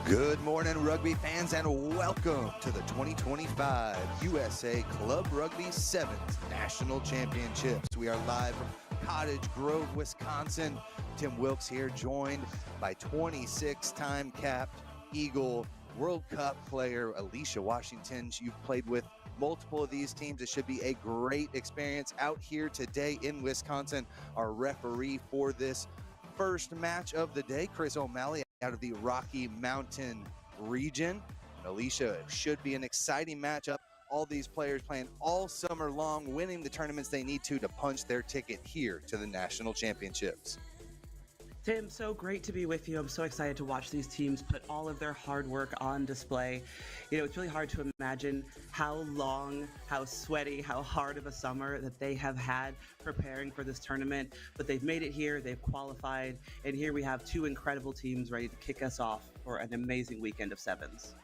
Good morning, rugby fans, and welcome to the 2025 USA Club Rugby Sevens National Championships. We are live from Cottage Grove, Wisconsin. Tim Wilkes here, joined by 26-time capped Eagle World Cup player Alicia Washington. You've played with multiple of these teams. It should be a great experience out here today in Wisconsin. Our referee for this first match of the day, Chris O'Malley, out of the Rocky Mountain region. And Alicia, should be an exciting matchup. All these players playing all summer long, winning the tournaments they need to punch their ticket here to the national championships. Tim, so great to be with you. I'm so excited to watch these teams put all of their hard work on display. You know, it's really hard to imagine how long, how sweaty, how hard of a summer that they have had preparing for this tournament. But they've made it here, they've qualified, and here we have two incredible teams ready to kick us off for an amazing weekend of sevens.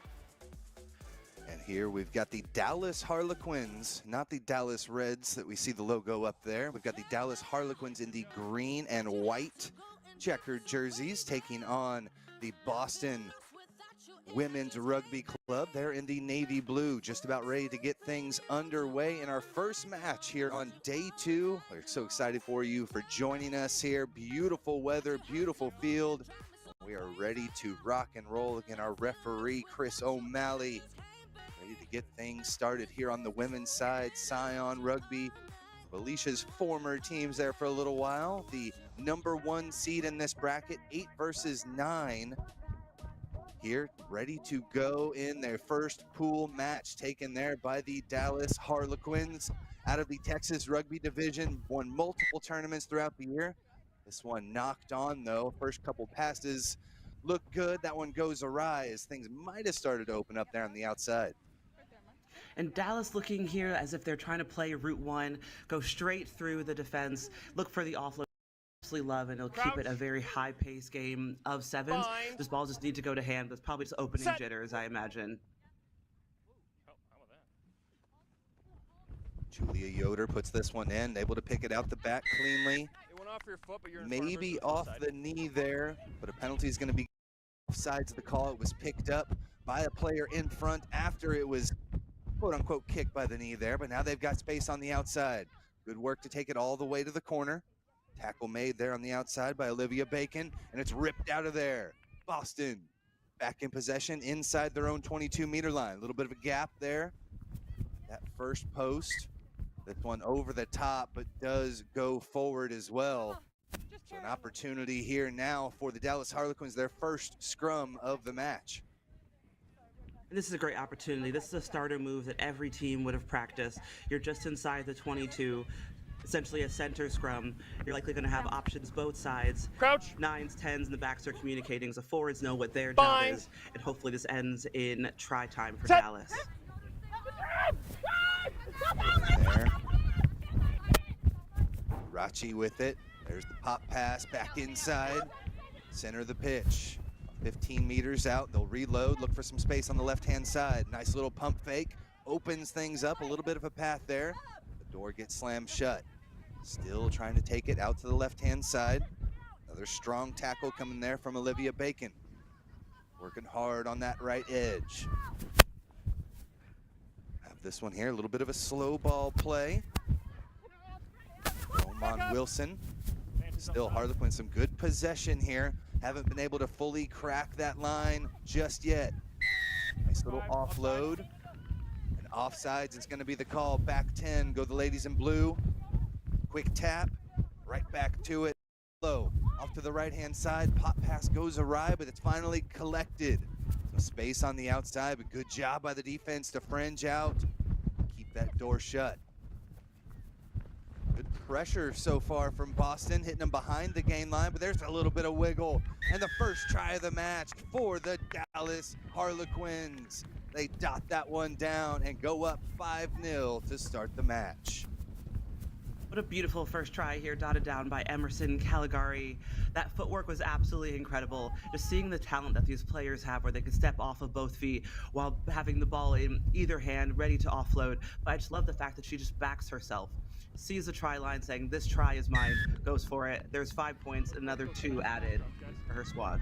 And here we've got the Dallas Harlequins, not the Dallas Reds that we see the logo up there. We've got the Dallas Harlequins in the green and white checkered jerseys, taking on the Boston Women's Rugby Club. They're in the navy blue, just about ready to get things underway in our first match here on day 2. We're so excited for you for joining us here. Beautiful weather, beautiful field. We are ready to rock and roll. Again, our referee, Chris O'Malley, ready to get things started here on the women's side. Scion Rugby, Alicia's former teams there for a little while. The #1 seed in this bracket, 8 versus 9. Here, ready to go in their first pool match, taken there by the Dallas Harlequins out of the Texas Rugby Division. Won multiple tournaments throughout the year. This one knocked on, though. First couple passes looked good. That one goes awry as things might have started to open up there on the outside. And Dallas looking here as if they're trying to play Route 1, go straight through the defense, look for the offload. Absolutely love, and it'll keep it a very high-paced game of sevens. This ball just needs to go to hand. That's probably just opening jitters, I imagine. Julia Yoder puts this one in, able to pick it out the back cleanly. It went off your foot, but you're maybe off the knee there, but a penalty is going to be off sides of the call. It was picked up by a player in front after it was quote-unquote kicked by the knee there, but now they've got space on the outside. Good work to take it all the way to the corner. Tackle made there on the outside by Olivia Bacon, and it's ripped out of there. Boston back in possession inside their own 22-meter line. A little bit of a gap there. That first post, this one over the top, but does go forward as well. So an opportunity here now for the Dallas Harlequins, their first scrum of the match. This is a great opportunity. This is a starter move that every team would have practiced. You're just inside the 22, essentially a center scrum. You're likely going to have options both sides. Crouch. 9s, 10s, and the backs are communicating, so forwards know what their job is. And hopefully this ends in try time for Dallas. There. Rachi with it. There's the pop pass back inside. Center of the pitch. 15 meters out, they'll reload, look for some space on the left-hand side. Nice little pump fake, opens things up, a little bit of a path there. The door gets slammed shut. Still trying to take it out to the left-hand side. Another strong tackle coming there from Olivia Bacon. Working hard on that right edge. Have this one here, a little bit of a slow ball play. Roman Wilson. Still Harlequins, some good possession here. Haven't been able to fully crack that line just yet. Nice little offload. And offsides is going to be the call. Back 10, go the ladies in blue. Quick tap, right back to it. Low, off to the right-hand side. Pop pass goes awry, but it's finally collected. So space on the outside, but good job by the defense to fringe out. Keep that door shut. Good pressure so far from Boston, hitting them behind the gain line, but there's a little bit of wiggle. And the first try of the match for the Dallas Harlequins. They dot that one down and go up 5-0 to start the match. What a beautiful first try here, dotted down by Emerson Caligari. That footwork was absolutely incredible. Just seeing the talent that these players have where they can step off of both feet while having the ball in either hand, ready to offload. But I just love the fact that she just backs herself. Sees the try line saying, this try is mine, goes for it. There's 5 points, another 2 added for her squad.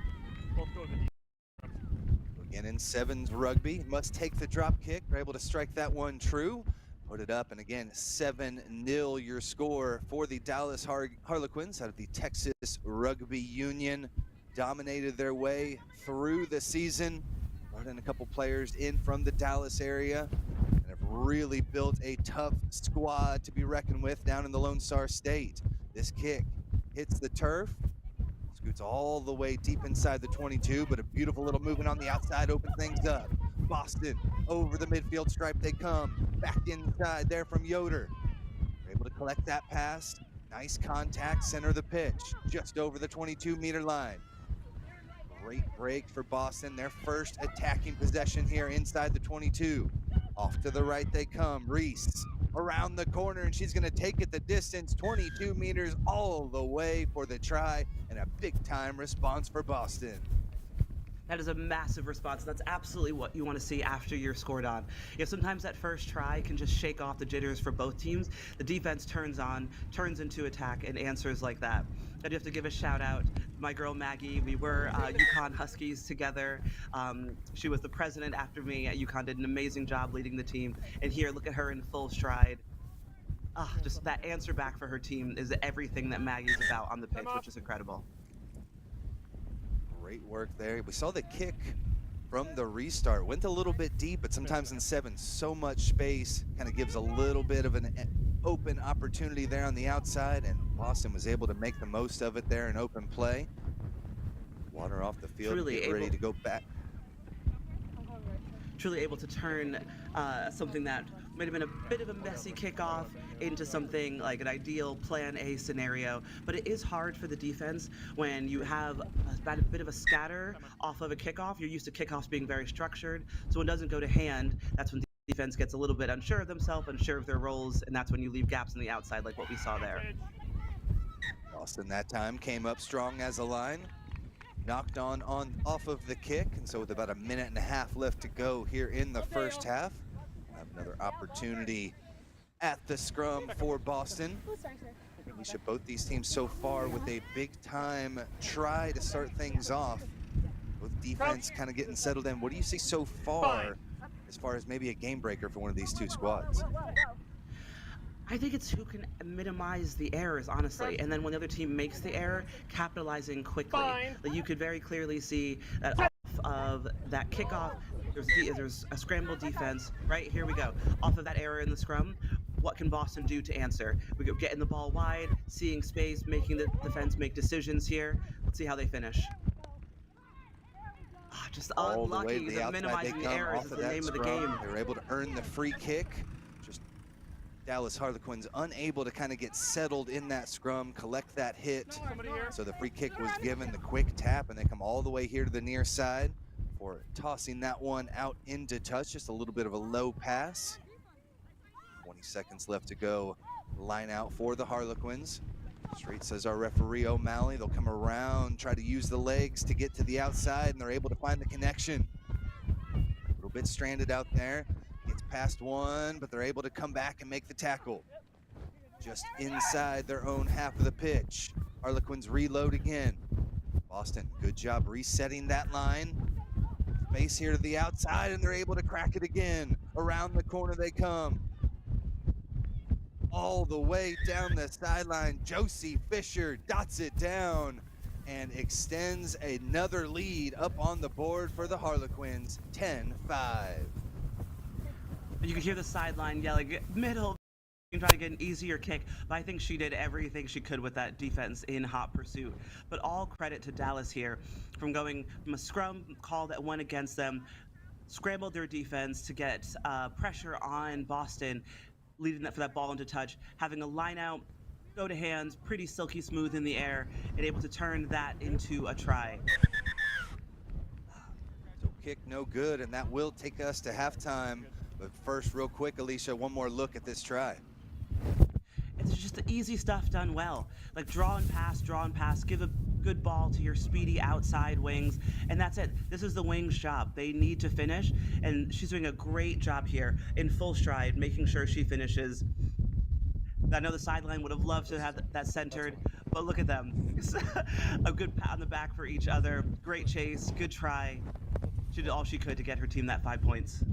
And in sevens rugby, must take the drop kick. They're able to strike that one true. Put it up, and again, 7-0 your score for the Dallas Harlequins out of the Texas Rugby Union. Dominated their way through the season. Brought in a couple players in from the Dallas area and have really built a tough squad to be reckoned with down in the Lone Star State. This kick hits the turf, scoots all the way deep inside the 22, but a beautiful little movement on the outside opens things up. Boston over the midfield stripe they come. Back inside there from Yoder. They're able to collect that pass. Nice contact, center of the pitch, just over the 22-meter line. Great break for Boston, their first attacking possession here inside the 22. Off to the right they come. Reese around the corner, and she's going to take it the distance, 22 meters all the way for the try, and a big-time response for Boston. That is a massive response. That's absolutely what you want to see after you're scored on. Sometimes that first try can just shake off the jitters for both teams. The defense turns into attack, and answers like that. I do have to give a shout out to my girl Maggie. We were UConn Huskies together. She was the president after me at UConn, did an amazing job leading the team. And here, look at her in full stride. Just that answer back for her team is everything that Maggie's about on the pitch, which is incredible. Great work there. We saw the kick from the restart. Went a little bit deep, but sometimes in seven, so much space kind of gives a little bit of an open opportunity there on the outside, and Boston was able to make the most of it there in open play. Water off the field, ready to go back. Truly able to turn something that might have been a bit of a messy kickoff into something like an ideal plan A scenario. But it is hard for the defense when you have a bit of a scatter off of a kickoff. You're used to kickoffs being very structured. So when it doesn't go to hand, that's when the defense gets a little bit unsure of themselves, unsure of their roles, and that's when you leave gaps on the outside like what we saw there. Boston that time came up strong as a line. Knocked on off of the kick, and so with about a minute and a half left to go here in the first half, we'll have another opportunity at the scrum for Boston. Alicia, both these teams so far with a big-time try to start things off. Both defense kind of getting settled in. What do you see so far as maybe a game breaker for one of these two squads? I think it's who can minimize the errors, honestly, and then when the other team makes the error, capitalizing quickly. Like you could very clearly see that off of that kickoff, there's a scramble defense. Right, here we go. Off of that error in the scrum, what can Boston do to answer? We go getting the ball wide, seeing space, making the defense make decisions here. Let's see how they finish. Just unlucky. Minimizing the errors is the name of the game. They were able to earn the free kick. Dallas Harlequins unable to kind of get settled in that scrum, collect that hit. So the free kick was given, the quick tap, and they come all the way here to the near side for tossing that one out into touch. Just a little bit of a low pass. 20 seconds left to go. Line out for the Harlequins. Straight says our referee O'Malley. They'll come around, try to use the legs to get to the outside, and they're able to find the connection. A little bit stranded out there. Gets past one, but they're able to come back and make the tackle. Just inside their own half of the pitch. Harlequins reload again. Boston, good job resetting that line. Space here to the outside, and they're able to crack it again. Around the corner they come. All the way down the sideline, Josie Fisher dots it down and extends another lead up on the board for the Harlequins, 10-5. You could hear the sideline yelling, middle, and try to get an easier kick, but I think she did everything she could with that defense in hot pursuit. But all credit to Dallas here from going from a scrum call that went against them, scrambled their defense to get pressure on Boston, leading for that ball into touch, having a line out, go to hands, pretty silky smooth in the air, and able to turn that into a try. So kick no good, and that will take us to halftime. But first, real quick, Alicia, one more look at this try. It's just the easy stuff done well. Like draw and pass, give a good ball to your speedy outside wings, and that's it. This is the wings' job. They need to finish, and she's doing a great job here in full stride, making sure she finishes. I know the sideline would have loved to have that centered, but look at them. A good pat on the back for each other. Great chase, good try. She did all she could to get her team that 5 points.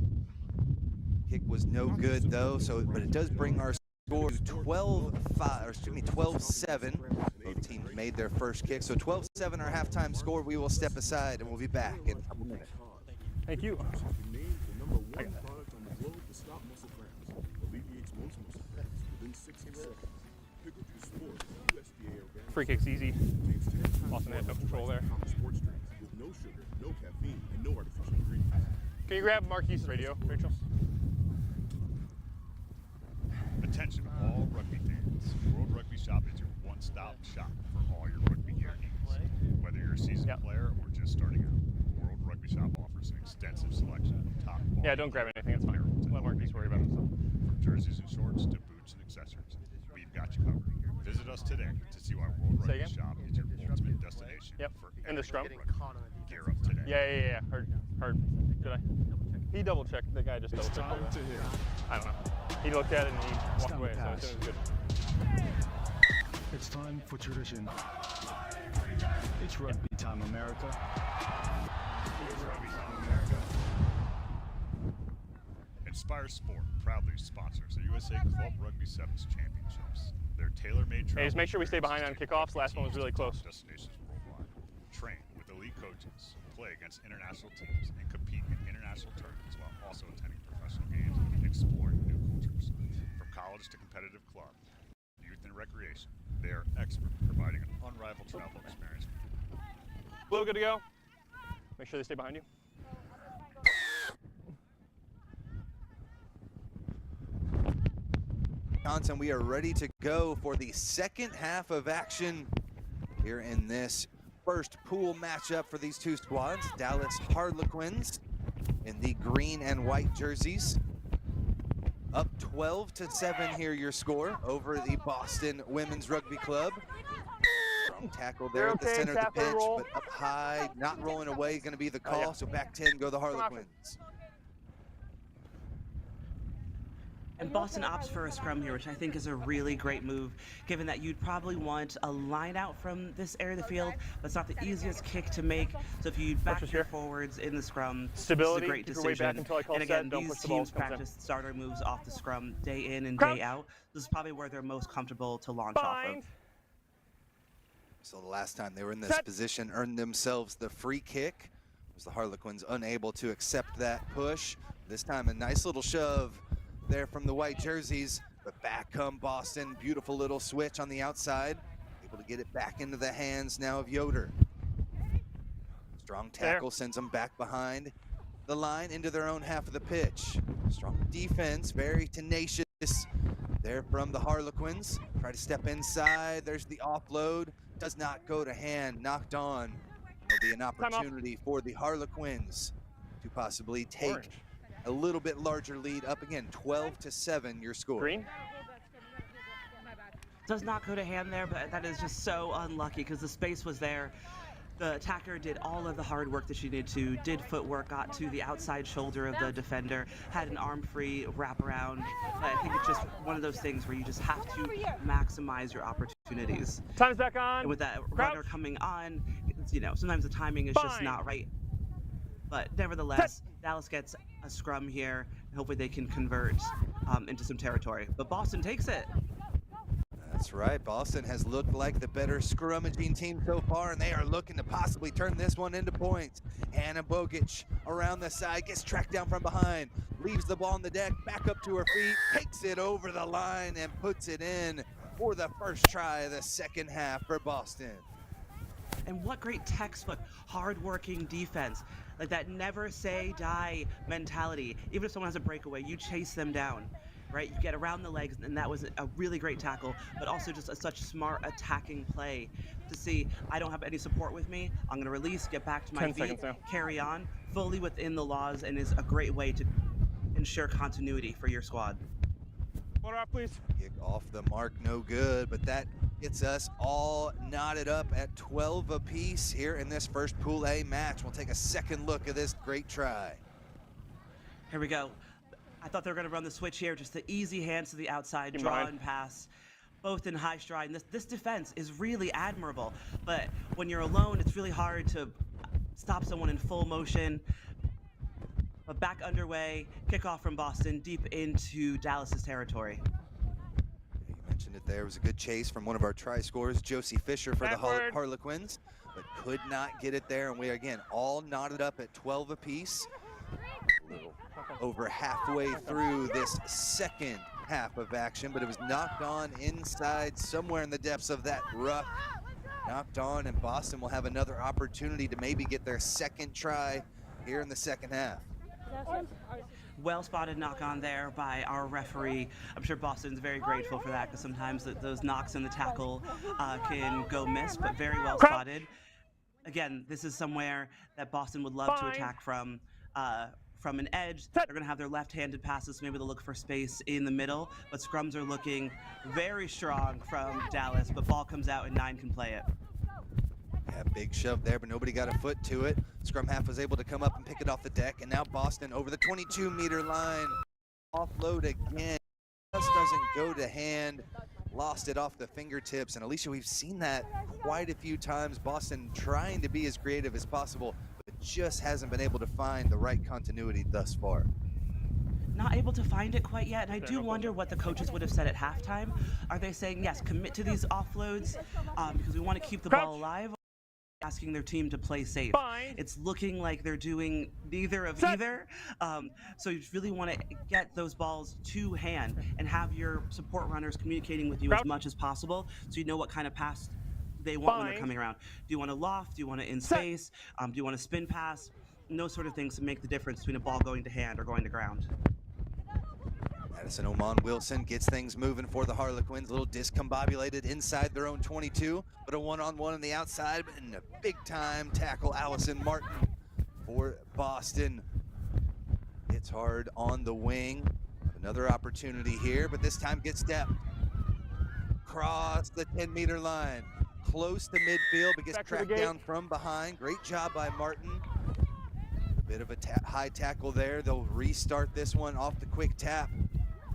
Kick was no good though, but it does bring our score to 12-7. Both teams made their first kick, so 12-7 our halftime score. We will step aside and we'll be back in a couple minutes. Thank you. Free kick's easy. Boston had no control there. Can you grab Marquise's radio, Rachel? Attention all rugby fans. World Rugby Shop is your one-stop shop for all your rugby gear needs. Whether you're a seasoned player or just starting out, World Rugby Shop offers an extensive selection of top quality. Yeah, don't grab anything, it's fine. Let Marquise worry about himself. From jerseys and shorts to boots and accessories, we've got you covered. Visit us today to see why World Rugby Shop is your ultimate destination for in the scrum. Gear up today. Yeah. Heard. Did I? He double checked. The guy just double checked. I don't know. He looked at it and he walked away, so I assume it was good. It's time for tradition. It's rugby time, America. It's rugby time, America. Inspire Sport proudly sponsors the USA Club Rugby Sevens Championships. Their tailor-made travel. Hey, just make sure we stay behind on kickoffs. Last one was really close. Destinations worldwide. Train with elite coaches, play against international teams, and compete in international tournaments while also attending professional games and exploring new cultures. From college to competitive club, youth and recreation, they are expert in providing an unrivaled travel experience. Blue, good to go? Make sure they stay behind you. Johnson, we are ready to go for the second half of action here in this first pool matchup for these two squads. Dallas Harlequins in the green and white jerseys. Up 12-7 here, your score over the Boston Women's Rugby Club. Strong tackle there at the center of the pitch, but up high, not rolling away, going to be the call. So back 10 go the Harlequins. And Boston opts for a scrum here, which I think is a really great move, given that you'd probably want a line out from this area of the field. That's not the easiest kick to make. So if you back your forwards in the scrum, stability, this is a great decision. And again, these teams practice starter moves off the scrum day in and day out. This is probably where they're most comfortable to launch off of. So the last time they were in this position, earned themselves the free kick. Was the Harlequins unable to accept that push. This time a nice little shove there from the white jerseys, but back come Boston. Beautiful little switch on the outside. Able to get it back into the hands now of Yoder. Strong tackle sends them back behind the line into their own half of the pitch. Strong defense, very tenacious there from the Harlequins. Try to step inside. There's the offload. Does not go to hand. Knocked on. There'll be an opportunity for the Harlequins to possibly take a little bit larger lead. Up again, 12-7 your score. Green. Does not go to hand there, but that is just so unlucky because the space was there. The attacker did all of the hard work that she needed to, did footwork, got to the outside shoulder of the defender, had an arm-free wraparound. I think it's just one of those things where you just have to maximize your opportunities. Time's back on. And with that runner coming on, you know, sometimes the timing is just not right. But nevertheless, Dallas gets a scrum here, and hopefully they can convert into some territory. But Boston takes it. That's right. Boston has looked like the better scrummaging team so far, and they are looking to possibly turn this one into points. Hannah Bogic around the side, gets tracked down from behind, leaves the ball on the deck, back up to her feet, takes it over the line, and puts it in for the first try of the second half for Boston. And what great textbook, hard-working defense. Like that never say die mentality. Even if someone has a breakaway, you chase them down. Right, you get around the legs, and that was a really great tackle, but also just such smart attacking play to see, I don't have any support with me, I'm going to release, get back to my feet, carry on, fully within the laws, and is a great way to ensure continuity for your squad. Water off, please. Kick off the mark, no good, but that gets us all knotted up at 12 apiece here in this first Pool A match. We'll take a second look at this great try. Here we go. I thought they were going to run the switch here, just the easy hands to the outside, draw and pass, both in high stride. And this defense is really admirable, but when you're alone, it's really hard to stop someone in full motion. But back underway, kickoff from Boston deep into Dallas's territory. You mentioned it there. It was a good chase from one of our try scorers, Josie Fisher for the Harlequins, but could not get it there. And we are, again, all knotted up at 12 apiece. A little over halfway through this second half of action, but it was knocked on inside somewhere in the depths of that ruck. Knocked on, and Boston will have another opportunity to maybe get their second try here in the second half. Well spotted knock on there by our referee. I'm sure Boston's very grateful for that, because sometimes those knocks in the tackle can go miss, but very well spotted. Again, this is somewhere that Boston would love to attack from an edge. They're going to have their left-handed passes, so maybe they'll look for space in the middle, but scrums are looking very strong from Dallas, but ball comes out and 9 can play it. Yeah, big shove there, but nobody got a foot to it. Scrum half was able to come up and pick it off the deck, and now Boston over the 22-meter line. Offload again. Just doesn't go to hand. Lost it off the fingertips, and Alicia, we've seen that quite a few times. Boston trying to be as creative as possible, but just hasn't been able to find the right continuity thus far. Not able to find it quite yet, and I do wonder what the coaches would have said at halftime. Are they saying, yes, commit to these offloads because we want to keep the ball alive? Asking their team to play safe. It's looking like they're doing neither of either. So you really want to get those balls to hand and have your support runners communicating with you as much as possible, so you know what kind of pass they want when they're coming around. Do you want to loft? Do you want to in space? Do you want to spin pass? And those sort of things to make the difference between a ball going to hand or going to ground. Madison Oman Wilson gets things moving for the Harlequins. A little discombobulated inside their own 22, but a one-on-one on the outside, and a big-time tackle, Allison Martin for Boston. Hits hard on the wing. Another opportunity here, but this time gets stepped. Cross the 10-meter line. Close to midfield, but gets tracked down from behind. Great job by Martin. A bit of a high tackle there. They'll restart this one off the quick tap.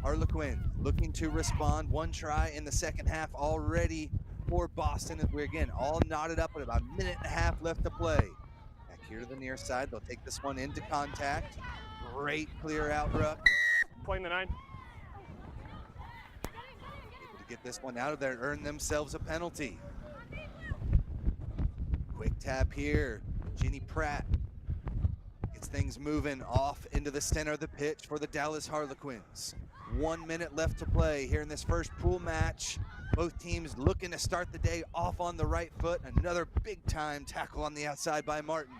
Harlequin looking to respond. One try in the second half already for Boston, as we're again all knotted up with about a minute and a half left to play. Back here to the near side, they'll take this one into contact. Great clear out ruck. Playing the 9. Able to get this one out of there and earn themselves a penalty. Quick tap here. Ginny Pratt gets things moving off into the center of the pitch for the Dallas Harlequins. 1 minute left to play here in this first pool match. Both teams looking to start the day off on the right foot. Another big time tackle on the outside by Martin.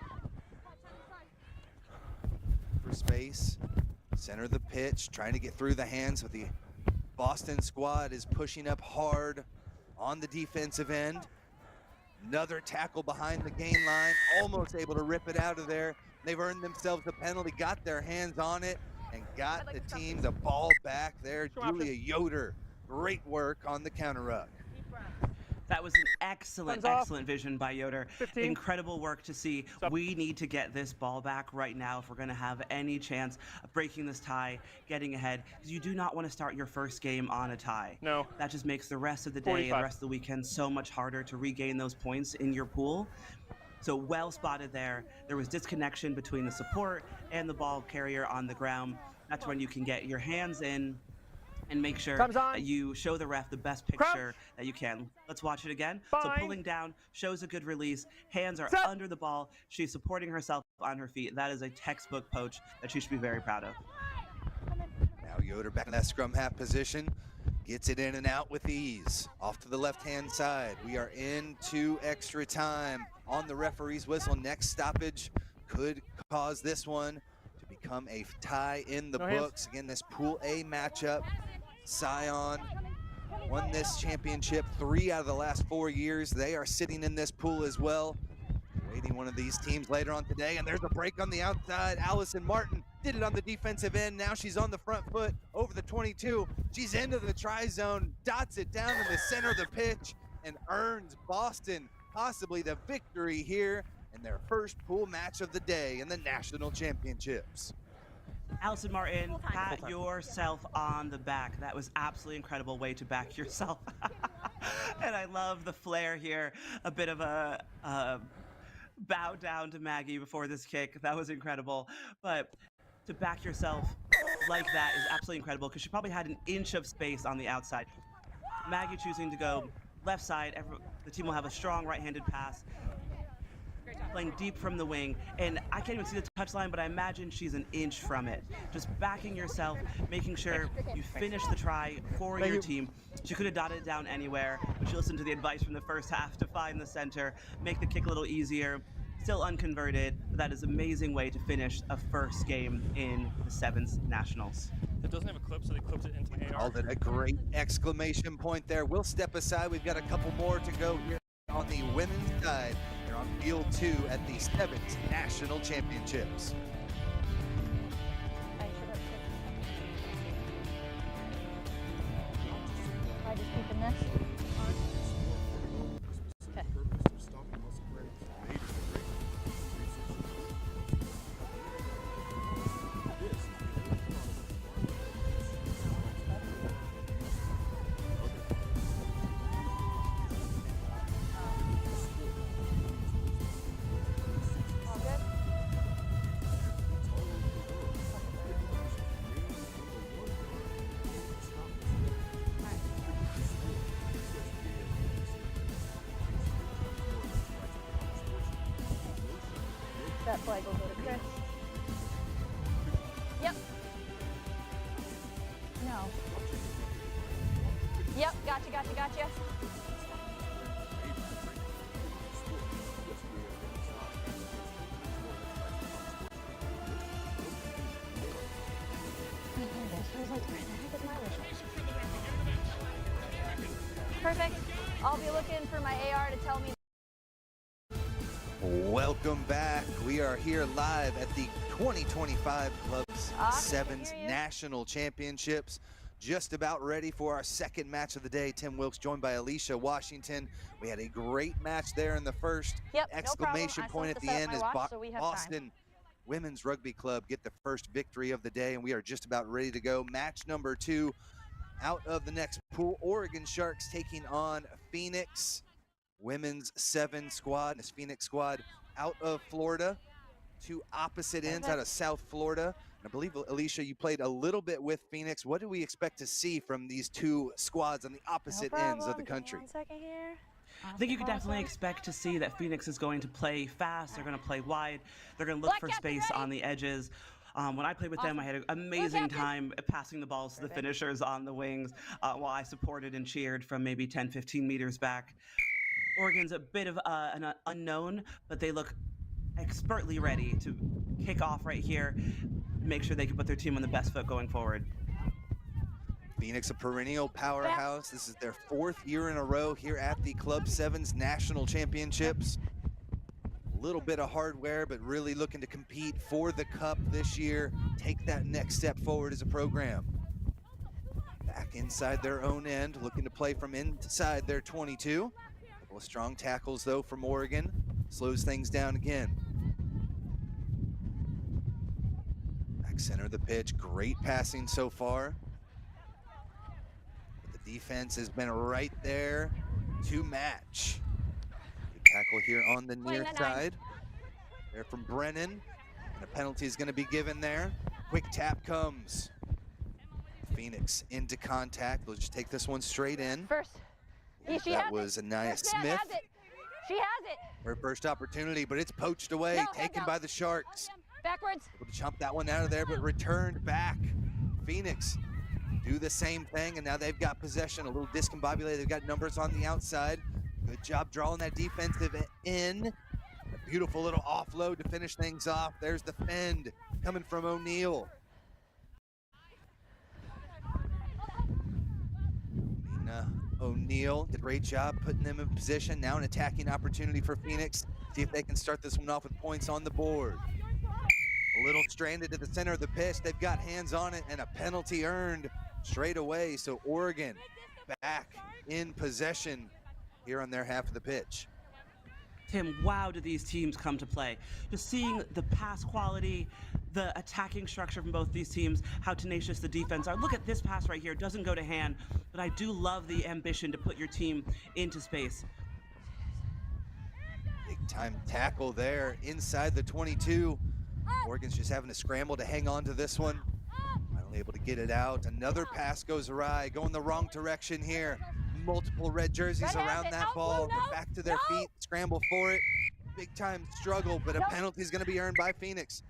For space, center of the pitch, trying to get through the hands, but the Boston squad is pushing up hard on the defensive end. Another tackle behind the gain line, almost able to rip it out of there. They've earned themselves a penalty, got their hands on it, and got the team the ball back there. Julia Yoder, great work on the counter ruck. That was an excellent vision by Yoder. 15. Incredible work to see. We need to get this ball back right now if we're going to have any chance of breaking this tie, getting ahead, because you do not want to start your first game on a tie. No. That just makes the rest of the day 45. and the rest of the weekend so much harder to regain those points in your pool. So well spotted there. There was disconnection between the support and the ball carrier on the ground. That's when you can get your hands in and make sure that you show the ref the best picture that you can. Let's watch it again. So pulling down shows a good release. Hands are under the ball. She's supporting herself on her feet. That is a textbook poach that she should be very proud of. Now Yoder back in that scrum half position. Gets it in and out with ease. Off to the left-hand side. We are into extra time on the referee's whistle. Next stoppage could cause this one to become a tie in the books. Again, this Pool A matchup. Scion won this championship 3 out of the last 4 years. They are sitting in this pool as well. Waiting one of these teams later on today, and there's a break on the outside. Allison Martin did it on the defensive end. Now she's on the front foot over the 22. She's into the try zone, dots it down in the center of the pitch, and earns Boston possibly the victory here in their first pool match of the day in the national championships. Allison Martin, pat yourself on the back. That was absolutely incredible way to back yourself. And I love the flair here. A bit of a bow down to Maggie before this kick. That was incredible. But to back yourself like that is absolutely incredible because she probably had an inch of space on the outside. Maggie choosing to go left side, the team will have a strong right-handed pass, playing deep from the wing, and I can't even see the touchline, but I imagine she's an inch from it. Just backing yourself, making sure you finish the try for your team. She could have dotted it down anywhere, but she listened to the advice from the first half to find the center, make the kick a little easier. Still unconverted, but that is an amazing way to finish a first game in the Sevens Nationals. It doesn't have a clip, so they clipped it into my AR. Called it a great exclamation point there. We'll step aside. We've got a couple more to go here on the women's side. They're on field 2 at the Sevens National Championships. Am I just keeping this? Okay. All good? That flag will go to Chris. Yep. No. Yep, gotcha. Perfect. I'll be looking for my AR to tell me. Welcome back. We are here live at the 2025 Clubs Sevens National Championships. Just about ready for our second match of the day. Tim Wilkes joined by Alicia Washington. We had a great match there in the first. Yep, Exclamation point at the end as Boston Boston Women's Rugby Club get the first victory of the day, and we are just about ready to go. Match number 2 out of the next pool. Oregon Sharks taking on Phoenix. Women's 7 squad, this Phoenix squad out of Florida. 2 opposite ends out of South Florida. And I believe, Alicia, you played a little bit with Phoenix. What do we expect to see from these 2 squads on the opposite ends of the country? 1 second here. I think you could definitely expect to see that Phoenix is going to play fast. They're going to play wide. They're going to look for space on the edges. When I played with them, I had an amazing time passing the balls to the finishers on the wings while I supported and cheered from maybe 10, 15 meters back. Oregon's a bit of an unknown, but they look expertly ready to kick off right here, make sure they can put their team on the best foot going forward. Phoenix, a perennial powerhouse. This is their 4th year in a row here at the Club Sevens National Championships. A little bit of hardware, but really looking to compete for the cup this year, take that next step forward as a program. Back inside their own end, looking to play from inside their 22. A couple of strong tackles though from Oregon, slows things down again. Back center of the pitch, great passing so far. But the defense has been right there to match. Good tackle here on the near side. There from Brennan, and a penalty is going to be given there. Quick tap comes. Phoenix into contact. We'll just take this one straight in. First. That was Anaya Smith. She has it. Her first opportunity, but it's poached away, taken by the Sharks. Backwards. Able to chomp that one out of there, but returned back. Phoenix do the same thing, and now they've got possession, a little discombobulated. They've got numbers on the outside. Good job drawing that defensive in. A beautiful little offload to finish things off. There's the fend coming from O'Neal. O'Neal did a great job putting them in position. Now an attacking opportunity for Phoenix. See if they can start this one off with points on the board. A little stranded to the center of the pitch. They've got hands on it and a penalty earned straight away. So Oregon back in possession here on their half of the pitch. Tim, wow, do these teams come to play. Just seeing the pass quality, the attacking structure from both these teams, how tenacious the defense are. Look at this pass right here. It doesn't go to hand, but I do love the ambition to put your team into space. Big time tackle there inside the 22. Oregon's just having to scramble to hang on to this one. Finally able to get it out. Another pass goes awry, going the wrong direction here. Multiple red jerseys around that ball. They're back to their feet, scramble for it. Big time struggle, but a penalty is going to be earned by Phoenix.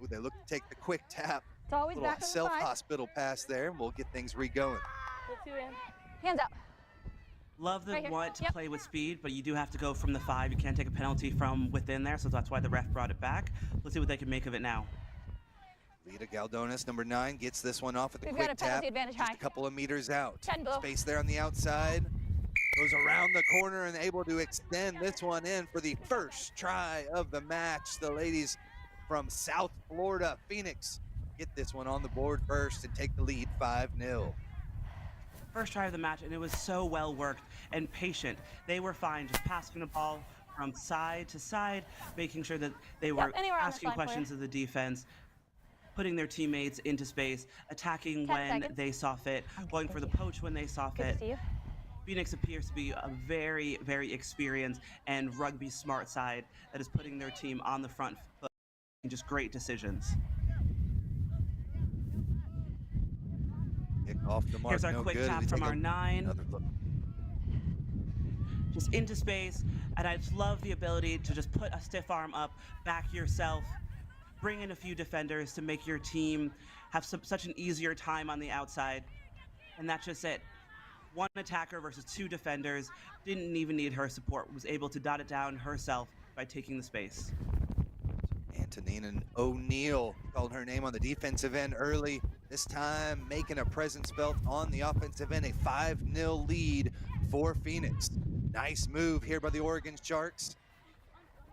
Ooh, they look to take the quick tap. It's always Little back on the self-hospital pass there, and we'll get things re-going. Hands out. Love the Right here. want to Yep. play with speed, but you do have to go from the 5. You can't take a penalty from within there, so that's why the ref brought it back. Let's see what they can make of it now. Lita Galdonis, number 9, gets this one off at the We've got quick a penalty tap. advantage Just high. a couple of meters out. 10 blue. Space there on the outside. Goes around the corner and able to extend this one in for the first try of the match. The ladies from South Florida, Phoenix, get this one on the board first and take the lead 5-0. First try of the match, and it was so well worked and patient. They were fine just passing the ball from side to side, making sure that they were anywhere on this asking line for you. questions of the defense, putting their teammates into space, attacking 10 when seconds. they saw fit, going for the poach when they saw Good fit. to see you. Phoenix appears to be a very, very experienced and rugby smart side that is putting their team on the front foot, making just great decisions. Kick off the mark, Here's our no quick good. tap We from take our 9. another look. Just into space, and I just love the ability to just put a stiff arm up, back yourself, bring in a few defenders to make your team have such an easier time on the outside, and that's just it. 1 attacker versus 2 defenders, didn't even need her support, was able to dot it down herself by taking the space. Antonina O'Neill called her name on the defensive end early. This time making a presence felt on the offensive end. A 5-0 lead for Phoenix. Nice move here by the Oregon Sharks.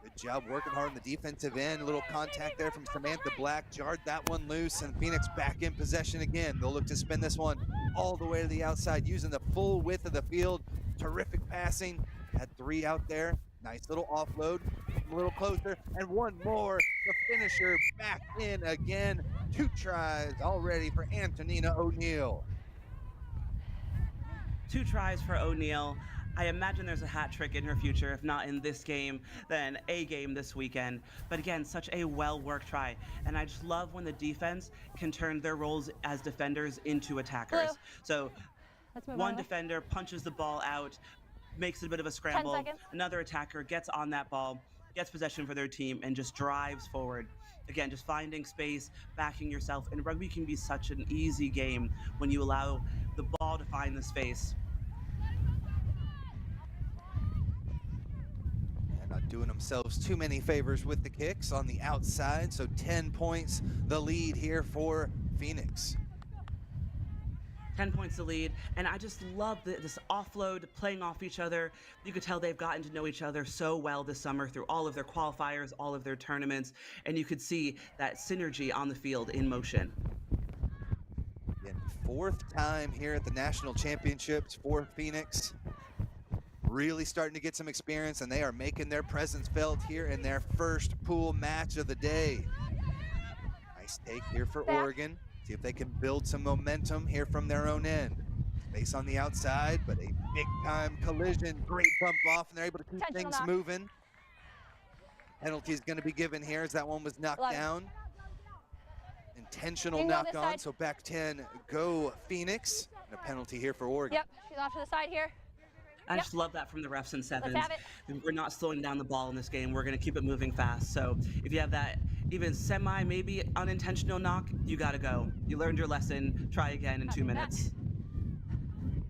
Good job working hard on the defensive end. A little contact there from Samantha Black. Jarred that one loose, and Phoenix back in possession again. They'll look to spin this one all the way to the outside using the full width of the field. Terrific passing. Had 3 out there. Nice little offload. A little closer, and one more. The finisher back in again. 2 tries already for Antonina O'Neill. 2 tries for O'Neill. I imagine there's a hat trick in her future, if not in this game, then a game this weekend. But again, such a well-worked try. And I just love when the defense can turn their roles as defenders into attackers. Blue. So Let's move one on. defender punches the ball out, makes it a bit of a scramble. 10 seconds. Another attacker gets on that ball, gets possession for their team, and just drives forward. Again, just finding space, backing yourself. And rugby can be such an easy game when you allow the ball to find the space. Not doing themselves too many favors with the kicks on the outside, so 10 points the lead here for Phoenix. 10 points to lead, and I just love this offload, playing off each other. You could tell they've gotten to know each other so well this summer through all of their qualifiers, all of their tournaments, and you could see that synergy on the field in motion. Again, 4th time here at the National Championships for Phoenix. Really starting to get some experience, and they are making their presence felt here in their first pool match of the day. Nice take here for Oregon. See if they can build some momentum here from their own end. Space on the outside, but a big-time collision. Great bump off, and they're able to keep things moving. Penalty is going to be given here as that one was knocked down. Intentional knock on, so back 10 go Phoenix. And a penalty here for Oregon. Yep, she's off to the side here. I just love that from the refs and 7s. have We're not slowing down the ball in this game. We're going to keep it moving fast. So if you have that even semi, maybe unintentional knock, you got to go. You learned your lesson. Try again in 2 minutes.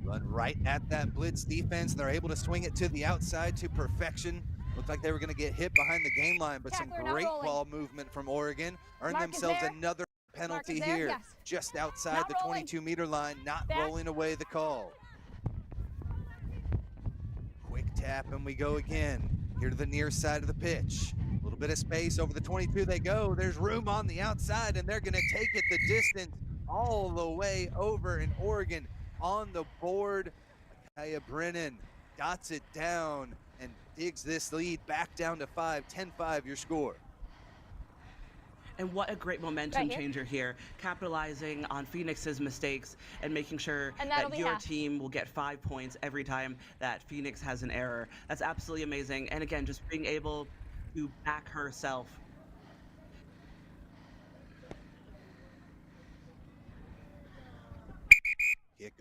Run right at that blitz defense. They're able to swing it to the outside to perfection. Looked like they were going to get hit behind the game line, but some great ball movement from Oregon. Earned themselves another penalty here, just outside the 22-meter line, not rolling away the call. Quick tap, and we go again. Here to the near side of the pitch. A little bit of space over the 22 they go. There's room on the outside, and they're going to take it the distance all the way over, in Oregon on the board. Kaya Brennan dots it down and digs this lead back down to 5. 10-5 your score. And what a great momentum changer here, capitalizing on Phoenix's mistakes and making sure that your team will get 5 points every time that Phoenix has an error. That's absolutely amazing. And again, just being able to back herself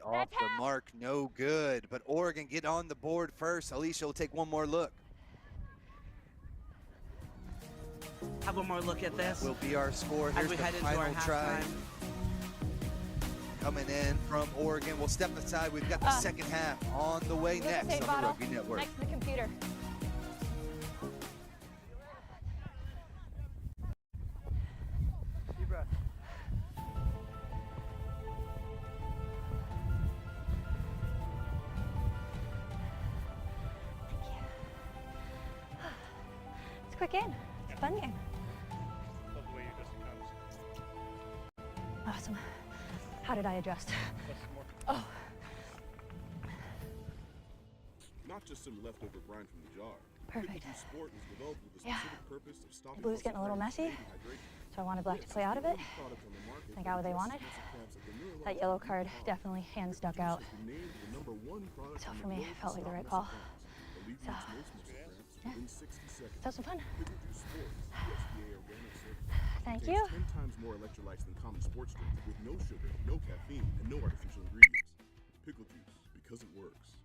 Off the mark, no good. But Oregon get on the board first. Alicia will take one more look. Have one more look at this. That will be our score. As Here's we the head into final our try. halftime. Coming in from Oregon. We'll step aside. We've got the second half on the way next on the Rugby Network. Next to the computer. Deep breath. It's a quick game. It's a fun game. Love the way you just comes. Awesome. How did I adjust? Oh. Not just some leftover brine from the jar. Perfect. Sport was developed with the specific purpose of stopping Blue's getting a little messy, so I wanted Black to play out of it. They got what they wanted. That yellow card definitely hand stuck out. So for me, it felt like the right call. So, yeah. Let's have some fun. Thank you. 10 times more electrolytes than common sports drink with no sugar, no caffeine, and no artificial ingredients. Pickle juice, because it works.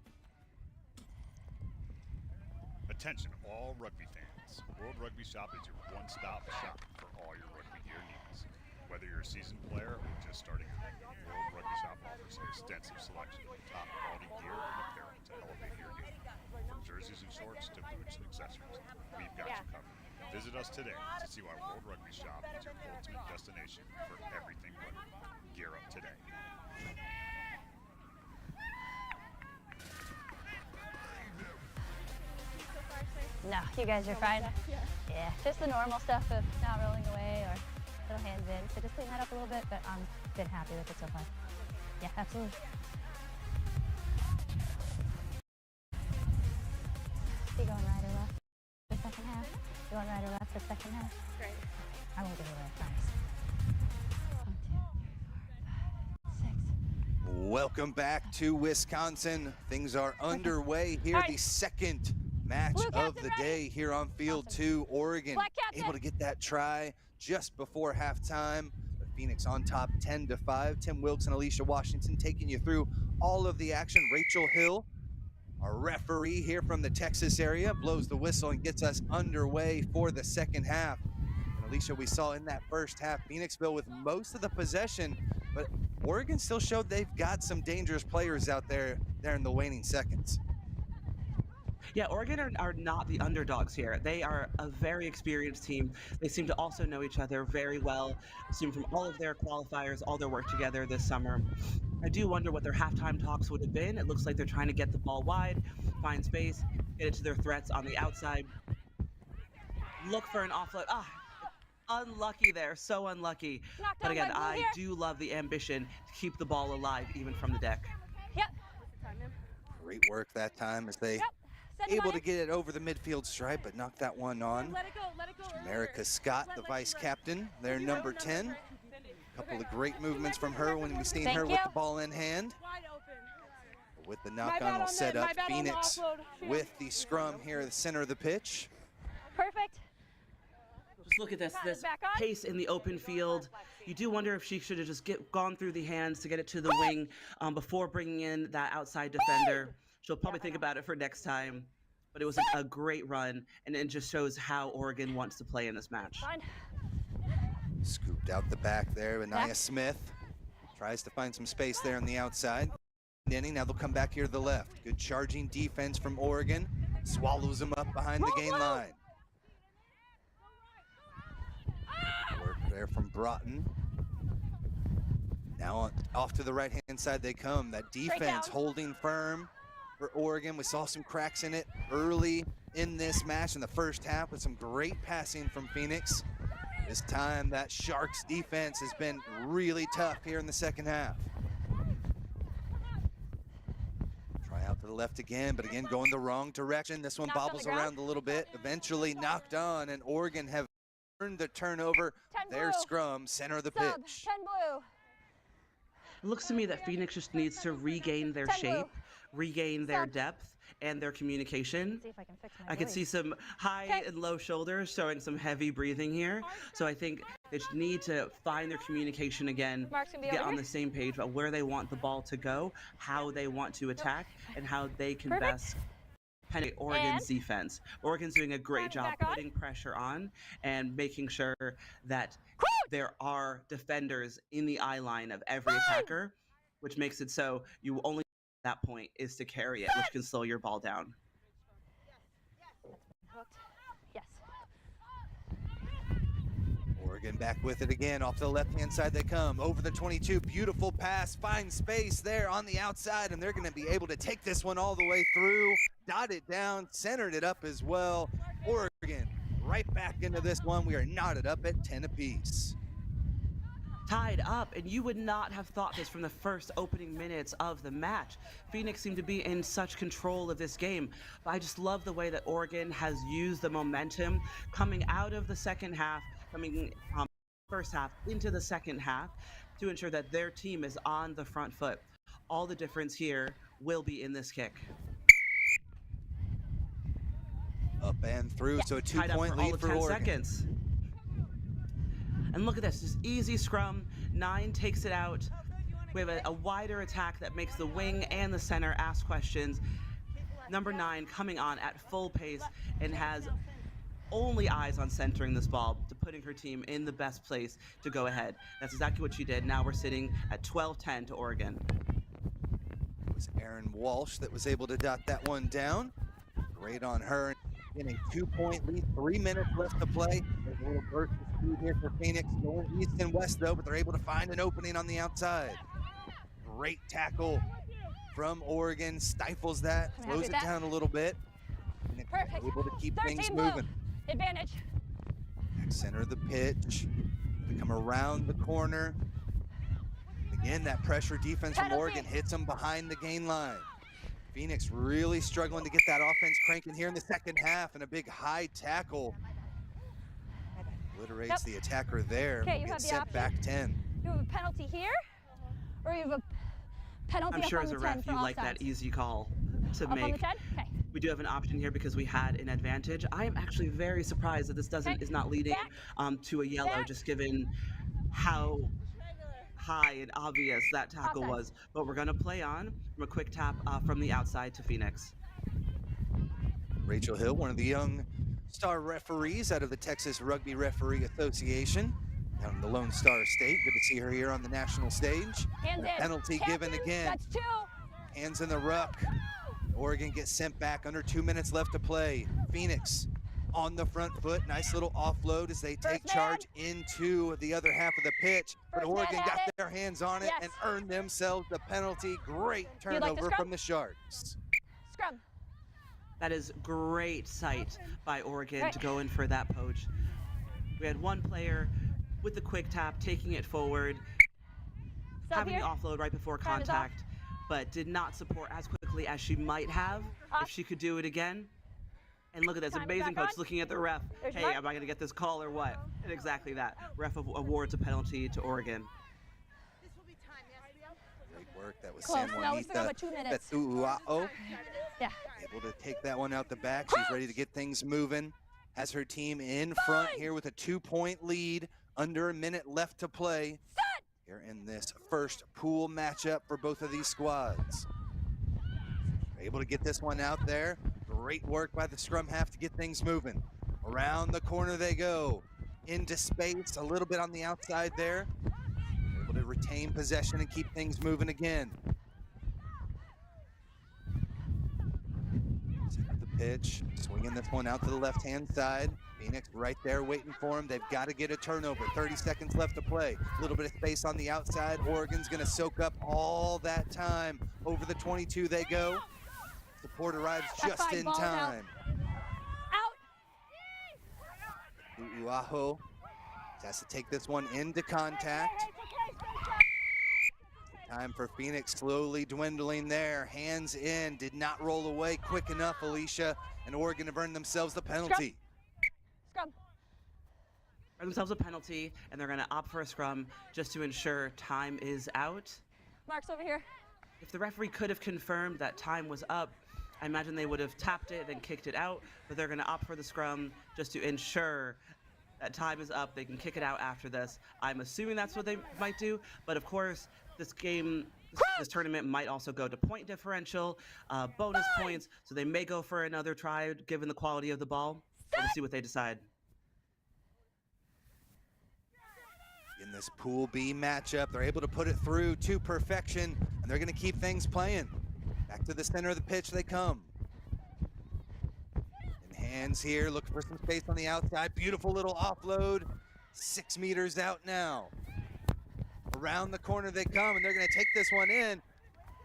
Attention all rugby fans. World Rugby Shop is your one-stop shop for all your rugby gear needs. Whether you're a seasoned player or just starting out, World Rugby Shop offers an extensive selection of top quality gear and apparel to elevate your game. From jerseys and shorts to boots and accessories, we've got you covered. Visit us today to see why World Rugby Shop is your ultimate destination for everything rugby. Gear up today. No, you guys are fine. Yeah, just the normal stuff of not rolling away or little hands in. So just clean that up a little bit, but I'm been happy with it so far. Yeah, absolutely. You going right or left for second half? You going right or left for second half? Great. I won't give you left, promise. 1, 2, 3, 4, 5, 6. Welcome back to Wisconsin. Things are underway here. Right. The second match Blue of captain the ready. day here on field Awesome. 2. Oregon Black captain. able to get that try just before halftime. But Phoenix on top 10-5. Tim Wilkes and Alicia Washington taking you through all of the action. Rachel Hill, our referee here from the Texas area, blows the whistle and gets us underway for the second half. And Alicia, we saw in that first half, Phoenixville with most of the possession, but Oregon still showed they've got some dangerous players out there in the waning seconds. Yeah, Oregon are not the underdogs here. They are a very experienced team. They seem to also know each other very well, seen from all of their qualifiers, all their work together this summer. I do wonder what their halftime talks would have been. It looks like they're trying to get the ball wide, find space, get it to their threats on the outside. Look for an offload. Unlucky there, so unlucky. But again, I do love the ambition to keep the ball alive even from the deck. Yep. Great work that time as they able to get it over the midfield stripe, but knock that one on. Let it go, let it go. America Scott, the vice captain, their number 10. A couple of great movements from her when we've seen her with the ball in hand. With the knock-on will set up Phoenix with the scrum here at the center of the pitch. Perfect. Just look at this pace in the open field. You do wonder if she should have just gone through the hands to get it to the wing before bringing in that outside defender. She'll probably think about it for next time. But it was a great run, and it just shows how Oregon wants to play in this match. Fine. Scooped out the back there, Anaya Smith tries to find some space there on the outside. Now they'll come back here to the left. Good charging defense from Oregon. Swallows them up behind the gain line. Work there from Broughton. Now off to the right-hand side they come. That defense holding firm for Oregon. We saw some cracks in it early in this match in the first half with some great passing from Phoenix. This time that Sharks defense has been really tough here in the second half. Try out to the left again, but again going the wrong direction. This one bobbles around a little bit, eventually knocked on, and Oregon have earned the turnover. Their scrum, center of the pitch. 10 blue. It looks to me that Phoenix just needs to regain their shape, regain their depth, and their communication. See if I can fix my I can voice. see some high and low shoulders showing some heavy breathing here. So I think they just need to find their communication again, Mark's gonna be get over on here. the same page about where they want the ball to go, how they want to attack, and how they can Perfect. best penetrate Oregon's defense. Oregon's doing a great job back on. putting pressure on and making sure that there are defenders in the eye line of every attacker, which makes it so you only at that point is to carry it, which can slow your ball down. Hooked. Yes. Oregon back with it again. Off to the left-hand side they come. Over the 22. Beautiful pass. Finds space there on the outside, and they're going to be able to take this one all the way through. Dot it down. Centered it up as well. Oregon right back into this one. We are knotted up at 10 apiece. Tied up, and you would not have thought this from the first opening minutes of the match. Phoenix seemed to be in such control of this game, but I just love the way that Oregon has used the momentum coming out of the second half, coming first half into the second half to ensure that their team is on the front foot. All the difference here will be in this kick. Up and through, so a Tied up 2-point for all lead of for 10 Oregon. seconds. And look at this, just easy scrum. 9 takes it out. We have a wider attack that makes the wing and the center ask questions. Number 9 coming on at full pace and has only eyes on centering this ball to putting her team in the best place to go ahead. That's exactly what she did. Now we're sitting at 12-10 to Oregon. It was Erin Walsh that was able to dot that one down. Great on her. In a 2-point lead, 3 minutes left to play. There's a little burst of speed here for Phoenix, going east and west though, but they're able to find an opening on the outside. Great tackle from Oregon, stifles that, slows it down a little bit. And it's Perfect. able to keep things 13 blue. moving. Advantage. Back center of the pitch. They come around the corner. Again, that pressure defense from Penalty. Oregon hits them behind the gain line. Phoenix really struggling to get that offense cranking here in the second half, and a big high tackle obliterates the attacker there. Okay, you Gets have the sent option. back 10. You have a penalty here, or you have a penalty I'm up sure on as the a 10 ref for you like that offsides. easy call to Up on the make. 10? Okay. We do have an option here because we had an advantage. I am actually very surprised that this is not leading to a yellow, just given how high and obvious that tackle Offside. was. But we're going to play on from a quick tap from the outside to Phoenix. Rachel Hill, one of the young star referees out of the Texas Rugby Referee Association, down in the Lone Star State. Good to see her here on the national stage. Hands in. Penalty given again. That's 2. Hands in the ruck. Oregon gets sent back, under 2 minutes left to play. Phoenix on the front foot, nice little offload as they take charge into the other half of the pitch. But First Oregon man got at it. their hands on it and earned themselves the penalty. Great You'd like to turnover scrum? from the Sharks. Scrum. That is great sight by Oregon to go in for that poach. We had one player with the quick tap taking it forward, having the offload right before contact, but did not support as quickly as she might have if she could do it again. And look at this amazing coach looking at the ref. Hey, am I going to get this call or what? And exactly that. Ref awards a penalty to Oregon. Great work. That was Close. San No, we still Juanita got 2 minutes. Betu'ua'o. Yeah. Able to take that one out the back. She's ready to get things moving. Has her team in front here with a 2-point lead. Under a minute left to play here in this first pool matchup for both of these squads. Able to get this one out there. Great work by the scrum half to get things moving. Around the corner they go. Into space, a little bit on the outside there. Able to retain possession and keep things moving again. Center the pitch, swinging this one out to the left-hand side. Phoenix right there waiting for him. They've got to get a turnover. 30 seconds left to play. A little bit of space on the outside. Oregon's going to soak up all that time. Over the 22 they go. Support arrives just in time. Uaho has to take this one into contact. Time for Phoenix slowly dwindling there. Hands in, did not roll away quick enough, Alicia, and Oregon have earned themselves the penalty. Scrum. Earn themselves a penalty, and they're going to opt for a scrum just to ensure time is out. Mark's over here. If the referee could have confirmed that time was up, I imagine they would have tapped it, then kicked it out, but they're going to opt for the scrum just to ensure that time is up. They can kick it out after this. I'm assuming that's what they might do, but of course, this tournament might also go to point differential, bonus points, so they may go for another try given the quality of the ball. We'll see what they decide. In this Pool B matchup, they're able to put it through to perfection, and they're going to keep things playing. Back to the center of the pitch they come. In hands here, looking for some space on the outside. Beautiful little offload. 6 meters out now. Around the corner they come, and they're going to take this one in.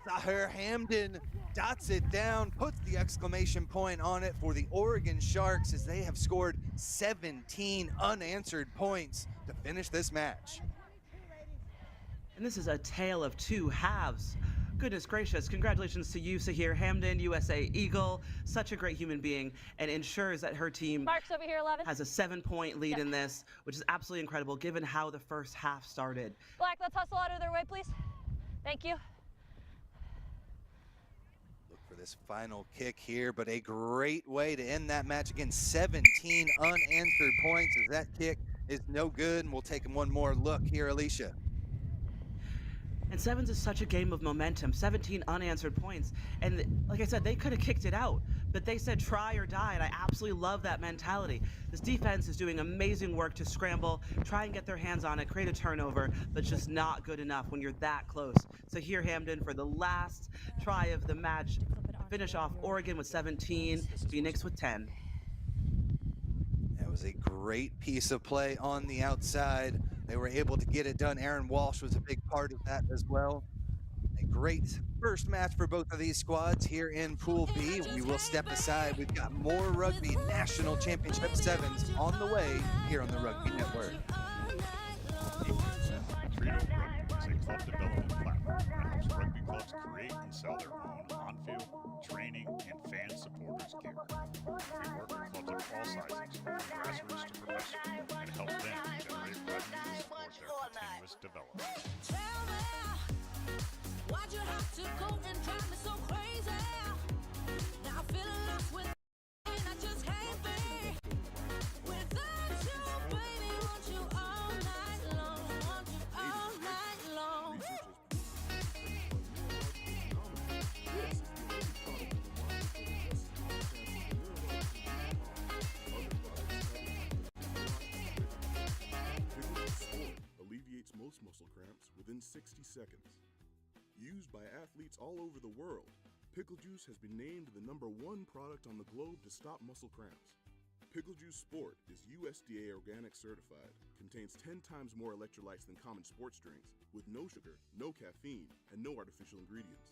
Zahir Hamden dots it down, puts the exclamation point on it for the Oregon Sharks as they have scored 17 unanswered points to finish this match. And this is a tale of two halves. Goodness gracious, congratulations to you, Zahir Hamden, USA Eagle. Such a great human being, and ensures that her team Mark's over here, 11. has a 7-point lead in this, which is absolutely incredible given how the first half started. Black, let's hustle out of their way, please. Thank you. Look for this final kick here, but a great way to end that match. Again, 17 unanswered points as that kick is no good, and we'll take one more look here, Alicia. And sevens is such a game of momentum, 17 unanswered points. And like I said, they could have kicked it out, but they said try or die, and I absolutely love that mentality. This defense is doing amazing work to scramble, try and get their hands on it, create a turnover, but it's just not good enough when you're that close. So here Hamden for the last try of the match, finish off Oregon with 17, Phoenix with 10. That was a great piece of play on the outside. They were able to get it done. Aaron Walsh was a big part of that as well. A great first match for both of these squads here in Pool B. We will step aside. We've got more Rugby National Championship Sevens on the way here on the Rugby Network. Trio Rugby is a club development platform that helps rugby clubs create and sell their own on-field, training, and fan supporters gear. We work with clubs of all sizes, from grassroots to professional, and help them generate revenue to support their continuous development. Why'd you have to go and drive me so crazy? Now I feel lost with and I just can't be without you, baby. Want you all night long, want you all night long. Alleviates most muscle cramps within 60 seconds. Used by athletes all over the world, Pickle Juice has been named the #1 product on the globe to stop muscle cramps. Pickle Juice Sport is USDA organic certified, contains 10 times more electrolytes than common sports drinks, with no sugar, no caffeine, and no artificial ingredients.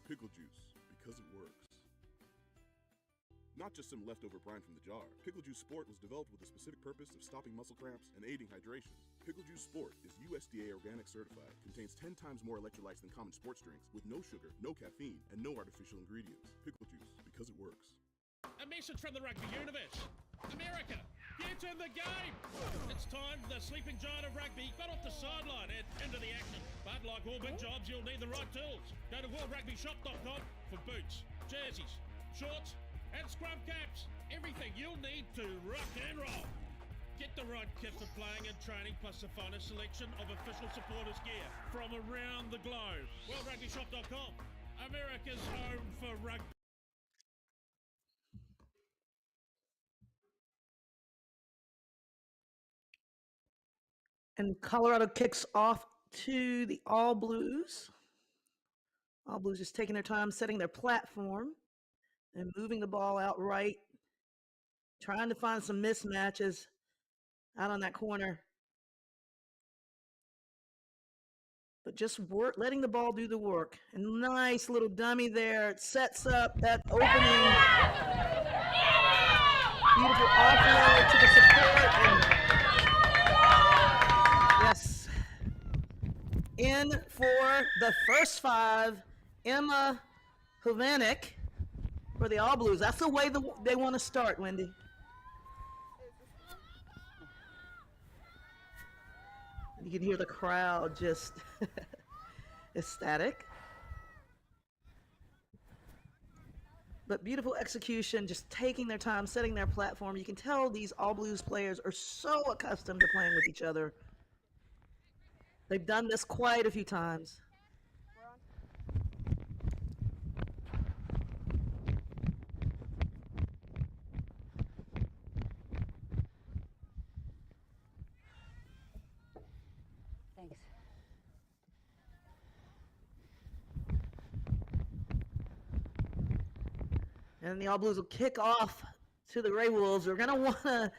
Pickle Juice, because it works. Not just some leftover brine from the jar. Pickle Juice Sport was developed with the specific purpose of stopping muscle cramps and aiding hydration. Pickle Juice Sport is USDA organic certified, contains 10 times more electrolytes than common sports drinks, with no sugar, no caffeine, and no artificial ingredients. Pickle Juice, because it works. A message from the rugby universe. America, get in the game! It's time the sleeping giant of rugby got off the sideline and into the action. But like all big jobs, you'll need the right tools. Go to worldrugbyshop.com for boots, jerseys, shorts, and scrum caps. Everything you'll need to rock and roll. Get the right kit for playing and training, plus the finest selection of official supporters gear from around the globe. WorldRugbyShop.com, America's home for rugby. And Colorado kicks off to the All Blues. All Blues just taking their time, setting their platform and moving the ball out right, trying to find some mismatches out on that corner. But just letting the ball do the work. And nice little dummy there. It sets up that opening. Beautiful offload to the support. And yes. In for the first 5, Emma Hovanek for the All Blues. That's the way they want to start, Wendy. You can hear the crowd just ecstatic. but beautiful execution, just taking their time, setting their platform. You can tell these All Blues players are so accustomed to playing with each other. They've done this quite a few times. Thanks. And the All Blues will kick off to the Greywolves. They're going to want to,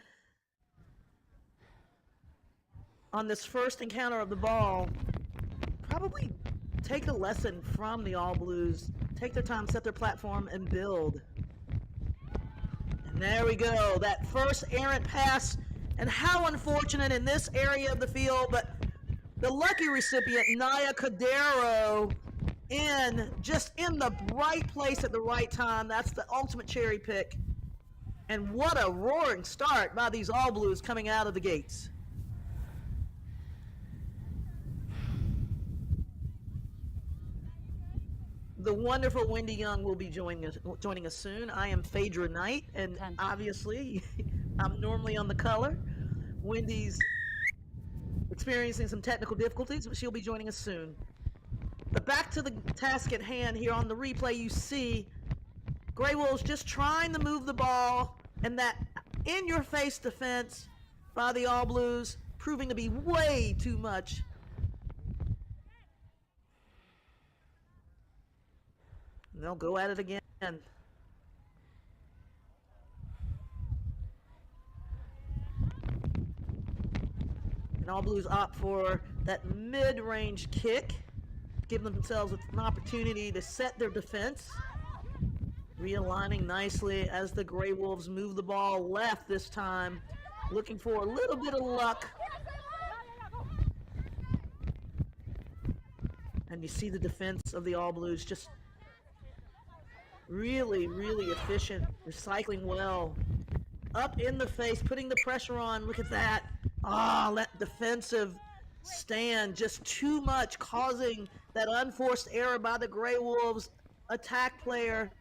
on this first encounter of the ball, probably take a lesson from the All Blues. Take their time, set their platform, and build. And there we go. That first errant pass. And how unfortunate in this area of the field, but the lucky recipient, Naya Cadero, just in the right place at the right time. That's the ultimate cherry pick. And what a roaring start by these All Blues coming out of the gates. The wonderful Wendy Young will be joining us soon. I am Phaedra Knight, and obviously I'm normally on the color. Wendy's experiencing some technical difficulties, but she'll be joining us soon. But back to the task at hand here on the replay, you see Greywolves just trying to move the ball, and that in-your-face defense by the All Blues proving to be way too much. And they'll go at it again. And All Blues opt for that mid-range kick, giving themselves an opportunity to set their defense. Realigning nicely as the Greywolves move the ball left this time, looking for a little bit of luck. And you see the defense of the All Blues just really, really efficient, recycling well. Up in the face, putting the pressure on. Look at that. That defensive stand just too much, causing that unforced error by the Greywolves attack player.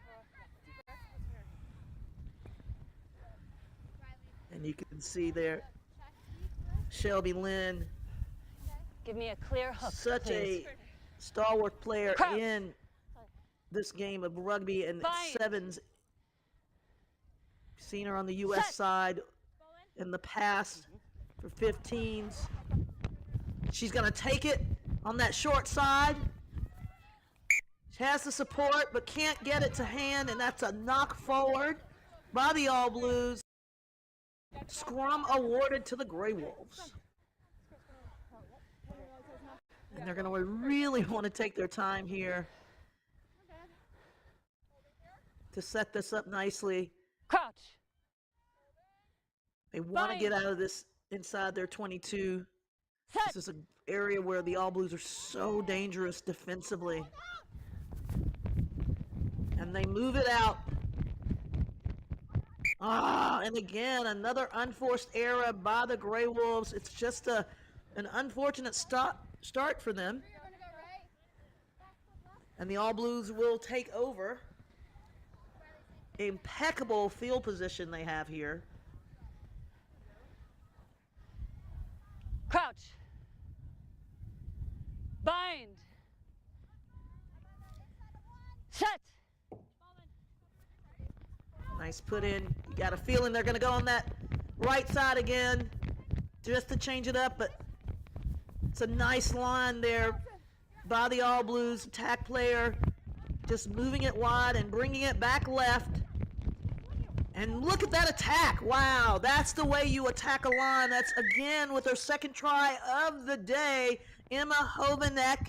And you can see there, Shelby Lynn. Give me a clear hook, Such please. a stalwart player Crouch. in this game of rugby and Bind. sevens. Seen her on the U.S. side in the past for 15s. She's going to take it on that short side. She has the support, but can't get it to hand, and that's a knock forward by the All Blues. Scrum awarded to the Greywolves. And they're going to really want to take their time here to set this up nicely. Crouch. They want to Bind. get out of this inside their 22. Set. This is an area where the All Blues are so dangerous defensively. And they move it out. And again, another unforced error by the Greywolves. It's just an unfortunate start for them. And the All Blues will take over. Impeccable field position they have here. Crouch. Bind. Set. Nice put in. You got a feeling they're going to go on that right side again just to change it up, but it's a nice line there by the All Blues attack player, just moving it wide and bringing it back left. And look at that attack. Wow, that's the way you attack a line. That's again with her second try of the day, Emma Hovanek.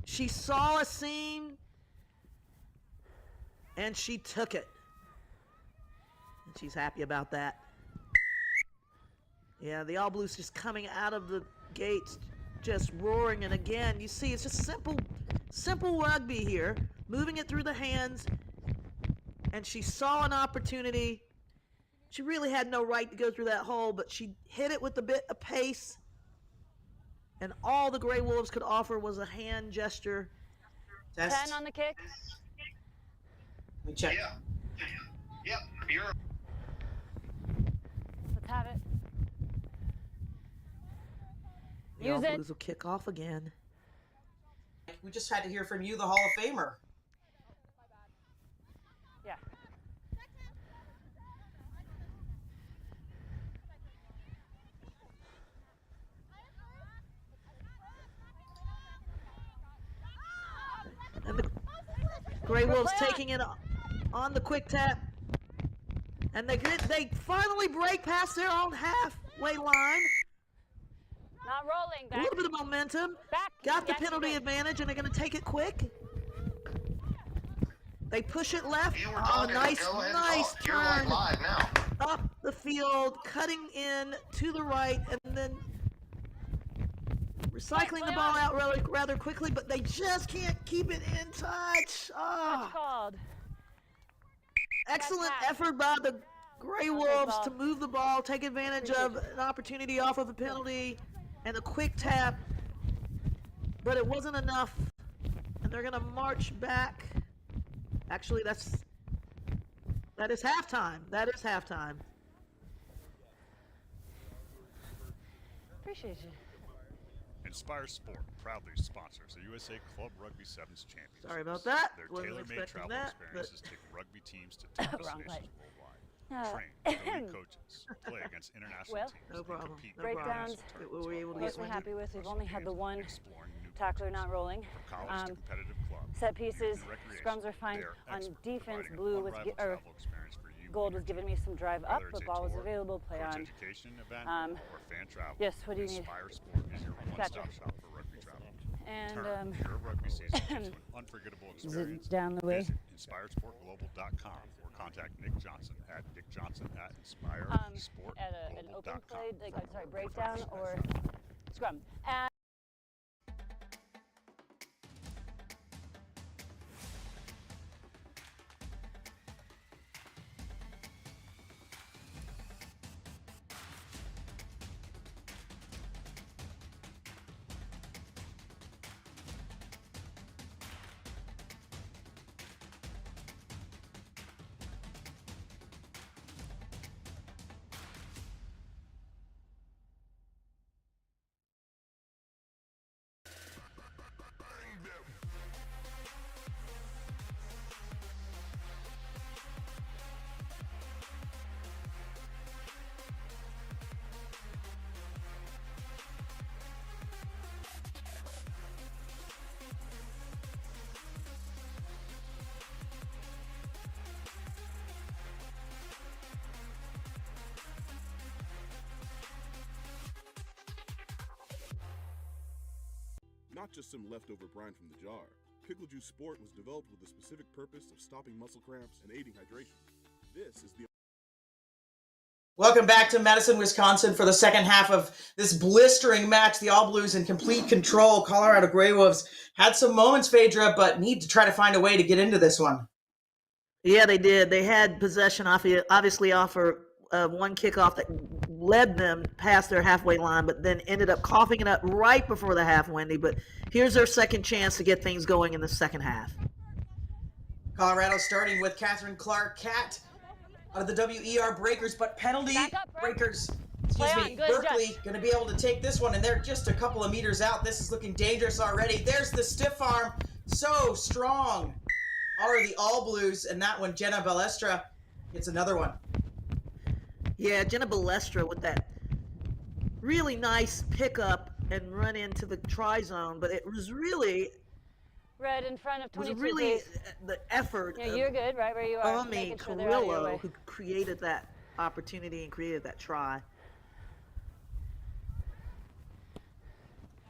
She saw a seam and she took it. And she's happy about that. Yeah, the All Blues just coming out of the gates, just roaring. And again, you see it's just simple rugby here, moving it through the hands. And she saw an opportunity. She really had no right to go through that hole, but she hit it with a bit of pace. And all the Greywolves could offer was a hand gesture. 10 on the kick. Let me check. Yep. You're. Let's have it. The All Blues will kick off again. We just had to hear from you, the Hall of Famer. Yeah. And the Greywolves taking it on the quick tap. And they finally break past their own halfway line. Not rolling. Back. A little bit of momentum. Back. Got the Yes, penalty good. advantage, and they're going to take it quick. They push it left. You were Oh, talking. nice Go ahead and nice talk. You're like turn live now. up the field, cutting in to the right, and then recycling the ball out rather quickly, but they just can't keep it in touch. Touch called. Excellent effort by the Greywolves to move the ball, take advantage of an opportunity off of a penalty and a quick tap, but it wasn't enough, and they're going to march back. Actually, that is halftime. That is halftime. Appreciate you. Inspire Sport proudly sponsors the USA Club Rugby Sevens Championship. Sorry about that. Their Wasn't tailor-made expecting travel that, experiences take rugby teams to 10 destinations worldwide. Train with elite coaches, play against international teams, no problem. and compete No in Breakdowns. international tournaments We were able to What get we're one. happy with, we've only had the one exploring new tackler not rolling. From college to competitive club, Set pieces, and recreation, scrums are fine. they're On expert, defense, providing blue was unrivaled travel experience for you gold and was your giving me some drive up, Whether but it's a ball was tour, available. Play coach on. education event, or fan travel. Yes. What do you need? Inspire Sport is your Gotcha. one-stop shop for rugby travel. And Turn your rugby season into an unforgettable is experience. it down the way? Visit inspiresportglobal.com or contact Nick Johnson at nickjohnson@inspiresportglobal.com. At an open play, like sorry, breakdown or scrum. And Not just some leftover brine from the jar. Pickle Juice Sport was developed with the specific purpose of stopping muscle cramps and aiding hydration. This is the Welcome back to Madison, Wisconsin for the second half of this blistering match. The All Blues in complete control. Colorado Greywolves had some moments, Phaedra, but need to try to find a way to get into this one. Yeah, they did. They had possession obviously off one kickoff that led them past their halfway line, but then ended up coughing it up right before the half, Wendy. But here's their second chance to get things going in the second half. Colorado starting with Catherine Clark-Catt out of the WER Breakers, but penalty Breakers. Excuse me, Berkeley going to be able to take this one, and they're just a couple of meters out. This is looking dangerous already. There's the stiff arm, so strong. Are the All Blues, and that one, Jenna Balestra gets another one. Yeah, Jenna Balestra with that really nice pickup and run into the try zone, but it was really red in front of 22. Was really the effort. Yeah, you're good, right where you are. Ami Carrillo, who created that opportunity and created that try.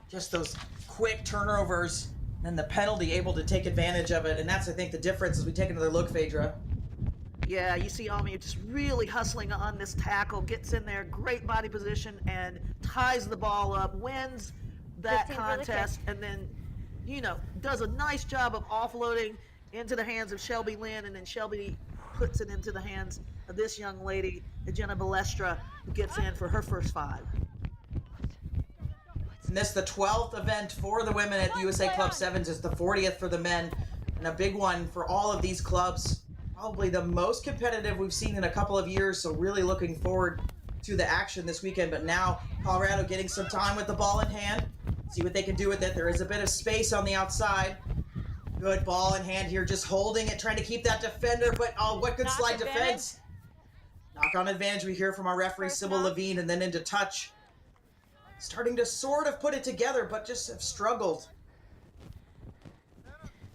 Just those quick turnovers and the penalty, able to take advantage of it, and that's, I think, the difference as we take another look, Phaedra. Yeah, you see Ami just really hustling on this tackle, gets in there, great body position, and ties the ball up, wins that contest, and then, you know, does a nice job of offloading into the hands of Shelby Lynn, and then Shelby puts it into the hands of this young lady, Jenna Balestra, who gets in for her first 5. And this is the 12th event for the women at the USA Club Sevens. It's the 40th for the men, and a big one for all of these clubs. probably the most competitive we've seen in a couple of years, so really looking forward to the action this weekend. But now Colorado getting some time with the ball in hand. See what they can do with it. There is a bit of space on the outside. Good ball in hand here, just holding it, trying to keep that defender, but oh, what good slide defense. Knock on advantage we hear from our referee, Sybil Levine, and then into touch. Starting to sort of put it together, but just have struggled.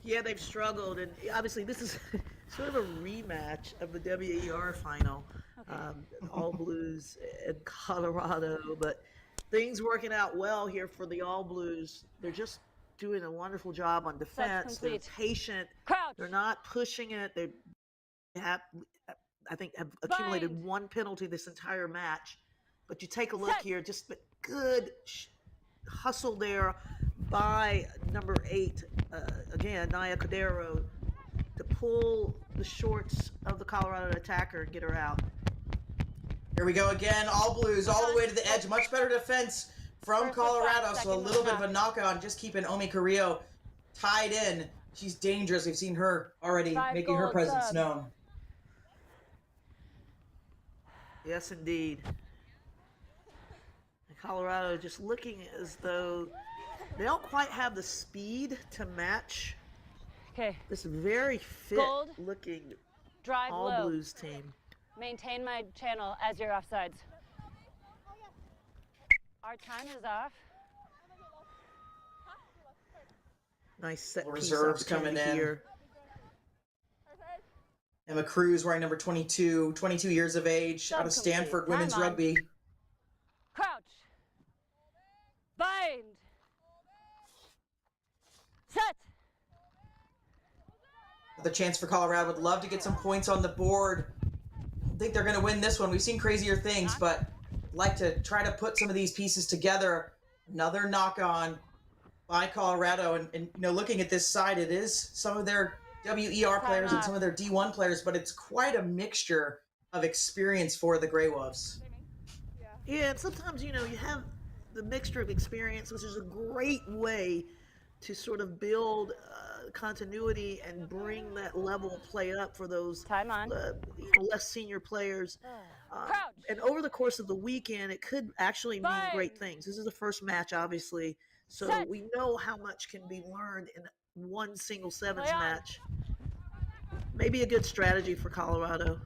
Yeah, they've struggled, and obviously this is sort of a rematch of the WER final. All Blues and Colorado, but things working out well here for the All Blues. They're just doing a wonderful job on defense. They're patient. Crouch. They're not pushing it. They have, I think, have accumulated one penalty this entire match. But you take a look here, just good hustle there by number 8, again, Naya Cordero, to pull the shorts of the Colorado attacker and get her out. Here we go again, All Blues all the way to the edge. Much better defense from Colorado, so a little bit of a knock-on, just keeping Omi Carrillo tied in. She's dangerous. We've seen her already making her presence known. Yes, indeed. And Colorado just looking as though they don't quite have the speed to match this very fit-looking All Blues team. Maintain my channel as your offsides. Our time is off. Nice set piece Reserves coming in here. Emma Cruz wearing number 22, 22 years of age, out of Stanford Women's Rugby. Crouch. Bind. Set. The chance for Colorado. Would love to get some points on the board. I don't think they're going to win this one. We've seen crazier things, but like to try to put some of these pieces together. Another knock-on by Colorado. And you know, looking at this side, it is some of their WER players and some of their D1 players, but it's quite a mixture of experience for the Greywolves. Yeah, and sometimes, you know, you have the mixture of experience, which is a great way to sort of build continuity and bring that level of play up for those time on. You know, less senior players. And over the course of the weekend, it could actually mean great things. This is the first match, obviously, so we know how much can be learned in one single sevens match. Maybe a good strategy for Colorado.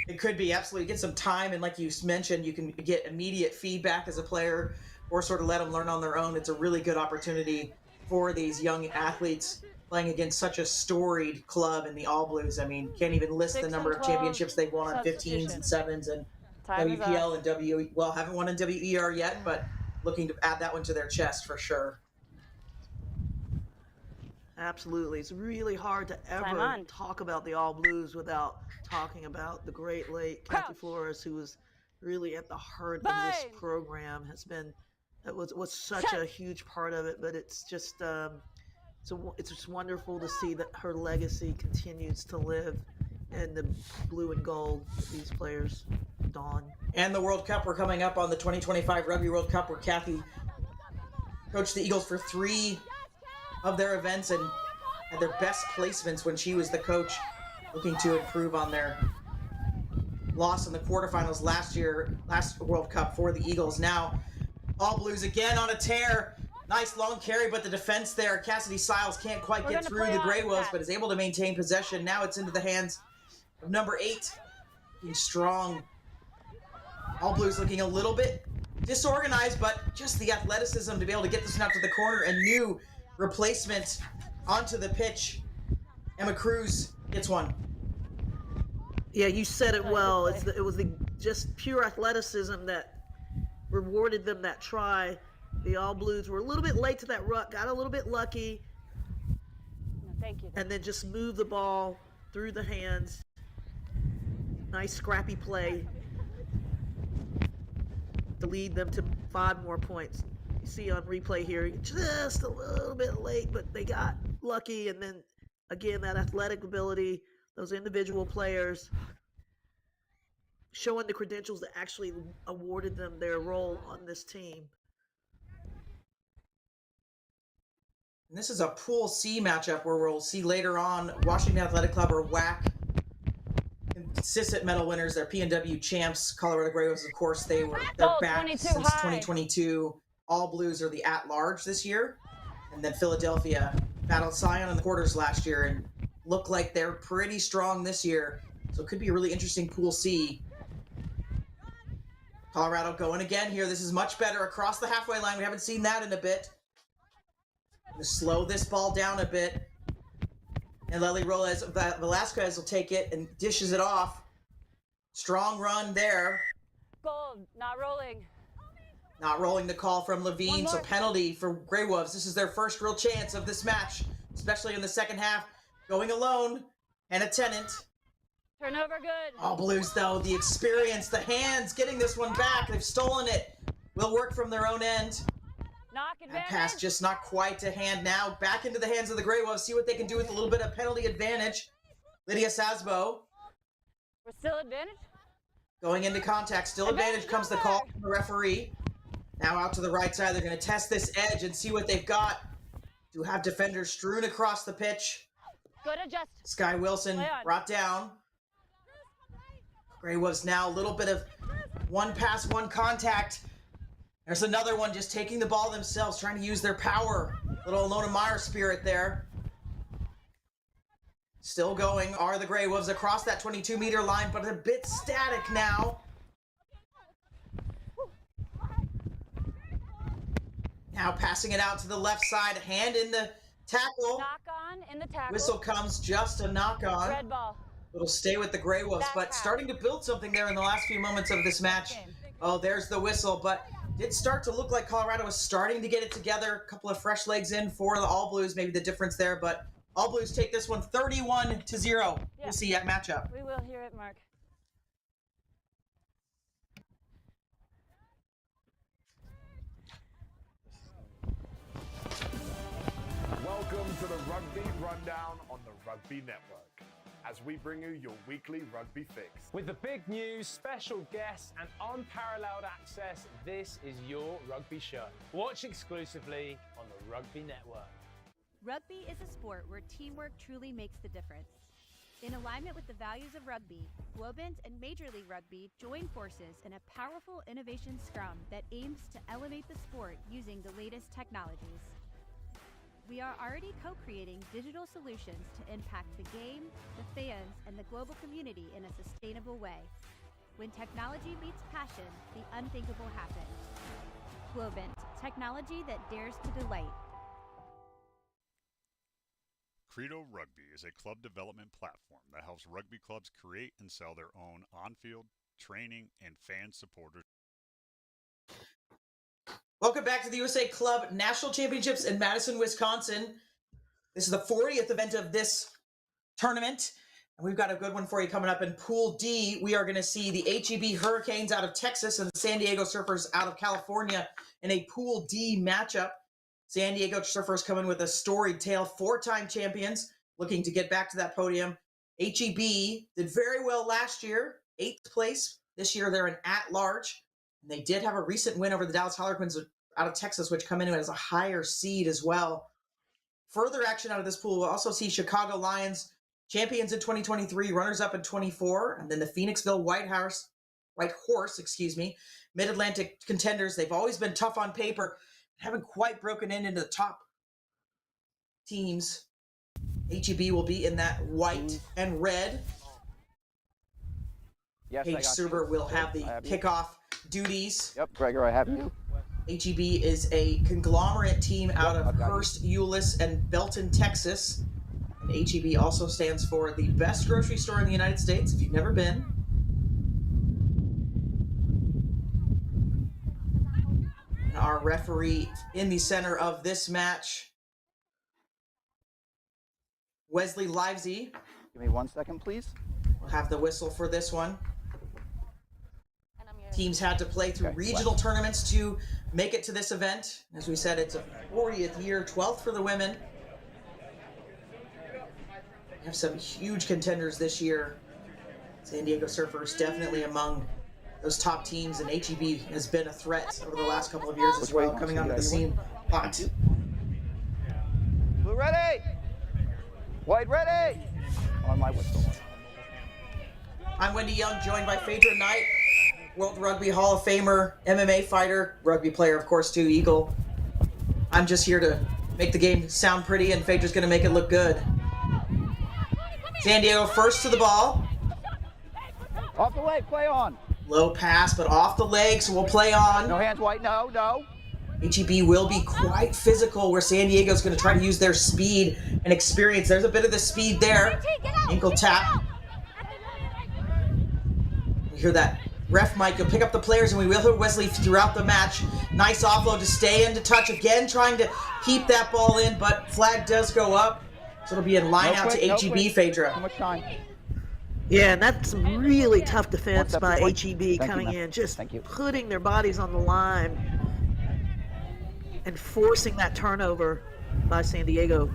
It could be, absolutely. Get some time, and like you mentioned, you can get immediate feedback as a player or sort of let them learn on their own. It's a really good opportunity for these young athletes playing against such a storied club in the All Blues. I mean, can't even list the number of championships they've won on 15s and 7s and WPL and well, haven't won in WER yet, but looking to add that one to their chest for sure. Absolutely. It's really hard to ever talk about the All Blues without talking about the great late Kathy Flores, who was really at the heart of this program, has been, was such a huge part of it, but it's just, it's just wonderful to see that her legacy continues to live in the blue and gold that these players don. And the World Cup, we're coming up on the 2025 Rugby World Cup, where Kathy coached the Eagles for 3 of their events and had their best placements when she was the coach, looking to improve on their loss in the quarterfinals last World Cup for the Eagles. Now, All Blues again on a tear. Nice long carry, but the defense there, Cassidy Siles can't quite get through the Greywolves, but is able to maintain possession. Now it's into the hands of number 8, being strong. All Blues looking a little bit disorganized, but just the athleticism to be able to get this one out to the corner. And new replacement onto the pitch. Emma Cruz gets one. Yeah, you said it well. It was the just pure athleticism that rewarded them that try. The All Blues were a little bit late to that ruck, got a little bit lucky. Thank you. And then just moved the ball through the hands. Nice scrappy play to lead them to 5 more points. You see on replay here, just a little bit late, but they got lucky. And then again, that athletic ability, those individual players showing the credentials that actually awarded them their role on this team. And this is a Pool C matchup where we'll see later on Washington Athletic Club or WAC consistent medal winners. They're PNW champs. Colorado Greywolves, of course, they're back 22 since high. 2022. All Blues are the at-large this year. And then Philadelphia battled Scion in the quarters last year and look like they're pretty strong this year. So it could be a really interesting Pool C. Colorado going again here. This is much better across the halfway line. We haven't seen that in a bit. Gonna slow this ball down a bit. And Lely Velasquez will take it and dishes it off. Strong run there. Gold, not rolling. Not rolling the call from Levine, so penalty for Greywolves. This is their first real chance of this match, especially in the second half. Going alone and a tenant. Turnover good. All Blues, though, the experience, the hands, getting this one back. They've stolen it. Will work from their own end. Knock That advantage. pass just not quite to hand now. Back into the hands of the Greywolves. See what they can do with a little bit of penalty advantage. Lydia Sasbo We're still advantage. going into contact. Still advantage comes the call from the referee. Now out to the right side. They're going to test this edge and see what they've got. Do have defenders strewn across the pitch. Good adjust. Sky Wilson Play on. brought down. Greywolves now a little bit of one pass, one contact. There's another one just taking the ball themselves, trying to use their power. Little Alona Meyer spirit there. Still going are the Greywolves across that 22-meter line, but a bit static now. Now passing it out to the left side, hand in the tackle. Knock on in the tackle. Whistle comes, just a knock on. Red ball. It'll stay with the Greywolves, but starting to build something there in the last few moments of this match. Oh, there's the whistle, but did start to look like Colorado was starting to get it together. A couple of fresh legs in for the All Blues, maybe the difference there, but All Blues take this one 31-0. Yeah. We'll see at matchup. We will hear it, Mark. Welcome to the Rugby Rundown on the Rugby Network, as we bring you your weekly rugby fix. With the big news, special guests, and unparalleled access, this is your rugby show. Watch exclusively on the Rugby Network. Rugby is a sport where teamwork truly makes the difference. In alignment with the values of rugby, Globant and Major League Rugby join forces in a powerful innovation scrum that aims to elevate the sport using the latest technologies. We are already co-creating digital solutions to impact the game, the fans, and the global community in a sustainable way. When technology meets passion, the unthinkable happens. Globant, technology that dares to delight. Credo Rugby is a club development platform that helps rugby clubs create and sell their own on-field, training, and fan supporters. Welcome back to the USA Club National Championships in Madison, Wisconsin. This is the 40th event of this tournament, and we've got a good one for you coming up in Pool D. We are going to see the HEB Hurricanes out of Texas and the San Diego Surfers out of California in a Pool D matchup. San Diego Surfers coming with a storied tale, 4-time champions, looking to get back to that podium. HEB did very well last year, 8th place. This year they're an at-large. And they did have a recent win over the Dallas Harlequins out of Texas, which come in as a higher seed as well. Further action out of this pool, we'll also see Chicago Lions, champions in 2023, runners-up in 24, and then the Phoenixville White Horse, Mid-Atlantic contenders. They've always been tough on paper, haven't quite broken into the top teams. HEB will be in that white and red. Yes, Paige Suber will have the kickoff duties. Yep, Gregor, I have you. HEB is a conglomerate team out of Hearst, Euless, and Belton, Texas. And HEB also stands for the best grocery store in the United States, if you've never been. And our referee in the center of this match, Wesley Livesey. Give me 1 second, please. We'll have the whistle for this one. Teams had to play through regional tournaments to make it to this event. As we said, it's a 40th year, 12th for the women. We have some huge contenders this year. San Diego Surfers definitely among those top teams, and HEB has been a threat over the last couple of years as well, coming onto the scene hot. Blue ready! White ready! On my whistle. I'm Wendy Young, joined by Phaedra Knight, World Rugby Hall of Famer, MMA fighter, rugby player, of course, too, Eagle. I'm just here to make the game sound pretty, and Phaedra's going to make it look good. San Diego first to the ball. Off the leg, play on. Low pass, but off the leg, so we'll play on. No hands, White, no. HEB will be quite physical, where San Diego's going to try to use their speed and experience. There's a bit of the speed there. Ankle tap. We hear that ref mic. You'll pick up the players, and we will hear Wesley throughout the match. Nice offload to stay into touch again, trying to keep that ball in, but flag does go up. So it'll be a line out to HEB, Phaedra. Too much time. Yeah, and that's some really tough defense by HEB coming you, in, just putting their bodies on the line and forcing that turnover by San Diego.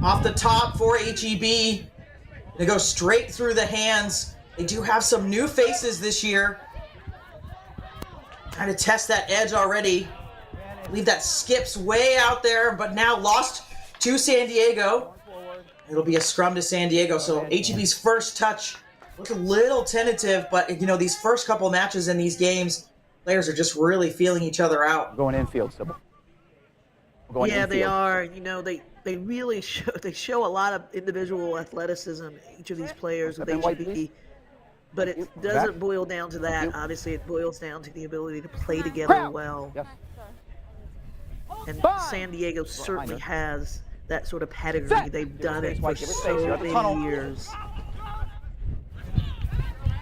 Off the top for HEB. They go straight through the hands. They do have some new faces this year. Trying to test that edge already. I believe that skips way out there, but now lost to San Diego. It'll be a scrum to San Diego. So HEB's first touch looked a little tentative, but you know, these first couple matches in these games, players are just really feeling each other out. Going infield, Sybil. Yeah, they are. You know, they really show a lot of individual athleticism, each of these players with HEB. But it doesn't boil down to that. Obviously, it boils down to the ability to play together well. And San Diego certainly has that sort of pedigree. They've done it for so many years.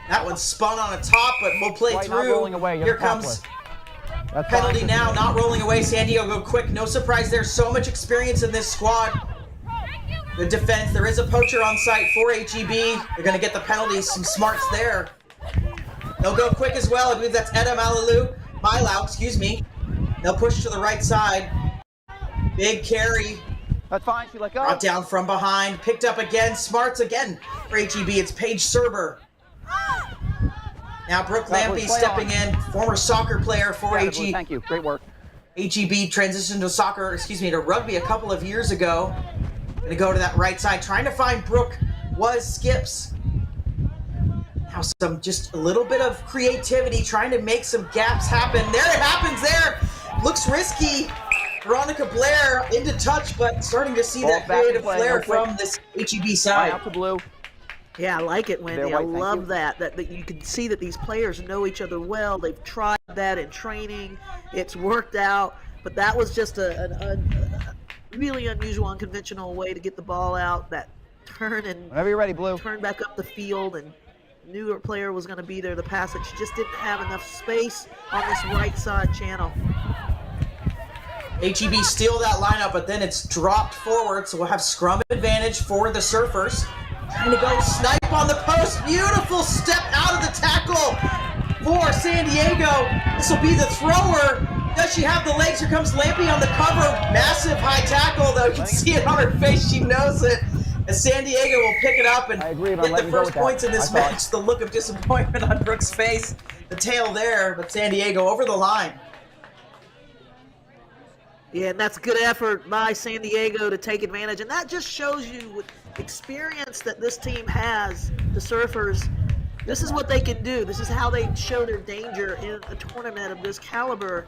That one spun on a top, but we'll play through. Here comes penalty now, not rolling away. San Diego go quick. No surprise there. So much experience in this squad. Good defense. There is a poacher on site for HEB. They're going to get the penalty. Some smarts there. They'll go quick as well. I believe that's Eda Milau, excuse me. They'll push to the right side. Big carry. That's fine. She let go. Brought down from behind. Picked up again. Smarts again for HEB. It's Paige Serber. Now Brooke Lampy stepping in. Former soccer player for HEB. Thank you. Great work. HEB transitioned to rugby a couple of years ago. Going to go to that right side. Trying to find Brooke. Was skips. Now just a little bit of creativity. Trying to make some gaps happen. There it happens there. Looks risky. Veronica Blair into touch, but starting to see that creative flair from this HEB side. Out to blue. Yeah, I like it, Wendy. I love that you can see that these players know each other well. They've tried that in training. It's worked out, but that was just a really unusual, unconventional way to get the ball out. That turn and whenever you're ready, blue. Turn back up the field, and knew a player was going to be there. The pass, it just didn't have enough space on this right side channel. HEB steal that lineup, but then it's dropped forward, so we'll have scrum advantage for the Surfers. Trying to go snipe on the post. Beautiful step out of the tackle for San Diego. This will be the thrower. Does she have the legs? Here comes Lampy on the cover. Massive high tackle, though. You can see it on her face. She knows it. And San Diego will pick it up and get the first points in this match. The look of disappointment on Brooke's face. The tail there, but San Diego over the line. Yeah, and that's a good effort by San Diego to take advantage. And that just shows you with experience that this team has, the Surfers. This is what they can do. This is how they show their danger in a tournament of this caliber.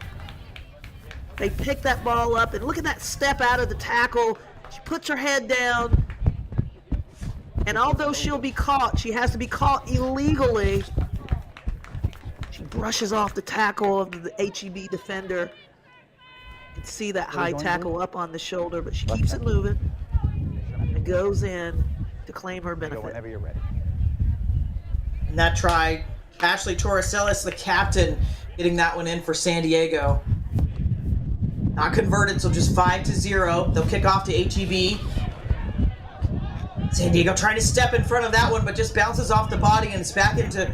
They pick that ball up, and look at that step out of the tackle. She puts her head down. And although she'll be caught, she has to be caught illegally. She brushes off the tackle of the HEB defender. You can see that high tackle up on the shoulder, but she keeps it moving and goes in to claim her benefit. Whenever you're ready. And that try, Ashley Torresellis, the captain, getting that one in for San Diego. Not converted, so just 5-0. They'll kick off to HEB. San Diego trying to step in front of that one, but just bounces off the body and it's back into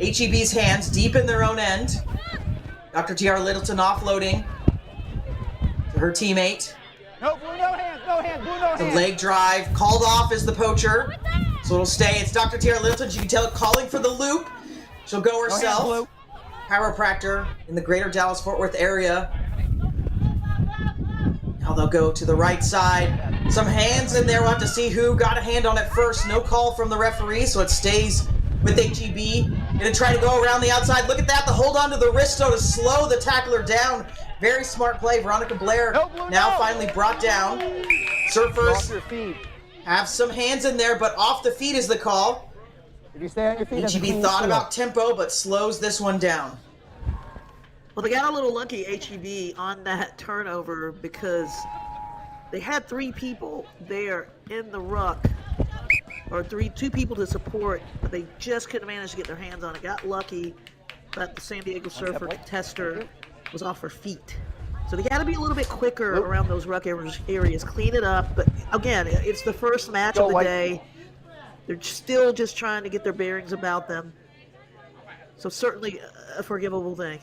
HEB's hands, deep in their own end. Dr. T.R. Littleton offloading to her teammate. No, blue, no hands, no hands, blue, no hands. The leg drive, called off as the poacher. So it'll stay. It's Dr. T.R. Littleton. You can tell it calling for the loop. She'll go herself. No hands, chiropractor in the greater Dallas-Fort Worth area. Now they'll go to the right side. Some hands in there. We'll have to see who got a hand on it first. No call from the referee, so it stays with HEB. Gonna try to go around the outside. Look at that, the hold on to the wristo to slow the tackler down. Very smart play. Veronica Blair now finally brought down. Surfers have some hands in there, but off the feet is the call. If you stay on your feet, HEB thought about tempo, but slows this one down. Well, they got a little lucky, HEB, on that turnover because they had 3 people there in the ruck, or two people to support, but they just couldn't manage to get their hands on it. Got lucky that the San Diego Surfer contester was off her feet. So they got to be a little bit quicker around those ruck areas, clean it up. But again, it's the first match of the day. They're still just trying to get their bearings about them. So certainly a forgivable thing.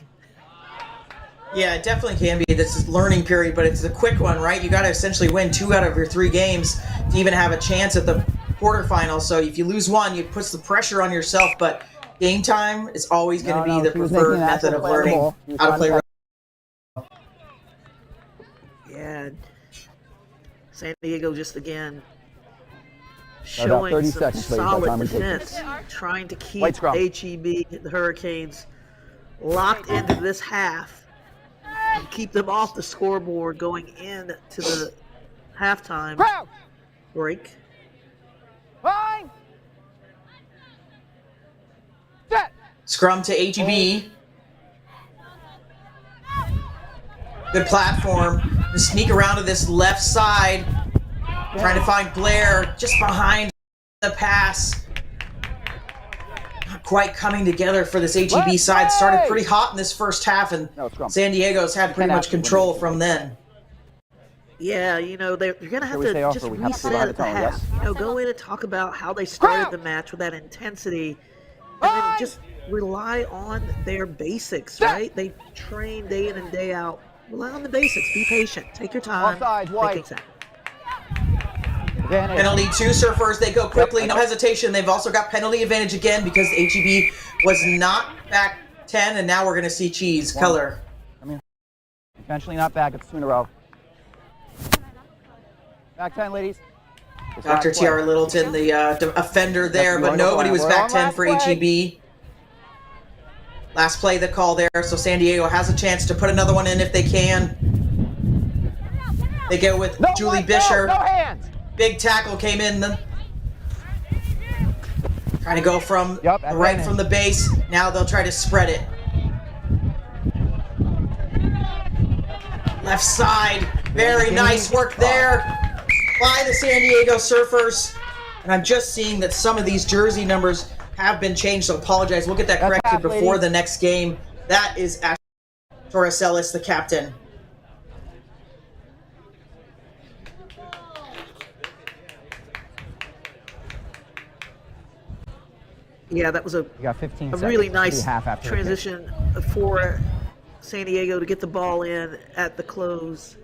Yeah, it definitely can be. This is learning period, but it's a quick one, right? You got to essentially win 2 out of your 3 games to even have a chance at the quarterfinals. So if you lose one, it puts the pressure on yourself. But game time is always going to be the preferred method of learning how to play rugby. Yeah, San Diego just again About showing 30 some seconds, please, solid by time we take defense, trying to keep White scrum. HEB, the Hurricanes, locked into this half and keep them off the scoreboard going into the halftime break. Fine. Scrum to HEB. Good platform. Sneak around to this left side. Trying to find Blair just behind the pass. Not quite coming together for this HEB side. Started pretty hot in this first half, and San Diego's had pretty much control from then. Yeah, you know, they're going to have to just reset at the half. You know, go in and talk about how they started the match with that intensity, and then just rely on their basics, right? They train day in and day out. Rely on the basics. Be patient. Take your time. Take it time. Penalty 2 Surfers. They go quickly, no hesitation. They've also got penalty advantage again because HEB was not back 10, and now we're going to see cheese color. I mean, eventually not back. It's 2 in a row. Back 10, ladies. Dr. T.R. Littleton, the offender there, but nobody was back 10 for HEB. Last play, the call there, so San Diego has a chance to put another one in if they can. They go with Julie Bisher. No hands. Big tackle came in. Trying to go from right from the base. Now they'll try to spread it. Left side. Very nice work there by the San Diego Surfers. And I'm just seeing that some of these jersey numbers have been changed, so apologize. We'll get that corrected before the next game. That is Ashley Torresellis, the captain. Yeah, that was a really nice transition for San Diego to get the ball in at the close.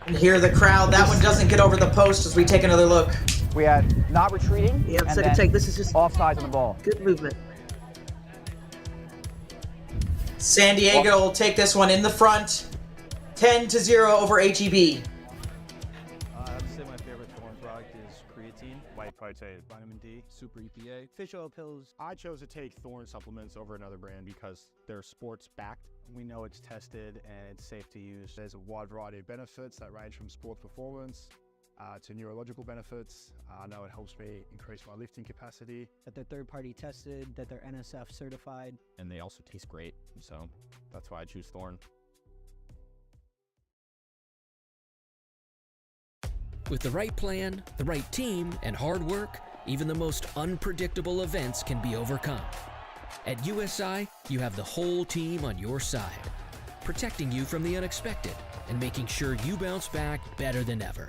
And hear the crowd. That one doesn't get over the post as we take another look. We had not retreating. Yeah, second take. This is just offsides on the ball. Good movement. San Diego will take this one in the front. 10-0 over HEB. I'd say my favorite Thorn product is creatine. White phytate, vitamin D, super EPA, fish oil pills. I chose to take Thorn supplements over another brand because they're sports backed. We know it's tested and it's safe to use. There's a wide variety of benefits that range from sports performance to neurological benefits. I know it helps me increase my lifting capacity. That they're third-party tested, that they're NSF certified. And they also taste great, so that's why I choose Thorn. With the right plan, the right team, and hard work, even the most unpredictable events can be overcome. At USI, you have the whole team on your side, protecting you from the unexpected and making sure you bounce back better than ever.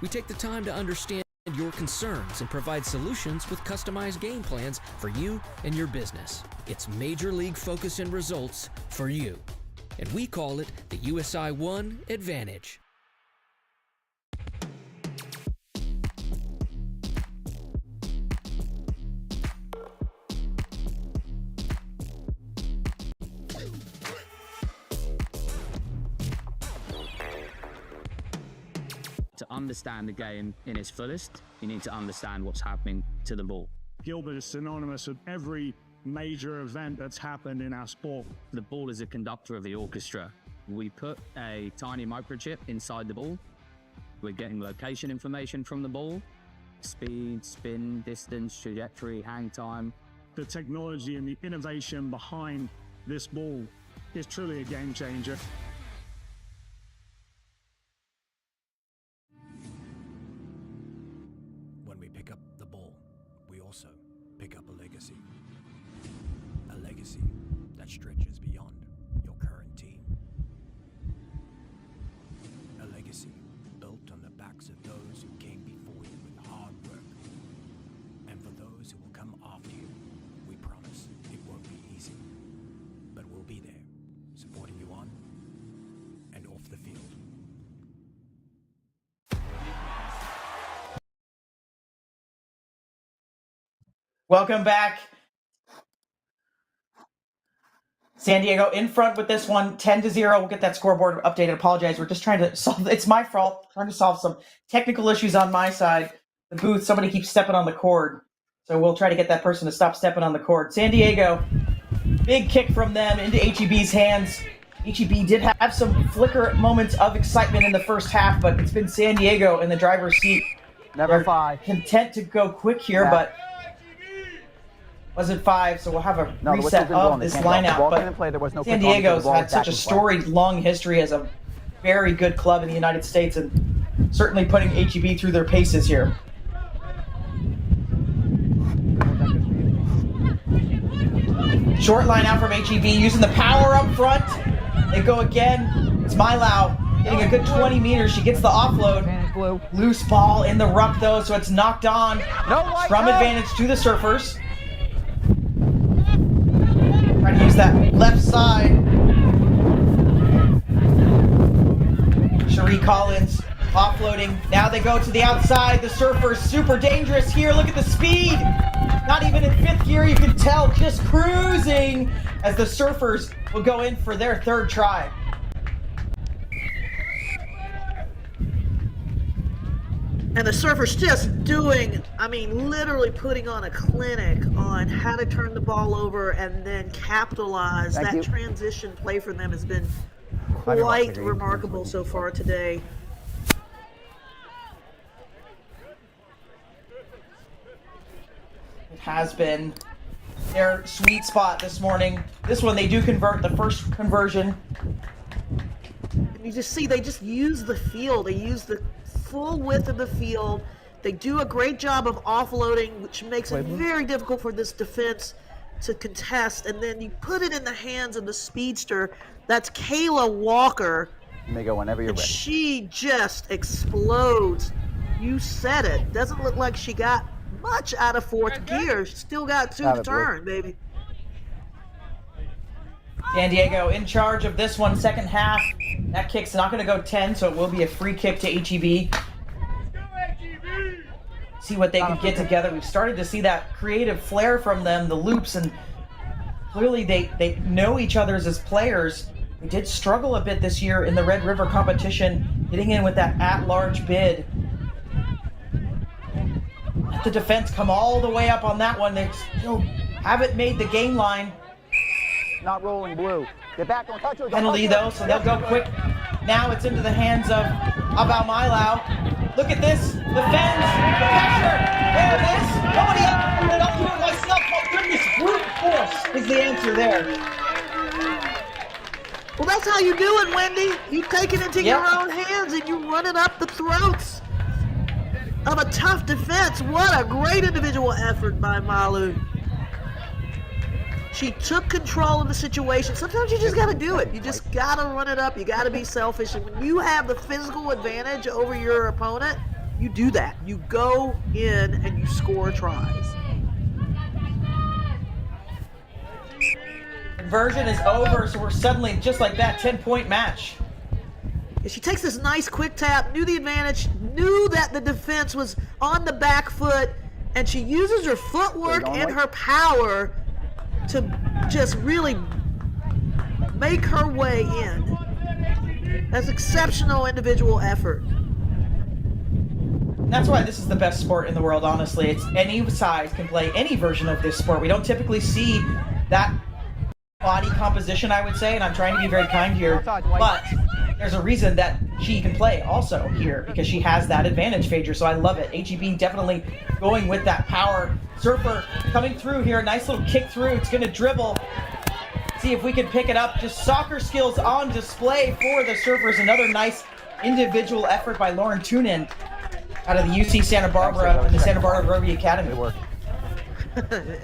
We take the time to understand your concerns and provide solutions with customized game plans for you and your business. It's Major League focus and results for you, and we call it the USI One Advantage. To understand the game in its fullest, you need to understand what's happening to the ball. Gilbert is synonymous with every major event that's happened in our sport. The ball is a conductor of the orchestra. We put a tiny microchip inside the ball. We're getting location information from the ball, speed, spin, distance, trajectory, hang time. The technology and the innovation behind this ball is truly a game changer. When we pick up the ball, we also pick up a legacy. A legacy that stretches beyond your current team. A legacy built on the backs of those who came before you with hard work. And for those who will come after you, we promise it won't be easy. But we'll be there, supporting you on and off the field. Welcome back. San Diego in front with this one, 10-0. We'll get that scoreboard updated. Apologize. We're just trying to solve, it's my fault, trying to solve some technical issues on my side. The booth, somebody keeps stepping on the cord. So we'll try to get that person to stop stepping on the cord. San Diego, big kick from them into HEB's hands. HEB did have some flicker moments of excitement in the first half, but it's been San Diego in the driver's seat. Never 5. Content to go quick here, but wasn't 5, so we'll have a reset of this lineout. But San Diego's had such a storied, long history as a very good club in the United States, and certainly putting HEB through their paces here. Short line out from HEB, using the power up front. They go again. It's Milau getting a good 20 meters. She gets the offload. Loose ball in the ruck, though, so it's knocked on. Scrum advantage to the Surfers. Trying to use that left side. Cherie Collins offloading. Now they go to the outside. The Surfers super dangerous here. Look at the speed. Not even in 5th gear, you can tell, just cruising as the Surfers will go in for their 3rd try. And the Surfers just doing, I mean, literally putting on a clinic on how to turn the ball over and then capitalize. That transition play for them has been quite remarkable so far today. It has been their sweet spot this morning. This one, they do convert the first conversion. And you just see, they just use the field. They use the full width of the field. They do a great job of offloading, which makes it very difficult for this defense to contest. And then you put it in the hands of the speedster. That's Kayla Walker. You may go whenever you're ready. She just explodes. You said it. Doesn't look like she got much out of 4th gear. She still got 2 to turn, baby. San Diego in charge of this one, second half. That kick's not going to go 10, so it will be a free kick to HEB. See what they can get together. We've started to see that creative flair from them, the loops, and clearly they know each other as players. They did struggle a bit this year in the Red River competition, getting in with that at-large bid. Let the defense come all the way up on that one. They still haven't made the game line. Not rolling blue. Get back, don't touch her. Penalty though, so they'll go quick. Now it's into the hands of Abau Milau. Look at this, the fence, the pressure. There it is. Nobody else did it. I'll do it myself. My goodness, brute force is the answer there. Well, that's how you do it, Wendy. You take it into your own hands and you run it up the throats of a tough defense. What a great individual effort by Malu. She took control of the situation. Sometimes you just got to do it. You just got to run it up. You got to be selfish. And when you have the physical advantage over your opponent, you do that. You go in and you score tries. Conversion is over, so we're suddenly, just like that, 10-point match. She takes this nice quick tap, knew the advantage, knew that the defense was on the back foot, and she uses her footwork and her power to just really make her way in. That's exceptional individual effort. That's why this is the best sport in the world, honestly. It's any size can play any version of this sport. We don't typically see that body composition, I would say, and I'm trying to be very kind here, but there's a reason that she can play also here, because she has that advantage, Phaedra, so I love it. HEB definitely going with that power. Surfer coming through here, nice little kick through. It's going to dribble. See if we can pick it up. Just soccer skills on display for the Surfers. Another nice individual effort by Lauren Tunin out of the UC Santa Barbara and the Santa Barbara Rugby Academy.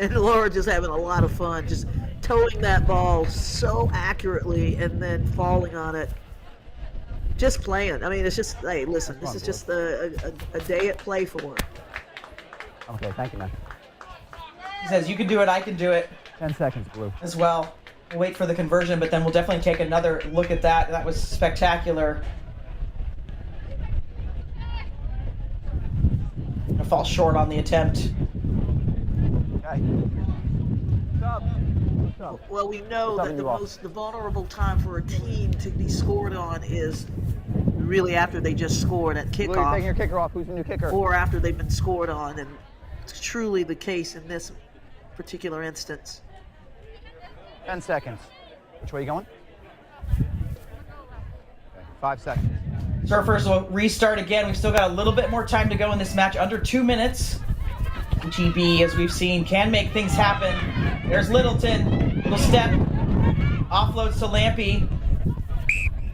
And Laura just having a lot of fun, just towing that ball so accurately and then falling on it. Just playing. I mean, it's just, hey, listen, this is just a day at play for her. Okay, thank you, man. He says, you can do it, I can do it. 10 seconds, Blue. As well. We'll wait for the conversion, but then we'll definitely take another look at that. That was spectacular. Gonna fall short on the attempt. Okay. Well, we know that the vulnerable time for a team to be scored on is really after they just scored at kickoff. Blue, you're taking your kicker off. Who's the new kicker? Or after they've been scored on, and it's truly the case in this particular instance. 10 seconds. Which way are you going? Okay, 5 seconds. Surfers will restart again. We've still got a little bit more time to go in this match, under 2 minutes. HEB, as we've seen, can make things happen. There's Littleton, little step, offloads to Lampy.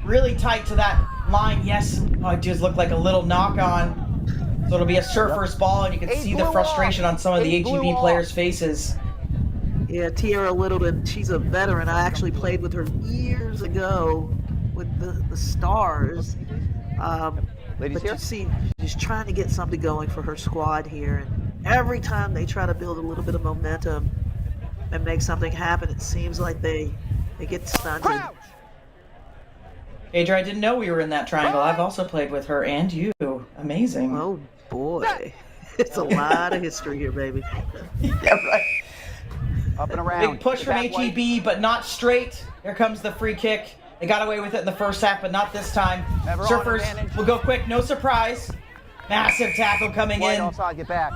Really tight to that line, yes. Oh, it does look like a little knock-on. So it'll be a Surfers ball, and you can see the frustration on some of the HEB players' faces. Yeah, Tiara Littleton, she's a veteran. I actually played with her years ago with the Stars. Ladies but here? you see, she's trying to get something going for her squad here. And every time they try to build a little bit of momentum and make something happen, it seems like they get stunted. Adria, I didn't know we were in that triangle. I've also played with her and you. Amazing. Oh, boy. It's a lot of history here, baby. Yeah, right. Up and around. Big push from HEB, but not straight. Here comes the free kick. They got away with it in the first half, but not this time. Surfers will go quick, no surprise. Massive tackle coming in. Offside, get back.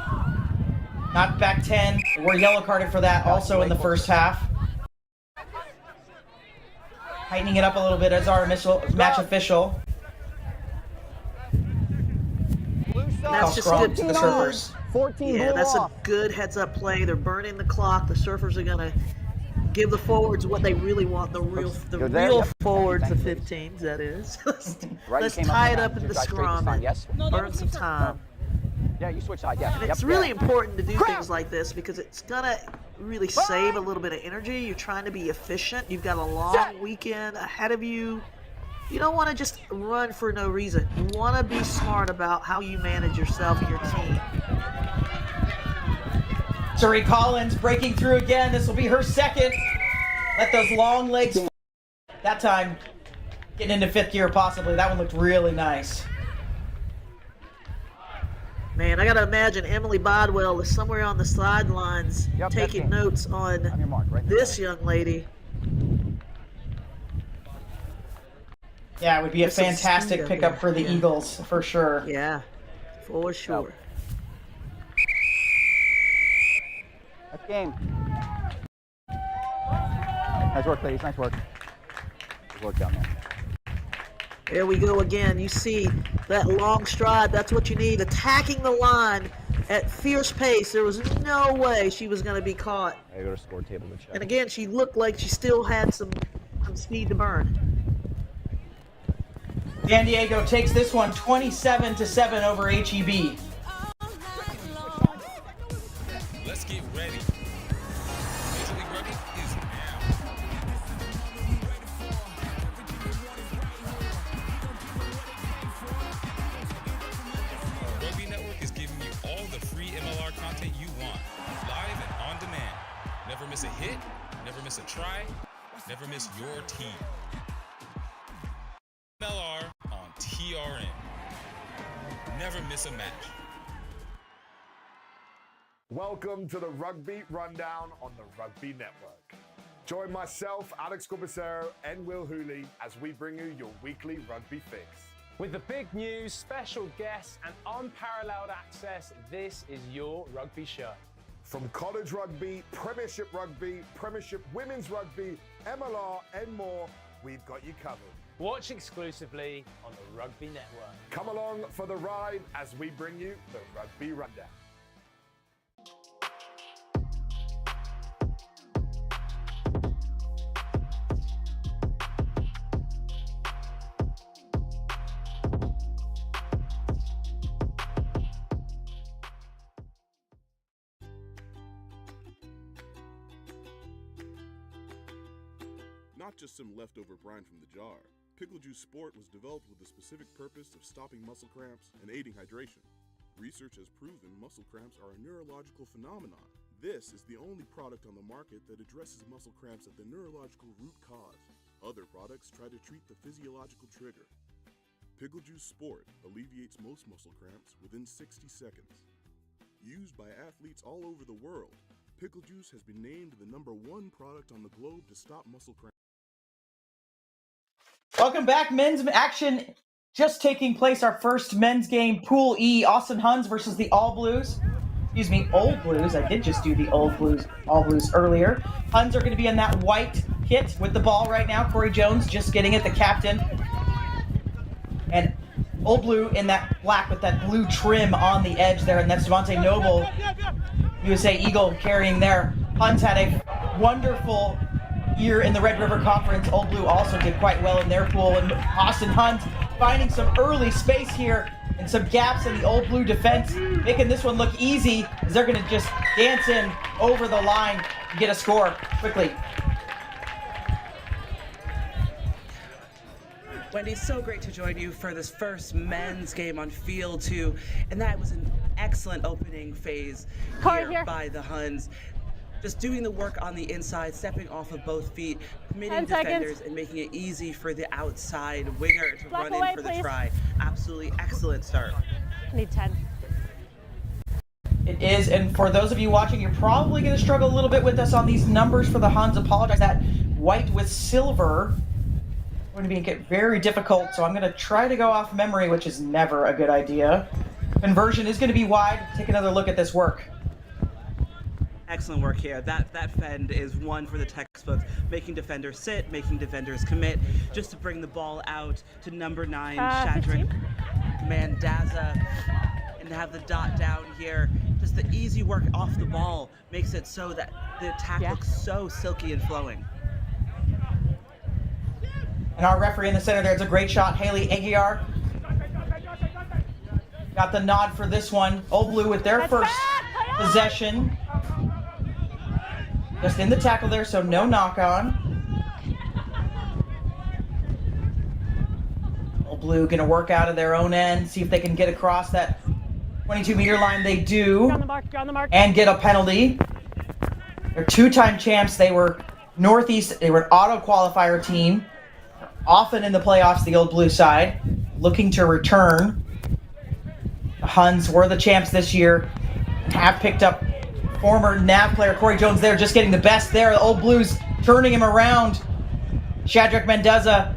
Knocked back 10. We're yellow carded for that also in the first half. Tightening it up a little bit as our match official. That's just good to the Surfers. 14 yeah, that's a good heads-up play. They're burning the clock. The Surfers are going to give the forwards what they really want. The real forwards, the 15s, that is. Let's tie it up in the scrum and burn some time. Yeah, you switch sides, yeah. And it's really important to do things like this because it's going to really save a little bit of energy. You're trying to be efficient. You've got a long weekend ahead of you. You don't want to just run for no reason. You want to be smart about how you manage yourself and your team. Suri Collins breaking through again. This will be her second. Let those long legs fall. That time getting into fifth gear possibly. That one looked really nice. Man, I got to imagine Emily Bodwell is somewhere on the sidelines taking notes on this young lady. Yeah, it would be a fantastic pickup for the Eagles, for sure. Yeah, for sure. That's game. Nice work, ladies. Nice work. Good work down there. There we go again. You see that long stride. That's what you need. Attacking the line at fierce pace. There was no way she was going to be caught. I go to score table to check. And again, she looked like she still had some speed to burn. San Diego takes this one 27-7 over HEB. Let's get ready. Major League Rugby is now. Rugby Network is giving you all the free MLR content you want, live and on demand. Never miss a hit, never miss a try, never miss your team. MLR on TRN. Never miss a match. Welcome to the Rugby Rundown on the Rugby Network. Join myself, Alex Corbacero, and Will Hooley as we bring you your weekly rugby fix. With the big news, special guests, and unparalleled access, this is your rugby show. From college rugby, Premiership Women's Rugby, MLR, and more, we've got you covered. Watch exclusively on the Rugby Network. Come along for the ride as we bring you the Rugby Rundown. Not just some leftover brine from the jar, Pickle Juice Sport was developed with the specific purpose of stopping muscle cramps and aiding hydration. Research has proven muscle cramps are a neurological phenomenon. This is the only product on the market that addresses muscle cramps at the neurological root cause. Other products try to treat the physiological trigger. Pickle Juice Sport alleviates most muscle cramps within 60 seconds. Used by athletes all over the world, Pickle Juice has been named the #1 product on the globe to stop muscle cramps. Welcome back, men's action just taking place. Our first men's game, Pool E, Austin Huns versus the All Blues. Excuse me, Old Blues. I did just do the All Blues earlier. Huns are going to be in that white kit with the ball right now. Corey Jones just getting it, the captain. And Old Blue in that black with that blue trim on the edge there, and that's Devontae Noble, USA Eagle, carrying there. Huns had a wonderful year in the Red River Conference. Old Blue also did quite well in their pool, and Austin Huns finding some early space here and some gaps in the Old Blue defense, making this one look easy as they're going to just dance in over the line and get a score quickly. Wendy, so great to join you for this first men's game on Field 2, and that was an excellent opening phase here by the Huns. Just doing the work on the inside, stepping off of both feet, committing defenders, and making it easy for the outside winger to run in for the try. Absolutely excellent start. Need 10. It is, and for those of you watching, you're probably going to struggle a little bit with us on these numbers for the Huns. Apologize, that white with silver going to make it very difficult, so I'm going to try to go off memory, which is never a good idea. Conversion is going to be wide. Take another look at this work. Excellent work here. That fend is one for the textbooks, making defenders sit, making defenders commit, just to bring the ball out to number 9, Shadrach Mandaza, and have the dot down here. Just the easy work off the ball makes it so that the attack looks so silky and flowing. And our referee in the center there, it's a great shot. Haley Aguiar got the nod for this one. Old Blue with their first possession. Just in the tackle there, so no knock on. Old Blue gonna work out of their own end, see if they can get across that 22-meter line. They do, On the mark. and get a penalty. They're two-time champs. They were Northeast. They were an auto qualifier team. Often in the playoffs, the Old Blue side looking to return. The Huns were the champs this year and have picked up former NAV player Corey Jones there, just getting the best there. The Old Blues turning him around. Shadrach Mendoza,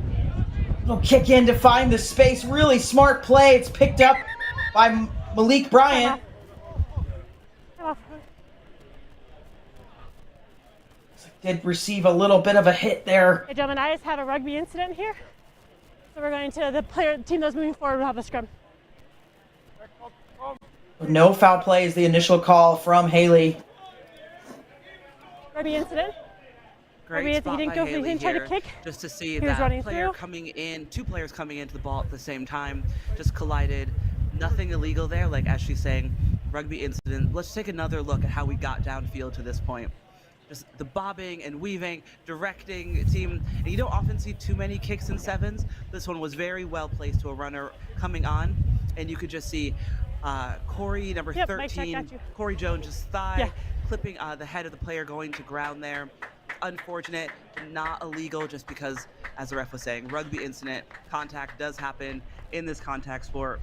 little kick in to find the space. Really smart play. It's picked up by Malik Bryant. Did receive a little bit of a hit there. Hey, gentlemen, I just have a rugby incident here. So we're going to the team that's moving forward will have a scrum. No foul play is the initial call from Haley. Rugby incident. Great spot by Haley try to here, kick. just to see He was that running player through. coming in, two players coming into the ball at the same time, just collided. Nothing illegal there, like as she's saying, rugby incident. Let's take another look at how we got downfield to this point. Just the bobbing and weaving, directing team. And you don't often see too many kicks in sevens. This one was very well placed to a runner coming on, and you could just see Corey, number 13, Corey Jones' just thigh, clipping the head of the player going to ground there. Unfortunate, not illegal, just because, as the ref was saying, rugby incident, contact does happen in this contact sport.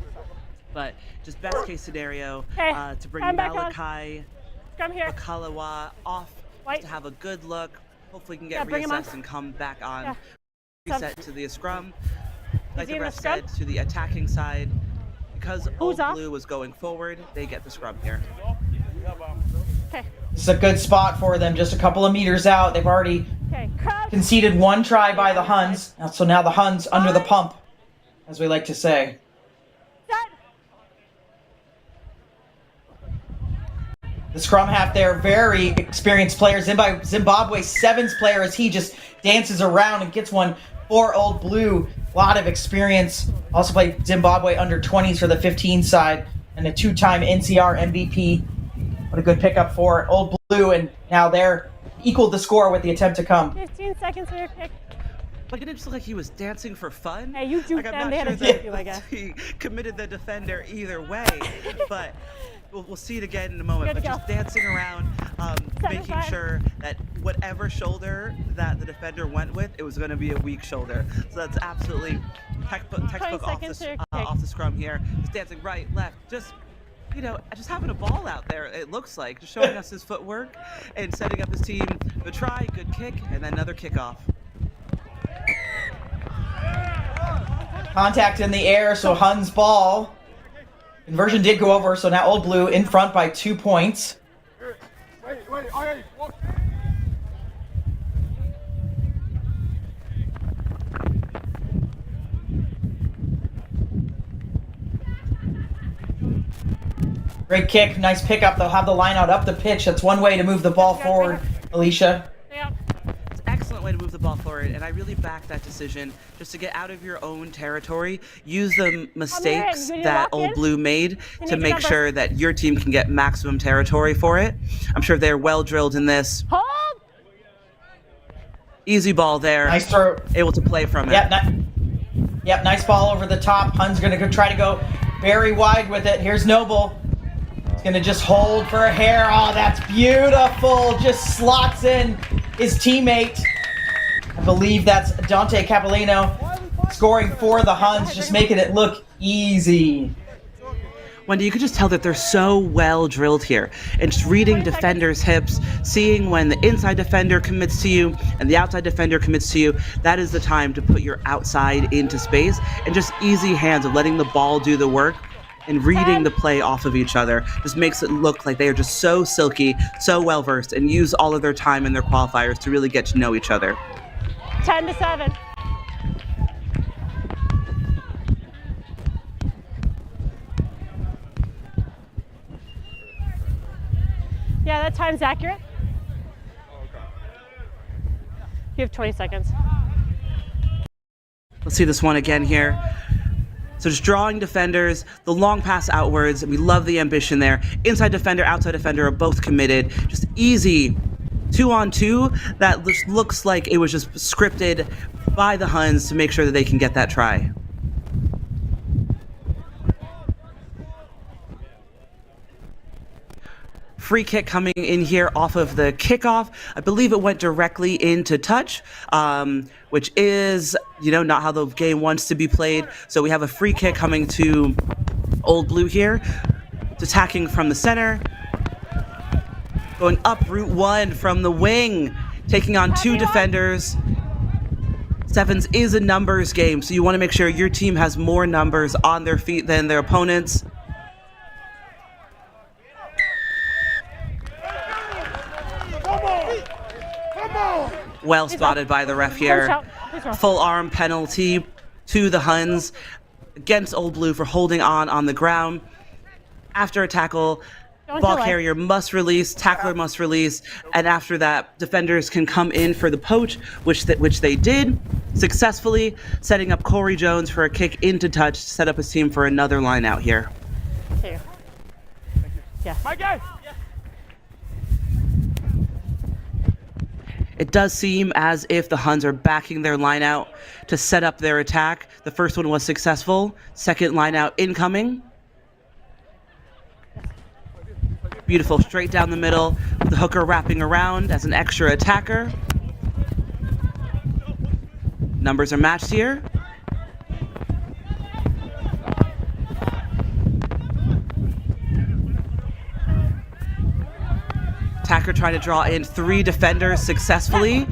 But just best case scenario to bring Malachi Makalawa off to have a good look. Hopefully can get reassessed and come back on. Reset to the scrum. Like the ref said, to the attacking side, because Old Blue was going forward, they get the scrum here. Okay. This is a good spot for them, just a couple of meters out. They've already conceded one try by the Huns. So now the Huns under the pump, as we like to say. The scrum half there, very experienced player. Zimbabwe sevens player as he just dances around and gets one for Old Blue. A lot of experience. Also played Zimbabwe under 20s for the 15 side and a two-time NCR MVP. What a good pickup for Old Blue, and now they're equaled the score with the attempt to come. 15 seconds for your kick. Like, it didn't just look like he was dancing for fun. Hey, you juked like, them. I'm They not had sure to that juke you, I guess. he committed the defender either way, but we'll see it again in a moment. But just dancing around, making sure that whatever shoulder that the defender went with, it was going to be a weak shoulder. So that's absolutely textbook off the scrum here. Just dancing right, left, just just having a ball out there, it looks like, just showing us his footwork and setting up his team. The try, good kick, and then another kickoff. Contact in the air, so Huns ball. Conversion did go over, so now Old Blue in front by 2 points. Great kick, nice pickup. They'll have the line out up the pitch. That's one way to move the ball forward, Alicia. It's an excellent way to move the ball forward, and I really back that decision. Just to get out of your own territory, use the mistakes that Old Blue made to make sure that your team can get maximum territory for it. I'm sure they're well drilled in this. Easy ball there. Nice throw. Able to play from it. Yep, nice ball over the top. Hun's going to try to go very wide with it. Here's Noble. He's going to just hold for a hair. Oh, that's beautiful. Just slots in his teammate. I believe that's Dante Capellino scoring for the Huns, just making it look easy. Wendy, you could just tell that they're so well drilled here, and just reading defenders' hips, seeing when the inside defender commits to you and the outside defender commits to you. That is the time to put your outside into space, and just easy hands of letting the ball do the work and reading the play off of each other just makes it look like they are just so silky, so well versed, and use all of their time in their qualifiers to really get to know each other. 10-7. Yeah, that time's accurate. You have 20 seconds. Let's see this one again here. So just drawing defenders, the long pass outwards. We love the ambition there. Inside defender, outside defender are both committed. Just easy 2-on-2 that just looks like it was just scripted by the Huns to make sure that they can get that try. Free kick coming in here off of the kickoff. I believe it went directly into touch, which is, not how the game wants to be played. So we have a free kick coming to Old Blue here. It's attacking from the center. Going up Route 1 from the wing, taking on two defenders. Sevens is a numbers game, so you want to make sure your team has more numbers on their feet than their opponents. Well spotted by the ref here. Full arm penalty to the Huns against Old Blue for holding on the ground. After a tackle, ball carrier must release, tackler must release, and after that, defenders can come in for the poach, which they did successfully, setting up Corey Jones for a kick into touch, set up his team for another line out here. Here. Yeah. My guy. It does seem as if the Huns are backing their line out to set up their attack. The first one was successful. Second line out incoming. Beautiful, straight down the middle. The hooker wrapping around as an extra attacker. Numbers are matched here. Attacker trying to draw in three defenders successfully.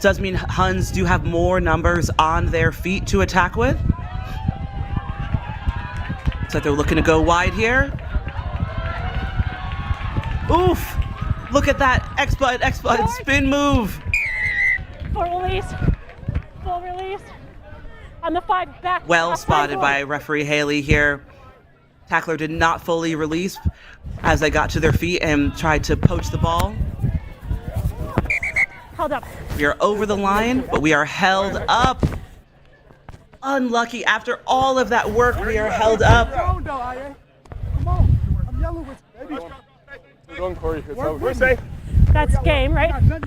does mean Huns do have more numbers on their feet to attack with. Looks like they're looking to go wide here. Oof! Look at that X-Bud spin move. Full release. Full release. On the 5 back. Well spotted by referee Haley here. Tackler did not fully release as they got to their feet and tried to poach the ball. Held up. We are over the line, but we are held up. Unlucky. After all of that work, we are held up. Come on. I'm yellow with baby. We're going, Corey. It's over. We're safe. That's game, right? You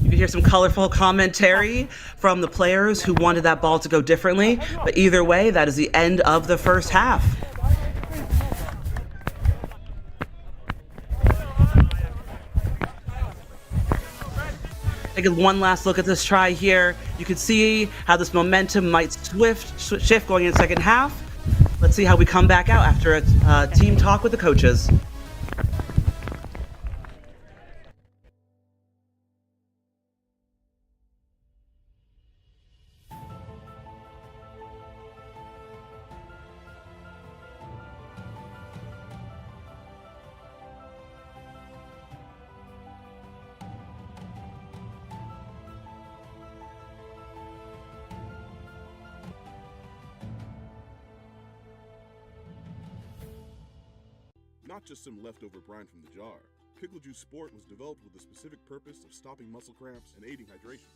can hear some colorful commentary from the players who wanted that ball to go differently. But either way, that is the end of the first half. Take one last look at this try here. You can see how this momentum might shift going in the second half. Let's see how we come back out after a team talk with the coaches. Not just some leftover brine from the jar. Pickle Juice Sport was developed with the specific purpose of stopping muscle cramps and aiding hydration.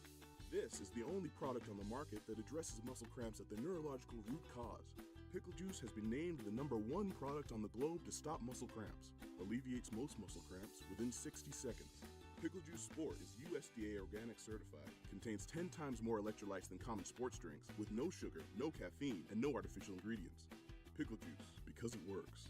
This is the only product on the market that addresses muscle cramps at the neurological root cause. Pickle Juice has been named the #1 product on the globe to stop muscle cramps. Alleviates most muscle cramps within 60 seconds. Pickle Juice Sport is USDA organic certified. Contains 10 times more electrolytes than common sports drinks, with no sugar, no caffeine, and no artificial ingredients. Pickle Juice, because it works.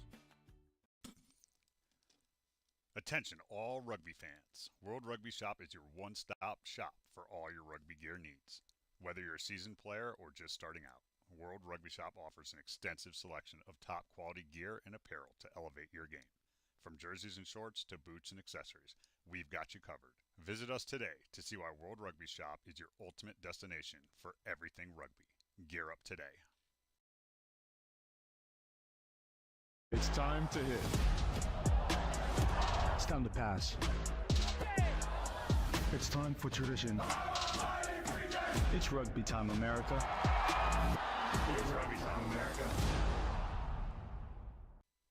Attention all rugby fans. World Rugby Shop is your one-stop shop for all your rugby gear needs. Whether you're a seasoned player or just starting out, World Rugby Shop offers an extensive selection of top quality gear and apparel to elevate your game. From jerseys and shorts to boots and accessories, we've got you covered. Visit us today to see why World Rugby Shop is your ultimate destination for everything rugby. Gear up today. It's time to hit. It's time to pass. It's time for tradition. It's rugby time, America. It's rugby time, America.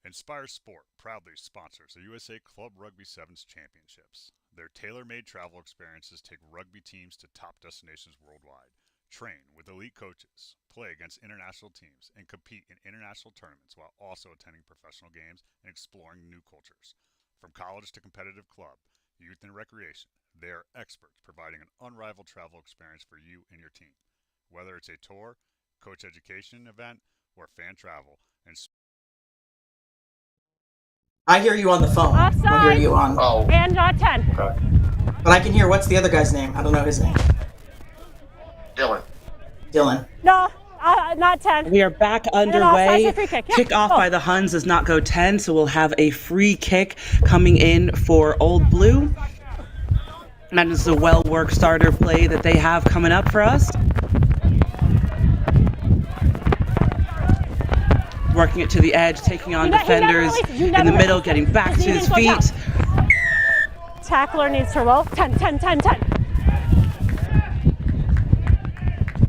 Inspire Sport proudly sponsors the USA Club Rugby Sevens Championships. Their tailor-made travel experiences take rugby teams to top destinations worldwide. Train with elite coaches, play against international teams, and compete in international tournaments while also attending professional games and exploring new cultures. From college to competitive club, youth and recreation, they are experts providing an unrivaled travel experience for you and your team. Whether it's a tour, coach education event, or fan travel. I hear you on the phone. Offside. I hear you on. And 10. But I can hear, what's the other guy's name? I don't know his name. Dylan. No, not 10. We are back underway. Kickoff by the Huns does not go 10, so we'll have a free kick coming in for Old Blue. And that is a well-worked starter play that they have coming up for us. Working it to the edge, taking on defenders in the middle, getting back to his feet. Tackler needs to roll. 10, 10, 10, 10.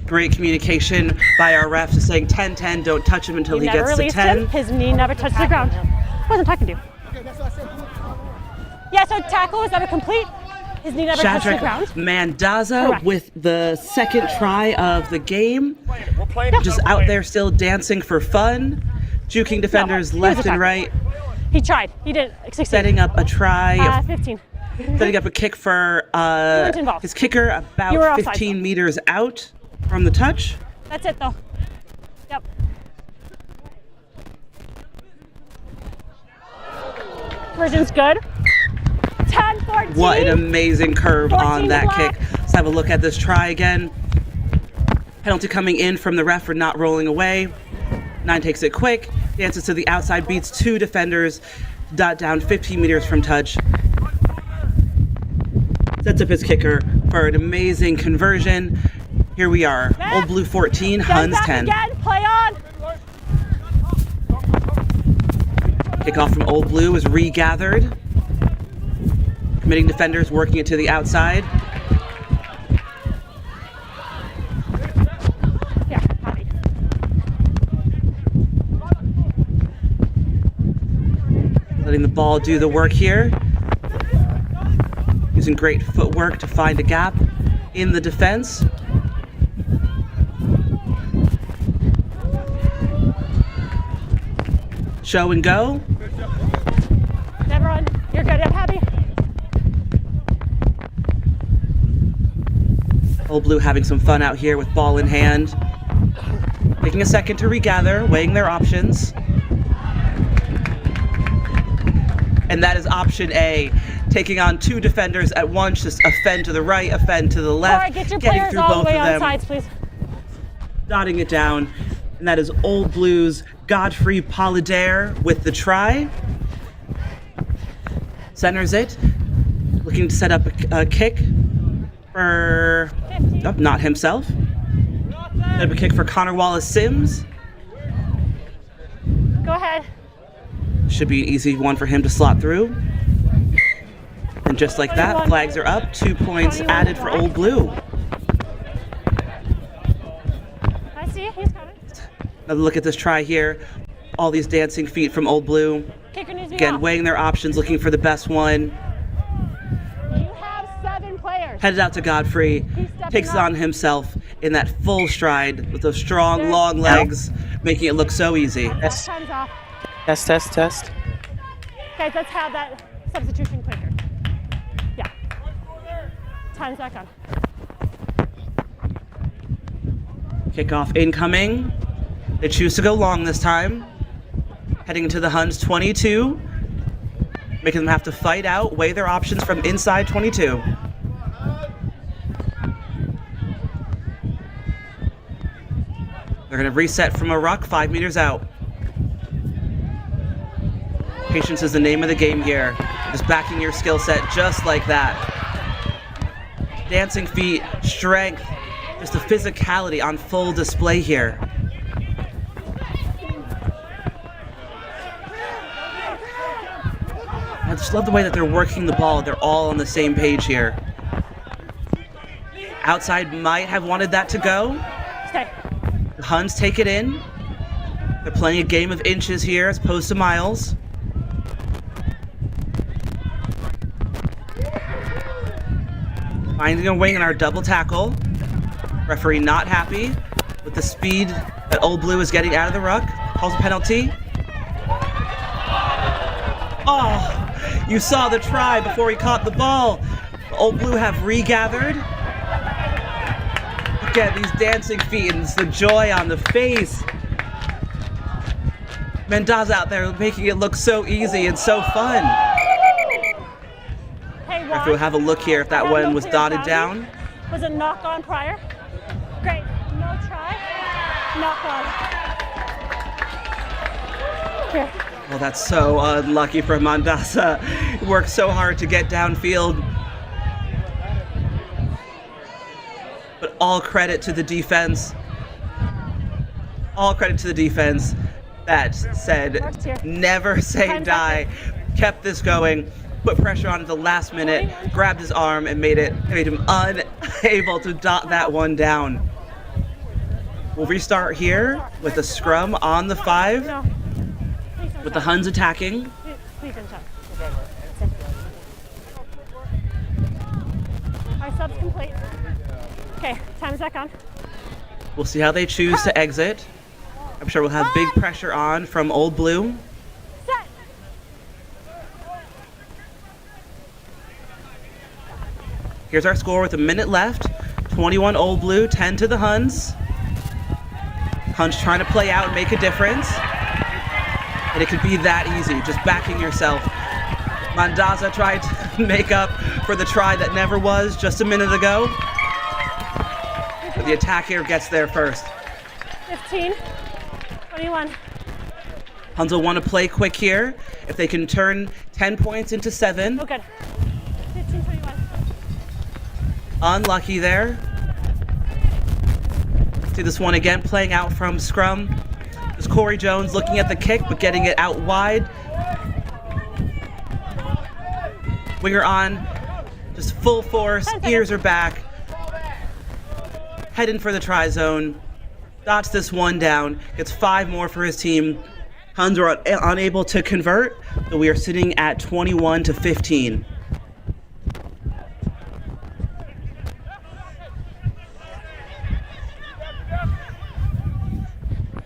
Great communication by our refs to saying 10, 10, don't touch him until he gets to 10. Him. His knee never touched the ground. I wasn't talking to you. Yeah, so tackle was never complete. His knee never touched the ground. Mandaza Correct. with the second try of the game. Just out there still dancing for fun. Juking defenders left and right. He tried. He didn't succeed. Setting up a try. 15. Setting up a kick for his kicker about 15 meters out from the touch. That's it, though. Yep. Version's good. 10, 14. What an amazing curve on that black. kick. Let's have a look at this try again. Penalty coming in from the ref for not rolling away. 9 takes it quick, dances to the outside, beats 2 defenders, down 15 meters from touch. Sets up his kicker for an amazing conversion. Here we are, Old Blue 14, Huns 10. Again. Play on. Kickoff from Old Blue is regathered. Committing defenders working it to the outside. Letting the ball do the work here. Using great footwork to find a gap in the defense. Show and go. Never run. You're good. I'm happy. Old Blue having some fun out here with ball in hand. Taking a second to regather, weighing their options. And that is option A, taking on 2 defenders at once, just a fend to the right, a fend to the left, All right, get your getting players through all both the way of on them, sides, please. dotting it down. And that is Old Blue's Godfrey Polidare with the try. Centers it, looking to set up a kick for, oh, not himself. Set up a kick for Connor Wallace-Sims. Go ahead. Should be an easy one for him to slot through. And just like that, flags are up. 2 points added for Old Blue. I see. He's coming. Another look at this try here. All these dancing feet from Old Blue. Kicker needs to be Again, off. weighing their options, looking for the best one. You have 7 players. Headed out to Godfrey. Takes it on himself in that full stride with those strong, long legs, making it look so easy. Time's off. Test. Okay, let's have that substitution quicker. Yeah. Time's back on. Kickoff incoming. They choose to go long this time. Heading into the Huns 22. Making them have to fight out, weigh their options from inside 22. They're going to reset from a ruck 5 meters out. Patience is the name of the game here. Just backing your skill set just like that. Dancing feet, strength, just the physicality on full display here. I just love the way that they're working the ball. They're all on the same page here. Outside might have wanted that to go. Stay. The Huns take it in. They're playing a game of inches here as opposed to miles. Finding a wing in our double tackle. Referee not happy with the speed that Old Blue is getting out of the ruck. Calls a penalty. Oh, you saw the try before he caught the ball. Old Blue have regathered. Look at these dancing feet and the joy on the face. Mendoza out there making it look so easy and so fun. Referee will have a look here if that one was dotted down. Was it knock on prior? Great. No try. Knock on. Here. Well, that's so unlucky for Mendoza. He worked so hard to get downfield. But all credit to the defense. All credit to the defense that said, never say die. Kept this going. Put pressure on at the last minute, grabbed his arm and made him unable to dot that one down. We'll restart here with a scrum on the 5, with the Huns attacking. Please don't jump. Our sub's complete. Okay, time's back on. We'll see how they choose to exit. I'm sure we'll have big pressure on from Old Blue. Here's our score with a minute left. 21 Old Blue, 10 to the Huns. Huns trying to play out and make a difference. And it could be that easy, just backing yourself. Mendoza tried to make up for the try that never was just a minute ago. But the attack here gets there first. 15, 21. Huns will want to play quick here. If they can turn 10 points into 7. Oh, good. 15, 21. Unlucky there. See this one again playing out from scrum. There's Corey Jones looking at the kick, but getting it out wide. Winger on, just full force, ears are back. Heading for the try zone. Dots this one down, gets 5 more for his team. Huns are unable to convert, so we are sitting at 21-15.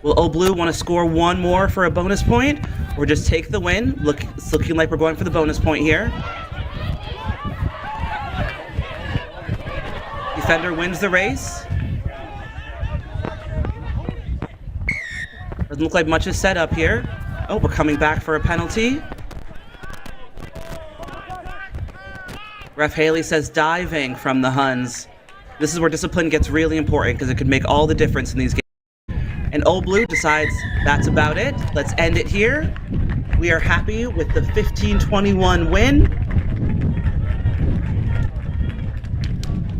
Will Old Blue want to score one more for a bonus point, or just take the win? It's looking like we're going for the bonus point here. Defender wins the race. Doesn't look like much is set up here. Oh, we're coming back for a penalty. Ref Haley says diving from the Huns. This is where discipline gets really important because it could make all the difference in these games. And Old Blue decides that's about it. Let's end it here. We are happy with the 15-21 win.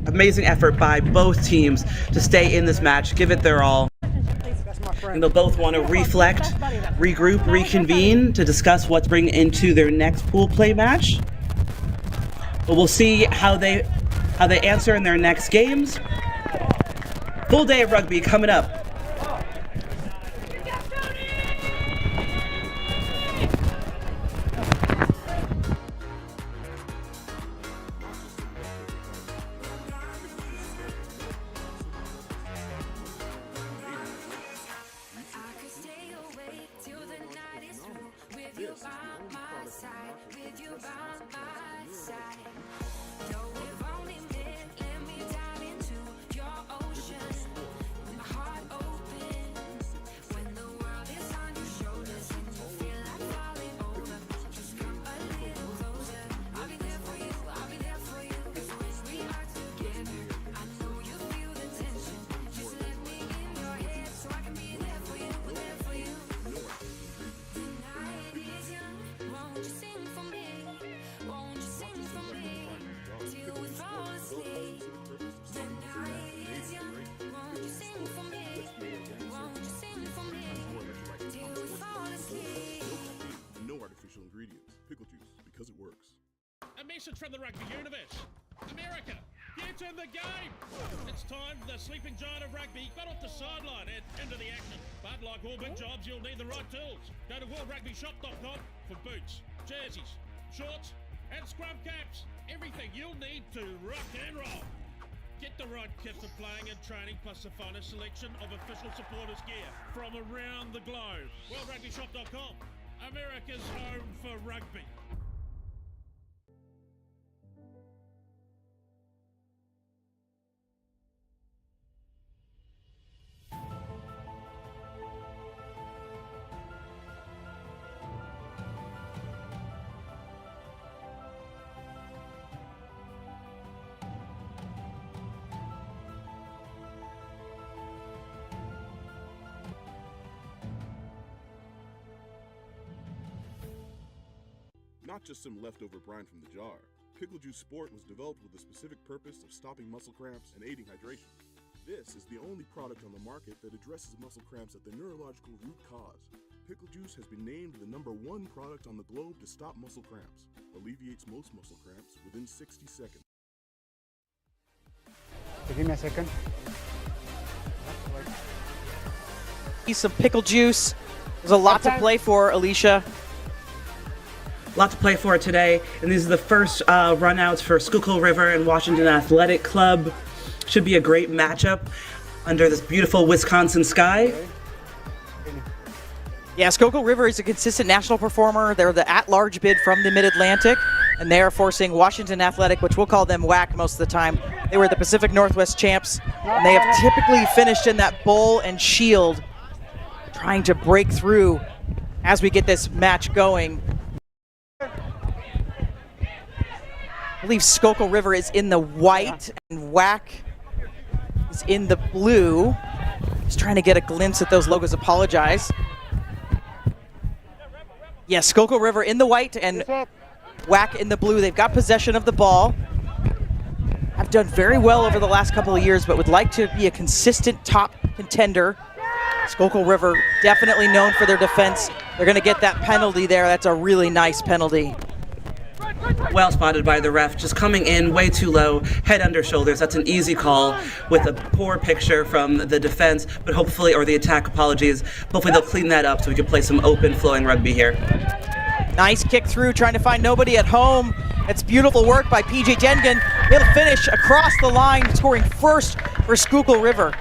Amazing effort by both teams to stay in this match, give it their all. And they'll both want to reflect, regroup, reconvene to discuss what's bringing into their next pool play match. But we'll see how they answer in their next games. Full day of rugby coming up. A message from the rugby universe. America, get in the game! It's time the sleeping giant of rugby got off the sideline and into the action. But like all big jobs, you'll need the right tools. Go to worldrugbyshop.com for boots, jerseys, shorts, and scrum caps. Everything you'll need to rock and roll. Get the right kit for playing and training, plus the finest selection of official supporters gear from around the globe. worldrugbyshop.com, America's home for rugby. Not just some leftover brine from the jar. Pickle Juice Sport was developed with the specific purpose of stopping muscle cramps and aiding hydration. This is the only product on the market that addresses muscle cramps at the neurological root cause. Pickle Juice has been named the #1 product on the globe to stop muscle cramps. Alleviates most muscle cramps within 60 seconds. Give me a second. Piece of pickle juice. There's a lot to play for, Alicia. A lot to play for today, and these are the first runouts for Schuylkill River and Washington Athletic Club. Should be a great matchup under this beautiful Wisconsin sky. Yeah, Schuylkill River is a consistent national performer. They're the at-large bid from the Mid-Atlantic, and they are forcing Washington Athletic, which we'll call them WAC most of the time. They were the Pacific Northwest champs, and they have typically finished in that bowl and shield, trying to break through as we get this match going. I believe Schuylkill River is in the white and WAC is in the blue. Just trying to get a glimpse at those logos. Apologize. Yes, Schuylkill River in the white and WAC in the blue. They've got possession of the ball. Have done very well over the last couple of years, but would like to be a consistent top contender. Schuylkill River definitely known for their defense. They're going to get that penalty there. That's a really nice penalty. Well spotted by the ref, just coming in way too low, head under shoulders. That's an easy call with a poor picture from the defense, but hopefully, or the attack, apologies. Hopefully they'll clean that up so we can play some open flowing rugby here. Nice kick through, trying to find nobody at home. It's beautiful work by PJ Dengen. He'll finish across the line, scoring first for Schuylkill River.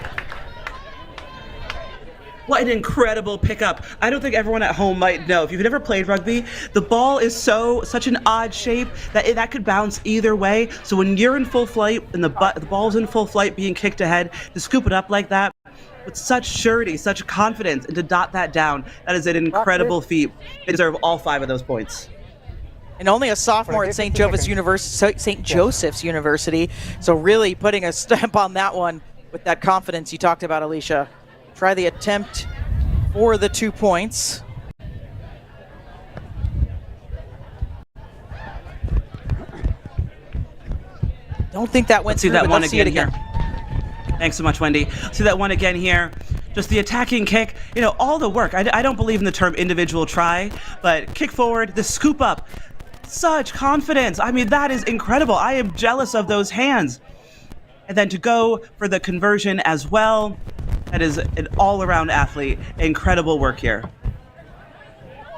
What an incredible pickup. I don't think everyone at home might know. If you've never played rugby, the ball is such an odd shape that that could bounce either way. So when you're in full flight and the ball's in full flight being kicked ahead, to scoop it up like that with such surety, such confidence, and to dot that down, that is an incredible feat. They deserve all 5 of those points. And only a sophomore at St. Joseph's University, so really putting a stamp on that one with that confidence you talked about, Alicia. Try the attempt for the 2 points. Don't think that went through, Let's see that one see it again here. Thanks so much, Wendy. See that one again here. Just the attacking kick, all the work. I don't believe in the term individual try, but kick forward, the scoop up. Such confidence. I mean, that is incredible. I am jealous of those hands. And then to go for the conversion as well. That is an all-around athlete. Incredible work here.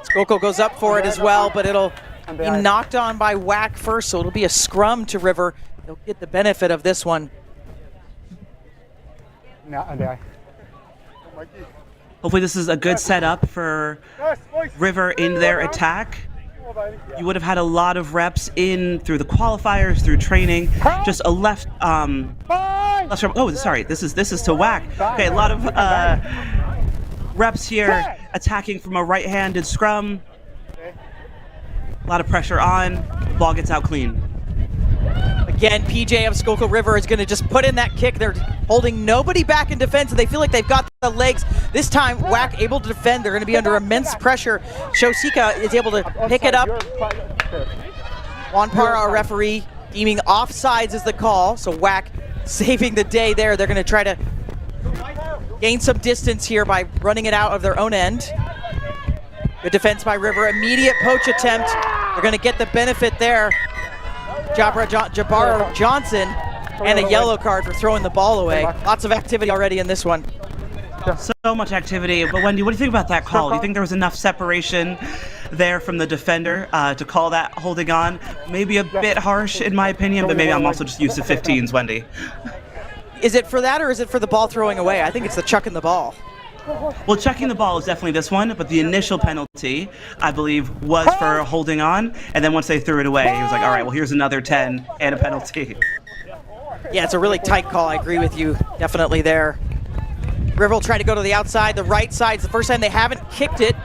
Schuylkill goes up for it as well, but it'll be knocked on by Whack first, so it'll be a scrum to River. They'll get the benefit of this one. Hopefully this is a good setup for River in their attack. You would have had a lot of reps in through the qualifiers, through training. Just a left scrum. Oh, sorry. This is to Whack. Okay, a lot of reps here, attacking from a right-handed scrum. A lot of pressure on. The ball gets out clean. Again, PJ of Schuylkill River is going to just put in that kick. They're holding nobody back in defense, and they feel like they've got the legs. This time, Whack able to defend. They're going to be under immense pressure. Shosika is able to pick it up. Juan Parra, our referee, deeming offsides is the call. So Whack saving the day there. They're going to try to gain some distance here by running it out of their own end. Good defense by River. Immediate poach attempt. They're going to get the benefit there. Jabbar Johnson and a yellow card for throwing the ball away. Lots of activity already in this one. So much activity. But Wendy, what do you think about that call? Do you think there was enough separation there from the defender to call that holding on? Maybe a bit harsh in my opinion, but maybe I'm also just used to 15s, Wendy. Is it for that or is it for the ball throwing away? I think it's the chucking the ball. Well, checking the ball is definitely this one, but the initial penalty, I believe, was for holding on, and then once they threw it away, he was like, all right, well, here's another 10 and a penalty. Yeah, it's a really tight call. I agree with you, definitely there. River will try to go to the outside. The right side's the first time they haven't kicked it.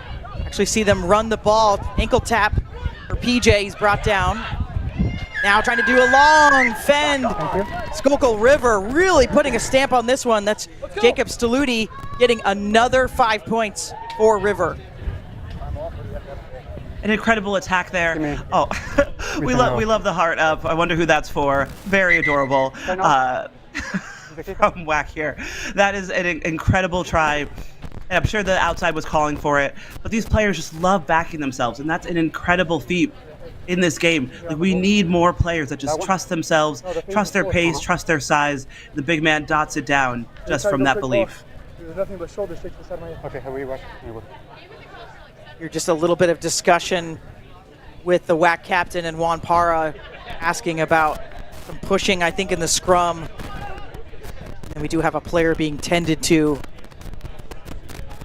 Actually see them run the ball. Ankle tap for PJ. He's brought down. Now trying to do a long fend. Schuylkill River really putting a stamp on this one. That's Jacob Staludi getting another 5 points for River. An incredible attack there. Oh, we love the heart up. I wonder who that's for. Very adorable. From Whack here. That is an incredible try. And I'm sure the outside was calling for it. But these players just love backing themselves, and that's an incredible feat in this game. Like, we need more players that just trust themselves, trust their pace, trust their size. The big man dots it down just from that belief. You're just a little bit of discussion with the Whack captain and Juan Parra asking about some pushing, I think, in the scrum. And we do have a player being tended to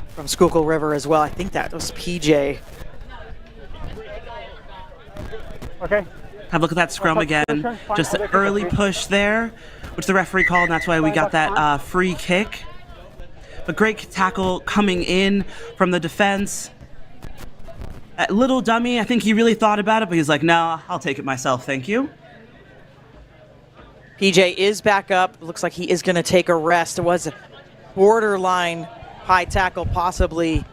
from Schuylkill River as well. I think that was PJ. Okay. Have a look at that scrum again. Just an early push there, which the referee called, and that's why we got that free kick. But great tackle coming in from the defense. That little dummy, I think he really thought about it, but he's like, no, I'll take it myself, thank you. PJ is back up. Looks like he is going to take a rest. It was a borderline high tackle, possibly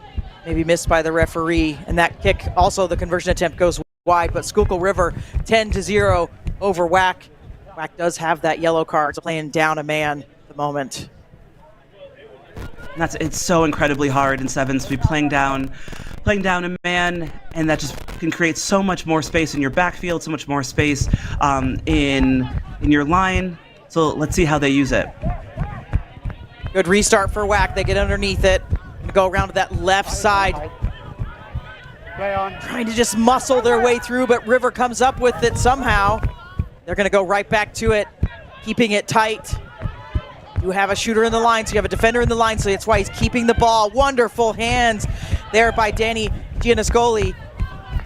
maybe missed by the referee. And that kick, also the conversion attempt goes wide, but Schuylkill River 10-0 over Whack. WAC does have that yellow card, so playing down a man at the moment. It's so incredibly hard in sevens to be playing down a man, and that just can create so much more space in your backfield, so much more space in your line. So let's see how they use it. Good restart for WAC. They get underneath it, go around to that left side. Play on. Trying to just muscle their way through, but River comes up with it somehow. They're going to go right back to it, keeping it tight. You have a shooter in the line, so you have a defender in the line, so that's why he's keeping the ball. Wonderful hands there by Danny Gianniscoli,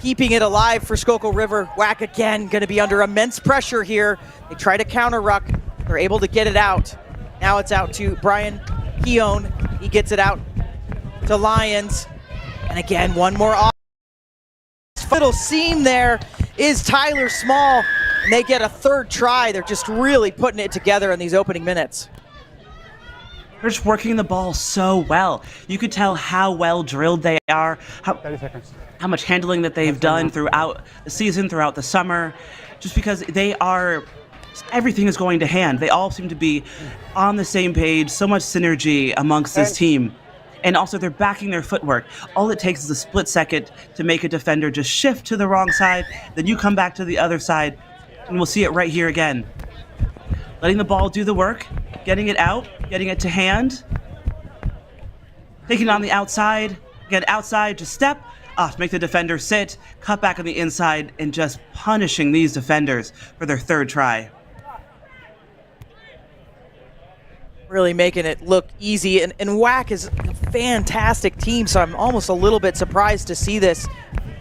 keeping it alive for Schuylkill River. WAC again going to be under immense pressure here. They try to counter ruck. They're able to get it out. Now it's out to Brian Keown. He gets it out to Lyons. And again, one more off. Little seam there is Tyler Small, and they get a third try. They're just really putting it together in these opening minutes. They're just working the ball so well. You could tell how well drilled they are, how much handling that they've done throughout the season, throughout the summer, just because everything is going to hand. They all seem to be on the same page, so much synergy amongst this team. And also they're backing their footwork. All it takes is a split second to make a defender just shift to the wrong side, then you come back to the other side, and we'll see it right here again. Letting the ball do the work, getting it out, getting it to hand, taking it on the outside, again outside, just step, make the defender sit, cut back on the inside, and just punishing these defenders for their third try. Really making it look easy, and WAC is a fantastic team, so I'm almost a little bit surprised to see this.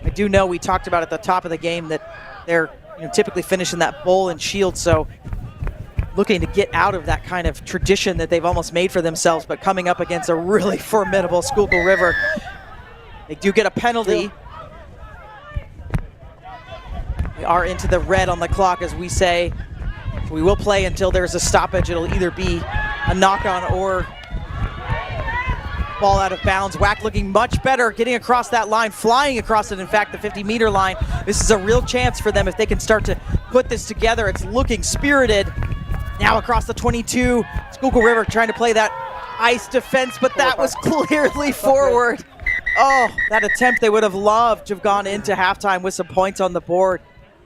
I do know we talked about at the top of the game that they're typically finishing that bowl and shield, so looking to get out of that kind of tradition that they've almost made for themselves, but coming up against a really formidable Schuylkill River. They do get a penalty. We are into the red on the clock, as we say. We will play until there's a stoppage. It'll either be a knock-on or ball out of bounds. WAC looking much better, getting across that line, flying across it, in fact, the 50-meter line. This is a real chance for them if they can start to put this together. It's looking spirited. Now across the 22, Schuylkill River trying to play that ice defense, but that was clearly forward. Oh, that attempt, they would have loved to have gone into halftime with some points on the board.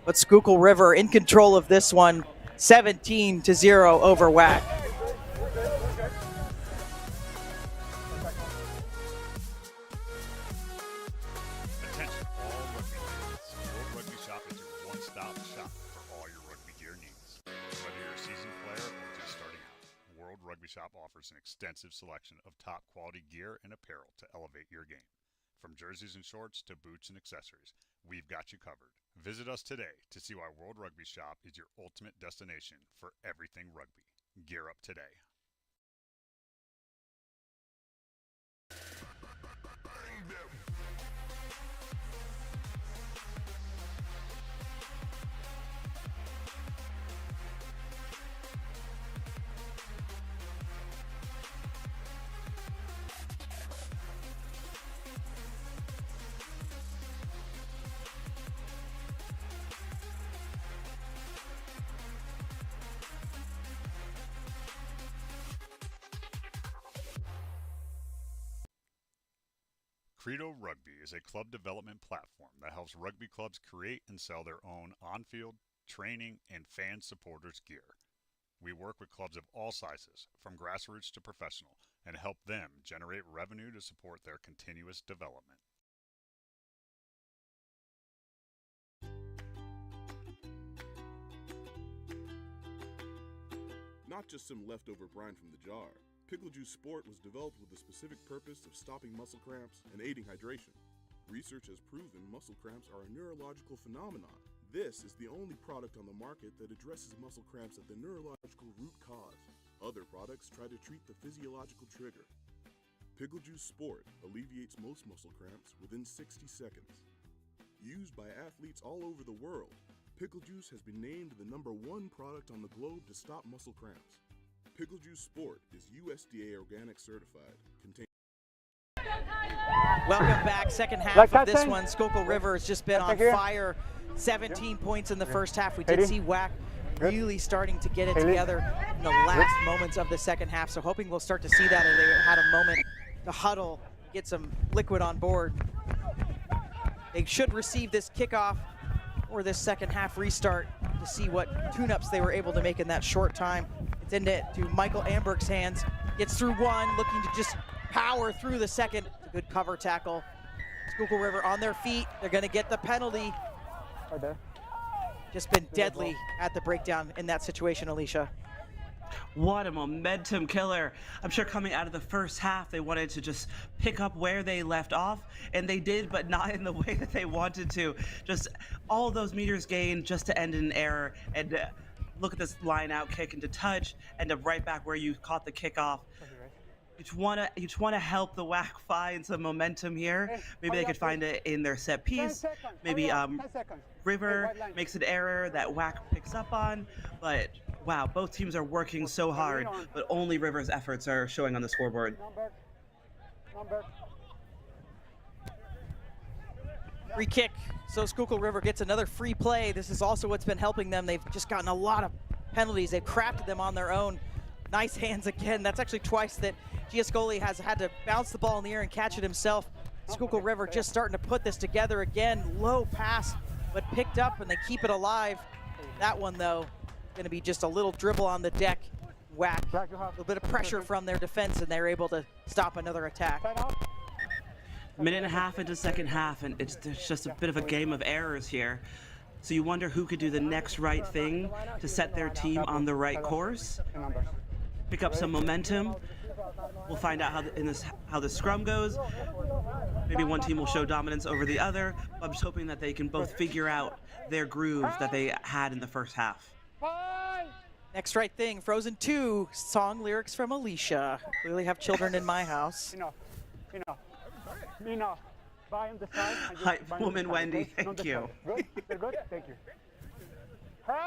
But Schuylkill River in control of this one, 17-0 over WAC. Attention all rugby fans. World Rugby Shop is your one-stop shop for all your rugby gear needs. Whether you're a seasoned player or just starting out, World Rugby Shop offers an extensive selection of top quality gear and apparel to elevate your game. From jerseys and shorts to boots and accessories, we've got you covered. Visit us today to see why World Rugby Shop is your ultimate destination for everything rugby. Gear up today. Credo Rugby is a club development platform that helps rugby clubs create and sell their own on-field, training, and fan supporters gear. We work with clubs of all sizes, from grassroots to professional, and help them generate revenue to support their continuous development. Not just some leftover brine from the jar. Pickle Juice Sport was developed with the specific purpose of stopping muscle cramps and aiding hydration. Research has proven muscle cramps are a neurological phenomenon. This is the only product on the market that addresses muscle cramps at the neurological root cause. Other products try to treat the physiological trigger. Pickle Juice Sport alleviates most muscle cramps within 60 seconds. Used by athletes all over the world, Pickle Juice has been named the #1 product on the globe to stop muscle cramps. Pickle Juice Sport is USDA organic certified. Welcome back. Second half of this one. Schuylkill River has just been on fire. 17 points in the first half. We did see WAC really starting to get it together in the last moments of the second half. So hoping we'll start to see that, as they had a moment to huddle, get some liquid on board. They should receive this kickoff or this second half restart to see what tune-ups they were able to make in that short time. It's into Michael Amberg's hands. Gets through one, looking to just power through the second. It's a good cover tackle. Schuylkill River on their feet. They're going to get the penalty. Right there. Just been deadly at the breakdown in that situation, Alicia. What a momentum killer. I'm sure coming out of the first half, they wanted to just pick up where they left off, and they did, but not in the way that they wanted to. Just all those meters gained just to end in an error, and look at this line out kick into touch, and right back where you caught the kickoff. You just want to help the WAC find some momentum here. Maybe they could find it in their set piece. Maybe River makes an error that WAC picks up on. But wow, both teams are working so hard, but only River's efforts are showing on the scoreboard. Free kick. So Schuylkill River gets another free play. This is also what's been helping them. They've just gotten a lot of penalties. They've crafted them on their own. Nice hands again. That's actually twice that Giascoli has had to bounce the ball in the air and catch it himself. Schuylkill River just starting to put this together again. Low pass, but picked up, and they keep it alive. That one, though, going to be just a little dribble on the deck. Whack. A little bit of pressure from their defense, and they're able to stop another attack. Minute and a half into second half, and it's just a bit of a game of errors here. So you wonder who could do the next right thing to set their team on the right course, pick up some momentum. We'll find out how the scrum goes. Maybe one team will show dominance over the other. I'm just hoping that they can both figure out their groove that they had in the first half. Next right thing, Frozen 2, song lyrics from Alicia. Clearly have children in my house. Hype woman Wendy, thank you. Good? Thank you.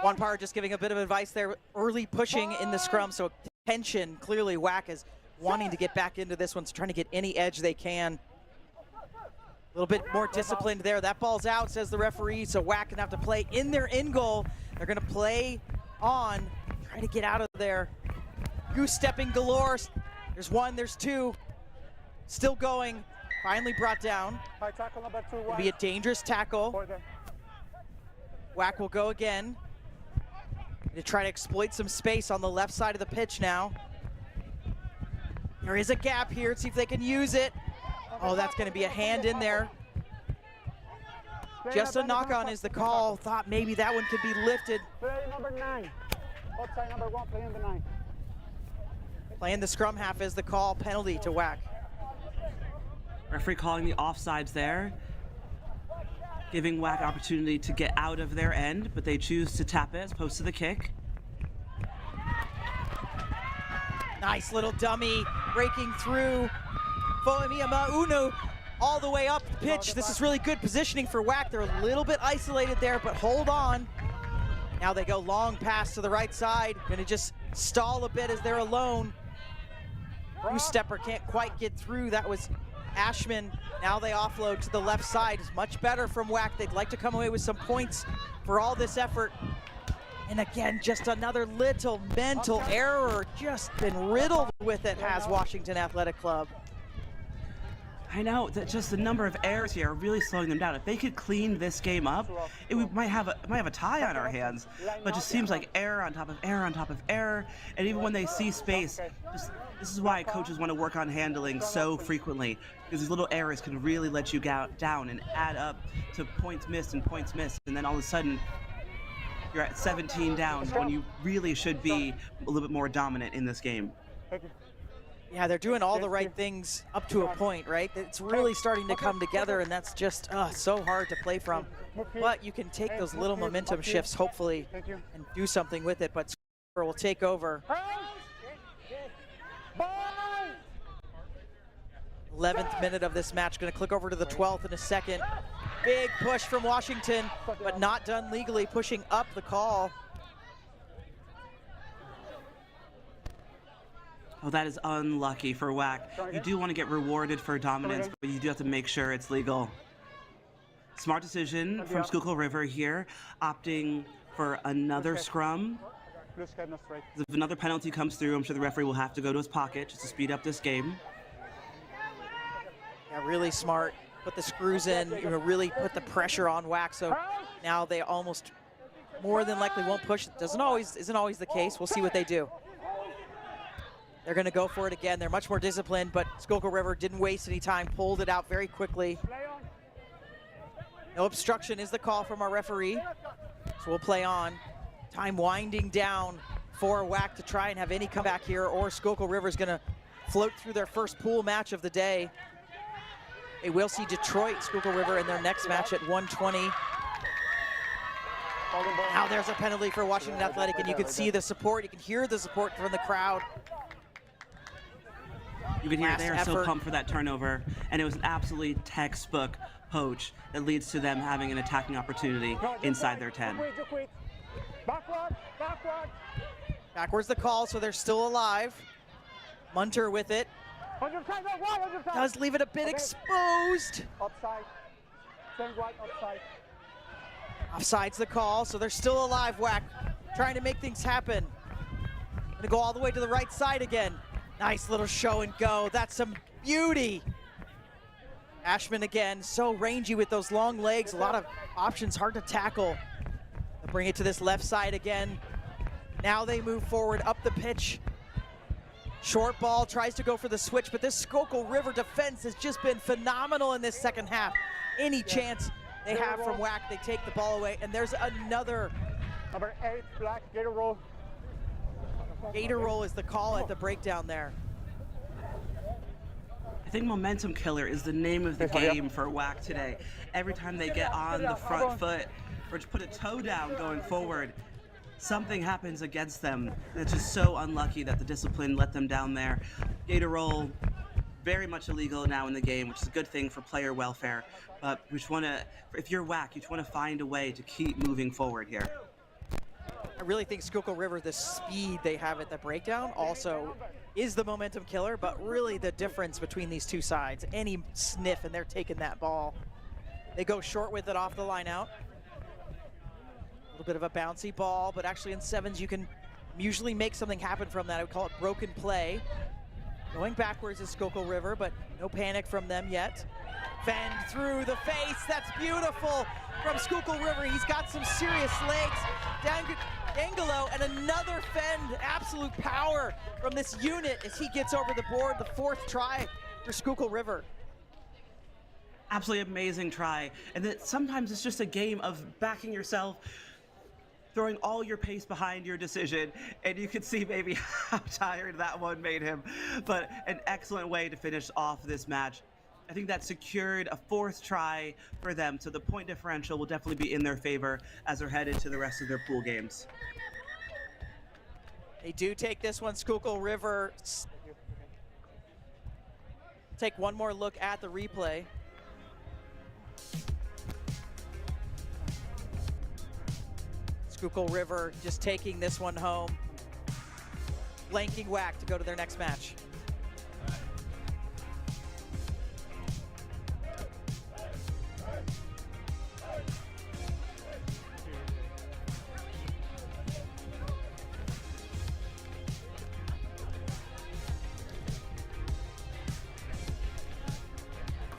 Juan Parra just giving a bit of advice there. Early pushing in the scrum, so tension. Clearly WAC is wanting to get back into this one, so trying to get any edge they can. A little bit more disciplined there. That ball's out, says the referee, so WAC can have to play in their in goal. They're going to play on, try to get out of there. Goose stepping galore. There's one, there's two. Still going. Finally brought down. It'll be a dangerous tackle. WAC will go again to try to exploit some space on the left side of the pitch now. There is a gap here. See if they can use it. Oh, that's going to be a hand in there. Just a knock on is the call. Thought maybe that one could be lifted. Play number 9. Outside number 1, play in the 9. Playing the scrum half is the call. Penalty to WAC. Referee calling the offsides there, giving WAC opportunity to get out of their end, but they choose to tap it as opposed to the kick. Nice little dummy breaking through. Foemia Maunu all the way up the pitch. This is really good positioning for WAC. They're a little bit isolated there, but hold on. Now they go long pass to the right side. Gonna just stall a bit as they're alone. Two-stepper can't quite get through. That was Ashman. Now they offload to the left side. Is much better from WAC. They'd like to come away with some points for all this effort. And again, just another little mental error. Just been riddled with it, has Washington Athletic Club. I know that just the number of errors here are really slowing them down. If they could clean this game up, we might have a tie on our hands. But it just seems like error on top of error on top of error. And even when they see space, this is why coaches want to work on handling so frequently, because these little errors can really let you down and add up to points missed and points missed. And then all of a sudden, you're at 17 down when you really should be a little bit more dominant in this game. Yeah, they're doing all the right things up to a point, right? It's really starting to come together, and that's just so hard to play from. But you can take those little momentum shifts, hopefully, and do something with it. But will take over. 11th minute of this match. Going to click over to the 12th in a second. Big push from Washington, but not done legally, pushing up the call. Oh, that is unlucky for WAC. You do want to get rewarded for dominance, but you do have to make sure it's legal. Smart decision from Schuylkill River here, opting for another scrum. If another penalty comes through, I'm sure the referee will have to go to his pocket just to speed up this game. Yeah, really smart. Put the screws in, really put the pressure on WAC. So now they almost more than likely won't push. It isn't always the case. We'll see what they do. They're going to go for it again. They're much more disciplined, but Schuylkill River didn't waste any time, pulled it out very quickly. No obstruction is the call from our referee. So we'll play on. Time winding down for WAC to try and have any comeback here, or Schuylkill River is going to float through their first pool match of the day. They will see Detroit Schuylkill River in their next match at 1:20. Now there's a penalty for Washington Athletic, and you can see the support. You can hear the support from the crowd. You can hear they are so pumped for that turnover, and it was an absolutely textbook poach that leads to them having an attacking opportunity inside their 10. Backwards the call, so they're still alive. Munter with it. Does leave it a bit exposed. Offside's the call, so they're still alive, WAC. Trying to make things happen. Gonna go all the way to the right side again. Nice little show and go. That's some beauty. Ashman again, so rangy with those long legs. A lot of options, hard to tackle. They'll bring it to this left side again. Now they move forward up the pitch. Short ball, tries to go for the switch, but this Schuylkill River defense has just been phenomenal in this second half. Any chance they have from WAC, they take the ball away, and there's another. Number 8, black, gator roll. Gator roll is the call at the breakdown there. I think momentum killer is the name of the game for WAC today. Every time they get on the front foot or just put a toe down going forward, something happens against them. And it's just so unlucky that the discipline let them down there. Gator roll, very much illegal now in the game, which is a good thing for player welfare. But we just want to, if you're WAC, you just want to find a way to keep moving forward here. I really think Schuylkill River, the speed they have at the breakdown also is the momentum killer, but really the difference between these two sides, any sniff and they're taking that ball. They go short with it off the line out. A little bit of a bouncy ball, but actually in sevens you can usually make something happen from that. I would call it broken play. Going backwards is Schuylkill River, but no panic from them yet. Fend through the face, that's beautiful from Schuylkill River. He's got some serious legs. Dangalo, and another fend, absolute power from this unit as he gets over the board, the fourth try for Schuylkill River. Absolutely amazing try. And that sometimes it's just a game of backing yourself, throwing all your pace behind your decision, and you can see maybe how tired that one made him. But an excellent way to finish off this match. I think that secured a fourth try for them, so the point differential will definitely be in their favor as they're headed to the rest of their pool games. They do take this one, Schuylkill River. Take one more look at the replay. Schuylkill River just taking this one home. Blanking WAC to go to their next match.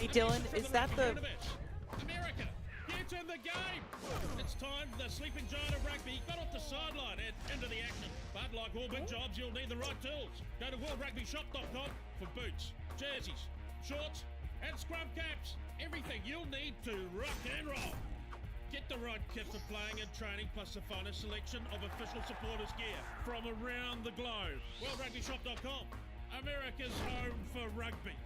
Hey Dylan, is that the... America, get in the game! It's time the sleeping giant of rugby got off the sideline and into the action. But like all big jobs, you'll need the right tools. Go to worldrugbyshop.com for boots, jerseys, shorts, and scrum caps. Everything you'll need to rock and roll. Get the right kit for playing and training, plus the finest selection of official supporters gear from around the globe. Worldrugbyshop.com, America's home for rugby.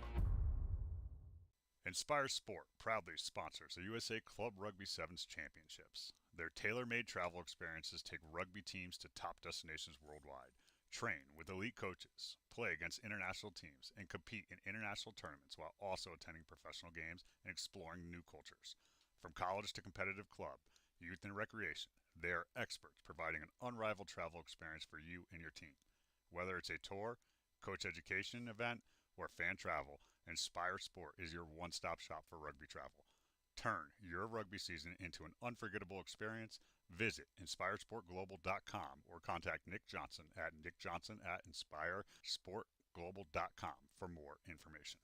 Inspire Sport proudly sponsors the USA Club Rugby Sevens Championships. Their tailor-made travel experiences take rugby teams to top destinations worldwide. Train with elite coaches, play against international teams, and compete in international tournaments while also attending professional games and exploring new cultures. From college to competitive club, youth and recreation, they are experts providing an unrivaled travel experience for you and your team. Whether it's a tour, coach education event, or fan travel, Inspire Sport is your one-stop shop for rugby travel. Turn your rugby season into an unforgettable experience Visit InspireSportGlobal.com or contact Nick Johnson at nickjohnson@InspireSportGlobal.com for more information.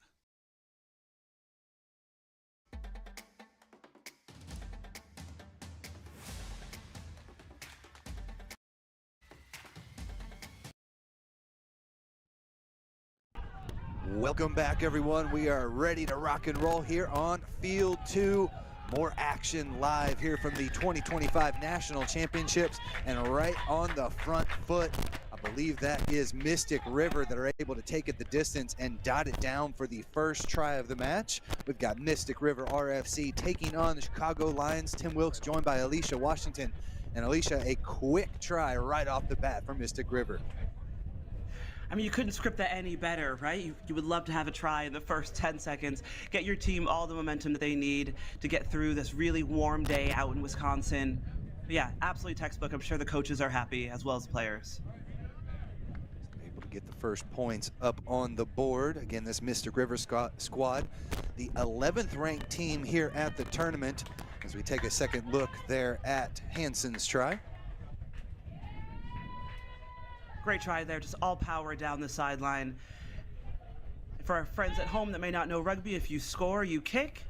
Welcome back, everyone. We are ready to rock and roll here on Field 2. More action live here from the 2025 National Championships, and right on the front foot, I believe that is Mystic River that are able to take it the distance and dot it down for the first try of the match. We've got Mystic River RFC taking on the Chicago Lions. Tim Wilkes joined by Alicia Washington. And Alicia, a quick try right off the bat for Mystic River. I mean, you couldn't script that any better, right? You would love to have a try in the first 10 seconds, get your team all the momentum that they need to get through this really warm day out in Wisconsin. But yeah, absolutely textbook. I'm sure the coaches are happy as well as the players. Able to get the first points up on the board. Again, this Mystic River squad, the 11th ranked team here at the tournament, as we take a second look there at Hansen's try. Great try there, just all power down the sideline. For our friends at home that may not know rugby, if you score, you kick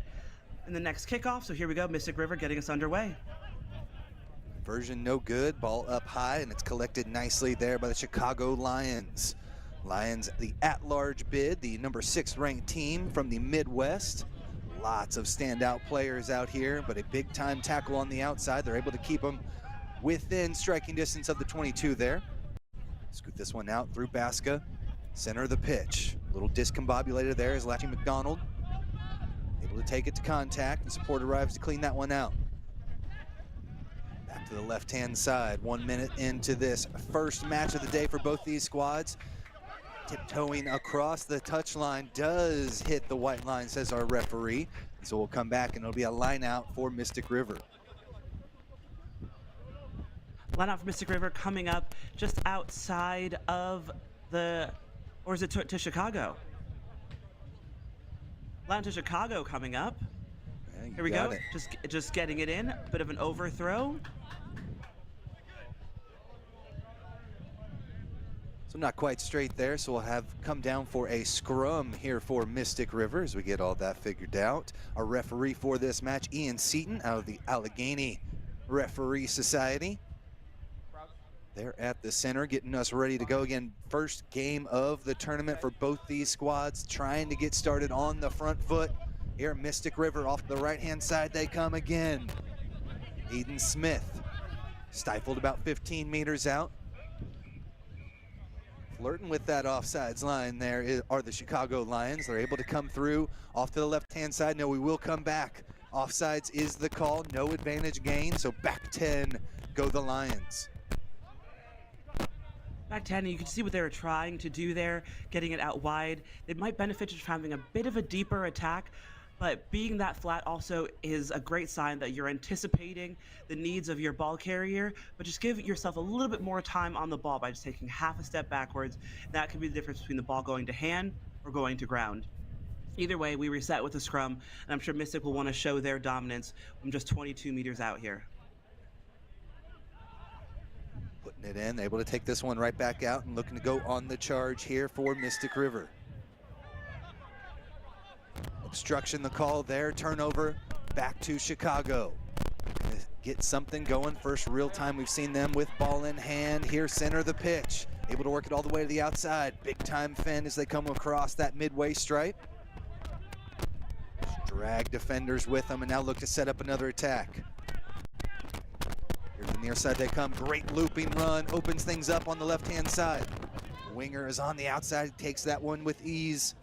in the next kickoff. So here we go, Mystic River getting us underway. Version no good, ball up high, and it's collected nicely there by the Chicago Lions. Lions, the at-large bid, the number 6 ranked team from the Midwest. Lots of standout players out here, but a big-time tackle on the outside. They're able to keep them within striking distance of the 22 there. Scoot this one out through Basca, center of the pitch. A little discombobulated there is Latchy McDonald. Able to take it to contact, and support arrives to clean that one out. Back to the left-hand side, 1 minute into this first match of the day for both these squads. Tiptoeing across the touchline does hit the white line, says our referee. And so we'll come back and it'll be a line out for Mystic River. Line out for Mystic River coming up just outside of the, or is it to Chicago? Line out to Chicago coming up. Yeah, here we go, just getting it in, bit of an overthrow. So not quite straight there, so we'll have come down for a scrum here for Mystic River as we get all that figured out. Our referee for this match, Ian Seaton, out of the Allegheny Referee Society. They're at the center, getting us ready to go again. First game of the tournament for both these squads, trying to get started on the front foot. Here, Mystic River off the right-hand side, they come again. Eden Smith, stifled about 15 meters out. Flirting with that offsides line there are the Chicago Lions. They're able to come through off to the left-hand side. No, we will come back. Offsides is the call, no advantage gain, so back 10 go the Lions. Back 10, and you can see what they were trying to do there, getting it out wide. It might benefit just from having a bit of a deeper attack, but being that flat also is a great sign that you're anticipating the needs of your ball carrier, but just give yourself a little bit more time on the ball by just taking half a step backwards. That could be the difference between the ball going to hand or going to ground. Either way, we reset with a scrum, and I'm sure Mystic will want to show their dominance from just 22 meters out here. Putting it in, able to take this one right back out and looking to go on the charge here for Mystic River. Obstruction the call there, turnover back to Chicago. Get something going, first real time we've seen them with ball in hand here, center of the pitch. Able to work it all the way to the outside. Big time fend as they come across that midway stripe. Drag defenders with them and now look to set up another attack. Here to the near side they come, great looping run, opens things up on the left-hand side. Winger is on the outside, takes that one with ease.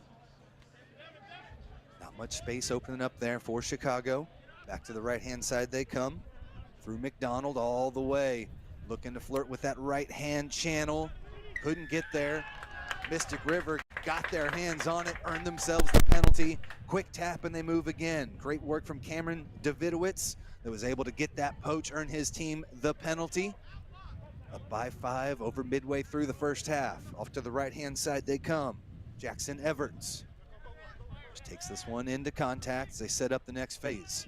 Not much space opening up there for Chicago. Back to the right-hand side they come, through McDonald all the way. Looking to flirt with that right-hand channel. Couldn't get there. Mystic River got their hands on it, earned themselves the penalty. Quick tap and they move again. Great work from Cameron Davidowitz that was able to get that poach, earn his team the penalty. Up by 5 over midway through the first half. Off to the right-hand side they come. Jackson Everts just takes this one into contact as they set up the next phase.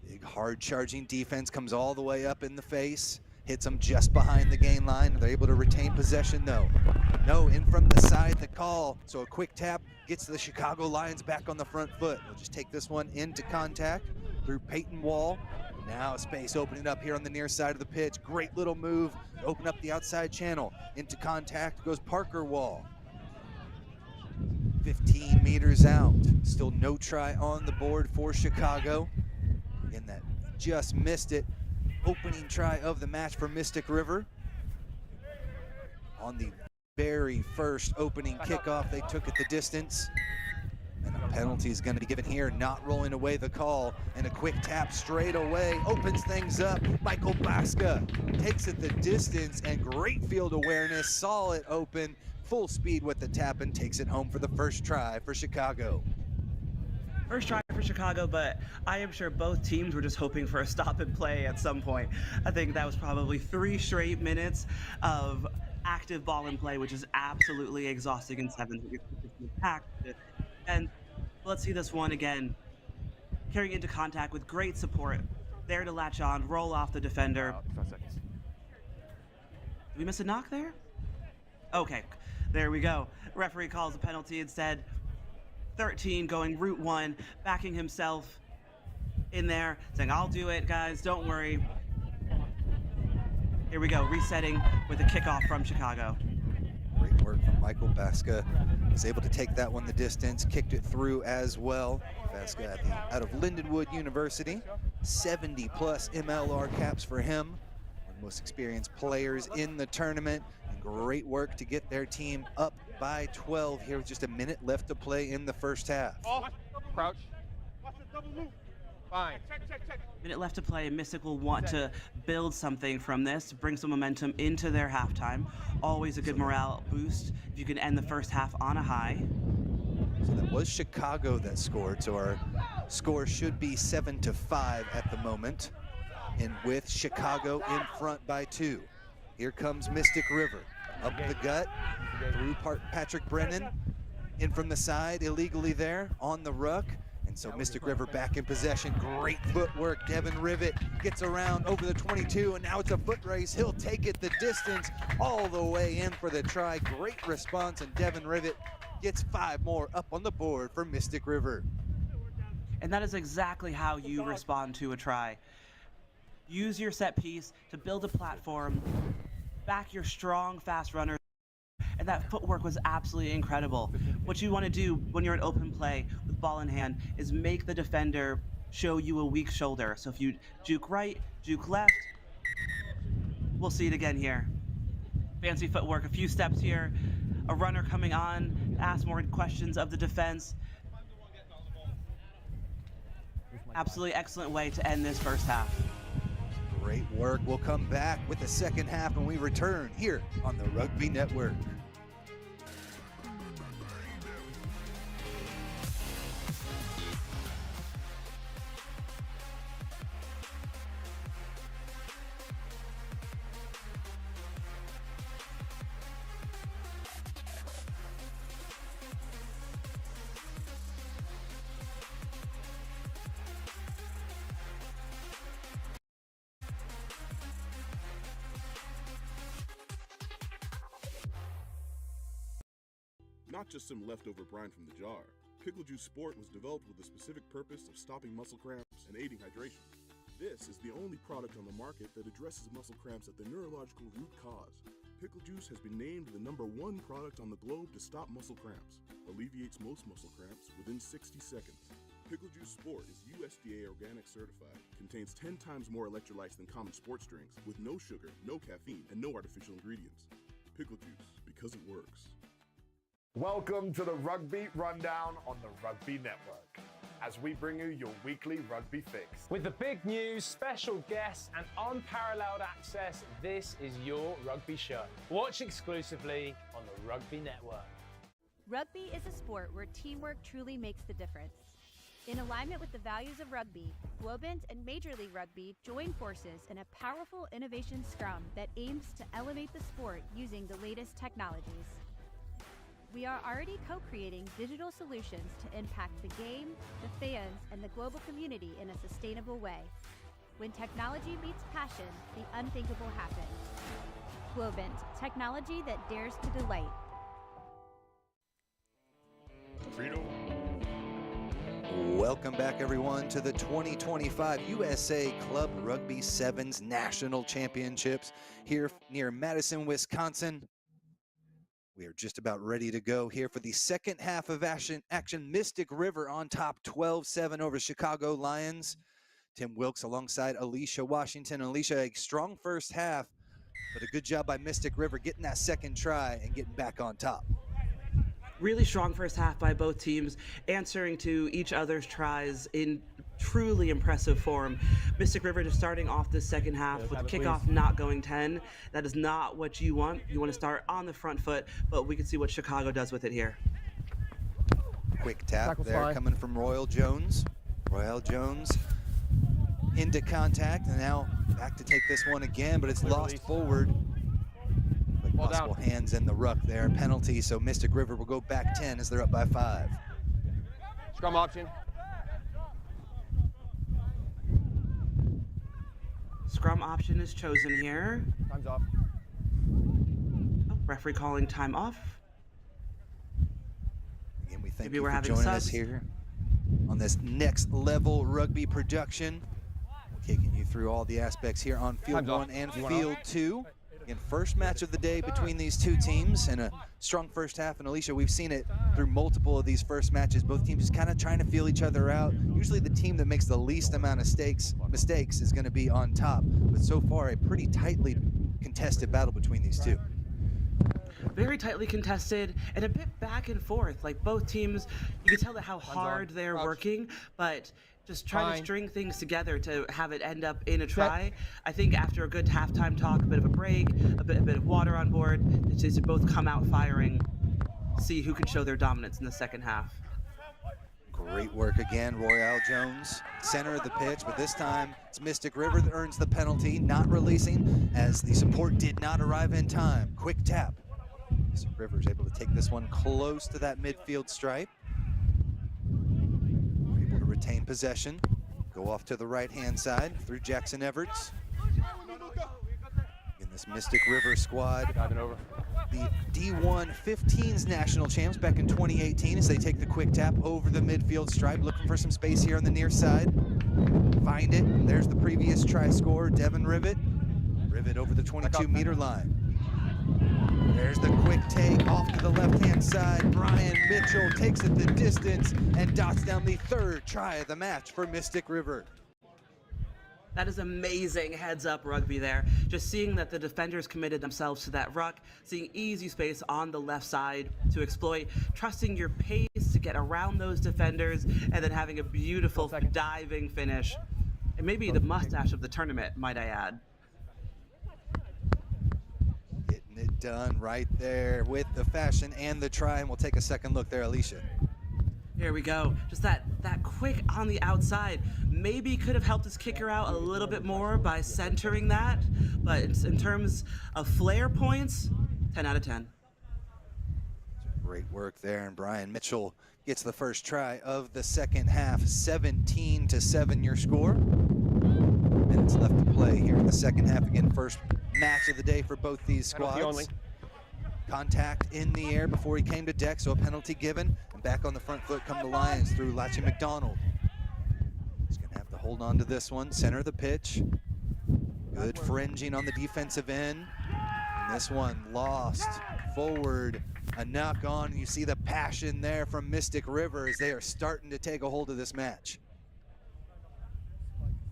Big hard charging defense comes all the way up in the face, hits them just behind the gain line. They're able to retain possession though. No, in from the side, the call. So a quick tap gets the Chicago Lions back on the front foot. We'll just take this one into contact through Peyton Wall. Now space opening up here on the near side of the pitch. Great little move to open up the outside channel. Into contact goes Parker Wall. 15 meters out. Still no try on the board for Chicago. Again, that just missed it. Opening try of the match for Mystic River. On the very first opening kickoff, they took it the distance. And a penalty is going to be given here, not rolling away the call. And a quick tap straight away opens things up. Michael Baska takes it the distance, and great field awareness, saw it open, full speed with the tap, and takes it home for the first try for Chicago. First try for Chicago, but I am sure both teams were just hoping for a stop and play at some point. I think that was probably 3 straight minutes of active ball in play, which is absolutely exhausting in sevens. And let's see this one again. Carrying into contact with great support. There to latch on, roll off the defender. 5 seconds. Did we miss a knock there? Okay, there we go. Referee calls a penalty instead. 13 going route 1, backing himself in there, saying, I'll do it, guys, don't worry. Here we go, resetting with a kickoff from Chicago. Great work from Michael Baska. Was able to take that one the distance, kicked it through as well. Baska out of Lindenwood University. 70 plus MLR caps for him. One of the most experienced players in the tournament. And great work to get their team up by 12 here with just a minute left to play in the first half. Crouch. Fine. Minute left to play, and Mystic will want to build something from this, bring some momentum into their halftime. Always a good morale boost if you can end the first half on a high. So that was Chicago that scored, so our score should be 7-5 at the moment. And with Chicago in front by 2. Here comes Mystic River. Up the gut, through Patrick Brennan. In from the side, illegally there, on the ruck. And so Mystic River back in possession. Great footwork. Devin Rivet gets around over the 22, and now it's a foot race. He'll take it the distance all the way in for the try. Great response, and Devin Rivet gets 5 more up on the board for Mystic River. And that is exactly how you respond to a try. Use your set piece to build a platform, back your strong, fast runners. And that footwork was absolutely incredible. What you want to do when you're in open play with ball in hand is make the defender show you a weak shoulder. So if you juke right, juke left, we'll see it again here. Fancy footwork, a few steps here. A runner coming on, ask more questions of the defense. Absolutely excellent way to end this first half. Great work. We'll come back with the second half when we return here on the Rugby Network. Not just some leftover brine from the jar. Pickle Juice Sport was developed with the specific purpose of stopping muscle cramps and aiding hydration. This is the only product on the market that addresses muscle cramps at the neurological root cause. Pickle Juice has been named the #1 product on the globe to stop muscle cramps. Alleviates most muscle cramps within 60 seconds. Pickle Juice Sport is USDA organic certified. Contains 10 times more electrolytes than common sports drinks, with no sugar, no caffeine, and no artificial ingredients. Pickle Juice, because it works. Welcome to the Rugby Rundown on the Rugby Network, as we bring you your weekly rugby fix. With the big news, special guests, and unparalleled access, this is your rugby show. Watch exclusively on the Rugby Network. Rugby is a sport where teamwork truly makes the difference. In alignment with the values of rugby, Globant and Major League Rugby join forces in a powerful innovation scrum that aims to elevate the sport using the latest technologies. We are already co-creating digital solutions to impact the game, the fans, and the global community in a sustainable way. When technology meets passion, the unthinkable happens. Globant, technology that dares to delight. Welcome back, everyone, to the 2025 USA Club Rugby Sevens National Championships here near Madison, Wisconsin. We are just about ready to go here for the second half of action. Mystic River on top 12-7 over Chicago Lions. Tim Wilkes alongside Alicia Washington. Alicia, a strong first half, but a good job by Mystic River getting that second try and getting back on top. Really strong first half by both teams, answering to each other's tries in truly impressive form. Mystic River just starting off this second half with the kickoff not going 10. That is not what you want. You want to start on the front foot, but we can see what Chicago does with it here. Quick tap there coming from Royal Jones. Royal Jones into contact, and now back to take this one again, but it's lost forward. But possible hands in the ruck there, penalty, so Mystic River will go back 10 as they're up by 5. Scrum option. Scrum option is chosen here. Time's off. Oh, referee calling time off. Again, we thank Maybe you we're for having joining subs us here on this next level rugby production. Taking you through all the aspects here on Field 1 and Field 2. Again, first match of the day between these two teams, and a strong first half. And Alicia, we've seen it through multiple of these first matches. Both teams just kind of trying to feel each other out. Usually the team that makes the least amount of mistakes is going to be on top. But so far, a pretty tightly contested battle between these two. Very tightly contested and a bit back and forth. Like both teams, you can tell that how hard they're working, but just trying to string things together to have it end up in a try. I think after a good halftime talk, a bit of a break, a bit of water on board, it's just to both come out firing, see who can show their dominance in the second half. Great work again, Royale Jones, center of the pitch, but this time it's Mystic River that earns the penalty, not releasing as the support did not arrive in time. Quick tap. Mystic River is able to take this one close to that midfield stripe. Able to retain possession, go off to the right-hand side through Jackson Everts. In this Mystic River squad, the D1 15s national champs back in 2018 as they take the quick tap over the midfield stripe, looking for some space here on the near side. Find it, there's the previous try scorer, Devin Rivet. Rivet over the 22-meter line. There's the quick take off to the left-hand side. Brian Mitchell takes it the distance and dots down the third try of the match for Mystic River. That is amazing heads-up rugby there. Just seeing that the defenders committed themselves to that ruck, seeing easy space on the left side to exploit, trusting your pace to get around those defenders, and then having a beautiful diving finish. And maybe the mustache of the tournament, might I add. Getting it done right there with the fashion and the try, and we'll take a second look there, Alicia. Here we go. Just that quick on the outside. Maybe could have helped his kicker out a little bit more by centering that, but in terms of flair points, 10 out of 10. Great work there, and Brian Mitchell gets the first try of the second half. 17-7 your score. Minutes left to play here in the second half. Again, first match of the day for both these squads. Contact in the air before he came to deck, so a penalty given. And back on the front foot come the Lions through Lachi McDonald. He's going to have to hold on to this one. Center of the pitch. Good fringing on the defensive end. And this one lost forward. A knock on. You see the passion there from Mystic River as they are starting to take a hold of this match.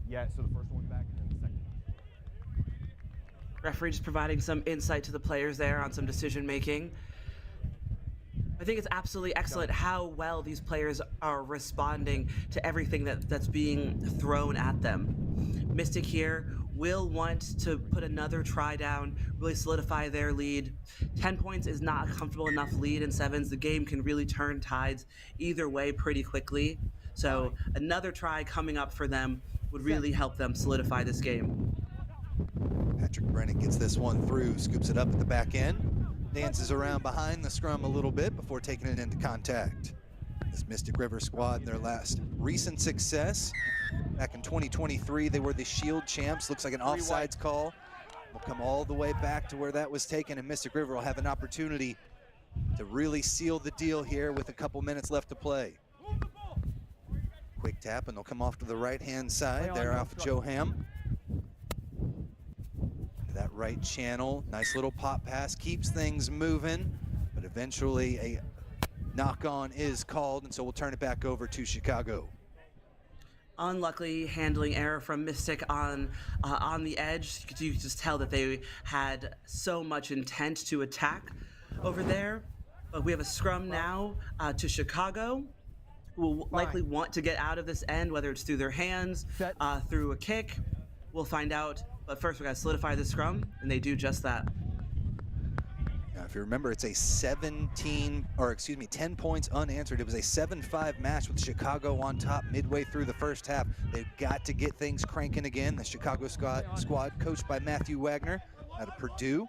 Yeah, so the first one back and then the second. Referee just providing some insight to the players there on some decision making. I think it's absolutely excellent how well these players are responding to everything that's being thrown at them. Mystic here will want to put another try down, really solidify their lead. 10 points is not a comfortable enough lead in sevens. The game can really turn tides either way pretty quickly. So another try coming up for them would really help them solidify this game. Patrick Brennan gets this one through, scoops it up at the back end. dances around behind the scrum a little bit before taking it into contact. This Mystic River squad, their last recent success, back in 2023, they were the Shield champs. Looks like an offsides call. We'll come all the way back to where that was taken, and Mystic River will have an opportunity to really seal the deal here with a couple minutes left to play. Quick tap, and they'll come off to the right-hand side. There off Joe Ham. That right channel, nice little pop pass, keeps things moving, but eventually a knock-on is called, and so we'll turn it back over to Chicago. Unlucky handling error from Mystic on the edge. You could just tell that they had so much intent to attack over there. But we have a scrum now to Chicago, who will likely want to get out of this end, whether it's through their hands, through a kick. We'll find out. But first, we got to solidify the scrum, and they do just that. Now, if you remember, it's a 10 points unanswered. It was a 7-5 match with Chicago on top midway through the first half. They've got to get things cranking again. The Chicago squad coached by Matthew Wagner out of Purdue.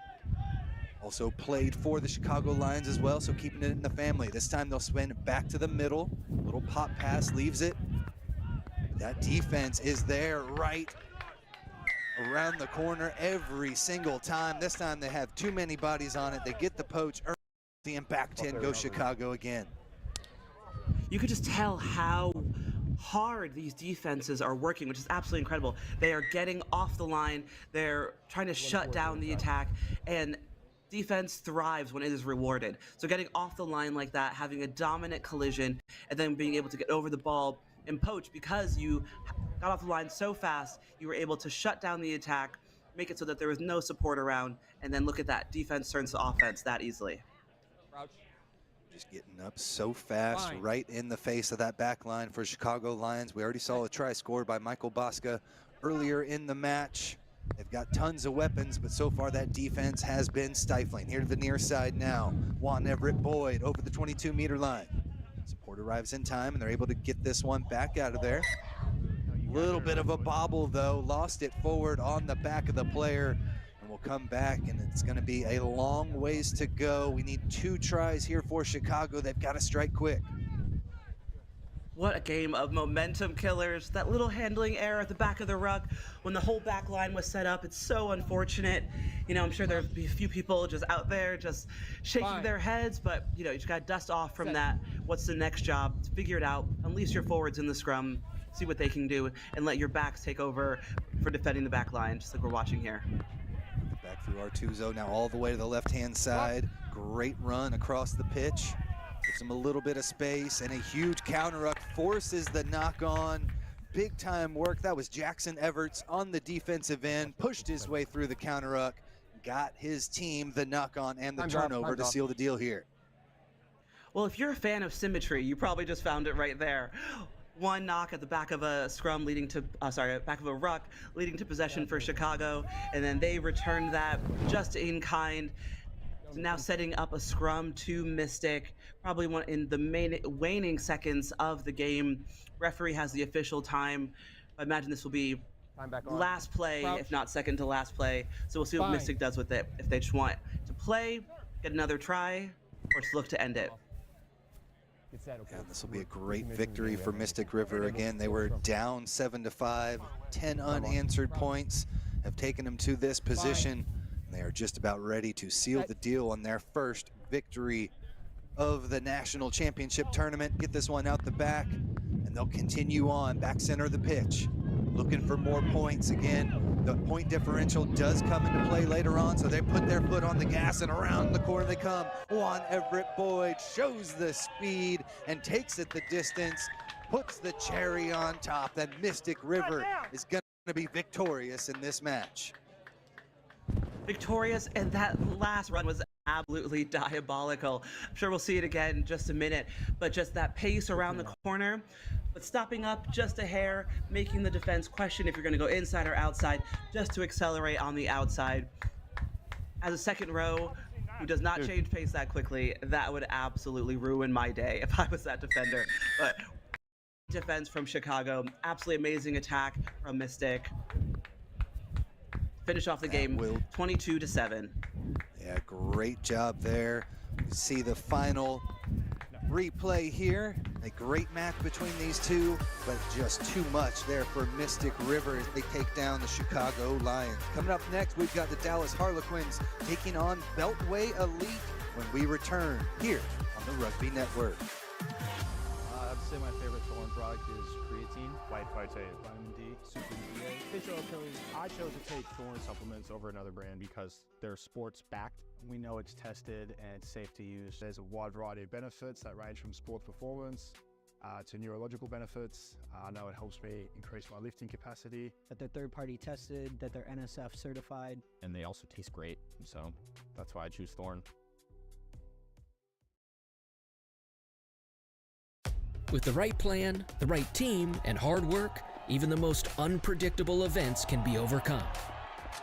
Also played for the Chicago Lions as well, so keeping it in the family. This time they'll spin it back to the middle. Little pop pass leaves it. That defense is there right around the corner every single time. This time they have too many bodies on it. They get the poach, and back 10 goes Chicago again. You could just tell how hard these defenses are working, which is absolutely incredible. They are getting off the line. They're trying to shut down the attack, and defense thrives when it is rewarded. So getting off the line like that, having a dominant collision, and then being able to get over the ball and poach because you got off the line so fast, you were able to shut down the attack, make it so that there was no support around, and then look at that, defense turns to offense that easily. Just getting up so fast, right in the face of that back line for Chicago Lions. We already saw a try scored by Michael Bosca earlier in the match. They've got tons of weapons, but so far that defense has been stifling. Here to the near side now. Juan Everett Boyd over the 22-meter line. Support arrives in time, and they're able to get this one back out of there. Little bit of a bobble, though. Lost it forward on the back of the player, and we'll come back, and it's going to be a long ways to go. We need 2 tries here for Chicago. They've got to strike quick. What a game of momentum killers. That little handling error at the back of the ruck when the whole back line was set up. It's so unfortunate. You know, I'm sure there'll be a few people just out there just shaking their heads, but you know, you just got to dust off from that. What's the next job? Figure it out. Unleash your forwards in the scrum. See what they can do, and let your backs take over for defending the back line, just like we're watching here. Back through Artuso, now all the way to the left-hand side. Great run across the pitch. Gives him a little bit of space, and a huge counter ruck forces the knock-on. Big time work. That was Jackson Everts on the defensive end, pushed his way through the counter ruck, got his team the knock-on and the turnover to seal the deal here. Well, if you're a fan of symmetry, you probably just found it right there. One knock at the back of a scrum leading to, back of a ruck leading to possession for Chicago, and then they returned that just in kind. Now setting up a scrum to Mystic, probably one in the waning seconds of the game. Referee has the official time. I imagine this will be last play, if not second to last play. So we'll see what Mystic does with it. If they just want to play, get another try, or just look to end it. Yeah, this will be a great victory for Mystic River. Again, they were down 7-5, 10 unanswered points, have taken them to this position. They are just about ready to seal the deal on their first victory of the national championship tournament. Get this one out the back, and they'll continue on back center of the pitch, looking for more points. Again, the point differential does come into play later on, so they put their foot on the gas, and around the corner they come. Juan Everett Boyd shows the speed and takes it the distance, puts the cherry on top. That Mystic River is going to be victorious in this match. Victorious, and that last run was absolutely diabolical. I'm sure we'll see it again in just a minute, but just that pace around the corner, but stopping up just a hair, making the defense question if you're going to go inside or outside, just to accelerate on the outside. As a second row who does not change pace that quickly, that would absolutely ruin my day if I was that defender. But defense from Chicago, absolutely amazing attack from Mystic. Finish off the game 22-7. Yeah, great job there. You see the final replay here. A great match between these two, but just too much there for Mystic River as they take down the Chicago Lions. Coming up next, we've got the Dallas Harlequins taking on Beltway Elite when we return here on the Rugby Network. I'd say my favorite Thorn product is creatine, white phytate, vitamin D, super DA. I chose to take Thorn supplements over another brand because they're sports backed. We know it's tested and it's safe to use. There's a wide variety of benefits that range from sports performance to neurological benefits. I know it helps me increase my lifting capacity. That they're third-party tested, that they're NSF certified. And they also taste great, so that's why I choose Thorn. With the right plan, the right team, and hard work, even the most unpredictable events can be overcome.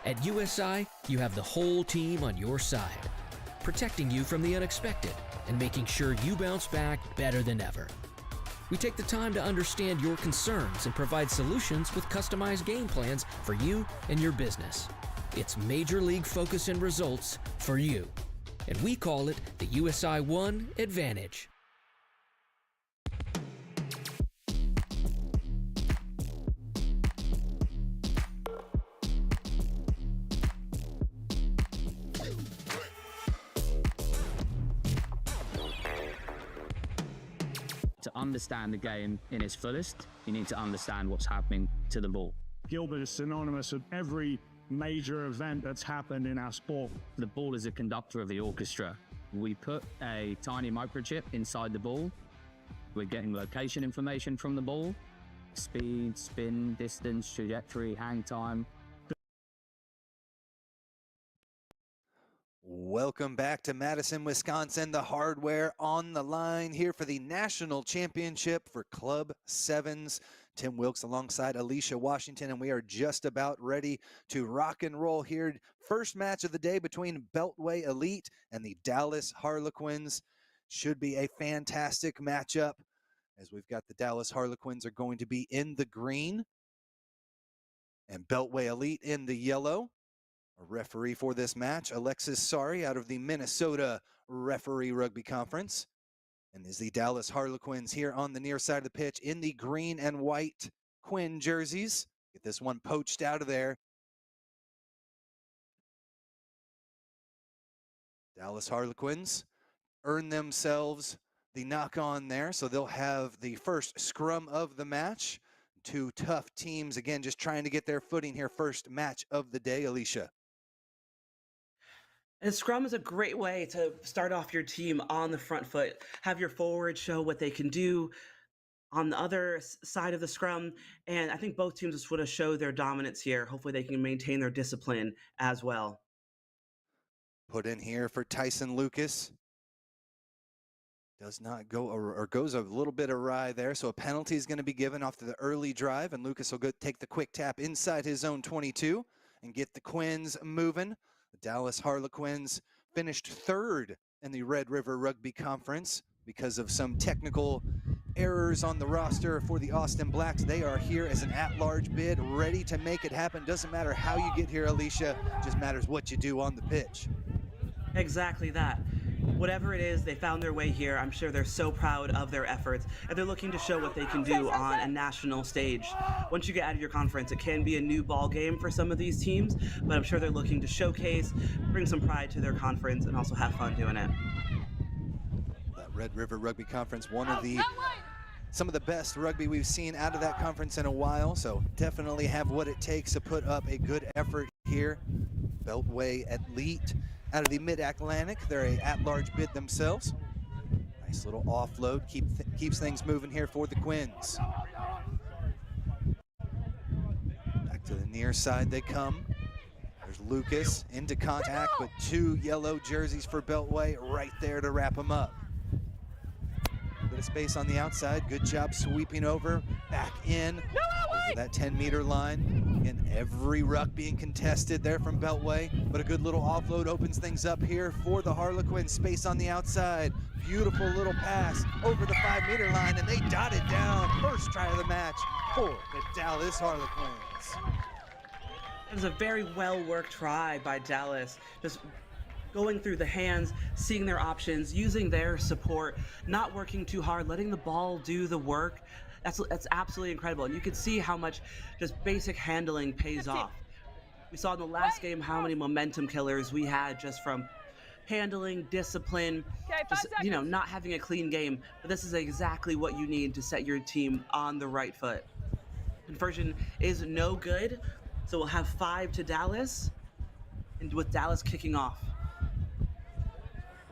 At USI, you have the whole team on your side, protecting you from the unexpected and making sure you bounce back better than ever. We take the time to understand your concerns and provide solutions with customized game plans for you and your business. It's Major League focus and results for you, and we call it the USI One Advantage. To understand the game in its fullest, you need to understand what's happening to the ball. Gilbert is synonymous with every major event that's happened in our sport. The ball is a conductor of the orchestra. We put a tiny microchip inside the ball. We're getting location information from the ball, speed, spin, distance, trajectory, hang time. Welcome back to Madison, Wisconsin. The hardware on the line here for the national championship for Club Sevens. Tim Wilkes alongside Alicia Washington, and we are just about ready to rock and roll here. First match of the day between Beltway Elite and the Dallas Harlequins. Should be a fantastic matchup, as we've got the Dallas Harlequins are going to be in the green and Beltway Elite in the yellow. A referee for this match, Alexis Sari out of the Minnesota Referee Rugby Conference. And is the Dallas Harlequins here on the near side of the pitch in the green and white Quinn jerseys. Get this one poached out of there. Dallas Harlequins earn themselves the knock on there, so they'll have the first scrum of the match. Two tough teams, again, just trying to get their footing here. First match of the day, Alicia. And scrum is a great way to start off your team on the front foot. Have your forwards show what they can do on the other side of the scrum. And I think both teams just want to show their dominance here. Hopefully they can maintain their discipline as well. Put in here for Tyson Lucas. Does not go, or goes a little bit awry there. So a penalty is going to be given off to the early drive. And Lucas will go take the quick tap inside his own 22 and get the Quins moving. The Dallas Harlequins finished third in the Red River Rugby Conference because of some technical errors on the roster for the Austin Blacks. They are here as an at-large bid, ready to make it happen. Doesn't matter how you get here, Alicia, just matters what you do on the pitch. Exactly that. Whatever it is, they found their way here. I'm sure they're so proud of their efforts, and they're looking to show what they can do on a national stage. Once you get out of your conference, it can be a new ball game for some of these teams, but I'm sure they're looking to showcase, bring some pride to their conference, and also have fun doing it. That Red River Rugby Conference, some of the best rugby we've seen out of that conference in a while, so definitely have what it takes to put up a good effort here. Beltway Elite out of the Mid-Atlantic. They're a at-large bid themselves. Nice little offload, keeps things moving here for the Quins. Back to the near side they come. There's Lucas into contact with two yellow jerseys for Beltway right there to wrap him up. Bit of space on the outside. Good job sweeping over, back in, over that 10-meter line. Again, every ruck being contested there from Beltway, but a good little offload opens things up here for the Harlequins. Space on the outside. Beautiful little pass over the 5-meter line, and they dot it down. First try of the match for the Dallas Harlequins. It was a very well-worked try by Dallas. Just going through the hands, seeing their options, using their support, not working too hard, letting the ball do the work. That's absolutely incredible. And you can see how much just basic handling pays off. We saw in the last game how many momentum killers we had just from handling, discipline, just, you know, not having a clean game. But this is exactly what you need to set your team on the right foot. Conversion is no good, so we'll have 5 to Dallas, and with Dallas kicking off.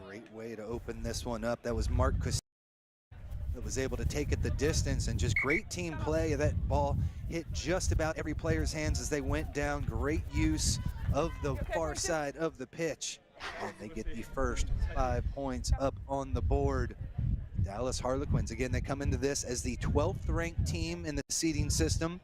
Great way to open this one up. That was Mark Costello that was able to take it the distance, and just great team play. That ball hit just about every player's hands as they went down. Great use of the far side of the pitch. And they get the first 5 points up on the board. Dallas Harlequins, again, they come into this as the 12th ranked team in the seeding system.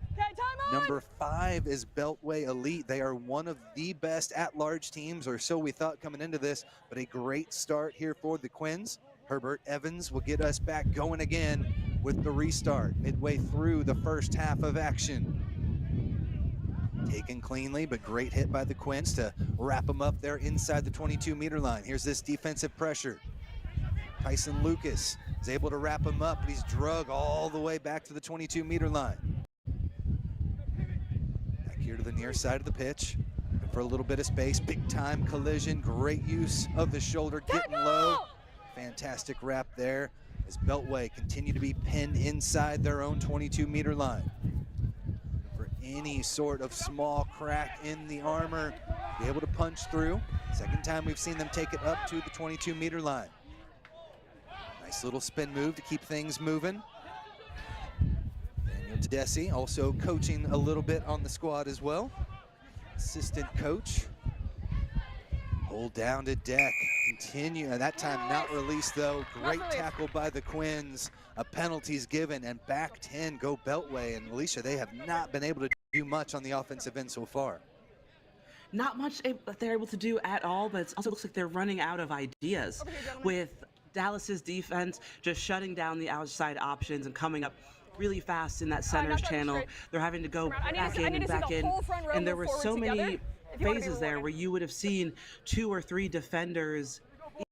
Number 5 is Beltway Elite. They are one of the best at-large teams, or so we thought coming into this, but a great start here for the Quins. Herbert Evans will get us back going again with the restart midway through the first half of action. Taken cleanly, but great hit by the Quins to wrap them up there inside the 22-meter line. Here's this defensive pressure. Tyson Lucas is able to wrap him up, but he's drug all the way back to the 22-meter line. Back here to the near side of the pitch. Looking for a little bit of space. Big time collision. Great use of the shoulder, getting low. Fantastic wrap there as Beltway continue to be pinned inside their own 22-meter line. For any sort of small crack in the armor, be able to punch through. Second time we've seen them take it up to the 22-meter line. Nice little spin move to keep things moving. Daniel Tedeschi also coaching a little bit on the squad as well. Assistant coach. Hold down to deck. Continue, and that time not released though. Great tackle by the Quins. A penalty's given, and back 10 go Beltway. And Alicia, they have not been able to do much on the offensive end so far. Not much they're able to do at all, but it also looks like they're running out of ideas. With Dallas's defense just shutting down the outside options and coming up really fast in that center's channel. They're having to go back in and back in. And there were so many phases there where you would have seen 2 or 3 defenders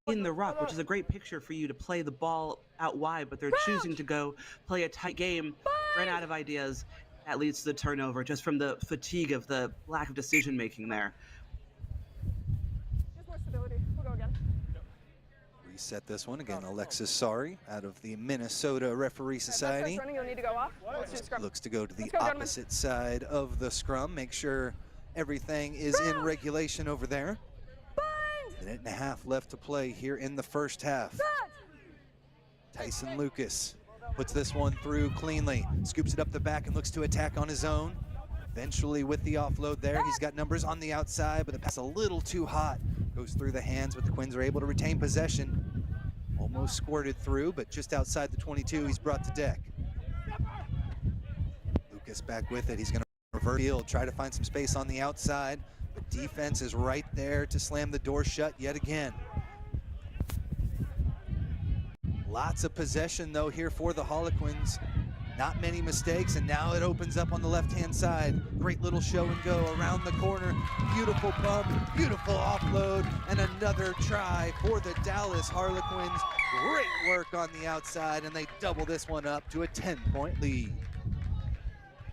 in the ruck, which is a great picture for you to play the ball out wide, but they're choosing to go play a tight game, ran out of ideas. That leads to the turnover just from the fatigue of the lack of decision making there. Just more stability. We'll go again. Reset this one again. Alexis Sari out of the Minnesota Referee Society. Running, you'll need to go off. Let's do scrum. Looks to go to the opposite side of the scrum. Make sure everything is in regulation over there. Minute and a half left to play here in the first half. Tyson Lucas puts this one through cleanly, scoops it up the back and looks to attack on his own. Eventually with the offload there, he's got numbers on the outside, but the pass a little too hot. Goes through the hands, but the Quins are able to retain possession. Almost squirted through, but just outside the 22, he's brought to deck. Lucas back with it. He's going to reverse field, try to find some space on the outside. The defense is right there to slam the door shut yet again. Lots of possession though here for the Harlequins. Not many mistakes, and now it opens up on the left-hand side. Great little show and go around the corner. Beautiful bump, beautiful offload, and another try for the Dallas Harlequins. Great work on the outside, and they double this one up to a 10-point lead.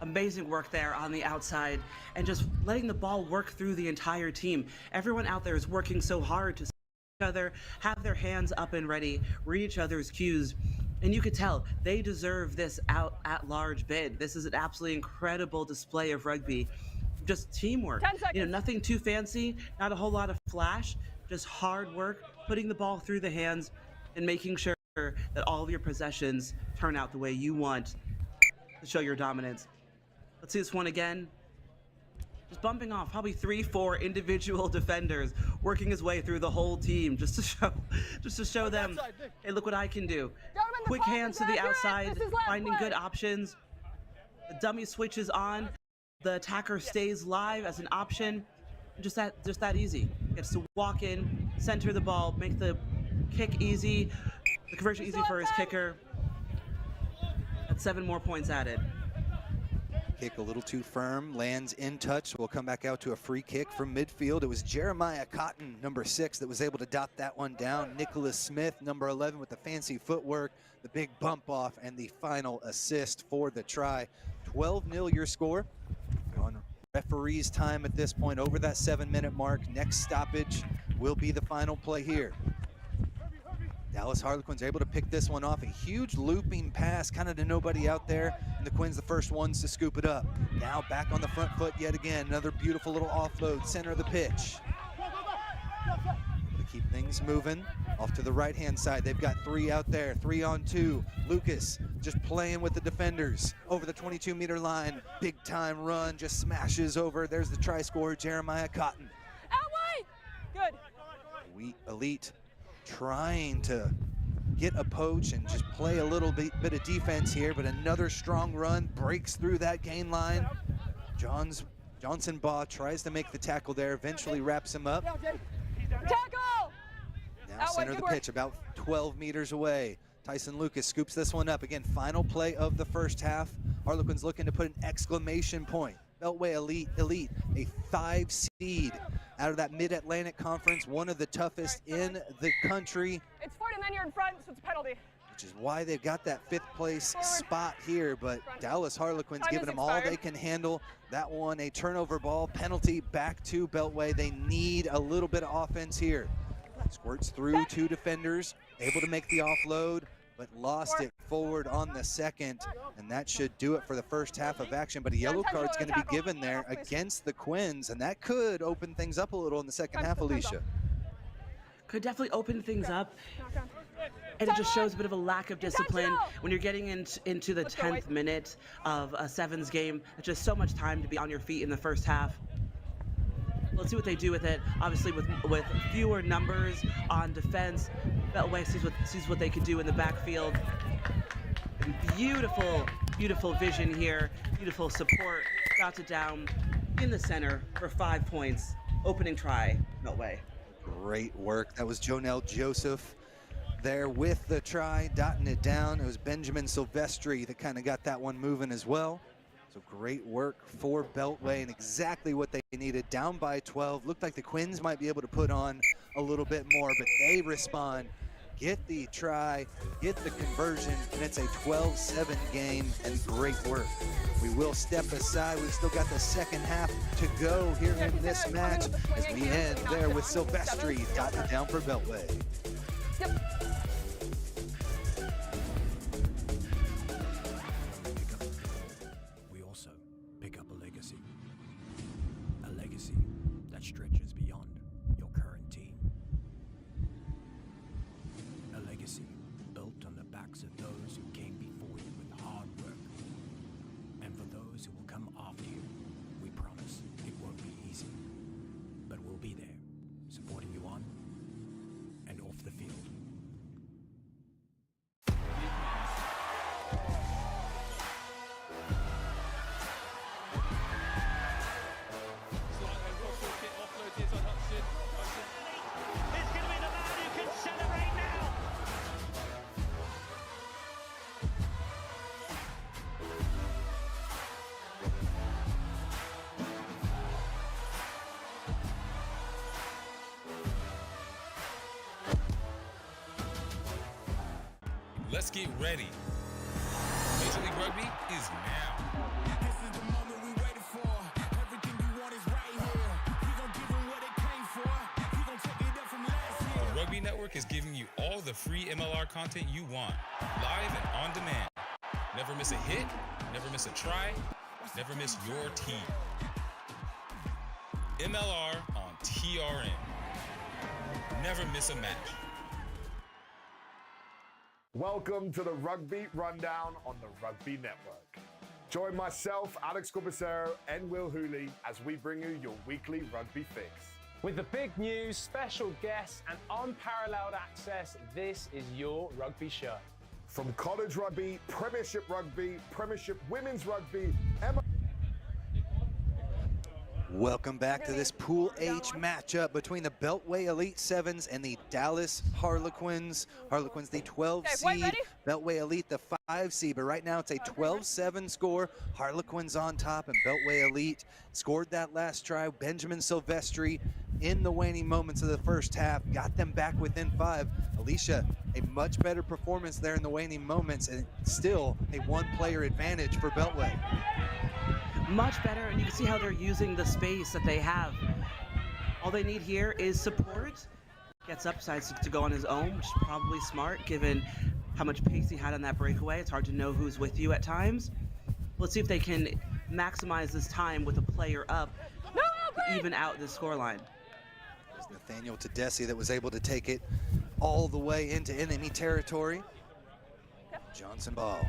Amazing work there on the outside, and just letting the ball work through the entire team. Everyone out there is working so hard to see each other, have their hands up and ready, read each other's cues. And you could tell they deserve this at-large bid. This is an absolutely incredible display of rugby. Just teamwork. 10 seconds. You know, nothing too fancy, not a whole lot of flash, just hard work, putting the ball through the hands and making sure that all of your possessions turn out the way you want to show your dominance. Let's see this one again. Just bumping off probably 3-4 individual defenders, working his way through the whole team just to show them, hey, look what I can do. Quick hands to the outside, finding good options. The dummy switches on. The attacker stays live as an option. Just that easy. Gets to walk in, center the ball, make the kick easy, the conversion easy for his kicker. That's 7 more points added. Kick a little too firm, lands in touch. We'll come back out to a free kick from midfield. It was Jeremiah Cotton, number 6, that was able to dot that one down. Nicholas Smith, number 11, with the fancy footwork, the big bump off, and the final assist for the try. 12-0 your score. On referee's time at this point, over that 7-minute mark. Next stoppage will be the final play here. Dallas Harlequins able to pick this one off. A huge looping pass, kind of to nobody out there, and the Quins the first ones to scoop it up. Now back on the front foot yet again. Another beautiful little offload, center of the pitch. To keep things moving. Off to the right-hand side, they've got 3 out there, 3 on 2. Lucas just playing with the defenders over the 22-meter line. Big time run, just smashes over. There's the try scorer, Jeremiah Cotton. Good. Elite trying to get a poach and just play a little bit of defense here, but another strong run breaks through that gain line. Johnson Baugh tries to make the tackle there, eventually wraps him up. Tackle! Now center of the pitch, about 12 meters away. Tyson Lucas scoops this one up. Again, final play of the first half. Harlequins looking to put an exclamation point. Beltway Elite, a 5 seed out of that Mid-Atlantic Conference, one of the toughest in the country. It's 40 men, you're in front, so it's a penalty. Which is why they've got that 5th place spot here, but Dallas Harlequins giving them all they can handle. That one, a turnover ball, penalty back to Beltway. They need a little bit of offense here. Squirts through 2 defenders, able to make the offload, but lost it forward on the second, and that should do it for the first half of action. But a yellow card's going to be given there against the Quins, and that could open things up a little in the second half, Alicia. Could definitely open things up, and it just shows a bit of a lack of discipline when you're getting into the 10th minute of a Sevens game. It's just so much time to be on your feet in the first half. Let's see what they do with it. Obviously, with fewer numbers on defense, Beltway sees what they can do in the backfield. And beautiful vision here. Beautiful support. Got it down in the center for 5 points. Opening try, Beltway. Great work. That was Jonelle Joseph there with the try, dotting it down. It was Benjamin Silvestri that kind of got that one moving as well. So great work for Beltway and exactly what they needed. Down by 12. Looked like the Quins might be able to put on a little bit more, but they respond. Get the try, get the conversion, and it's a 12-7 game, and great work. We will step aside. We've still got the second half to go here in this match as we end there with Silvestri dotting it down for Beltway. We also pick up a legacy that stretches beyond your current team. A legacy built on the backs of those who came before you with hard work. And for those who will come after you, we promise it won't be easy. But we'll be there, supporting you on and off the field. Let's get ready. Major League Rugby is now. This is the moment we waited for. Everything you want is right here. We gon' give them what they came for. We gon' take it up from last year. The Rugby Network is giving you all the free MLR content you want, live and on demand. Never miss a hit, never miss a try, never miss your team. MLR on TRN. Never miss a match. Welcome to the Rugby Rundown on the Rugby Network. Join myself, Alex Corbicero, and Will Hooley as we bring you your weekly rugby fix. With the big news, special guests, and unparalleled access, this is your rugby show. From college rugby, Premiership Women's Rugby, Welcome back to this Pool H matchup between the Beltway Elite 7s and the Dallas Harlequins. Harlequins the 12 seed, Beltway Elite the 5 seed, but right now it's a 12-7 score. Harlequins on top and Beltway Elite scored that last try. Benjamin Silvestri in the waning moments of the first half got them back within 5. Alicia, a much better performance there in the waning moments and still a one-player advantage for Beltway. Much better, and you can see how they're using the space that they have. All they need here is support. Gets up, decides to go on his own, which is probably smart given how much pace he had on that breakaway. It's hard to know who's with you at times. Let's see if they can maximize this time with a player up to even out the scoreline. There's Nathaniel Tedeschi that was able to take it all the way into enemy territory. Johnson ball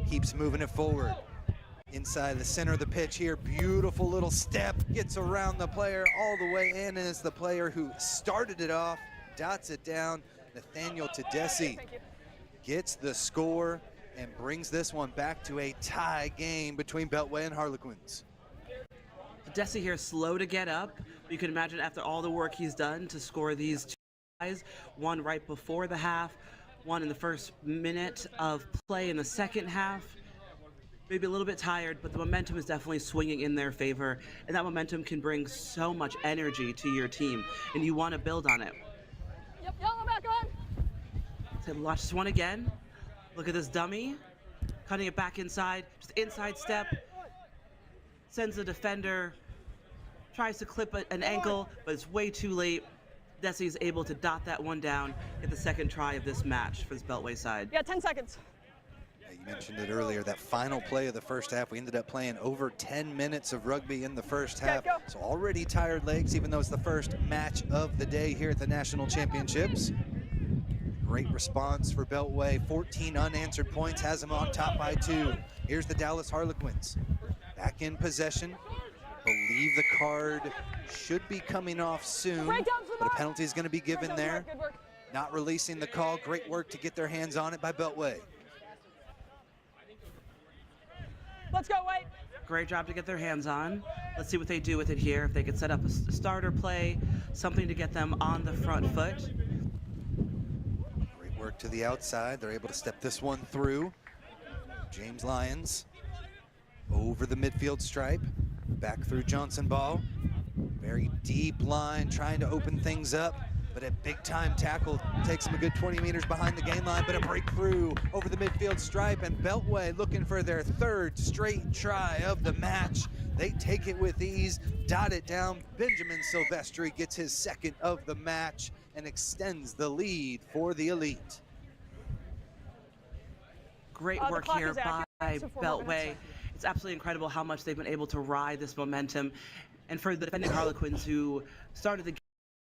keeps moving it forward. Inside the center of the pitch here, beautiful little step, gets around the player all the way in, and is the player who started it off, dots it down. Nathaniel Tedeschi gets the score and brings this one back to a tie game between Beltway and Harlequins. Tedeschi here slow to get up. You can imagine after all the work he's done to score these two tries, one right before the half, one in the first minute of play in the second half. Maybe a little bit tired, but the momentum is definitely swinging in their favor, and that momentum can bring so much energy to your team, and you want to build on it. Yep, yellow back on. So watch this one again. Look at this dummy, cutting it back inside, just inside step, sends the defender, tries to clip an ankle, but it's way too late. Desi is able to dot that one down, get the second try of this match for this Beltway side. Yeah, 10 seconds. You mentioned it earlier, that final play of the first half, we ended up playing over 10 minutes of rugby in the first half. So already tired legs, even though it's the first match of the day here at the National Championships. Great response for Beltway, 14 unanswered points, has them on top by 2. Here's the Dallas Harlequins, back in possession. Believe the card should be coming off soon, but a penalty is going to be given there. Not releasing the call, great work to get their hands on it by Beltway. Let's go, White. Great job to get their hands on. Let's see what they do with it here. If they could set up a starter play, something to get them on the front foot. Great work to the outside. They're able to step this one through. James Lyons over the midfield stripe. Back through Johnson ball. Very deep line, trying to open things up. But a big-time tackle takes him a good 20 meters behind the game line, but a breakthrough over the midfield stripe, and Beltway looking for their third straight try of the match. They take it with ease, dot it down. Benjamin Silvestri gets his second of the match and extends the lead for the Elite. Great work here by Beltway. It's absolutely incredible how much they've been able to ride this momentum. And for the defending Harlequins who started the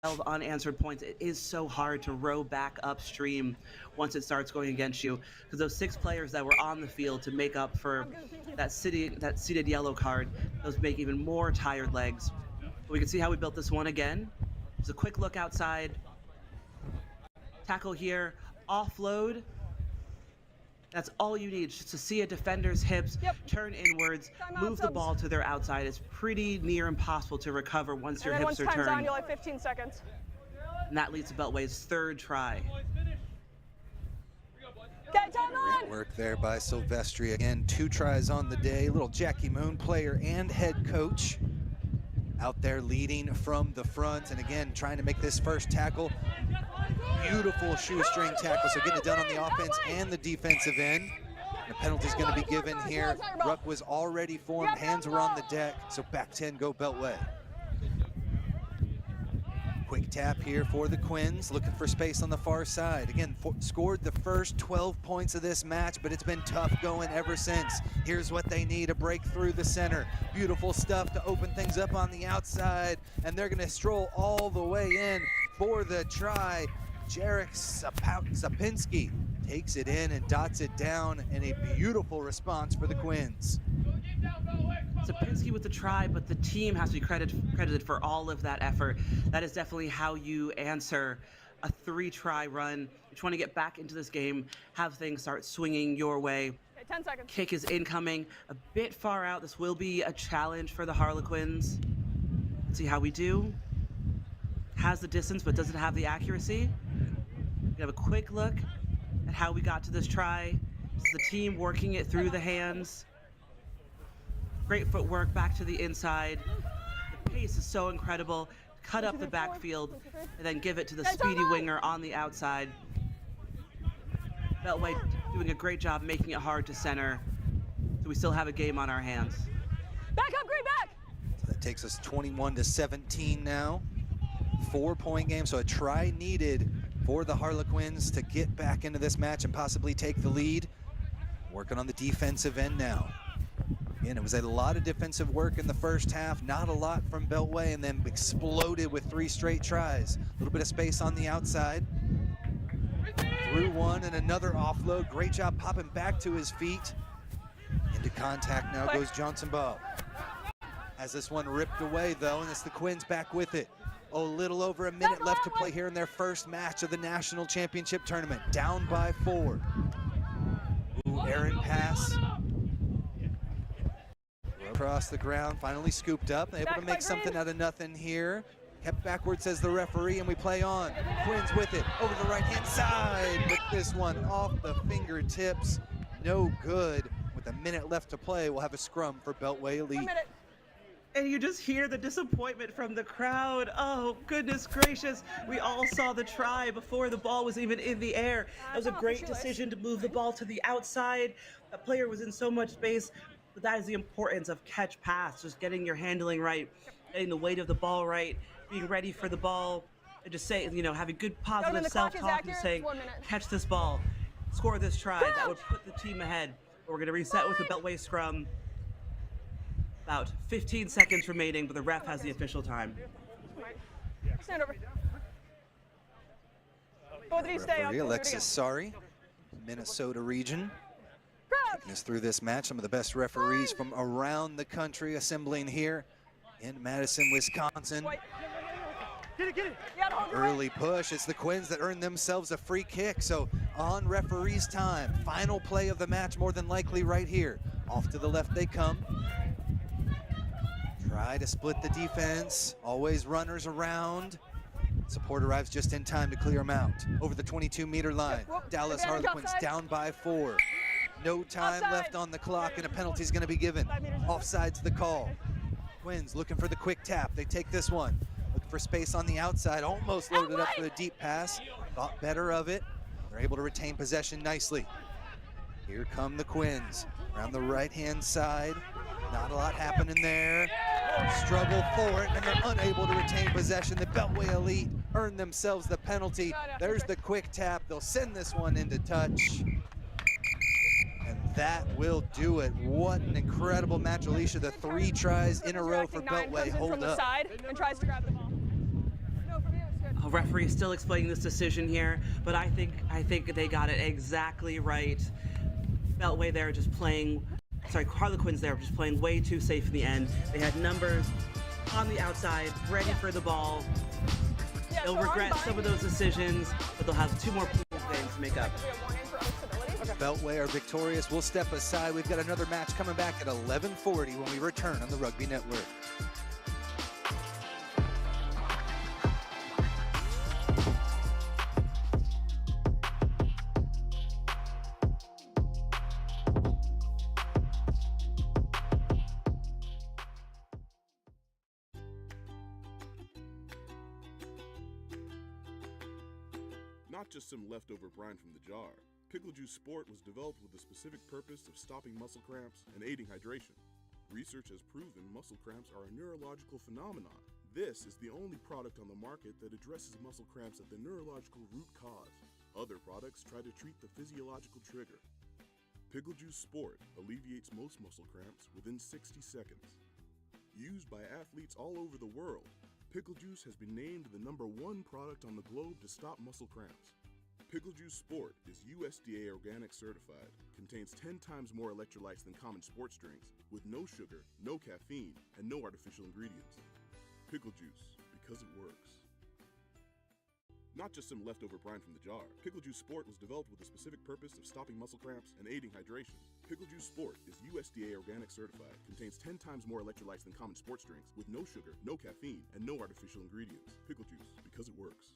12 unanswered points, it is so hard to row back upstream once it starts going against you, because those 6 players that were on the field to make up for that seated yellow card, those make even more tired legs. We can see how we built this one again. Just a quick look outside. Tackle here, offload. That's all you need, just to see a defender's hips turn inwards, move the ball to their outside. It's pretty near impossible to recover once your hips are turned. Once time's on, you'll have 15 seconds. And that leads to Beltway's third try. Okay, time on. Great work there by Silvestri. Again, 2 tries on the day. Little Jackie Moon, player and head coach, out there leading from the front. And again, trying to make this first tackle. Beautiful shoestring tackle, so getting it done on the offense and the defensive end. The penalty's going to be given here. Ruck was already formed, hands were on the deck, so back 10 go Beltway. Quick tap here for the Quins, looking for space on the far side. Again, scored the first 12 points of this match, but it's been tough going ever since. Here's what they need, a break through the center. Beautiful stuff to open things up on the outside, and they're going to stroll all the way in for the try. Jarek Sapinski takes it in and dots it down, and a beautiful response for the Quins. Sapinski with the try, but the team has to be credited for all of that effort. That is definitely how you answer a 3-try run. You're trying to get back into this game, have things start swinging your way. Okay, 10 seconds. Kick is incoming, a bit far out. This will be a challenge for the Harlequins. See how we do. Has the distance, but doesn't have the accuracy. We have a quick look at how we got to this try. This is the team working it through the hands. Great footwork back to the inside. The pace is so incredible. Cut up the backfield and then give it to the speedy winger on the outside. Beltway doing a great job making it hard to center. So we still have a game on our hands. Back up, Green, back! So that takes us 21-17 now. 4-point game, so a try needed for the Harlequins to get back into this match and possibly take the lead. Working on the defensive end now. Again, it was a lot of defensive work in the first half, not a lot from Beltway, and then exploded with 3 straight tries. A little bit of space on the outside. Through one and another offload. Great job popping back to his feet. Into contact now goes Johnson Ball. Has this one ripped away though, and it's the Quins back with it. A little over a minute left to play here in their first match of the national championship tournament. Down by 4. Ooh, errant pass. Across the ground, finally scooped up. Able to make something out of nothing here. Kept backwards, says the referee, and we play on. Quins with it, over the right-hand side. But this one off the fingertips. No good. With a minute left to play, we'll have a scrum for Beltway Elite. And you just hear the disappointment from the crowd. Oh, goodness gracious. We all saw the try before the ball was even in the air. That was a great decision to move the ball to the outside. That player was in so much space, but that is the importance of catch pass, just getting your handling right, getting the weight of the ball right, being ready for the ball, and just saying, you know, having good positive self-talk and saying, catch this ball, score this try. That would put the team ahead. We're going to reset with the Beltway scrum. About 15 seconds remaining, but the ref has the official time. Stand over. Both of you stay up. Alexis Sari, Minnesota region. Taking us through this match. Some of the best referees from around the country assembling here in Madison, Wisconsin. Get it. Early push. It's the Quins that earn themselves a free kick. So on referee's time. Final play of the match, more than likely right here. Off to the left they come. Try to split the defense. Always runners around. Support arrives just in time to clear them out. Over the 22-meter line. Dallas Harlequins down by 4. No time left on the clock, and a penalty is going to be given. Offside's the call. Quins looking for the quick tap. They take this one. Looking for space on the outside. Almost loaded up for a deep pass. Thought better of it. They're able to retain possession nicely. Here come the Quins. Around the right-hand side. Not a lot happening there. Struggle for it, and they're unable to retain possession. The Beltway Elite earn themselves the penalty. There's the quick tap. They'll send this one into touch. And that will do it. What an incredible match, Alicia. The 3 tries in a row for Beltway. Hold up. And tries to grab the ball. A referee is still explaining this decision here, but I think they got it exactly right. Beltway there just playing, Harlequins there just playing way too safe in the end. They had numbers on the outside, ready for the ball. They'll regret some of those decisions, but they'll have 2 more pool games to make up. Beltway are victorious. We'll step aside. We've got another match coming back at 11:40 when we return on the Rugby Network. Not just some leftover brine from the jar. Pickle Juice Sport was developed with the specific purpose of stopping muscle cramps and aiding hydration. Research has proven muscle cramps are a neurological phenomenon. This is the only product on the market that addresses muscle cramps at the neurological root cause. Other products try to treat the physiological trigger. Pickle Juice Sport alleviates most muscle cramps within 60 seconds. Used by athletes all over the world, Pickle Juice has been named the #1 product on the globe to stop muscle cramps. Pickle Juice Sport is USDA organic certified, contains 10 times more electrolytes than common sports drinks, with no sugar, no caffeine, and no artificial ingredients. Pickle Juice, because it works. Not just some leftover brine from the jar. Pickle Juice Sport was developed with the specific purpose of stopping muscle cramps and aiding hydration. Pickle Juice Sport is USDA organic certified, contains 10 times more electrolytes than common sports drinks, with no sugar, no caffeine, and no artificial ingredients. Pickle Juice, because it works.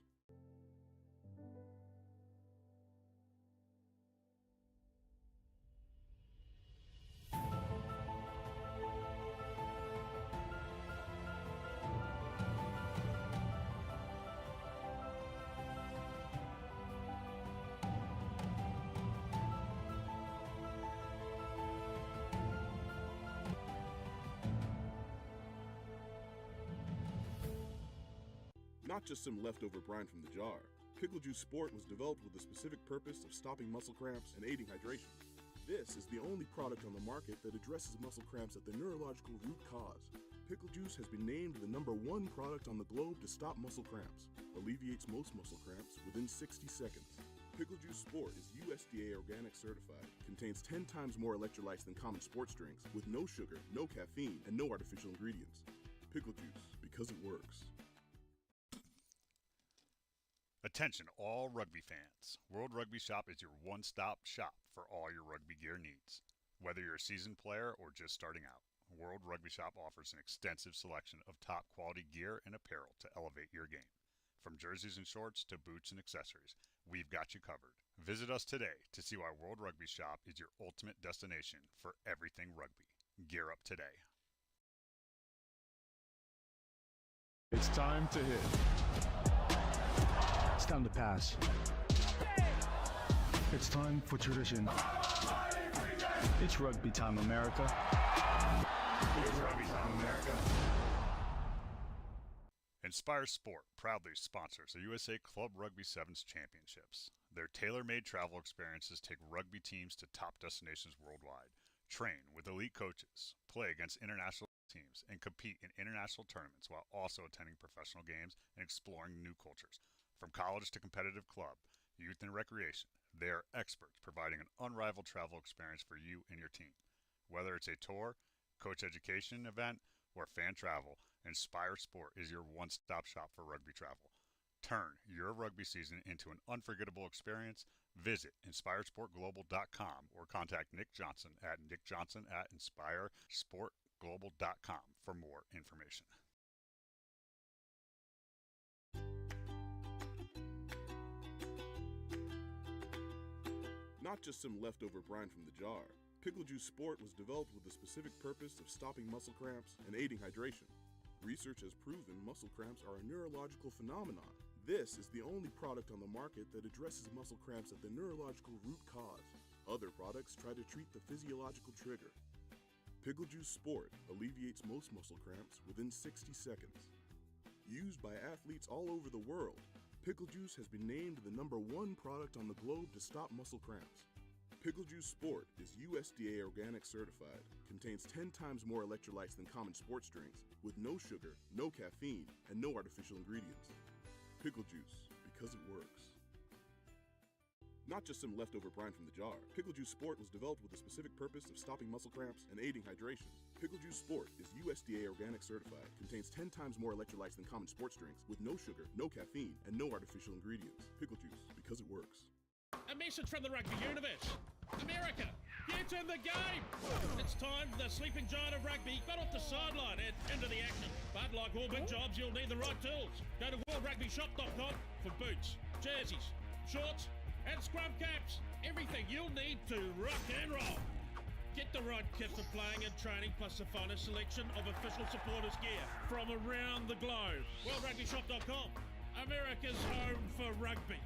Not just some leftover brine from the jar. Pickle Juice Sport was developed with the specific purpose of stopping muscle cramps and aiding hydration. This is the only product on the market that addresses muscle cramps at the neurological root cause. Pickle Juice has been named the #1 product on the globe to stop muscle cramps. Alleviates most muscle cramps within 60 seconds. Pickle Juice Sport is USDA organic certified, contains 10 times more electrolytes than common sports drinks, with no sugar, no caffeine, and no artificial ingredients. Pickle Juice, because it works. Attention all rugby fans. World Rugby Shop is your one-stop shop for all your rugby gear needs. Whether you're a seasoned player or just starting out, World Rugby Shop offers an extensive selection of top quality gear and apparel to elevate your game. From jerseys and shorts to boots and accessories, we've got you covered. Visit us today to see why World Rugby Shop is your ultimate destination for everything rugby. Gear up today. It's time to hit. It's time to pass. It's time for tradition. It's rugby time, America. It's rugby time, America. Inspire Sport proudly sponsors the USA Club Rugby Sevens Championships. Their tailor-made travel experiences take rugby teams to top destinations worldwide. Train with elite coaches, play against international teams, and compete in international tournaments while also attending professional games and exploring new cultures. From college to competitive club, youth and recreation, they are experts providing an unrivaled travel experience for you and your team. Whether it's a tour, coach education event, or fan travel, Inspire Sport is your one-stop shop for rugby travel. Turn your rugby season into an unforgettable experience. Visit InspireSportGlobal.com or contact Nick Johnson at NickJohnson@InspireSportGlobal.com for more information. Not just some leftover brine from the jar. Pickle Juice Sport was developed with the specific purpose of stopping muscle cramps and aiding hydration. Research has proven muscle cramps are a neurological phenomenon. This is the only product on the market that addresses muscle cramps at the neurological root cause. Other products try to treat the physiological trigger. Pickle Juice Sport alleviates most muscle cramps within 60 seconds. Used by athletes all over the world, Pickle Juice has been named the #1 product on the globe to stop muscle cramps. Pickle Juice Sport is USDA organic certified, contains 10 times more electrolytes than common sports drinks, with no sugar, no caffeine, and no artificial ingredients. Pickle Juice, because it works. Not just some leftover brine from the jar. Pickle Juice Sport was developed with the specific purpose of stopping muscle cramps and aiding hydration. Pickle Juice Sport is USDA organic certified, contains 10 times more electrolytes than common sports drinks, with no sugar, no caffeine, and no artificial ingredients. Pickle Juice, because it works. A message from the rugby universe. America, get in the game! It's time the sleeping giant of rugby got off the sideline and into the action. But like all big jobs, you'll need the right tools. Go to worldrugbyshop.com for boots, jerseys, shorts, and scrum caps. Everything you'll need to rock and roll. Get the right kit for playing and training, plus the finest selection of official supporters gear from around the globe. worldrugbyshop.com, America's home for rugby.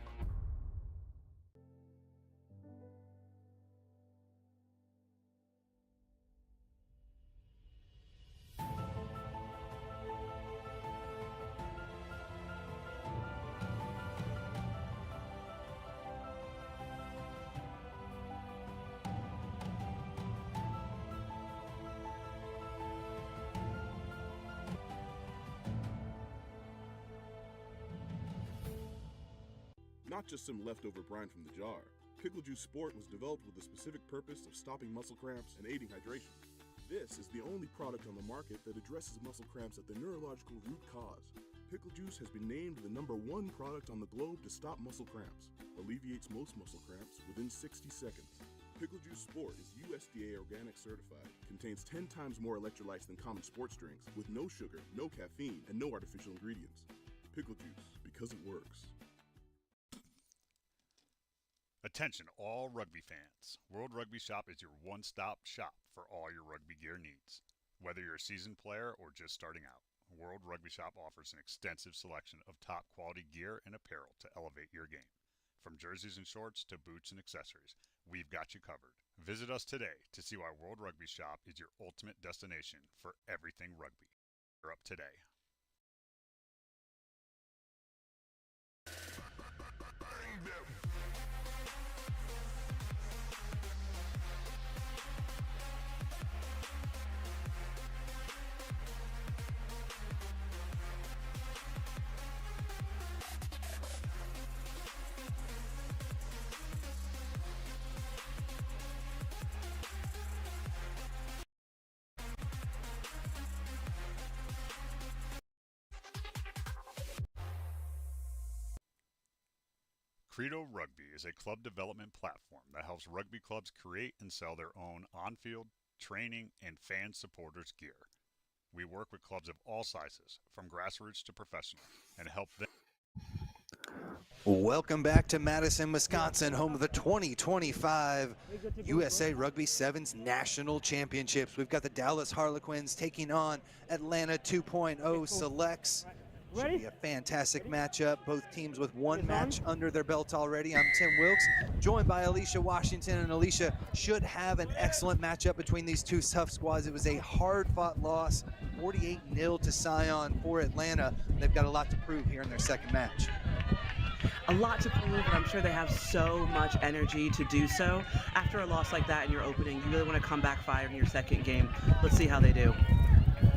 Not just some leftover brine from the jar. Pickle Juice Sport was developed with the specific purpose of stopping muscle cramps and aiding hydration. This is the only product on the market that addresses muscle cramps at the neurological root cause. Pickle Juice has been named the #1 product on the globe to stop muscle cramps. Alleviates most muscle cramps within 60 seconds. Pickle Juice Sport is USDA organic certified. Contains 10 times more electrolytes than common sports drinks, with no sugar, no caffeine, and no artificial ingredients. Pickle Juice, because it works. Attention all rugby fans. World Rugby Shop is your one-stop shop for all your rugby gear needs. Whether you're a seasoned player or just starting out, World Rugby Shop offers an extensive selection of top quality gear and apparel to elevate your game. From jerseys and shorts to boots and accessories, we've got you covered. Visit us today to see why World Rugby Shop is your ultimate destination for everything rugby. You're up today. Credo Rugby is a club development platform that helps rugby clubs create and sell their own on-field, training, and fan supporters gear. We work with clubs of all sizes, from grassroots to professional, and help them. Welcome back to Madison, Wisconsin, home of the 2025 USA Rugby Sevens National Championships. We've got the Dallas Harlequins taking on Atlanta 2.0 Selects. Should be a fantastic matchup. Both teams with one match under their belt already. I'm Tim Wilkes, joined by Alicia Washington, and Alicia should have an excellent matchup between these two tough squads. It was a hard-fought loss, 48-0 to Scion for Atlanta. They've got a lot to prove here in their second match. A lot to prove, but I'm sure they have so much energy to do so. After a loss like that in your opening, you really want to come back fired in your second game. Let's see how they do.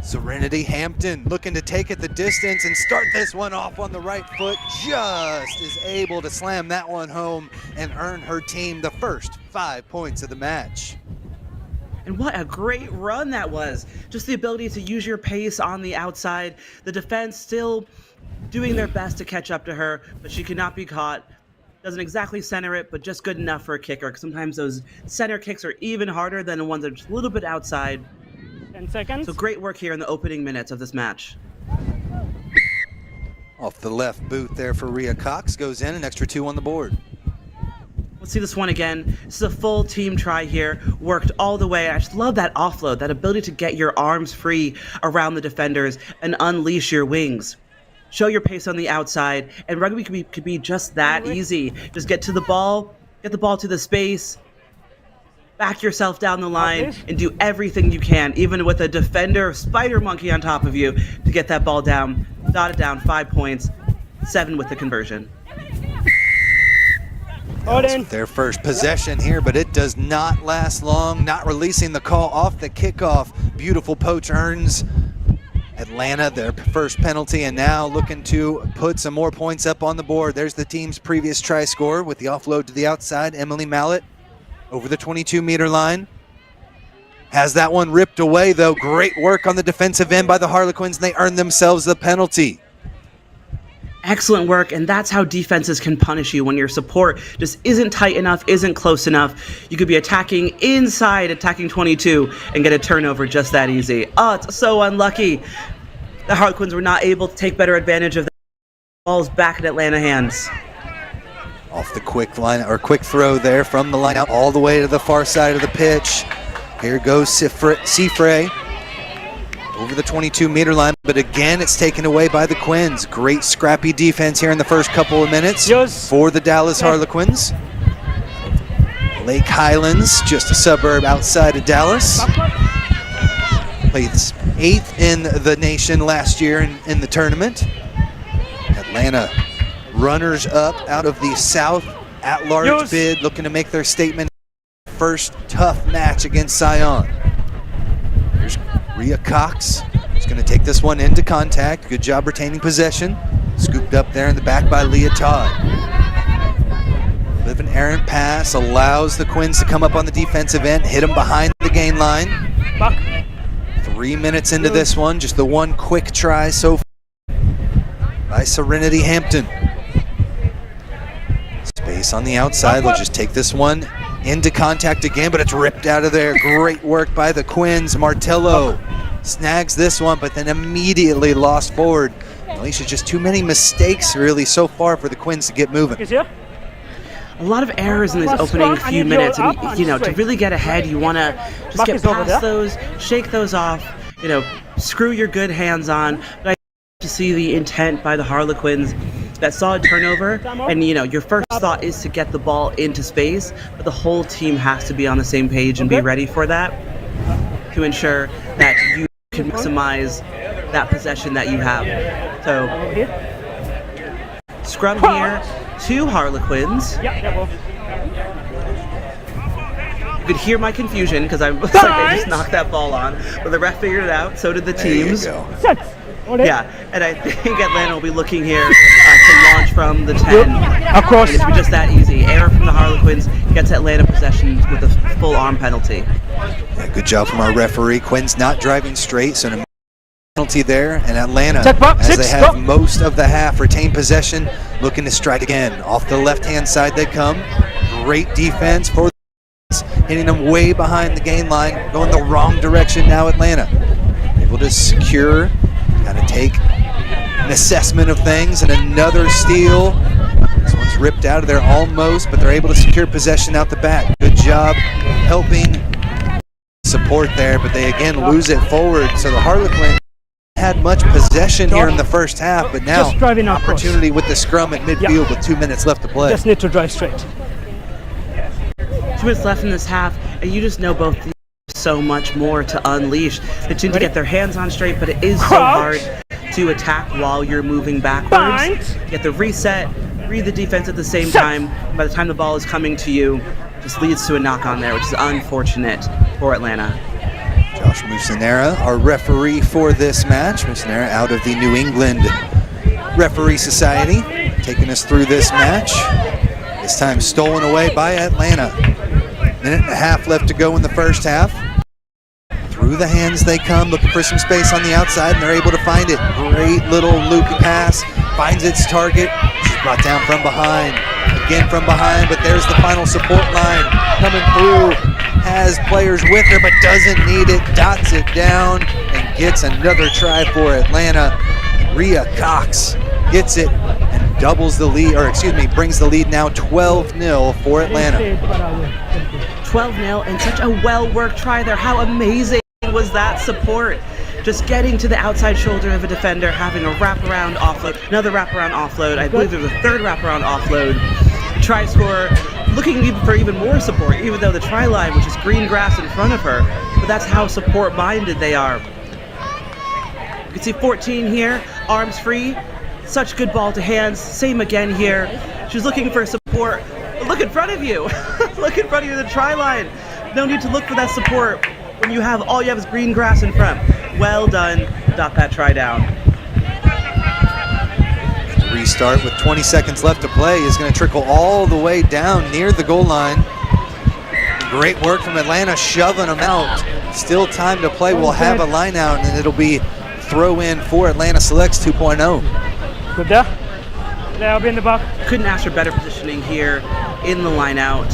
Serenity Hampton looking to take it the distance and start this one off on the right foot. Just is able to slam that one home and earn her team the first 5 points of the match. And what a great run that was. Just the ability to use your pace on the outside. The defense still doing their best to catch up to her, but she cannot be caught. Doesn't exactly center it, but just good enough for a kicker. Sometimes those center kicks are even harder than the ones that are just a little bit outside. 10 seconds. So great work here in the opening minutes of this match. Off the left boot there for Rhea Cox, goes in, an extra 2 on the board. Let's see this one again. This is a full team try here, worked all the way. I just love that offload, that ability to get your arms free around the defenders and unleash your wings. Show your pace on the outside, and rugby could be just that easy. Just get to the ball, get the ball to the space, back yourself down the line, and do everything you can, even with a defender, spider monkey on top of you, to get that ball down. Dot it down, 5 points, 7 with the conversion. Their first possession here, but it does not last long. Not releasing the call off the kickoff. Beautiful poach earns Atlanta their first penalty, and now looking to put some more points up on the board. There's the team's previous try score with the offload to the outside. Emily Mallett over the 22-meter line. Has that one ripped away, though. Great work on the defensive end by the Harlequins, and they earn themselves the penalty. Excellent work, and that's how defenses can punish you when your support just isn't tight enough, isn't close enough. You could be attacking inside, attacking 22, and get a turnover just that easy. Oh, it's so unlucky. The Harlequins were not able to take better advantage of the balls back in Atlanta hands. Off the quick line or quick throw there from the line out all the way to the far side of the pitch. Here goes Seafray over the 22-meter line, but again it's taken away by the Quins. Great scrappy defense here in the first couple of minutes for the Dallas Harlequins. Lake Highlands, just a suburb outside of Dallas. Played 8th in the nation last year in the tournament. Atlanta runners up out of the South at-large bid, looking to make their statement. First tough match against Scion. Here's Rhea Cox. She's going to take this one into contact. Good job retaining possession. Scooped up there in the back by Leah Todd. Bit of an errant pass allows the Quins to come up on the defensive end, hit them behind the gain line. 3 minutes into this one, just the one quick try so far. by Serenity Hampton. Space on the outside. They'll just take this one into contact again, but it's ripped out of there. Great work by the Quins. Martello snags this one, but then immediately lost forward. Alicia, just too many mistakes really so far for the Quins to get moving. A lot of errors in these opening few minutes, and you know, to really get ahead, you want to just get past those, shake those off, you know, screw your good hands on. But I to see the intent by the Harlequins, that solid turnover, and you know, your first thought is to get the ball into space, but the whole team has to be on the same page and be ready for that to ensure that you can maximize that possession that you have. So, scrum here, 2 Harlequins. You could hear my confusion because I looks like I just knocked that ball on, but the ref figured it out, so did the teams. Yeah, and I think Atlanta will be looking here to launch from the 10. Of course. And it's just that easy. Error from the Harlequins gets Atlanta possession with a full arm penalty. Yeah, good job from our referee. Quinn's not driving straight, so no penalty there. And Atlanta, as they have most of the half, retain possession, looking to strike again. Off the left-hand side they come. Great defense for the hitting them way behind the gain line, going the wrong direction now. Atlanta able to secure. Got to take an assessment of things, and another steal. This one's ripped out of there almost, but they're able to secure possession out the back. Good job helping support there, but they again lose it forward. So the Harlequins had much possession here in the first half, but now opportunity with the scrum at midfield with 2 minutes left to play. Just need to drive straight. 2 minutes left in this half, and you just know both teams so much more to unleash. They tend to get their hands on straight, but it is so hard to attack while you're moving backwards. You have to reset, read the defense at the same time. By the time the ball is coming to you, it just leads to a knock on there, which is unfortunate for Atlanta. Josh Musanera, our referee for this match. Musanera out of the New England Referee Society, taking us through this match. This time stolen away by Atlanta. Minute and a half left to go in the first half. Through the hands they come, looking for some space on the outside, and they're able to find it. Great little loop pass, finds its target. She's brought down from behind. Again from behind, but there's the final support line coming through. Has players with her, but doesn't need it. Dots it down and gets another try for Atlanta. Rhea Cox gets it and doubles the lead, or excuse me, brings the lead now 12-0 for Atlanta. 12-0, and such a well-worked try there. How amazing was that support? Just getting to the outside shoulder of a defender, having a wraparound offload, another wraparound offload. I believe there was a third wraparound offload. Try scorer looking for even more support, even though the try line was just green grass in front of her. But that's how support-minded they are. You can see 14 here, arms free. Such good ball to hands. Same again here. She's looking for support. Look in front of you. Look in front of you, the try line. No need to look for that support when you have all you have is green grass in front. Well done. Dot that try down. Restart with 20 seconds left to play is going to trickle all the way down near the goal line. Great work from Atlanta, shoving them out. Still time to play. We'll have a line out, and it'll be throw in for Atlanta Selects 2.0. Good there. They'll be in the back. Couldn't ask for better positioning here in the line out.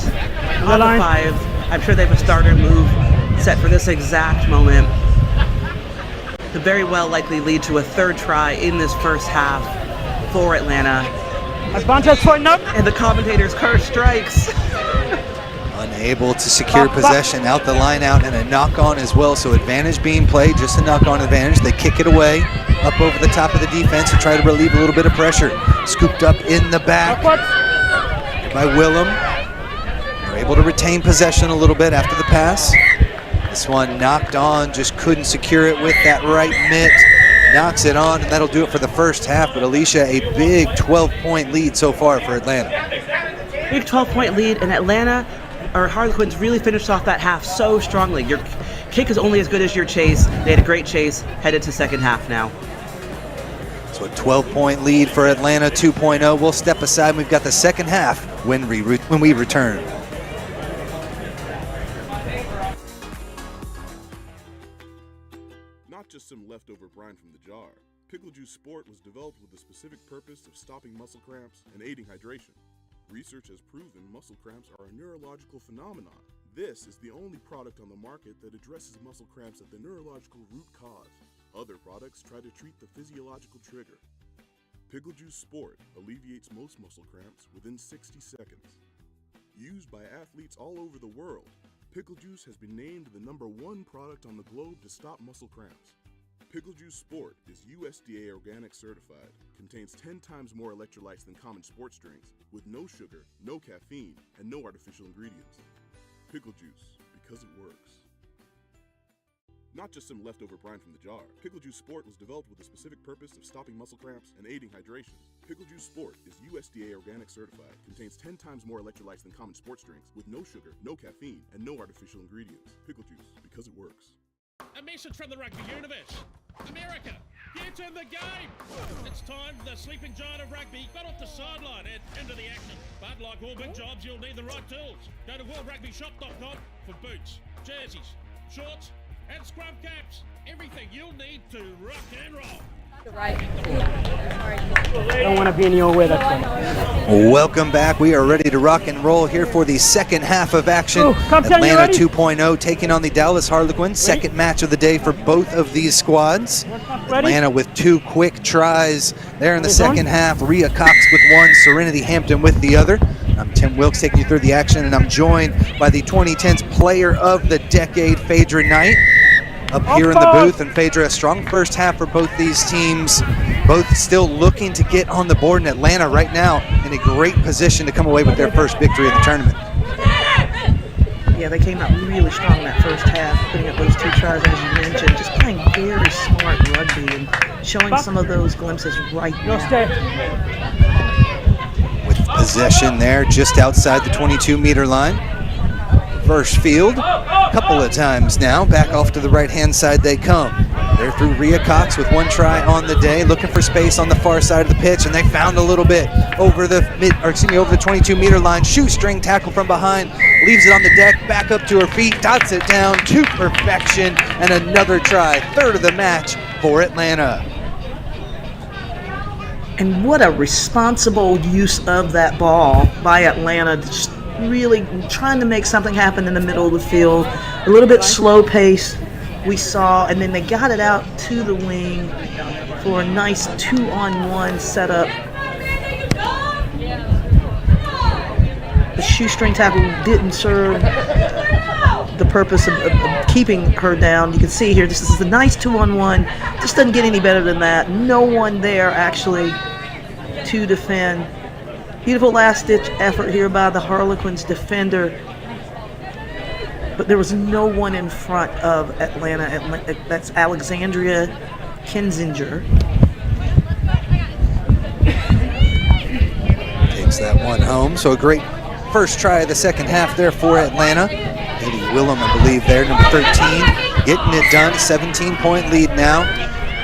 On the 5, I'm sure they have a starter move set for this exact moment. Could very well likely lead to a third try in this first half for Atlanta. Advantage point up. And the commentator's curse strikes. Unable to secure possession out the line out, and a knock on as well. So advantage being played, just a knock on advantage. They kick it away up over the top of the defense and try to relieve a little bit of pressure. Scooped up in the back by Willem. They're able to retain possession a little bit after the pass. This one knocked on, just couldn't secure it with that right mitt. Knocks it on, and that'll do it for the first half. But Alicia, a big 12-point lead so far for Atlanta. Big 12-point lead, and Atlanta, or Harlequins, really finished off that half so strongly. Your kick is only as good as your chase. They had a great chase, headed to second half now. So a 12-point lead for Atlanta 2.0. We'll step aside. We've got the second half when we return. Not just some leftover brine from the jar. Pickle Juice Sport was developed with the specific purpose of stopping muscle cramps and aiding hydration. Research has proven muscle cramps are a neurological phenomenon. This is the only product on the market that addresses muscle cramps at the neurological root cause. Other products try to treat the physiological trigger. Pickle Juice Sport alleviates most muscle cramps within 60 seconds. Used by athletes all over the world, Pickle Juice has been named the #1 product on the globe to stop muscle cramps. Pickle Juice Sport is USDA organic certified, contains 10 times more electrolytes than common sports drinks, with no sugar, no caffeine, and no artificial ingredients. Pickle Juice, because it works. Not just some leftover brine from the jar. Pickle Juice Sport was developed with the specific purpose of stopping muscle cramps and aiding hydration. Pickle Juice Sport is USDA organic certified, contains 10 times more electrolytes than common sports drinks, with no sugar, no caffeine, and no artificial ingredients. Pickle Juice, because it works. A message from the rugby universe. America, get in the game! It's time the sleeping giant of rugby got off the sideline and into the action. But like all big jobs, you'll need the right tools. Go to worldrugbyshop.com for boots, jerseys, shorts, and scrum caps. Everything you'll need to rock and roll. I don't want to be in your way, that's fine. Welcome back. We are ready to rock and roll here for the second half of action. Atlanta 2.0 taking on the Dallas Harlequins. Second match of the day for both of these squads. Atlanta with 2 quick tries there in the second half. Rhea Cox with one, Serenity Hampton with the other. I'm Tim Wilkes taking you through the action, and I'm joined by the 2010s Player of the Decade, Phaedra Knight, up here in the booth. And Phaedra, a strong first half for both these teams, both still looking to get on the board, in Atlanta right now in a great position to come away with their first victory of the tournament. Yeah, they came out really strong in that first half, putting up those 2 tries, as you mentioned, just playing very smart rugby and showing some of those glimpses right now. With possession there just outside the 22-meter line. Reverse field a couple of times now. Back off to the right-hand side they come. They're through Rhea Cox with 1 try on the day, looking for space on the far side of the pitch, and they found a little bit over the over the 22-meter line. Shoestring tackle from behind, leaves it on the deck, back up to her feet, dots it down to perfection, and another try, 3rd of the match for Atlanta. And what a responsible use of that ball by Atlanta, just really trying to make something happen in the middle of the field. A little bit slow pace we saw, and then they got it out to the wing for a nice 2-on-1 setup. The shoestring tackle didn't serve the purpose of keeping her down. You can see here, this is a nice 2-on-1. Just doesn't get any better than that. No one there actually to defend. Beautiful last-ditch effort here by the Harlequins defender, but there was no one in front of Atlanta. That's Alexandria Kinzinger. Takes that one home. So a great first try of the second half there for Atlanta. Haley Willem, I believe, there, number 13, getting it done. 17-point lead now.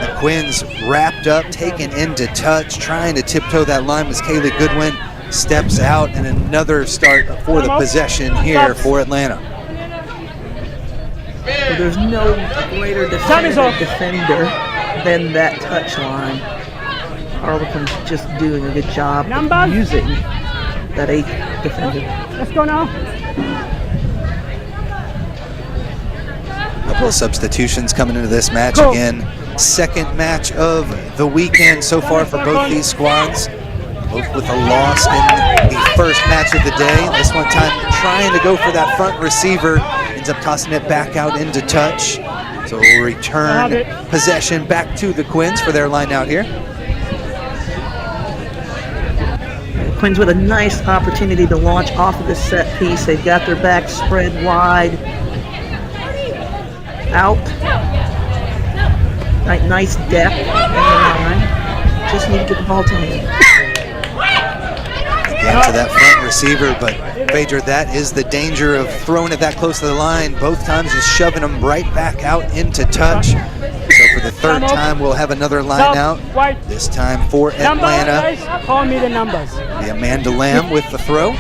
The Quins wrapped up, taken into touch, trying to tiptoe that line as Kaylee Goodwin steps out, and another start for the possession here for Atlanta. Well, there's no greater defender than that touch line. Harlequins just doing a good job of using that 8th defender. Let's go now. A couple of substitutions coming into this match again. Second match of the weekend so far for both these squads. Both with a loss in the first match of the day. This one time trying to go for that front receiver. Ends up tossing it back out into touch. So we'll return possession back to the Quins for their line out here. Quins with a nice opportunity to launch off of this set piece. They've got their back spread wide. Out. Nice depth in the line. Just need to get the ball to him. Again to that front receiver, but Phaedra, that is the danger of throwing it that close to the line. Both times just shoving them right back out into touch. So for the 3rd time, we'll have another line out. This time for Atlanta. Call me the numbers. The Amanda Lamb with the throw.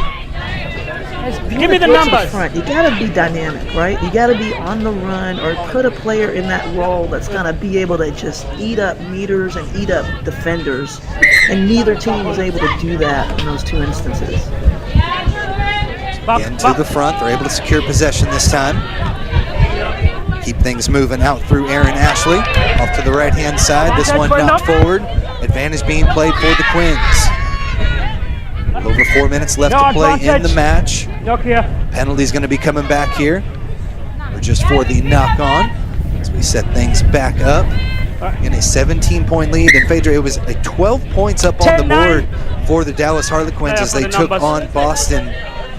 Give me the numbers. Front, you got to be dynamic, right? You got to be on the run or put a player in that role that's going to be able to just eat up meters and eat up defenders. And neither team was able to do that in those 2 instances. Again, to the front, they're able to secure possession this time. Keep things moving out through Aaron Ashley. Off to the right-hand side, this one knocked forward. Advantage being played for the Quins. Over 4 minutes left to play in the match. Penalty's going to be coming back here. We're just for the knock-on as we set things back up. In a 17-point lead, and Phaedra, it was a 12 points up on the board for the Dallas Harlequins as they took on Boston.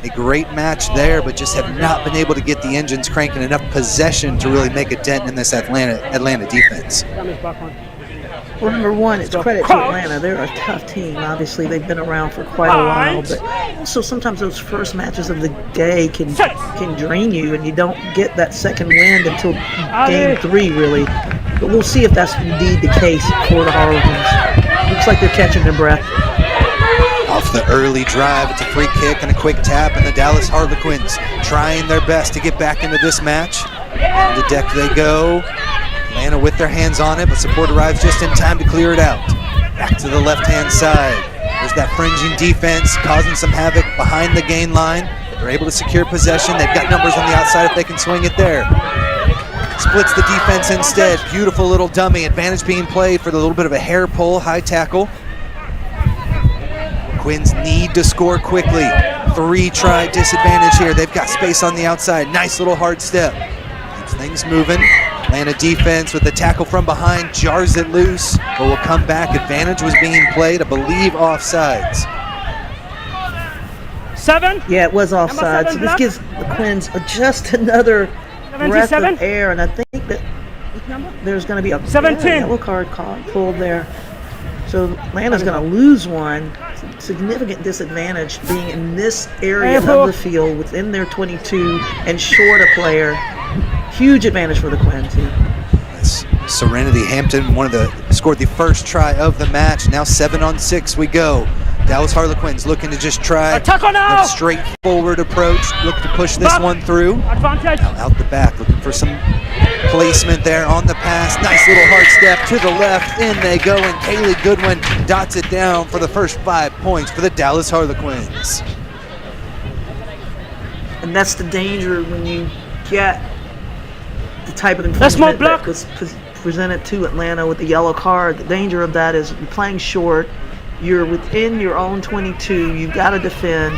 A great match there, but just have not been able to get the engines cranking enough possession to really make a dent in this Atlanta defense. Well, number one, it's credit to Atlanta. They're a tough team. Obviously, they've been around for quite a while, but also sometimes those first matches of the day can drain you, and you don't get that second wind until game 3, really. But we'll see if that's indeed the case for the Harlequins. Looks like they're catching their breath. Off the early drive, it's a free kick and a quick tap, and the Dallas Harlequins trying their best to get back into this match. On the deck they go. Atlanta with their hands on it, but support arrives just in time to clear it out. Back to the left-hand side. There's that fringing defense causing some havoc behind the gain line. They're able to secure possession. They've got numbers on the outside if they can swing it there. Splits the defense instead. Beautiful little dummy. Advantage being played for the little bit of a hair pull, high tackle. Quins need to score quickly. 3-try disadvantage here. They've got space on the outside. Nice little hard step. Keeps things moving. Atlanta defense with the tackle from behind. Jars it loose, but will come back. Advantage was being played, I believe, offsides. 7? Yeah, it was offside. So this gives the Quins just another breath of air, and I think that there's going to be a 17 yellow card pulled there. So Atlanta's going to lose one. Significant disadvantage being in this area of the field within their 22 and short a player. Huge advantage for the Quins here. That's Serenity Hampton, scored the first try of the match. Now 7-on-6 we go. Dallas Harlequins looking to just try a straightforward approach. Look to push this one through. Now out the back, looking for some placement there on the pass. Nice little hard step to the left. In they go, and Kaylee Goodwin dots it down for the first 5 points for the Dallas Harlequins. And that's the danger when you get the type of infringement that was presented to Atlanta with the yellow card. The danger of that is you're playing short. You're within your own 22, you've got to defend,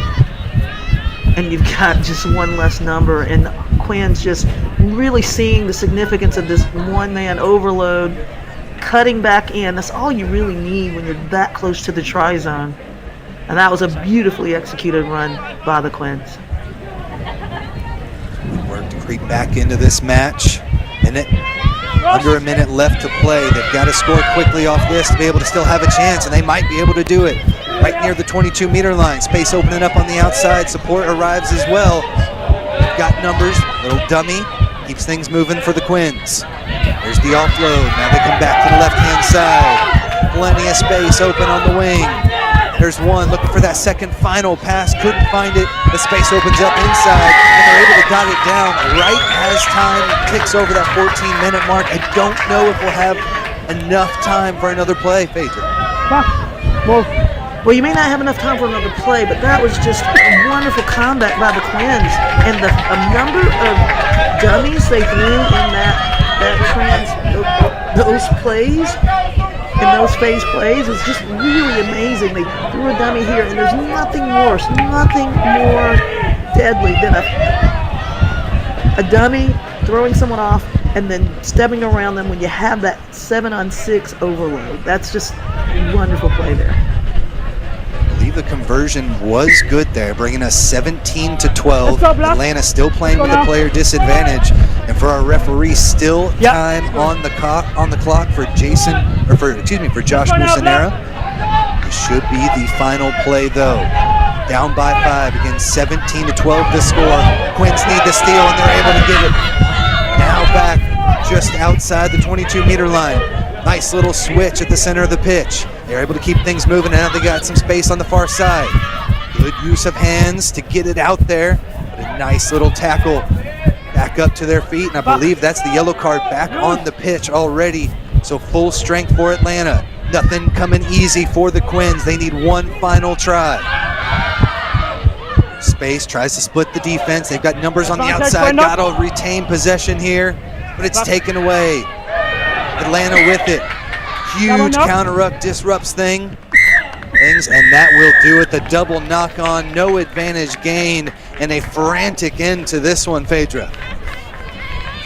and you've got just one less number. And Quins just really seeing the significance of this one-man overload, cutting back in. That's all you really need when you're that close to the try zone. And that was a beautifully executed run by the Quins. Work to creep back into this match. Under a minute left to play. They've got to score quickly off this to be able to still have a chance, and they might be able to do it. Right near the 22-meter line. Space opening up on the outside. Support arrives as well. They've got numbers. Little dummy. Keeps things moving for the Quins. There's the offload. Now they come back to the left-hand side. Plenty of space open on the wing. There's one looking for that second final pass. Couldn't find it. The space opens up inside, and they're able to dot it down right as time ticks over that 14-minute mark. I don't know if we'll have enough time for another play, Phaedra. Well, you may not have enough time for another play, but that was just a wonderful combat by the Quins. And the number of dummies they threw in those plays, in those phase plays, is just really amazing. They threw a dummy here, and there's nothing worse, nothing more deadly than a dummy throwing someone off and then stepping around them when you have that 7-on-6 overload. That's just a wonderful play there. I believe the conversion was good there, bringing us 17-12. Atlanta still playing with a player disadvantage, and for our referee, still time on the clock for Josh Musanera. It should be the final play though. Down by 5 again, 17-12 the score. Quins need the steal, and they're able to get it. Now back just outside the 22-meter line. Nice little switch at the center of the pitch. They're able to keep things moving, and now they got some space on the far side. Good use of hands to get it out there. But a nice little tackle back up to their feet. And I believe that's the yellow card back on the pitch already. So full strength for Atlanta. Nothing coming easy for the Quins. They need one final try. Space tries to split the defense. They've got numbers on the outside. Got to retain possession here, but it's taken away. Atlanta with it. Huge counter-up disrupts things, and that will do it. The double knock-on, no advantage gained, and a frantic end to this one, Phaedra.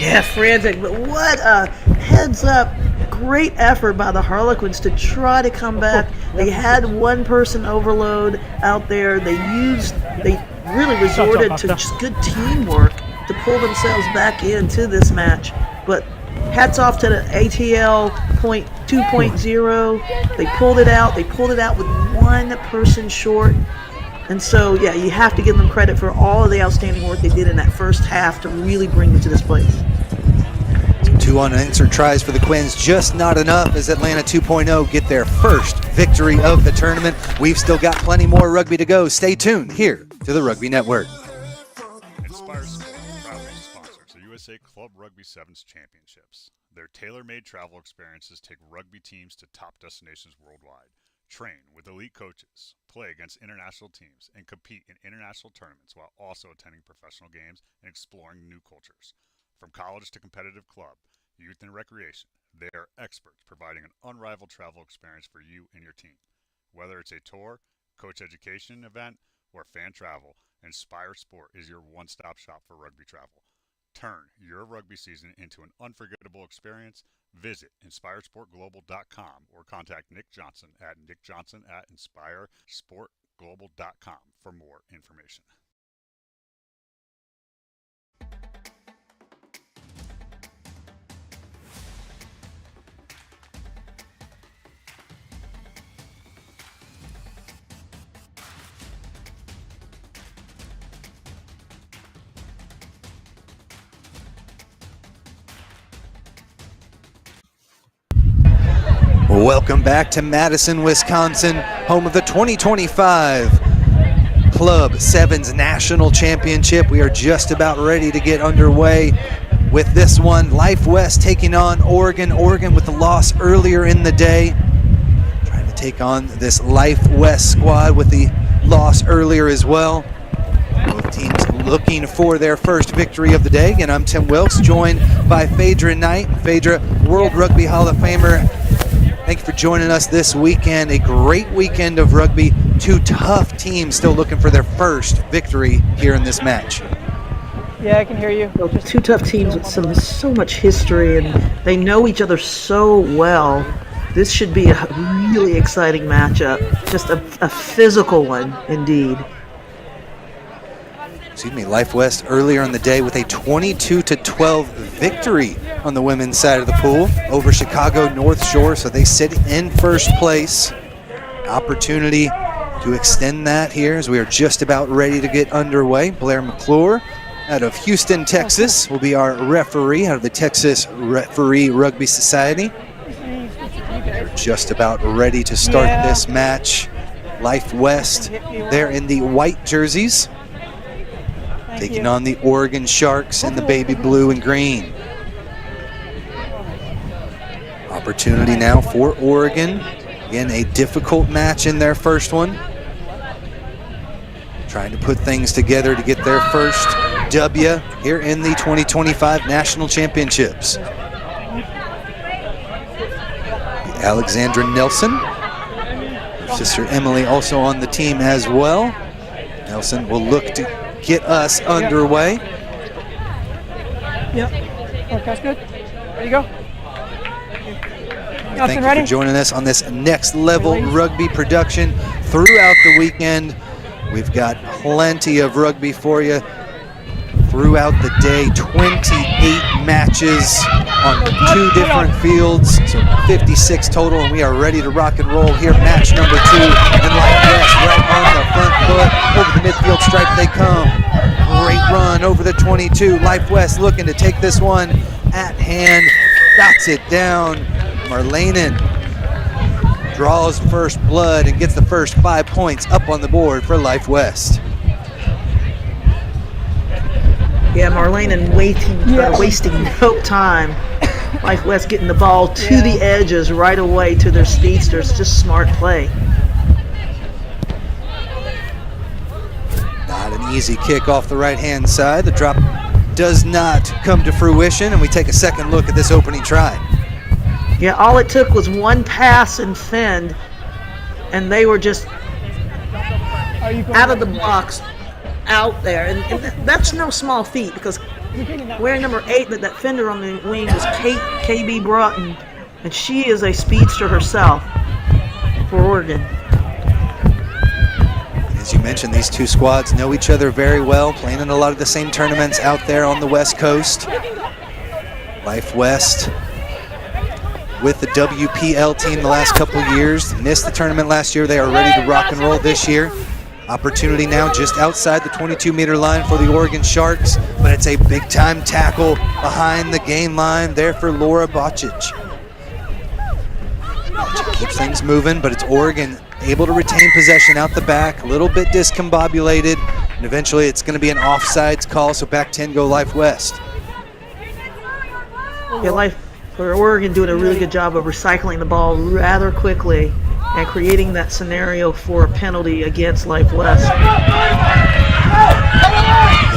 Yeah, frantic, but what a heads-up. Great effort by the Harlequins to try to come back. They had one person overload out there. They really resorted to just good teamwork to pull themselves back into this match. But hats off to the ATL 2.0. They pulled it out. They pulled it out with one person short. And so, yeah, you have to give them credit for all of the outstanding work they did in that first half to really bring it to this place. 2 unanswered tries for the Quins, just not enough as Atlanta 2.0 get their first victory of the tournament. We've still got plenty more rugby to go. Stay tuned here to the Rugby Network. Inspire Sport proudly sponsors the USA Club Rugby Sevens Championships. Their tailor-made travel experiences take rugby teams to top destinations worldwide. Train with elite coaches, play against international teams, and compete in international tournaments while also attending professional games and exploring new cultures. From college to competitive club, youth and recreation, they are experts providing an unrivaled travel experience for you and your team. Whether it's a tour, coach education event, or fan travel, Inspire Sport is your one-stop shop for rugby travel. Turn your rugby season into an unforgettable experience. Visit inspiresportglobal.com or contact Nick Johnson at nickjohnson@inspiresportglobal.com for more information. Welcome back to Madison, Wisconsin, home of the 2025 Club Sevens National Championship. We are just about ready to get underway with this one. Life West taking on Oregon. Oregon with the loss earlier in the day. Trying to take on this Life West squad with the loss earlier as well. Both teams looking for their first victory of the day. And I'm Tim Wilkes, joined by Phaedra Knight. Phaedra, World Rugby Hall of Famer. Thank you for joining us this weekend. A great weekend of rugby. 2 tough teams still looking for their first victory here in this match. Yeah, I can hear you. Well, 2 tough teams with so much history, and they know each other so well. This should be a really exciting matchup. Just a physical one, indeed. Life West earlier in the day with a 22-12 victory on the women's side of the pool over Chicago North Shore, so they sit in first place. Opportunity to extend that here as we are just about ready to get underway. Blair McClure out of Houston, Texas will be our referee out of the Texas Referee Rugby Society. We're just about ready to start this match. Life West, they're in the white jerseys, taking on the Oregon Sharks in the baby blue and green. Opportunity now for Oregon. Again, a difficult match in their first one. Trying to put things together to get their first W here in the 2025 National Championships. Alexandra Nelson, her sister Emily also on the team as well. Nelson will look to get us underway. Yep. Okay, that's good. There you go. Thank you for joining us on this next level rugby production throughout the weekend. We've got plenty of rugby for you throughout the day. 28 matches on 2 different fields, so 56 total, and we are ready to rock and roll here. Match number 2, and Life West right on the front foot. Over the midfield stripe they come. Great run over the 22. Life West looking to take this one at hand. Dots it down. Marlanen draws first blood and gets the first 5 points up on the board for Life West. Yeah, Marlene and wasting no time. Life West getting the ball to the edges right away to their speedsters. Just smart play. Not an easy kick off the right-hand side. The drop does not come to fruition, and we take a second look at this opening try. Yeah, all it took was one pass and fend, and they were just out of the blocks, out there. And that's no small feat, because wearing number 8, that fender on the wing was KB Broughton, and she is a speedster herself for Oregon. As you mentioned, these two squads know each other very well, playing in a lot of the same tournaments out there on the West Coast. Life West with the WPL team the last couple years. Missed the tournament last year. They are ready to rock and roll this year. Opportunity now just outside the 22-meter line for the Oregon Sharks, but it's a big-time tackle behind the gain line there for Laura Bocic. Bocic keeps things moving, but it's Oregon able to retain possession out the back, a little bit discombobulated, and eventually it's going to be an offsides call, so back 10 go Life West. Yeah, Oregon doing a really good job of recycling the ball rather quickly and creating that scenario for a penalty against Life West.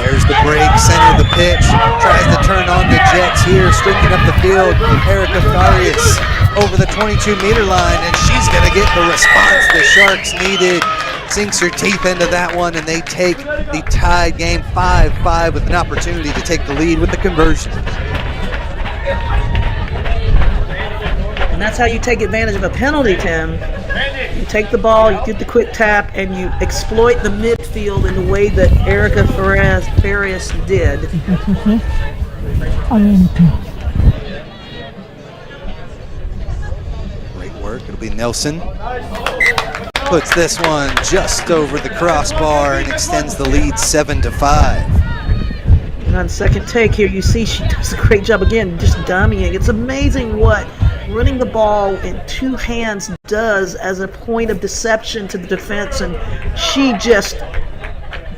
There's the break, center of the pitch, tries to turn on the Jets here, streaking up the field. Erica Farias over the 22-meter line, and she's going to get the response the Sharks needed. Sinks her teeth into that one, and they take the tied game 5-5 with an opportunity to take the lead with the conversion. And that's how you take advantage of a penalty, Tim. You take the ball, you get the quick tap, and you exploit the midfield in the way that Erica Farias did. Great work. It'll be Nelson. Puts this one just over the crossbar and extends the lead 7-5. And on second take here, you see she does a great job again, just dummying. It's amazing what running the ball in two hands does as a point of deception to the defense, and she just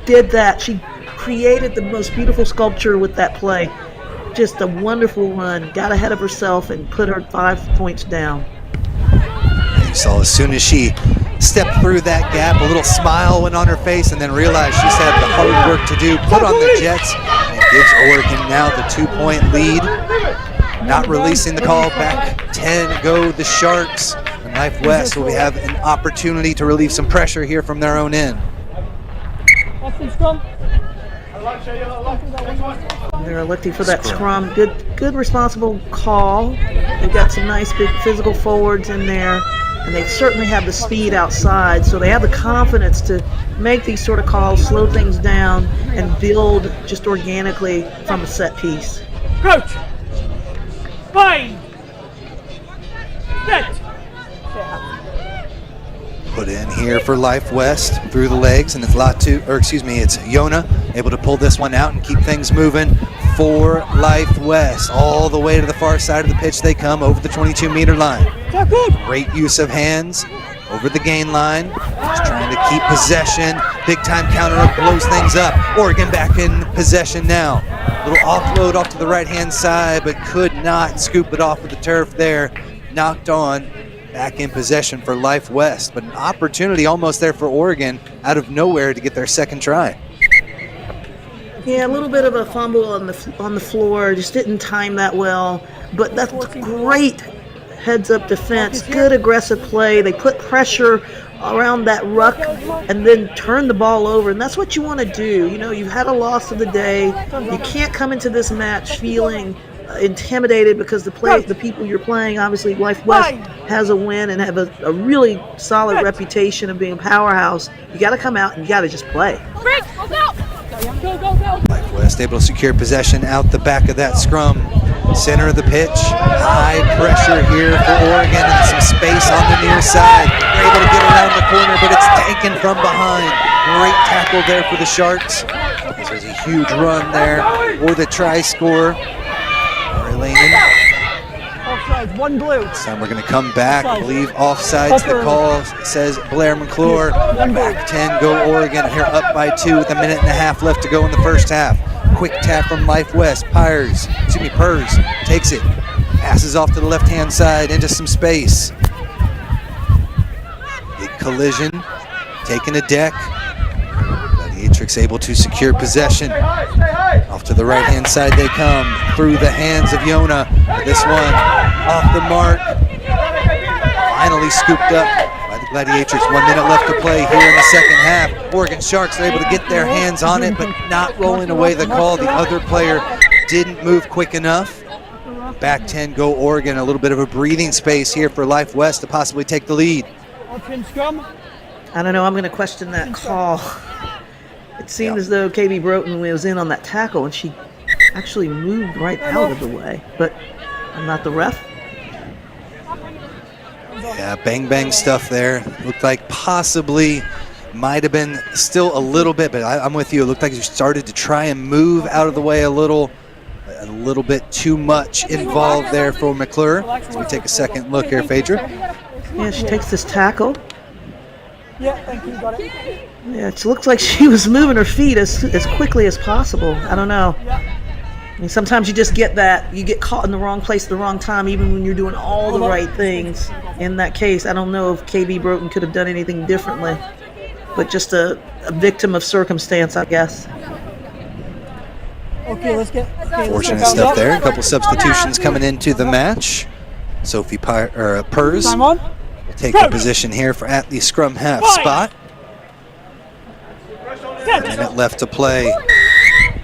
did that. She created the most beautiful sculpture with that play. Just a wonderful run, got ahead of herself and put her 5 points down. You saw as soon as she stepped through that gap, a little smile went on her face, and then realized she's had the hard work to do, put on the Jets, and gives Oregon now the 2-point lead. Not releasing the call, back 10 go the Sharks, and Life West will have an opportunity to relieve some pressure here from their own end. They're electing for that scrum. Good responsible call. They've got some nice big physical forwards in there, and they certainly have the speed outside, so they have the confidence to make these sort of calls, slow things down, and build just organically from a set piece. Coach! Fine! Set! Put in here for Life West through the legs, and it's it's Yona able to pull this one out and keep things moving for Life West. All the way to the far side of the pitch they come over the 22-meter line. Great use of hands over the gain line. Just trying to keep possession. Big time counter up, blows things up. Oregon back in possession now. Little offload off to the right-hand side, but could not scoop it off of the turf there. Knocked on. Back in possession for Life West, but an opportunity almost there for Oregon out of nowhere to get their second try. Yeah, a little bit of a fumble on the floor, just didn't time that well, but that's great heads-up defense, good aggressive play. They put pressure around that ruck and then turn the ball over, and that's what you want to do. You know, you've had a loss of the day. You can't come into this match feeling intimidated because the people you're playing, obviously Life West has a win and have a really solid reputation of being a powerhouse. You got to come out and you got to just play. Life West able to secure possession out the back of that scrum. Center of the pitch, high pressure here for Oregon and some space on the near side. They're able to get around the corner, but it's taken from behind. Great tackle there for the Sharks. There's a huge run there for the try scorer. Offsides, one blue. This time we're going to come back. I believe offsides the call, says Blair McClure. Back 10, go Oregon. Here up by 2 with a minute and a half left to go in the first half. Quick tap from Life West. Purs takes it. Passes off to the left-hand side into some space. Big collision. Taking a deck. Gladiatrix able to secure possession. Off to the right-hand side they come. Through the hands of Yona. This one off the mark. Finally scooped up by the Gladiatrix. 1 minute left to play here in the second half. Oregon Sharks are able to get their hands on it, but not rolling away the call. The other player didn't move quick enough. Back 10, go Oregon. A little bit of a breathing space here for Life West to possibly take the lead. I don't know. I'm going to question that call. It seemed as though KB Broughton was in on that tackle, and she actually moved right out of the way. But I'm not the ref. Yeah, bang stuff there. Looked like possibly might have been still a little bit, but I'm with you. It looked like you started to try and move out of the way a little bit too much involved there for McClure. As we take a second look here, Phaedra. Yeah, she takes this tackle. Yeah, thank you, got it. Yeah, it looks like she was moving her feet as quickly as possible. I don't know. I mean, sometimes you just get that. You get caught in the wrong place at the wrong time, even when you're doing all the right things. In that case, I don't know if KB Broughton could have done anything differently. But just a victim of circumstance, I guess. Okay, let's get. Fortunate stuff there. A couple substitutions coming into the match. Sophie Purs will take the position here for at the scrum half spot. A minute left to play.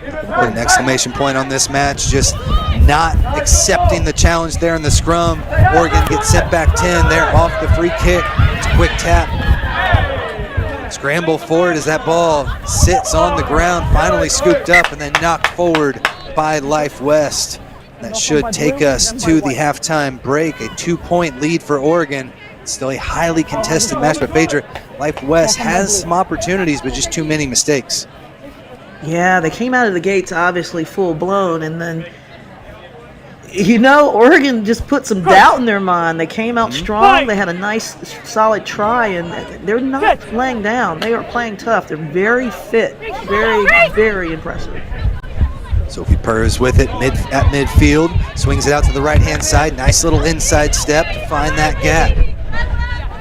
Put an exclamation point on this match. Just not accepting the challenge there in the scrum. Oregon gets sent back 10. They're off the free kick. It's a quick tap. Scramble forward as that ball sits on the ground, finally scooped up and then knocked forward by Life West. That should take us to the halftime break. A 2-point lead for Oregon. It's still a highly contested match, but Phaedra, Life West has some opportunities, but just too many mistakes. Yeah, they came out of the gates obviously full blown, and then Oregon just put some doubt in their mind. They came out strong. They had a nice, solid try, and they're not laying down. They are playing tough. They're very fit. Very, very impressive. Sophie Purs with it at midfield. Swings it out to the right-hand side. Nice little inside step to find that gap.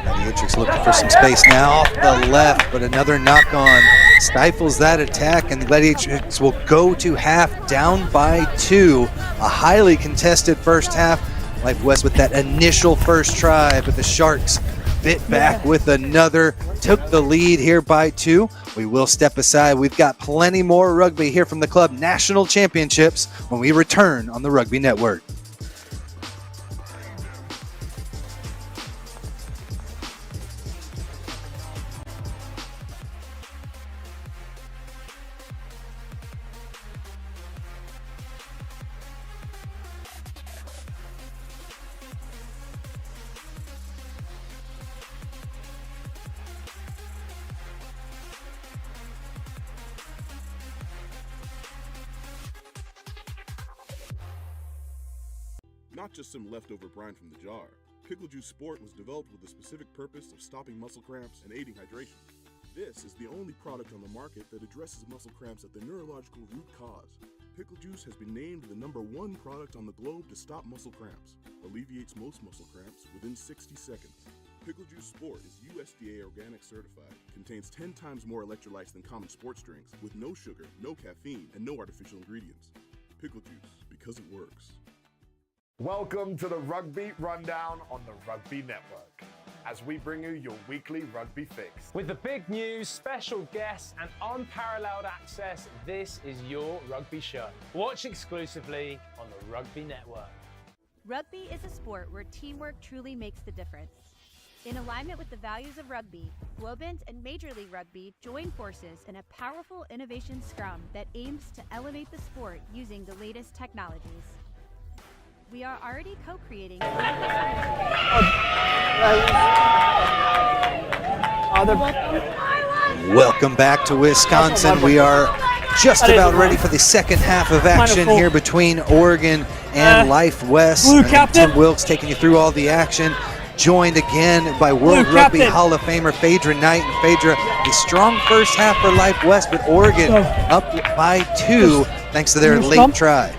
Gladiatrix looking for some space now off the left, but another knock-on stifles that attack, and the Gladiatrix will go to half down by 2. A highly contested first half. Life West with that initial first try, but the Sharks bit back with another, took the lead here by 2. We will step aside. We've got plenty more rugby here from the club national championships when we return on the Rugby Network. Not just some leftover brine from the jar. Pickle Juice Sport was developed with the specific purpose of stopping muscle cramps and aiding hydration. This is the only product on the market that addresses muscle cramps at the neurological root cause. Pickle Juice has been named the #1 product on the globe to stop muscle cramps. Alleviates most muscle cramps within 60 seconds. Pickle Juice Sport is USDA organic certified. Contains 10 times more electrolytes than common sports drinks, with no sugar, no caffeine, and no artificial ingredients. Pickle Juice, because it works. Welcome to the Rugby Rundown on the Rugby Network, as we bring you your weekly rugby fix. With the big news, special guests, and unparalleled access, this is your rugby show. Watch exclusively on the Rugby Network. Rugby is a sport where teamwork truly makes the difference. In alignment with the values of rugby, Globant and Major League Rugby join forces in a powerful innovation scrum that aims to elevate the sport using the latest technologies. We are already co-creating. Welcome back to Wisconsin. We are just about ready for the second half of action here between Oregon and Life West. Tim Wilkes taking you through all the action. Joined again by World Rugby Hall of Famer Phaedra Knight. And Phaedra, a strong first half for Life West, with Oregon up by 2 thanks to their late try.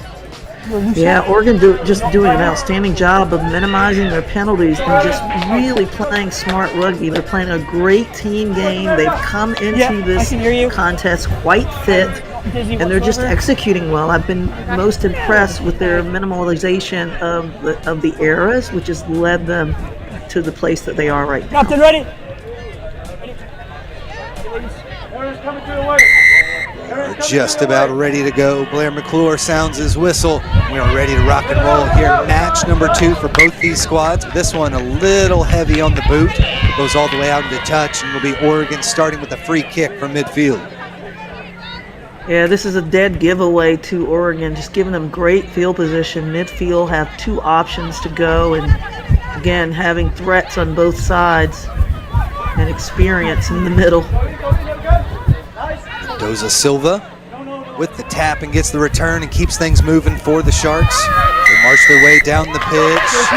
Yeah, Oregon just doing an outstanding job of minimizing their penalties and just really playing smart rugby. They're playing a great team game. They've come into this contest quite fit, and they're just executing well. I've been most impressed with their minimalization of the errors, which has led them to the place that they are right now. Captain, ready? We're just about ready to go. Blair McClure sounds his whistle. We are ready to rock and roll here. Match number 2 for both these squads. This one a little heavy on the boot. Goes all the way out into touch, and will be Oregon starting with a free kick from midfield. Yeah, this is a dead giveaway to Oregon, just giving them great field position. Midfield have 2 options to go, and again, having threats on both sides and experience in the middle. Mendoza Silva with the tap and gets the return and keeps things moving for the Sharks. They march their way down the pitch,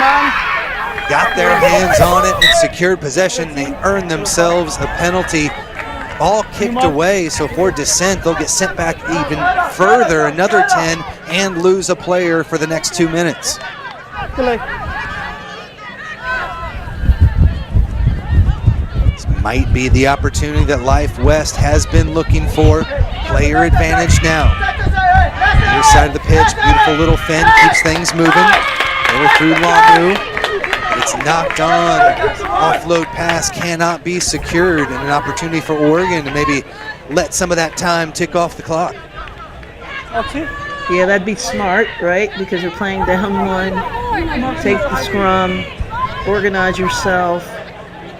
got their hands on it and secured possession. They earned themselves a penalty. Ball kicked away, so for dissent, they'll get sent back even further, another 10, and lose a player for the next 2 minutes. Might be the opportunity that Life West has been looking for. Player advantage now. Either side of the pitch, beautiful little fin, keeps things moving. Over through Lamu, but it's knocked on. Offload pass cannot be secured, and an opportunity for Oregon to maybe let some of that time tick off the clock. Yeah, that'd be smart, right? Because you're playing down 1. Take the scrum, organize yourself.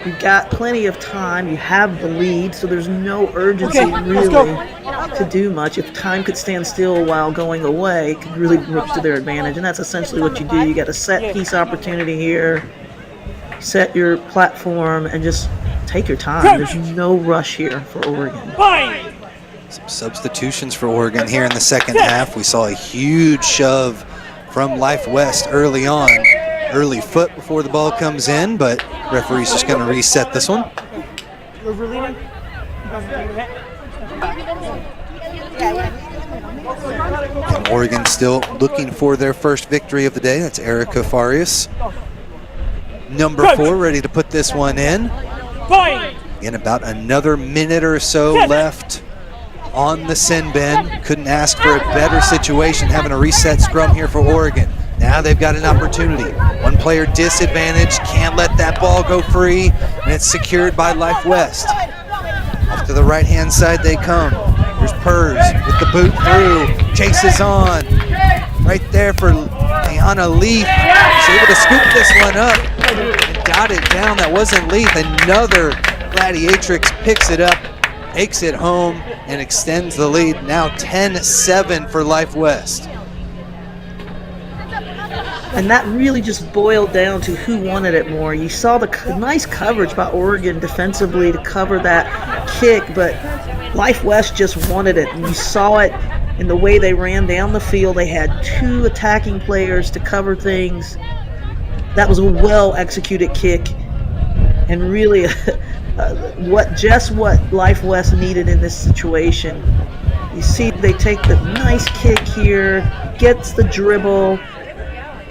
You've got plenty of time. You have the lead, so there's no urgency really to do much. If time could stand still while going away, it could really work to their advantage, and that's essentially what you do. You got a set piece opportunity here, set your platform, and just take your time. There's no rush here for Oregon. Some substitutions for Oregon here in the second half. We saw a huge shove from Life West early on. Early foot before the ball comes in, but referee's just going to reset this one. And Oregon still looking for their first victory of the day. That's Erica Farias. Number 4 ready to put this one in. In about another minute or so left on the sin bin. Couldn't ask for a better situation having a reset scrum here for Oregon. Now they've got an opportunity. 1 player disadvantage, can't let that ball go free, and it's secured by Life West. Off to the right-hand side they come. Here's Purrs with the boot through, chases on. Right there for Liana Leaf. She's able to scoop this one up and dot it down. That wasn't Leaf. Another Gladiatrix picks it up, takes it home, and extends the lead. Now 10-7 for Life West. And that really just boiled down to who wanted it more. You saw the nice coverage by Oregon defensively to cover that kick, but Life West just wanted it. And you saw it in the way they ran down the field. They had 2 attacking players to cover things. That was a well-executed kick, and really what Life West needed in this situation. You see they take the nice kick here, gets the dribble.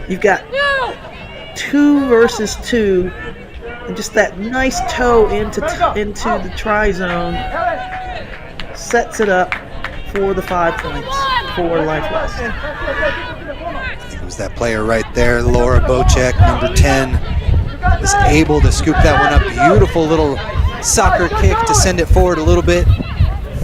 You've got 2 versus 2, and just that nice toe into the try zone sets it up for the 5 points for Life West. I think it was that player right there, Laura Bocek, number 10, was able to scoop that one up. Beautiful little soccer kick to send it forward a little bit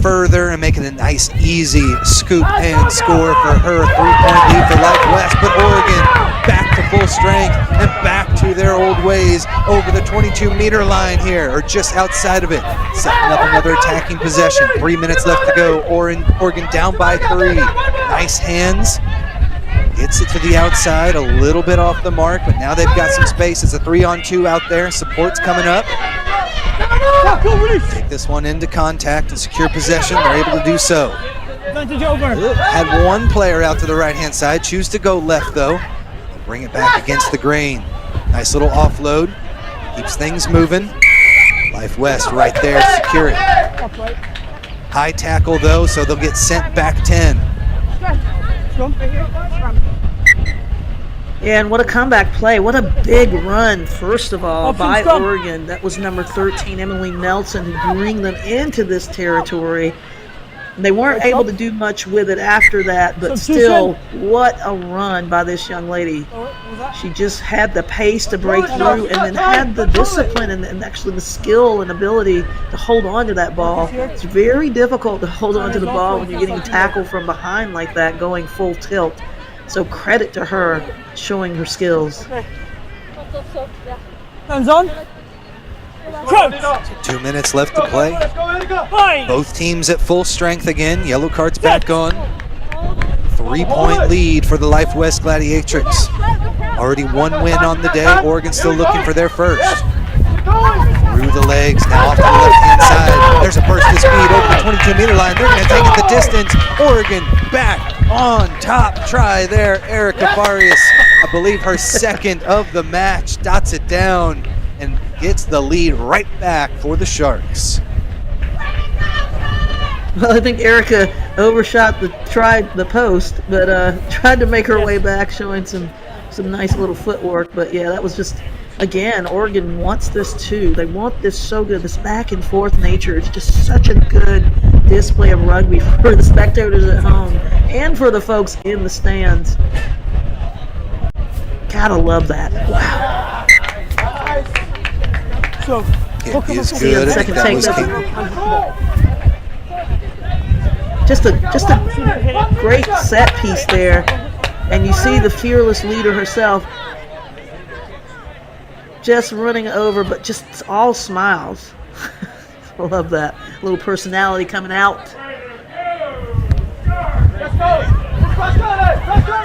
further and make it a nice, easy scoop and score for her. 3-point lead for Life West, but Oregon back to full strength and back to their old ways over the 22-meter line here, or just outside of it. Setting up another attacking possession. 3 minutes left to go. Oregon down by 3. Nice hands. Gets it to the outside, a little bit off the mark, but now they've got some space. It's a 3-on-2 out there. Support's coming up. Take this one into contact and secure possession. They're able to do so. Advantage over. Had one player out to the right-hand side, choose to go left though. Bring it back against the grain. Nice little offload, keeps things moving. Life West right there, secure it. High tackle though, so they'll get sent back 10. Yeah, and what a comeback play. What a big run, first of all, by Oregon. That was number 13, Emily Nelson, to bring them into this territory. They weren't able to do much with it after that, but still, what a run by this young lady. She just had the pace to break through and then had the discipline and actually the skill and ability to hold on to that ball. It's very difficult to hold on to the ball when you're getting tackled from behind like that, going full tilt. So credit to her, showing her skills. Hands on. 2 minutes left to play. Both teams at full strength again. Yellow cards back on. 3-point lead for the Life West Gladiatrix. Already one win on the day. Oregon still looking for their first. Through the legs, now off to the left-hand side. There's a burst of speed over the 22-meter line. They're going to take it the distance. Oregon back on top. Try there, Erica Farias. I believe her second of the match. Dots it down and gets the lead right back for the Sharks. Well, I think Erica overshot the post, but tried to make her way back, showing some nice little footwork. But yeah, that was just, again, Oregon wants this too. They want this so good, this back and forth nature. It's just such a good display of rugby for the spectators at home and for the folks in the stands. Gotta love that. Wow. It is good. I think that was just a great set piece there, and you see the fearless leader herself just running over, but just all smiles. I love that little personality coming out.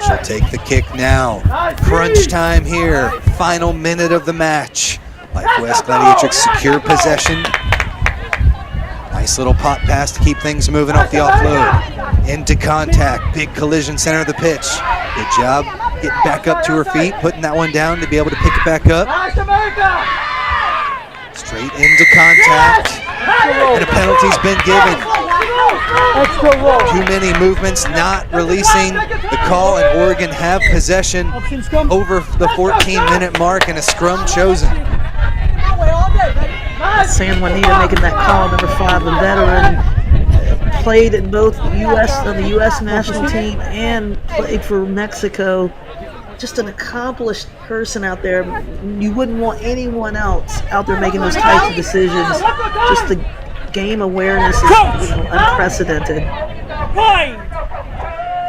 She'll take the kick now. Crunch time here. Final minute of the match. Life West Gladiatrix secure possession. Nice little pop pass to keep things moving off the offload. Into contact, big collision center of the pitch. Good job getting back up to her feet, putting that one down to be able to pick it back up. Straight into contact, and a penalty's been given. Too many movements, not releasing the call, and Oregon have possession over the 14-minute mark and a scrum chosen. San Juanita making that call, number 5, the veteran. Played in both the U.S. national team and played for Mexico. Just an accomplished person out there. You wouldn't want anyone else out there making those types of decisions. Just the game awareness is unprecedented.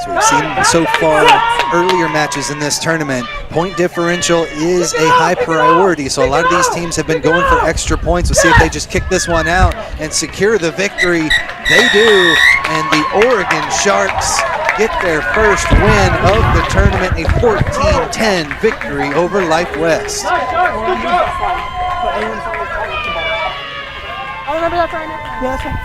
So we've seen so far earlier matches in this tournament, point differential is a high priority. So a lot of these teams have been going for extra points. We'll see if they just kick this one out and secure the victory. They do, and the Oregon Sharks get their first win of the tournament, a 14-10 victory over Life West. I remember that right now. Yeah, that's right.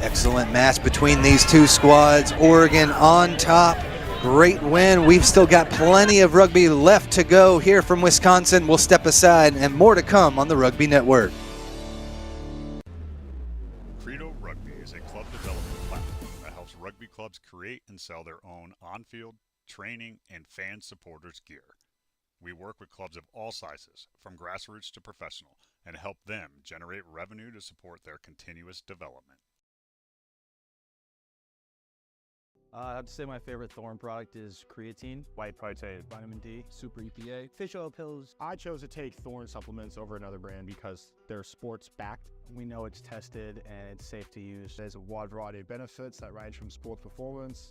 Excellent match between these two squads. Oregon on top. Great win. We've still got plenty of rugby left to go here from Wisconsin. We'll step aside and more to come on the Rugby Network. Credo Rugby is a club development platform that helps rugby clubs create and sell their own on-field, training, and fan supporters gear. We work with clubs of all sizes, from grassroots to professional, and help them generate revenue to support their continuous development. I have to say my favorite Thorn product is creatine, white protein, vitamin D, super EPA, fish oil pills. I chose to take Thorn supplements over another brand because they're sports backed. We know it's tested and it's safe to use. There's a wide variety of benefits that range from sports performance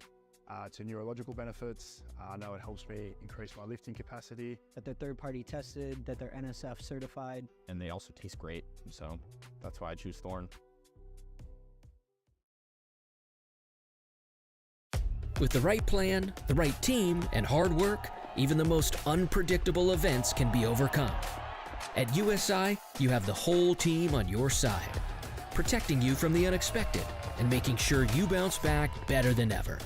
to neurological benefits. I know it helps me increase my lifting capacity. That they're third-party tested, that they're NSF certified. And they also taste great, so that's why I choose Thorn. With the right plan, the right team, and hard work, even the most unpredictable events can be overcome. At USI, you have the whole team on your side, protecting you from the unexpected and making sure you bounce back better than ever.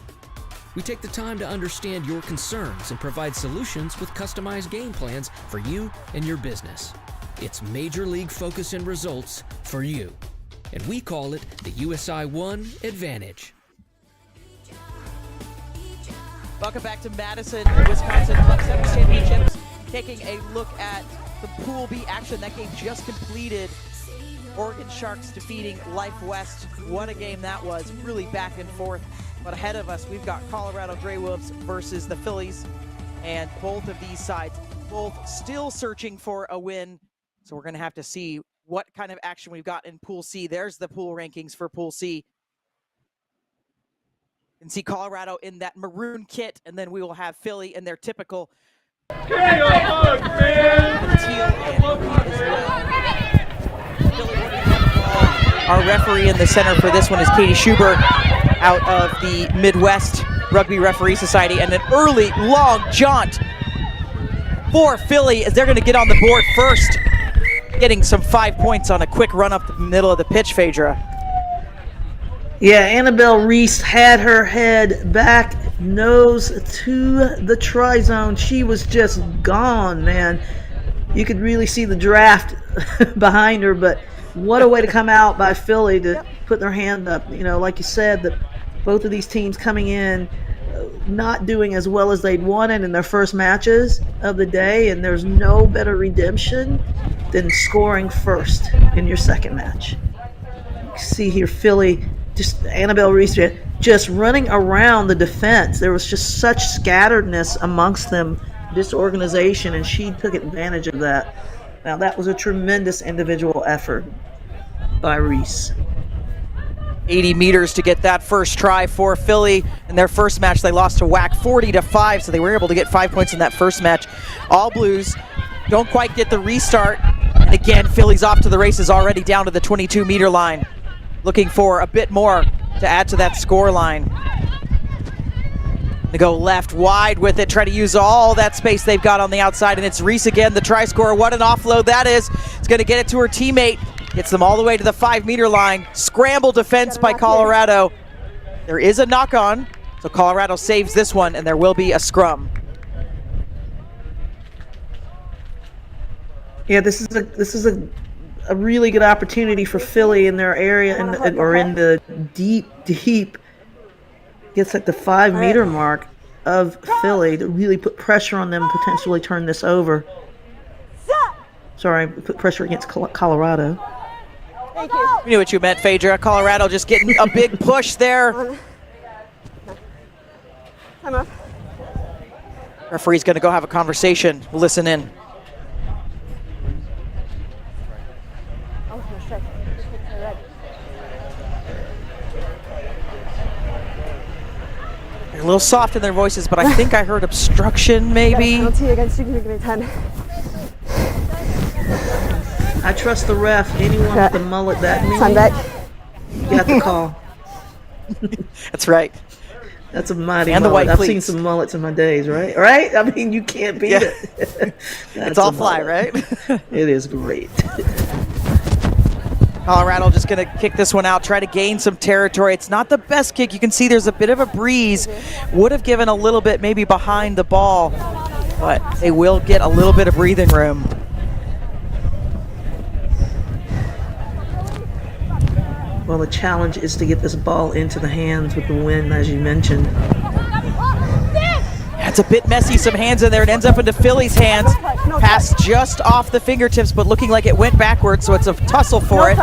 We take the time to understand your concerns and provide solutions with customized game plans for you and your business. It's Major League focus and results for you, and we call it the USI One Advantage. Welcome back to Madison, Wisconsin Club Series Championships. Taking a look at the Pool B action. That game just completed. Oregon Sharks defeating Life West. What a game that was. Really back and forth. But ahead of us, we've got Colorado Greywolves versus the Phillies. And both of these sides, both still searching for a win. So we're going to have to see what kind of action we've got in Pool C. There's the pool rankings for Pool C. You can see Colorado in that maroon kit, and then we will have Philly in their typical teal and green as well. Our referee in the center for this one is Katie Schubert out of the Midwest Rugby Referee Society, and an early long jaunt for Philly as they're going to get on the board first, getting some 5 points on a quick run up the middle of the pitch, Phaedra. Yeah, Annabelle Reese had her head back, nose to the try zone. She was just gone, man. You could really see the draft behind her, but what a way to come out by Philly to put their hand up. You know, like you said, that both of these teams coming in not doing as well as they'd wanted in their first matches of the day, and there's no better redemption than scoring first in your second match. You can see here Philly, just Annabelle Reese just running around the defense. There was just such scatteredness amongst them, this organization, and she took advantage of that. Now that was a tremendous individual effort by Reese. 80 meters to get that first try for Philly. In their first match, they lost to WAC 40-5, so they were able to get 5 points in that first match. All Blues don't quite get the restart. And again, Philly's off to the races already down to the 22-meter line, looking for a bit more to add to that score line. They go left wide with it, try to use all that space they've got on the outside, and it's Reese again, the try scorer. What an offload that is. It's going to get it to her teammate. Gets them all the way to the 5-meter line. Scramble defense by Colorado. There is a knock-on, so Colorado saves this one, and there will be a scrum. Yeah, this is a really good opportunity for Philly in their area, or in the deep, gets at the 5-meter mark of Philly to really put pressure on them, potentially turn this over. Sorry, put pressure against Colorado. Thank you. We knew what you meant, Phaedra. Colorado just getting a big push there. Time up. Referee's going to go have a conversation. We'll listen in. They're a little soft in their voices, but I think I heard obstruction, maybe. Penalty against you, give me 10. I trust the ref. Anyone with the mullet that means you got the call. That's right. That's a mighty and mullet. The white I've pleats. seen some mullets in my days, right? Right? I mean, you can't beat it. It's all fly, right? It is great. Colorado just going to kick this one out, try to gain some territory. It's not the best kick. You can see there's a bit of a breeze. Would have given a little bit maybe behind the ball, but they will get a little bit of breathing room. Well, the challenge is to get this ball into the hands with the wind, as you mentioned. It's a bit messy, some hands in there. It ends up into Philly's hands. Pass just off the fingertips, but looking like it went backwards, so it's a tussle for it.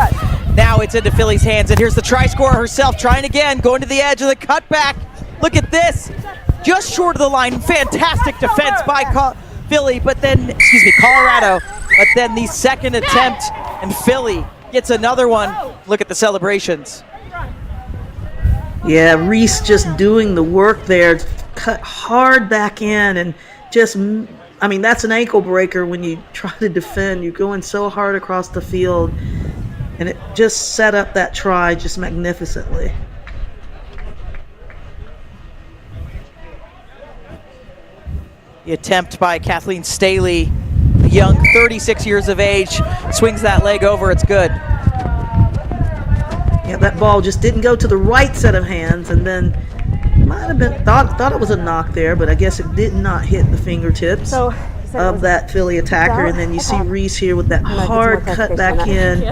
Now it's into Philly's hands, and here's the try scorer herself, trying again, going to the edge of the cutback. Look at this, just short of the line. Fantastic defense by Philly, but then, Colorado. But then the second attempt, and Philly gets another one. Look at the celebrations. Yeah, Reese just doing the work there, cut hard back in, and just, I mean, that's an ankle breaker when you try to defend. You're going so hard across the field, and it just set up that try just magnificently. The attempt by Kathleen Staley, the young, 36 years of age, swings that leg over, it's good. Yeah, that ball just didn't go to the right set of hands, and then might have been thought it was a knock there, but I guess it did not hit the fingertips of that Philly attacker. And then you see Reese here with that hard cut back in,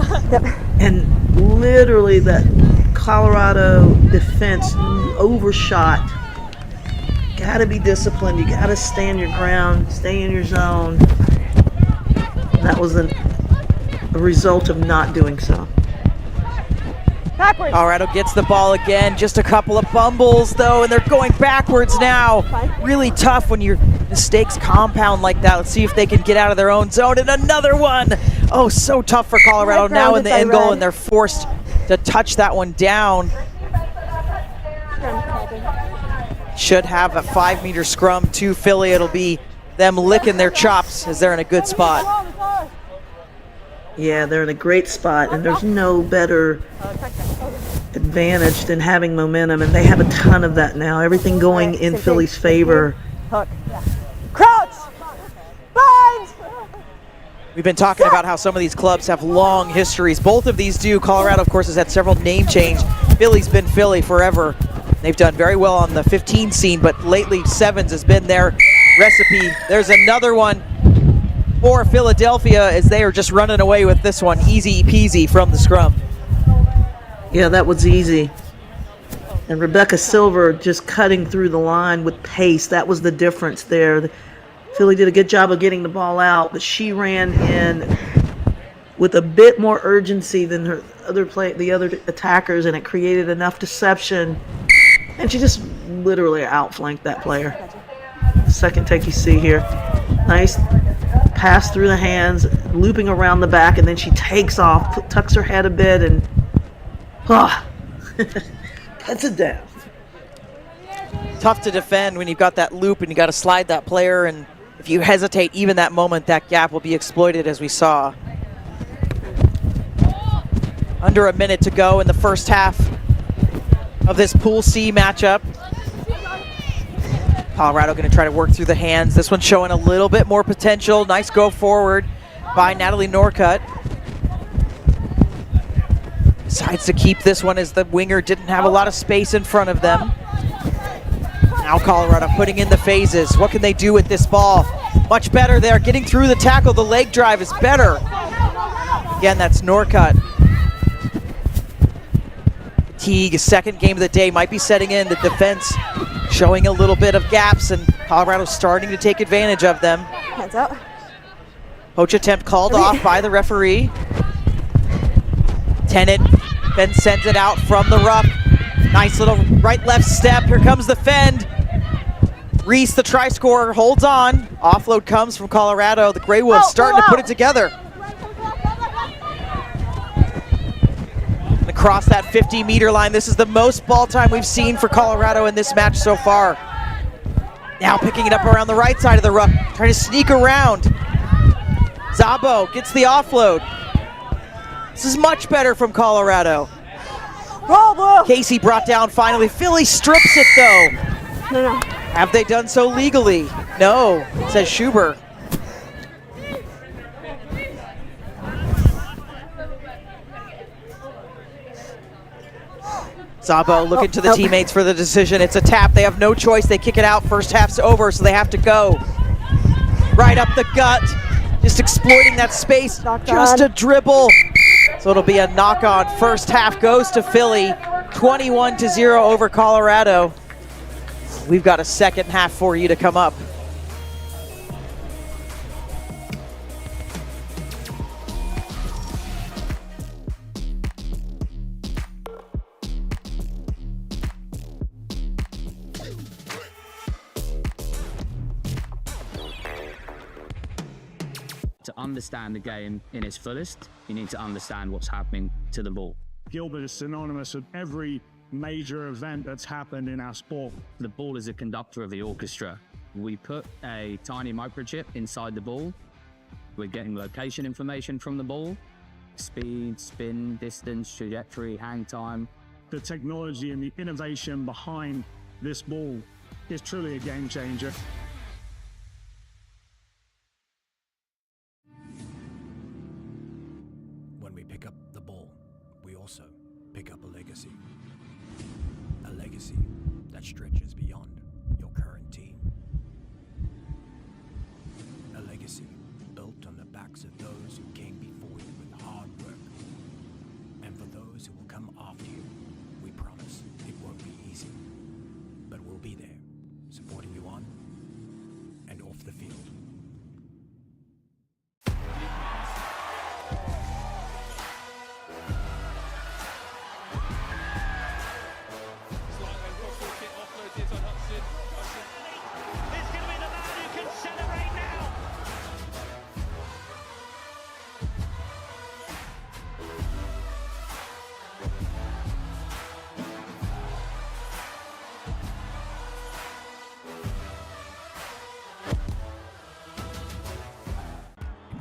and literally that Colorado defense overshot. Got to be disciplined. You got to stand your ground, stay in your zone. And that was a result of not doing so. Colorado gets the ball again, just a couple of bumbles though, and they're going backwards now. Really tough when your mistakes compound like that. Let's see if they can get out of their own zone, and another one. Oh, so tough for Colorado now in the end goal, and they're forced to touch that one down. Should have a 5-meter scrum to Philly. It'll be them licking their chops as they're in a good spot. Yeah, they're in a great spot, and there's no better advantage than having momentum, and they have a ton of that now. Everything going in Philly's favor. Crouch! Bind! We've been talking about how some of these clubs have long histories. Both of these do. Colorado, of course, has had several name changes. Philly's been Philly forever. They've done very well on the 15 scene, but lately sevens has been their recipe. There's another one for Philadelphia as they are just running away with this one. Easy peasy from the scrum. Yeah, that was easy. And Rebecca Silver just cutting through the line with pace. That was the difference there. Philly did a good job of getting the ball out, but she ran in with a bit more urgency than the other attackers, and it created enough deception. And she just literally outflanked that player. Second take you see here. Nice pass through the hands, looping around the back, and then she takes off, tucks her head a bit, and cuts it down. Tough to defend when you've got that loop and you got to slide that player, and if you hesitate even that moment, that gap will be exploited, as we saw. Under a minute to go in the first half of this Pool C matchup. Colorado going to try to work through the hands. This one's showing a little bit more potential. Nice go forward by Natalie Norcutt. Decides to keep this one as the winger didn't have a lot of space in front of them. Now Colorado putting in the phases. What can they do with this ball? Much better there, getting through the tackle. The leg drive is better. Again, that's Norcutt. Teague, second game of the day, might be setting in. The defense showing a little bit of gaps, and Colorado starting to take advantage of them. Hands out. Poach attempt called off by the referee. Tennant then sends it out from the ruck. Nice little right-left step. Here comes the fend. Reese, the try scorer, holds on. Offload comes from Colorado. The Greywolves starting to put it together. Across that 50-meter line. This is the most ball time we've seen for Colorado in this match so far. Now picking it up around the right side of the ruck, trying to sneak around. Zabo gets the offload. This is much better from Colorado. Casey brought down finally. Philly strips it though. No. Have they done so legally? No, says Schubert. Zabo looking to the teammates for the decision. It's a tap. They have no choice. They kick it out. First half's over, so they have to go. Right up the gut. Just exploiting that space. Just a dribble. So it'll be a knock-on. First half goes to Philly. 21-0 over Colorado. We've got a second half for you to come up. To understand the game in its fullest, you need to understand what's happening to the ball. Gilbert is synonymous with every major event that's happened in our sport. The ball is a conductor of the orchestra. We put a tiny microchip inside the ball. We're getting location information from the ball, speed, spin, distance, trajectory, hang time. The technology and the innovation behind this ball is truly a game changer. also pick up a legacy. A legacy that stretches beyond your current team. A legacy built on the backs of those who came before you with hard work. And for those who will come after you, we promise it won't be easy. But we'll be there, supporting you on and off the field.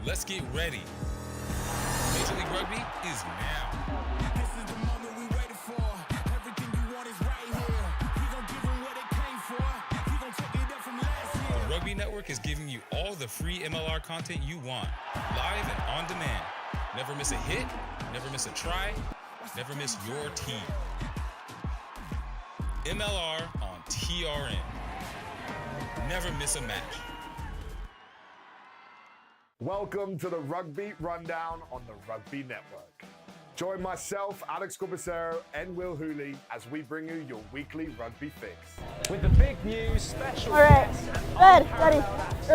Let's get ready. Major League Rugby is now. This is the moment we waited for. Everything you want is right here. We gon' give them what they came for. We gon' take it up from last year. The Rugby Network is giving you all the free MLR content you want, live and on demand. Never miss a hit, never miss a try, never miss your team. MLR on TRN. Never miss a match. Welcome to the Rugby Rundown on the Rugby Network. Join myself, Alex Corbicero, and Will Hooley as we bring you your weekly rugby fix. With the big news, special All right, guests, red, ready.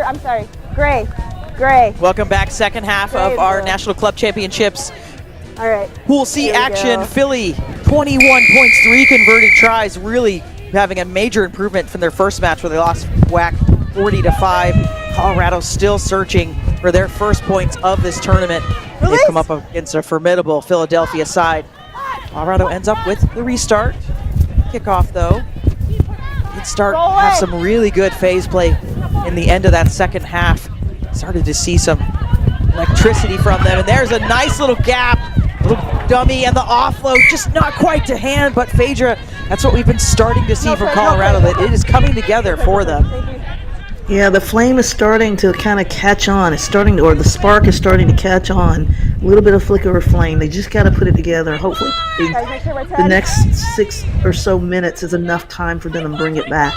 I'm sorry, gray. Welcome back, second half of our National Club Championships. All right. Pool C Here we action, go. Philly, 21 points, 3 converted tries, really having a major improvement from their first match where they lost whack 40-5. Colorado still searching for their first points of this tournament. They've come up against a formidable Philadelphia side. Colorado ends up with the restart. Kickoff though. Did start have some really good phase play in the end of that second half. Started to see some electricity from them, and there's a nice little gap, little dummy, and the offload just not quite to hand, but Phaedra, that's what we've been starting to see from Colorado, that it is coming together for them. Yeah, the flame is starting to kind of catch on. It's starting to, or the spark is starting to catch on. A little bit of flicker of flame. They just got to put it together. Hopefully, the next 6 or so minutes is enough time for them to bring it back.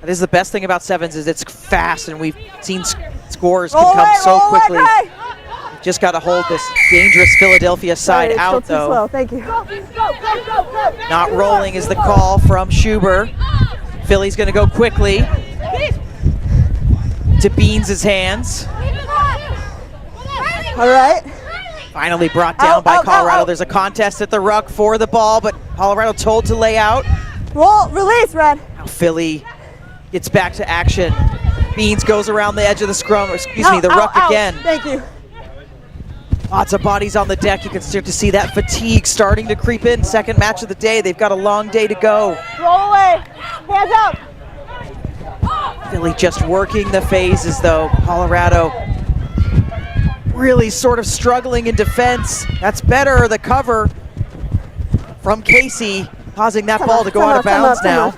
That is the best thing about Sevens, is it's fast, and we've seen scores can come so quickly. Just got to hold this dangerous Philadelphia side out, though. Slow. Thank you. Not rolling is the call from Schuber. Philly's going to go quickly to Beans' hands. All right. Finally brought down by Colorado. There's a contest at the ruck for the ball, but Colorado told to lay out. Roll, release, Red. Now Philly gets back to action. Beans goes around the edge of the scrum, the ruck again. Thank you. Lots of bodies on the deck. You can start to see that fatigue starting to creep in. Second match of the day. They've got a long day to go. Roll away. Hands up. Philly just working the phases, though. Colorado really sort of struggling in defense. That's better, the cover from Casey, causing that ball to go out of bounds now.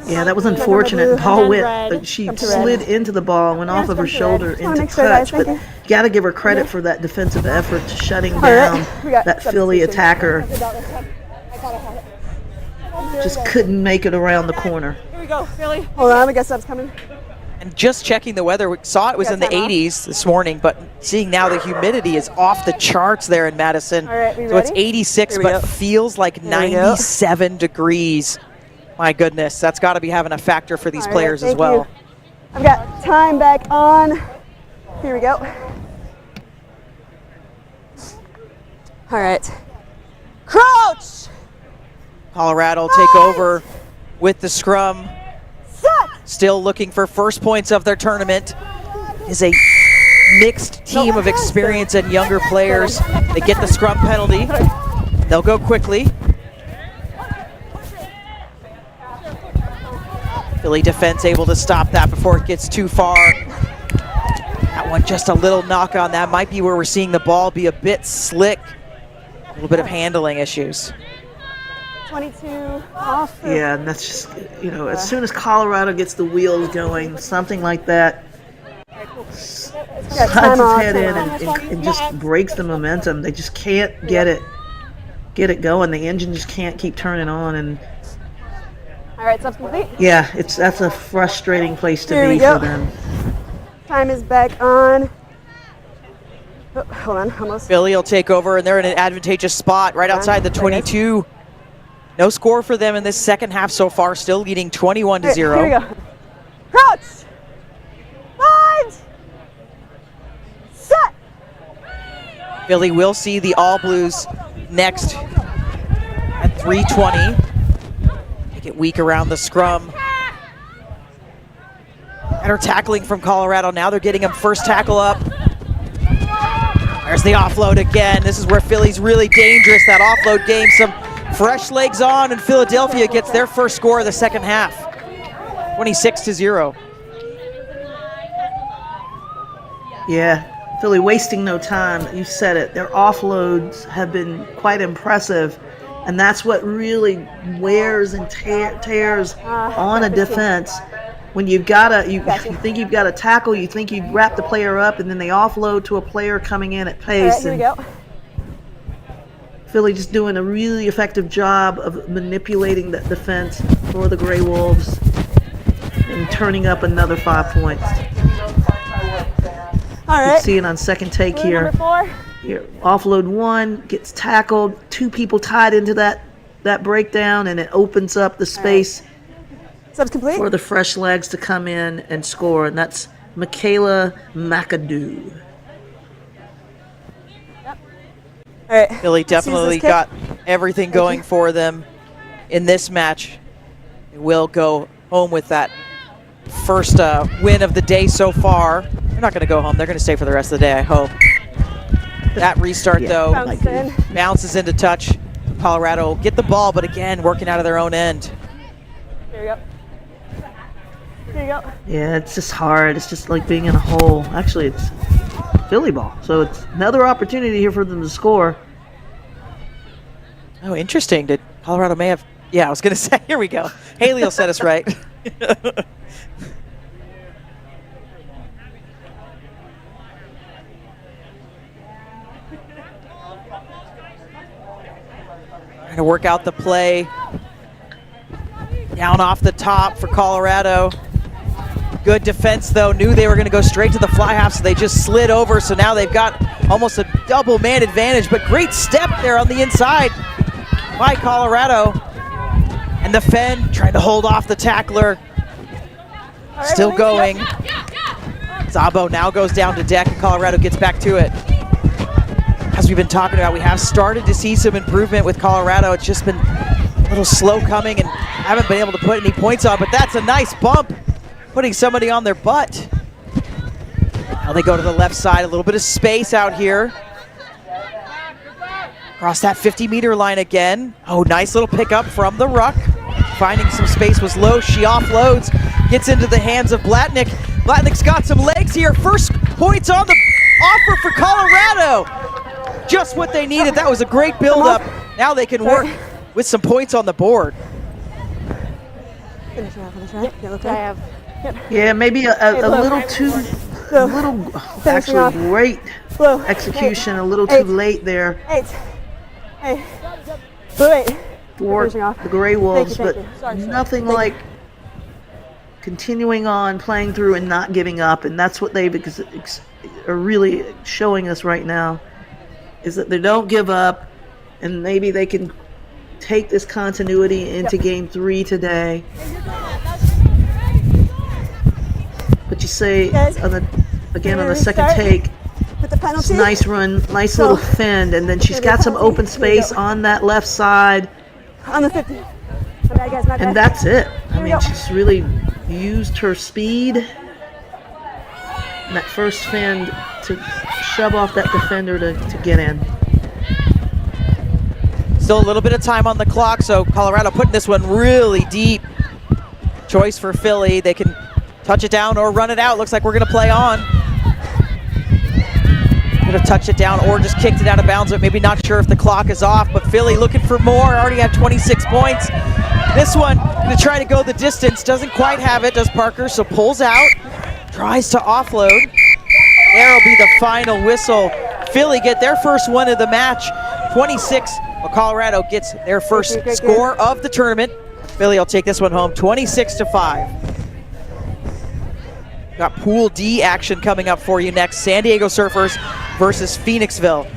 Yeah, that was unfortunate. Ball went, she slid into the ball, went off of her shoulder into touch, but you got to give her credit for that defensive effort to shutting down that Philly attacker. Just couldn't make it around the corner. Here we go, Philly. Hold on, I guess that's coming. And just checking the weather, we saw it was in the 80s this morning, but seeing now the humidity is off the charts there in Madison. All right, so it's 86, but feels like 97 degrees. My goodness, that's got to be having a factor for these players as well. I've got time back on. Here we go. All right. Crouch! Colorado take over with the scrum. Still looking for first points of their tournament. Is a mixed team of experience and younger players. They get the scrum penalty. They'll go quickly. Philly defense able to stop that before it gets too far. That one just a little knock on. That might be where we're seeing the ball be a bit slick. A little bit of handling issues. 22 off. Yeah, and that's just, as soon as Colorado gets the wheels going, something like that, slides its head in and just breaks the momentum. They just can't get it going. The engine just can't keep turning on, and All right, sub's complete. yeah, that's a frustrating place to Here we be go. for them. Time is back on. Oh, hold on, almost. Philly will take over, and they're in an advantageous spot right outside the 22. No score for them in this second half so far, still leading 21-0. Here we go. Crouch! Lines! Set! Philly will see the All Blues next at 3:20. Make it weak around the scrum. Better tackling from Colorado. Now they're getting him first tackle up. There's the offload again. This is where Philly's really dangerous. That offload game, some fresh legs on, and Philadelphia gets their first score of the second half. 26-0. Yeah, Philly wasting no time. You said it. Their offloads have been quite impressive, and that's what really wears and tears on a defense. When you think you've got a tackle, you think you've wrapped the player up, and then they offload to a player coming in at pace. All right, here we go. Philly just doing a really effective job of manipulating that defense for the Greywolves and turning up another 5 points. All You right. can see it on second take here. Number 4. Here, offload 1 gets tackled, 2 people tied into that breakdown, and it opens up the space for the fresh legs to come in and score, and that's Michaela McAdoo. All right. Philly definitely got everything going for them in this match. They will go home with that first win of the day so far. They're not going to go home. They're going to stay for the rest of the day, I hope. That restart, though, bounces into touch. Colorado will get the ball, but again, working out of their own end. Here we go. Here you go. Yeah, it's just hard. It's just like being in a hole. Actually, it's Philly ball, so it's another opportunity here for them to score. Oh, interesting. Did Colorado may have... Yeah, I was going to say, here we go. Haley will set us right. Trying to work out the play. Down off the top for Colorado. Good defense, though. Knew they were going to go straight to the fly half, so they just slid over. So now they've got almost a double man advantage, but great step there on the inside by Colorado. And the Fen trying to hold off the tackler. Still going. Zabo now goes down to deck, and Colorado gets back to it. As we've been talking about, we have started to see some improvement with Colorado. It's just been a little slow coming and haven't been able to put any points on, but that's a nice bump, putting somebody on their butt. Now they go to the left side, a little bit of space out here. Across that 50-meter line again. Oh, nice little pickup from the ruck. Finding some space was low. She offloads, gets into the hands of Blatnick. Blatnick's got some legs here. First points on the offer for Colorado. Just what they needed. That was a great build-up. Now they can work with some points on the board. Yeah, maybe a little too, actually great execution, a little too late there for the Greywolves, but nothing like continuing on, playing through and not giving up, and that's what they are really showing us right now, is that they don't give up, and maybe they can take this continuity into Game 3 today. But you say, on the second take, it's a nice run, nice little fend, and then she's got some open space on that left side. On the 50. And that's it. I mean, she's really used her speed and that first fend to shove off that defender to get in. Still a little bit of time on the clock, so Colorado putting this one really deep. Choice for Philly. They can touch it down or run it out. Looks like we're going to play on. Could have touched it down or just kicked it out of bounds, but maybe not sure if the clock is off. But Philly looking for more. Already have 26 points. This one going to try to go the distance. Doesn't quite have it, does Parker, so pulls out. Tries to offload. Arrow final whistle. Philly get their first win of the match, 26. Well, Colorado gets their first score of the tournament. Philly will take this one home, 26-5. Got Pool D action coming up for you next. San Diego Surfers versus Phoenixville.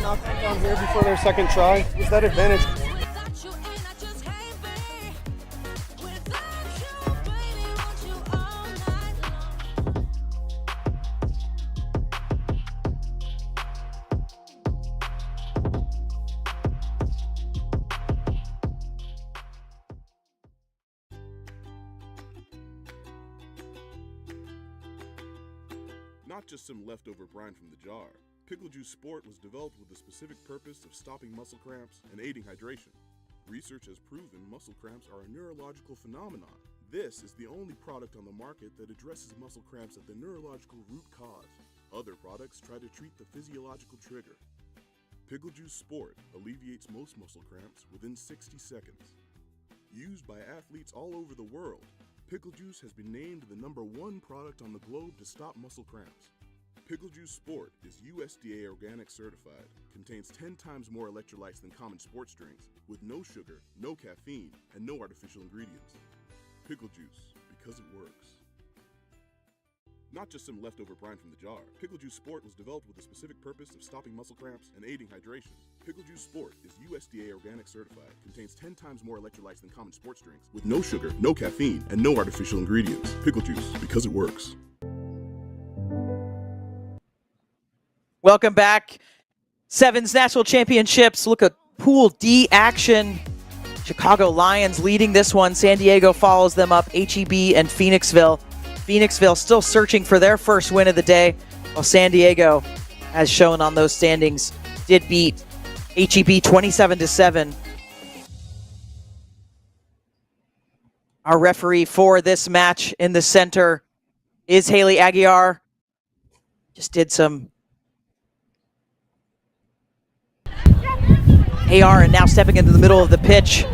Knocked down here before their second try. Was that advantage? Not just some leftover brine from the jar. Pickle Juice Sport was developed with the specific purpose of stopping muscle cramps and aiding hydration. Research has proven muscle cramps are a neurological phenomenon. This is the only product on the market that addresses muscle cramps at the neurological root cause. Other products try to treat the physiological trigger. Pickle Juice Sport alleviates most muscle cramps within 60 seconds. Used by athletes all over the world, Pickle Juice has been named the #1 product on the globe to stop muscle cramps. Pickle Juice Sport is USDA organic certified, contains 10 times more electrolytes than common sports drinks, with no sugar, no caffeine, and no artificial ingredients. Pickle Juice, because it works. Not just some leftover brine from the jar. Pickle Juice Sport was developed with the specific purpose of stopping muscle cramps and aiding hydration. Pickle Juice Sport is USDA organic certified, contains 10 times more electrolytes than common sports drinks, with no sugar, no caffeine, and no artificial ingredients. Pickle Juice, because it works. Welcome back. Sevens National Championships. Look at Pool D action. Chicago Lions leading this one. San Diego follows them up. HEB and Phoenixville. Phoenixville still searching for their first win of the day, while San Diego, as shown on those standings, did beat HEB 27-7. Our referee for this match in the center is Haley Aguiar. Just did some AR and now stepping into the middle of the pitch.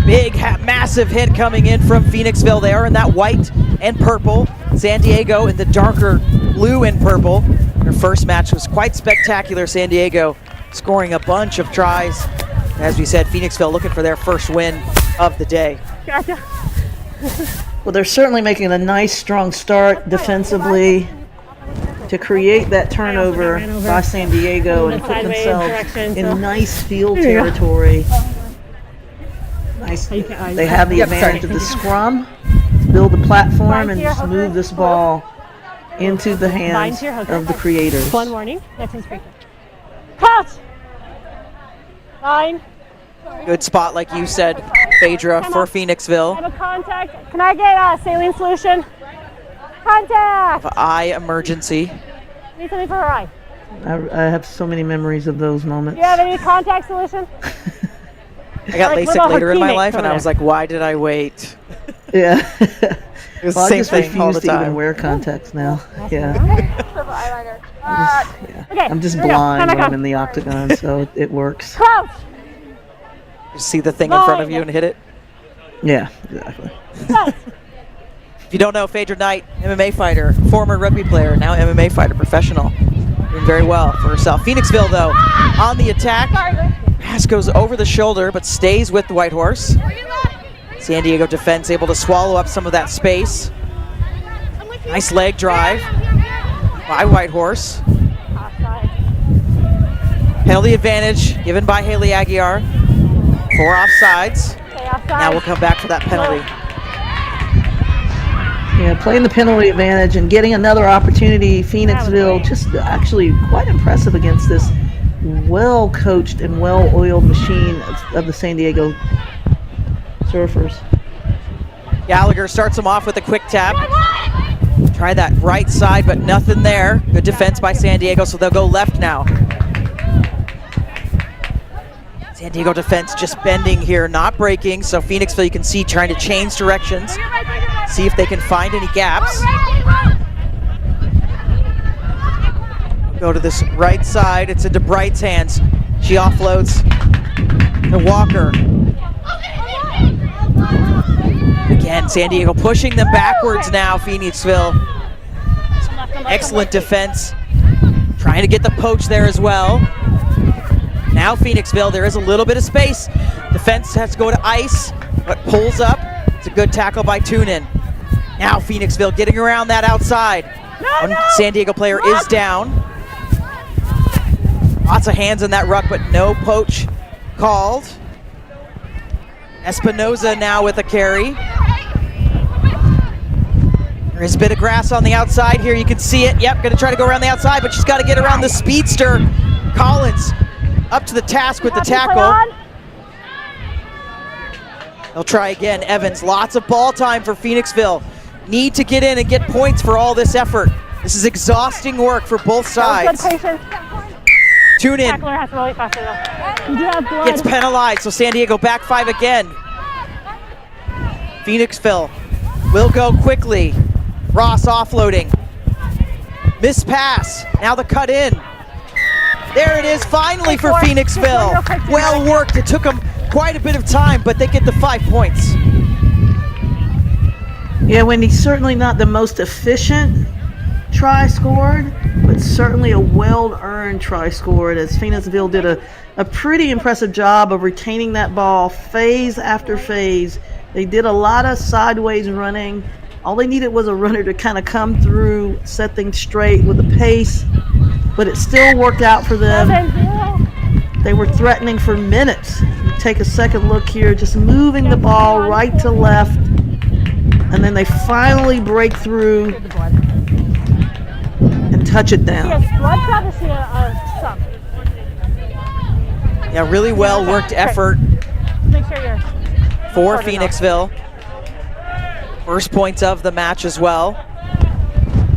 Big, massive hit coming in from Phoenixville. They are in that white and purple. San Diego in the darker blue and purple. Their first match was quite spectacular. San Diego scoring a bunch of tries. As we said, Phoenixville looking for their first win of the day. Gotcha. Well, they're certainly making a nice, strong start defensively to create that turnover by San Diego and put themselves in nice field territory. Nice. They have the advantage of the scrum, build the platform, and just move this ball into the hands of the creators. One warning. Next one's free kick. Cut! 9. Good spot, like you said, Phaedra, for Phoenixville. I have a contact. Can I get a saline solution? Contact! Eye emergency. Need something for her eye. I have so many memories of those moments. Do you have any contact solution? I got LASIK later in my life, and I was like, why did I wait? Yeah. It was Well, the I same just thing all refuse the to even time. wear contacts now. Yeah. Okay, I'm just here we go. blind when Come I'm in the octagon, so it works. Crouch! You see the thing in front of you and hit it? Yeah, exactly. If you don't know, Phaedra Knight, MMA fighter, former rugby player, now MMA fighter, professional. Doing very well for herself. Phoenixville, though, on the attack. Pass goes over the shoulder, but stays with the White Horse. San Diego defense able to swallow up some of that space. Nice leg drive by White Horse. Penalty advantage given by Haley Aguiar. 4 offsides. Now we'll come back for that penalty. Yeah, playing the penalty advantage and getting another opportunity. Phoenixville just actually quite impressive against this well-coached and well-oiled machine of the San Diego Surfers. Gallagher starts him off with a quick tap. Try that right side, but nothing there. Good defense by San Diego, so they'll go left now. San Diego defense just bending here, not breaking. So Phoenixville, you can see, trying to change directions. See if they can find any gaps. Go to this right side. It's into Bright's hands. She offloads to Walker. Again, San Diego pushing them backwards now, Phoenixville. Excellent defense. Trying to get the poach there as well. Now Phoenixville, there is a little bit of space. Defense has to go to ice, but pulls up. It's a good tackle by Tunin. Now Phoenixville getting around that outside. One San Diego player is down. Lots of hands in that ruck, but no poach called. Espinoza now with a carry. There's a bit of grass on the outside here. You can see it. Yep, gonna try to go around the outside, but she's got to get around the speedster. Collins up to the task with the tackle. They'll try again. Evans, lots of ball time for Phoenixville. Need to get in and get points for all this effort. This is exhausting work for both sides. Tune in. Gets penalized, so San Diego back 5 again. Phoenixville will go quickly. Ross offloading. Miss pass. Now the cut in. There it is finally for Phoenixville. Well worked. It took them quite a bit of time, but they get the 5 points. Yeah, Wendy, certainly not the most efficient try scored, but certainly a well-earned try scored, as Phoenixville did a pretty impressive job of retaining that ball phase after phase. They did a lot of sideways running. All they needed was a runner to kind of come through, set things straight with the pace, but it still worked out for them. They were threatening for minutes. You take a second look here, just moving the ball right to left, and then they finally break through and touch it down. Yeah, really well worked effort for Phoenixville. First points of the match as well.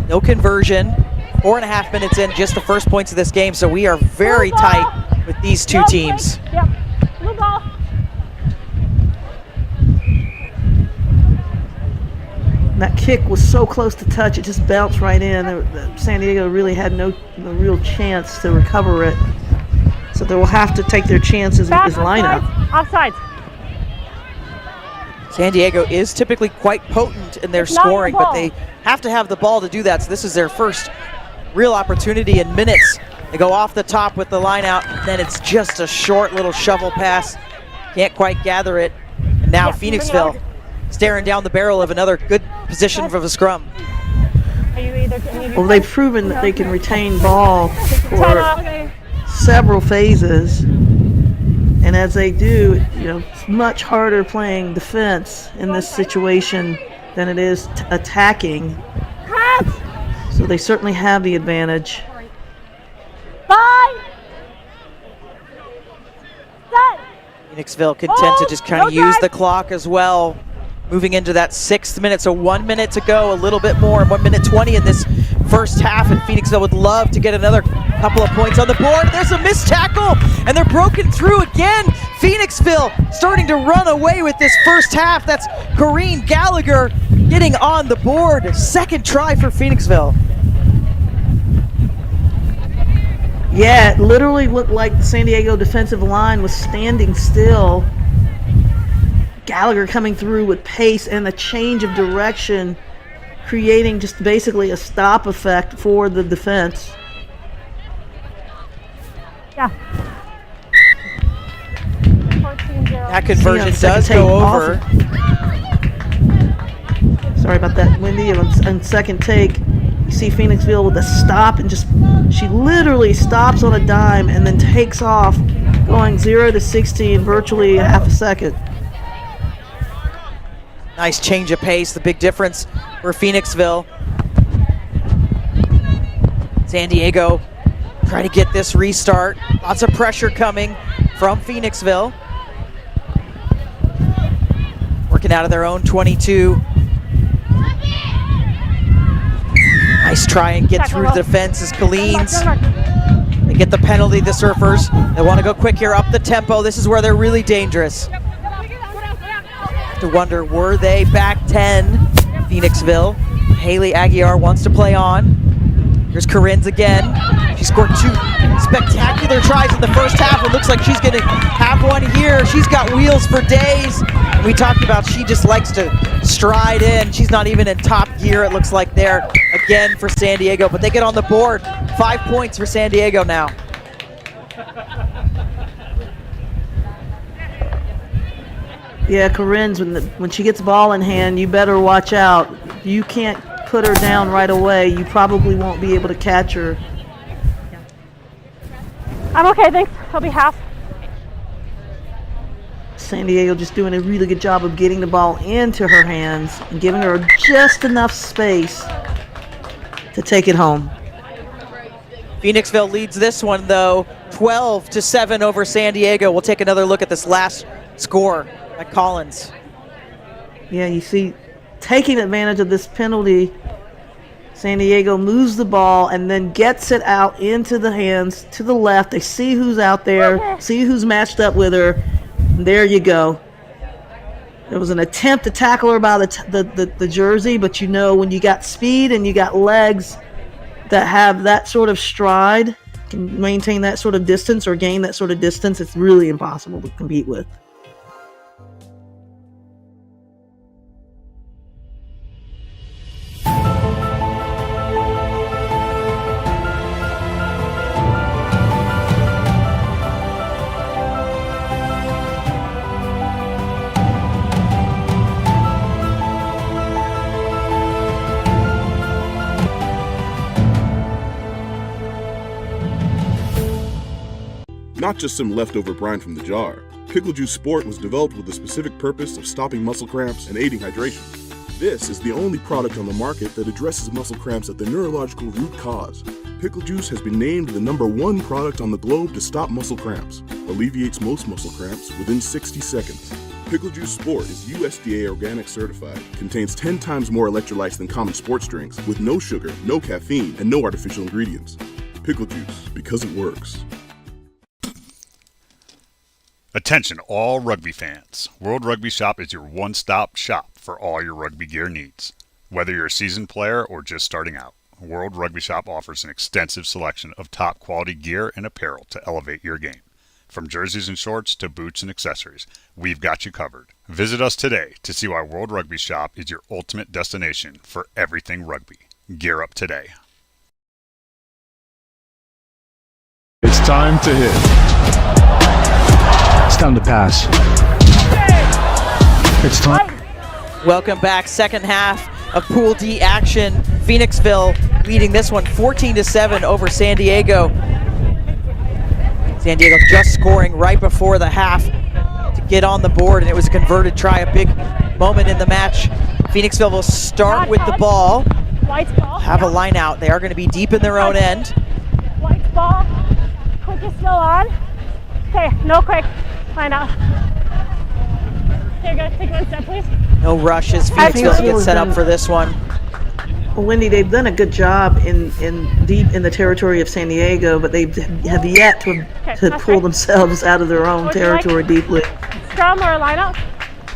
No conversion. 4.5 minutes in, just the first points of this game, so we are very tight with these two teams. Yep. Blue ball. That kick was so close to touch, it just bounced right in. San Diego really had no real chance to recover it. So they will have to take their chances with this lineup. Offsides. San Diego is typically quite potent in their scoring, but they have to have the ball to do that. So this is their first real opportunity in minutes. They go off the top with the line out, and then it's just a short little shovel pass. Can't quite gather it. And now Phoenixville staring down the barrel of another good position for the scrum. Well, they've proven that they can retain ball for several phases. And as they do, you know, it's much harder playing defense in this situation than it is attacking. So they certainly have the advantage. 5. Set. Phoenixville content to just kind of use the clock as well. Moving into that 6th minute, so 1 minute to go, a little bit more, 1 minute 20 in this first half, and Phoenixville would love to get another couple of points on the board. There's a missed tackle, and they're broken through again. Phoenixville starting to run away with this first half. That's Corrine Gallagher getting on the board. Second try for Phoenixville. Yeah, it literally looked like the San Diego defensive line was standing still. Gallagher coming through with pace and a change of direction, creating just basically a stop effect for the defense. Yeah. That conversion does go over. Sorry about that, Wendy. On second take, you see Phoenixville with a stop and just, she literally stops on a dime and then takes off, going 0 to 60 in virtually a half a second. Nice change of pace, the big difference for Phoenixville. San Diego try to get this restart. Lots of pressure coming from Phoenixville. Working out of their own 22. Nice try and get through the defense as Colleen's. They get the penalty, the Surfers. They want to go quick here, up the tempo. This is where they're really dangerous. To wonder, were they back 10? Phoenixville. Haley Aguiar wants to play on. Here's Corinne's again. She scored 2 spectacular tries in the first half. It looks like she's gonna have one here. She's got wheels for days. We talked about she just likes to stride in. She's not even in top gear, it looks like there again for San Diego, but they get on the board. 5 points for San Diego now. Yeah, Corinne's, when she gets ball in hand, you better watch out. You can't put her down right away. You probably won't be able to catch her. I'm okay, thanks. I'll be half. San Diego just doing a really good job of getting the ball into her hands and giving her just enough space to take it home. Phoenixville leads this one though, 12-7 over San Diego. We'll take another look at this last score by Collins. Yeah, you see, taking advantage of this penalty, San Diego moves the ball and then gets it out into the hands to the left. They see who's out there, see who's matched up with her. And there you go. There was an attempt to tackle her by the jersey, but you know when you got speed and you got legs that have that sort of stride, can maintain that sort of distance or gain that sort of distance, it's really impossible to compete with. Not just some leftover brine from the jar. Pickle Juice Sport was developed with the specific purpose of stopping muscle cramps and aiding hydration. This is the only product on the market that addresses muscle cramps at the neurological root cause. Pickle Juice has been named the #1 product on the globe to stop muscle cramps. Alleviates most muscle cramps within 60 seconds. Pickle Juice Sport is USDA organic certified, contains 10 times more electrolytes than common sports drinks, with no sugar, no caffeine, and no artificial ingredients. Pickle Juice, because it works. Attention all rugby fans. World Rugby Shop is your one-stop shop for all your rugby gear needs. Whether you're a seasoned player or just starting out, World Rugby Shop offers an extensive selection of top quality gear and apparel to elevate your game. From jerseys and shorts to boots and accessories, we've got you covered. Visit us today to see why World Rugby Shop is your ultimate destination for everything rugby. Gear up today. It's time to hit. It's time to pass. It's time. Welcome back, second half of Pool D action. Phoenixville leading this one 14-7 over San Diego. San Diego just scoring right before the half to get on the board, and it was a converted try, a big moment in the match. Phoenixville will start with the ball, have a line out. They are going to be deep in their own end. White's ball, quick is still on. Okay, no quick, line out. Here, guys, take one step, please. No rushes. Phoenixville gets set up for this one. Well, Wendy, they've done a good job in deep in the territory of San Diego, but they have yet to pull themselves out of their own territory deeply. Scrum or line out?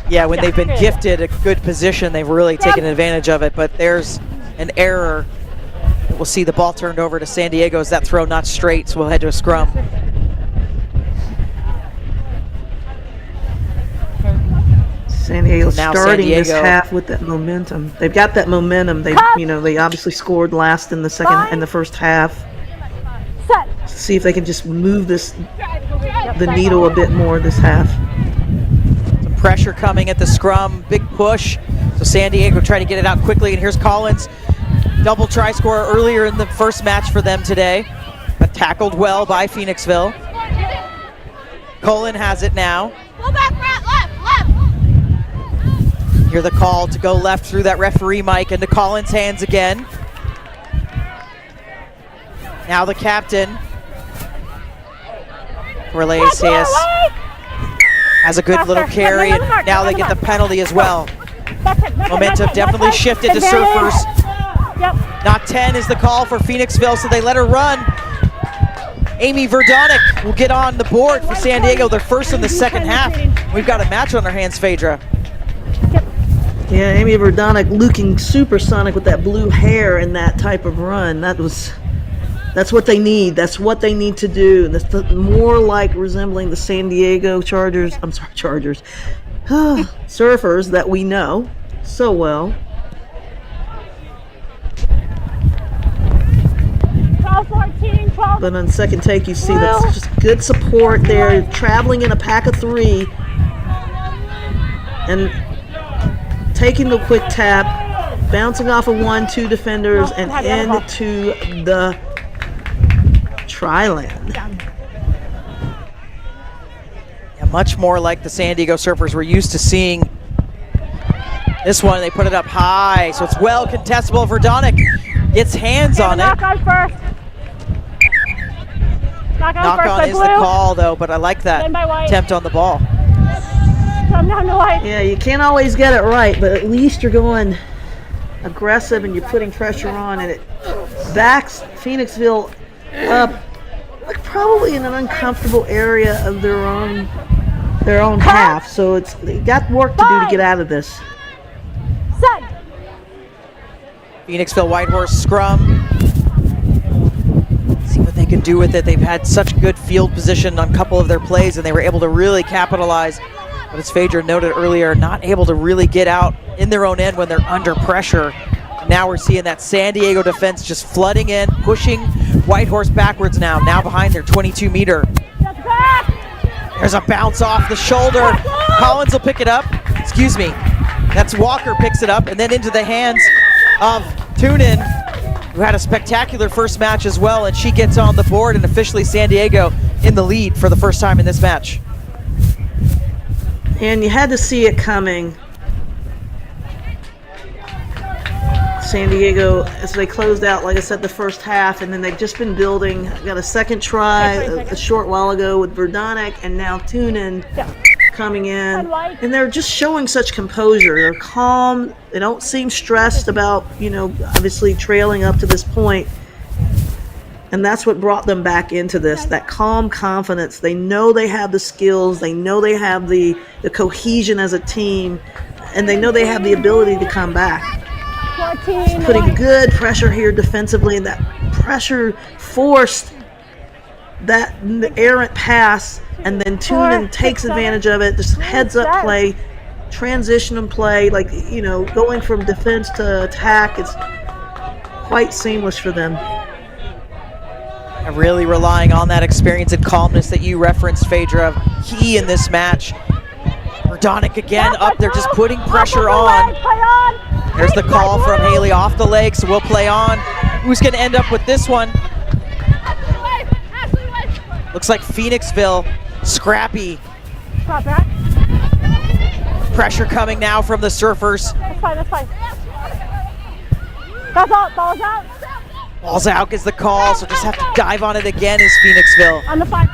Yeah, when they've been gifted a good position, they've really taken advantage of it, but there's an error. We'll see the ball turned over to San Diego as that throw not straight, so we'll head to a scrum. San Diego starting this half with that momentum. They've got that momentum. They obviously scored last in the first half. See if they can just move the needle a bit more this half. Some pressure coming at the scrum, big push. So San Diego trying to get it out quickly, and here's Collins. Double try scorer earlier in the first match for them today, but tackled well by Phoenixville. Colin has it now. Go back, Brett, left. Hear the call to go left through that referee mic into Collins' hands again. Now the captain, Corleasius, has a good little carry, and now they get the penalty as well. Momentum definitely shifted to Surfers. Not 10 is the call for Phoenixville, so they let her run. Amy Verdonic will get on the board for San Diego. They're first in the second half. We've got a match on our hands, Phaedra. Yeah, Amy Verdonic looking supersonic with that blue hair and that type of run. That was That's what they need. That's what they need to do. That's more like resembling the San Diego Chargers. I'm sorry, Chargers. Surfers that we know so well. 12-14, 12. But on second take, you see that's just good support there, traveling in a pack of 3 and taking the quick tap, bouncing off of 1-2 defenders and into the Tri-Land. Yeah, much more like the San Diego Surfers we're used to seeing. This one, they put it up high, so it's well contestable. Verdonic gets hands on it. Knock on first. Knock on is the call, though, but I like that attempt on the ball. Come down to white. Yeah, you can't always get it right, but at least you're going aggressive and you're putting pressure on, and it backs Phoenixville up, like probably in an uncomfortable area of their own half. So they got work to do to get out of this. Set. Phoenixville Whitehorse scrum. See what they can do with it. They've had such good field position on a couple of their plays, and they were able to really capitalize. But as Phaedra noted earlier, not able to really get out in their own end when they're under pressure. Now we're seeing that San Diego defense just flooding in, pushing Whitehorse backwards now behind their 22-meter. There's a bounce off the shoulder. Collins will pick it up. Excuse me. That's Walker picks it up, and then into the hands of Tunin, who had a spectacular first match as well, and she gets on the board, and officially San Diego in the lead for the first time in this match. And you had to see it coming. San Diego, as they closed out, like I said, the first half, and then they've just been building. Got a second try a short while ago with Verdonic, and now Tunin coming in. And they're just showing such composure. They're calm. They don't seem stressed about, obviously trailing up to this point. And that's what brought them back into this, that calm confidence. They know they have the skills. They know they have the cohesion as a team. And they know they have the ability to come back. 14, putting good pressure here defensively, and that pressure forced that errant pass, and then Tunin takes advantage of it. Just heads up play, transition and play, going from defense to attack. It's quite seamless for them. And really relying on that experience and calmness that you referenced, Phaedra, key in this match. Verdonic again up there, just putting pressure on. There's the call from Haley off the leg, so we'll play on. Who's going to end up with this one? Looks like Phoenixville, scrappy. Pressure coming now from the Surfers. That's fine, that's fine. That's out, ball's out. Ball's out is the call, so just have to dive on it again is Phoenixville. On the 5,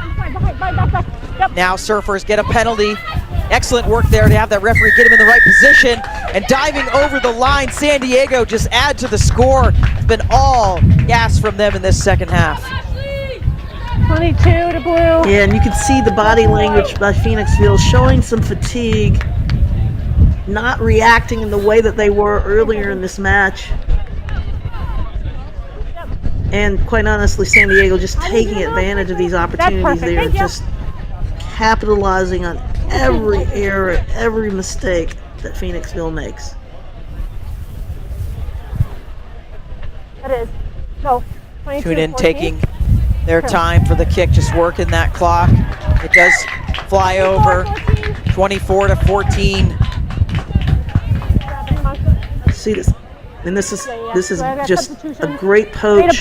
back. Yep. Now Surfers get a penalty. Excellent work there to have that referee get him in the right position. And diving over the line, San Diego just add to the score. It's been all gas from them in this second half. 22 to blue. Yeah, and you can see the body language by Phoenixville showing some fatigue, not reacting in the way that they were earlier in this match. And quite honestly, San Diego just taking advantage of these opportunities there, just capitalizing on every error, every mistake that Phoenixville makes. That is. Go. 22, Tune in, 14. taking their time for the kick, just working that clock. It does fly over. 24 to 14. See this, and this is just a great poach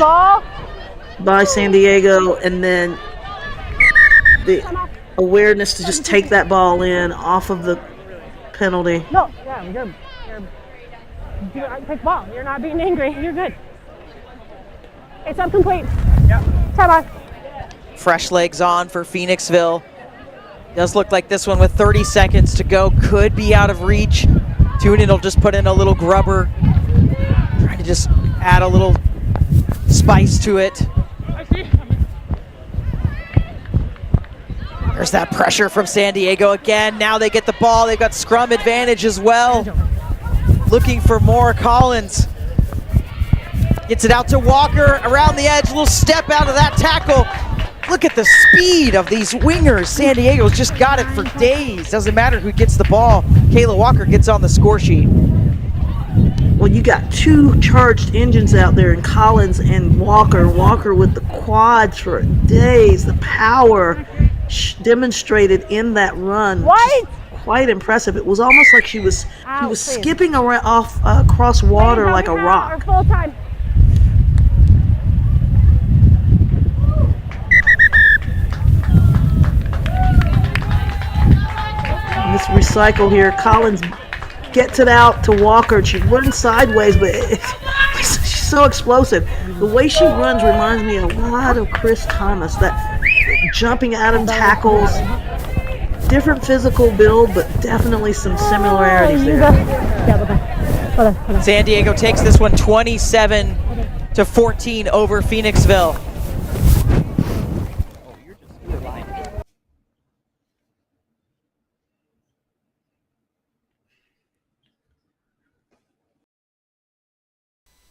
by San Diego, and then the awareness to just take that ball in off of the penalty. No, yeah, you're take ball. You're not being angry. You're good. It's up complete. Yep. Time on. Fresh legs on for Phoenixville. Does look like this one with 30 seconds to go could be out of reach. Tunin will just put in a little grubber, trying to just add a little spice to it. There's that pressure from San Diego again. Now they get the ball. They've got scrum advantage as well. Looking for more. Collins Gets it out to Walker, around the edge, little step out of that tackle. Look at the speed of these wingers. San Diego's just got it for days. Doesn't matter who gets the ball. Kayla Walker gets on the score sheet. Well, you got two charged engines out there in Collins and Walker. Walker with the quads for days. The power demonstrated in that run. Quite impressive. It was almost like she was skipping around across water like a rock. Full time. This recycle here, Collins gets it out to Walker. She runs sideways, but she's so explosive. The way she runs reminds me a lot of Chris Thomas. That jumping out of tackles, different physical build, but definitely some similarities there. San Diego takes this one 27-14 over Phoenixville.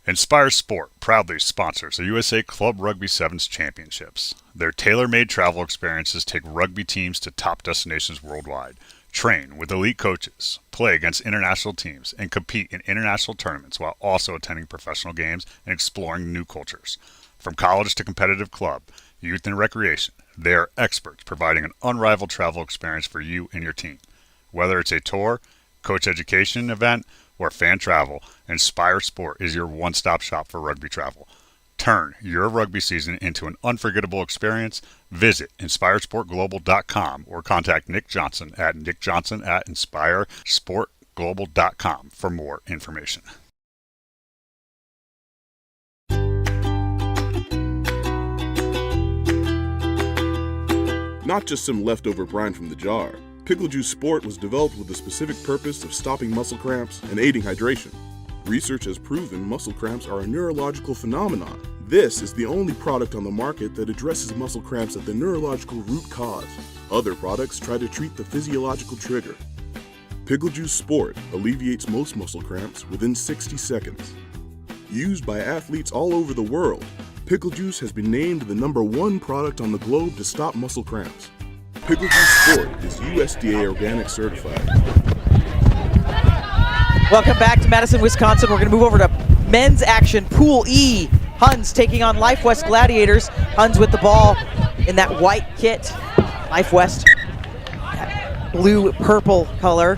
Inspire Sport proudly sponsors the USA Club Rugby Sevens Championships. Their tailor-made travel experiences take rugby teams to top destinations worldwide. Train with elite coaches, play against international teams, and compete in international tournaments while also attending professional games and exploring new cultures. From college to competitive club, youth and recreation, they are experts providing an unrivaled travel experience for you and your team. Whether it's a tour, coach education event, or fan travel, Inspire Sport is your one-stop shop for rugby travel. Turn your rugby season into an unforgettable experience. Visit InspireSportGlobal.com or contact Nick Johnson at NickJohnson@InspireSportGlobal.com for more information. Not just some leftover brine from the jar. Pickle Juice Sport was developed with the specific purpose of stopping muscle cramps and aiding hydration. Research has proven muscle cramps are a neurological phenomenon. This is the only product on the market that addresses muscle cramps at the neurological root cause. Other products try to treat the physiological trigger. Pickle Juice Sport alleviates most muscle cramps within 60 seconds. Used by athletes all over the world, Pickle Juice has been named the #1 product on the globe to stop muscle cramps. Pickle Juice Sport is USDA organic certified. Welcome back to Madison, Wisconsin. We're going to move over to men's action. Pool E. Huns taking on Life West Gladiators. Huns with the ball in that white kit. Life West, that blue-purple color.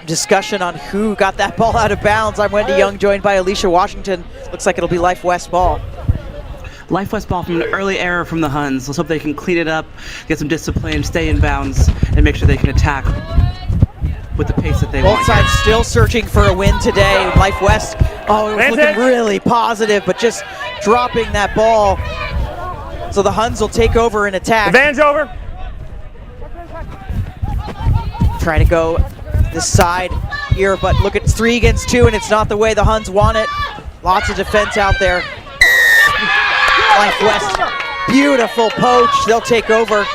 Discussion on who got that ball out of bounds. I'm Wendy Young, joined by Alicia Washington. Looks like it'll be Life West ball. Life West ball from an early error from the Huns. Let's hope they can clean it up, get some discipline, stay in bounds, and make sure they can attack with the pace that they want. Both sides still searching for a win today. Life West, it was looking really positive, but just dropping that ball. So the Huns will take over and attack. The van's over. Trying to go this side here, but look at 3 against 2, and it's not the way the Huns want it. Lots of defense out there. Life West, beautiful poach. They'll take over.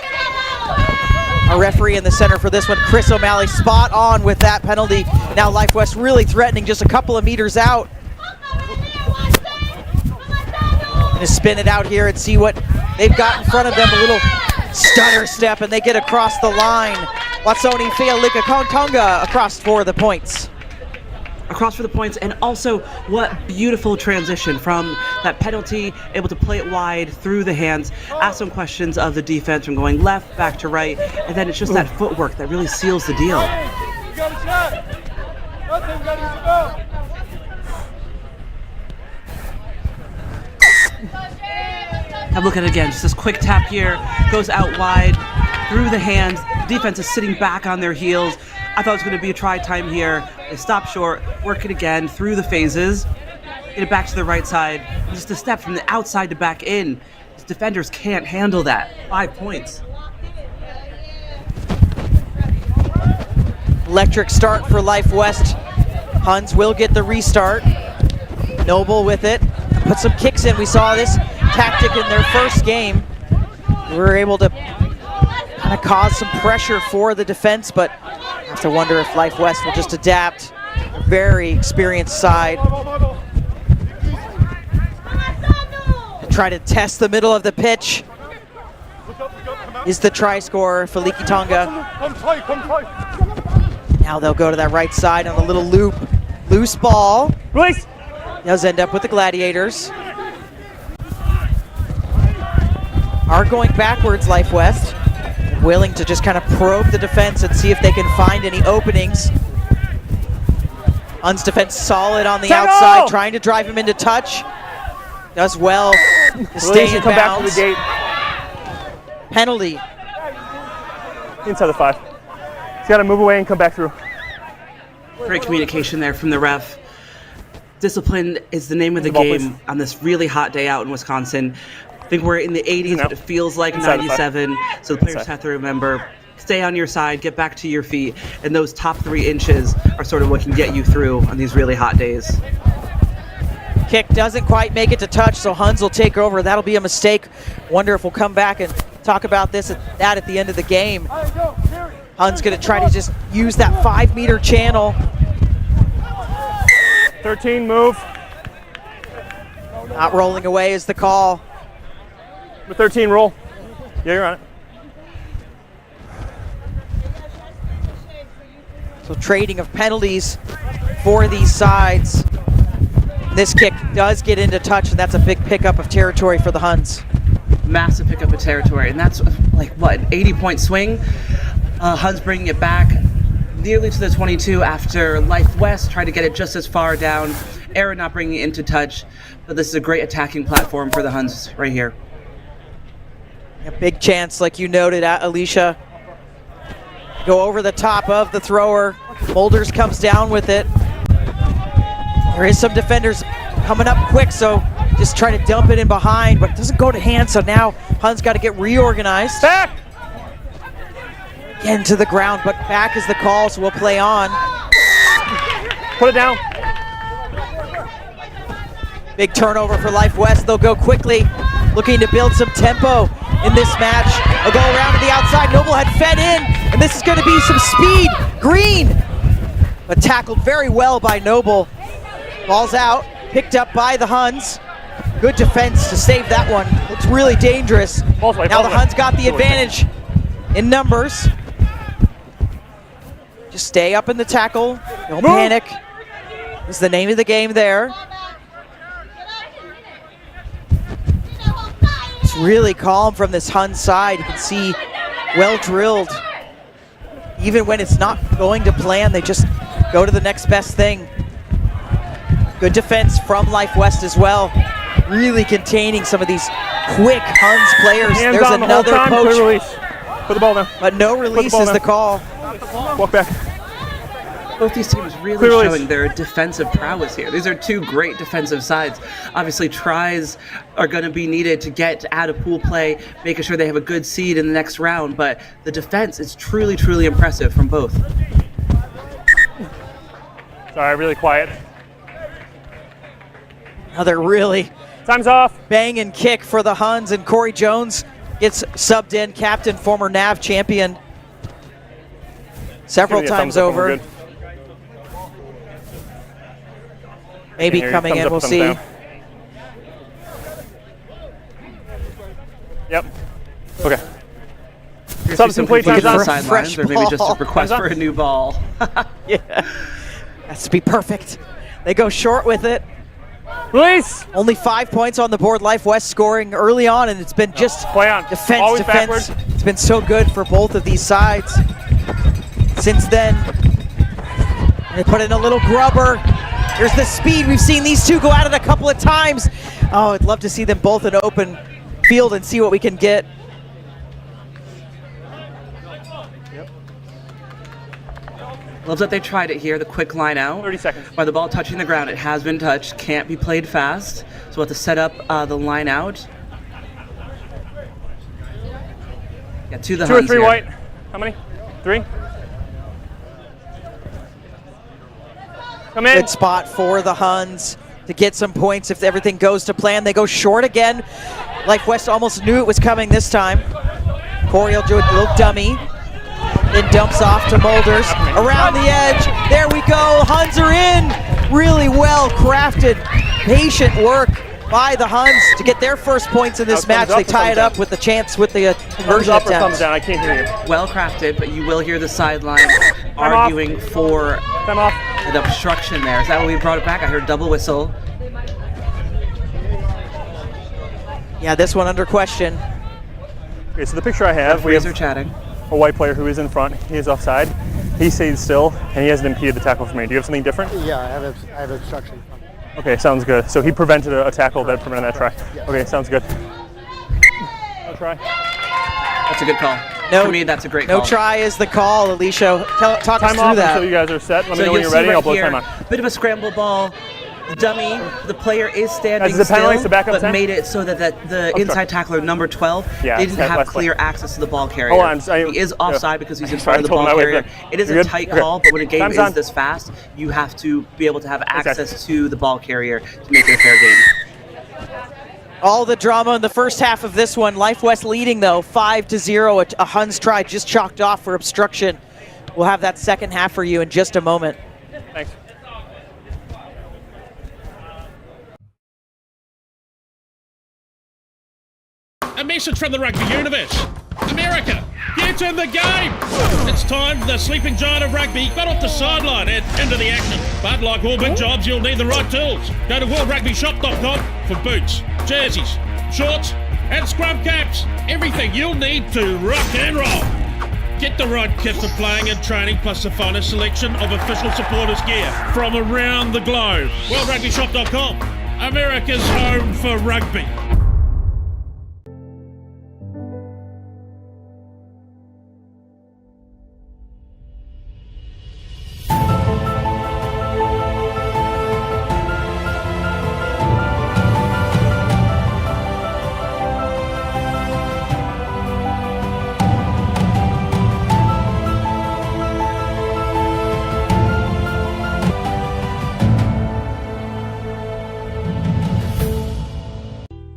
Our referee in the center for this one, Chris O'Malley, spot on with that penalty. Now Life West really threatening just a couple of meters out. Gonna spin it out here and see what they've got in front of them. A little stutter step, and they get across the line. Watsoni Fealika Kontonga across for the points. Across for the points, and also what beautiful transition from that penalty, able to play it wide through the hands, ask some questions of the defense from going left back to right, and then it's just that footwork that really seals the deal. Have a look at it again, just this quick tap here, goes out wide, through the hands, defense is sitting back on their heels. I thought it was going to be a try time here. They stop short, work it again through the phases, get it back to the right side. Just a step from the outside to back in. These defenders can't handle that. 5 points. Electric start for Life West. Huns will get the restart. Noble with it. Put some kicks in. We saw this tactic in their first game. We were able to kind of cause some pressure for the defense, but I have to wonder if Life West will just adapt. A very experienced side. try to test the middle of the pitch. Is the try scorer, Feliki Tonga. Now they'll go to that right side on a little loop. Loose ball. Release. Does end up with the Gladiators. Are going backwards, Life West. Willing to just kind of probe the defense and see if they can find any openings. Huns defense solid on the outside, trying to drive him into touch. Does well to stay in bounds. Back to the gate. Penalty. Inside the 5. He's got to move away and come back through. Great communication there from the ref. Discipline is the name of the game on this really hot day out in Wisconsin. I think we're in the 80s, but it feels like 97. So the players have to remember, stay on your side, get back to your feet, and those top 3 inches are sort of what can get you through on these really hot days. Kick doesn't quite make it to touch, so Huns will take over. That'll be a mistake. Wonder if we'll come back and talk about this at the end of the game. Huns going to try to just use that 5-meter channel. 13, move. Not rolling away is the call. With 13, roll. Yeah, you're on it. So trading of penalties for these sides. This kick does get into touch, and that's a big pickup of territory for the Huns. Massive pickup of territory, and that's like, what, an 80-point swing? Huns bringing it back nearly to the 22 after Life West tried to get it just as far down. Aaron not bringing it into touch, but this is a great attacking platform for the Huns right here. A big chance, like you noted, Alicia. Go over the top of the thrower. Boulders comes down with it. There is some defenders coming up quick, so just try to dump it in behind, but it doesn't go to hand, so now Huns got to get reorganized. Back! Again to the ground, but back is the call, so we'll play on. Put it down. Big turnover for Life West. They'll go quickly, looking to build some tempo in this match. They'll go around to the outside. Noble had fed in, and this is going to be some speed. Green, but tackled very well by Noble. Ball's out, picked up by the Huns. Good defense to save that one. Looks really dangerous. Now the Huns got the advantage in numbers. Just stay up in the tackle. Don't panic. Is the name of the game there. It's really calm from this Huns side. You can see well drilled. Even when it's not going to plan, they just go to the next best thing. Good defense from Life West as well. Really containing some of these quick Huns players. Hands There's on another the whole time, poach. clear release. Put the ball down. But no release is the call. Walk back. Both these teams really Clear showing release. their defensive prowess here. These are two great defensive sides. Obviously, tries are going to be needed to get out of pool play, making sure they have a good seed in the next round, but the defense is truly, truly impressive from both. Sorry, really quiet. Another really time's off. Banging kick for the Huns, and Corey Jones gets subbed in, captain, former NAV champion, several times over. Maybe coming in, we'll see. Yep. Okay. Subs complete, time's on. Fresh or maybe just a request for a new ball. Yeah. Has to be perfect. They go short with it. Release! Only 5 points on the board. Life West scoring early on, and it's been just defense, Always defense. backward. It's been so good for both of these sides. Since then, they put in a little grubber. Here's the speed. We've seen these two go at it a couple of times. Oh, I'd love to see them both in open field and see what we can get. Love that they tried it here, the quick line out. 30 seconds. By the ball touching the ground, it has been touched, can't be played fast. So we'll have to set up the line out. Yeah, to the 2 or Huns 3 here. white. How many? 3? Come in. Good spot for the Huns to get some points if everything goes to plan. They go short again. Life West almost knew it was coming this time. Corey will do a little dummy. Then dumps off to Mulders. Around the edge. There we go. Huns are in. Really well crafted, patient work by the Huns to get their first points in this match. They tie it up with the chance with the conversion Thumbs up or attempt. thumbs down? I can't hear you. Well crafted, but you will hear the sideline arguing for an obstruction there. Is that what we brought it back? I heard double whistle. Yeah, this one under question. Okay, so the picture I have, we have chatting. A white player who is in front. He is offside. He stays still, and he hasn't impeded the tackle for me. Do you have something different? Yeah, I have obstruction. Okay, sounds good. So he prevented a tackle that prevented that try. Okay, sounds good. No try. That's a good call. No, for me, that's a great call. No try is the call, Alicia. Talk us Time through off that. until you guys are set. Let me So know when you'll you're ready. see I'll blow here, time on. bit of a scramble ball. The dummy, the player is standing Is the penalty still, to back up but 10? made it so that the inside tackler, number 12, didn't have clear access to the ball carrier. He is offside because he's in front of the ball carrier. It is a tight call, but when a game is this fast, you have to be able to have access to the ball carrier to make it a fair game. All the drama in the first half of this one. Life West leading though, 5-0. A Huns try just chalked off for obstruction. We'll have that second half for you in just a moment. Thanks. A message from the rugby universe. America, get in the game! It's time the sleeping giant of rugby got off the sideline and into the action. But like all big jobs, you'll need the right tools. Go to worldrugbyshop.com for boots, jerseys, shorts, and scrum caps. Everything you'll need to rock and roll. Get the right kit for playing and training, plus the finest selection of official supporters gear from around the globe. worldrugbyshop.com, America's home for rugby.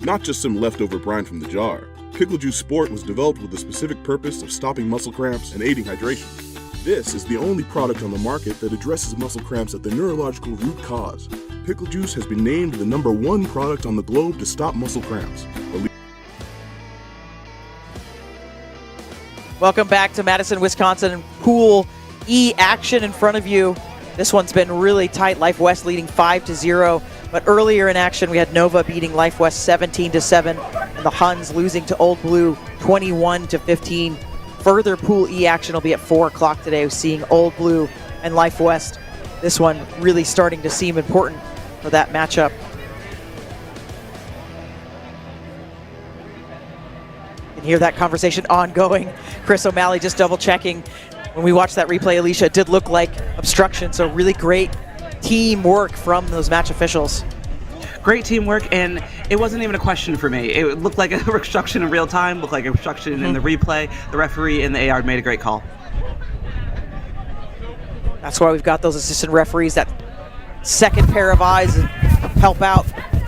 Not just some leftover brine from the jar. Pickle Juice Sport was developed with the specific purpose of stopping muscle cramps and aiding hydration. This is the only product on the market that addresses muscle cramps at the neurological root cause. Pickle Juice has been named the #1 product on the globe to stop muscle cramps. Welcome back to Madison, Wisconsin. Pool E action in front of you. This one's been really tight. Life West leading 5-0. But earlier in action, we had Nova beating Life West 17-7, and the Huns losing to Old Blue 21-15. Further Pool E action will be at 4 o'clock today, seeing Old Blue and Life West. This one really starting to seem important for that matchup. You can hear that conversation ongoing. Chris O'Malley just double checking. When we watched that replay, Alicia, it did look like obstruction, so really great teamwork from those match officials. Great teamwork, and it wasn't even a question for me. It looked like a obstruction in real time, looked like a obstruction in the replay. The referee in the AR made a great call. That's why we've got those assistant referees, that second pair of eyes, and help out.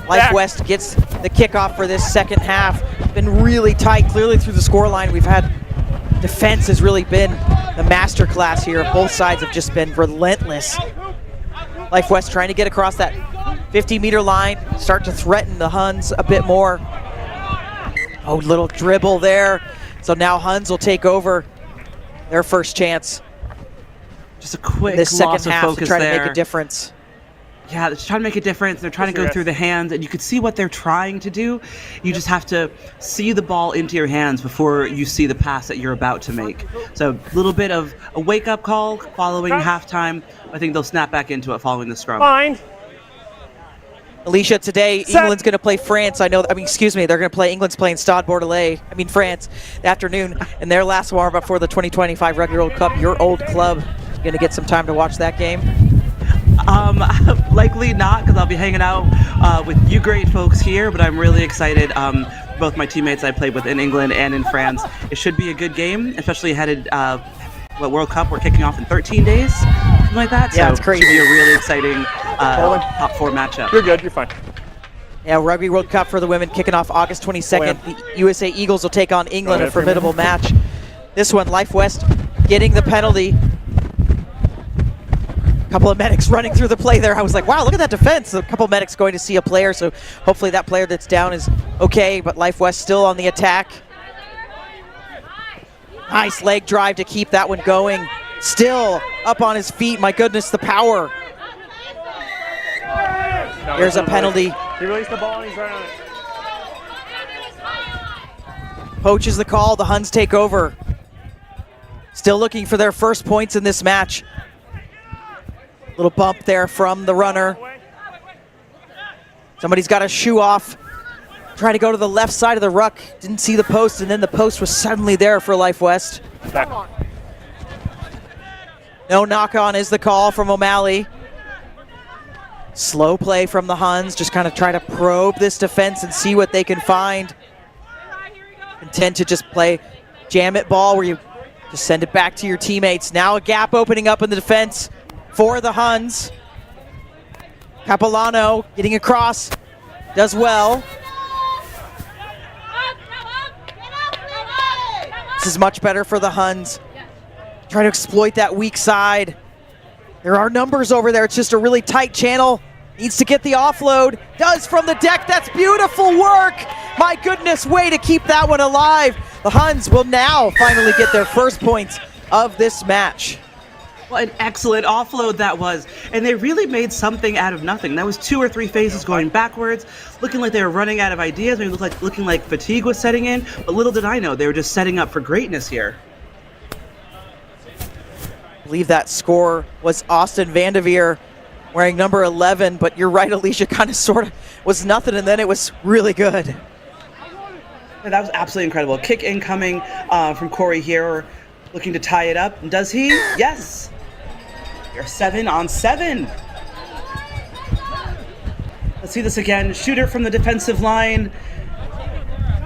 Life West gets the kickoff for this second half. Been really tight, clearly through the scoreline. We've had defense has really been the master class here. Both sides have just been relentless. Life West trying to get across that 50-meter line, start to threaten the Huns a bit more. Oh, little dribble there. So now Huns will take over their first chance. Just a quick this second loss of half focus to try there. to make a difference. Yeah, they're trying to make a difference. They're trying to go through the hands, and you can see what they're trying to do. You just have to see the ball into your hands before you see the pass that you're about to make. So a little bit of a wake-up call following halftime. I think they'll snap back into it following the scrum. Fine. Alicia, today England's going to play France. They're going to play, England's playing Stade Bordelais, France, the afternoon, in their last warm-up before the 2025 Rugby World Cup. Your old club, going to get some time to watch that game? Likely not, because I'll be hanging out with you great folks here, but I'm really excited. Both my teammates I played with in England and in France. It should be a good game, especially headed World Cup. We're kicking off in 13 days, something like that. Yeah, so it's crazy. It should be a really exciting top 4 matchup. You're good, you're fine. Yeah, Rugby World Cup for the women kicking off August 22nd. The USA Eagles will take on England, a formidable match. This one, Life West getting the penalty. couple of medics running through the play there. I was like, wow, look at that defense. A couple of medics going to see a player, so hopefully that player that's down is okay, but Life West still on the attack. Nice leg drive to keep that one going. Still up on his feet. My goodness, the power. Here's a penalty. He released the ball and he's right on it. Poach is the call. The Huns take over. Still looking for their first points in this match. Little bump there from the runner. Somebody's got a shoe off. Trying to go to the left side of the ruck. Didn't see the post, and then the post was suddenly there for Life West. Back. No knock-on is the call from O'Malley. Slow play from the Huns. Just kind of try to probe this defense and see what they can find. Intent to just play jam it ball where you just send it back to your teammates. Now a gap opening up in the defense for the Huns. Capilano getting across. Does well. This is much better for the Huns. Trying to exploit that weak side. There are numbers over there. It's just a really tight channel. Needs to get the offload. Does from the deck. That's beautiful work. My goodness, way to keep that one alive. The Huns will now finally get their first points of this match. What an excellent offload that was. And they really made something out of nothing. That was 2 or 3 phases going backwards, looking like they were running out of ideas, maybe looking like fatigue was setting in, but little did I know, they were just setting up for greatness here. I believe that score was Austin Vandeveer wearing number 11, but you're right, Alicia, kind of sort of was nothing, and then it was really good. Yeah, that was absolutely incredible. Kick incoming from Corey here, looking to tie it up. And does he? Yes! They're 7 on 7. Let's see this again. Shooter from the defensive line.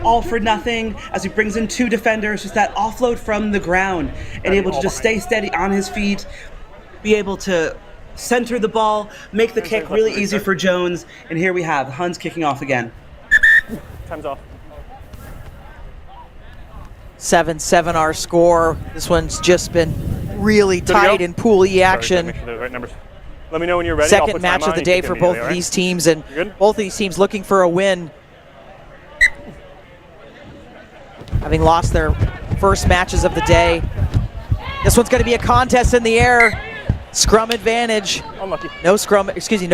All for nothing as he brings in 2 defenders. Just that offload from the ground and able to just stay steady on his feet, be able to center the ball, make the kick really easy for Jones. And here we have the Huns kicking off again. Time's off. 7-7 our score. This one's just been really tight in Pool E action. Right numbers. Let me know when you're ready. Second match of the day for both of these teams, and both of these teams looking for a win. Having lost their first matches of the day. This one's going to be a contest in the air. Scrum advantage. Unlucky. No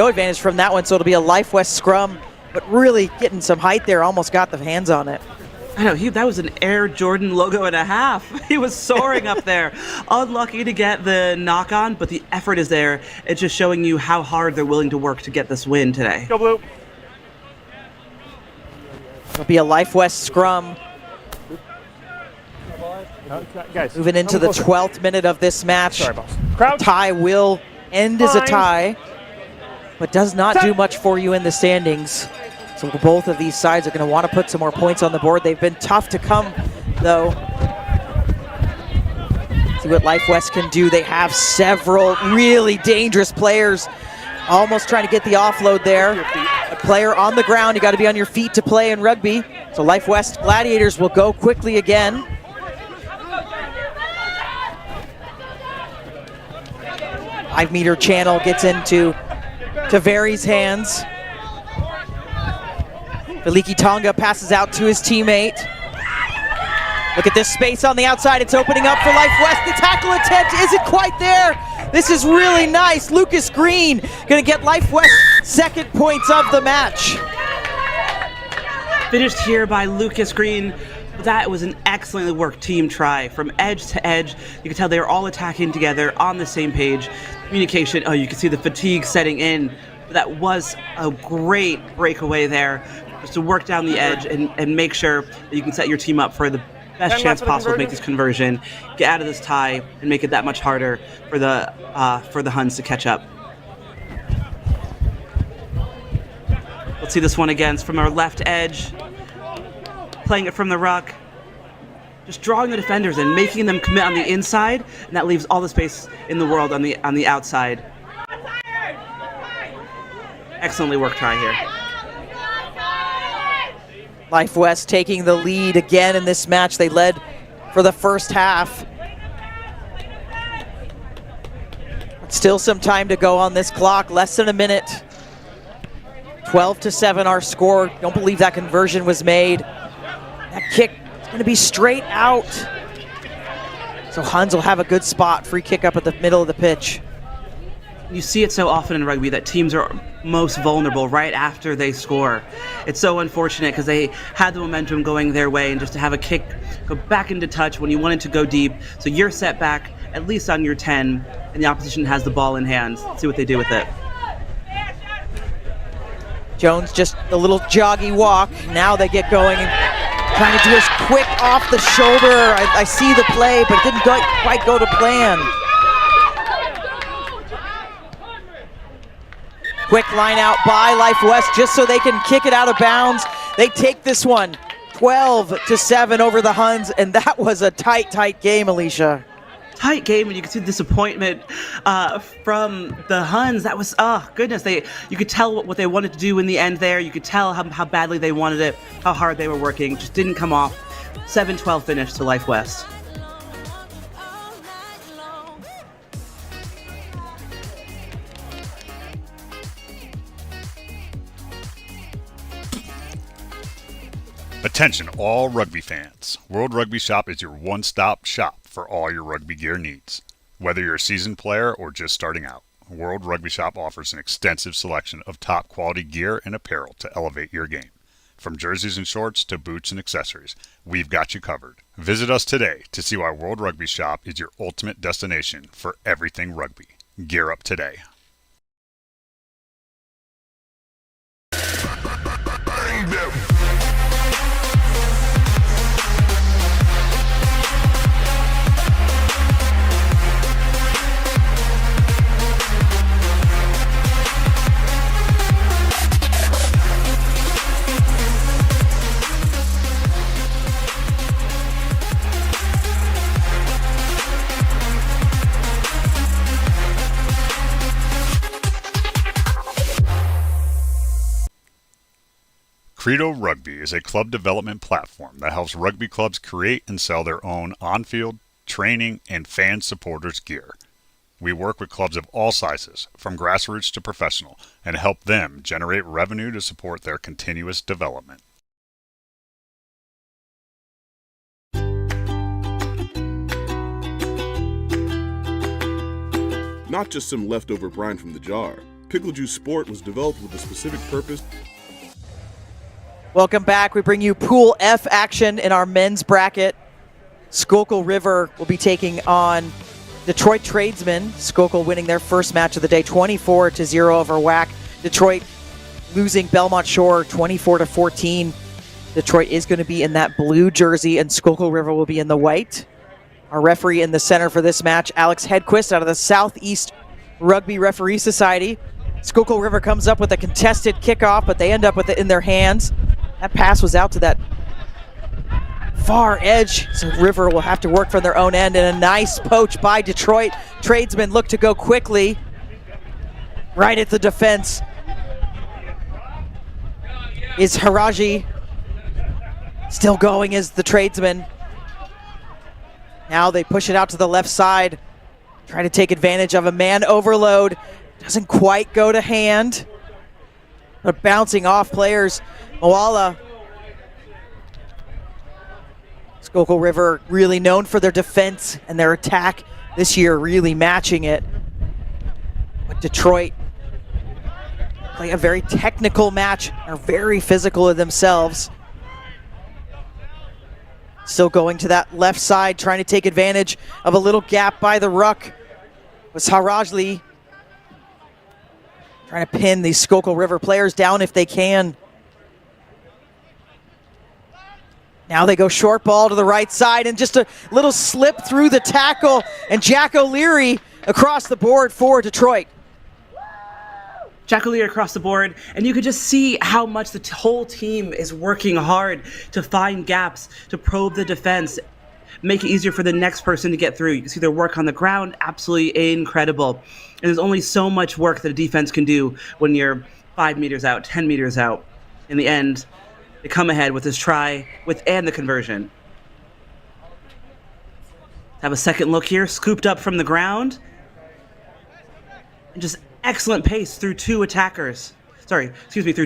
advantage from that one, so it'll be a Life West scrum, but really getting some height there, almost got the hands on it. I know, that was an Air Jordan logo and a half. He was soaring up there. Unlucky to get the knock on, but the effort is there. It's just showing you how hard they're willing to work to get this win today. Go Blue. It'll be a Life West scrum. Guys, moving into the 12th minute of this match. Sorry, boss. Crouch. A tie will end as a tie, but does not do much for you in the standings. So both of these sides are going to want to put some more points on the board. They've been tough to come, though. See what Life West can do. They have several really dangerous players. Almost trying to get the offload there. A player on the ground. You got to be on your feet to play in rugby. So Life West Gladiators will go quickly again. Five-meter channel gets into Taveri's hands. Veliki Tonga passes out to his teammate. Look at this space on the outside. It's opening up for Life West. The tackle attempt isn't quite there. This is really nice. Lucas Green going to get Life West second points of the match. Finished here by Lucas Green. That was an excellently worked team try from edge to edge. You can tell they were all attacking together on the same page. Communication, you can see the fatigue setting in. That was a great breakaway there. Just to work down the edge and make sure that you can set your team up for the best chance possible to make this conversion, get out of this tie, and make it that much harder for the Huns to catch up. Let's see this one again. It's from our left edge, playing it from the ruck, just drawing the defenders and making them commit on the inside, and that leaves all the space in the world on the outside. Excellently worked try here. Life West taking the lead again in this match. They led for the first half. Still some time to go on this clock, less than a minute. 12-7 our score. Don't believe that conversion was made. That kick is going to be straight out. So Huns will have a good spot, free kick up at the middle of the pitch. You see it so often in rugby that teams are most vulnerable right after they score. It's so unfortunate because they had the momentum going their way, and just to have a kick go back into touch when you want it to go deep. So you're set back at least on your 10, and the opposition has the ball in hand. Let's see what they do with it. Jones just a little joggy walk. Now they get going and trying to do this quick off the shoulder. I see the play, but it didn't quite go to plan. Quick line out by Life West just so they can kick it out of bounds. They take this one 12-7 over the Huns, and that was a tight game, Alicia. Tight game, and you could see the disappointment from the Huns. That was, oh goodness, you could tell what they wanted to do in the end there. You could tell how badly they wanted it, how hard they were working. Just didn't come off. 7-12 finish to Life West. Attention all rugby fans. World Rugby Shop is your one-stop shop for all your rugby gear needs. Whether you're a seasoned player or just starting out, World Rugby Shop offers an extensive selection of top quality gear and apparel to elevate your game. From jerseys and shorts to boots and accessories, we've got you covered. Visit us today to see why World Rugby Shop is your ultimate destination for everything rugby. Gear up today. Bang them! Credo Rugby is a club development platform that helps rugby clubs create and sell their own on-field, training, and fan supporters gear. We work with clubs of all sizes, from grassroots to professional, and help them generate revenue to support their continuous development. Not just some leftover brine from the jar. Pickle Juice Sport was developed with a specific purpose. Welcome back. We bring you Pool F action in our men's bracket. Schuylkill River will be taking on Detroit Tradesmen. Schuylkill winning their first match of the day 24-0 over WAC. Detroit losing Belmont Shore 24-14. Detroit is going to be in that blue jersey and Schuylkill River will be in the white. Our referee in the center for this match, Alex Hedquist out of the Southeast Rugby Referee Society. Schuylkill River comes up with a contested kickoff, but they end up with it in their hands. That pass was out to that far edge, so River will have to work from their own end, and a nice poach by Detroit. Tradesmen look to go quickly right at the defense. Is Haraji still going as the Tradesmen? Now they push it out to the left side, try to take advantage of a man overload. Doesn't quite go to hand, but bouncing off players. Moala. Schuylkill River really known for their defense and their attack this year, really matching it. But Detroit play a very technical match, are very physical of themselves. Still going to that left side, trying to take advantage of a little gap by the ruck. Was Harajli trying to pin these Schuylkill River players down if they can. Now they go short ball to the right side and just a little slip through the tackle, and Jack O'Leary across the board for Detroit. Jack O'Leary across the board, and you could just see how much the whole team is working hard to find gaps, to probe the defense, make it easier for the next person to get through. You can see their work on the ground, absolutely incredible. And there's only so much work that a defense can do when you're 5 meters out, 10 meters out. In the end, they come ahead with this try and the conversion. Have a second look here, scooped up from the ground. And just excellent pace through two attackers. Through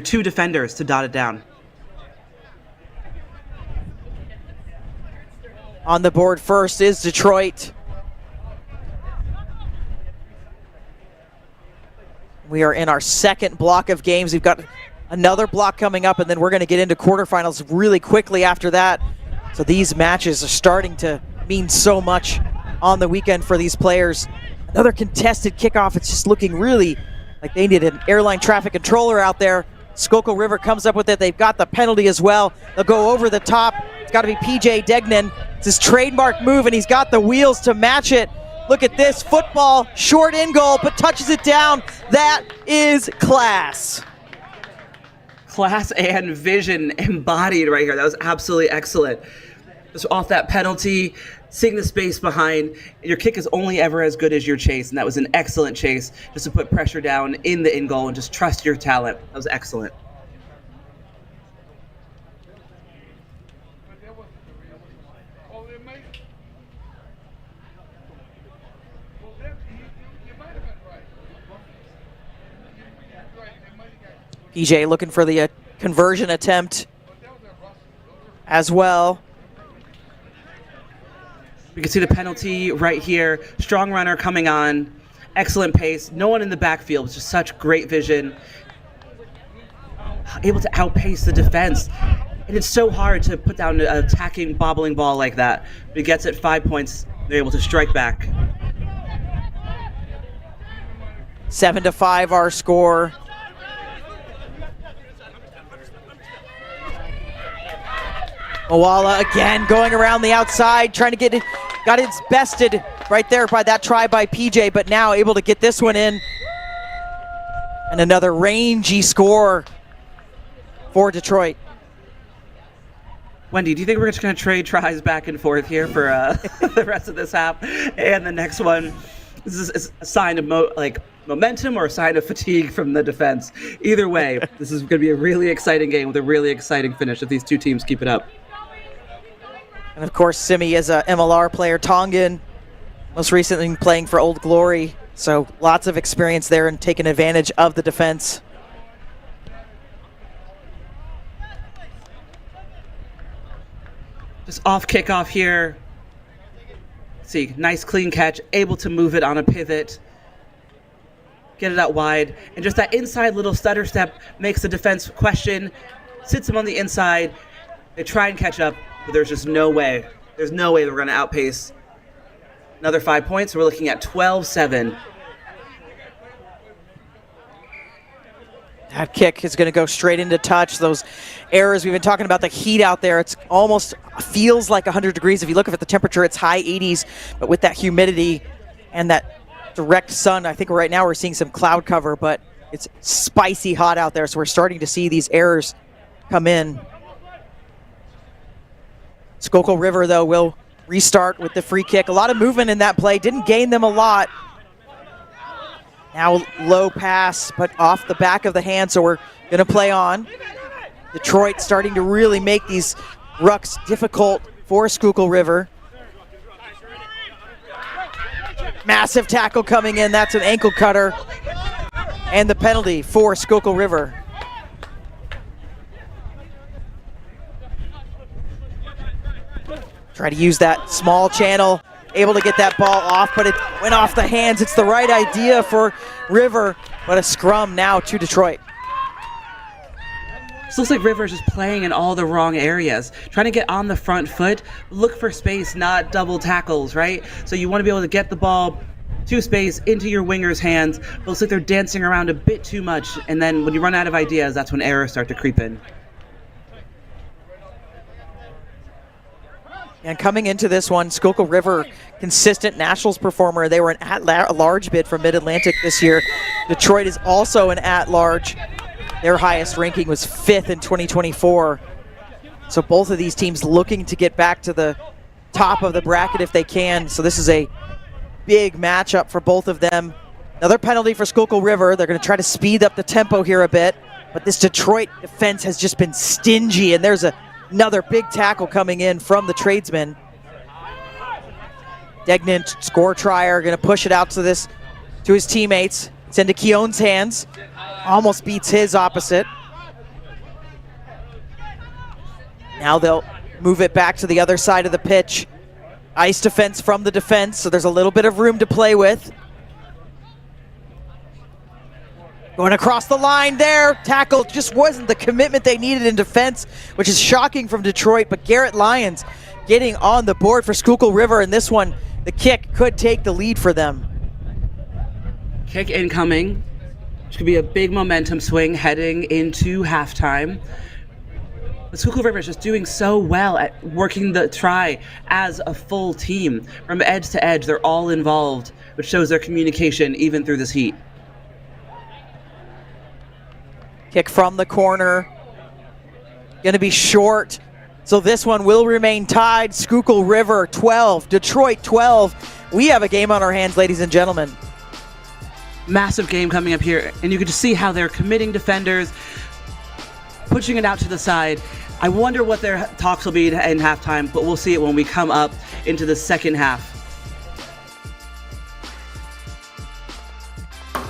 two defenders to dot it down. On the board first is Detroit. We are in our second block of games. We've got another block coming up, and then we're going to get into quarterfinals really quickly after that. So these matches are starting to mean so much on the weekend for these players. Another contested kickoff. It's just looking really like they need an airline traffic controller out there. Schuylkill River comes up with it. They've got the penalty as well. They'll go over the top. It's got to be PJ Degnan. It's his trademark move, and he's got the wheels to match it. Look at this, football, short in goal, but touches it down. That is class. Class and vision embodied right here. That was absolutely excellent. Just off that penalty, seeing the space behind. Your kick is only ever as good as your chase, and that was an excellent chase just to put pressure down in the in goal and just trust your talent. That was excellent. PJ looking for the conversion attempt as well. We can see the penalty right here. Strong runner coming on. Excellent pace. No one in the backfield. It's just such great vision. Able to outpace the defense. And it's so hard to put down an attacking, bobbling ball like that. But he gets it 5 points. They're able to strike back. 7-5 our score. Moala again going around the outside, trying to get it, got it bested right there by that try by PJ, but now able to get this one in. And another rangy score for Detroit. Wendy, do you think we're just going to trade tries back and forth here for the rest of this half and the next one? Is this a sign of momentum or a sign of fatigue from the defense? Either way, this is going to be a really exciting game with a really exciting finish if these two teams keep it up. And of course, Simi is a MLR player. Tongan, most recently playing for Old Glory. So lots of experience there and taking advantage of the defense. Just off kickoff here. See, nice clean catch, able to move it on a pivot. Get it out wide. And just that inside little stutter step makes the defense question. Sits him on the inside. They try and catch up, but there's just no way. There's no way they're going to outpace. Another 5 points. We're looking at 12-7. That kick is going to go straight into touch. Those errors, we've been talking about the heat out there. It's almost feels like 100 degrees. If you look at the temperature, it's high 80s, but with that humidity and that direct sun, I think right now we're seeing some cloud cover, but it's spicy hot out there, so we're starting to see these errors come in. Schuylkill River, though, will restart with the free kick. A lot of movement in that play. Didn't gain them a lot. Now low pass, but off the back of the hand, so we're going to play on. Detroit starting to really make these rucks difficult for Schuylkill River. Massive tackle coming in. That's an ankle cutter. And the penalty for Schuylkill River. Try to use that small channel. Able to get that ball off, but it went off the hands. It's the right idea for River, but a scrum now to Detroit. This looks like River's just playing in all the wrong areas. Trying to get on the front foot, look for space, not double tackles, right? So you want to be able to get the ball to space into your winger's hands. But it looks like they're dancing around a bit too much, and then when you run out of ideas, that's when errors start to creep in. And coming into this one, Schuylkill River, consistent Nationals performer. They were an at-large bid for Mid-Atlantic this year. Detroit is also an at-large. Their highest ranking was 5th in 2024. So both of these teams looking to get back to the top of the bracket if they can. So this is a big matchup for both of them. Another penalty for Schuylkill River. They're going to try to speed up the tempo here a bit. But this Detroit defense has just been stingy, and there's another big tackle coming in from the tradesman. Degnan, score trier, going to push it out to his teammates. It's into Keown's hands. Almost beats his opposite. Now they'll move it back to the other side of the pitch. Ice defense from the defense, so there's a little bit of room to play with. Going across the line there. Tackle just wasn't the commitment they needed in defense, which is shocking from Detroit, but Garrett Lyons getting on the board for Schuylkill River, and this one, the kick could take the lead for them. Kick incoming, which could be a big momentum swing heading into halftime. But Schuylkill River is just doing so well at working the try as a full team. From edge to edge, they're all involved, which shows their communication even through this heat. Kick from the corner. Going to be short. So this one will remain tied. Schuylkill River 12, Detroit 12. We have a game on our hands, ladies and gentlemen. Massive game coming up here, and you can just see how they're committing defenders, pushing it out to the side. I wonder what their talks will be in halftime, but we'll see it when we come up into the second half.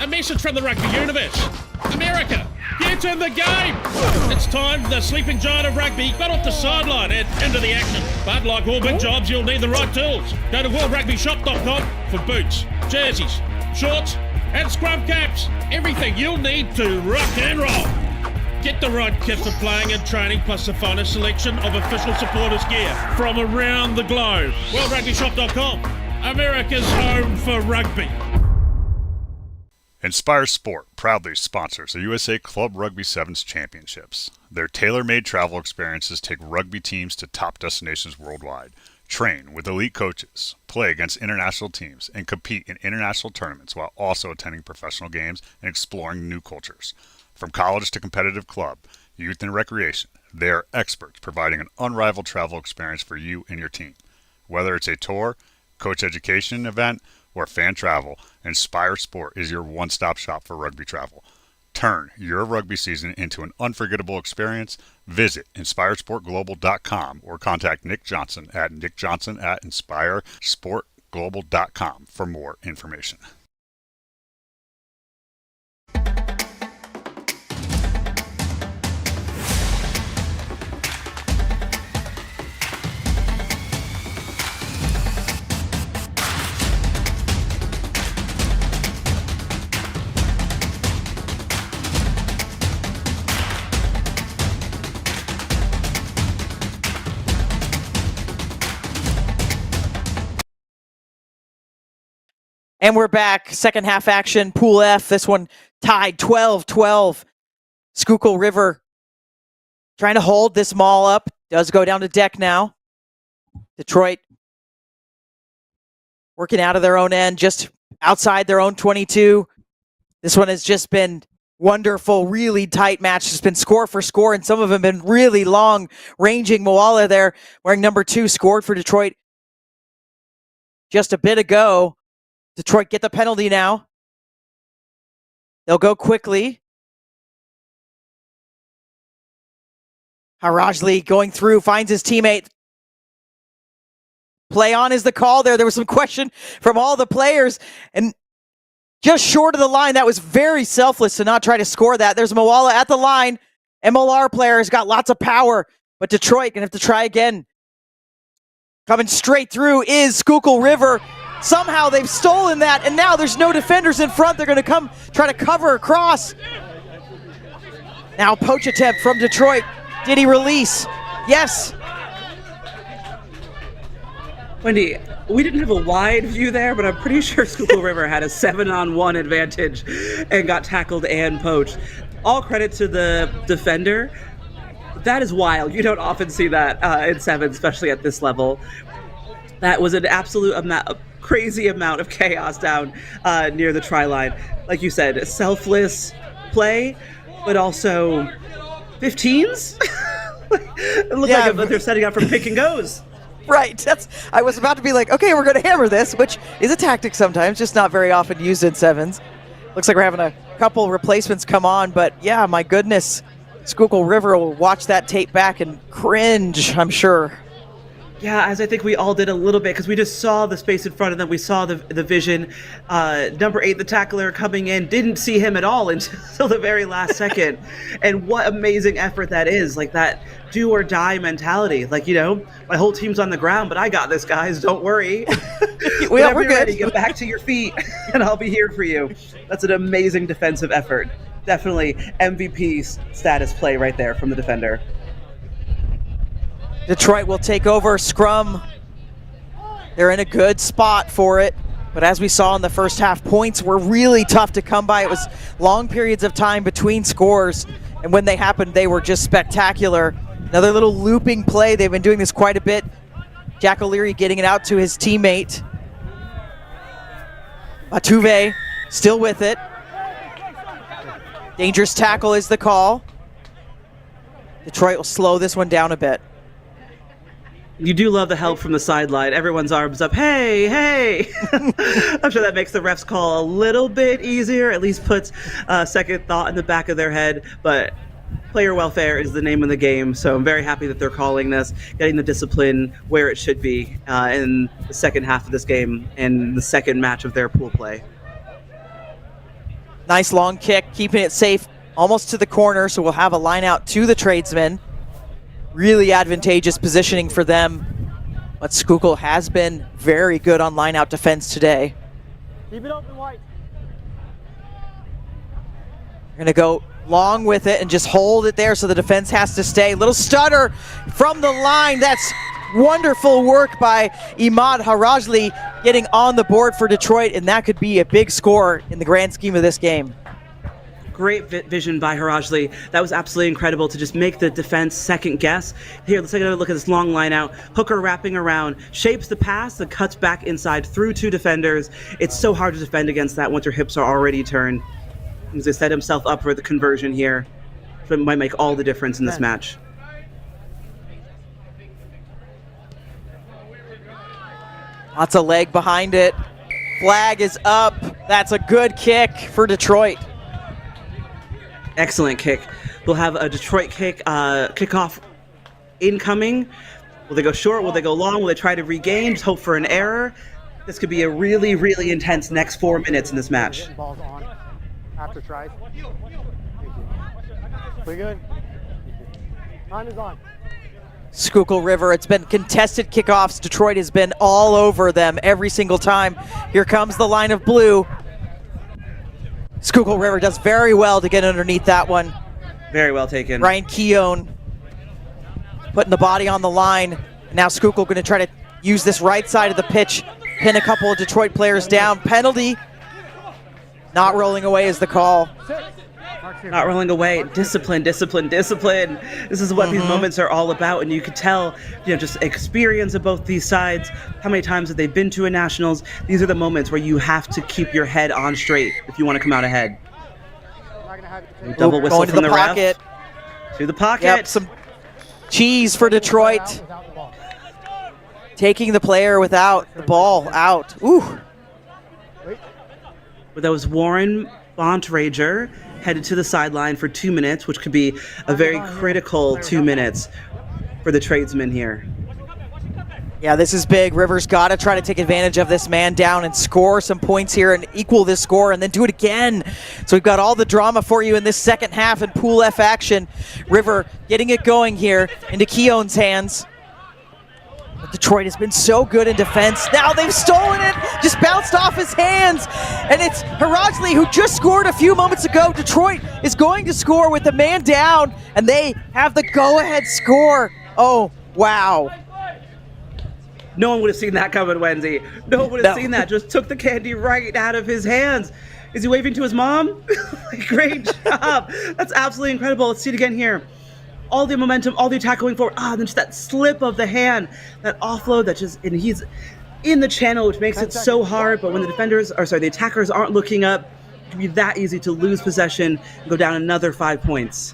A message from the rugby universe. America, get in the game! It's time the sleeping giant of rugby got off the sideline and into the action. But like all big jobs, you'll need the right tools. Go to worldrugbyshop.com for boots, jerseys, shorts, and scrum caps. Everything you'll need to rock and roll. Get the right kit for playing and training, plus the finest selection of official supporters gear from around the globe. WorldRugbyShop.com, America's home for rugby. Inspire Sport proudly sponsors the USA Club Rugby Sevens Championships. Their tailor-made travel experiences take rugby teams to top destinations worldwide. Train with elite coaches, play against international teams, and compete in international tournaments while also attending professional games and exploring new cultures. From college to competitive club, youth and recreation, they are experts providing an unrivaled travel experience for you and your team. Whether it's a tour, coach education event, or fan travel, Inspire Sport is your one-stop shop for rugby travel. Turn your rugby season into an unforgettable experience. Visit InspireSportGlobal.com or contact Nick Johnson at nickjohnson@InspireSportGlobal.com for more information. And we're back. Second half action, Pool F. This one tied 12-12. Schuylkill River trying to hold this maul up. Does go down to deck now. Detroit working out of their own end, just outside their own 22. This one has just been wonderful, really tight match. It's been score for score, and some of them have been really long ranging. Moala there, wearing number 2, scored for Detroit just a bit ago. Detroit get the penalty now. They'll go quickly. Harajli going through, finds his teammate. Play on is the call there. There was some question from all the players, and just short of the line. That was very selfless to not try to score that. There's Moala at the line. MLR player has got lots of power, but Detroit going to have to try again. Coming straight through is Schuylkill River. Somehow they've stolen that, and now there's no defenders in front. They're going to come try to cover across. Now poach attempt from Detroit. Did he release? Yes. Wendy, we didn't have a wide view there, but I'm pretty sure Schuylkill River had a 7-on-1 advantage and got tackled and poached. All credit to the defender. That is wild. You don't often see that in sevens, especially at this level. That was an absolute crazy amount of chaos down near the try line. Like you said, selfless play, but also 15s? It looked like they're setting up for pick and goes. Right. I was about to be like, okay, we're going to hammer this, which is a tactic sometimes, just not very often used in sevens. Looks like we're having a couple replacements come on, but yeah, my goodness. Schuylkill River will watch that tape back and cringe, I'm sure. Yeah, as I think we all did a little bit, because we just saw the space in front of them. We saw the vision. Number 8, the tackler, coming in, didn't see him at all until the very last second. And what amazing effort that is, like that do or die mentality. Like, you know, my whole team's on the ground, but I got this, guys. Don't worry. We're good. Ready, get back to your feet, and I'll be here for you. That's an amazing defensive effort. Definitely MVP status play right there from the defender. Detroit will take over scrum. They're in a good spot for it. But as we saw in the first half, points were really tough to come by. It was long periods of time between scores. And when they happened, they were just spectacular. Another little looping play. They've been doing this quite a bit. Jack O'Leary getting it out to his teammate. Matuve still with it. Dangerous tackle is the call. Detroit will slow this one down a bit. You do love the help from the sideline. Everyone's arms up. Hey, hey! I'm sure that makes the refs call a little bit easier, at least puts a second thought in the back of their head. But player welfare is the name of the game, so I'm very happy that they're calling this, getting the discipline where it should be in the second half of this game and the second match of their pool play. Nice long kick, keeping it safe almost to the corner, so we'll have a line out to the tradesmen. Really advantageous positioning for them, but Schuylkill has been very good on line-out defense today. Keep it open, White. We're gonna go long with it and just hold it there so the defense has to stay. Little stutter from the line. That's wonderful work by Imad Harajli getting on the board for Detroit, and that could be a big score in the grand scheme of this game. Great vision by Harajli. That was absolutely incredible to just make the defense second guess. Here, let's take another look at this long line out. Hooker wrapping around, shapes the pass, that cuts back inside through 2 defenders. It's so hard to defend against that once your hips are already turned. He's going to set himself up for the conversion here. It might make all the difference in this match. Lots of leg behind it. Flag is up. That's a good kick for Detroit. Excellent kick. We'll have a Detroit kick, kickoff incoming. Will they go short? Will they go long? Will they try to regain? Just hope for an error. This could be a really, really intense next 4 minutes in this match. Balls on after tries. Pretty good. Time is on. Schuylkill River, it's been contested kickoffs. Detroit has been all over them every single time. Here comes the line of blue. Schuylkill River does very well to get underneath that one. Very well taken. Ryan Keown putting the body on the line. Now Schuylkill going to try to use this right side of the pitch, pin a couple of Detroit players down. Penalty. Not rolling away is the call. Not rolling away. Discipline, discipline, discipline. This is what these moments are all about, and you could tell, you know, just experience of both these sides. How many times have they been to a nationals? These are the moments where you have to keep your head on straight if you want to come out ahead. Double whistle going to from the the pocket. Ref. To the pocket. Yep, some cheese for Detroit. Taking the player without the ball out. Ooh. But that was Warren Bontrager headed to the sideline for 2 minutes, which could be a very critical 2 minutes for the tradesmen here. Yeah, this is big. Rivers got to try to take advantage of this man down and score some points here and equal this score and then do it again. So we've got all the drama for you in this second half in Pool F action. River getting it going here into Keown's hands. But Detroit has been so good in defense. Now they've stolen it, just bounced off his hands. And it's Harajli who just scored a few moments ago. Detroit is going to score with the man down, and they have the go-ahead score. Oh, wow. No one would have seen that coming, Wendy. No one would have seen that. Just took the candy right out of his hands. Is he waving to his mom? Great job. That's absolutely incredible. Let's see it again here. All the momentum, all the attack going forward. Then just that slip of the hand, that offload that just, and he's in the channel, which makes it so hard. But when the attackers aren't looking up, it can be that easy to lose possession and go down another 5 points.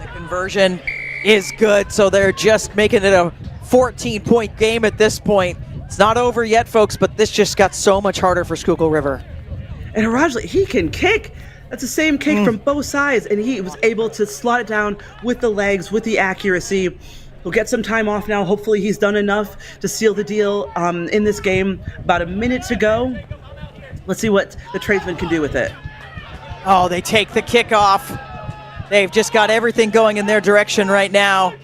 The conversion is good, so they're just making it a 14-point game at this point. It's not over yet, folks, but this just got so much harder for Schuylkill River. And Harajli, he can kick. That's the same kick from both sides, and he was able to slot it down with the legs, with the accuracy. He'll get some time off now. Hopefully he's done enough to seal the deal in this game. About a minute to go. Let's see what the tradesman can do with it. Oh, they take the kickoff. They've just got everything going in their direction right now.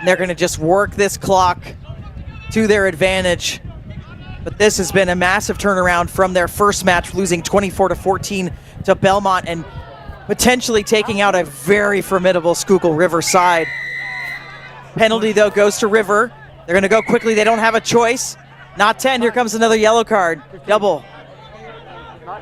They're going to just work this clock to their advantage. But this has been a massive turnaround from their first match, losing 24-14 to Belmont and potentially taking out a very formidable Schuylkill River side. Penalty, though, goes to River. They're going to go quickly. They don't have a choice. Not 10. Here comes another yellow card. Double.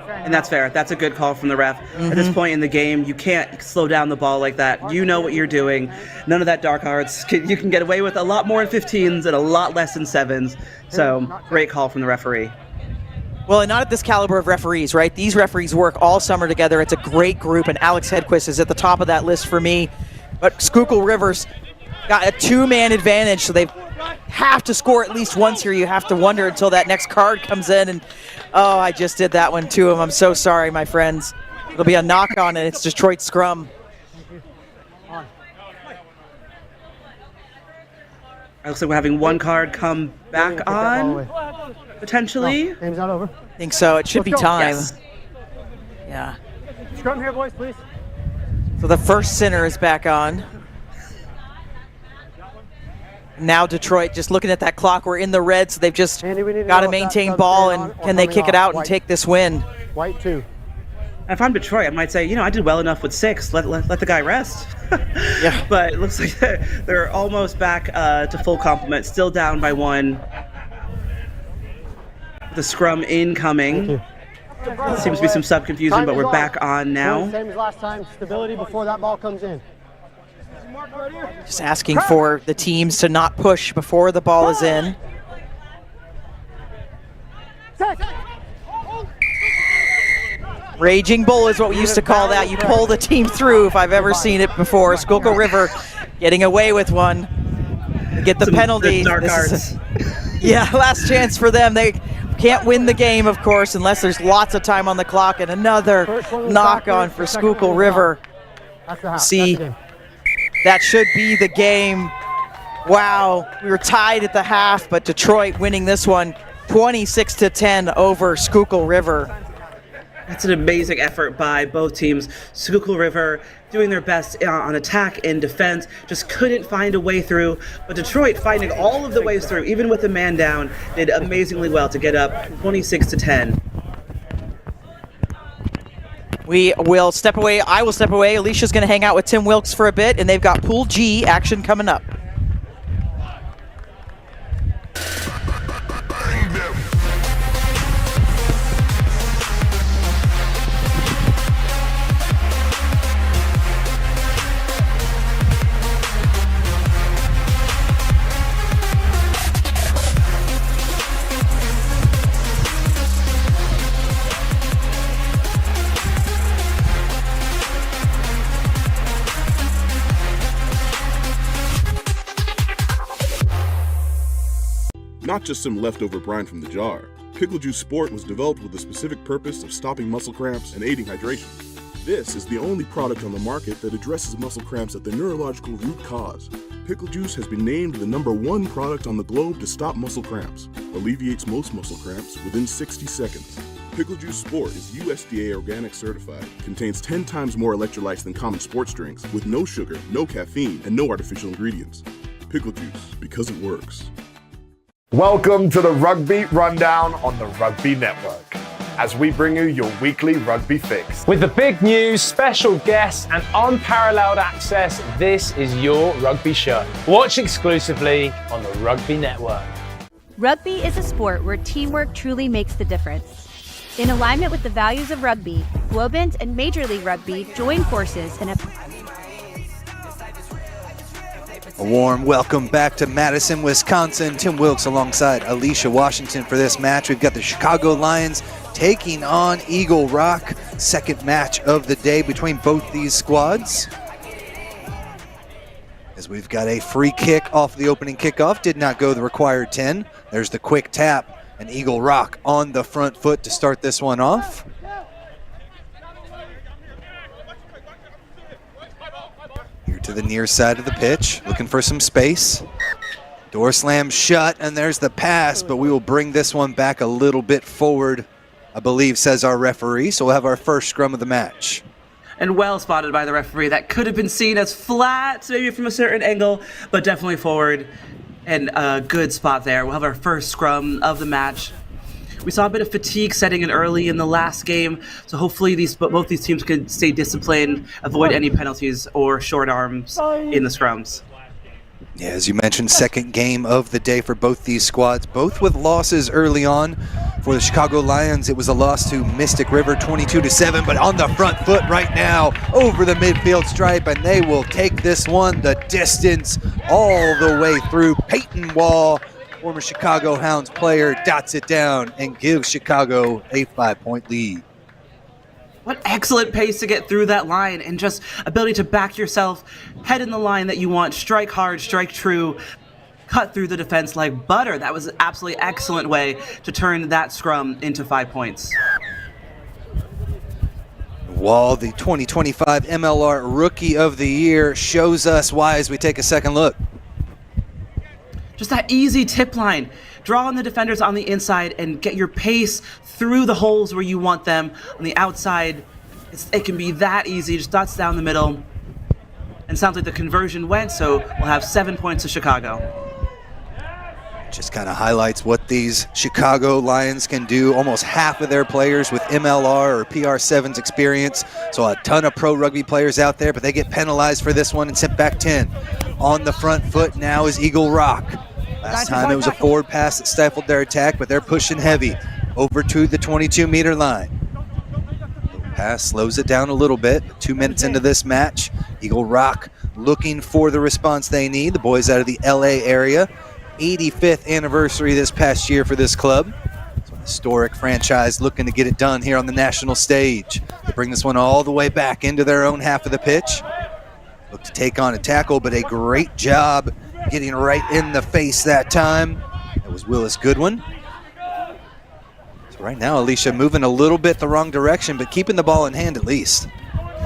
And that's fair. That's a good call from the ref. At this point in the game, you can't slow down the ball like that. You know what you're doing. None of that dark arts. You can get away with a lot more in 15s and a lot less in 7s. So, great call from the referee. Well, and not at this caliber of referees, right? These referees work all summer together. It's a great group, and Alex Hedquist is at the top of that list for me. But Schuylkill River's got a two-man advantage, so they have to score at least once here. You have to wonder until that next card comes in. And oh, I just did that one to him. I'm so sorry, my friends. It'll be a knock-on, and it's Detroit scrum. It looks like we're having one card come back on, potentially. Game's not over. I think so. It should be time. Yes. Yeah. Scrum here, boys, please. So the first center is back on. Now Detroit just looking at that clock. We're in the red, so they've just got to maintain ball, and can they kick it out and take this win? White 2. If I'm Detroit, I might say, I did well enough with 6. Let the guy rest. Yeah. But it looks like they're almost back to full complement. Still down by 1. The scrum incoming. Seems to be some sub confusion, but we're back on now. Same as last time. Stability before that ball comes in. Just asking for the teams to not push before the ball is in. Raging bull is what we used to call that. You pull the team through, if I've ever seen it before. Schuylkill River getting away with one. They get the penalty. Yeah, last chance for them. They can't win the game, of course, unless there's lots of time on the clock. And another knock-on for Schuylkill River. See, that should be the game. Wow, we were tied at the half, but Detroit winning this one 26-10 over Schuylkill River. That's an amazing effort by both teams. Schuylkill River doing their best on attack and defense, just couldn't find a way through. But Detroit finding all of the ways through, even with the man down, did amazingly well to get up 26-10. We will step away. I will step away. Alicia's going to hang out with Tim Wilkes for a bit, and they've got Pool G action coming up. Not just some leftover brine from the jar. Pickle Juice Sport was developed with the specific purpose of stopping muscle cramps and aiding hydration. This is the only product on the market that addresses muscle cramps at the neurological root cause. Pickle Juice has been named the #1 product on the globe to stop muscle cramps, alleviates most muscle cramps within 60 seconds. Pickle Juice Sport is USDA organic certified, contains 10 times more electrolytes than common sports drinks, with no sugar, no caffeine, and no artificial ingredients. Pickle Juice, because it works. Welcome to the Rugby Rundown on the Rugby Network, as we bring you your weekly rugby fix. With the big news, special guests, and unparalleled access, this is your rugby show. Watch exclusively on the Rugby Network. Rugby is a sport where teamwork truly makes the difference. In alignment with the values of rugby, Globant and Major League Rugby join forces in A warm welcome back to Madison, Wisconsin. Tim Wilkes alongside Alicia Washington for this match. We've got the Chicago Lions taking on Eagle Rock. Second match of the day between both these squads. As we've got a free kick off the opening kickoff. Did not go the required 10. There's the quick tap, and Eagle Rock on the front foot to start this one off. the near side of the pitch, looking for some space. Door slam shut, and there's the pass, but we will bring this one back a little bit forward, I believe, says our referee. So we'll have our first scrum of the match. And well spotted by the referee. That could have been seen as flat, maybe from a certain angle, but definitely forward. And a good spot there. We'll have our first scrum of the match. We saw a bit of fatigue setting in early in the last game, so hopefully both these teams could stay disciplined, avoid any penalties or short arms in the scrums. Yeah, as you mentioned, second game of the day for both these squads, both with losses early on. For the Chicago Lions, it was a loss to Mystic River 22-7, but on the front foot right now, over the midfield stripe, and they will take this one the distance all the way through. Peyton Wall, former Chicago Hounds player, dots it down and gives Chicago a 5-point lead. What excellent pace to get through that line, and just ability to back yourself, head in the line that you want, strike hard, strike true, cut through the defense like butter. That was an absolutely excellent way to turn that scrum into 5 points. Wall, the 2025 MLR Rookie of the Year, shows us why as we take a second look. Just that easy tip line. Draw on the defenders on the inside and get your pace through the holes where you want them. On the outside, it can be that easy. Just dots down the middle. And sounds like the conversion went, so we'll have 7 points to Chicago. Just kind of highlights what these Chicago Lions can do. Almost half of their players with MLR or PR7's experience. So a ton of pro rugby players out there, but they get penalized for this one and sent back 10. On the front foot now is Eagle Rock. Last time it was a forward pass that stifled their attack, but they're pushing heavy over to the 22-meter line. Pass slows it down a little bit. 2 minutes into this match, Eagle Rock looking for the response they need. The boys out of the LA area. 85th anniversary this past year for this club. It's a historic franchise looking to get it done here on the national stage. They bring this one all the way back into their own half of the pitch. Look to take on a tackle, but a great job getting right in the face that time. That was Willis Goodwin. So right now, Alicia moving a little bit the wrong direction, but keeping the ball in hand at least.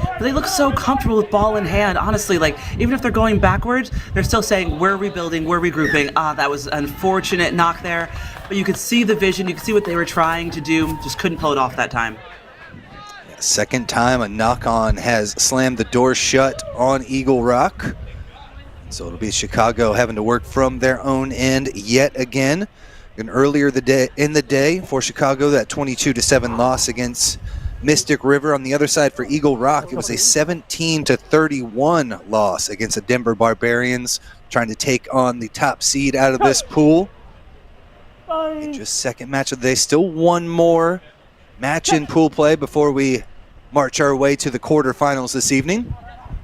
But they look so comfortable with ball in hand, honestly. Like, even if they're going backwards, they're still saying, we're rebuilding, we're regrouping. That was an unfortunate knock there. But you could see the vision, you could see what they were trying to do, just couldn't pull it off that time. Second time a knock-on has slammed the door shut on Eagle Rock. So it'll be Chicago having to work from their own end yet again. And earlier in the day for Chicago, that 22-7 loss against Mystic River. On the other side for Eagle Rock, it was a 17-31 loss against the Denver Barbarians, trying to take on the top seed out of this pool. And just second match of the day. Still one more match in pool play before we march our way to the quarterfinals this evening.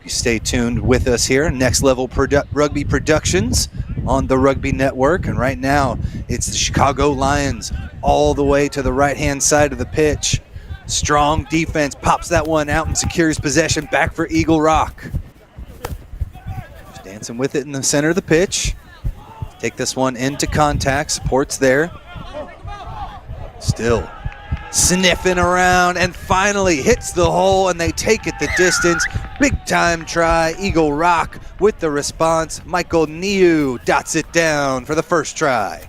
You stay tuned with us here. Next Level Rugby Productions on the Rugby Network. And right now, it's the Chicago Lions all the way to the right-hand side of the pitch. Strong defense, pops that one out and secures possession back for Eagle Rock. Just dancing with it in the center of the pitch. Take this one into contact, supports there. Still sniffing around and finally hits the hole, and they take it the distance. Big time try. Eagle Rock with the response. Michael Niu dots it down for the first try.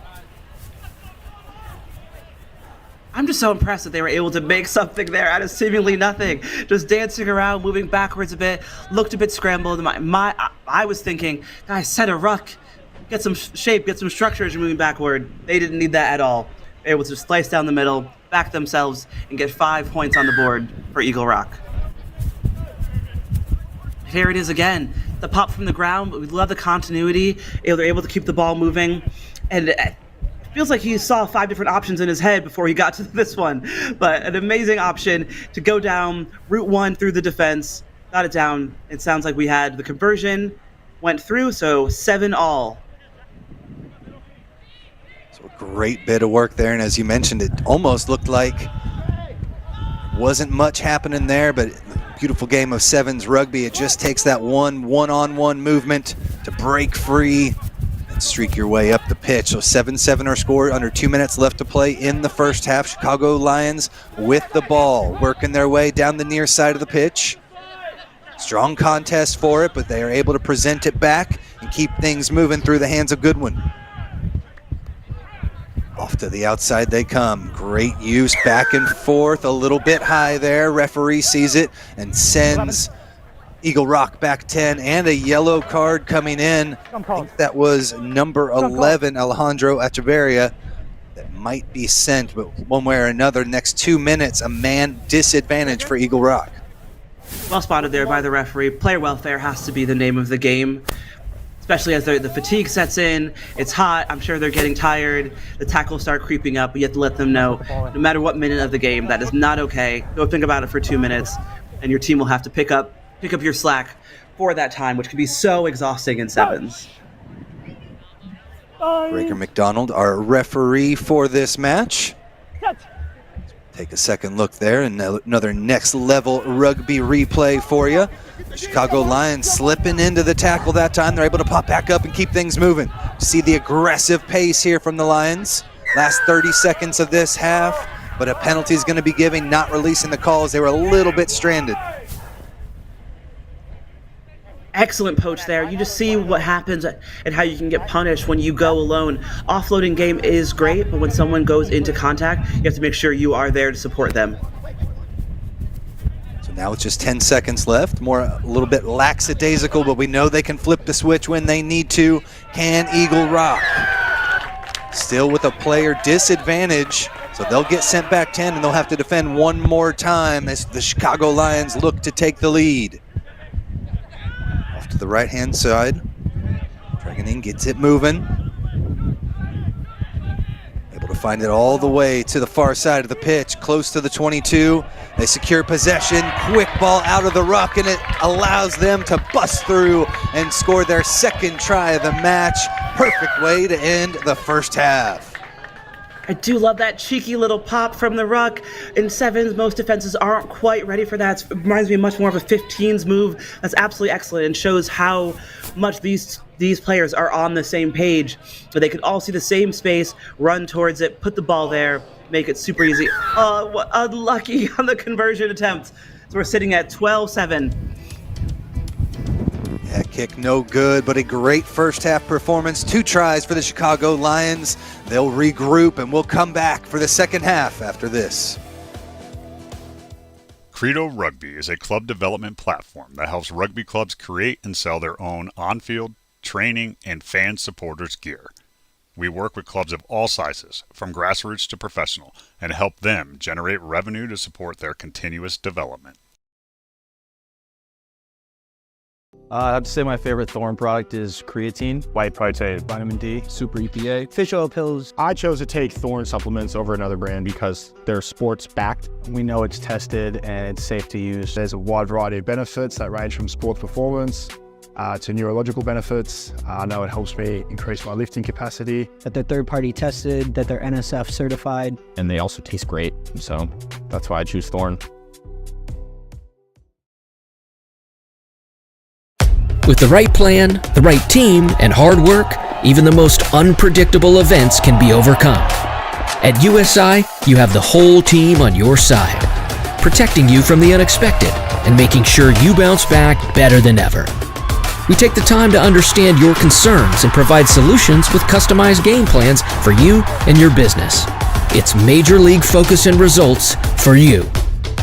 I'm just so impressed that they were able to make something there out of seemingly nothing. Just dancing around, moving backwards a bit, looked a bit scrambled. I was thinking, guys, set a ruck, get some shape, get some structure as you're moving backward. They didn't need that at all. They were able to slice down the middle, back themselves, and get 5 points on the board for Eagle Rock. Here it is again. The pop from the ground, but we love the continuity. They're able to keep the ball moving. And it feels like he saw 5 different options in his head before he got to this one. But an amazing option to go down Route 1 through the defense. Got it down. It sounds like we had the conversion, went through, so 7-all. So a great bit of work there, and as you mentioned, it almost looked like wasn't much happening there, but beautiful game of sevens rugby. It just takes that one-on-one movement to break free and streak your way up the pitch. So 7-7 our score, under 2 minutes left to play in the first half. Chicago Lions with the ball, working their way down the near side of the pitch. Strong contest for it, but they are able to present it back and keep things moving through the hands of Goodwin. Off to the outside they come. Great use back and forth, a little bit high there. Referee sees it and sends Eagle Rock back 10, and a yellow card coming in. I think that was number 11, Alejandro Echeverria, that might be sent, but one way or another, next 2 minutes, a man disadvantage for Eagle Rock. Well spotted there by the referee. Player welfare has to be the name of the game, especially as the fatigue sets in. It's hot. I'm sure they're getting tired. The tackles start creeping up, but you have to let them know, no matter what minute of the game, that is not okay. Don't think about it for 2 minutes, and your team will have to pick up your slack for that time, which can be so exhausting in sevens. Breaker McDonald, our referee for this match. Take a second look there, and another next level rugby replay for you. The Chicago Lions slipping into the tackle that time. They're able to pop back up and keep things moving. See the aggressive pace here from the Lions. Last 30 seconds of this half, but a penalty is going to be given, not releasing the calls. They were a little bit stranded. Excellent poach there. You just see what happens and how you can get punished when you go alone. Offloading game is great, but when someone goes into contact, you have to make sure you are there to support them. So now it's just 10 seconds left. A little bit lackadaisical, but we know they can flip the switch when they need to. Can Eagle Rock? Still with a player disadvantage, so they'll get sent back 10, and they'll have to defend one more time as the Chicago Lions look to take the lead. To the right-hand side. Dragonin gets it moving. Able to find it all the way to the far side of the pitch, close to the 22. They secure possession, quick ball out of the ruck, and it allows them to bust through and score their second try of the match. Perfect way to end the first half. I do love that cheeky little pop from the ruck. In sevens, most defenses aren't quite ready for that. It reminds me much more of a 15s move. That's absolutely excellent and shows how much these players are on the same page. So they can all see the same space, run towards it, put the ball there, make it super easy. Oh, what unlucky on the conversion attempt. So we're sitting at 12-7. That kick no good, but a great first half performance. 2 tries for the Chicago Lions. They'll regroup, and we'll come back for the second half after this. Credo Rugby is a club development platform that helps rugby clubs create and sell their own on-field, training, and fan supporters gear. We work with clubs of all sizes, from grassroots to professional, and help them generate revenue to support their continuous development. I have to say my favorite Thorn product is creatine, white protein, vitamin D, super EPA, fish oil pills. I chose to take Thorn supplements over another brand because they're sports backed. We know it's tested and it's safe to use. There's a wide variety of benefits that range from sports performance to neurological benefits. I know it helps me increase my lifting capacity. That they're third-party tested, that they're NSF certified. And they also taste great, so that's why I choose Thorn. With the right plan, the right team, and hard work, even the most unpredictable events can be overcome. At USI, you have the whole team on your side, protecting you from the unexpected and making sure you bounce back better than ever. We take the time to understand your concerns and provide solutions with customized game plans for you and your business. It's Major League focus and results for you,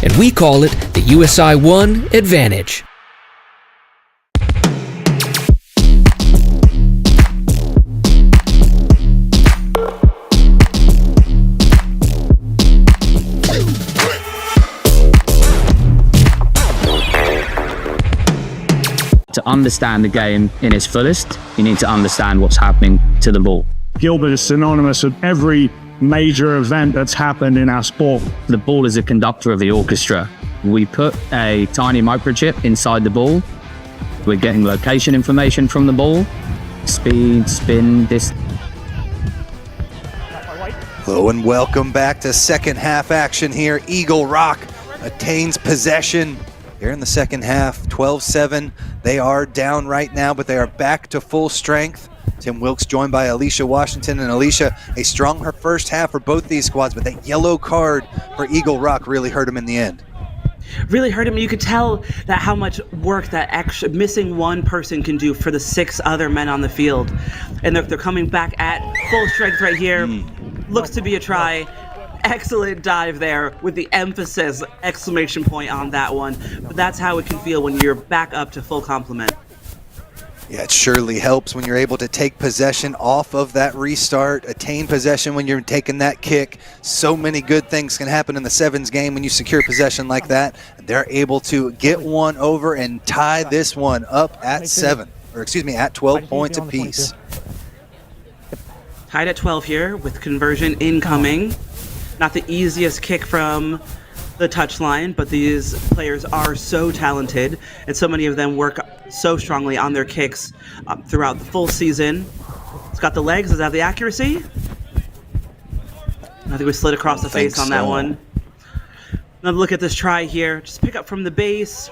and we call it the USI One Advantage. To understand the game in its fullest, you need to understand what's happening to the ball. Gilbert is synonymous with every major event that's happened in our sport. The ball is a conductor of the orchestra. We put a tiny microchip inside the ball. We're getting location information from the ball, speed, spin, distance. Hello and welcome back to second half action here. Eagle Rock attains possession here in the second half, 12-7. They are down right now, but they are back to full strength. Tim Wilkes joined by Alicia Washington, and Alicia, a strong first half for both these squads, but that yellow card for Eagle Rock really hurt him in the end. Really hurt him. You could tell that how much work that extra missing one person can do for the 6 other men on the field. And they're coming back at full strength right here. Looks to be a try. Excellent dive there with the emphasis, exclamation point on that one. But that's how it can feel when you're back up to full complement. Yeah, it surely helps when you're able to take possession off of that restart, attain possession when you're taking that kick. So many good things can happen in the sevens game when you secure possession like that. They're able to get one over and tie this one up at 12 points apiece. Tied at 12 here with conversion incoming. Not the easiest kick from the touchline, but these players are so talented, and so many of them work so strongly on their kicks throughout the full season. It's got the legs. Does it have the accuracy? I think we slid across the face on that one. Another look at this try here. Just pick up from the base,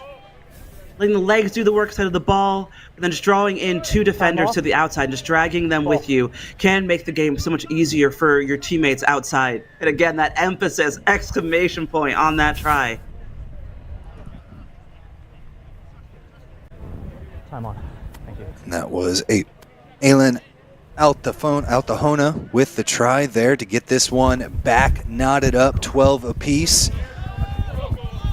letting the legs do the work side of the ball, but then just drawing in 2 defenders to the outside, just dragging them with you can make the game so much easier for your teammates outside. And again, that emphasis, exclamation point on that try. Time on. Thank you. And that was Alan Altahona with the try there to get this one back knotted up, 12 apiece.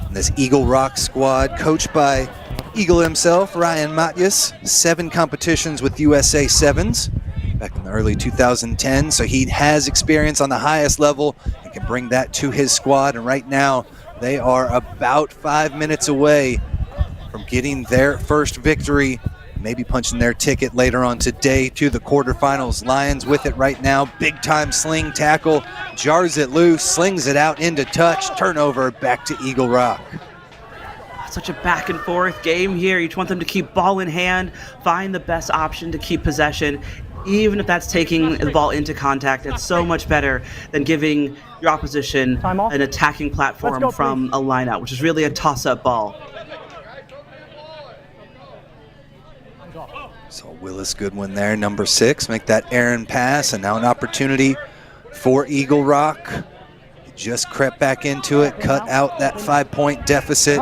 And this Eagle Rock squad, coached by Eagle himself, Ryan Matyas, 7 competitions with USA Sevens back in the early 2010s. So he has experience on the highest level and can bring that to his squad. And right now, they are about 5 minutes away from getting their first victory, maybe punching their ticket later on today to the quarterfinals. Lions with it right now. Big time sling tackle, jars it loose, slings it out into touch, turnover back to Eagle Rock. Such a back and forth game here. You just want them to keep ball in hand, find the best option to keep possession, even if that's taking the ball into contact. It's so much better than giving your opposition an attacking platform from a lineout, which is really a toss-up ball. So Willis Goodwin there, number 6, make that errant pass, and now an opportunity for Eagle Rock. He just crept back into it, cut out that 5-point deficit.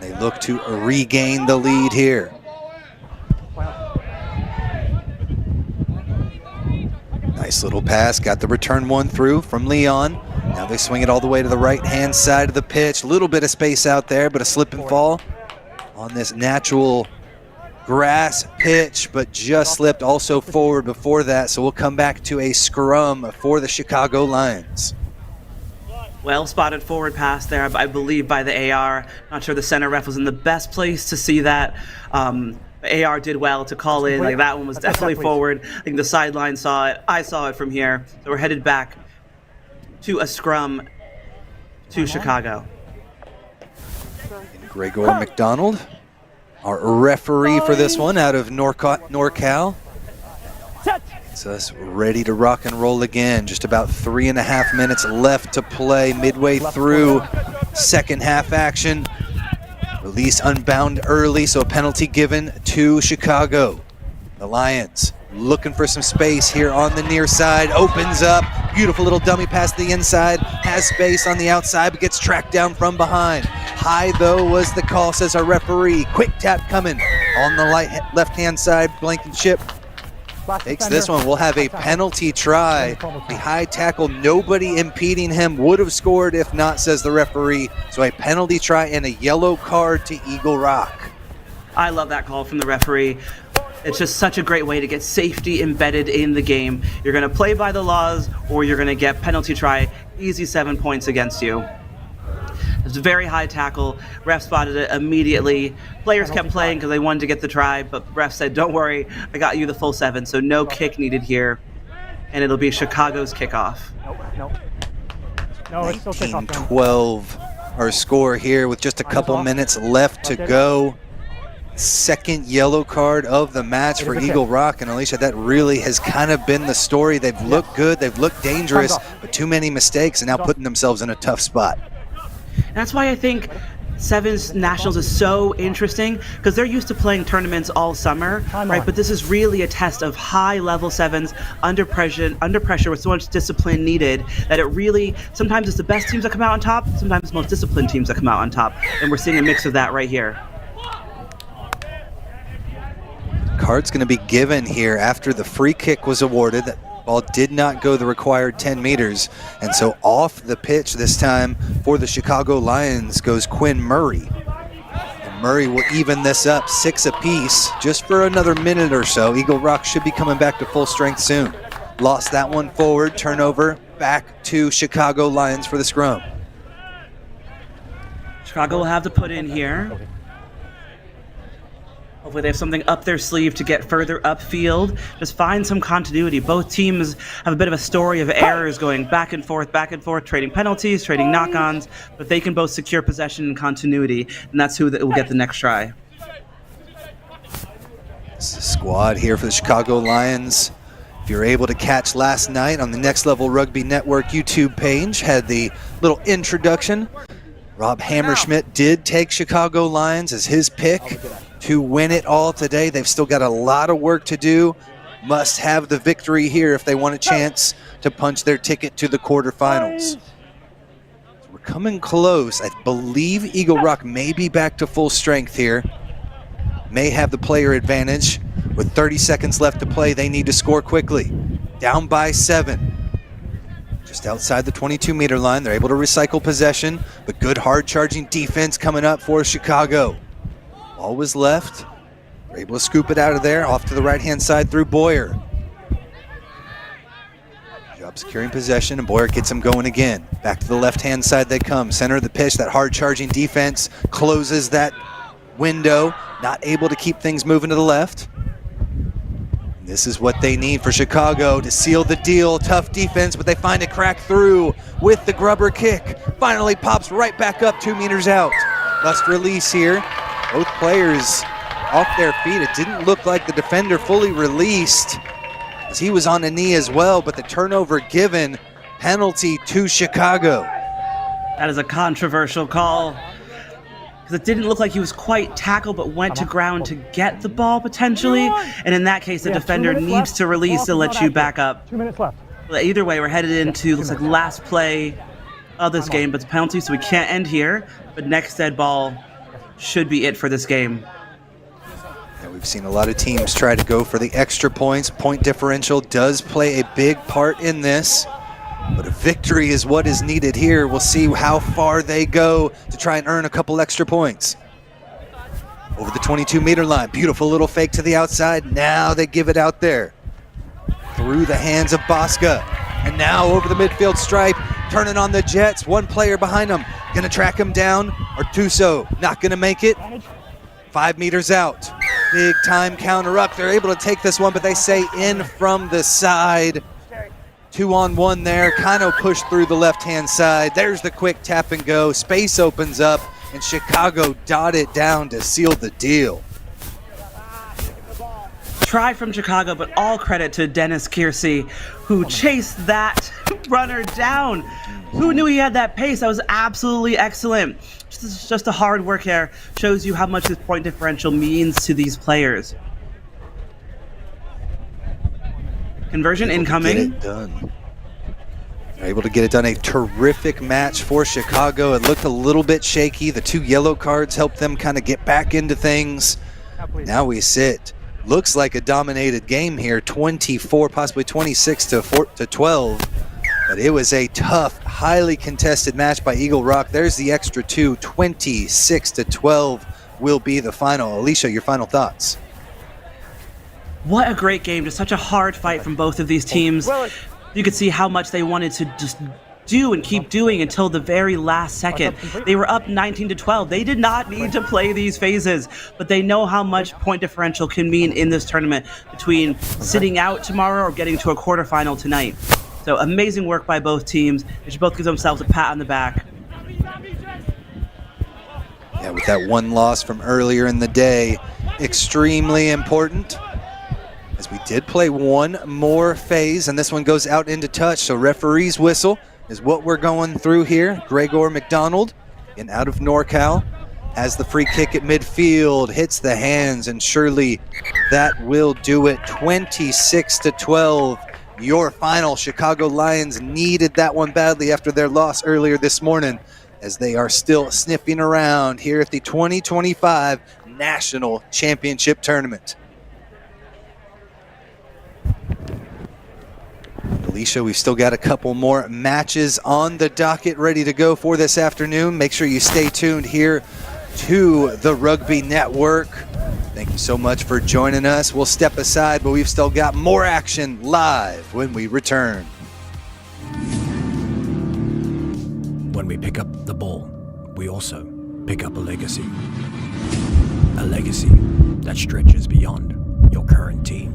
They look to regain the lead here. Nice little pass, got the return one through from Leon. Now they swing it all the way to the right-hand side of the pitch. A little bit of space out there, but a slip and fall on this natural grass pitch, but just slipped also forward before that. So we'll come back to a scrum for the Chicago Lions. Well spotted forward pass there, I believe, by the AR. Not sure the center ref was in the best place to see that. The AR did well to call in. Like, that one was definitely forward. I think the sideline saw it. I saw it from here. So we're headed back to a scrum to Chicago. Gregor McDonald, our referee for this one out of NorCal. So us ready to rock and roll again. Just about 3.5 minutes left to play, midway through second half action. Release unbound early, so a penalty given to Chicago. The Lions looking for some space here on the near side. Opens up, beautiful little dummy pass to the inside. Has space on the outside, but gets tracked down from behind. High though was the call, says our referee. Quick tap coming on the left-hand side. Blankenship takes this one. We'll have a penalty try. The high tackle, nobody impeding him. Would have scored if not, says the referee. So a penalty try and a yellow card to Eagle Rock. I love that call from the referee. It's just such a great way to get safety embedded in the game. You're going to play by the laws, or you're going to get penalty try, easy 7 points against you. It was a very high tackle. Ref spotted it immediately. Players kept playing because they wanted to get the try, but ref said, don't worry, I got you the full 7, so no kick needed here. And it'll be Chicago's kickoff. No, it's still kickoff. 19-12 our score here with just a couple minutes left to go. Second yellow card of the match for Eagle Rock, and Alicia, that really has kind of been the story. They've looked good, they've looked dangerous, but too many mistakes and now putting themselves in a tough spot. That's why I think Sevens Nationals is so interesting because they're used to playing tournaments all summer, right? But this is really a test of high-level sevens under pressure with so much discipline needed that it really, sometimes it's the best teams that come out on top, sometimes it's most disciplined teams that come out on top, and we're seeing a mix of that right here. Card's going to be given here after the free kick was awarded. That ball did not go the required 10 meters. And so off the pitch this time for the Chicago Lions goes Quinn Murray. And Murray will even this up 6 apiece just for another minute or so. Eagle Rock should be coming back to full strength soon. Lost that one forward, turnover back to Chicago Lions for the scrum. Chicago will have to put in here. Hopefully they have something up their sleeve to get further upfield. Just find some continuity. Both teams have a bit of a story of errors going back and forth, trading penalties, trading knock-ons, but they can both secure possession and continuity, and that's who will get the next try. This is the squad here for the Chicago Lions. If you're able to catch last night on the Next Level Rugby Network YouTube page, had the little introduction. Rob Hammerschmidt did take Chicago Lions as his pick to win it all today. They've still got a lot of work to do. Must have the victory here if they want a chance to punch their ticket to the quarterfinals. So we're coming close. I believe Eagle Rock may be back to full strength here. May have the player advantage. With 30 seconds left to play, they need to score quickly. Down by 7. Just outside the 22-meter line. They're able to recycle possession, but good hard-charging defense coming up for Chicago. Ball was left. They're able to scoop it out of there, off to the right-hand side through Boyer. Job securing possession, and Boyer gets them going again. Back to the left-hand side they come. Center of the pitch, that hard-charging defense closes that window. Not able to keep things moving to the left. This is what they need for Chicago to seal the deal. Tough defense, but they find a crack through with the grubber kick. Finally pops right back up 2 meters out. Must release here. Both players off their feet. It didn't look like the defender fully released as he was on a knee as well, but the turnover given, penalty to Chicago. That is a controversial call because it didn't look like he was quite tackled but went to ground to get the ball potentially, and in that case the defender needs to release to let you back up. 2 minutes left. But either way, we're headed into looks like last play of this game, but it's a penalty, so we can't end here, but next dead ball should be it for this game. Yeah, we've seen a lot of teams try to go for the extra points. Point differential does play a big part in this, but a victory is what is needed here. We'll see how far they go to try and earn a couple extra points. Over the 22-meter line, beautiful little fake to the outside. Now they give it out there. Through the hands of Bosca. And now over the midfield stripe, turning on the Jets. One player behind him. Gonna track him down. Artuso not gonna make it. 5 meters out. Big time counter up. They're able to take this one, but they say in from the side. 2-on-1 there. Kind of pushed through the left-hand side. There's the quick tap and go. Space opens up, and Chicago dot it down to seal the deal. Try from Chicago, but all credit to Dennis Kiersey, who chased that runner down. Who knew he had that pace? That was absolutely excellent. Just the hard work here shows you how much this point differential means to these players. Conversion incoming. Get it done. They're able to get it done. A terrific match for Chicago. It looked a little bit shaky. The 2 yellow cards helped them kind of get back into things. Now we sit. Looks like a dominated game here, 24, possibly 26 to 12. But it was a tough, highly contested match by Eagle Rock. There's the extra 2, 26 to 12 will be the final. Alicia, your final thoughts? What a great game. Just such a hard fight from both of these teams. You could see how much they wanted to just do and keep doing until the very last second. They were up 19 to 12. They did not need to play these phases, but they know how much point differential can mean in this tournament between sitting out tomorrow or getting to a quarterfinal tonight. So amazing work by both teams. They should both give themselves a pat on the back. Yeah, with that one loss from earlier in the day, extremely important. As we did play one more phase, and this one goes out into touch, so referee's whistle is what we're going through here. Gregor McDonald, and out of NorCal. has the free kick at midfield, hits the hands, and surely that will do it. 26-12. Your final. Chicago Lions needed that one badly after their loss earlier this morning, as they are still sniffing around here at the 2025 National Championship Tournament. Alicia, we've still got a couple more matches on the docket ready to go for this afternoon. Make sure you stay tuned here to the Rugby Network. Thank you so much for joining us. We'll step aside, but we've still got more action live when we return. When we pick up the ball, we also pick up a legacy. A legacy that stretches beyond your current team.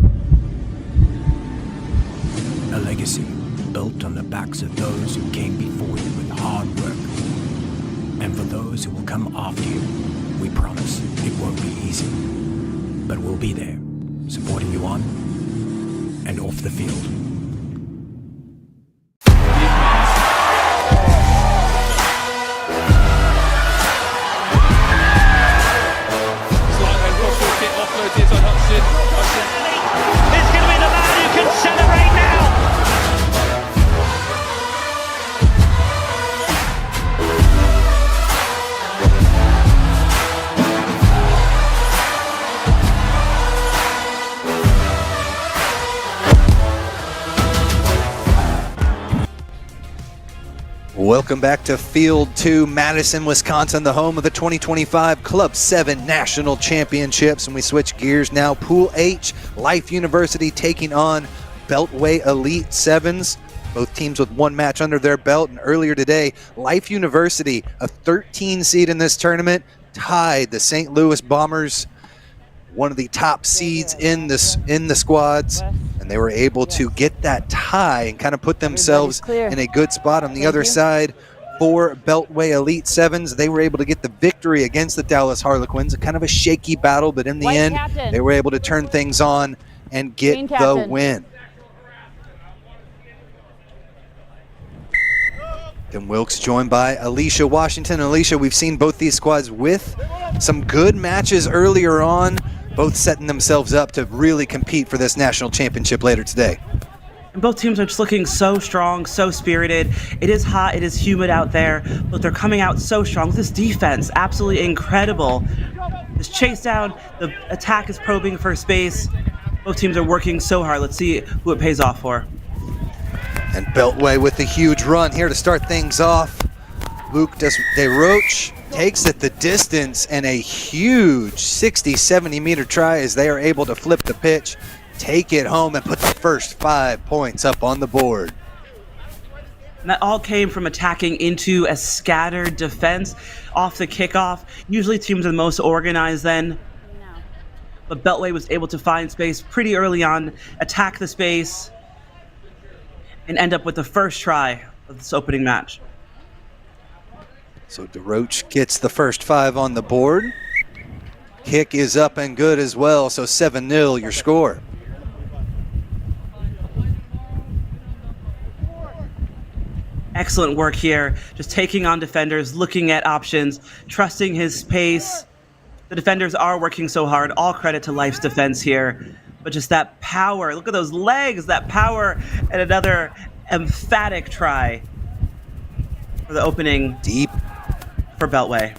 A legacy built on the backs of those who came before you with hard work. And for those who will come after you, we promise it won't be easy. But we'll be there, supporting you on and off the field. Offloaded on Hudson. It's going to be the man who can celebrate now. Welcome back to Field 2, Madison, Wisconsin, the home of the 2025 Club 7 National Championships. And we switch gears now. Pool H, Life University taking on Beltway Elite 7s. Both teams with one match under their belt. And earlier today, Life University, a 13 seed in this tournament, tied the St. Louis Bombers, one of the top seeds in the squads, and they were able to get that tie and kind of put themselves in a good spot. On the other side, for Beltway Elite 7s, they were able to get the victory against the Dallas Harlequins, a kind of a shaky battle, but in the end, they were able to turn things on and get the win. Kim Wilkes joined by Alicia Washington. Alicia, we've seen both these squads with some good matches earlier on, both setting themselves up to really compete for this national championship later today. And both teams are just looking so strong, so spirited. It is hot, it is humid out there, but they're coming out so strong with this defense. Absolutely incredible. This chase down, the attack is probing for space. Both teams are working so hard. Let's see who it pays off for. And Beltway with the huge run here to start things off. Luke DeRoche takes it the distance, and a huge 60-70 meter try as they are able to flip the pitch, take it home, and put the first 5 points up on the board. And that all came from attacking into a scattered defense off the kickoff. Usually teams are the most organized then. But Beltway was able to find space pretty early on, attack the space, and end up with the first try of this opening match. So DeRoche gets the first 5 on the board. Kick is up and good as well, so 7-0 your score. Excellent work here, just taking on defenders, looking at options, trusting his pace. The defenders are working so hard. All credit to Life's defense here. But just that power, look at those legs, that power, and another emphatic try for the opening. Deep. For Beltway.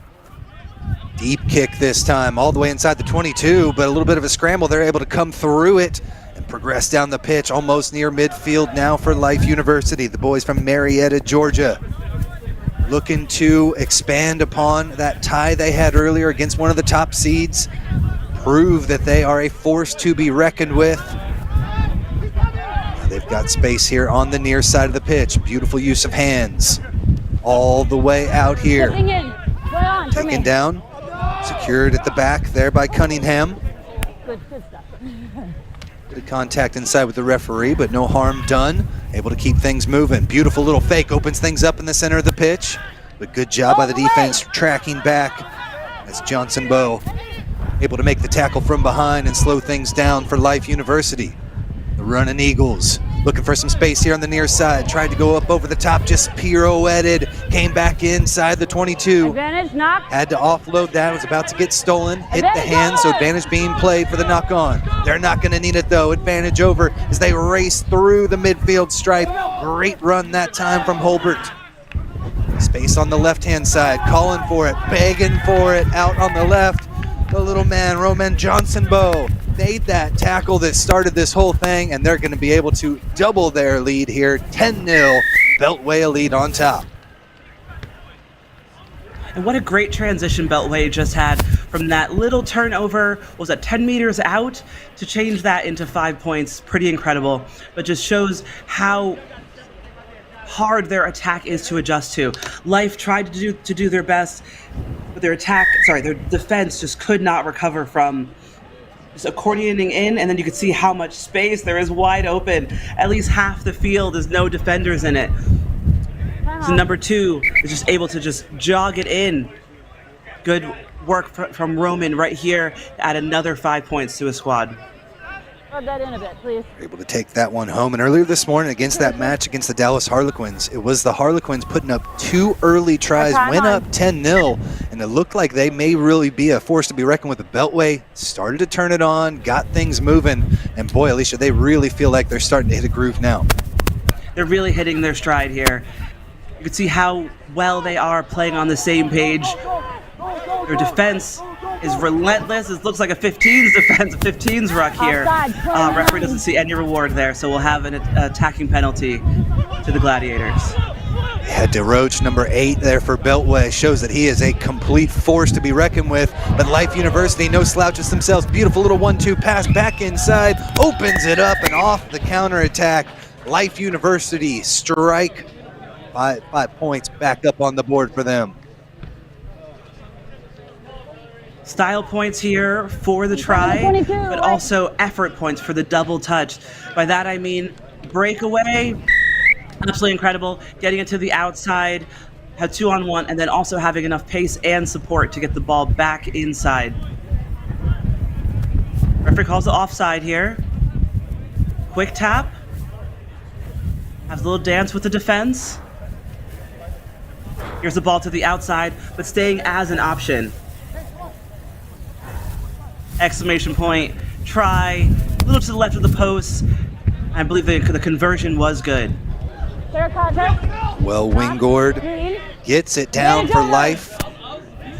Deep kick this time, all the way inside the 22, but a little bit of a scramble. They're able to come through it and progress down the pitch, almost near midfield now for Life University. The boys from Marietta, Georgia, looking to expand upon that tie they had earlier against one of the top seeds, prove that they are a force to be reckoned with. They've got space here on the near side of the pitch. Beautiful use of hands all the way out here. Taken down, secured at the back there by Cunningham. Good stuff. Good contact inside with the referee, but no harm done. Able to keep things moving. Beautiful little fake, opens things up in the center of the pitch. But good job by the defense tracking back as Johnson Bow able to make the tackle from behind and slow things down for Life University. The running Eagles Looking for some space here on the near side. Tried to go up over the top, just pirouetted. Came back inside the 22. Advantage knock. Had to offload that. Was about to get stolen. Hit the hand, so advantage being played for the knock on. They're not going to need it though. Advantage over as they race through the midfield stripe. Great run that time from Holbert. Space on the left-hand side. Calling for it. Begging for it. Out on the left. The little man, Roman Johnsonbo, made that tackle that started this whole thing, and they're going to be able to double their lead here. 10-0, Beltway Elite on top. And what a great transition Beltway just had from that little turnover, was that 10 meters out, to change that into 5 points. Pretty incredible, but just shows how hard their attack is to adjust to. Life tried to do their best, but their defense just could not recover from just accordioning in, and then you could see how much space there is wide open. At least half the field is no defenders in it. So number 2 is just able to just jog it in. Good work from Roman right here to add another 5 points to his squad. Rub that in a bit, please. Able to take that one home. And earlier this morning against that match against the Dallas Harlequins, it was the Harlequins putting up 2 early tries, went up 10-0, and it looked like they may really be a force to be reckoned with. The Beltway started to turn it on, got things moving, and boy, Alicia, they really feel like they're starting to hit a groove now. They're really hitting their stride here. You can see how well they are playing on the same page. Their defense is relentless. It looks like a 15s defense, a 15s ruck here. Referee doesn't see any reward there, so we'll have an attacking penalty to the Gladiators. Head to Roach, number 8 there for Beltway. Shows that he is a complete force to be reckoned with. But Life University, no slouches themselves. Beautiful little 1-2 pass back inside. Opens it up and off the counterattack. Life University strike. 5 points back up on the board for them. Style points here for the try, but also effort points for the double touch. By that I mean breakaway, absolutely incredible, getting it to the outside, have 2-on-1, and then also having enough pace and support to get the ball back inside. Referee calls the offside here. Quick tap. Has a little dance with the defense. Here's the ball to the outside, but staying as an option. Exclamation point, try, a little to the left of the post. I believe the conversion was good. Well, Wingord gets it down for Life.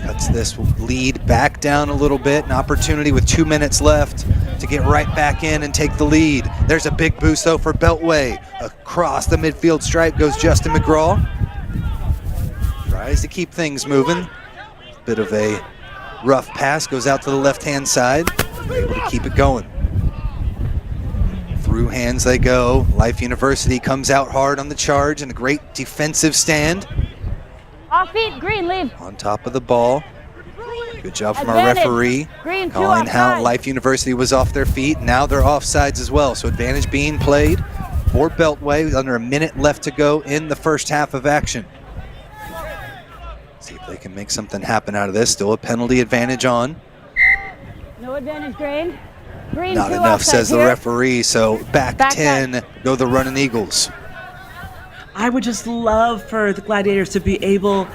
Cuts this lead back down a little bit. An opportunity with 2 minutes left to get right back in and take the lead. There's a big boost though for Beltway. Across the midfield stripe goes Justin McGraw. Tries to keep things moving. Bit of a rough pass, goes out to the left-hand side. Able to keep it going. Through hands they go. Life University comes out hard on the charge and a great defensive stand. Off feet, green, leave. On top of the ball. Good job from our referee. Green, calling how Life University was off their feet. Now they're offsides as well. So advantage being played for Beltway. Under a minute left to go in the first half of action. See if they can make something happen out of this. Still a penalty advantage on. No advantage, green. Green, not enough, says the referee. So back 10, go the running Eagles. I would just love for the Gladiators to be able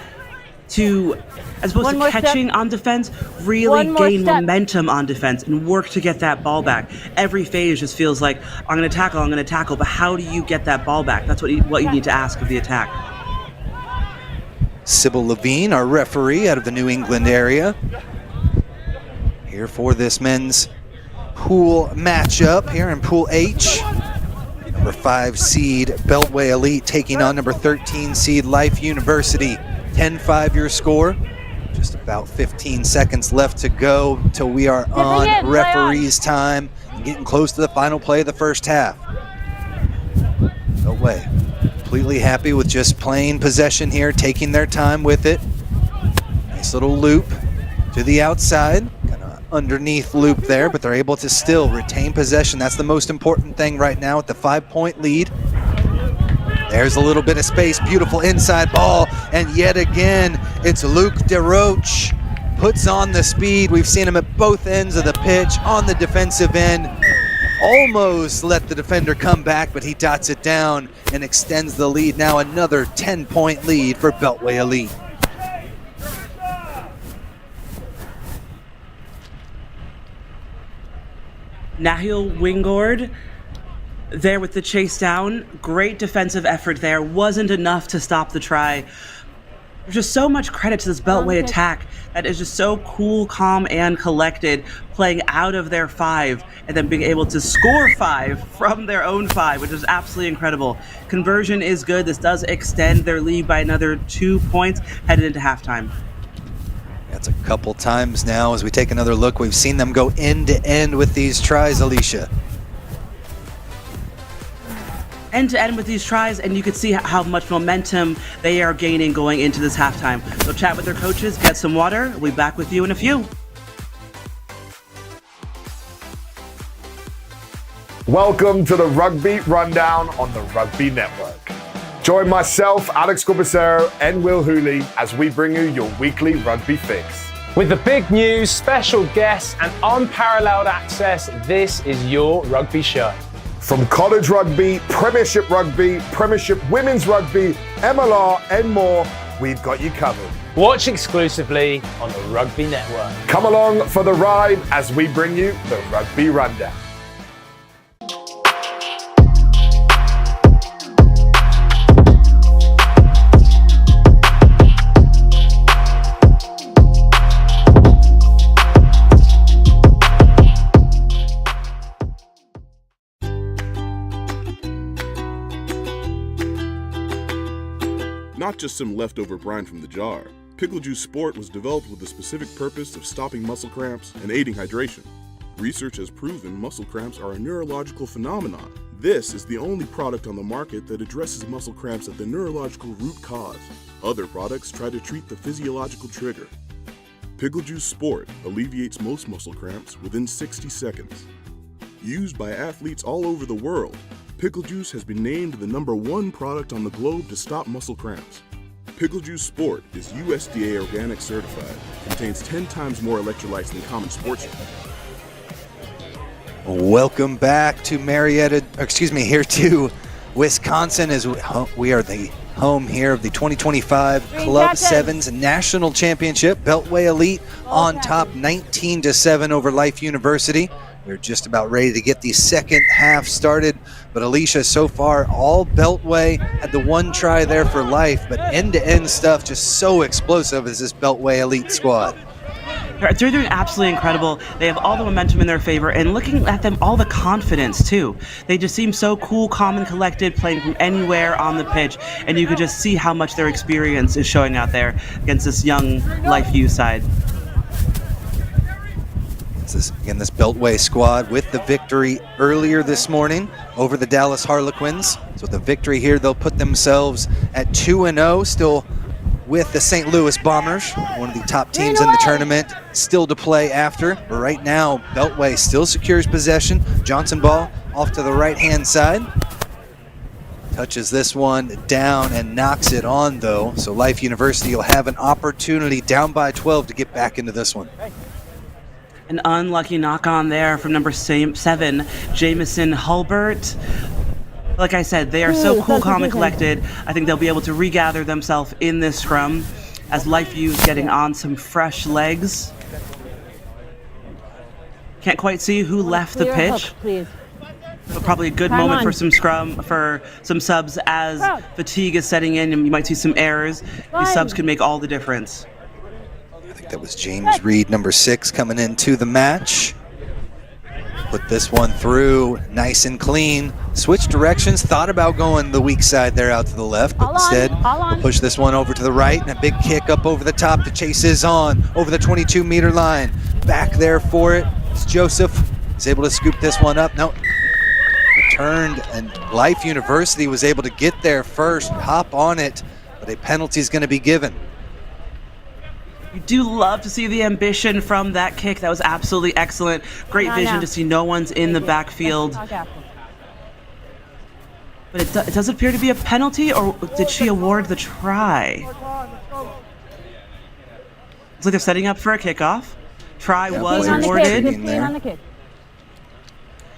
to, as opposed to catching on defense, really gain momentum on defense and work to get that ball back. Every phase just feels like, I'm going to tackle, but how do you get that ball back? That's what you need to ask of the attack. Sybil Levine, our referee out of the New England area. Here for this men's pool matchup here in Pool H. Number 5 seed Beltway Elite taking on number 13 seed Life University. 10-5 your score. Just about 15 seconds left to go till we are on referee's time and getting close to the final play of the first half. Beltway completely happy with just playing possession here, taking their time with it. Nice little loop to the outside, kind of underneath loop there, but they're able to still retain possession. That's the most important thing right now with the 5-point lead. There's a little bit of space, beautiful inside ball, and yet again, it's Luke DeRoche. Puts on the speed. We've seen him at both ends of the pitch, on the defensive end, almost let the defender come back, but he dots it down and extends the lead. Now another 10-point lead for Beltway Elite. Nahil Wingord there with the chase down. Great defensive effort there. Wasn't enough to stop the try. There's just so much credit to this Beltway attack that is just so cool, calm, and collected, playing out of their 5 and then being able to score 5 from their own 5, which is absolutely incredible. Conversion is good. This does extend their lead by another 2 points headed into halftime. That's a couple times now as we take another look. We've seen them go end to end with these tries, Alicia. End to end with these tries, and you can see how much momentum they are gaining going into this halftime. So chat with their coaches, get some water. We'll be back with you in a few. Welcome to the Rugby Rundown on the Rugby Network. Join myself, Alex Corbicero, and Will Hooley as we bring you your weekly rugby fix. With the big news, special guests, and unparalleled access, this is your rugby show. From college rugby, Premiership Women's Rugby, MLR, and more, we've got you covered. Watch exclusively on the Rugby Network. Come along for the ride as we bring you the Rugby Rundown. Not just some leftover brine from the jar. Pickle Juice Sport was developed with the specific purpose of stopping muscle cramps and aiding hydration. Research has proven muscle cramps are a neurological phenomenon. This is the only product on the market that addresses muscle cramps at the neurological root cause. Other products try to treat the physiological trigger. Pickle Juice Sport alleviates most muscle cramps within 60 seconds. Used by athletes all over the world, Pickle Juice has been named the #1 product on the globe to stop muscle cramps. Pickle Juice Sport is USDA organic certified, contains 10 times more electrolytes than common sports drink. Welcome back to here to Wisconsin, as we are the home here of the 2025 Club Sevens National Championship. Beltway Elite on top 19-7 over Life University. We're just about ready to get the second half started. But Alicia, so far, all Beltway. Had the one try there for Life, but end-to-end stuff just so explosive as this Beltway Elite squad. They're doing absolutely incredible. They have all the momentum in their favor, and looking at them, all the confidence too. They just seem so cool, calm, and collected, playing from anywhere on the pitch, and you could just see how much their experience is showing out there against this young Life U side. This Beltway squad with the victory earlier this morning over the Dallas Harlequins. So with the victory here, they'll put themselves at 2-0, still with the St. Louis Bombers, one of the top teams in the tournament, still to play after. But right now, Beltway still secures possession. Johnson ball off to the right-hand side. Touches this one down and knocks it on, though. So Life University will have an opportunity down by 12 to get back into this one. An unlucky knock-on there from number 7, Jamison Hulbert. Like I said, they are so cool, calm, and collected. I think they'll be able to regather themselves in this scrum as Life U is getting on some fresh legs. Can't quite see who left the pitch. But probably a good moment for some subs as fatigue is setting in and you might see some errors. These subs can make all the difference. I think that was James Reed, number 6, coming into the match. Put this one through nice and clean. Switched directions, thought about going the weak side there out to the left, but instead we'll push this one over to the right, and a big kick up over the top. The chase is on over the 22-meter line. Back there for it. It's Joseph. He's able to scoop this one up. No. Returned, and Life University was able to get there first, hop on it, but a penalty is going to be given. You do love to see the ambition from that kick. That was absolutely excellent. Great vision to see no one's in the backfield. But it does appear to be a penalty, or did she award the try? Looks like they're setting up for a kickoff. Try was awarded.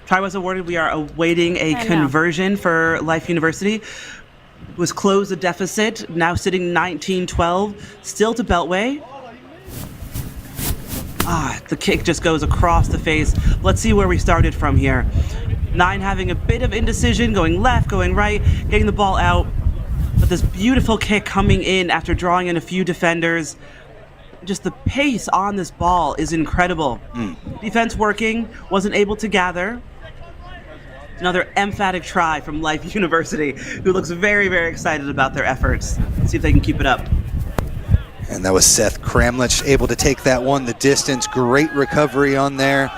Try was awarded. We are awaiting a conversion for Life University. Was closed the deficit, now sitting 19-12, still to Beltway. The kick just goes across the face. Let's see where we started from here. 9 having a bit of indecision, going left, going right, getting the ball out. But this beautiful kick coming in after drawing in a few defenders. Just the pace on this ball is incredible. Defense working, wasn't able to gather. Another emphatic try from Life University, who looks very, very excited about their efforts. Let's see if they can keep it up. And that was Seth Kramlich able to take that one the distance. Great recovery on there.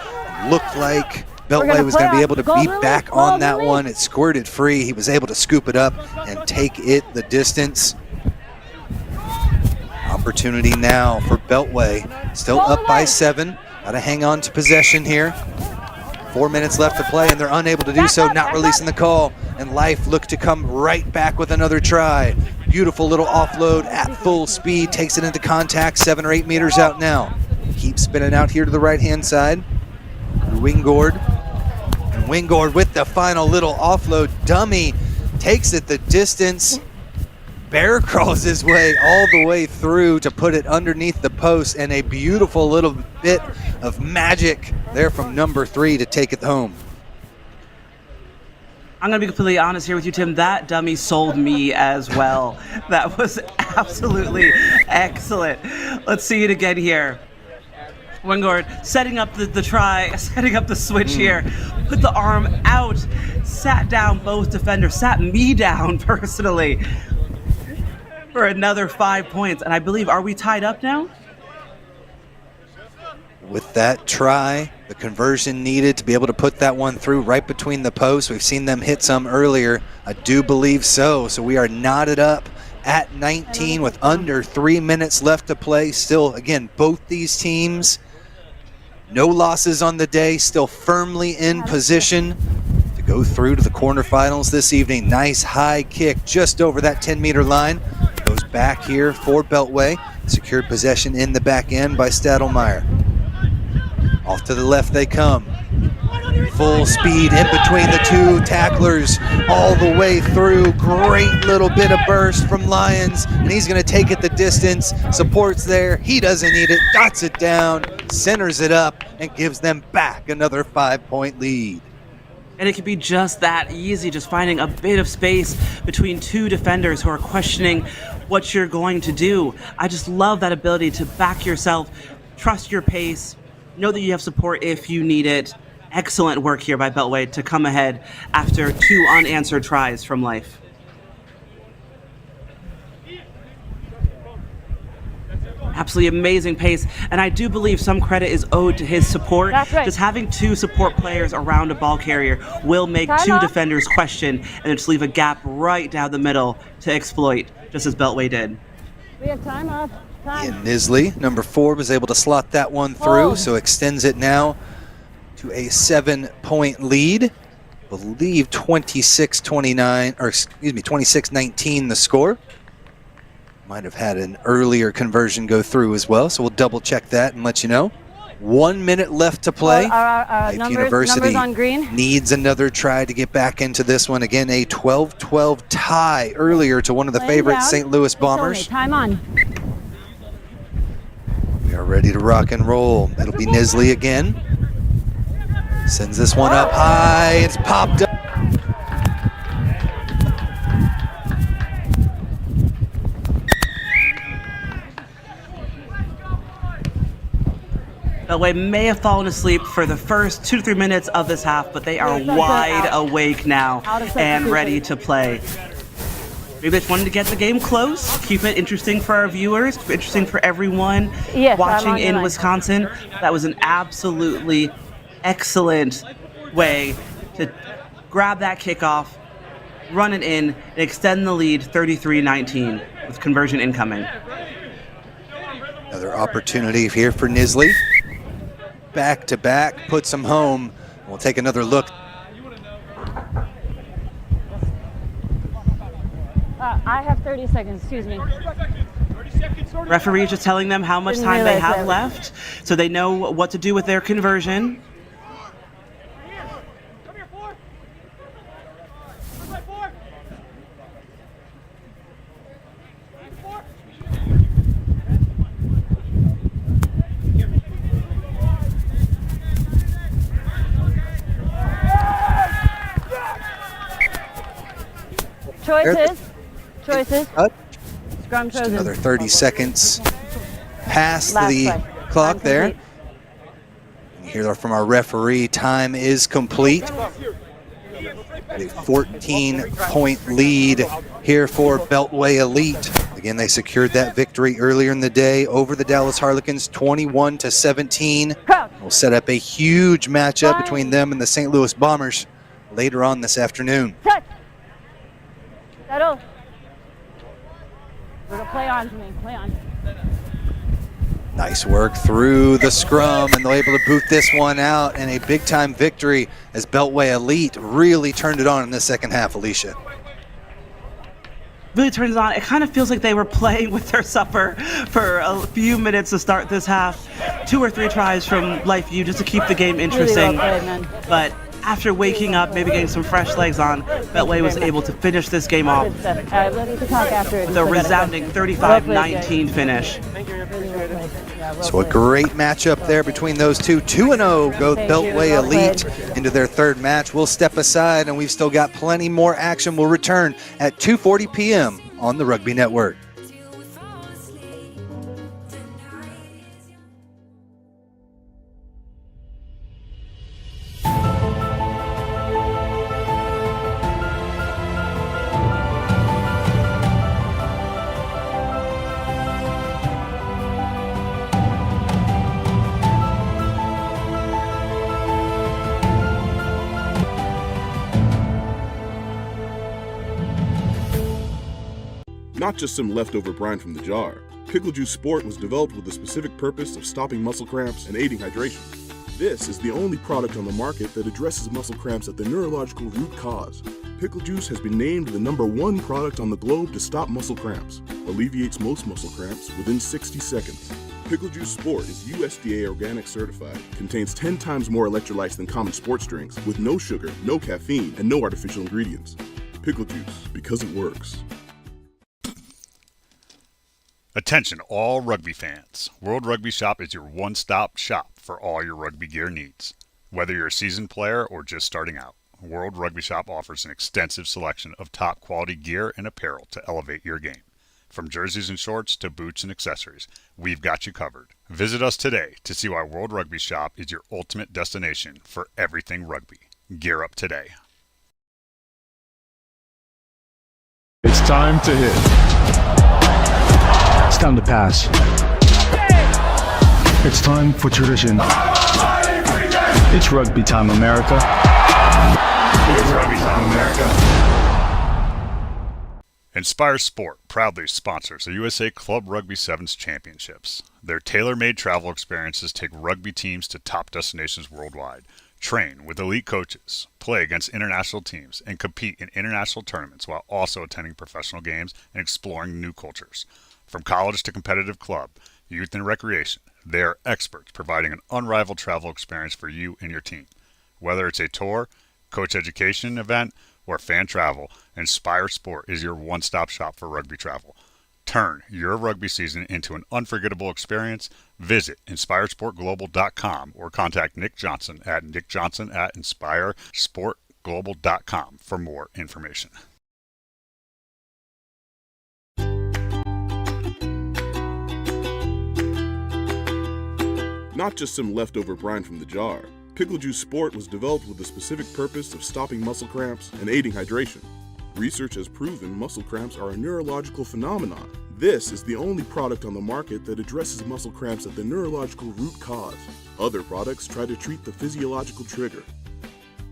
Looked like Beltway was going to be able to beat back on that one. It squirted free. He was able to scoop it up and take it the distance. Opportunity now for Beltway. Still up by 7. Got to hang on to possession here. 4 minutes left to play, and they're unable to do so, not releasing the call. And Life look to come right back with another try. Beautiful little offload at full speed, takes it into contact, 7 or 8 meters out now. Keeps spinning out here to the right-hand side. Wingord. And Wingord with the final little offload dummy. Takes it the distance. Bear crawls his way all the way through to put it underneath the post, and a beautiful little bit of magic there from number 3 to take it home. I'm going to be completely honest here with you, Tim. That dummy sold me as well. That was absolutely excellent. Let's see it again here. Wingord setting up the try, setting up the switch here. Put the arm out, sat down both defenders, sat me down personally for another 5 points. And I believe, are we tied up now? With that try, the conversion needed to be able to put that one through right between the posts. We've seen them hit some earlier. I do believe so. So we are knotted up at 19 with under 3 minutes left to play. Still, again, both these teams, no losses on the day, still firmly in position to go through to the quarterfinals this evening. Nice high kick just over that 10-meter line. Goes back here for Beltway. Secured possession in the back end by Stadelmeyer. Off to the left they come. Full speed in between the two tacklers all the way through. Great little bit of burst from Lions, and he's going to take it the distance. Support's there. He doesn't need it. Dots it down, centers it up, and gives them back another 5-point lead. And it can be just that easy, just finding a bit of space between two defenders who are questioning what you're going to do. I just love that ability to back yourself, trust your pace, know that you have support if you need it. Excellent work here by Beltway to come ahead after 2 unanswered tries from Life. Absolutely amazing pace, and I do believe some credit is owed to his support. That's right. Just having 2 support players around a ball carrier will make 2 defenders question and then just leave a gap right down the middle to exploit, just as Beltway did. We have time off. Ian Nisley, number 4, was able to slot that one through, so extends it now to a 7-point lead. I believe 26-29, or excuse me, 26-19 the score. Might have had an earlier conversion go through as well, so we'll double check that and let you know. 1 minute left to play. Life University on green. needs another try to get back into this one. Again, a 12-12 tie earlier to one of the favorite St. Louis Bombers. Time on. We are ready to rock and roll. It'll be Nisley again. Sends this one up high. It's popped up. Beltway may have fallen asleep for the first 2 to 3 minutes of this half, but they are wide awake now and ready to play. Maybe they just wanted to get the game close, keep it interesting for our viewers, keep it interesting for everyone watching in Wisconsin. That was an absolutely excellent way to grab that kickoff, run it in, and extend the lead 33-19 with conversion incoming. Another opportunity here for Nisley. Back to back, puts them home. We'll take another look. I have 30 seconds, excuse me. Referee is just telling them how much time they have left, so they know what to do with their conversion. Choices. Choices. Scrum choices. Another 30 seconds past Last the play. clock Time there. complete. You hear from our referee, time is complete. A 14-point lead here for Beltway Elite. Again, they secured that victory earlier in the day over the Dallas Harlequins, 21-17. We'll set up a huge matchup between them and the St. Louis Bombers later on this afternoon. Touch. Settle. We're gonna play on to me. Play on. Nice work through the scrum, and they're able to boot this one out, and a big-time victory as Beltway Elite really turned it on in the second half, Alicia. Really turns it on. It kind of feels like they were playing with their supper for a few minutes to start this half. 2 or 3 tries from LifeU just to keep the game interesting. Really well played, man. But after waking up, maybe getting some fresh legs on, Beltway was able to finish this game off All right, let's talk after. with a resounding 35-19 finish. So a great matchup there between those two. 2-0 go Beltway Elite into their third match. We'll step aside, and we've still got plenty more action. We'll return at 2:40 p.m. on the Rugby Network. Not just some leftover brine from the jar. Pickle Juice Sport was developed with the specific purpose of stopping muscle cramps and aiding hydration. This is the only product on the market that addresses muscle cramps at the neurological root cause. Pickle Juice has been named the #1 product on the globe to stop muscle cramps, alleviates most muscle cramps within 60 seconds. Pickle Juice Sport is USDA organic certified, contains 10 times more electrolytes than common sports drinks, with no sugar, no caffeine, and no artificial ingredients. Pickle Juice, because it works. Attention all rugby fans. World Rugby Shop is your one-stop shop for all your rugby gear needs. Whether you're a seasoned player or just starting out, World Rugby Shop offers an extensive selection of top quality gear and apparel to elevate your game. From jerseys and shorts to boots and accessories, we've got you covered. Visit us today to see why World Rugby Shop is your ultimate destination for everything rugby. Gear up today. It's time to hit. It's time to pass. It's time for tradition. It's rugby time, America. It's rugby time, America. Inspire Sport proudly sponsors the USA Club Rugby Sevens Championships. Their tailor-made travel experiences take rugby teams to top destinations worldwide. Train with elite coaches, play against international teams, and compete in international tournaments while also attending professional games and exploring new cultures. From college to competitive club, youth and recreation, they are experts providing an unrivaled travel experience for you and your team. Whether it's a tour, coach education event, or fan travel, Inspire Sport is your one-stop shop for rugby travel. Turn your rugby season into an unforgettable experience. Visit InspireSportGlobal.com or contact Nick Johnson at nickjohnson@InspireSportGlobal.com for more information. Not just some leftover brine from the jar. Pickle Juice Sport was developed with the specific purpose of stopping muscle cramps and aiding hydration. Research has proven muscle cramps are a neurological phenomenon. This is the only product on the market that addresses muscle cramps at the neurological root cause. Other products try to treat the physiological trigger.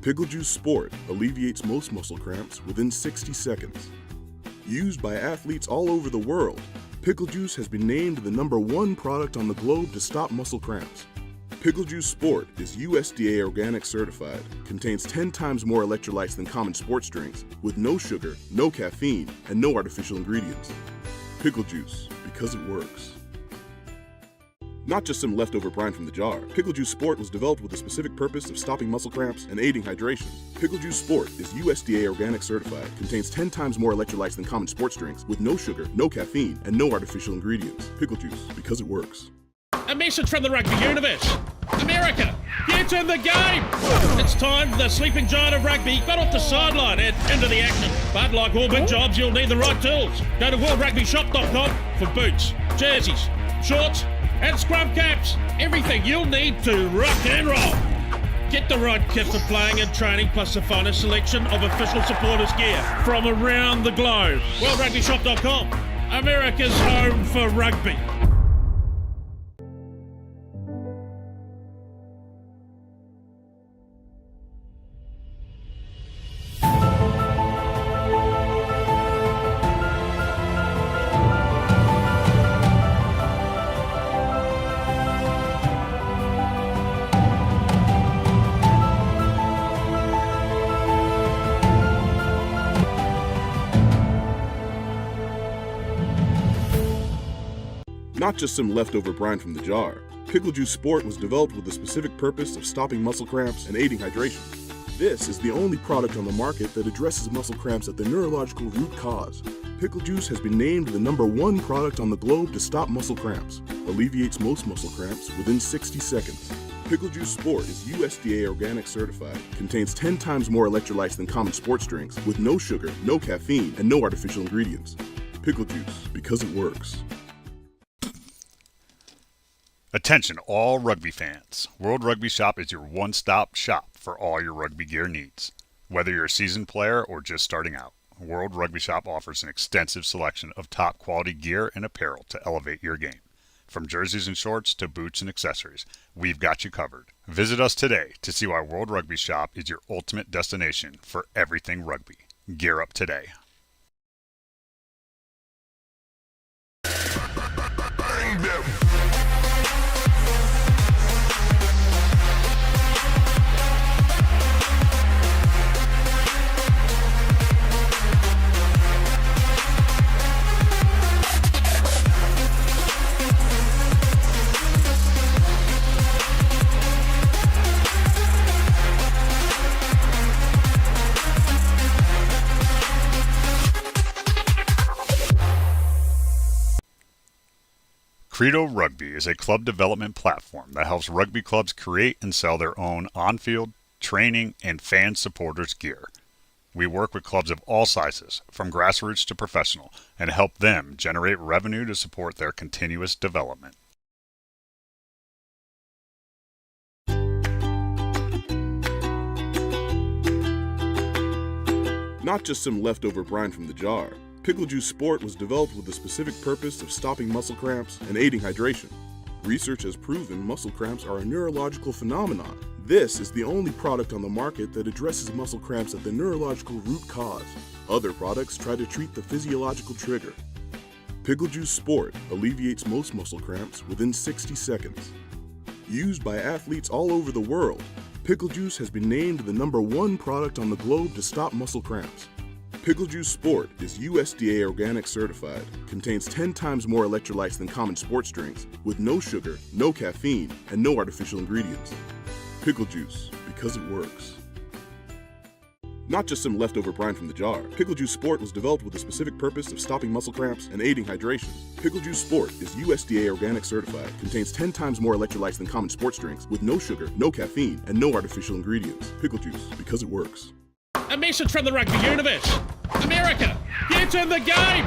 Pickle Juice Sport alleviates most muscle cramps within 60 seconds. Used by athletes all over the world, Pickle Juice has been named the #1 product on the globe to stop muscle cramps. Pickle Juice Sport is USDA organic certified, contains 10 times more electrolytes than common sports drinks, with no sugar, no caffeine, and no artificial ingredients. Pickle Juice, because it works. Not just some leftover brine from the jar. Pickle Juice Sport was developed with the specific purpose of stopping muscle cramps and aiding hydration. Pickle Juice Sport is USDA organic certified, contains 10 times more electrolytes than common sports drinks, with no sugar, no caffeine, and no artificial ingredients. Pickle Juice, because it works. A message from the rugby universe. America, get in the game! It's time the sleeping giant of rugby got off the sideline and into the action. But like all big jobs, you'll need the right tools. Go to worldrugbyshop.com for boots, jerseys, shorts, and scrum caps. Everything you'll need to rock and roll. Get the right kit for playing and training, plus the finest selection of official supporters gear from around the globe. worldrugbyshop.com, America's home for rugby. Not just some leftover brine from the jar, Pickle Juice Sport was developed with the specific purpose of stopping muscle cramps and aiding hydration. This is the only product on the market that addresses muscle cramps at the neurological root cause. Pickle Juice has been named the #1 product on the globe to stop muscle cramps, alleviates most muscle cramps within 60 seconds. Pickle Juice Sport is USDA organic certified, contains 10 times more electrolytes than common sports drinks, with no sugar, no caffeine, and no artificial ingredients. Pickle Juice, because it works. Attention all rugby fans. World Rugby Shop is your one-stop shop for all your rugby gear needs. Whether you're a seasoned player or just starting out, World Rugby Shop offers an extensive selection of top quality gear and apparel to elevate your game. From jerseys and shorts to boots and accessories, we've got you covered. Visit us today to see why World Rugby Shop is your ultimate destination for everything rugby. Gear up today. Bang them! Credo Rugby is a club development platform that helps rugby clubs create and sell their own on-field, training, and fan supporters gear. We work with clubs of all sizes, from grassroots to professional, and help them generate revenue to support their continuous development. Not just some leftover brine from the jar, Pickle Juice Sport was developed with the specific purpose of stopping muscle cramps and aiding hydration. Research has proven muscle cramps are a neurological phenomenon. This is the only product on the market that addresses muscle cramps at the neurological root cause. Other products try to treat the physiological trigger. Pickle Juice Sport alleviates most muscle cramps within 60 seconds. Used by athletes all over the world, Pickle Juice has been named the #1 product on the globe to stop muscle cramps. Pickle Juice Sport is USDA organic certified, contains 10 times more electrolytes than common sports drinks, with no sugar, no caffeine, and no artificial ingredients. Pickle Juice, because it works. Not just some leftover brine from the jar, Pickle Juice Sport was developed with the specific purpose of stopping muscle cramps and aiding hydration. Pickle Juice Sport is USDA organic certified, contains 10 times more electrolytes than common sports drinks, with no sugar, no caffeine, and no artificial ingredients. Pickle Juice, because it works. A message from the rugby universe. America, get in the game!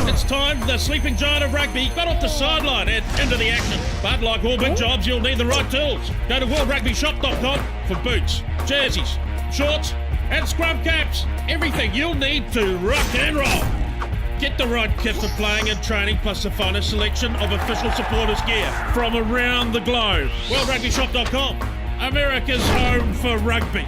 It's time the sleeping giant of rugby got off the sideline and into the action. But like all big jobs, you'll need the right tools. Go to worldrugbyshop.com for boots, jerseys, shorts, and scrum caps. Everything you'll need to rock and roll. Get the right kit for playing and training, plus the finest selection of official supporters gear from around the globe. worldrugbyshop.com, America's home for rugby.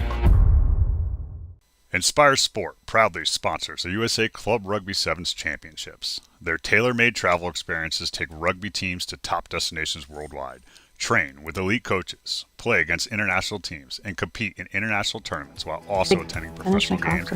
Inspire Sport proudly sponsors the USA Club Rugby Sevens Championships. Their tailor-made travel experiences take rugby teams to top destinations worldwide, train with elite coaches, play against international teams, and compete in international tournaments while also attending professional games.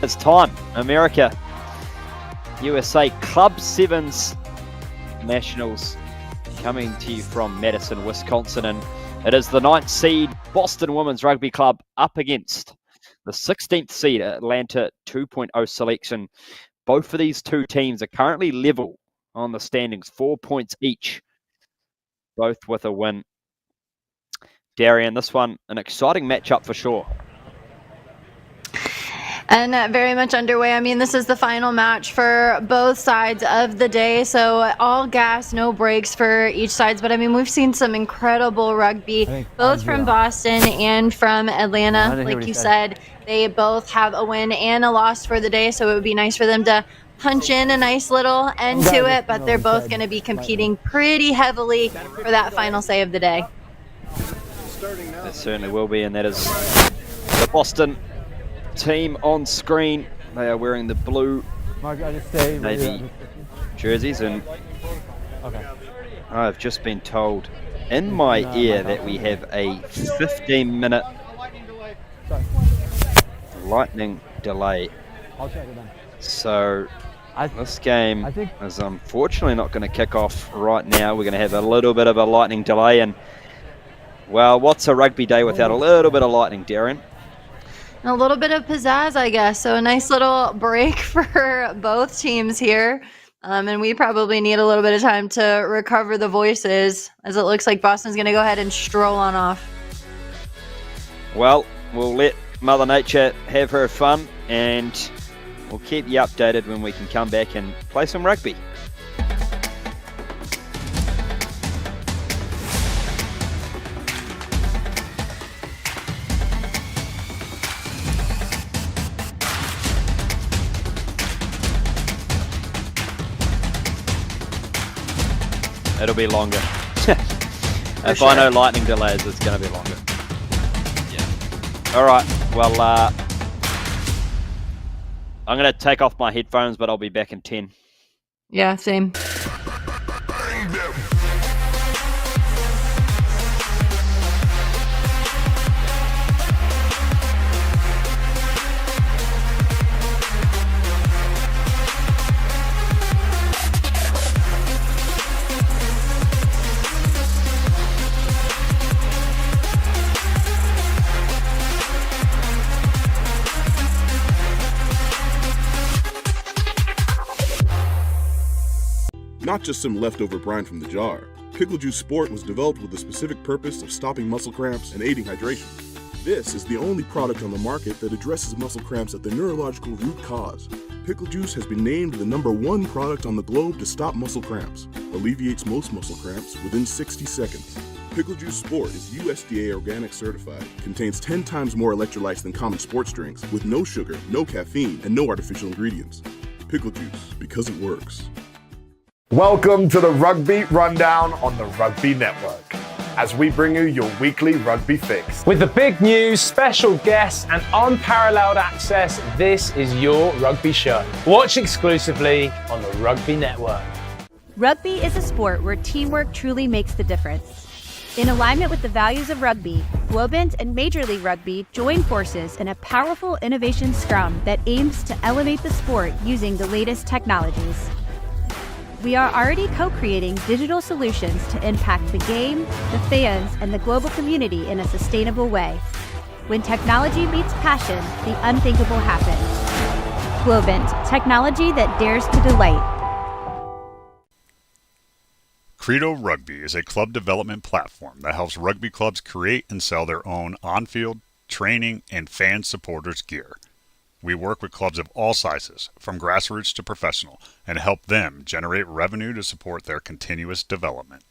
It's time. America, USA Club Sevens Nationals coming to you from Madison, Wisconsin. And it is the 9th seed Boston Women's Rugby Club up against the 16th seed Atlanta 2.0 selection. Both of these two teams are currently level on the standings, 4 points each, both with a win. Darian, this one, an exciting matchup for sure. And very much underway. I mean, this is the final match for both sides of the day, so all gas, no breaks for each side. But I mean, we've seen some incredible rugby, both from Boston and from Atlanta. Like you said, they both have a win and a loss for the day, so it would be nice for them to punch in a nice little end to it, but they're both going to be competing pretty heavily for that final say of the day. There certainly will be, and that is the Boston team on screen. They are wearing the blue navy jerseys, and I've just been told in my ear that we have a 15-minute lightning delay. So this game is unfortunately not going to kick off right now. We're going to have a little bit of a lightning delay, and well, what's a rugby day without a little bit of lightning, Darren? A little bit of pizzazz, I guess. So a nice little break for both teams here. And we probably need a little bit of time to recover the voices, as it looks like Boston's going to go ahead and stroll on off. Well, we'll let Mother Nature have her fun, and we'll keep you updated when we can come back and play some rugby. It'll be longer. If I know lightning delays, it's going to be longer. Yeah. All right. Well, I'm going to take off my headphones, but I'll be back in 10. Yeah, same. Not just some leftover brine from the jar. Pickle Juice Sport was developed with the specific purpose of stopping muscle cramps and aiding hydration. This is the only product on the market that addresses muscle cramps at the neurological root cause. Pickle Juice has been named the #1 product on the globe to stop muscle cramps, alleviates most muscle cramps within 60 seconds. Pickle Juice Sport is USDA organic certified, contains 10 times more electrolytes than common sports drinks, with no sugar, no caffeine, and no artificial ingredients. Pickle Juice, because it works. Welcome to the Rugby Rundown on the Rugby Network, as we bring you your weekly rugby fix. With the big news, special guests, and unparalleled access, this is your rugby show. Watch exclusively on the Rugby Network. Rugby is a sport where teamwork truly makes the difference. In alignment with the values of rugby, Globant and Major League Rugby join forces in a powerful innovation scrum that aims to elevate the sport using the latest technologies. We are already co-creating digital solutions to impact the game, the fans, and the global community in a sustainable way. When technology meets passion, the unthinkable happens. Globant, technology that dares to delight. Credo Rugby is a club development platform that helps rugby clubs create and sell their own on-field, training, and fan supporters gear. We work with clubs of all sizes, from grassroots to professional, and help them generate revenue to support their continuous development.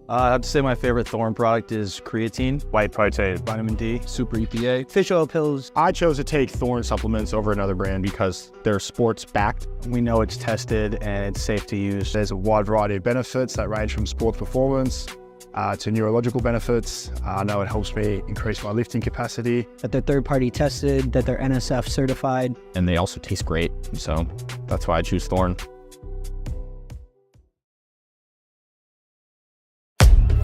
I have to say my favorite Thorn product is creatine, white protein, vitamin D, super EPA, fish oil pills. I chose to take Thorn supplements over another brand because they're sports backed. We know it's tested and it's safe to use. There's a wide variety of benefits that range from sports performance to neurological benefits. I know it helps me increase my lifting capacity. That they're third-party tested, that they're NSF certified. And they also taste great, so that's why I choose Thorn.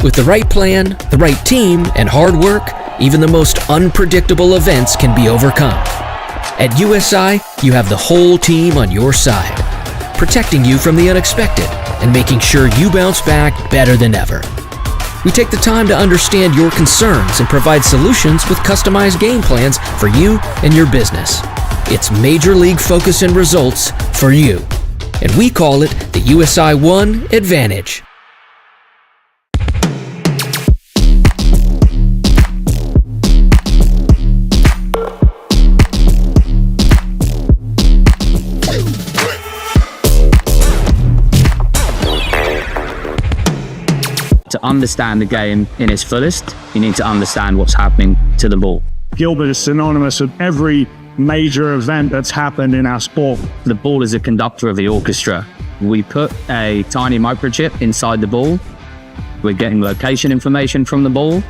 With the right plan, the right team, and hard work, even the most unpredictable events can be overcome. At USI, you have the whole team on your side, protecting you from the unexpected and making sure you bounce back better than ever. We take the time to understand your concerns and provide solutions with customized game plans for you and your business. It's Major League focus and results for you, and we call it the USI One Advantage. To understand the game in its fullest, you need to understand what's happening to the ball. Gilbert is synonymous with every major event that's happened in our sport. The ball is a conductor of the orchestra. We put a tiny microchip inside the ball. We're getting location information from the ball,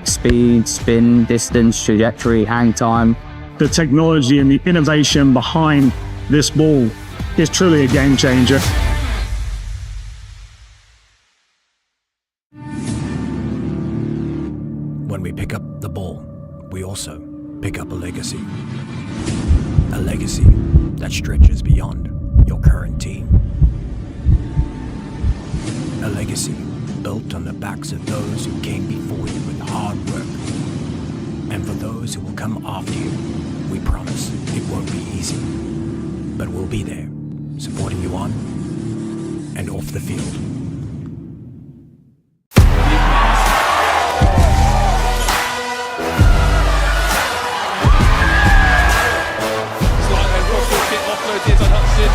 speed, spin, distance, trajectory, hang time. The technology and the innovation behind this ball is truly a game changer. When we pick up the ball, we also pick up a legacy. A legacy that stretches beyond your current team. A legacy built on the backs of those who came before you with hard work. And for those who will come after you, we promise it won't be easy. But we'll be there, supporting you on and off the field. Is on Hudson.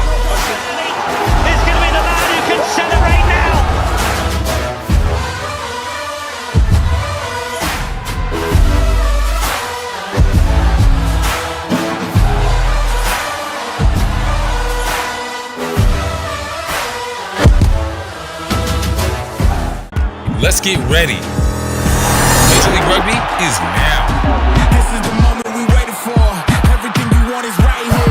It's going to be the man who can celebrate now. Let's get ready. Major League Rugby is now. This is the moment we waited for. Everything you want is right here.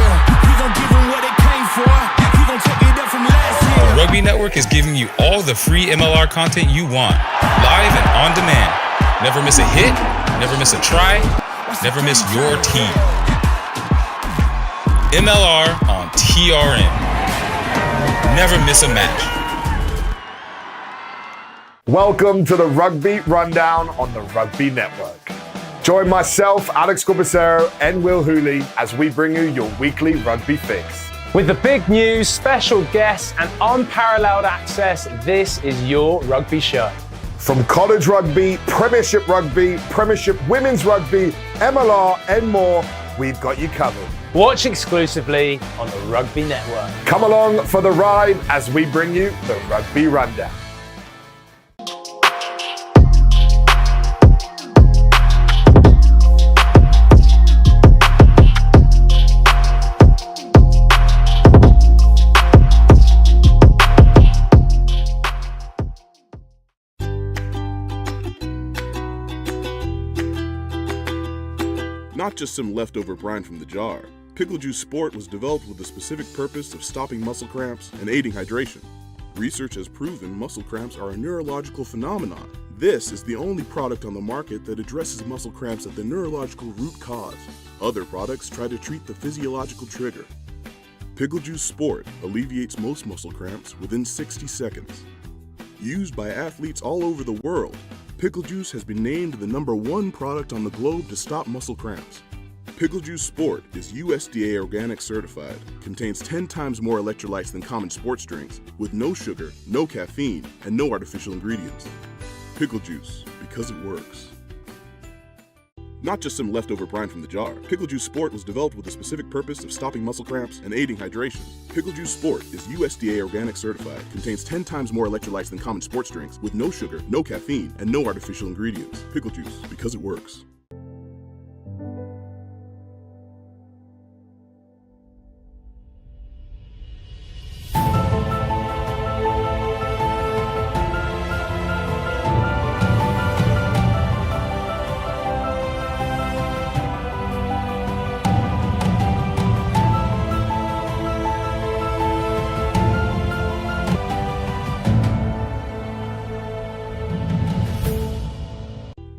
The Rugby Network is giving you all the free MLR content you want, live and on demand. Never miss a hit, never miss a try, never miss your team. MLR on TRN. Never miss a match. Welcome to the Rugby Rundown on the Rugby Network. Join myself, Alex Corbicero, and Will Hooley as we bring you your weekly rugby fix. With the big news, special guests, and unparalleled access, this is your rugby show. From college rugby, Premiership Women's Rugby, MLR, and more, we've got you covered. Watch exclusively on the Rugby Network. Come along for the ride as we bring you the Rugby Rundown. Not just some leftover brine from the jar. Pickle Juice Sport was developed with the specific purpose of stopping muscle cramps and aiding hydration. Research has proven muscle cramps are a neurological phenomenon. This is the only product on the market that addresses muscle cramps at the neurological root cause. Other products try to treat the physiological trigger. Pickle Juice Sport alleviates most muscle cramps within 60 seconds. Used by athletes all over the world, Pickle Juice has been named the #1 product on the globe to stop muscle cramps. Pickle Juice Sport is USDA organic certified, contains 10 times more electrolytes than common sports drinks, with no sugar, no caffeine, and no artificial ingredients. Pickle Juice, because it works. Not just some leftover brine from the jar. Pickle Juice Sport was developed with the specific purpose of stopping muscle cramps and aiding hydration. Pickle Juice Sport is USDA organic certified, contains 10 times more electrolytes than common sports drinks, with no sugar, no caffeine, and no artificial ingredients. Pickle Juice, because it works.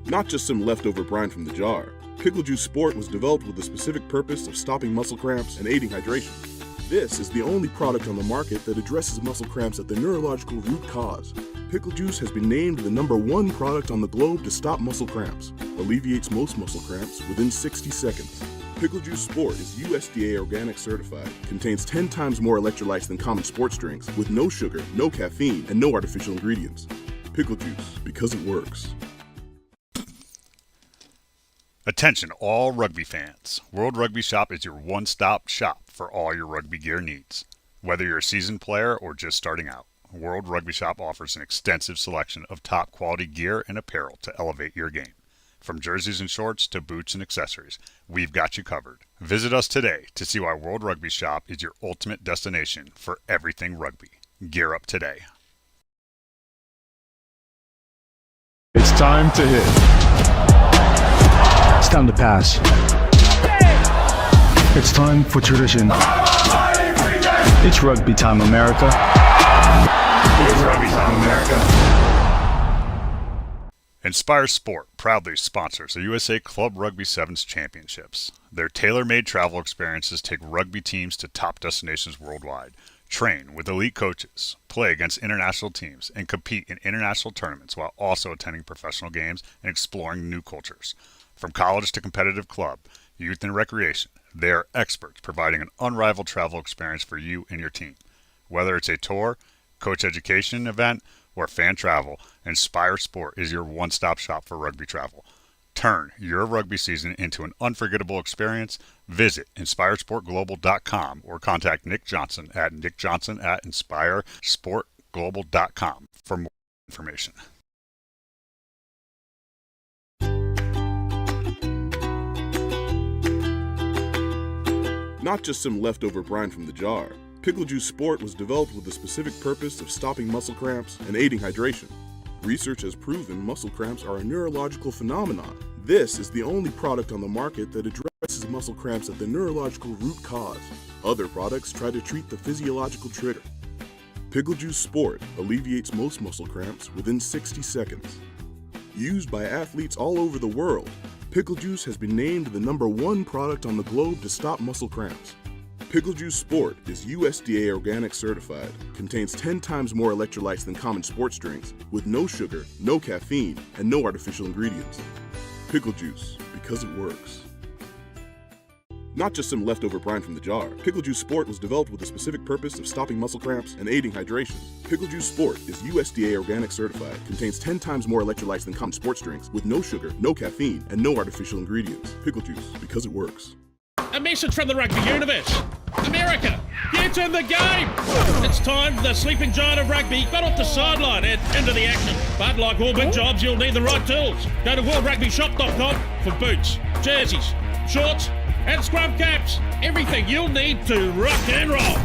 Not just some leftover brine from the jar. Pickle Juice Sport was developed with the specific purpose of stopping muscle cramps and aiding hydration. This is the only product on the market that addresses muscle cramps at the neurological root cause. Pickle Juice has been named the #1 product on the globe to stop muscle cramps, alleviates most muscle cramps within 60 seconds. Pickle Juice Sport is USDA organic certified, contains 10 times more electrolytes than common sports drinks, with no sugar, no caffeine, and no artificial ingredients. Pickle Juice, because it works. Attention all rugby fans. World Rugby Shop is your one-stop shop for all your rugby gear needs. Whether you're a seasoned player or just starting out, World Rugby Shop offers an extensive selection of top quality gear and apparel to elevate your game. From jerseys and shorts to boots and accessories, we've got you covered. Visit us today to see why World Rugby Shop is your ultimate destination for everything rugby. Gear up today. It's time to hit. It's time to pass. It's time for tradition. It's rugby time, America. It's rugby time, America. Inspire Sport proudly sponsors the USA Club Rugby Sevens Championships. Their tailor-made travel experiences take rugby teams to top destinations worldwide. Train with elite coaches, play against international teams, and compete in international tournaments while also attending professional games and exploring new cultures. From college to competitive club, youth and recreation, they are experts providing an unrivaled travel experience for you and your team. Whether it's a tour, coach education event, or fan travel, Inspire Sport is your one-stop shop for rugby travel. Turn your rugby season into an unforgettable experience. Visit InspireSportGlobal.com or contact Nick Johnson at NickJohnson@InspireSportGlobal.com for more information. Not just some leftover brine from the jar. Pickle Juice Sport was developed with the specific purpose of stopping muscle cramps and aiding hydration. Research has proven muscle cramps are a neurological phenomenon. This is the only product on the market that addresses muscle cramps at the neurological root cause. Other products try to treat the physiological trigger. Pickle Juice Sport alleviates most muscle cramps within 60 seconds. Used by athletes all over the world, Pickle Juice has been named the #1 product on the globe to stop muscle cramps. Pickle Juice Sport is USDA organic certified, contains 10 times more electrolytes than common sports drinks, with no sugar, no caffeine, and no artificial ingredients. Pickle Juice, because it works. Not just some leftover brine from the jar. Pickle Juice Sport was developed with the specific purpose of stopping muscle cramps and aiding hydration. Pickle Juice Sport is USDA organic certified, contains 10 times more electrolytes than common sports drinks, with no sugar, no caffeine, and no artificial ingredients. Pickle Juice, because it works. A message from the rugby universe. America, get in the game! It's time the sleeping giant of rugby got off the sideline and into the action. But like all big jobs, you'll need the right tools. Go to worldrugbyshop.com for boots, jerseys, shorts, and scrum caps. Everything you'll need to rock and roll.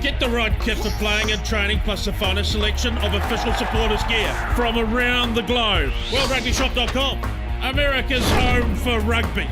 Get the right kit for playing and training, plus the finest selection of official supporters gear from around the globe. worldrugbyshop.com, America's home for rugby.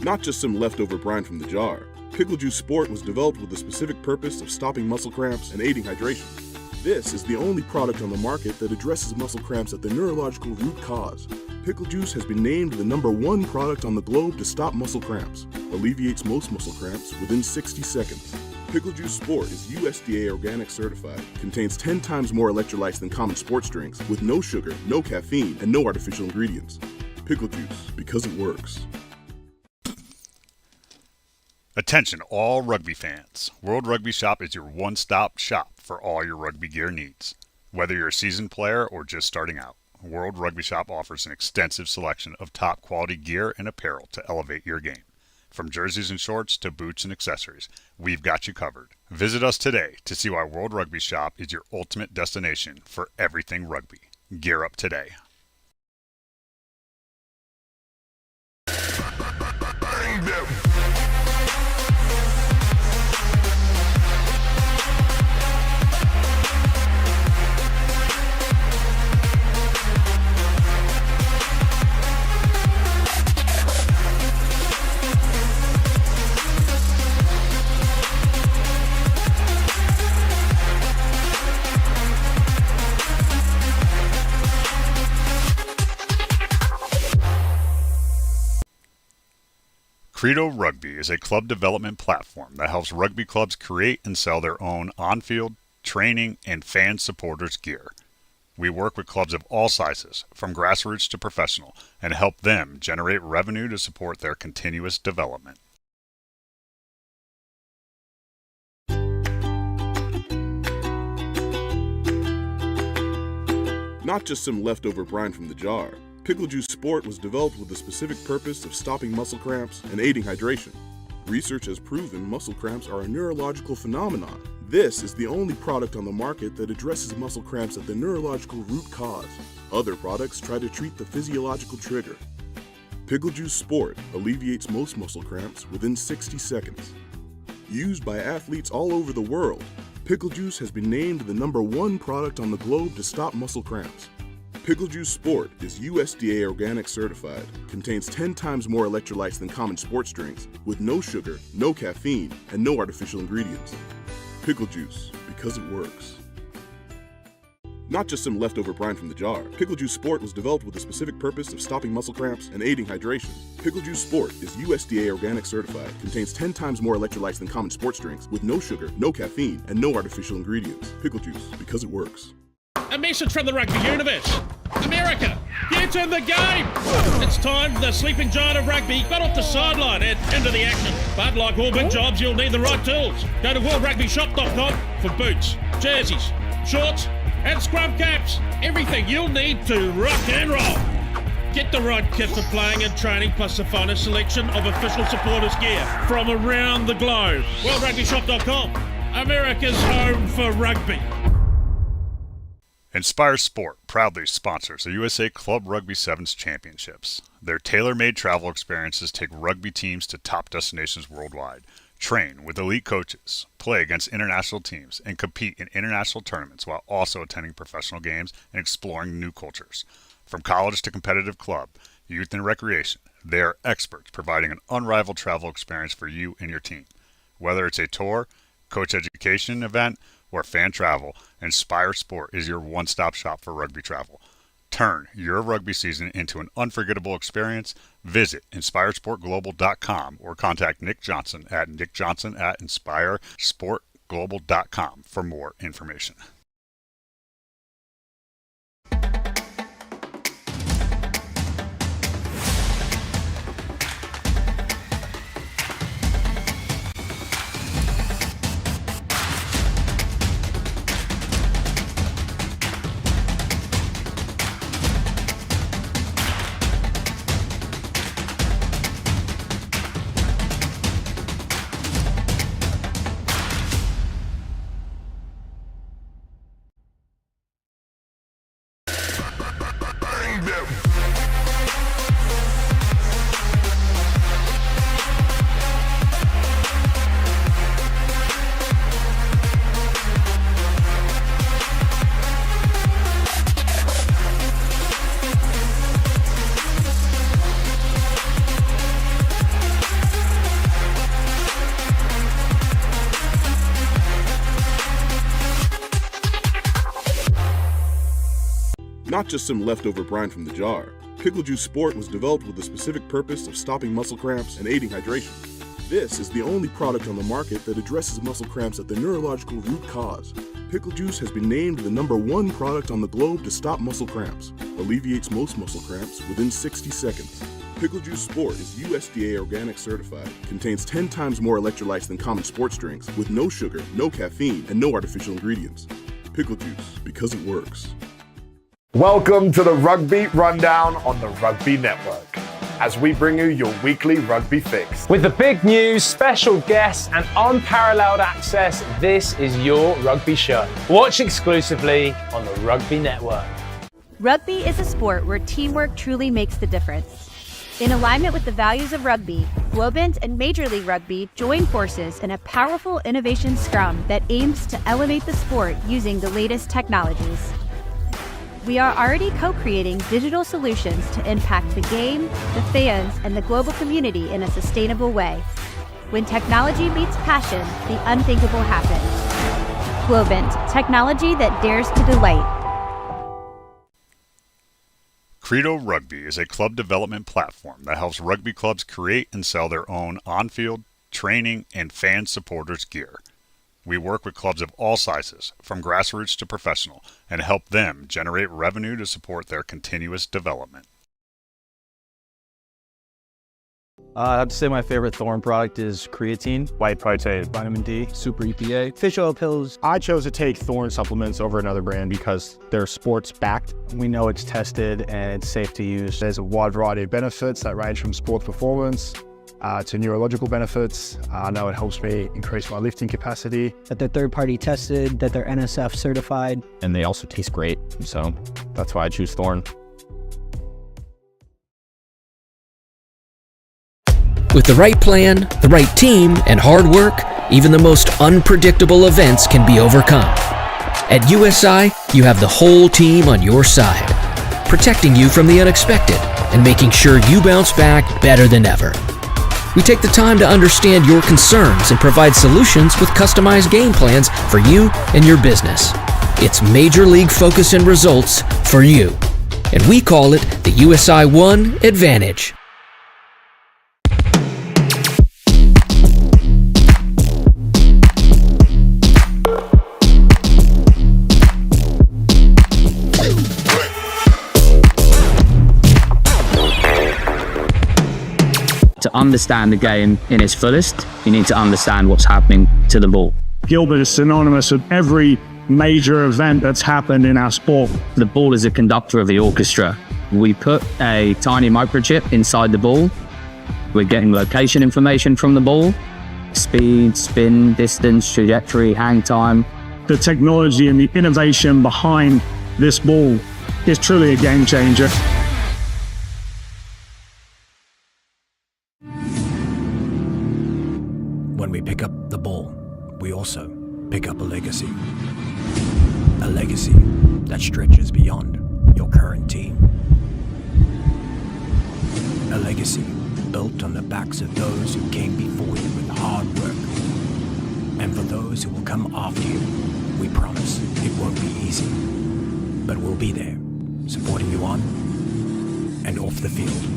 Not just some leftover brine from the jar. Pickle Juice Sport was developed with the specific purpose of stopping muscle cramps and aiding hydration. This is the only product on the market that addresses muscle cramps at the neurological root cause. Pickle Juice has been named the #1 product on the globe to stop muscle cramps. Alleviates most muscle cramps within 60 seconds. Pickle Juice Sport is USDA organic certified. Contains 10 times more electrolytes than common sports drinks, with no sugar, no caffeine, and no artificial ingredients. Pickle Juice, because it works. Attention all rugby fans. World Rugby Shop is your one-stop shop for all your rugby gear needs. Whether you're a seasoned player or just starting out, World Rugby Shop offers an extensive selection of top quality gear and apparel to elevate your game. From jerseys and shorts to boots and accessories, we've got you covered. Visit us today to see why World Rugby Shop is your ultimate destination for everything rugby. Gear up today. Credo Rugby is a club development platform that helps rugby clubs create and sell their own on-field, training, and fan supporters gear. We work with clubs of all sizes, from grassroots to professional, and help them generate revenue to support their continuous development. Not just some leftover brine from the jar. Pickle Juice Sport was developed with the specific purpose of stopping muscle cramps and aiding hydration. Research has proven muscle cramps are a neurological phenomenon. This is the only product on the market that addresses muscle cramps at the neurological root cause. Other products try to treat the physiological trigger. Pickle Juice Sport alleviates most muscle cramps within 60 seconds. Used by athletes all over the world, Pickle Juice has been named the #1 product on the globe to stop muscle cramps. Pickle Juice Sport is USDA organic certified, contains 10 times more electrolytes than common sports drinks, with no sugar, no caffeine, and no artificial ingredients. Pickle Juice, because it works. Not just some leftover brine from the jar. Pickle Juice Sport was developed with the specific purpose of stopping muscle cramps and aiding hydration. Pickle Juice Sport is USDA organic certified, contains 10 times more electrolytes than common sports drinks, with no sugar, no caffeine, and no artificial ingredients. Pickle Juice, because it works. A message from the rugby universe. America, get in the game! It's time the sleeping giant of rugby got off the sideline and into the action. But like all big jobs, you'll need the right tools. Go to worldrugbyshop.com for boots, jerseys, shorts, and scrum caps. Everything you'll need to rock and roll. Get the right kit for playing and training, plus the finest selection of official supporters gear from around the globe. worldrugbyshop.com, America's home for rugby. Inspire Sport proudly sponsors the USA Club Rugby Sevens Championships. Their tailor-made travel experiences take rugby teams to top destinations worldwide, train with elite coaches, play against international teams, and compete in international tournaments while also attending professional games and exploring new cultures. From college to competitive club, youth and recreation, they are experts providing an unrivaled travel experience for you and your team. Whether it's a tour, coach education event, or fan travel, Inspire Sport is your one-stop shop for rugby travel. Turn your rugby season into an unforgettable experience. Visit inspiresportglobal.com or contact Nick Johnson at nickjohnson@inspiresportglobal.com for more information. Not just some leftover brine from the jar. Pickle Juice Sport was developed with the specific purpose of stopping muscle cramps and aiding hydration. This is the only product on the market that addresses muscle cramps at the neurological root cause. Pickle Juice has been named the #1 product on the globe to stop muscle cramps, alleviates most muscle cramps within 60 seconds. Pickle Juice Sport is USDA organic certified, contains 10 times more electrolytes than common sports drinks, with no sugar, no caffeine, and no artificial ingredients. Pickle Juice, because it works. Welcome to the Rugby Rundown on the Rugby Network, as we bring you your weekly rugby fix. With the big news, special guests, and unparalleled access, this is your rugby show. Watch exclusively on the Rugby Network. Rugby is a sport where teamwork truly makes the difference. In alignment with the values of rugby, Globant and Major League Rugby join forces in a powerful innovation scrum that aims to elevate the sport using the latest technologies. We are already co-creating digital solutions to impact the game, the fans, and the global community in a sustainable way. When technology meets passion, the unthinkable happens. Globant, technology that dares to delight. Credo Rugby is a club development platform that helps rugby clubs create and sell their own on-field, training, and fan supporters gear. We work with clubs of all sizes, from grassroots to professional, and help them generate revenue to support their continuous development. I have to say my favorite Thorn product is creatine, White protein, vitamin D, super EPA, fish oil pills. I chose to take Thorn supplements over another brand because they're sports backed. We know it's tested and it's safe to use. There's a wide variety of benefits that range from sports performance to neurological benefits. I know it helps me increase my lifting capacity. That they're third-party tested, that they're NSF certified. And they also taste great, so that's why I choose Thorn. With the right plan, the right team, and hard work, even the most unpredictable events can be overcome. At USI, you have the whole team on your side, protecting you from the unexpected and making sure you bounce back better than ever. We take the time to understand your concerns and provide solutions with customized game plans for you and your business. It's Major League focus and results for you, and we call it the USI One Advantage. To understand the game in its fullest, you need to understand what's happening to the ball. Gilbert is synonymous with every major event that's happened in our sport. The ball is a conductor of the orchestra. We put a tiny microchip inside the ball. We're getting location information from the ball, speed, spin, distance, trajectory, hang time. The technology and the innovation behind this ball is truly a game changer. When we pick up the ball, we also pick up a legacy. A legacy that stretches beyond your current team. A legacy built on the backs of those who came before you with hard work. And for those who will come after you, we promise it won't be easy. But we'll be there, supporting you on and off the field.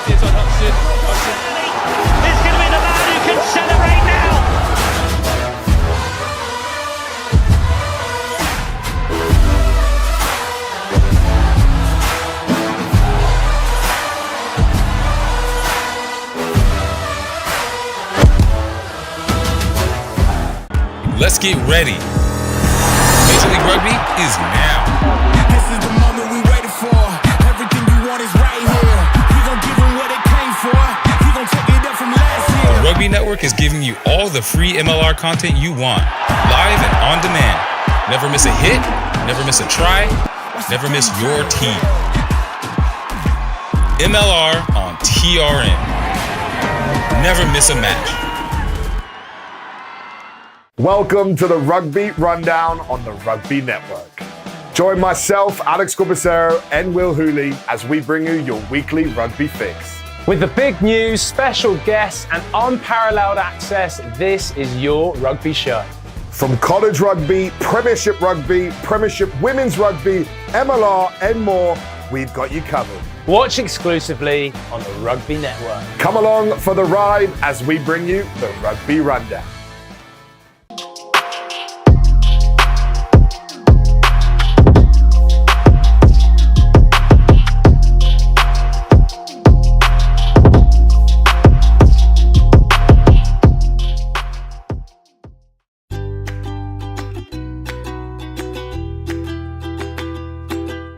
It's on Hudson. It's going to be the man who can celebrate now. Let's get ready. Major League Rugby is now. This is the moment we waited for. Everything you want is right here. The Rugby Network is giving you all the free MLR content you want, live and on demand. Never miss a hit, never miss a try, never miss your team. MLR on TRN. Never miss a match. Welcome to the Rugby Rundown on the Rugby Network. Join myself, Alex Corbicero, and Will Hooley as we bring you your weekly rugby fix. With the big news, special guests, and unparalleled access, this is your rugby show. From college rugby, Premiership Women's Rugby, MLR, and more, we've got you covered. Watch exclusively on the Rugby Network. Come along for the ride as we bring you the Rugby Rundown.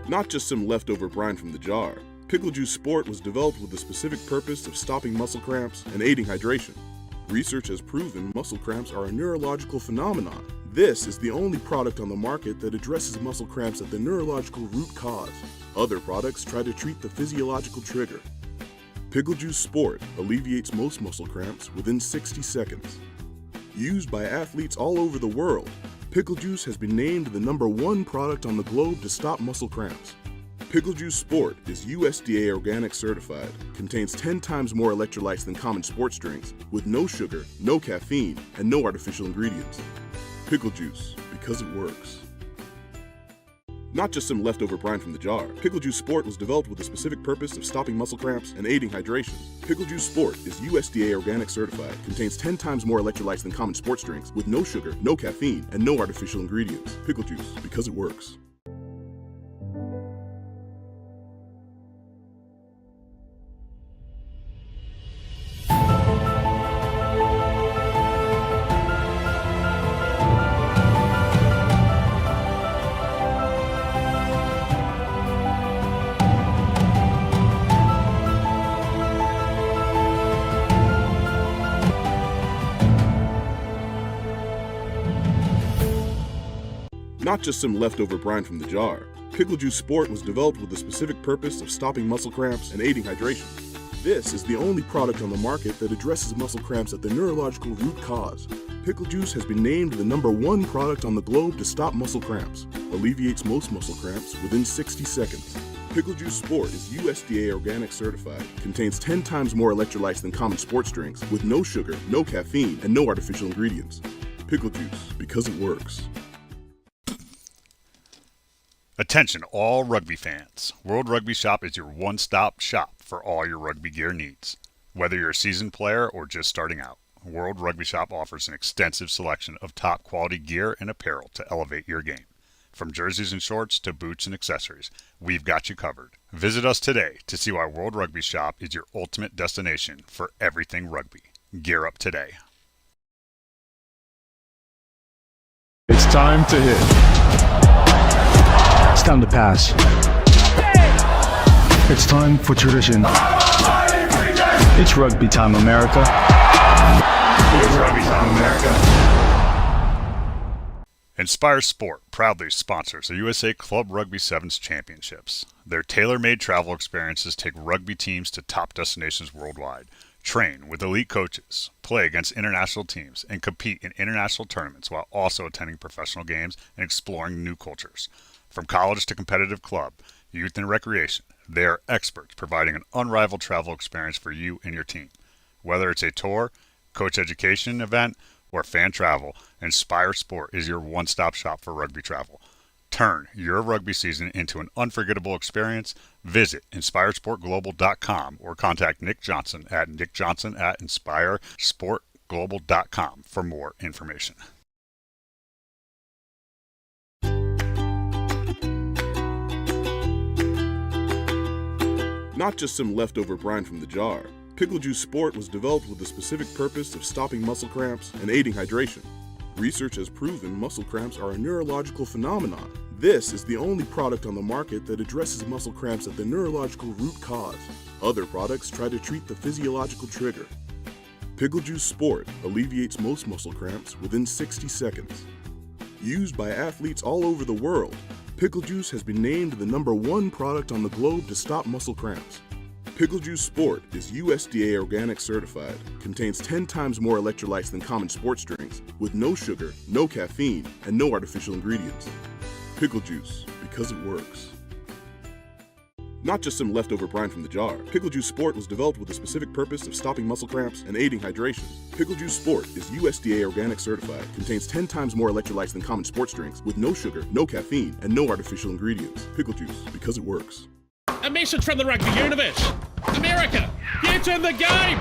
Not just some leftover brine from the jar, Pickle Juice Sport was developed with the specific purpose of stopping muscle cramps and aiding hydration. Research has proven muscle cramps are a neurological phenomenon. This is the only product on the market that addresses muscle cramps at the neurological root cause. Other products try to treat the physiological trigger. Pickle Juice Sport alleviates most muscle cramps within 60 seconds. Used by athletes all over the world, Pickle Juice has been named the #1 product on the globe to stop muscle cramps. Pickle Juice Sport is USDA organic certified, contains 10 times more electrolytes than common sports drinks, with no sugar, no caffeine, and no artificial ingredients. Pickle Juice, because it works. Not just some leftover brine from the jar, Pickle Juice Sport was developed with the specific purpose of stopping muscle cramps and aiding hydration. Pickle Juice Sport is USDA organic certified, contains 10 times more electrolytes than common sports drinks, with no sugar, no caffeine, and no artificial ingredients. Pickle Juice, because it works. Not just some leftover brine from the jar, Pickle Juice Sport was developed with the specific purpose of stopping muscle cramps and aiding hydration. This is the only product on the market that addresses muscle cramps at the neurological root cause. Pickle Juice has been named the #1 product on the globe to stop muscle cramps, alleviates most muscle cramps within 60 seconds. Pickle Juice Sport is USDA organic certified, contains 10 times more electrolytes than common sports drinks, with no sugar, no caffeine, and no artificial ingredients. Pickle Juice, because it works. Attention all rugby fans. World Rugby Shop is your one-stop shop for all your rugby gear needs. Whether you're a seasoned player or just starting out, World Rugby Shop offers an extensive selection of top quality gear and apparel to elevate your game. From jerseys and shorts to boots and accessories, we've got you covered. Visit us today to see why World Rugby Shop is your ultimate destination for everything rugby. Gear up today. It's time to hit. It's time to pass. It's time for tradition. It's rugby time, America. It's rugby time, America. Inspire Sport proudly sponsors the USA Club Rugby Sevens Championships. Their tailor-made travel experiences take rugby teams to top destinations worldwide. Train with elite coaches, play against international teams, and compete in international tournaments while also attending professional games and exploring new cultures. From college to competitive club, youth and recreation, they are experts providing an unrivaled travel experience for you and your team. Whether it's a tour, coach education event, or fan travel, Inspire Sport is your one-stop shop for rugby travel. Turn your rugby season into an unforgettable experience. Visit InspireSportGlobal.com or contact Nick Johnson at nickjohnson@InspireSportGlobal.com for more information. Not just some leftover brine from the jar, Pickle Juice Sport was developed with the specific purpose of stopping muscle cramps and aiding hydration. Research has proven muscle cramps are a neurological phenomenon. This is the only product on the market that addresses muscle cramps at the neurological root cause. Other products try to treat the physiological trigger. Pickle Juice Sport alleviates most muscle cramps within 60 seconds. Used by athletes all over the world, Pickle Juice has been named the #1 product on the globe to stop muscle cramps. Pickle Juice Sport is USDA organic certified, contains 10 times more electrolytes than common sports drinks, with no sugar, no caffeine, and no artificial ingredients. Pickle Juice, because it works. Not just some leftover brine from the jar. Pickle Juice Sport was developed with the specific purpose of stopping muscle cramps and aiding hydration. Pickle Juice Sport is USDA organic certified, contains 10 times more electrolytes than common sports drinks, with no sugar, no caffeine, and no artificial ingredients. Pickle Juice, because it works. A message from the rugby universe. America, get in the game!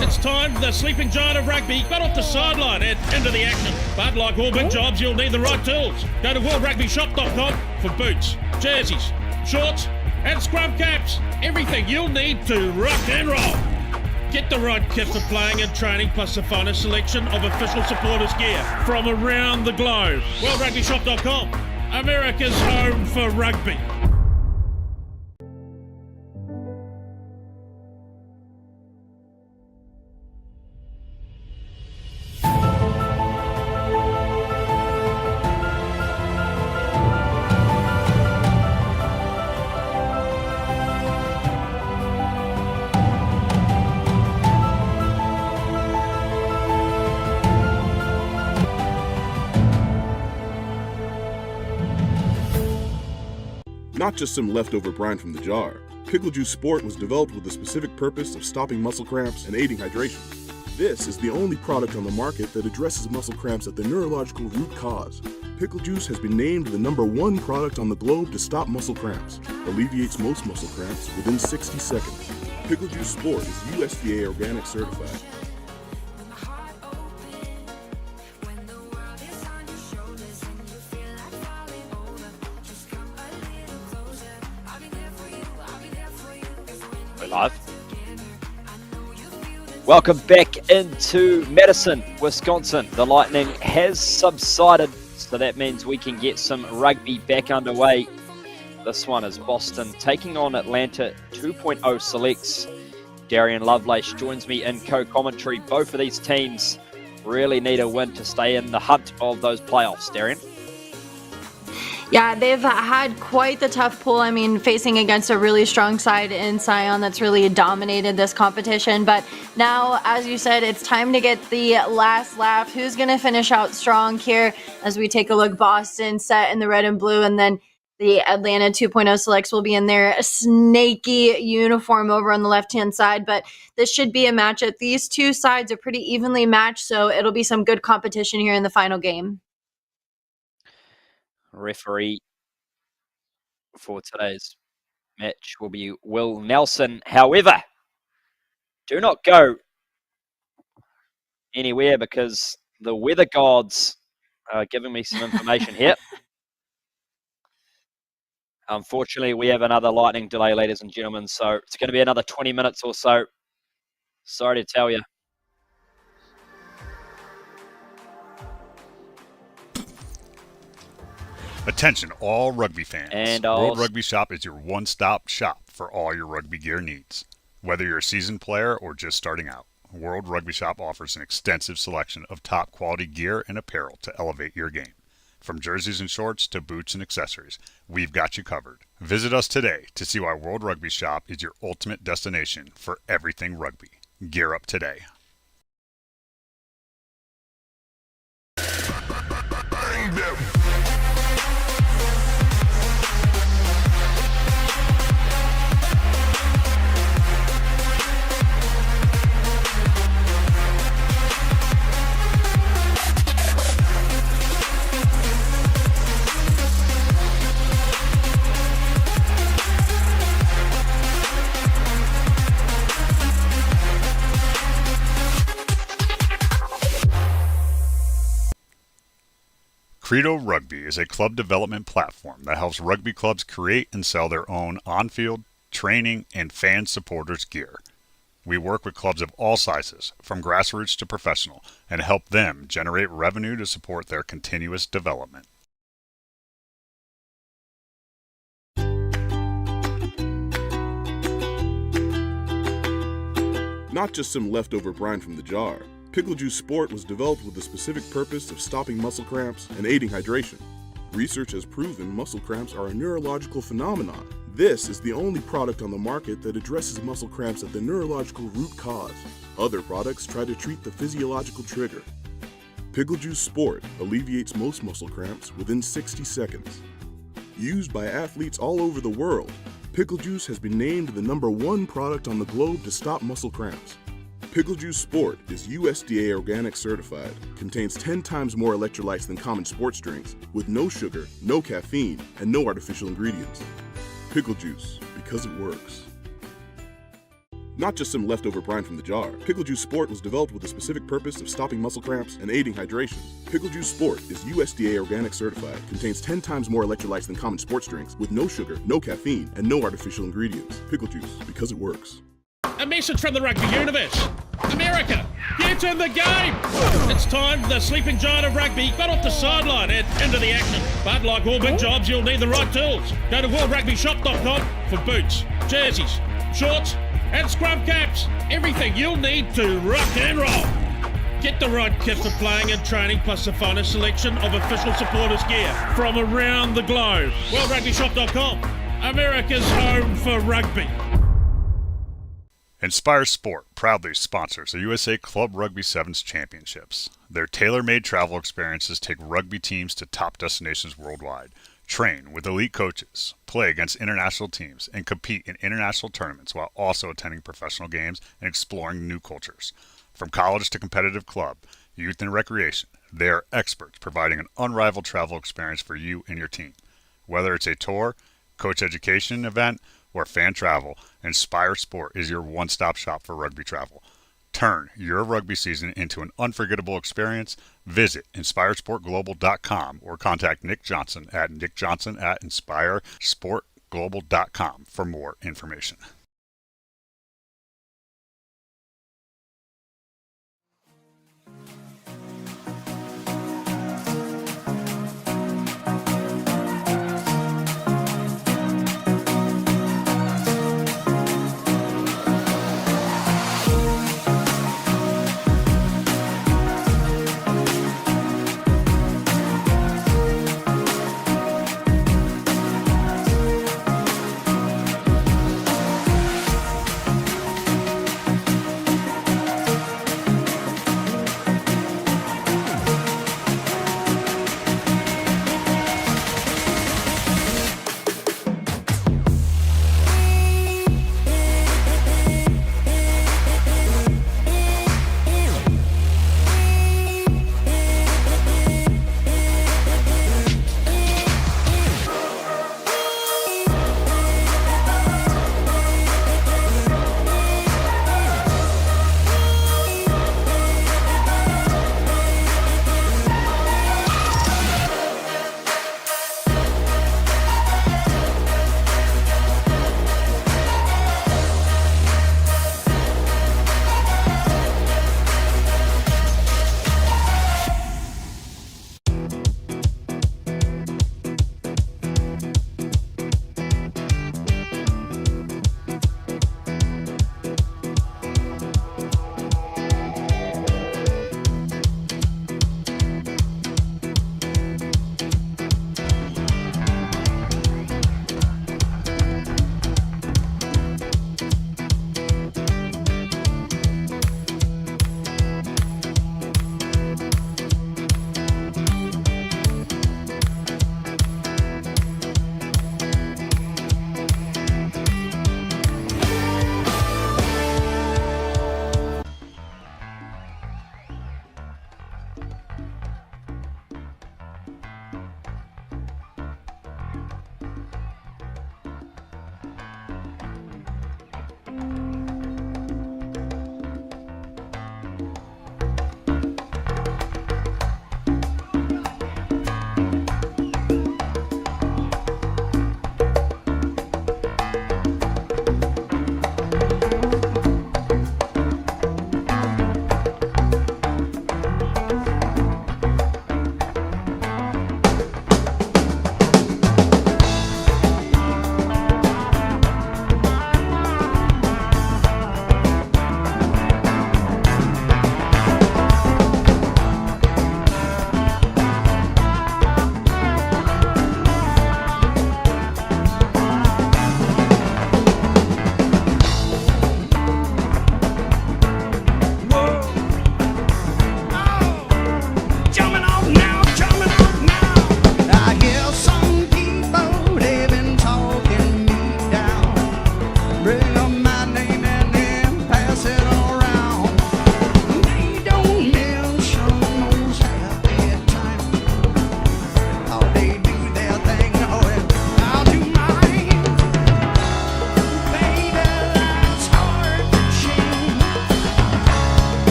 It's time the sleeping giant of rugby got off the sideline and into the action. But like all big jobs, you'll need the right tools. Go to worldrugbyshop.com for boots, jerseys, shorts, and scrum caps. Everything you'll need to rock and roll. Get the right kit for playing and training, plus the finest selection of official supporters gear from around the globe. worldrugbyshop.com, America's home for rugby. Not just some leftover brine from the jar. Pickle Juice Sport was developed with the specific purpose of stopping muscle cramps and aiding hydration. This is the only product on the market that addresses muscle cramps at the neurological root cause. Pickle Juice has been named the #1 product on the globe to stop muscle cramps, alleviates most muscle cramps within 60 seconds. Pickle Juice Sport is USDA organic certified. Live. Welcome back into Madison, Wisconsin. The lightning has subsided, so that means we can get some rugby back underway. This one is Boston taking on Atlanta 2.0 selects. Darian Lovelace joins me in co-commentary. Both of these teams really need a win to stay in the hunt of those playoffs, Darian. Yeah, they've had quite the tough pull. I mean, facing against a really strong side in Sion that's really dominated this competition. But now, as you said, it's time to get the last laugh. Who's going to finish out strong here as we take a look? Boston set in the red and blue, and then the Atlanta 2.0 selects will be in their snaky uniform over on the left-hand side. But this should be a matchup. These two sides are pretty evenly matched, so it'll be some good competition here in the final game. Referee for today's match will be Will Nelson. However, do not go anywhere because the weather gods are giving me some information here. Unfortunately, we have another lightning delay, ladies and gentlemen, so it's going to be another 20 minutes or so. Sorry to tell you. Attention all rugby fans. And World Rugby Shop is your one-stop shop for all your rugby gear needs. Whether you're a seasoned player or just starting out, World Rugby Shop offers an extensive selection of top quality gear and apparel to elevate your game. From jerseys and shorts to boots and accessories, we've got you covered. Visit us today to see why World Rugby Shop is your ultimate destination for everything rugby. Gear up today. Credo Rugby is a club development platform that helps rugby clubs create and sell their own on-field, training, and fan supporters gear. We work with clubs of all sizes, from grassroots to professional, and help them generate revenue to support their continuous development. Not just some leftover brine from the jar. Pickle Juice Sport was developed with the specific purpose of stopping muscle cramps and aiding hydration. Research has proven muscle cramps are a neurological phenomenon. This is the only product on the market that addresses muscle cramps at the neurological root cause. Other products try to treat the physiological trigger. Pickle Juice Sport alleviates most muscle cramps within 60 seconds. Used by athletes all over the world, Pickle Juice has been named the #1 product on the globe to stop muscle cramps. Pickle Juice Sport is USDA organic certified, contains 10 times more electrolytes than common sports drinks, with no sugar, no caffeine, and no artificial ingredients. Pickle Juice, because it works. Not just some leftover brine from the jar, Pickle Juice Sport was developed with the specific purpose of stopping muscle cramps and aiding hydration. Pickle Juice Sport is USDA organic certified, contains 10 times more electrolytes than common sports drinks, with no sugar, no caffeine, and no artificial ingredients. Pickle Juice, because it works. A message from the rugby universe. America, get in the game! It's time the sleeping giant of rugby got off the sideline and into the action. But like all big jobs, you'll need the right tools. Go to worldrugbyshop.com for boots, jerseys, shorts, and scrum caps. Everything you'll need to rock and roll. Get the right kit for playing and training, plus the finest selection of official supporters gear from around the globe. worldrugbyshop.com, America's home for rugby. Inspire Sport proudly sponsors the USA Club Rugby Sevens Championships. Their tailor-made travel experiences take rugby teams to top destinations worldwide. Train with elite coaches, play against international teams, and compete in international tournaments while also attending professional games and exploring new cultures. From college to competitive club, youth and recreation, they are experts providing an unrivaled travel experience for you and your team. Whether it's a tour, coach education event, or fan travel, Inspire Sport is your one-stop shop for rugby travel. Turn your rugby season into an unforgettable experience. Visit InspireSportGlobal.com or contact Nick Johnson at nickjohnson@InspireSportGlobal.com for more information.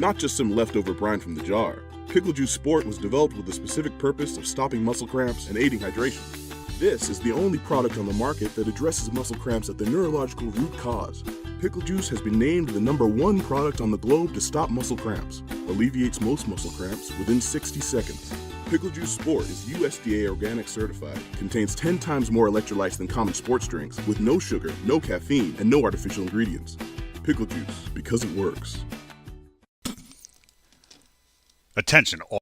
not just some leftover brine from the jar. Pickle Juice Sport was developed with the specific purpose of stopping muscle cramps and aiding hydration. This is the only product on the market that addresses muscle cramps at the neurological root cause. Pickle Juice has been named the #1 product on the globe to stop muscle cramps, alleviates most muscle cramps within 60 seconds. Pickle Juice Sport is USDA organic certified, contains 10 times more electrolytes than common sports drinks, with no sugar, no caffeine, and no artificial ingredients. Pickle Juice, because it works. Attention all.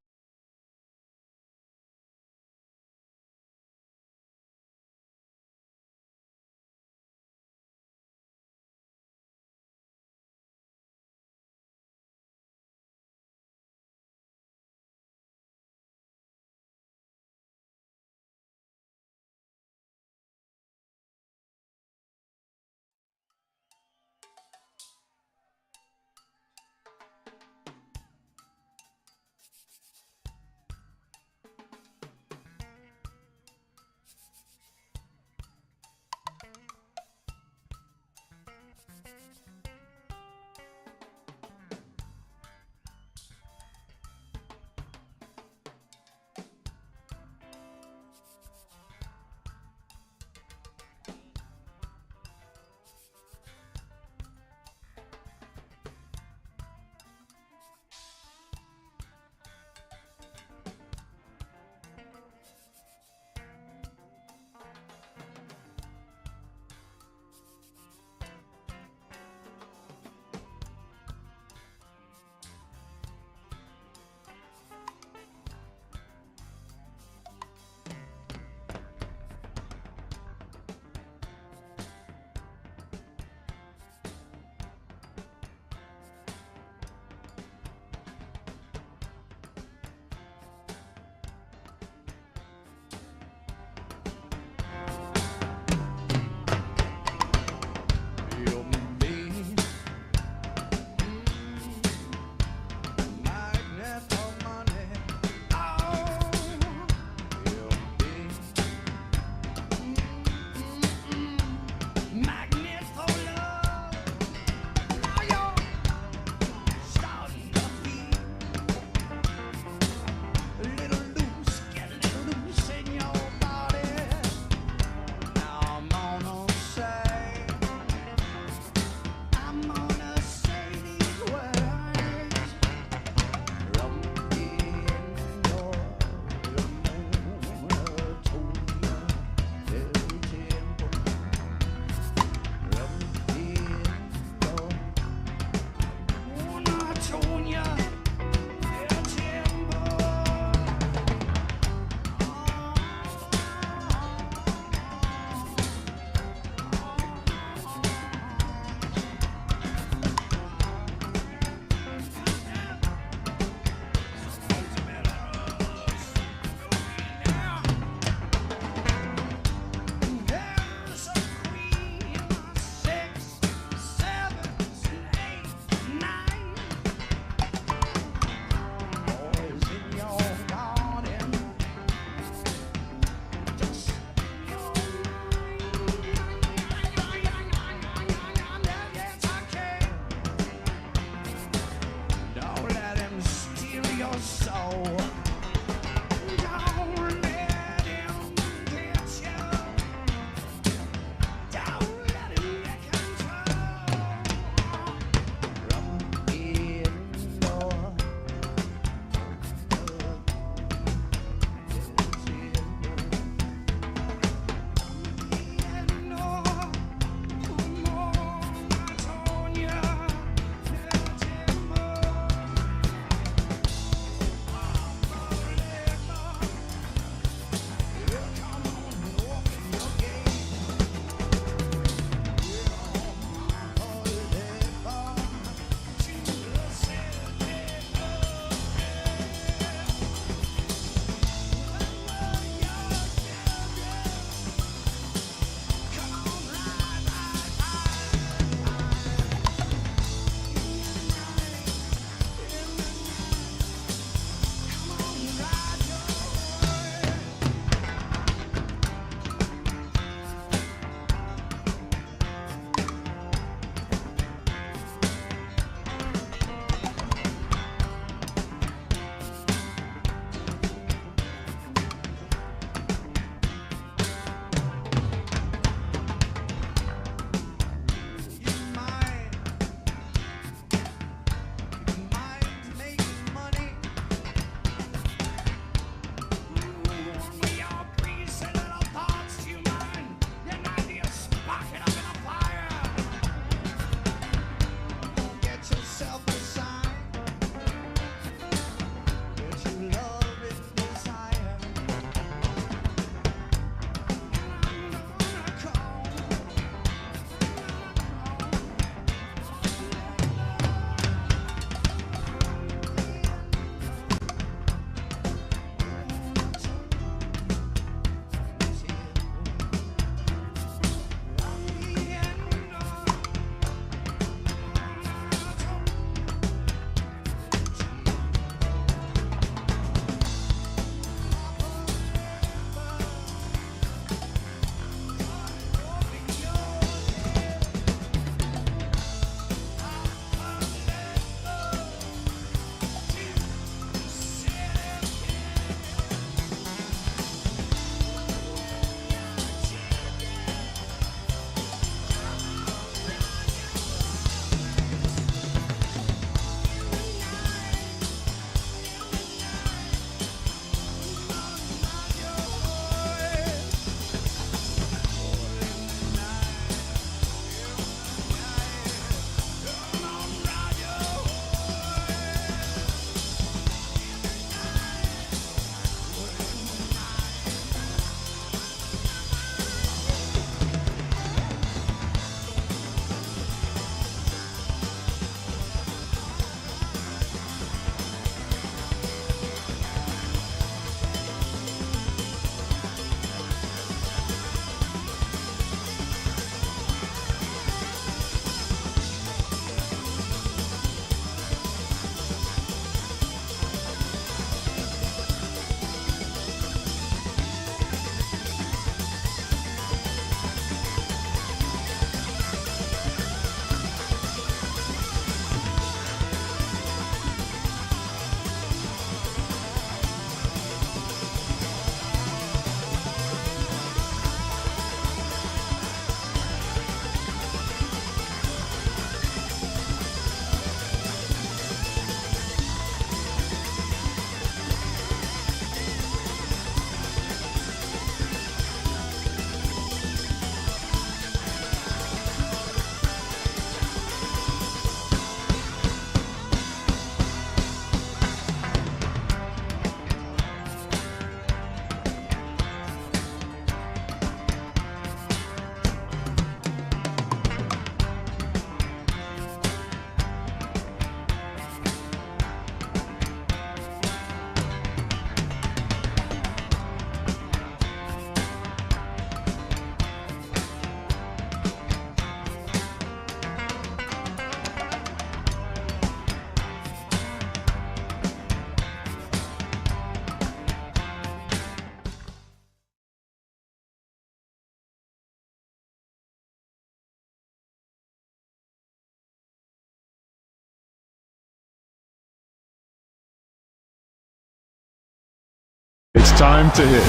It's time to hit.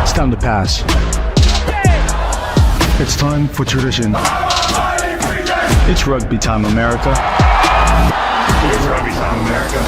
It's time to pass. It's time for tradition. It's rugby time, America. It's rugby time, America.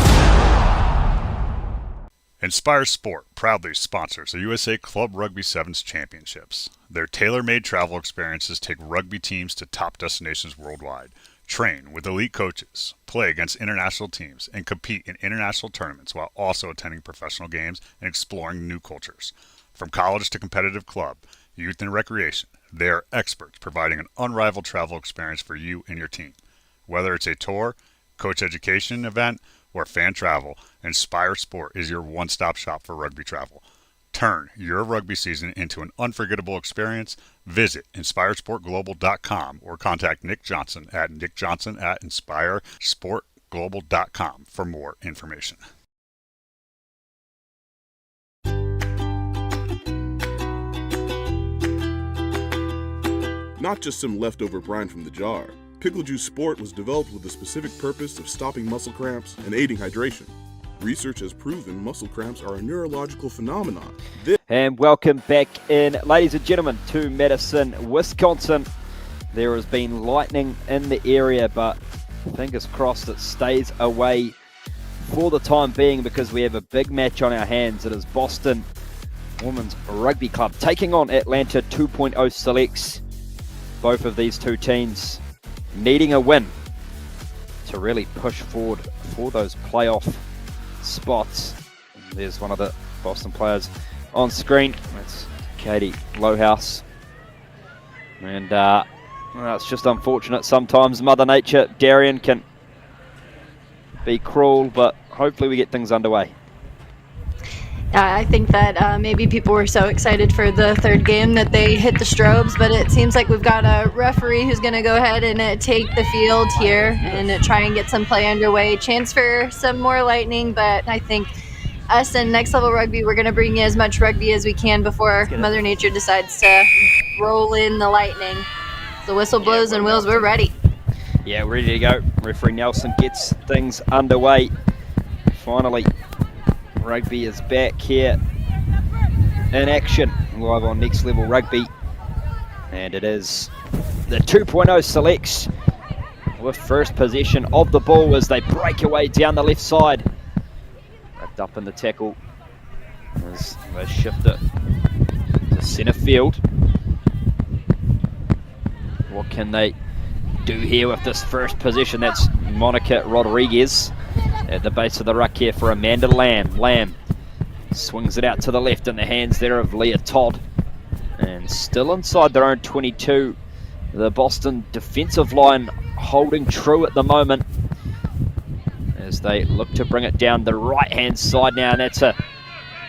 Inspire Sport proudly sponsors the USA Club Rugby Sevens Championships. Their tailor-made travel experiences take rugby teams to top destinations worldwide. Train with elite coaches, play against international teams, and compete in international tournaments while also attending professional games and exploring new cultures. From college to competitive club, youth and recreation, they are experts providing an unrivaled travel experience for you and your team. Whether it's a tour, coach education event, or fan travel, Inspire Sport is your one-stop shop for rugby travel. Turn your rugby season into an unforgettable experience. Visit InspireSportGlobal.com or contact Nick Johnson at NickJohnson@InspireSportGlobal.com for more information. Not just some leftover brine from the jar. Pickle Juice Sport was developed with the specific purpose of stopping muscle cramps and aiding hydration. Research has proven muscle cramps are a neurological phenomenon. And welcome back in, ladies and gentlemen, to Madison, Wisconsin. There has been lightning in the area, but fingers crossed it stays away for the time being because we have a big match on our hands. It is Boston Women's Rugby Club taking on Atlanta 2.0 Selects. Both of these two teams needing a win to really push forward for those playoff spots. There's one of the Boston players on screen. That's Katie Lohaus. And well, it's just unfortunate sometimes. Mother Nature, Darian, can be cruel, but hopefully we get things underway. I think that maybe people were so excited for the third game that they hit the strobes, but it seems like we've got a referee who's going to go ahead and take the field here and try and get some play underway. Chance for some more lightning, but I think us and Next Level Rugby, we're going to bring you as much rugby as we can before Mother Nature decides to roll in the lightning. The whistle blows and Wills, we're ready. Yeah, we're ready to go. Referee Nelson gets things underway. Finally, rugby is back here in action live on Next Level Rugby, and it is the 2.0 Selects with first possession of the ball as they break away down the left side. Wrapped up in the tackle as they shift it to centre field. What can they do here with this first possession? That's Monica Rodriguez at the base of the ruck here for Amanda Lamb. Lamb swings it out to the left in the hands there of Leah Todd. And still inside their own 22. The Boston defensive line holding true at the moment as they look to bring it down the right-hand side now. And that's a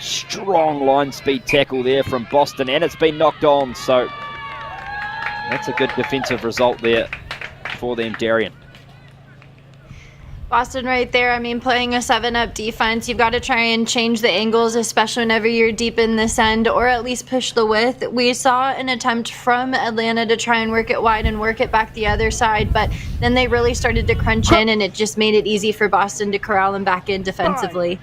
strong line speed tackle there from Boston, and it's been knocked on. So that's a good defensive result there for them, Darian. Boston right there, I mean, playing a 7-up defense, you've got to try and change the angles, especially whenever you're deep in this end, or at least push the width. We saw an attempt from Atlanta to try and work it wide and work it back the other side, but then they really started to crunch in, and it just made it easy for Boston to corral them back in defensively.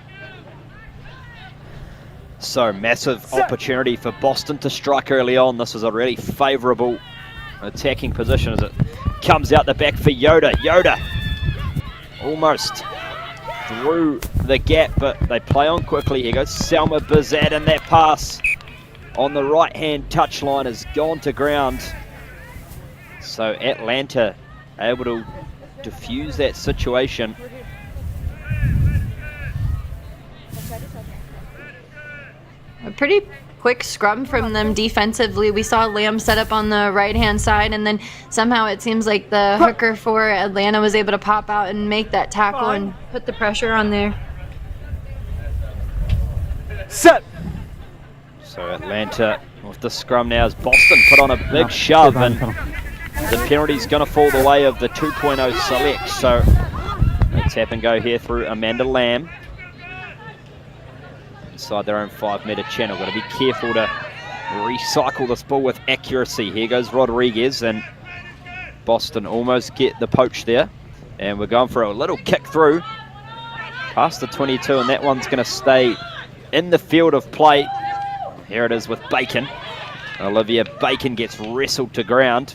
So massive opportunity for Boston to strike early on. This is a really favourable attacking position as it comes out the back for Yoda. Yoda almost through the gap, but they play on quickly. Here goes Selma Bizat, and that pass on the right-hand touchline has gone to ground. So Atlanta able to defuse that situation. A pretty quick scrum from them defensively. We saw Lamb set up on the right-hand side, and then somehow it seems like the hooker for Atlanta was able to pop out and make that tackle and put the pressure on there. Set. So Atlanta with the scrum now as Boston put on a big shove, and the penalty's going to fall the way of the 2.0 Select. So let's tap and go here through Amanda Lamb. Inside their own 5-metre channel. Got to be careful to recycle this ball with accuracy. Here goes Rodriguez, and Boston almost get the poach there. And we're going for a little kick through past the 22, and that one's going to stay in the field of play. Here it is with Bacon. Olivia Bacon gets wrestled to ground.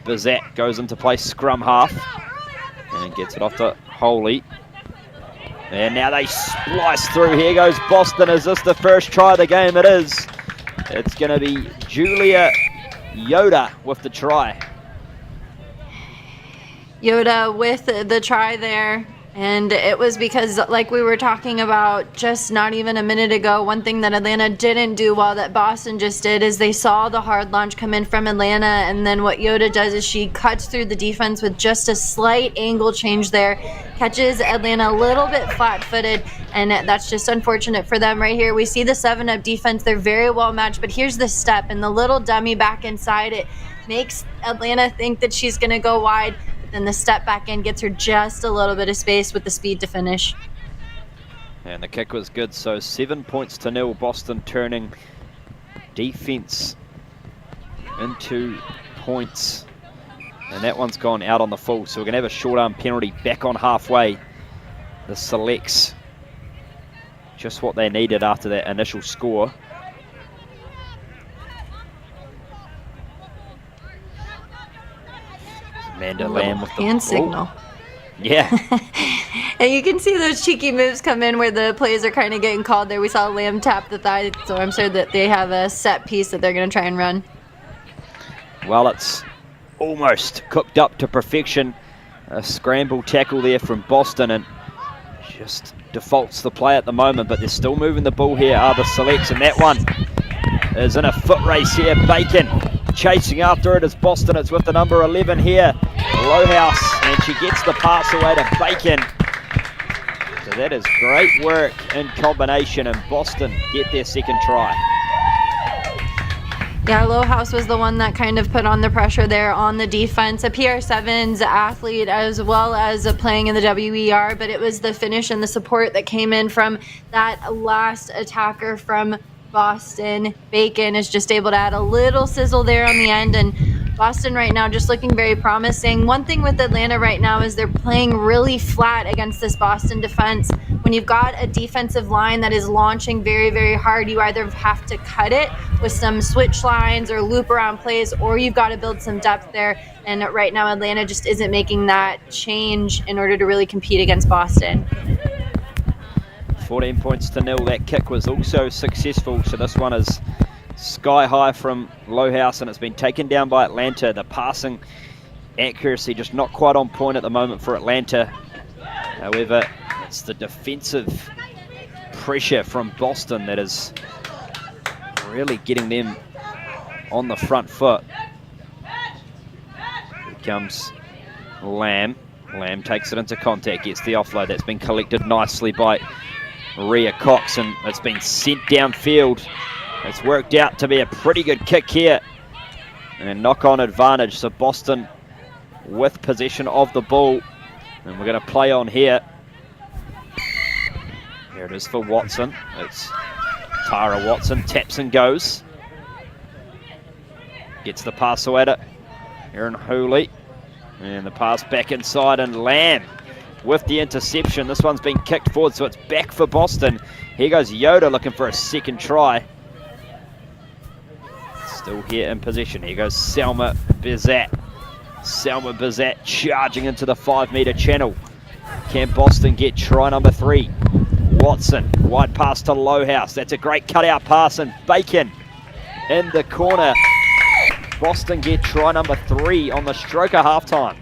Bizat goes into play scrum half and gets it off to Holy. And now they splice through. Here goes Boston. Is this the first try of the game? It is. It's going to be Julia Yoda with the try. Yoda with the try there. And it was because, like we were talking about just not even a minute ago, one thing that Atlanta didn't do well that Boston just did is they saw the hard launch come in from Atlanta, and then what Yoda does is she cuts through the defense with just a slight angle change there, catches Atlanta a little bit flat-footed, and that's just unfortunate for them right here. We see the 7-up defense. They're very well matched, but here's the step, and the little dummy back inside, it makes Atlanta think that she's going to go wide. Then the step back in gets her just a little bit of space with the speed to finish. And the kick was good, so 7 points to 0. Boston turning defense into points. And that one's gone out on the full, so we're going to have a short arm penalty back on halfway. The selects just what they needed after that initial score. Amanda Lamb with the hand signal. Yeah. And you can see those cheeky moves come in where the plays are kind of getting called there. We saw Lamb tap the thigh, so I'm sure that they have a set piece that they're going to try and run. Well, it's almost cooked up to perfection. A scramble tackle there from Boston, and just defaults the play at the moment, but they're still moving the ball here, are the selects, and that one is in a foot race here. Bacon chasing after it as Boston. It's with the number 11 here, Lowhouse, and she gets the pass away to Bacon. So that is great work in combination, and Boston get their second try. Yeah, Lowhouse was the one that kind of put on the pressure there on the defense. A PR7's athlete as well as playing in the WER, but it was the finish and the support that came in from that last attacker from Boston. Bacon is just able to add a little sizzle there on the end, and Boston right now just looking very promising. One thing with Atlanta right now is they're playing really flat against this Boston defense. When you've got a defensive line that is launching very, very hard, you either have to cut it with some switch lines or loop around plays, or you've got to build some depth there. And right now Atlanta just isn't making that change in order to really compete against Boston. 14 points to 0. That kick was also successful, so this one is sky high from Lowhouse, and it's been taken down by Atlanta. The passing accuracy just not quite on point at the moment for Atlanta. However, it's the defensive pressure from Boston that is really getting them on the front foot. Here comes Lamb. Lamb takes it into contact, gets the offload. That's been collected nicely by Maria Cox, and it's been sent downfield. It's worked out to be a pretty good kick here, and knock-on advantage. So Boston with possession of the ball, and we're going to play on here. Here it is for Watson. It's Tara Watson, taps and goes. Gets the pass away to Erin Hooley, and the pass back inside, and Lamb with the interception. This one's been kicked forward, so it's back for Boston. Here goes Yoda looking for a second try. Still here in possession. Here goes Selma Bizat. Selma Bizat charging into the 5-meter channel. Can Boston get try number 3? Watson, wide pass to Lowhouse. That's a great cutout pass, and Bacon in the corner. Boston get try number 3 on the stroke of halftime.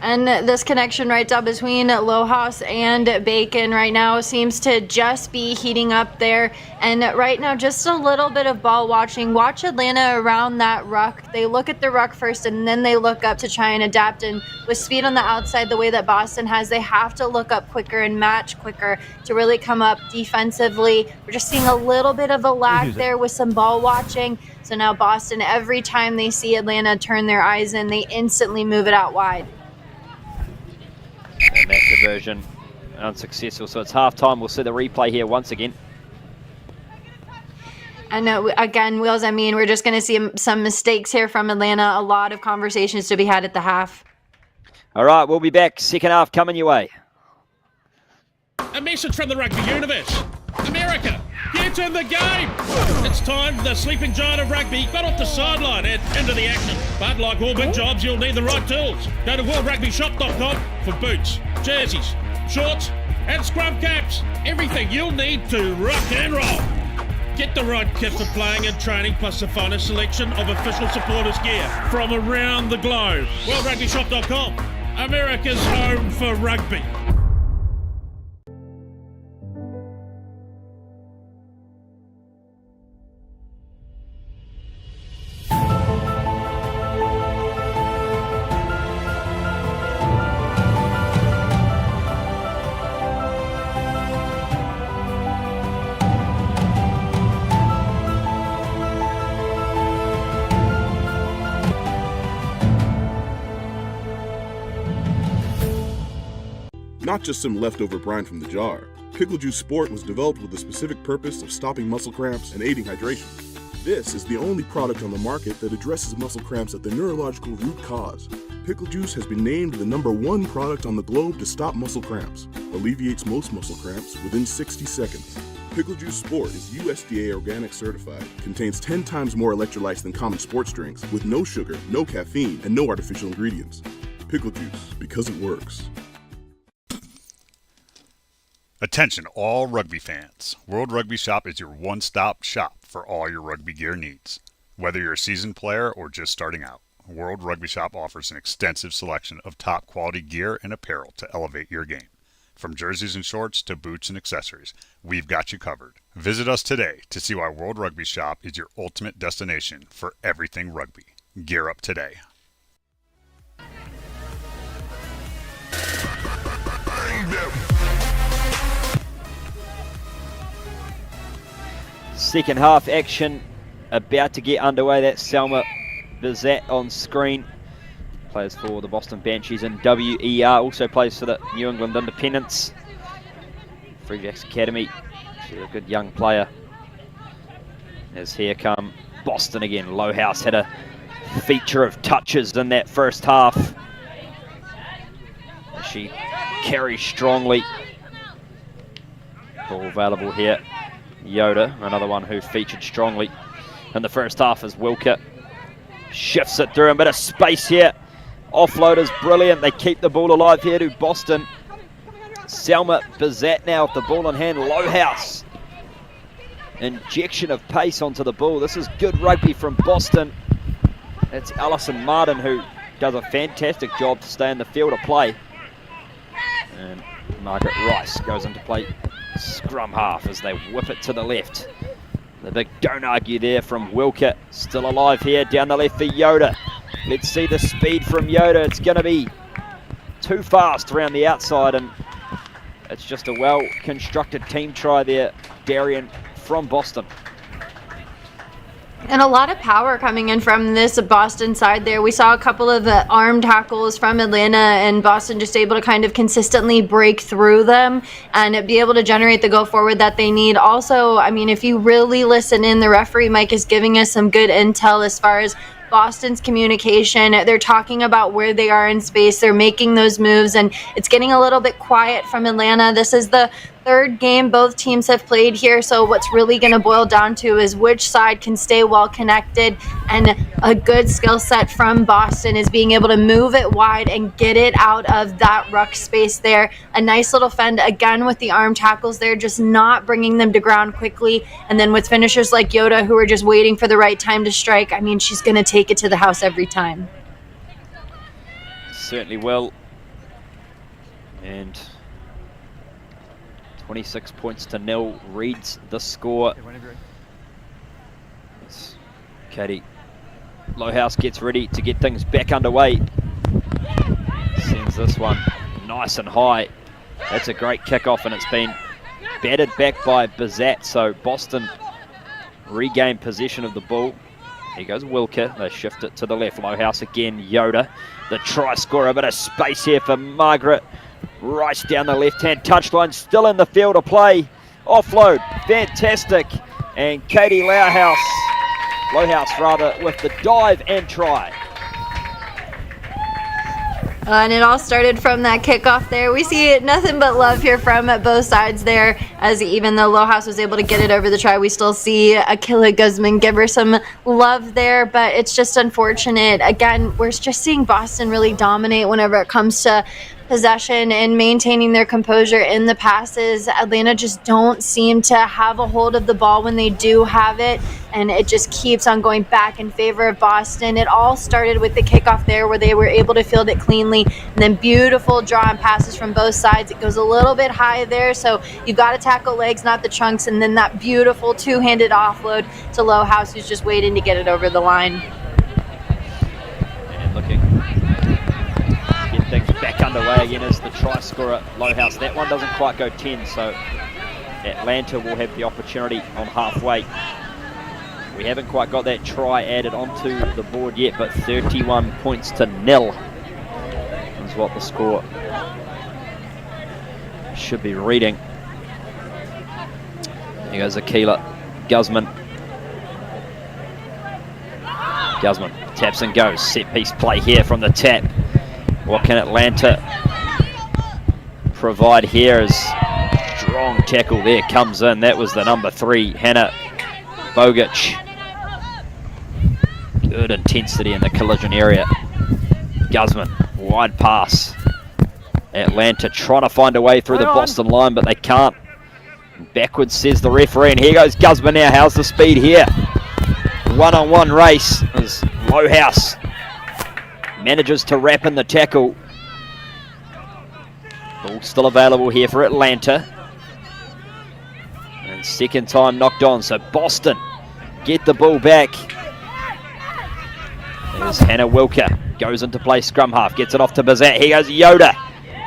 And this connection right down between Lowhouse and Bacon right now seems to just be heating up there. And right now, just a little bit of ball watching. Watch Atlanta around that ruck. They look at the ruck first, and then they look up to try and adapt. And with speed on the outside, the way that Boston has, they have to look up quicker and match quicker to really come up defensively. We're just seeing a little bit of a lag there with some ball watching. So now Boston, every time they see Atlanta turn their eyes in, they instantly move it out wide. And that conversion unsuccessful. So it's halftime. We'll see the replay here once again. And again, Wheels, I mean, we're just going to see some mistakes here from Atlanta. A lot of conversations to be had at the half. All right, we'll be back. Second half coming your way. A message from the rugby universe. America, get in the game! It's time the sleeping giant of rugby got off the sideline and into the action. But like all big jobs, you'll need the right tools. Go to worldrugbyshop.com for boots, jerseys, shorts, and scrum caps. Everything you'll need to rock and roll. Get the right kit for playing and training, plus the finest selection of official supporters gear from around the globe. worldrugbyshop.com, America's home for rugby. Not just some leftover brine from the jar. Pickle Juice Sport was developed with the specific purpose of stopping muscle cramps and aiding hydration. This is the only product on the market that addresses muscle cramps at the neurological root cause. Pickle Juice has been named the #1 product on the globe to stop muscle cramps, alleviates most muscle cramps within 60 seconds. Pickle Juice Sport is USDA organic certified, contains 10 times more electrolytes than common sports drinks, with no sugar, no caffeine, and no artificial ingredients. Pickle Juice, because it works. Attention all rugby fans. World Rugby Shop is your one-stop shop for all your rugby gear needs. Whether you're a seasoned player or just starting out, World Rugby Shop offers an extensive selection of top quality gear and apparel to elevate your game. From jerseys and shorts to boots and accessories, we've got you covered. Visit us today to see why World Rugby Shop is your ultimate destination for everything rugby. Gear up today. Second half action about to get underway. That's Selma Bizat on screen. Plays for the Boston Banshees and WER. Also plays for the New England Independents. Free Jacks Academy. She's a good young player. As here come Boston again. Lowhouse had a feature of touches in that first half. She carries strongly. Ball available here. Yoda, another one who featured strongly in the first half, is Wilker. Shifts it through a bit of space here. Offload is brilliant. They keep the ball alive here to Boston. Selma Bizat now with the ball in hand. Lowhouse. Injection of pace onto the ball. This is good rugby from Boston. It's Alison Martin who does a fantastic job to stay in the field of play. And Margaret Rice goes into play scrum half as they whip it to the left. The big don't argue there from Wilker. Still alive here down the left for Yoda. Let's see the speed from Yoda. It's going to be too fast around the outside, and it's just a well-constructed team try there, Darian, from Boston. And a lot of power coming in from this Boston side there. We saw a couple of arm tackles from Atlanta, and Boston just able to kind of consistently break through them and be able to generate the go forward that they need. Also, I mean, if you really listen in, the referee Mike is giving us some good intel as far as Boston's communication. They're talking about where they are in space. They're making those moves, and it's getting a little bit quiet from Atlanta. This is the third game both teams have played here, so what's really going to boil down to is which side can stay well connected. And a good skill set from Boston is being able to move it wide and get it out of that ruck space there. A nice little fend again with the arm tackles there, just not bringing them to ground quickly. And then with finishers like Yoda who are just waiting for the right time to strike, I mean, she's going to take it to the house every time. Certainly will. And 26 points to 0 reads the score. It's Katie Lowhouse gets ready to get things back underway. Sends this one nice and high. That's a great kickoff, and it's been batted back by Bizat. So Boston regain possession of the ball. Here goes Wilker. They shift it to the left. Lowhouse again. Yoda, the try scorer. A bit of space here for Margaret Rice down the left-hand touchline. Still in the field of play. Offload. Fantastic. And Katie Lowhouse with the dive and try. And it all started from that kickoff there. We see nothing but love here from both sides there, as even though Lohaus was able to get it over the try, we still see Akila Guzman give her some love there, but it's just unfortunate. Again, we're just seeing Boston really dominate whenever it comes to possession and maintaining their composure in the passes. Atlanta just don't seem to have a hold of the ball when they do have it, and it just keeps on going back in favor of Boston. It all started with the kickoff there where they were able to field it cleanly, and then beautiful draw and passes from both sides. It goes a little bit high there, so you got to tackle legs, not the trunks, and then that beautiful two-handed offload to Lohaus, who's just waiting to get it over the line. And looking get things back underway again as the try scorer, Lohaus. That one doesn't quite go 10, so Atlanta will have the opportunity on halfway. We haven't quite got that try added onto the board yet, but 31 points to 0 is what the score should be reading. Here goes Akila Guzman. Guzman taps and goes. Set piece play here from the tap. What can Atlanta provide here? Is strong tackle there comes in. That was the number 3, Hannah Bogic. Good intensity in the collision area. Guzman, wide pass. Atlanta trying to find a way through the Boston line, but they can't. Backwards, says the referee, and here goes Guzman now. How's the speed here? One-on-one race as Lohaus manages to wrap in the tackle. Ball still available here for Atlanta. And second time knocked on, so Boston get the ball back. There's Hannah Wilker, goes into play scrum half, gets it off to Bazat. Here goes Yoda.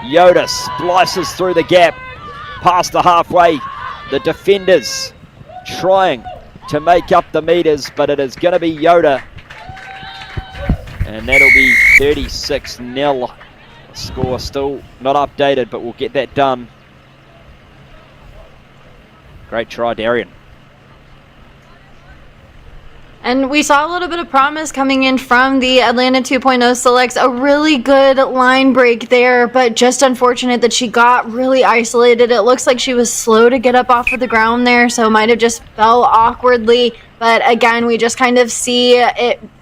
Yoda splices through the gap, past the halfway. The defenders trying to make up the meters, but it is going to be Yoda. And that'll be 36-0. Score still not updated, but we'll get that done. Great try, Darian. And we saw a little bit of promise coming in from the Atlanta 2.0 selects. A really good line break there, but just unfortunate that she got really isolated. It looks like she was slow to get up off of the ground there, so might have just fell awkwardly. But again, we just kind of see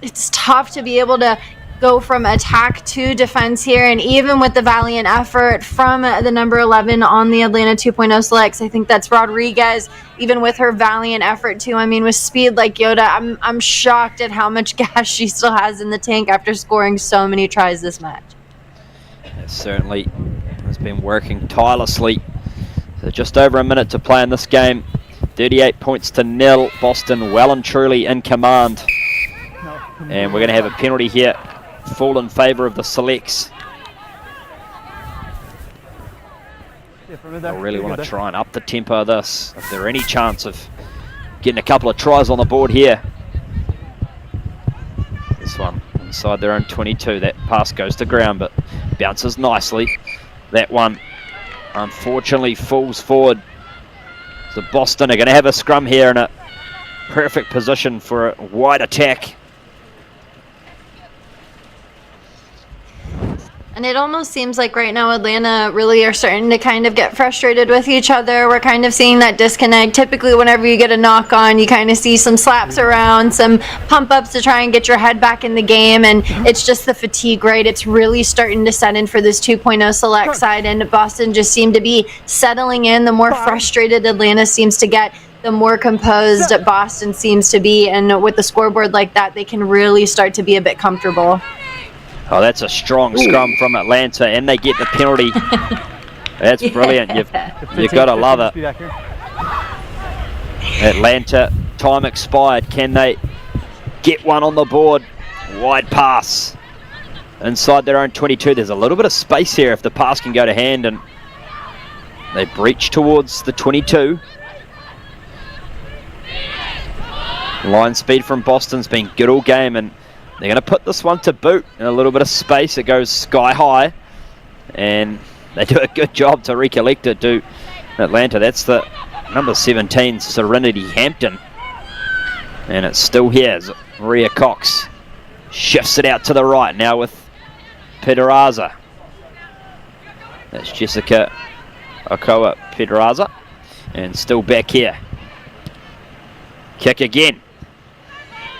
it's tough to be able to go from attack to defense here, and even with the valiant effort from the number 11 on the Atlanta 2.0 selects, I think that's Rodriguez, even with her valiant effort too. I mean, with speed like Yoda, I'm shocked at how much gas she still has in the tank after scoring so many tries this match. It certainly has been working tirelessly. So just over a minute to play in this game. 38 points to 0. Boston well and truly in command. And we're going to have a penalty here. Fall in favour of the selects. They'll really want to try and up the tempo of this if there are any chance of getting a couple of tries on the board here. This one inside their own 22. That pass goes to ground but bounces nicely. That one unfortunately falls forward. So Boston are going to have a scrum here in a perfect position for a wide attack. And it almost seems like right now Atlanta really are starting to kind of get frustrated with each other. We're kind of seeing that disconnect. Typically whenever you get a knock on, you kind of see some slaps around, some pump ups to try and get your head back in the game, and it's just the fatigue, right? It's really starting to set in for this 2.0 select side, and Boston just seemed to be settling in. The more frustrated Atlanta seems to get, the more composed Boston seems to be, and with the scoreboard like that, they can really start to be a bit comfortable. Oh, that's a strong scrum from Atlanta, and they get the penalty. That's brilliant. You've got to love it. Atlanta, time expired. Can they get one on the board? Wide pass inside their own 22. There's a little bit of space here if the pass can go to hand, and they breach towards the 22. Line speed from Boston's been good all game, and they're going to put this one to boot in a little bit of space. It goes sky high, and they do a good job to recollect it to Atlanta. That's the number 17, Serenity Hampton. And it's still here as Maria Cox shifts it out to the right now with Pederaza. That's Jessica Okoa Pedraza. And still back here. Kick again.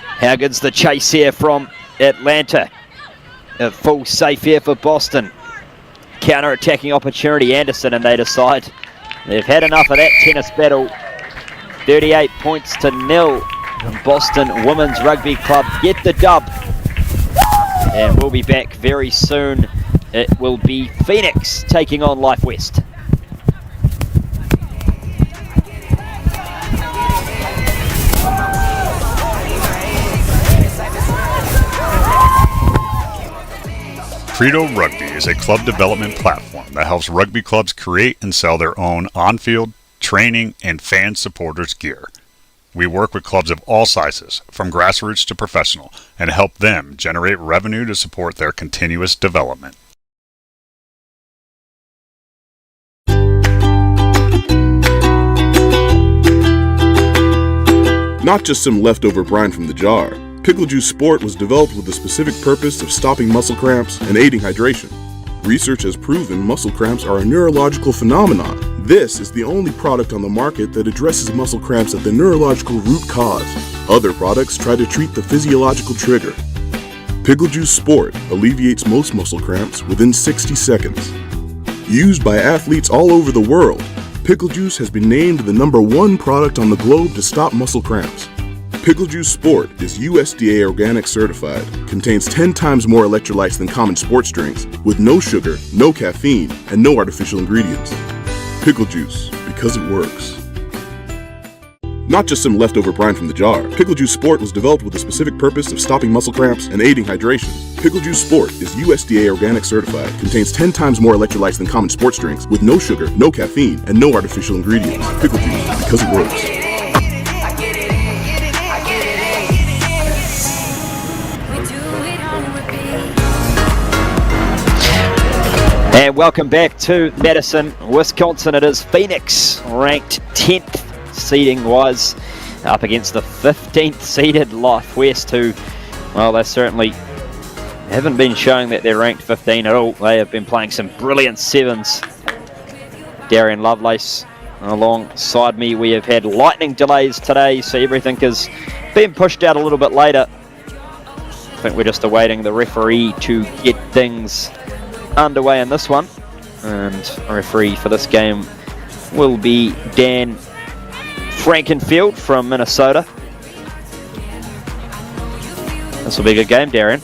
How good's the chase here from Atlanta? A full safe here for Boston. Counter-attacking opportunity, Anderson, and they decide they've had enough of that tennis battle. 38 points to 0. Boston Women's Rugby Club get the dub. And we'll be back very soon. It will be Phoenix taking on Life West. Credo Rugby is a club development platform that helps rugby clubs create and sell their own on-field, training, and fan supporters gear. We work with clubs of all sizes, from grassroots to professional, and help them generate revenue to support their continuous development. Not just some leftover brine from the jar. Pickle Juice Sport was developed with the specific purpose of stopping muscle cramps and aiding hydration. Research has proven muscle cramps are a neurological phenomenon. This is the only product on the market that addresses muscle cramps at the neurological root cause. Other products try to treat the physiological trigger. Pickle Juice Sport alleviates most muscle cramps within 60 seconds. Used by athletes all over the world, Pickle Juice has been named the #1 product on the globe to stop muscle cramps. Pickle Juice Sport is USDA organic certified, contains 10 times more electrolytes than common sports drinks, with no sugar, no caffeine, and no artificial ingredients. Pickle Juice, because it works. Not just some leftover brine from the jar. Pickle Juice Sport was developed with the specific purpose of stopping muscle cramps and aiding hydration. Pickle Juice Sport is USDA organic certified, contains 10 times more electrolytes than common sports drinks, with no sugar, no caffeine, and no artificial ingredients. Pickle Juice, because it works. And welcome back to Madison, Wisconsin. It is Phoenix, ranked 10th seeding wise, up against the 15th seeded Life West, who, well, they certainly haven't been showing that they're ranked 15 at all. They have been playing some brilliant sevens. Darian Lovelace alongside me. We have had lightning delays today, so everything has been pushed out a little bit later. I think we're just awaiting the referee to get things underway in this one, and a referee for this game will be Dan Frankenfield from Minnesota. This will be a good game, Darren.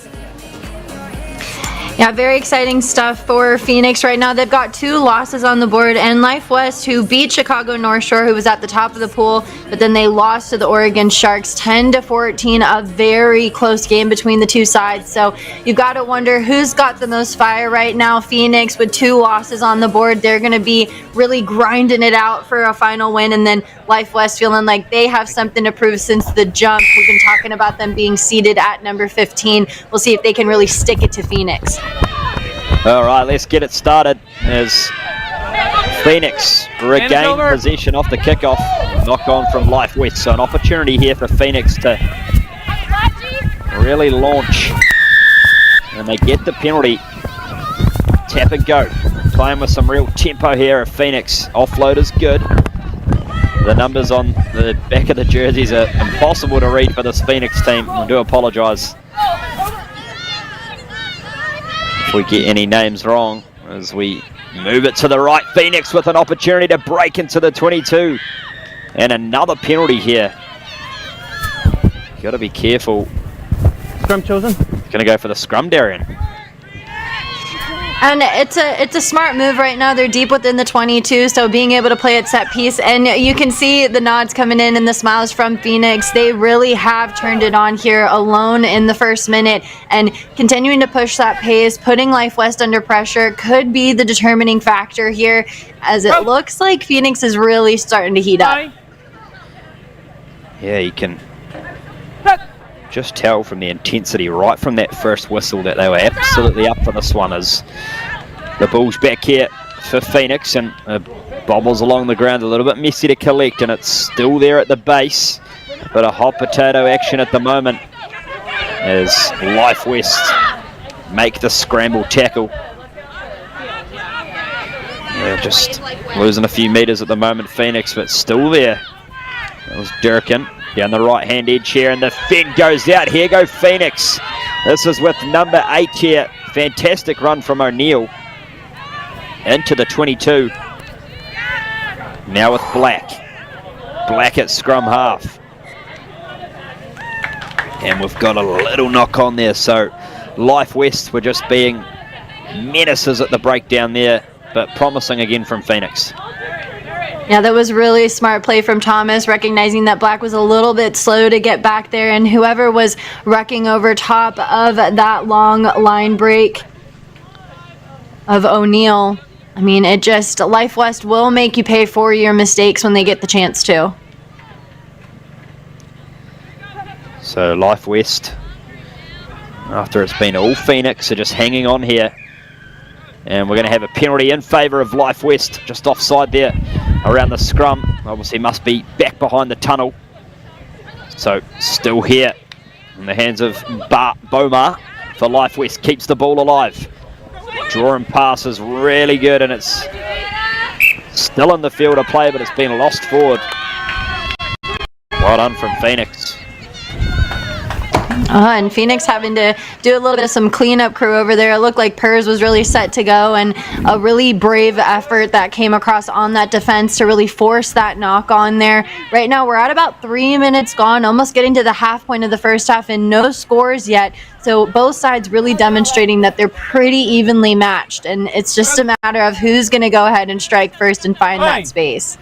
Yeah, very exciting stuff for Phoenix right now. They've got 2 losses on the board, and Life West, who beat Chicago North Shore, who was at the top of the pool, but then they lost to the Oregon Sharks 10-14, a very close game between the two sides. So you've got to wonder who's got the most fire right now. Phoenix with 2 losses on the board. They're going to be really grinding it out for a final win, and then Life West feeling like they have something to prove since the jump. We've been talking about them being seeded at number 15. We'll see if they can really stick it to Phoenix. All right, let's get it started as Phoenix regain possession off the kickoff. Knock on from Life West. So an opportunity here for Phoenix to really launch. And they get the penalty. Tap and go. Playing with some real tempo here at Phoenix. Offload is good. The numbers on the back of the jerseys are impossible to read for this Phoenix team. I do apologise if we get any names wrong as we move it to the right. Phoenix with an opportunity to break into the 22. And another penalty here. Got to be careful. Scrum chosen. Going to go for the scrum, Darian. And it's a smart move right now. They're deep within the 22, so being able to play at set piece, and you can see the nods coming in and the smiles from Phoenix. They really have turned it on here alone in the first minute, and continuing to push that pace, putting Life West under pressure could be the determining factor here, as it looks like Phoenix is really starting to heat up. Yeah, you can just tell from the intensity right from that first whistle that they were absolutely up for this one. As the ball's back here for Phoenix, and bobbles along the ground, a little bit messy to collect, and it's still there at the base, but a hot potato action at the moment as Life West make the scramble tackle. They're just losing a few meters at the moment, Phoenix, but still there. That was Durkin down the right-hand edge here, and the fin goes out. Here go Phoenix. This is with number 8 here. Fantastic run from O'Neill into the 22. Now with Black. Black at scrum half. And we've got a little knock on there, so Life West were just being menaces at the breakdown there, but promising again from Phoenix. Yeah, that was really smart play from Thomas, recognizing that Black was a little bit slow to get back there, and whoever was wrecking over top of that long line break of O'Neill, I mean, it just, Life West will make you pay for your mistakes when they get the chance to. So Life West, after it's been all Phoenix, are just hanging on here. And we're going to have a penalty in favour of Life West, just offside there around the scrum. Obviously must be back behind the tunnel. So still here in the hands of Bomar for Life West, keeps the ball alive. Draw and pass is really good, and it's still in the field of play, but it's been lost forward. Well done from Phoenix. And Phoenix having to do a little bit of some cleanup crew over there. It looked like Pers was really set to go, and a really brave effort that came across on that defense to really force that knock on there. Right now we're at about 3 minutes gone, almost getting to the half point of the first half, and no scores yet. So both sides really demonstrating that they're pretty evenly matched, and it's just a matter of who's going to go ahead and strike first and find that space.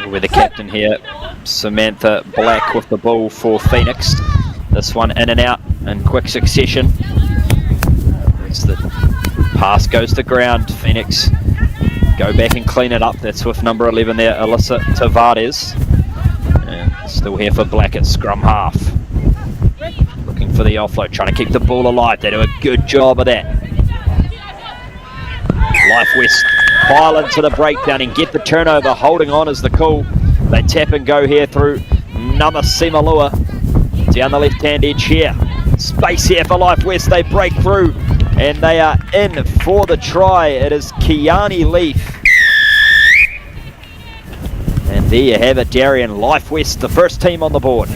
With the captain here, Samantha Black with the ball for Phoenix. This one in and out in quick succession. As the pass goes to ground, Phoenix go back and clean it up. That's with number 11 there, Alyssa Tavares. And still here for Black at scrum half. Looking for the offload, trying to keep the ball alive. They do a good job of that. Life West pile into the breakdown and get the turnover. Holding on is the call. They tap and go here through Namasimalua. Down the left-hand edge here. Space here for Life West. They break through and they are in for the try. It is Kiani Leaf. And there you have it, Darian. Life West, the first team on the board.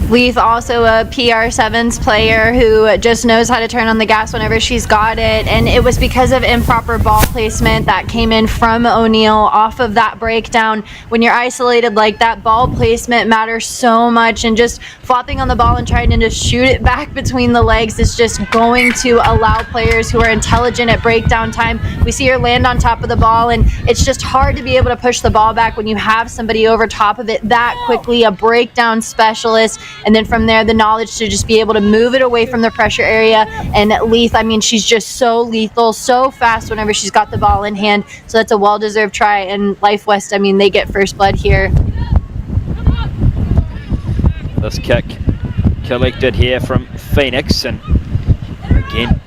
Leith, also a PR7's player who just knows how to turn on the gas whenever she's got it, and it was because of improper ball placement that came in from O'Neill off of that breakdown. When you're isolated like that, ball placement matters so much, and just flopping on the ball and trying to just shoot it back between the legs is just going to allow players who are intelligent at breakdown time. We see her land on top of the ball, and it's just hard to be able to push the ball back when you have somebody over top of it that quickly, a breakdown specialist. And then from there, the knowledge to just be able to move it away from the pressure area. And Leith, I mean, she's just so lethal, so fast whenever she's got the ball in hand. So that's a well-deserved try. And Life West, I mean, they get first blood here. This kick collected here from Phoenix. And again,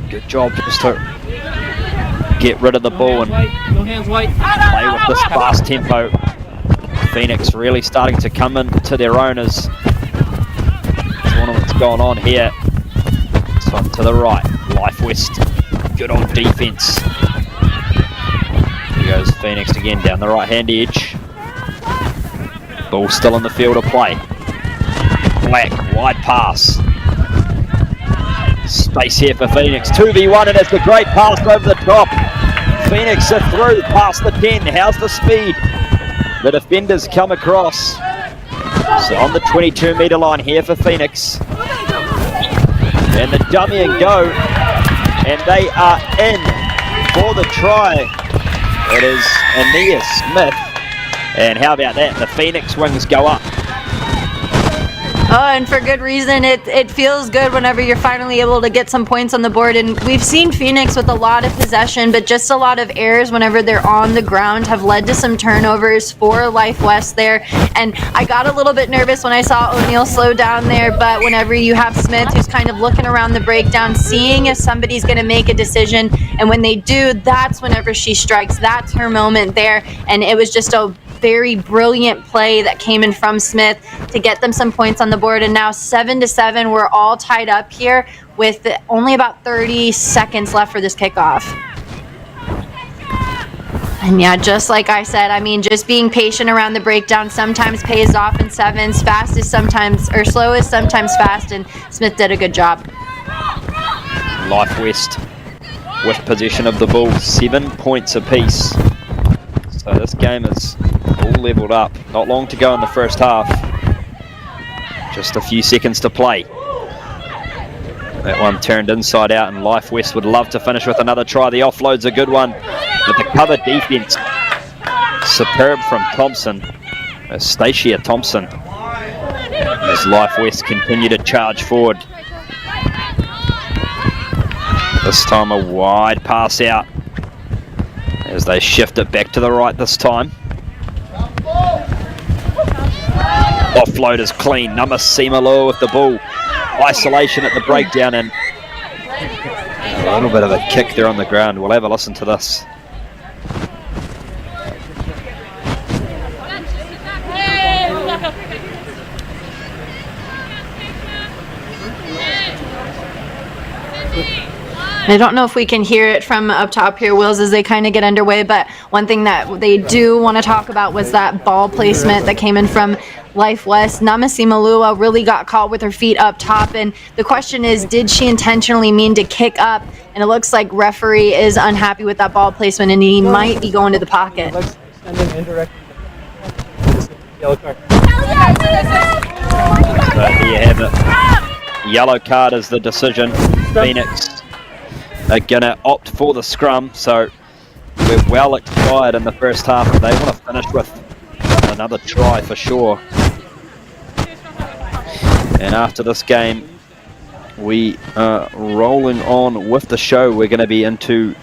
good job just to get rid of the ball and play with this fast tempo. Phoenix really starting to come into their own as tournament's going on here. This one to the right. Life West, good on defense. Here goes Phoenix again down the right-hand edge. Ball still in the field of play. Black, wide pass. Space here for Phoenix. 2v1, and it's a great pass over the top. Phoenix are through past the 10. How's the speed? The defenders come across. So on the 22-metre line here for Phoenix. And the dummy and go. And they are in for the try. It is Aeneas Smith. And how about that? The Phoenix wings go up. Oh, and for good reason. It feels good whenever you're finally able to get some points on the board. And we've seen Phoenix with a lot of possession, but just a lot of errors whenever they're on the ground have led to some turnovers for Life West there. And I got a little bit nervous when I saw O'Neill slow down there, but whenever you have Smith who's kind of looking around the breakdown, seeing if somebody's going to make a decision, and when they do, that's whenever she strikes. That's her moment there. And it was just a very brilliant play that came in from Smith to get them some points on the board. And now 7-7, we're all tied up here with only about 30 seconds left for this kickoff. And yeah, just like I said, I mean, just being patient around the breakdown sometimes pays off in sevens. Fast is sometimes, or slow is sometimes fast, and Smith did a good job. Life West with possession of the ball, 7 points apiece. So this game is all leveled up. Not long to go in the first half. Just a few seconds to play. That one turned inside out, and Life West would love to finish with another try. The offload's a good one, but the cover defense superb from Thompson, Stacia Thompson, as Life West continue to charge forward. This time a wide pass out as they shift it back to the right this time. Offload is clean. Namasimalo with the ball. Isolation at the breakdown, and a little bit of a kick there on the ground. We'll have a listen to this. I don't know if we can hear it from up top here, Wills, as they kind of get underway, but one thing that they do want to talk about was that ball placement that came in from Life West. Namasimalo really got caught with her feet up top, and the question is, did she intentionally mean to kick up? And it looks like referee is unhappy with that ball placement, and he might be going to the pocket. So here you have it. Yellow card is the decision. Phoenix are gonna opt for the scrum, so we're well expired in the first half. They want to finish with another try for sure. And after this game, we are rolling on with the show. We're going to be into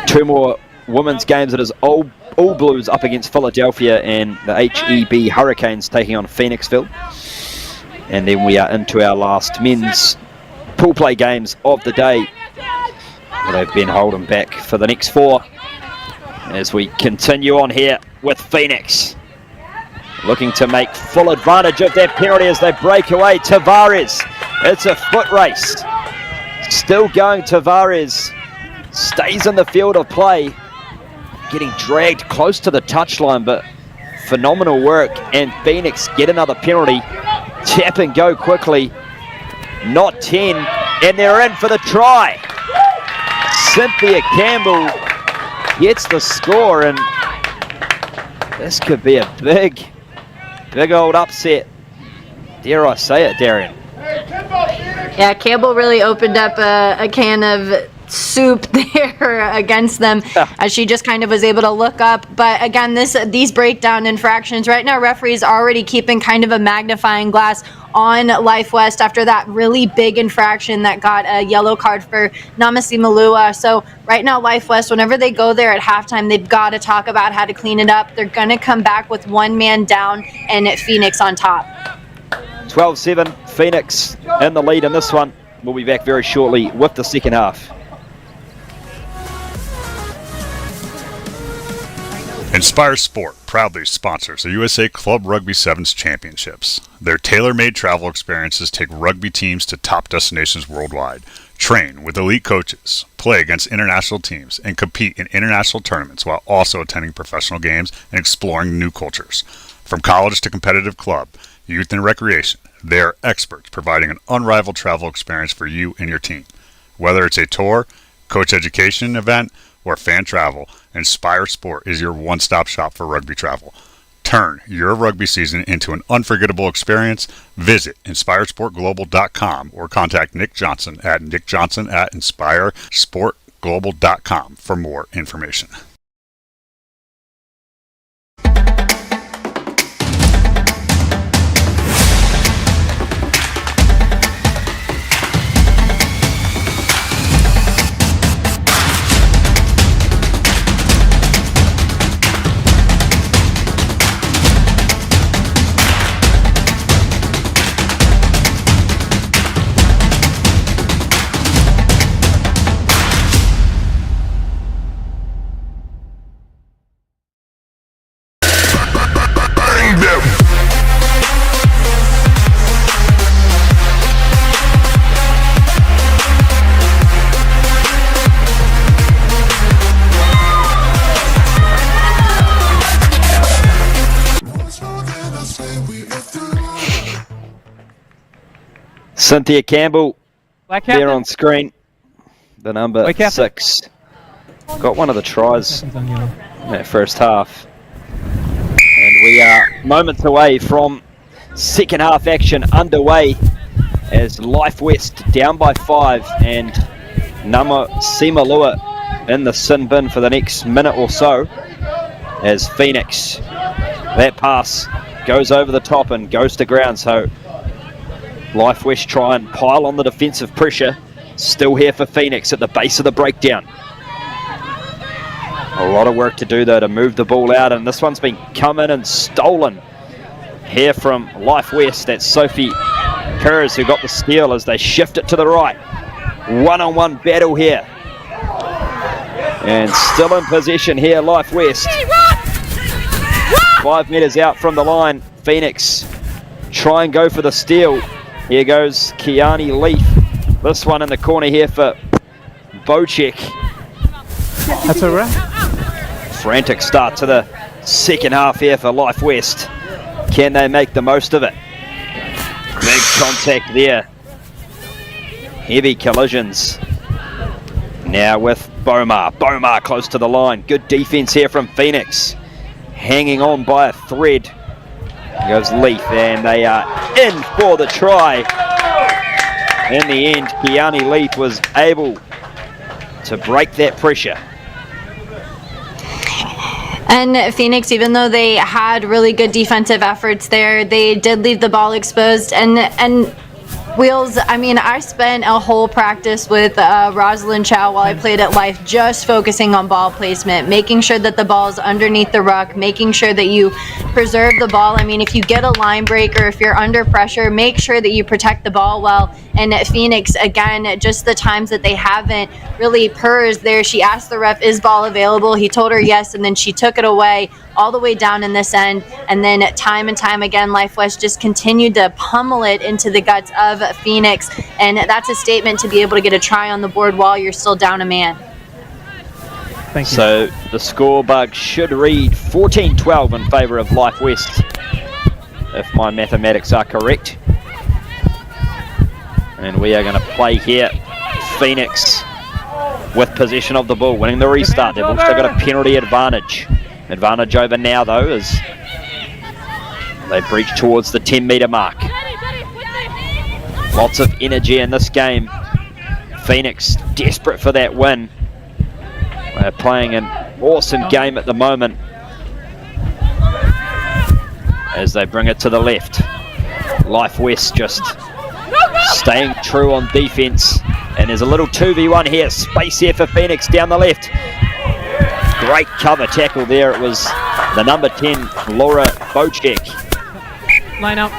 2 more women's games. It is All Blues up against Philadelphia and the HEB Hurricanes taking on Phoenixville. And then we are into our last men's pool play games of the day. They've been holding back for the next 4 as we continue on here with Phoenix. Looking to make full advantage of their penalty as they break away. Tavares, it's a foot race. Still going, Tavares stays in the field of play. Getting dragged close to the touchline, but phenomenal work. And Phoenix get another penalty. Tap and go quickly. Not 10, and they're in for the try. Cynthia Campbell gets the score, and this could be a big old upset. Dare I say it, Darian? Yeah, Campbell really opened up a can of soup there against them as she just kind of was able to look up. But again, these breakdown infractions, right now referees already keeping kind of a magnifying glass on Life West after that really big infraction that got a yellow card for Namasimalo. So right now Life West, whenever they go there at halftime, they've got to talk about how to clean it up. They're going to come back with 1 man down and Phoenix on top. 12-7, Phoenix in the lead in this one. We'll be back very shortly with the second half. Inspire Sport proudly sponsors the USA Club Rugby Sevens Championships. Their tailor-made travel experiences take rugby teams to top destinations worldwide, train with elite coaches, play against international teams, and compete in international tournaments while also attending professional games and exploring new cultures. From college to competitive club, youth and recreation, they are experts providing an unrivaled travel experience for you and your team. Whether it's a tour, coach education event, or fan travel, Inspire Sport is your one-stop shop for rugby travel. Turn your rugby season into an unforgettable experience. Visit InspireSportGlobal.com or contact Nick Johnson at NickJohnson@InspireSportGlobal.com for more information. Cynthia Campbell Black there captain. on screen. The number White captain. 6. Got one of the tries in that first half. And we are moments away from second half action underway as Life West down by 5 and Nama Simalua in the sin bin for the next minute or so as Phoenix, that pass goes over the top and goes to ground. So Life West try and pile on the defensive pressure. Still here for Phoenix at the base of the breakdown. A lot of work to do though to move the ball out, and this one's been come in and stolen here from Life West. That's Sophie Perez who got the steal as they shift it to the right. One-on-one battle here. And still in possession here, Life West. 5 metres out from the line. Phoenix try and go for the steal. Here goes Kiani Leaf. This one in the corner here for Bocek. That's a wrap. Frantic start to the second half here for Life West. Can they make the most of it? Big contact there. Heavy collisions. Now with Bomar. Bomar close to the line. Good defense here from Phoenix. Hanging on by a thread. Here goes Leaf, and they are in for the try. In the end, Kiani Leaf was able to break that pressure. And Phoenix, even though they had really good defensive efforts there, they did leave the ball exposed. And Wheels, I mean, I spent a whole practice with Rosalind Chow while I played at Life just focusing on ball placement, making sure that the ball is underneath the ruck, making sure that you preserve the ball. I mean, if you get a line break or if you're under pressure, make sure that you protect the ball well. And at Phoenix, again, just the times that they haven't really purrs there, she asked the ref, is ball available? He told her yes, and then she took it away all the way down in this end. And then time and time again, Life West just continued to pummel it into the guts of Phoenix. And that's a statement to be able to get a try on the board while you're still down a man. Thank you. So the score bug should read 14-12 in favour of Life West, if my mathematics are correct. And we are going to play here. Phoenix with possession of the ball, winning the restart. They've also got a penalty advantage. Advantage over now though as they breach towards the 10-metre mark. Lots of energy in this game. Phoenix desperate for that win. They're playing an awesome game at the moment as they bring it to the left. Life West just staying true on defense, and there's a little 2v1 here. Space here for Phoenix down the left. Great cover tackle there. It was the number 10, Laura Bocek. Line out.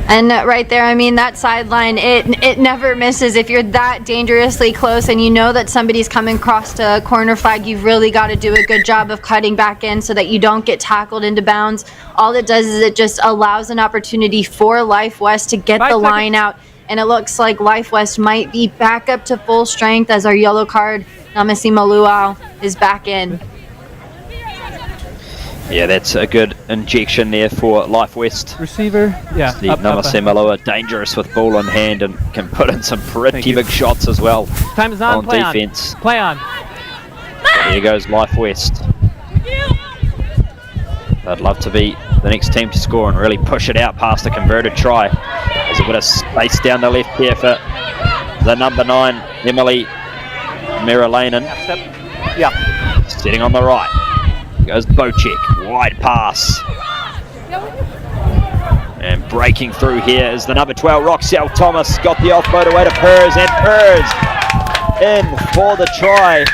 And right there, I mean, that sideline, it never misses. If you're that dangerously close and you know that somebody's coming across to corner flag, you've really got to do a good job of cutting back in so that you don't get tackled into bounds. All it does is it just allows an opportunity for Life West to get the line out. And it looks like Life West might be back up to full strength as our yellow card, Namasima Luau, is back in. Yeah, that's a good injection there for Life West. Receiver, yeah. Steve Namasemaloa dangerous with ball in hand and can put in some pretty big shots as well. Time is on, play defense. On. Play on. So here goes Life West. I'd love to be the next team to score and really push it out past a converted try. There's a bit of space down the left here for the number 9, Emily Miralainen. Yeah. Sitting on the right. Goes Bocek, wide pass. And breaking through here is the number 12, Roxelle Thomas. Got the offload away to Purrs, and Purrs in for the try.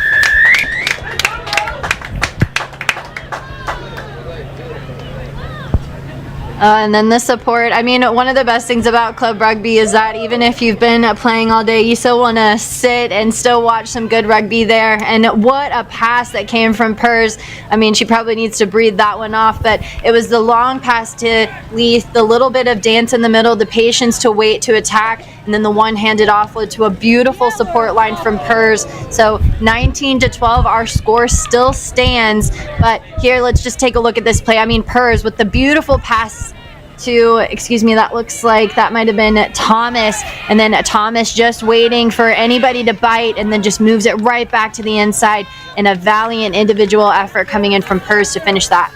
And then the support. I mean, one of the best things about club rugby is that even if you've been playing all day, you still want to sit and still watch some good rugby there. And what a pass that came from Pers. I mean, she probably needs to breathe that one off, but it was the long pass to Leith, the little bit of dance in the middle, the patience to wait to attack, and then the one-handed offload to a beautiful support line from Pers. So 19-12, our score still stands. But here, let's just take a look at this play. I mean, Pers with the beautiful pass to, excuse me, that looks like that might have been Thomas, and then Thomas just waiting for anybody to bite and then just moves it right back to the inside, and a valiant individual effort coming in from Pers to finish that.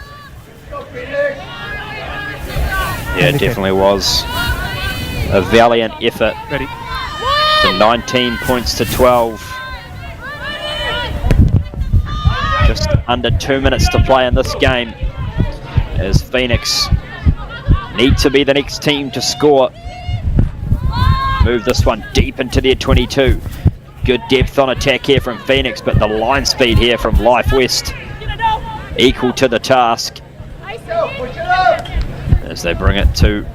Yeah, it definitely was a valiant effort. Ready. From 19 points to 12. Just under 2 minutes to play in this game as Phoenix need to be the next team to score. Move this one deep into their 22. Good depth on attack here from Phoenix, but the line speed here from Life West equal to the task as they bring it to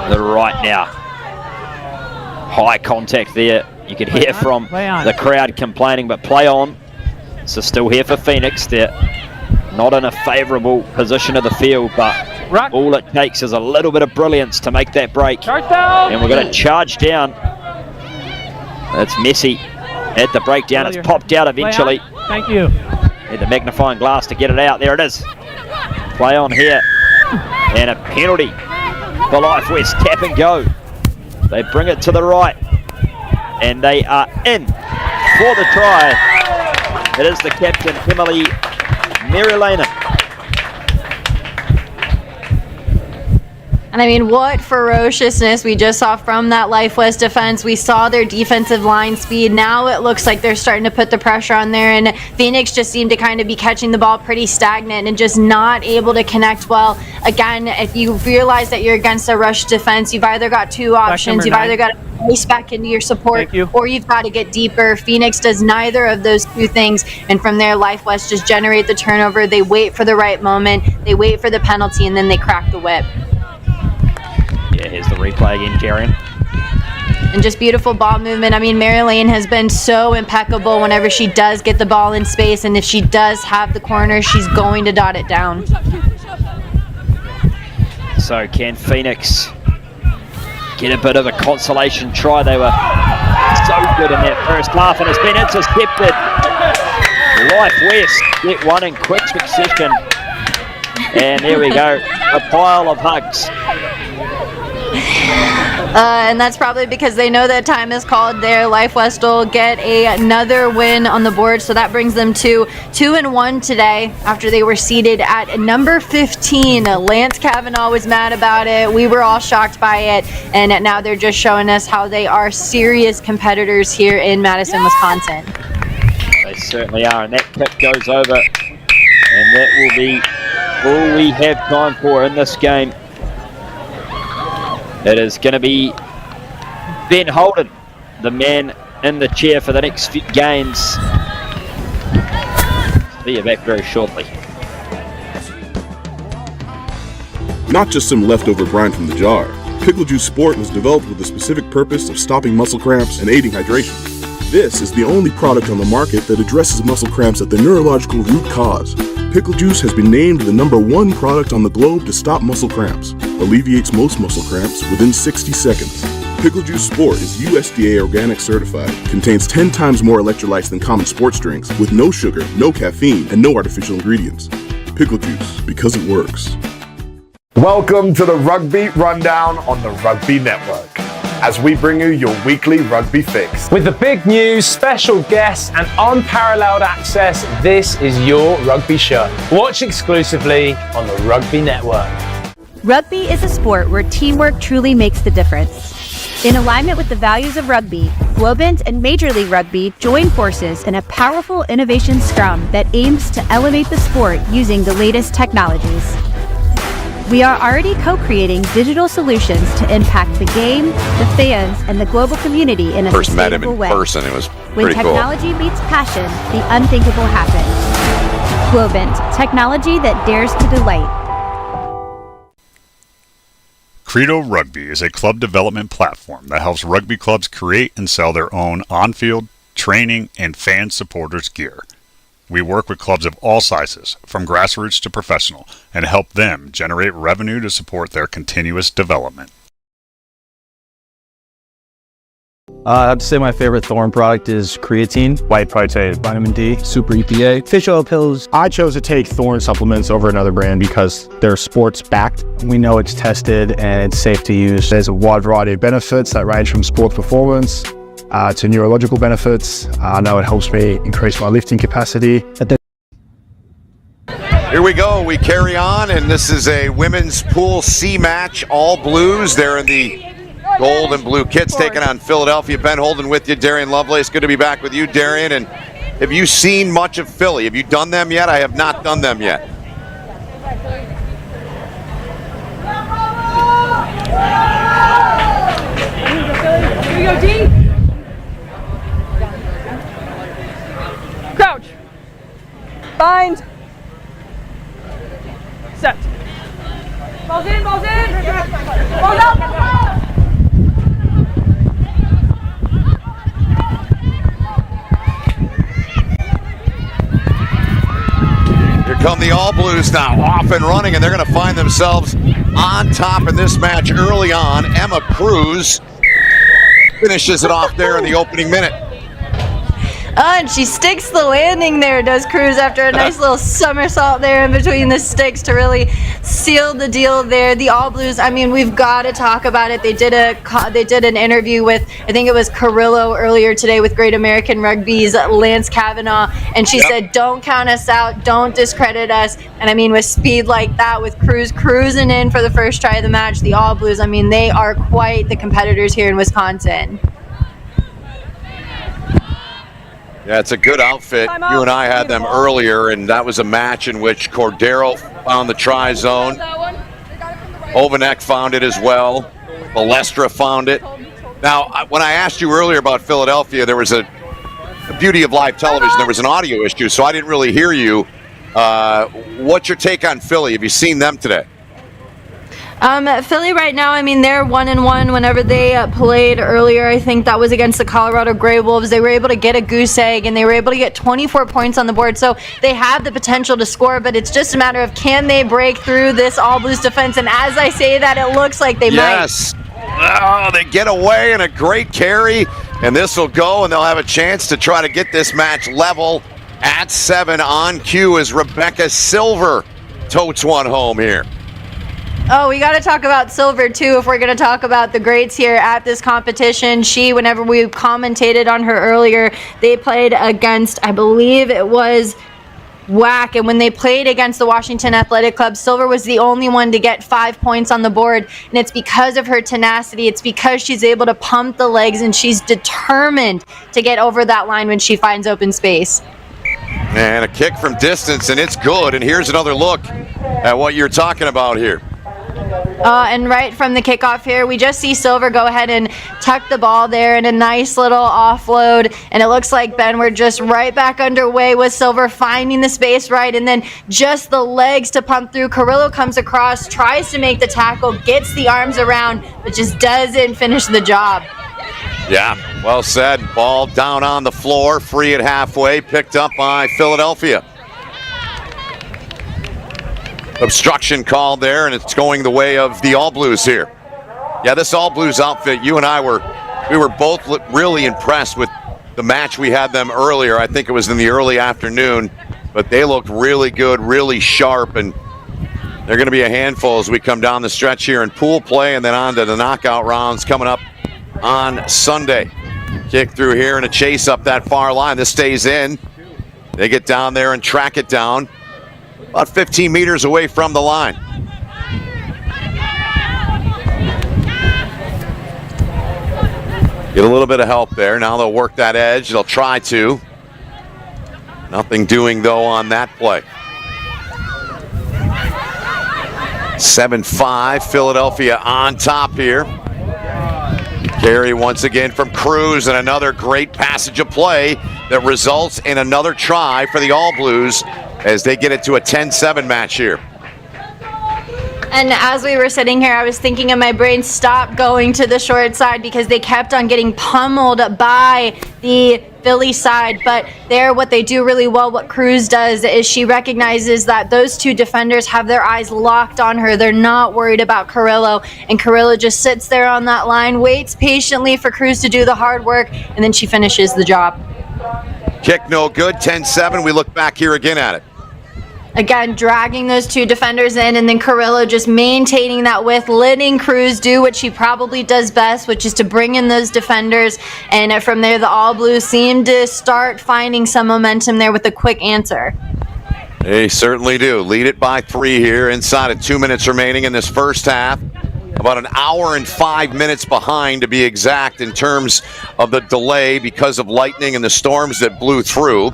the right now. High contact there. You could hear from the crowd complaining, but play on. So still here for Phoenix. They're not in a favourable position of the field, but all it takes is a little bit of brilliance to make that break. And we're going to charge down. That's Messi at the breakdown. It's popped out eventually. Thank you. Need the magnifying glass to get it out. There it is. Play on here. And a penalty for Life West. Tap and go. They bring it to the right. And they are in for the try. It is the captain, Emily Marilena. And I mean, what ferociousness we just saw from that Life West defense. We saw their defensive line speed. Now it looks like they're starting to put the pressure on there, and Phoenix just seemed to kind of be catching the ball pretty stagnant and just not able to connect well. Again, if you realize that you're against a rush defense, you've either got two options. You've either got to race back into your support, or you've got to get deeper. Phoenix does neither of those two things, and from there, Life West just generate the turnover. They wait for the right moment, they wait for the penalty, and then they crack the whip. Yeah, here's the replay again, Karen. And just beautiful ball movement. I mean, Marilyn has been so impeccable whenever she does get the ball in space, and if she does have the corner, she's going to dot it down. So can Phoenix get a bit of a consolation try? They were so good in that first half, and it's been intercepted. Life West get one in quick succession. And there we go, a pile of hugs. And that's probably because they know that time is called there. Life West will get another win on the board, so that brings them to 2-1 today after they were seated at number 15. Lance Kavanaugh was mad about it. We were all shocked by it, and now they're just showing us how they are serious competitors here in Madison, Wisconsin. They certainly are, and that kick goes over, and that will be all we have time for in this game. It is going to be Ben Holden, the man in the chair for the next few games. See you back very shortly. Not just some leftover brine from the jar. Pickle Juice Sport was developed with the specific purpose of stopping muscle cramps and aiding hydration. This is the only product on the market that addresses muscle cramps at the neurological root cause. Pickle Juice has been named the #1 product on the globe to stop muscle cramps. Alleviates most muscle cramps within 60 seconds. Pickle Juice Sport is USDA organic certified. Contains 10 times more electrolytes than common sports drinks, with no sugar, no caffeine, and no artificial ingredients. Pickle Juice, because it works. Welcome to the Rugby Rundown on the Rugby Network, as we bring you your weekly rugby fix. With the big news, special guests, and unparalleled access, this is your rugby show. Watch exclusively on the Rugby Network. Rugby is a sport where teamwork truly makes the difference. In alignment with the values of rugby, Globant and Major League Rugby join forces in a powerful innovation scrum that aims to elevate the sport using the latest technologies. We are already co-creating digital solutions to impact the game, the fans, and the global community in a First met him sustainable in way. person. It was When pretty cool. technology meets passion, the unthinkable happens. Globant, technology that dares to delight. Credo Rugby is a club development platform that helps rugby clubs create and sell their own on-field, training, and fan supporters gear. We work with clubs of all sizes, from grassroots to professional, and help them generate revenue to support their continuous development. I have to say my favorite Thorn product is creatine, white protein, vitamin D, super EPA, fish oil pills. I chose to take Thorn supplements over another brand because they're sports backed. We know it's tested and it's safe to use. There's a wide variety of benefits that range from sports performance to neurological benefits. I know it helps me increase my lifting capacity. Here we go, we carry on, and this is a women's pool C match, all blues. They're in the gold and blue kits taking on Philadelphia. Ben Holden with you, Darian Lovelace. Good to be back with you, Darian. And have you seen much of Philly? Have you done them yet? I have not done them yet. Here you go, D. Crouch. Bind. Set. Balls in, balls in. Balls out. Here come the All Blues now, off and running, and they're going to find themselves on top in this match early on. Emma Cruz finishes it off there in the opening minute. And she sticks the landing there, does Cruz, after a nice little somersault there in between the sticks to really seal the deal there. The All Blues, I mean, we've got to talk about it. They did an interview with, I think it was Carrillo earlier today, with Great American Rugby's Lance Kavanaugh, and she said, don't count us out, don't discredit us. And I mean, with speed like that, with Cruz cruising in for the first try of the match, the All Blues, I mean, they are quite the competitors here in Wisconsin. Yeah, it's a good outfit. You and I had them earlier, and that was a match in which Cordero found the try zone. Ovanek found it as well. Balestra found it. Now, when I asked you earlier about Philadelphia, there was a beauty of live television. There was an audio issue, so I didn't really hear you. What's your take on Philly? Have you seen them today? Philly right now, I mean, they're 1-1 whenever they played earlier. I think that was against the Colorado Greywolves. They were able to get a goose egg, and they were able to get 24 points on the board. So they have the potential to score, but it's just a matter of, can they break through this All Blues defense? And as I say that, it looks like they might. Yes. Oh, they get away in a great carry, and this will go, and they'll have a chance to try to get this match level at 7 on cue as Rebecca Silver totes one home here. Oh, we got to talk about Silver, too, if we're going to talk about the greats here at this competition. She, whenever we commentated on her earlier, they played against, I believe it was WAC, and when they played against the Washington Athletic Club, Silver was the only one to get 5 points on the board, and it's because of her tenacity. It's because she's able to pump the legs, and she's determined to get over that line when she finds open space. And a kick from distance, and it's good. And here's another look at what you're talking about here. And right from the kickoff here, we just see Silver go ahead and tuck the ball there in a nice little offload. And it looks like, Ben, we're just right back underway with Silver finding the space right. And then just the legs to pump through. Carrillo comes across, tries to make the tackle, gets the arms around, but just doesn't finish the job. Yeah, well said. Ball down on the floor, free at halfway, picked up by Philadelphia. Obstruction called there, and it's going the way of the All Blues here. Yeah, this All Blues outfit, you and I were both really impressed with the match we had them earlier. I think it was in the early afternoon, but they looked really good, really sharp, and they're going to be a handful as we come down the stretch here in pool play and then on to the knockout rounds coming up on Sunday. Kick through here and a chase up that far line. This stays in. They get down there and track it down. About 15 meters away from the line. Get a little bit of help there. Now they'll work that edge. They'll try to. Nothing doing, though, on that play. 7-5, Philadelphia on top here. Carry once again from Cruz, and another great passage of play that results in another try for the All Blues as they get it to a 10-7 match here. And as we were sitting here, I was thinking in my brain, stop going to the short side because they kept on getting pummeled by the Philly side. But there, what they do really well, what Cruz does, is she recognizes that those two defenders have their eyes locked on her. They're not worried about Carrillo. And Carrillo just sits there on that line, waits patiently for Cruz to do the hard work, and then she finishes the job. Kick no good, 10-7. We look back here again at it. Again, dragging those two defenders in, and then Carrillo just maintaining that width, letting Cruz do what she probably does best, which is to bring in those defenders. And from there, the All Blues seem to start finding some momentum there with a quick answer. They certainly do. Lead it by 3 here, inside of 2 minutes remaining in this first half. About an hour and 5 minutes behind, to be exact, in terms of the delay because of lightning and the storms that blew through.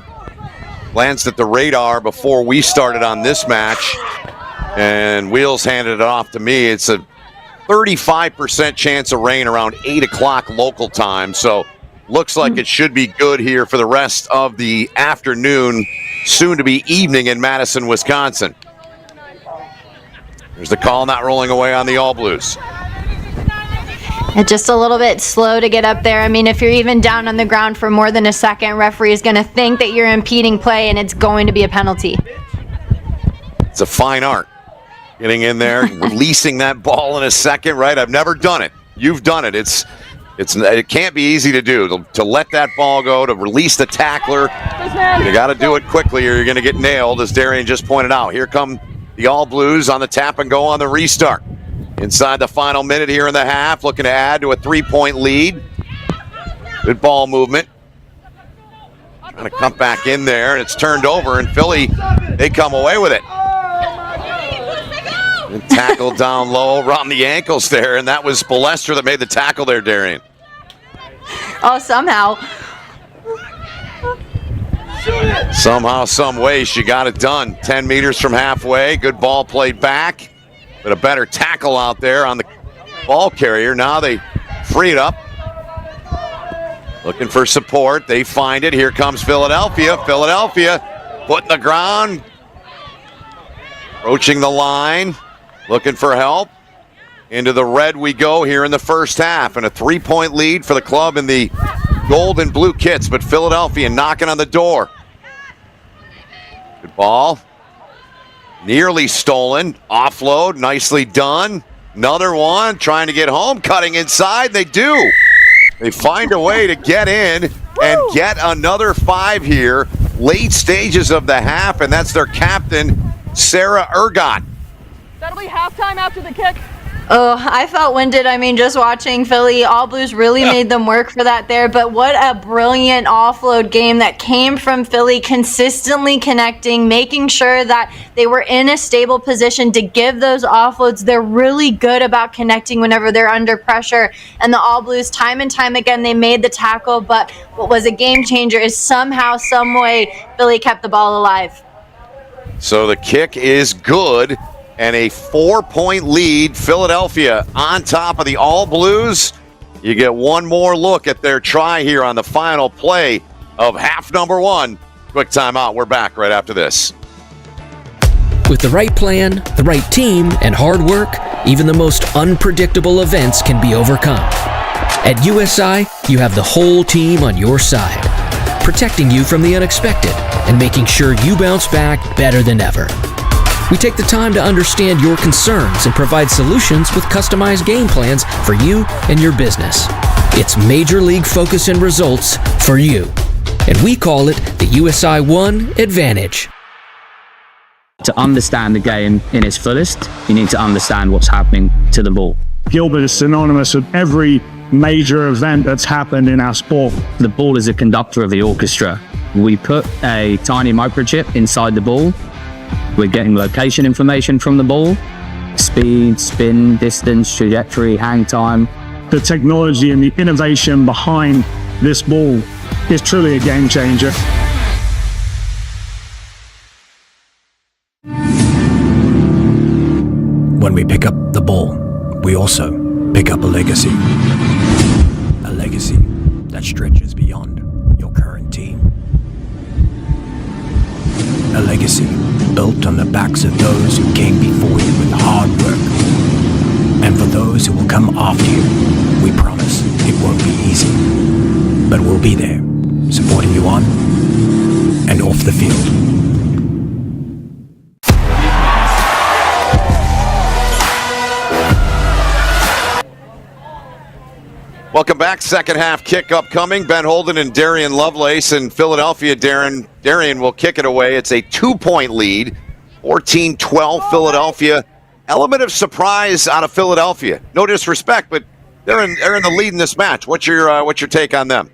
Glanced at the radar before we started on this match, and Wheels handed it off to me. It's a 35% chance of rain around 8 o'clock local time, so looks like it should be good here for the rest of the afternoon, soon to be evening in Madison, Wisconsin. There's the call not rolling away on the All Blues. It's just a little bit slow to get up there. I mean, if you're even down on the ground for more than a second, referee is going to think that you're impeding play, and it's going to be a penalty. It's a fine art. Getting in there, releasing that ball in a second, right? I've never done it. You've done it. It can't be easy to do, to let that ball go, to release the tackler. You got to do it quickly or you're going to get nailed, as Darian just pointed out. Here come the All Blues on the tap and go on the restart. Inside the final minute here in the half, looking to add to a 3-point lead. Good ball movement. Trying to come back in there, and it's turned over, and Philly, they come away with it. And tackled down low around the ankles there, and that was Balester that made the tackle there, Darian. Oh, somehow. Somehow, some way, she got it done. 10 meters from halfway, good ball played back. But a better tackle out there on the ball carrier. Now they free it up. Looking for support. They find it. Here comes Philadelphia. Philadelphia putting the ground. Approaching the line. Looking for help. Into the red we go here in the first half. And a 3-point lead for the club in the gold and blue kits. But Philadelphia knocking on the door. Good ball. Nearly stolen. Offload. Nicely done. Another one. Trying to get home. Cutting inside. They do. They find a way to get in and get another 5 here. Late stages of the half. And that's their captain, Sarah Ergot. That'll be halftime after the kick. Oh, I felt winded. I mean, just watching Philly, All Blues really made them work for that there. But what a brilliant offload game that came from Philly, consistently connecting, making sure that they were in a stable position to give those offloads. They're really good about connecting whenever they're under pressure. And the All Blues, time and time again, they made the tackle. But what was a game changer is somehow, some way, Philly kept the ball alive. So the kick is good. And a 4-point lead, Philadelphia on top of the All Blues. You get one more look at their try here on the final play of half number 1. Quick timeout. We're back right after this. With the right plan, the right team, and hard work, even the most unpredictable events can be overcome. At USI, you have the whole team on your side, protecting you from the unexpected and making sure you bounce back better than ever. We take the time to understand your concerns and provide solutions with customized game plans for you and your business. It's Major League focus and results for you. And we call it the USI One Advantage. To understand the game in its fullest, you need to understand what's happening to the ball. Gilbert is synonymous with every major event that's happened in our sport. The ball is a conductor of the orchestra. We put a tiny microchip inside the ball. We're getting location information from the ball, speed, spin, distance, trajectory, hang time. The technology and the innovation behind this ball is truly a game changer. When we pick up the ball, we also pick up a legacy. A legacy that stretches beyond your current team. A legacy built on the backs of those who came before you with hard work. And for those who will come after you, we promise it won't be easy. But we'll be there, supporting you on and off the field. Welcome back. Second half kick upcoming. Ben Holden and Darian Lovelace in Philadelphia. Darian will kick it away. It's a 2-point lead. 14-12 Philadelphia. Element of surprise out of Philadelphia. No disrespect, but they're in the lead in this match. What's your take on them?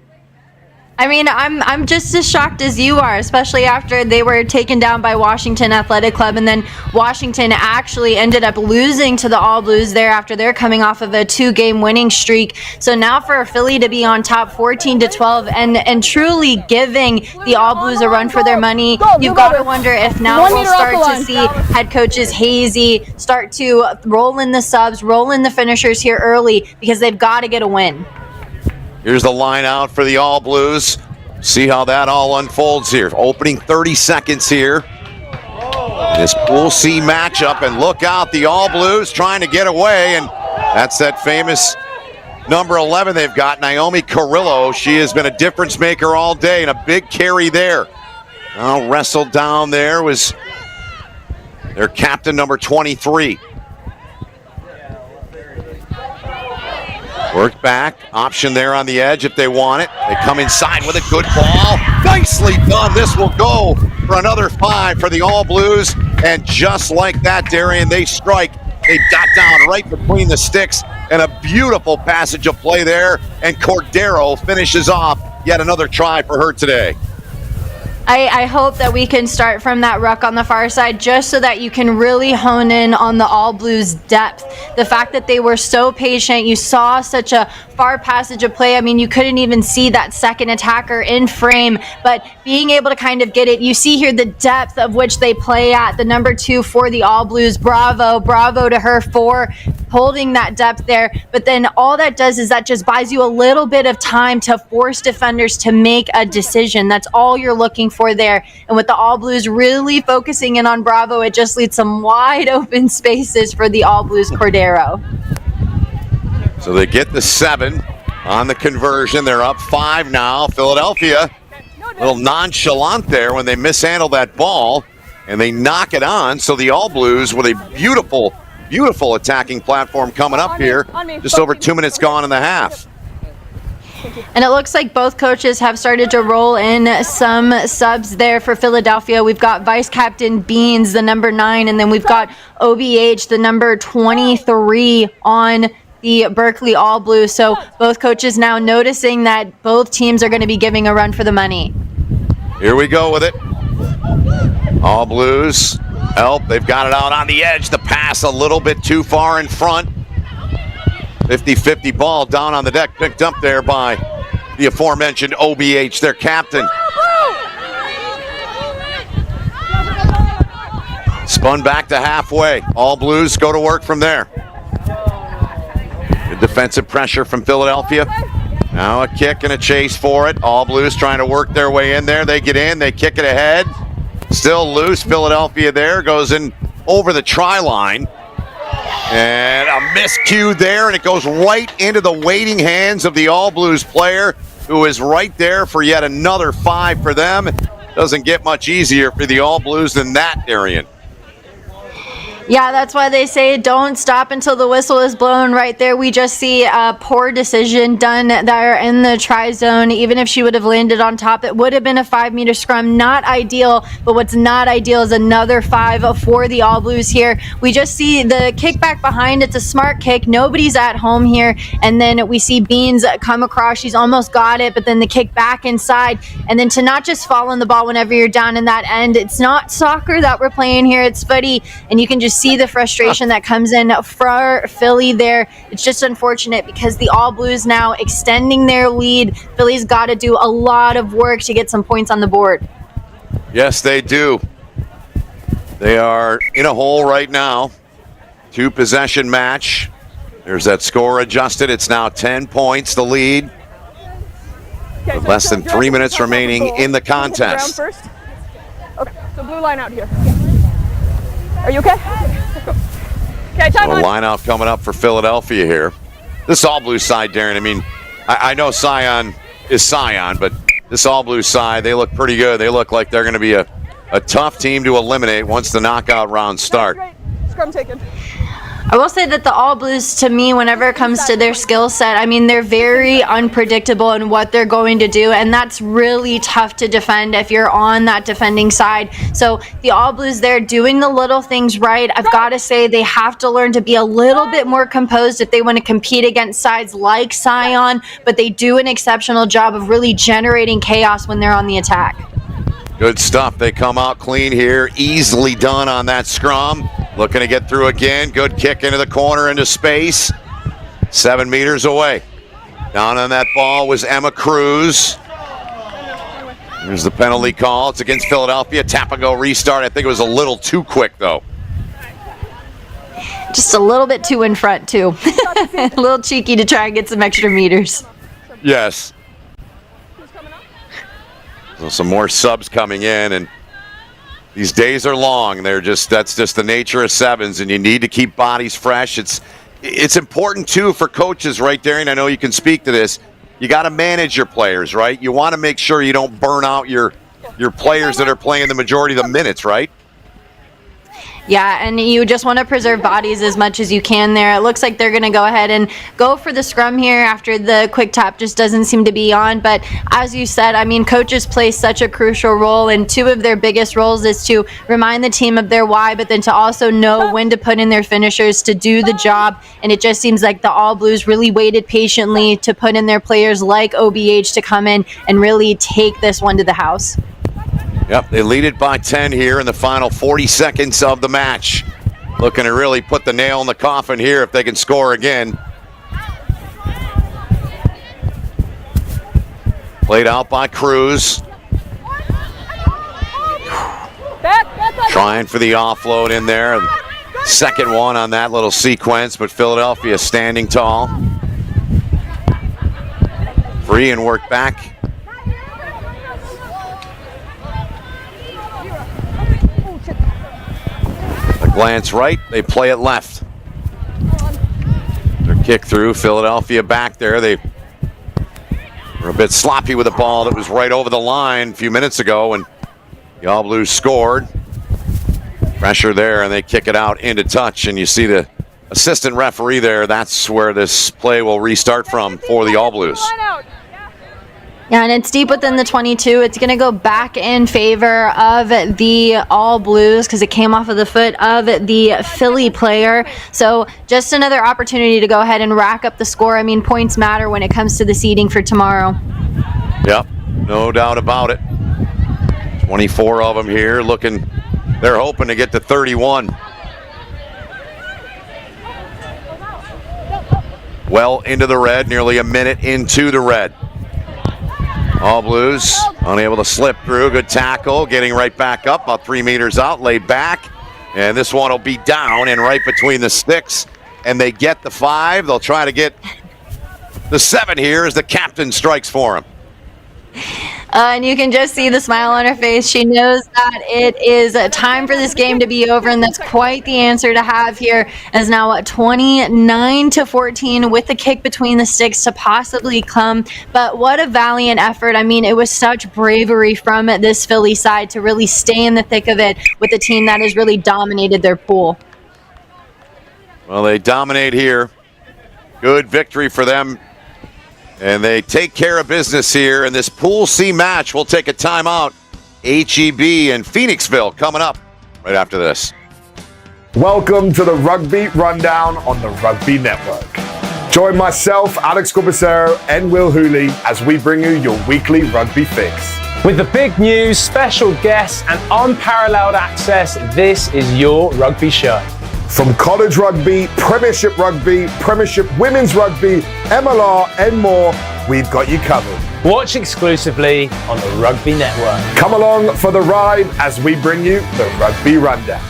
I mean, I'm just as shocked as you are, especially after they were taken down by Washington Athletic Club, and then Washington actually ended up losing to the All Blues there after they're coming off of a 2-game winning streak. So now for Philly to be on top 14-12 and truly giving the All Blues a run for their money, you've got to wonder if now we'll start to see head coaches Hazy start to roll in the subs, roll in the finishers here early, because they've got to get a win. Here's the line out for the All Blues. See how that all unfolds here. Opening 30 seconds here. This Pool C matchup, and look out, the All Blues trying to get away, and that's that famous number 11 they've got, Naomi Carrillo. She has been a difference maker all day, and a big carry there. Now wrestled down there was their captain, number 23. Worked back, option there on the edge if they want it. They come inside with a good ball. Nicely done. This will go for another 5 for the All Blues. And just like that, Darian, they strike. They dot down right between the sticks. And a beautiful passage of play there. And Cordero finishes off yet another try for her today. I hope that we can start from that ruck on the far side, just so that you can really hone in on the All Blues depth. The fact that they were so patient, you saw such a far passage of play. I mean, you couldn't even see that second attacker in frame, but being able to kind of get it, you see here the depth of which they play at. The number 2 for the All Blues, bravo to her for holding that depth there. But then all that does is that just buys you a little bit of time to force defenders to make a decision. That's all you're looking for there. And with the All Blues really focusing in on Bravo, it just leaves some wide open spaces for the All Blues Cordero. So they get the 7 on the conversion. They're up 5 now. Philadelphia, a little nonchalant there when they mishandle that ball, and they knock it on. So the All Blues with a beautiful attacking platform coming up here. Just over 2 minutes gone in the half. And it looks like both coaches have started to roll in some subs there for Philadelphia. We've got Vice Captain Beans, the number 9, and then we've got OBH, the number 23 on the Berkeley All Blues. So both coaches now noticing that both teams are going to be giving a run for the money. Here we go with it. All Blues. They've got it out on the edge. The pass a little bit too far in front. 50-50 ball down on the deck, picked up there by the aforementioned OBH, their captain. Spun back to halfway. All Blues go to work from there. Good defensive pressure from Philadelphia. Now a kick and a chase for it. All Blues trying to work their way in there. They get in, they kick it ahead. Still loose. Philadelphia there goes in over the try line. And a miscue there, and it goes right into the waiting hands of the All Blues player, who is right there for yet another 5 for them. Doesn't get much easier for the All Blues than that, Darian. Yeah, that's why they say don't stop until the whistle is blown. Right there, we just see a poor decision done there in the try zone. Even if she would have landed on top, it would have been a 5-meter scrum. Not ideal, but what's not ideal is another 5 for the All Blues here. We just see the kick back behind. It's a smart kick. Nobody's at home here. And then we see Beans come across. She's almost got it, but then the kick back inside. And then to not just fall on the ball whenever you're down in that end. It's not soccer that we're playing here. It's footy, and you can just see the frustration that comes in for Philly there. It's just unfortunate because the All Blues now extending their lead. Philly's got to do a lot of work to get some points on the board. Yes, they do. They are in a hole right now. 2-possession match. There's that score adjusted. It's now 10 points, the lead. With less than 3 minutes remaining in the contest. Okay, so blue line out here. Are you okay? Okay, time So on. lineup coming up for Philadelphia here. This all blue side, Darren, I mean, I know Scion is Scion, but this all blue side, they look pretty good. They look like they're going to be a tough team to eliminate once the knockout rounds start. Great. Scrum taken. I will say that the All Blues, to me, whenever it comes to their skill set, I mean, they're very unpredictable in what they're going to do, and that's really tough to defend if you're on that defending side. So the All Blues, they're doing the little things right. I've got to say they have to learn to be a little bit more composed if they want to compete against sides like Scion, but they do an exceptional job of really generating chaos when they're on the attack. Good stuff. They come out clean here. Easily done on that scrum. Looking to get through again. Good kick into the corner, into space. 7 meters away. Down on that ball was Emma Cruz. There's the penalty call. It's against Philadelphia. Tap and go restart. I think it was a little too quick, though. Just a little bit too in front, too. A little cheeky to try and get some extra meters. Yes. So some more subs coming in, and these days are long. That's just the nature of sevens, and you need to keep bodies fresh. It's important too for coaches, right, Darren? I know you can speak to this. You got to manage your players, right? You want to make sure you don't burn out your players that are playing the majority of the minutes, right? Yeah, and you just want to preserve bodies as much as you can there. It looks like they're going to go ahead and go for the scrum here after the quick tap just doesn't seem to be on. But as you said, I mean, coaches play such a crucial role, and two of their biggest roles is to remind the team of their why, but then to also know when to put in their finishers to do the job. And it just seems like the All Blues really waited patiently to put in their players like OBH to come in and really take this one to the house. Yep, they lead it by 10 here in the final 40 seconds of the match. Looking to really put the nail in the coffin here if they can score again. Played out by Cruz. Trying for the offload in there. Second one on that little sequence, but Philadelphia standing tall. Free and work back. Glance right, they play it left. Their kick through, Philadelphia back there. They were a bit sloppy with the ball that was right over the line a few minutes ago, and the All Blues scored. Pressure there, and they kick it out into touch, and you see the assistant referee there. That's where this play will restart from for the All Blues. Yeah, and it's deep within the 22. It's going to go back in favor of the All Blues because it came off of the foot of the Philly player. So just another opportunity to go ahead and rack up the score. I mean, points matter when it comes to the seeding for tomorrow. Yep, no doubt about it. 24 of them here looking, they're hoping to get to 31. Well into the red, nearly a minute into the red. All Blues unable to slip through. Good tackle, getting right back up, about 3 meters out, laid back. And this one will be down and right between the sticks. And they get the 5. They'll try to get the 7 here as the captain strikes for him. And you can just see the smile on her face. She knows that it is time for this game to be over, and that's quite the answer to have here. As now 29-14 with the kick between the sticks to possibly come. But what a valiant effort. I mean, it was such bravery from this Philly side to really stay in the thick of it with a team that has really dominated their pool. Well, they dominate here. Good victory for them. And they take care of business here in this Pool C match. We'll take a timeout. HEB and Phoenixville coming up right after this. Welcome to the Rugby Rundown on the Rugby Network. Join myself, Alex Corbicero, and Will Hooley as we bring you your weekly rugby fix. With the big news, special guests, and unparalleled access, this is your rugby show. From college rugby, Premiership Women's Rugby, MLR, and more, we've got you covered. Watch exclusively on the Rugby Network. Come along for the ride as we bring you the Rugby Rundown.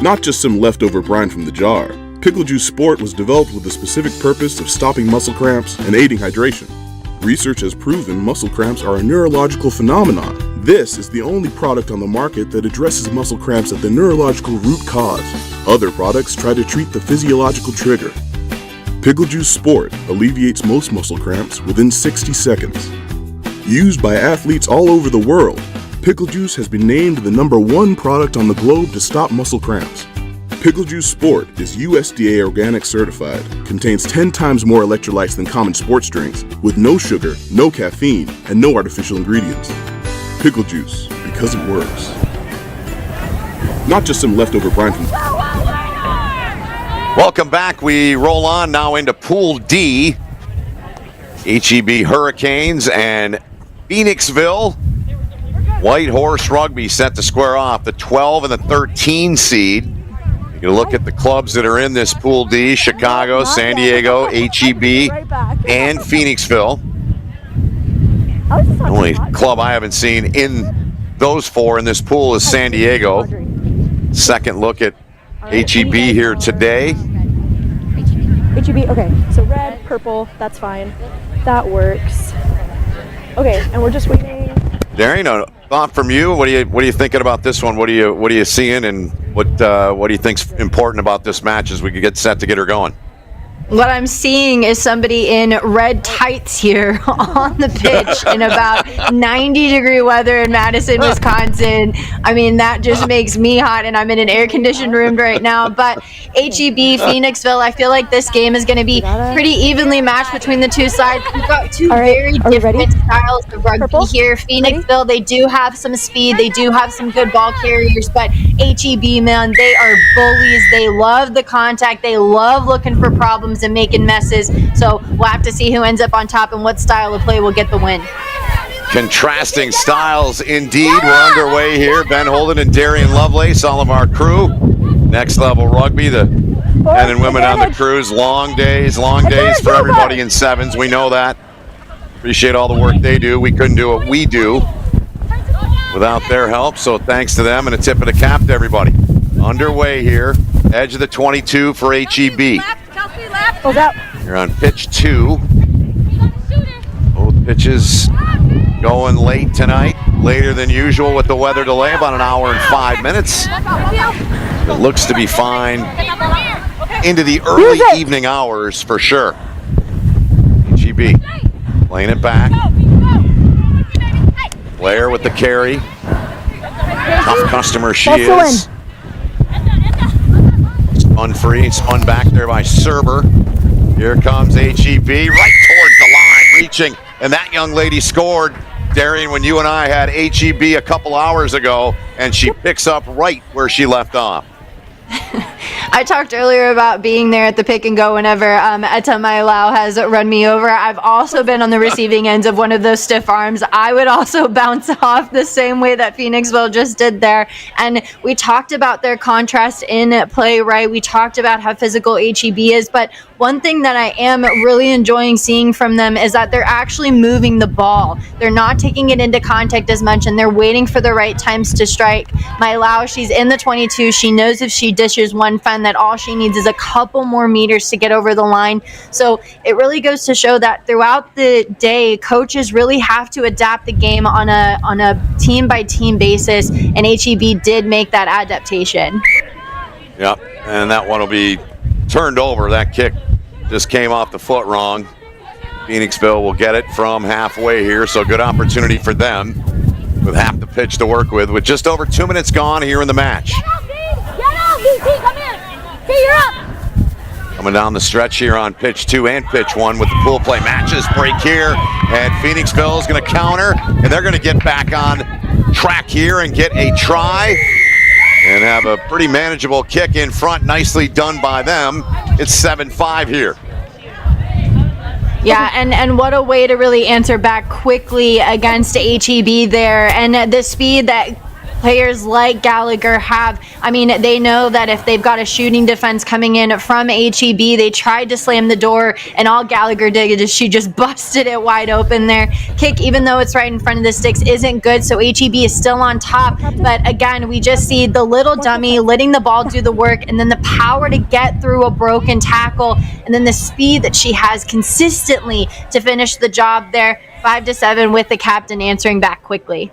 Not just some leftover brine from the jar, Pickle Juice Sport was developed with the specific purpose of stopping muscle cramps and aiding hydration. Research has proven muscle cramps are a neurological phenomenon. This is the only product on the market that addresses muscle cramps at the neurological root cause. Other products try to treat the physiological trigger. Pickle Juice Sport alleviates most muscle cramps within 60 seconds. Used by athletes all over the world, Pickle Juice has been named the #1 product on the globe to stop muscle cramps. Pickle Juice Sport is USDA organic certified, contains 10 times more electrolytes than common sports drinks, with no sugar, no caffeine, and no artificial ingredients. Pickle Juice, because it works. Not just some leftover brine from... Welcome back. We roll on now into Pool D. HEB Hurricanes and Phoenixville. White Horse Rugby set to square off the 12 and the 13 seed. You look at the clubs that are in this Pool D: Chicago, San Diego, HEB, and Phoenixville. The only club I haven't seen in those four in this pool is San Diego. Second look at HEB here today. HEB, okay, so red, purple, that's fine. That works. Okay, and we're just waiting. Darian, a thought from you? What are you thinking about this one? What are you seeing, and what do you think's important about this match as we get set to get her going? What I'm seeing is somebody in red tights here on the pitch in about 90-degree weather in Madison, Wisconsin. I mean, that just makes me hot, and I'm in an air-conditioned room right now. But HEB, Phoenixville, I feel like this game is going to be pretty evenly matched between the two sides. We've got two very different styles of rugby here. Phoenixville, they do have some speed. They do have some good ball carriers. But HEB, man, they are bullies. They love the contact. They love looking for problems and making messes. So we'll have to see who ends up on top and what style of play will get the win. Contrasting styles indeed. We're underway here. Ben Holden and Darian Lovelace, all of our crew. Next Level Rugby, the men and women on the crews. Long days for everybody in sevens. We know that. Appreciate all the work they do. We couldn't do what we do without their help, so thanks to them, and a tip of the cap to everybody. Underway here. Edge of the 22 for HEB. You're on pitch 2. Both pitches going late tonight, later than usual with the weather delay, about an hour and 5 minutes. It looks to be fine into the early evening hours for sure. HEB playing it back. Blair with the carry. Tough customer she is. Spun free, spun back there by Serber. Here comes HEB right towards the line, reaching, and that young lady scored, Darian, when you and I had HEB a couple hours ago, and she picks up right where she left off. I talked earlier about being there at the pick and go whenever Etta Mailau has run me over. I've also been on the receiving ends of one of those stiff arms. I would also bounce off the same way that Phoenixville just did there. And we talked about their contrast in play, right? We talked about how physical HEB is, but one thing that I am really enjoying seeing from them is that they're actually moving the ball. They're not taking it into contact as much, and they're waiting for the right times to strike. Mailau, she's in the 22. She knows if she dishes one fun that all she needs is a couple more meters to get over the line. So it really goes to show that throughout the day, coaches really have to adapt the game on a team-by-team basis, and HEB did make that adaptation. Yep, and that one will be turned over. That kick just came off the foot wrong. Phoenixville will get it from halfway here, so good opportunity for them with half the pitch to work with just over 2 minutes gone here in the match. Get out, BT, come in. Okay, you're up. Coming down the stretch here on pitch 2 and pitch 1 with the pool play matches break here, and Phoenixville is going to counter, and they're going to get back on track here and get a try and have a pretty manageable kick in front. Nicely done by them. It's 7-5 here. Yeah, and what a way to really answer back quickly against HEB there. And the speed that players like Gallagher have. I mean, they know that if they've got a shooting defense coming in from HEB, they tried to slam the door, and all Gallagher did is she just busted it wide open there. Kick, even though it's right in front of the sticks, isn't good, so HEB is still on top. But again, we just see the little dummy letting the ball do the work, and then the power to get through a broken tackle, and then the speed that she has consistently to finish the job there. 5-7 with the captain answering back quickly.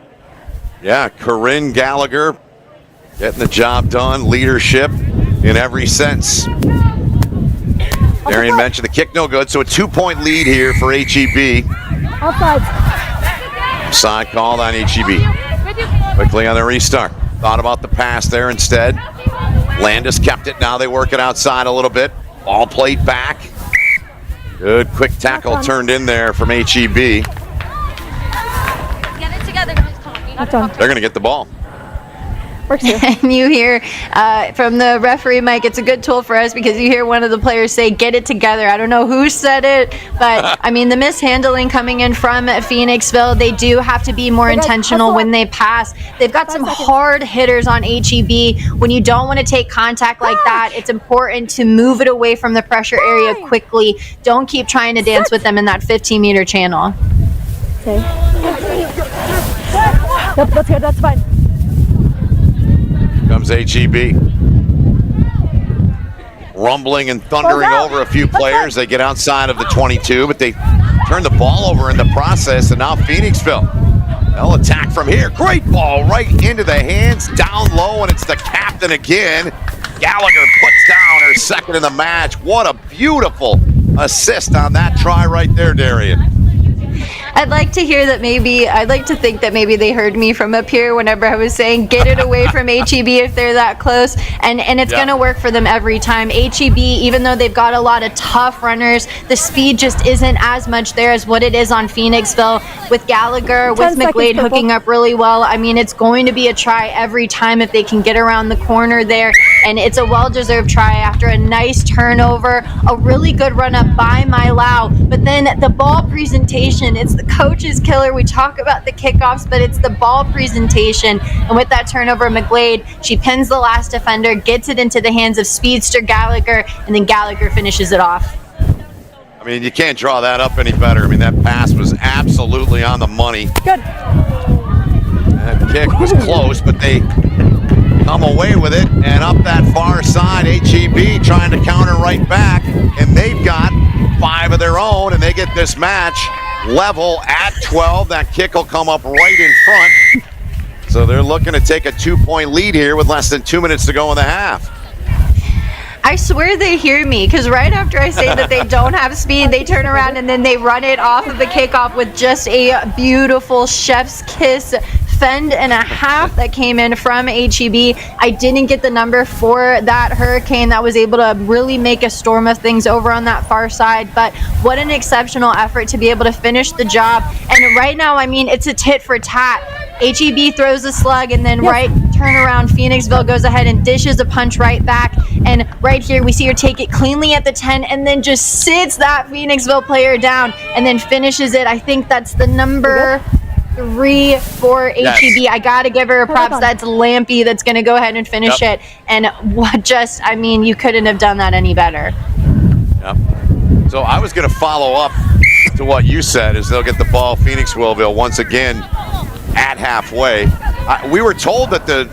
Yeah, Corinne Gallagher getting the job done, leadership in every sense. Darian mentioned the kick no good, so a 2-point lead here for HEB. Side called on HEB. Quickly on the restart. Thought about the pass there instead. Landis kept it, now they work it outside a little bit. Ball played back. Good quick tackle turned in there from HEB. Get it together, guys. They're going to get the ball. And you hear from the referee mic, it's a good tool for us because you hear one of the players say, get it together. I don't know who said it, but I mean, the mishandling coming in from Phoenixville, they do have to be more intentional when they pass. They've got some hard hitters on HEB. When you don't want to take contact like that, it's important to move it away from the pressure area quickly. Don't keep trying to dance with them in that 15-meter channel. Okay. Yep, that's good, that's fine. Comes HEB. Rumbling and thundering over a few players. They get outside of the 22, but they turn the ball over in the process, and now Phoenixville. They'll attack from here. Great ball right into the hands, down low, and it's the captain again. Gallagher puts down her second in the match. What a beautiful assist on that try right there, Darian. I'd like to think that maybe they heard me from up here whenever I was saying get it away from HEB if they're that close, and it's going to work for them every time. HEB, even though they've got a lot of tough runners, the speed just isn't as much there as what it is on Phoenixville. With Gallagher, with McGlade hooking up really well, I mean, it's going to be a try every time if they can get around the corner there, and it's a well-deserved try after a nice turnover, a really good run-up by Mylau, but then the ball presentation, it's the coach's killer. We talk about the kickoffs, but it's the ball presentation. And with that turnover, McGlade, she pins the last defender, gets it into the hands of speedster Gallagher, and then Gallagher finishes it off. I mean, you can't draw that up any better. I mean, that pass was absolutely on the money. Good. That kick was close, but they come away with it, and up that far side, HEB trying to counter right back, and they've got 5 of their own, and they get this match level at 12. That kick will come up right in front. So they're looking to take a 2-point lead here with less than 2 minutes to go in the half. I swear they hear me, because right after I say that they don't have speed, they turn around and then they run it off of the kickoff with just a beautiful chef's kiss fend and a half that came in from HEB. I didn't get the number for that Hurricane that was able to really make a storm of things over on that far side, but what an exceptional effort to be able to finish the job. And right now, I mean, it's a tit for tat. HEB throws a slug, and then right turn around, Phoenixville goes ahead and dishes a punch right back. And right here, we see her take it cleanly at the 10 and then just sits that Phoenixville player down and then finishes it. I think that's the number 3 for HEB. Yes. I got to give her props. That's Lampy that's going to go ahead and finish it. And I mean, you couldn't have done that any better. Yep. So I was going to follow up to what you said, is they'll get the ball, Phoenixville once again at halfway. We were told that the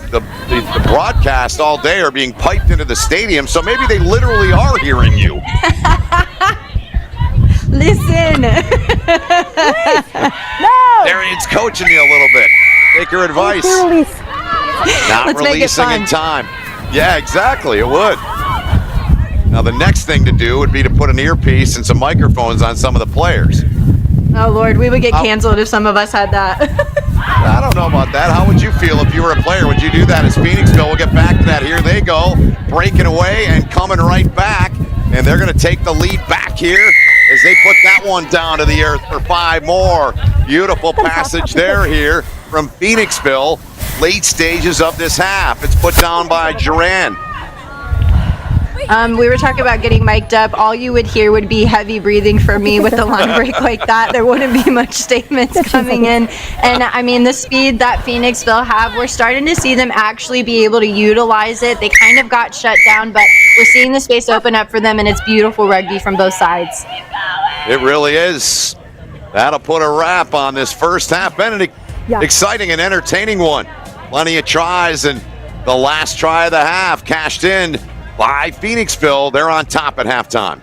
broadcast all day are being piped into the stadium, so maybe they literally are hearing you. Listen. No. Darian's coaching you a little bit. Take her advice. Not Let's releasing in time. Yeah, exactly. It would. Now the next thing to do would be to put an earpiece and some microphones on some of the players. Oh Lord, we would get canceled if some of us had that. I don't know about that. How would you feel if you were a player? Would you do that as Phoenixville? We'll get back to that. Here they go, breaking away and coming right back. And they're going to take the lead back here as they put that one down to the earth for 5 more. Beautiful passage there here from Phoenixville. Late stages of this half. It's put down by Duran. We were talking about getting mic'd up. All you would hear would be heavy breathing for me with the long break like that. There wouldn't be much statements coming in. And I mean, the speed that Phoenixville have, we're starting to see them actually be able to utilize it. They kind of got shut down, but we're seeing the space open up for them, and it's beautiful rugby from both sides. It really is. That'll put a wrap on this first half. Been an exciting and entertaining one. Plenty of tries, and the last try of the half cashed in by Phoenixville. They're on top at halftime.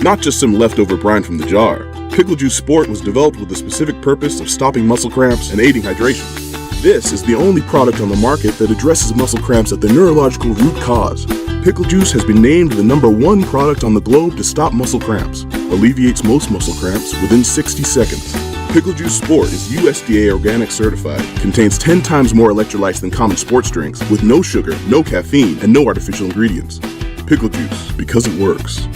Not just some leftover brine from the jar. Pickle Juice Sport was developed with the specific purpose of stopping muscle cramps and aiding hydration. This is the only product on the market that addresses muscle cramps at the neurological root cause. Pickle Juice has been named the #1 product on the globe to stop muscle cramps. Alleviates most muscle cramps within 60 seconds. Pickle Juice Sport is USDA organic certified, contains 10 times more electrolytes than common sports drinks, with no sugar, no caffeine, and no artificial ingredients. Pickle Juice, because it works.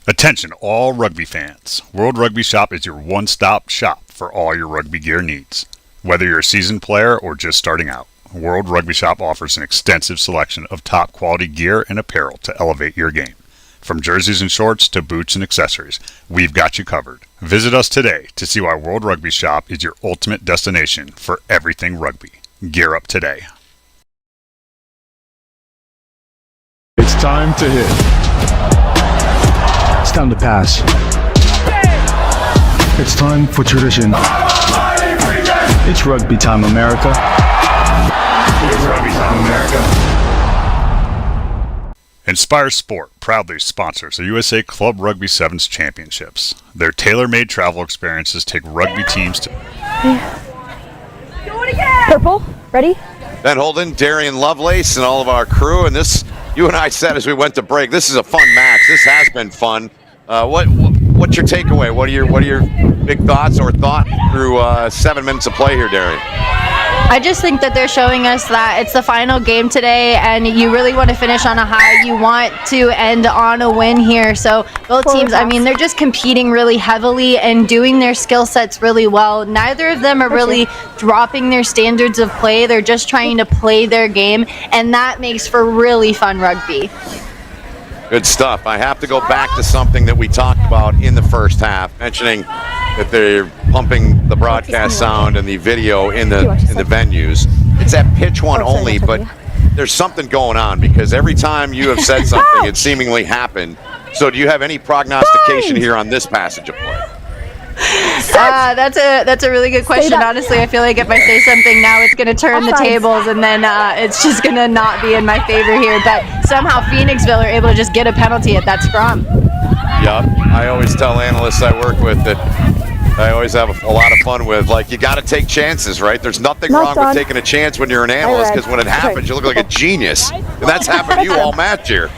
Attention all rugby fans. World Rugby Shop is your one-stop shop for all your rugby gear needs. Whether you're a seasoned player or just starting out, World Rugby Shop offers an extensive selection of top quality gear and apparel to elevate your game. From jerseys and shorts to boots and accessories, we've got you covered. Visit us today to see why World Rugby Shop is your ultimate destination for everything rugby. Gear up today. It's time to hit. It's time to pass. It's time for tradition. It's rugby time, America. It's rugby time, America. Inspire Sport proudly sponsors the USA Club Rugby Sevens Championships. Their tailor-made travel experiences take rugby teams to... Purple, ready? Ben Holden, Darian Lovelace, and all of our crew. And this, you and I said as we went to break, this is a fun match. This has been fun. What's your takeaway? What are your big thoughts or thought through 7 minutes of play here, Darian? I just think that they're showing us that it's the final game today, and you really want to finish on a high. You want to end on a win here. So both teams, I mean, they're just competing really heavily and doing their skill sets really well. Neither of them are really dropping their standards of play. They're just trying to play their game, and that makes for really fun rugby. Good stuff. I have to go back to something that we talked about in the first half, mentioning that they're pumping the broadcast sound and the video in the venues. It's at pitch one only, but there's something going on because every time you have said something, it seemingly happened. So do you have any prognostication here on this passage of play? That's a really good question. Honestly, I feel like if I say something now, it's going to turn the tables, and then it's just going to not be in my favor here. But somehow Phoenixville are able to just get a penalty at that scrum. Yep. I always tell analysts I work with that I always have a lot of fun with, like, you got to take chances, right? There's nothing wrong with taking a chance when you're an analyst, because when it happens, you look like a genius. And that's happened to you all match here.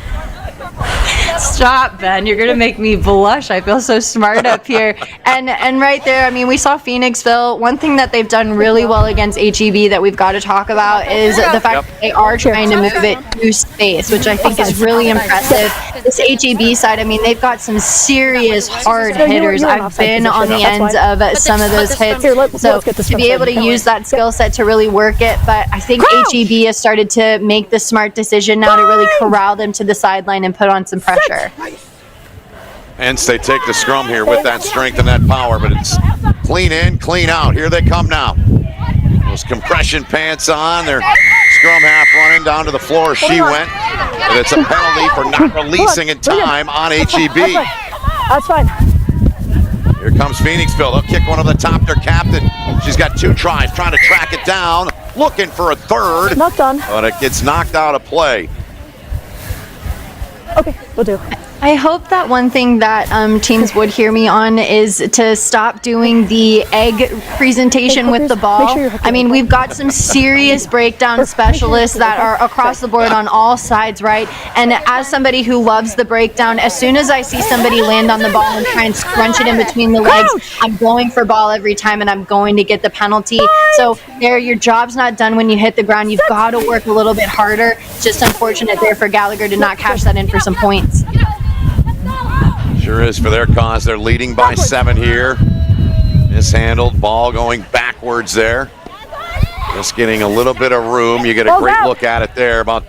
Stop, Ben. You're going to make me blush. I feel so smart up here. And right there, I mean, we saw Phoenixville. One thing that they've done really well against HEB that we've got to talk about is the fact that they are trying to move it to space, which I think is really impressive. This HEB side, I mean, they've got some serious hard hitters. I've been on the ends of some of those hits. So to be able to use that skill set to really work it. But I think HEB has started to make the smart decision now to really corral them to the sideline and put on some pressure. Hence, they take the scrum here with that strength and that power, but it's clean in, clean out. Here they come now. Those compression pants on, their scrum half running down to the floor. She went, and it's a penalty for not releasing in time on HEB. That's fine. Here comes Phoenixville. They'll kick one of the top. Their captain, she's got 2 tries, trying to track it down, looking for a third. Not done. But it gets knocked out of play. Okay, we'll do. I hope that one thing that teams would hear me on is to stop doing the egg presentation with the ball. I mean, we've got some serious breakdown specialists that are across the board on all sides, right? And as somebody who loves the breakdown, as soon as I see somebody land on the ball and try and scrunch it in between the legs, I'm going for ball every time and I'm going to get the penalty. So there, your job's not done when you hit the ground. You've got to work a little bit harder. It's just unfortunate there for Gallagher to not cash that in for some points. Sure is for their cause. They're leading by 7 here. Mishandled, ball going backwards there. Just getting a little bit of room. You get a great look at it there, about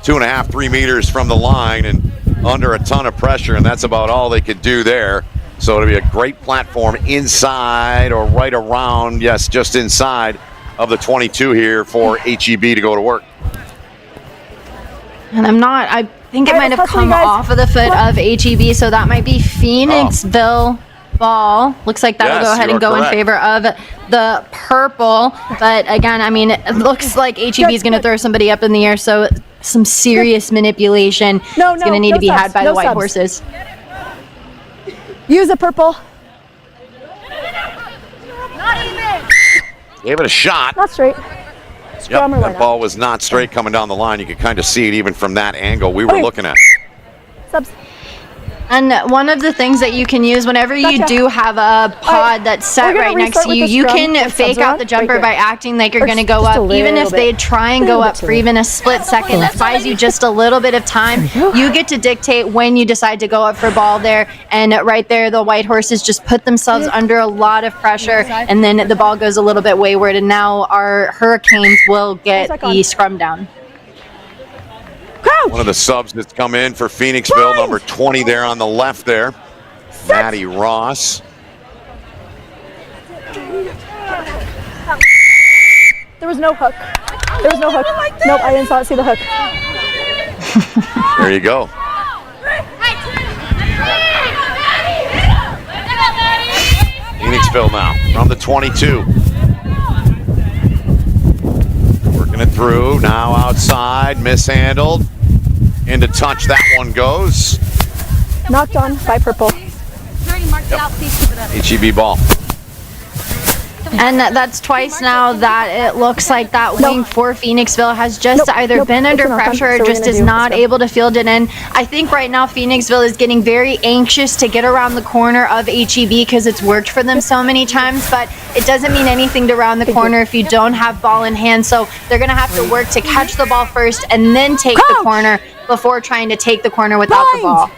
2.5, 3 meters from the line and under a ton of pressure, and that's about all they could do there. So it'll be a great platform inside or right around, yes, just inside of the 22 here for HEB to go to work. And I think it might have come off of the foot of HEB, so that might be Phoenixville ball. Looks like that'll go ahead and go in favor of the purple. But again, I mean, it looks like HEB is going to throw somebody up in the air, so some serious manipulation is going to need to be had by the white horses. Use the purple. Gave it a shot. Not straight. Yep, that ball was not straight coming down the line. You could kind of see it even from that angle we were looking at. Subs. And one of the things that you can use whenever you do have a pod that's set right next to you, you can fake out the jumper by acting like you're going to go up. Even if they try and go up for even a split second, that buys you just a little bit of time. You get to dictate when you decide to go up for ball there. And right there, the white horses just put themselves under a lot of pressure. And then the ball goes a little bit wayward. And now our Hurricanes will get the scrum down. One of the subs that's come in for Phoenixville, number 20 there on the left there, Maddie Ross. There was no hook. There was no hook. Nope, I didn't see the hook. There you go. Phoenixville now from the 22. Working it through, now outside, mishandled. Into touch, that one goes. Knocked on by purple. HEB ball. And that's twice now that it looks like that wing for Phoenixville has just either been under pressure or just is not able to field it in. I think right now Phoenixville is getting very anxious to get around the corner of HEB because it's worked for them so many times, but it doesn't mean anything to round the corner if you don't have ball in hand. So they're going to have to work to catch the ball first and then take the corner before trying to take the corner without the ball.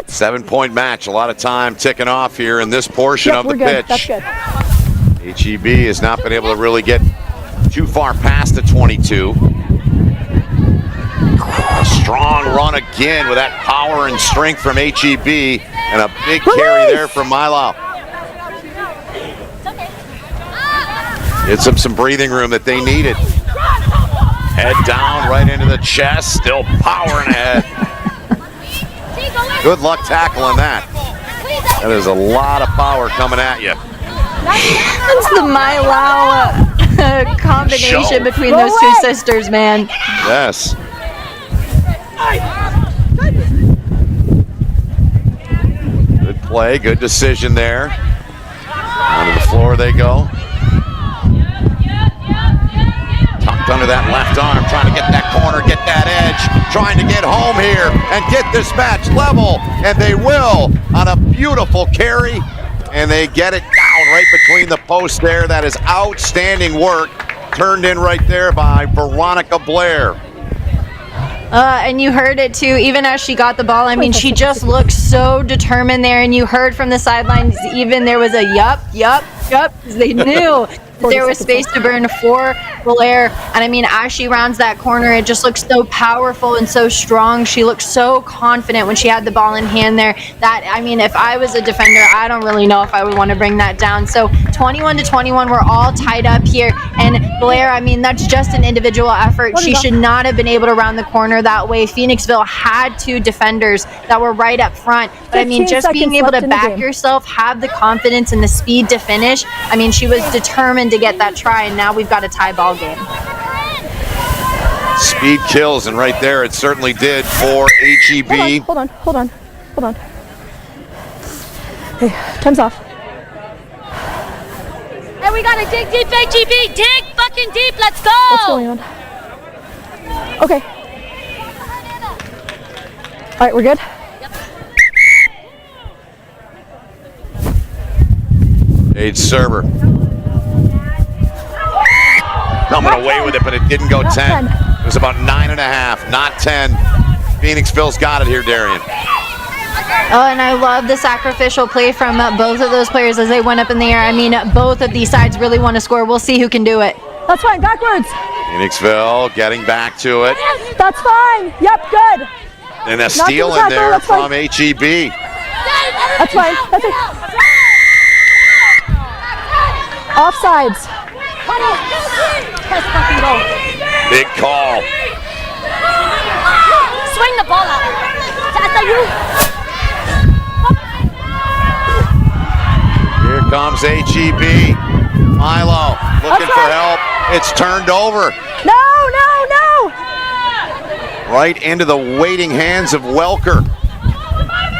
7-point match. A lot of time ticking off here in this portion of the pitch. That's good. HEB has not been able to really get too far past the 22. A strong run again with that power and strength from HEB, and a big carry there from Milo. It's some breathing room that they needed. Head down right into the chest, still powering ahead. Good luck tackling that. That is a lot of power coming at you. That's the Milo combination between those two sisters, man. Yes. Good play, good decision there. Onto the floor they go. Tucked under that left arm, trying to get that corner, get that edge, trying to get home here and get this match level, and they will on a beautiful carry, and they get it down right between the posts there. That is outstanding work, turned in right there by Veronica Blair. And you heard it too, even as she got the ball. I mean, she just looked so determined there, and you heard from the sidelines, even there was a yup, because they knew there was space to burn for Blair. And I mean, as she rounds that corner, it just looks so powerful and so strong. She looked so confident when she had the ball in hand there that, I mean, if I was a defender, I don't really know if I would want to bring that down. So 21-21, we're all tied up here. And Blair, I mean, that's just an individual effort. She should not have been able to round the corner that way. Phoenixville had two defenders that were right up front. But I mean, just being able to back yourself, have the confidence and the speed to finish. I mean, she was determined to get that try, and now we've got a tie ball game. Speed kills, and right there it certainly did for HEB. Hold on. Hey, time's off. Hey, we gotta dig deep, HEB. Dig fucking deep. Let's go. What's going on? Okay. All right, we're good? Age server. Coming away with it, but it didn't go 10. It was about 9.5, not 10. Phoenixville's got it here, Darian. Oh, and I love the sacrificial play from both of those players as they went up in the air. I mean, both of these sides really want to score. We'll see who can do it. That's fine, backwards. Phoenixville getting back to it. That's fine. Yep, good. And a steal in there from HEB. That's fine. That's it. Offsides. Let's fucking go. Big call. Swing the ball out. That's you. Here comes HEB. Milo looking for help. It's turned over. No. Right into the waiting hands of Welker.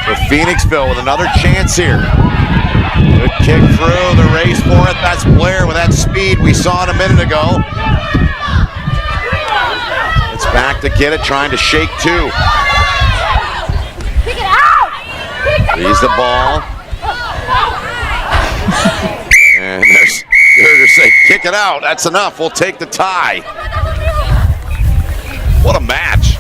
So Phoenixville with another chance here. Good kick through, the race for it. That's Blair with that speed we saw it a minute ago. It's back to get it, trying to shake two. Kick it out. He's the ball. And there's to say, kick it out. That's enough. We'll take the tie. What a match.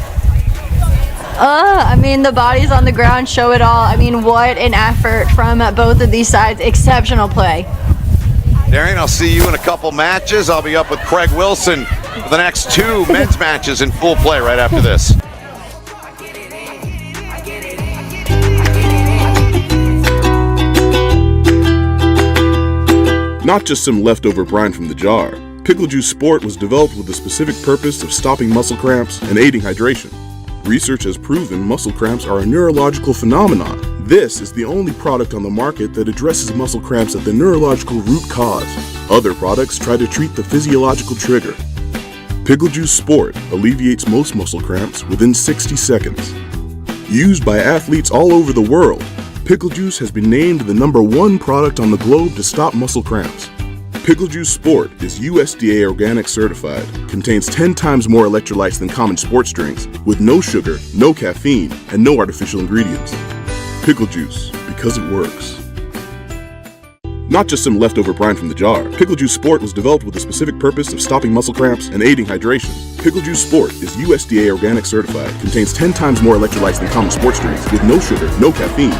I mean, the bodies on the ground show it all. I mean, what an effort from both of these sides. Exceptional play. Darian, I'll see you in a couple matches. I'll be up with Craig Wilson for the next 2 men's matches in full play right after this. Not just some leftover brine from the jar, Pickle Juice Sport was developed with the specific purpose of stopping muscle cramps and aiding hydration. Research has proven muscle cramps are a neurological phenomenon. This is the only product on the market that addresses muscle cramps at the neurological root cause. Other products try to treat the physiological trigger. Pickle Juice Sport alleviates most muscle cramps within 60 seconds. Used by athletes all over the world, Pickle Juice has been named the #1 product on the globe to stop muscle cramps. Pickle Juice Sport is USDA organic certified, contains 10 times more electrolytes than common sports drinks, with no sugar, no caffeine, and no artificial ingredients. Pickle Juice, because it works. Not just some leftover brine from the jar, Pickle Juice Sport was developed with the specific purpose of stopping muscle cramps and aiding hydration. Pickle Juice Sport is USDA organic certified, contains 10 times more electrolytes than common sports drinks, with no sugar, no caffeine.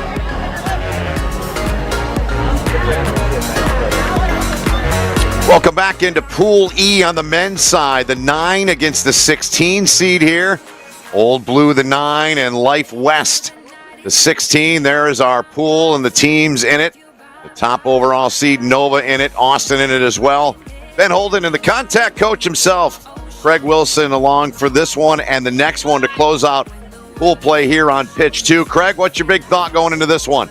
Welcome back into Pool E on the men's side. The 9 against the 16 seed here. Old Blue the 9 and Life West the 16. There is our pool and the teams in it. The top overall seed, Nova in it. Austin in it as well. Ben Holden and the contact coach himself, Craig Wilson, along for this one and the next one to close out pool play here on pitch 2. Craig, what's your big thought going into this one?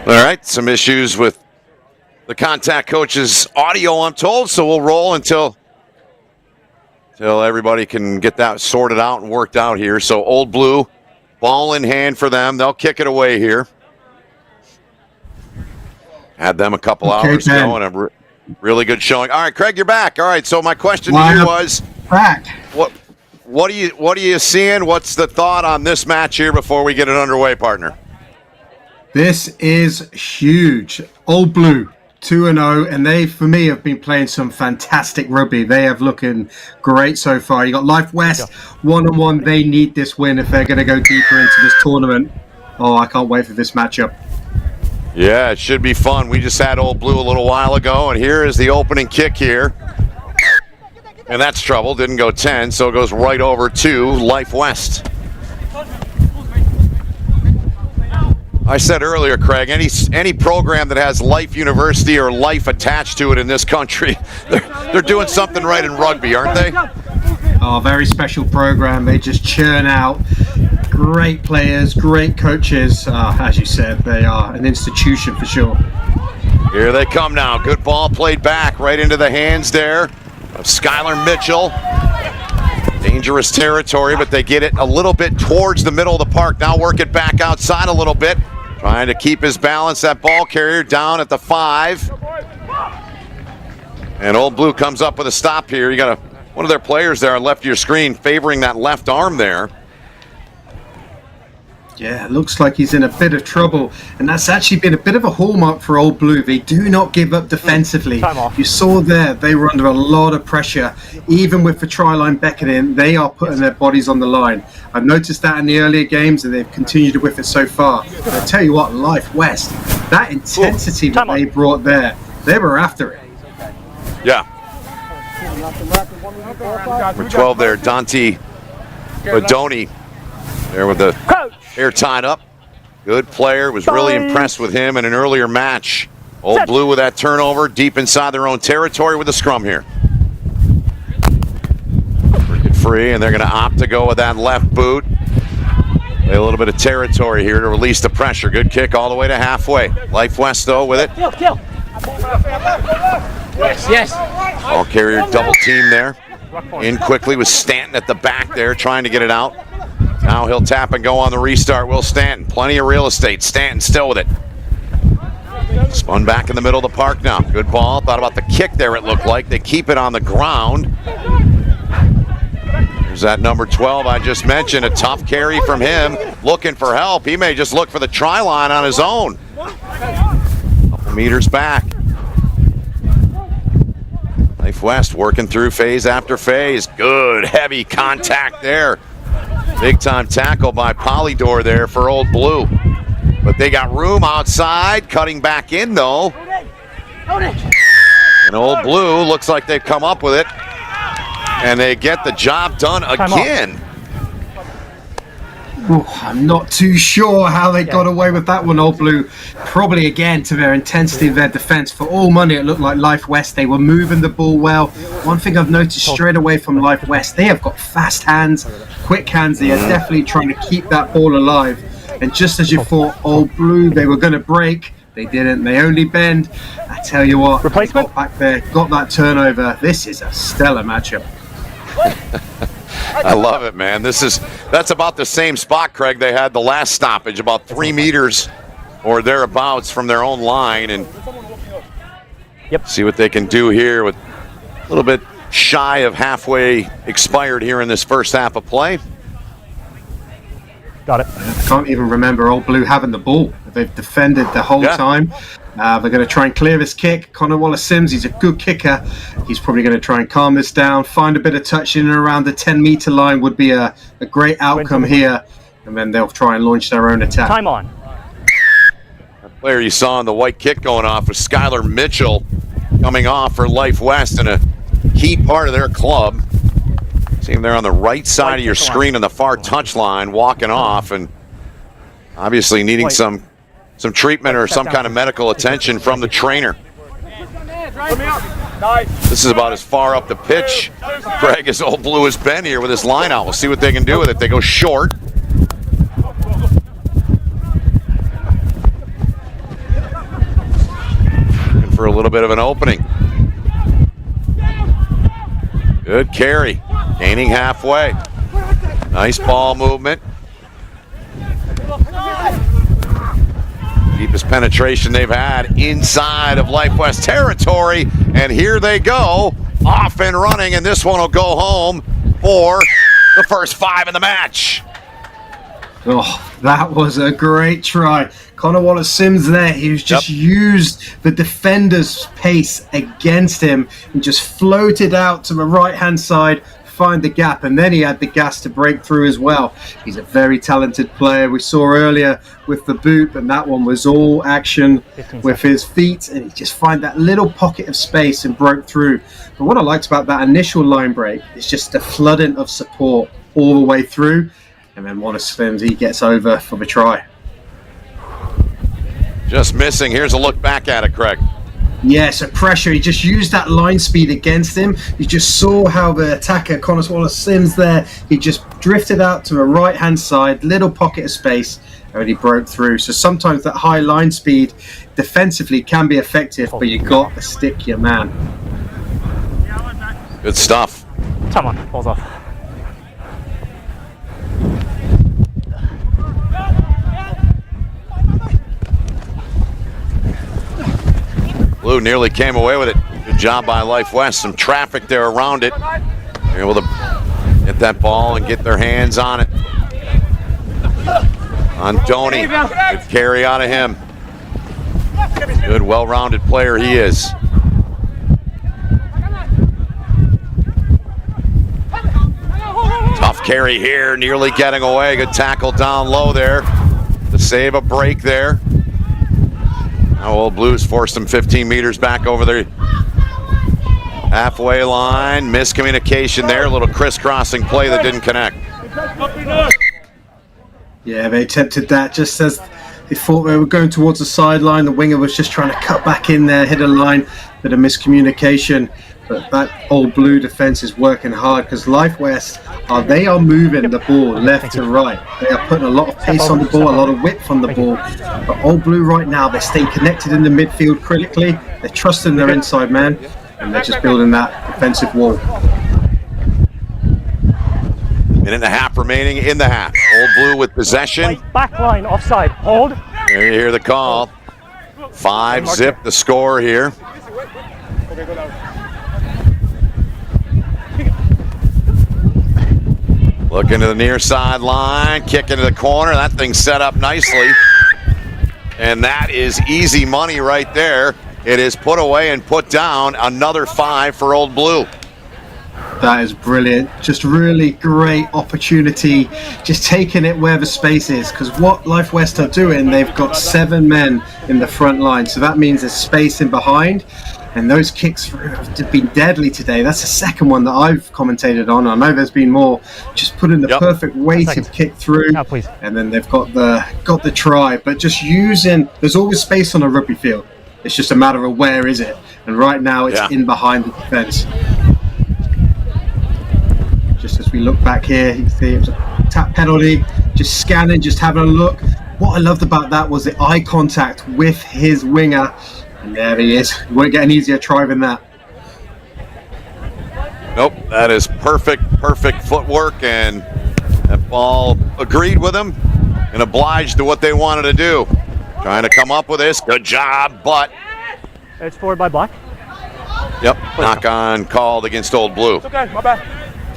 All right, some issues with the contact coach's audio, I'm told, so we'll roll until everybody can get that sorted out and worked out here. So Old Blue, ball in hand for them. They'll kick it away here. Had them a couple hours ago and a really good showing. All right, Craig, you're back. All right, so my question to you was, what are you seeing? What's the thought on this match here before we get it underway, partner? This is huge. Old Blue 2-0, and they, for me, have been playing some fantastic rugby. They have looking great so far. You got Life West 1-on-1. They need this win if they're going to go deeper into this tournament. Oh, I can't wait for this matchup. Yeah, it should be fun. We just had Old Blue a little while ago, and here is the opening kick here. And that's trouble. Didn't go 10, so it goes right over to Life West. I said earlier, Craig, any program that has Life University or life attached to it in this country, they're doing something right in rugby, aren't they? Oh, very special program. They just churn out great players, great coaches. As you said, they are an institution for sure. Here they come now. Good ball played back right into the hands there of Skylar Mitchell. Dangerous territory, but they get it a little bit towards the middle of the park. Now work it back outside a little bit. Trying to keep his balance. That ball carrier down at the 5. And Old Blue comes up with a stop here. You got one of their players there on left of your screen favoring that left arm there. Yeah, it looks like he's in a bit of trouble, and that's actually been a bit of a hallmark for Old Blue. They do not give up defensively. You saw there, they were under a lot of pressure. Even with the try line beckoning, they are putting their bodies on the line. I've noticed that in the earlier games, and they've continued with it so far. But I tell you what, Life West, that intensity that they brought there, they were after it. Yeah. Number 12 there, Dante Bodoni, there with the hair tied up. Good player, was really impressed with him in an earlier match. Old Blue with that turnover deep inside their own territory with a scrum here. Work it free, and they're going to opt to go with that left boot. Play a little bit of territory here to release the pressure. Good kick all the way to halfway. Life West, though, with it. Yes. Ball carrier double team there. In quickly with Stanton at the back there, trying to get it out. Now he'll tap and go on the restart. Will Stanton. Plenty of real estate. Stanton still with it. Spun back in the middle of the park now. Good ball. Thought about the kick there, it looked like. They keep it on the ground. There's that number 12 I just mentioned. A tough carry from him. Looking for help. He may just look for the try line on his own. Couple meters back. Life West working through phase after phase. Good heavy contact there. Big time tackle by Polydor there for Old Blue. But they got room outside, cutting back in though. And Old Blue looks like they've come up with it. And they get the job done again. Ooh, I'm not too sure how they got away with that one, Old Blue. Probably again to their intensity of their defense. For all money, it looked like Life West. They were moving the ball well. One thing I've noticed straight away from Life West, they have got fast hands, quick hands. They are definitely trying to keep that ball alive. And just as you thought, Old Blue, they were going to break, they didn't. They only bend. I tell you what, they got back there, got that turnover. This is a stellar matchup. I love it, man. That's about the same spot, Craig, they had the last stoppage, about 3 meters or thereabouts from their own line. And see what they can do here with a little bit shy of halfway expired here in this first half of play. Got it. I can't even remember Old Blue having the ball. They've defended the whole time. They're going to try and clear this kick. Connor Wallace-Sims, he's a good kicker. He's probably going to try and calm this down. Find a bit of touch in and around the 10-meter line would be a great outcome here. And then they'll try and launch their own attack. Time on. That player you saw in the white kick going off was Skylar Mitchell, coming off for Life West and a key part of their club. See him there on the right side of your screen on the far touchline, walking off, and obviously needing some treatment or some kind of medical attention from the trainer. This is about as far up the pitch, Craig, as Old Blue has been here with his line out. We'll see what they can do with it. They go short. Looking for a little bit of an opening. Good carry, gaining halfway. Nice ball movement. Deepest penetration they've had inside of Life West territory. And here they go, off and running, and this one will go home for the first 5 in the match. Oh, that was a great try. Connor Wallace-Sims there, he's just used the defender's pace against him and just floated out to the right-hand side, find the gap, and then he had the gas to break through as well. He's a very talented player. We saw earlier with the boot, but that one was all action with his feet, and he just found that little pocket of space and broke through. But what I liked about that initial line break is just the flooding of support all the way through, and then Wallace-Sims, he gets over for the try. Just missing. Here's a look back at it, Craig. Yeah, so pressure. He just used that line speed against him. You just saw how the attacker, Connor Wallace-Sims there, he just drifted out to a right-hand side, little pocket of space, and he broke through. So sometimes that high line speed defensively can be effective, but you got to stick your man. Good stuff. Come on, balls off. Blue nearly came away with it. Good job by Life West. Some traffic there around it. They're able to get that ball and get their hands on it. Antoni, good carry out of him. Good, well-rounded player he is. Tough carry here, nearly getting away. Good tackle down low there to save a break there. Now Old Blues forced them 15 meters back over the halfway line. Miscommunication there, a little crisscrossing play that didn't connect. Yeah, they attempted that just as they thought they were going towards the sideline. The winger was just trying to cut back in there, hit a line, bit of miscommunication. But that Old Blue defense is working hard because Life West, they are moving the ball left to right. They are putting a lot of pace on the ball, a lot of width on the ball. But Old Blue right now, they're staying connected in the midfield critically. They're trusting their inside man, and they're just building that defensive wall. Minute and a half remaining in the half. Old Blue with possession. Back line, offside, hold. There you hear the call. 5-zip the score here. Looking to the near sideline, kick into the corner. That thing's set up nicely. And that is easy money right there. It is put away and put down. Another 5 for Old Blue. That is brilliant. Just really great opportunity. Just taking it where the space is. Because what Life West are doing, they've got 7 men in the front line. So that means there's space in behind. And those kicks have been deadly today. That's the second one that I've commentated on. I know there's been more. Just putting the perfect weighted kick through, and then they've got the try. But just using, there's always space on a rugby field. It's just a matter of where is it. And right now it's in behind the defence. Just as we look back here, you see it was a tap penalty. Just scanning, just having a look. What I loved about that was the eye contact with his winger. And there he is. You won't get an easier try than that. Nope, that is perfect footwork, and that ball agreed with him and obliged to what they wanted to do. Trying to come up with this. Good job, but it's forward by Black. Yep, knock on called against Old Blue. It's okay, my bad.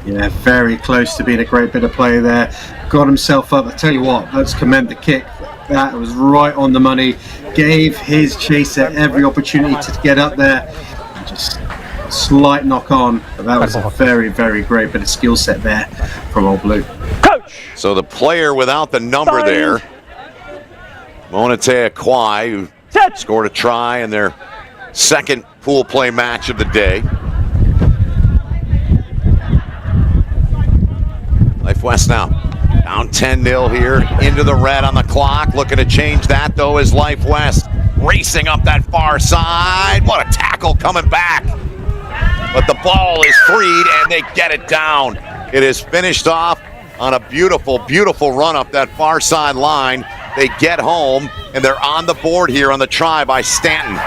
Yeah, very close to being a great bit of play there. Got himself up. I tell you what, let's commend the kick. That was right on the money. Gave his chaser every opportunity to get up there. And just a slight knock on. But that was a very, very great bit of skill set there from Old Blue. So the player without the number there, Monatea Kwai, who scored a try in their second pool play match of the day. Life West now down 10-0 here, into the red on the clock. Looking to change that, though, is Life West racing up that far side. What a tackle coming back. But the ball is freed, and they get it down. It is finished off on a beautiful, beautiful run up that far side line. They get home, and they're on the board here on the try by Stanton.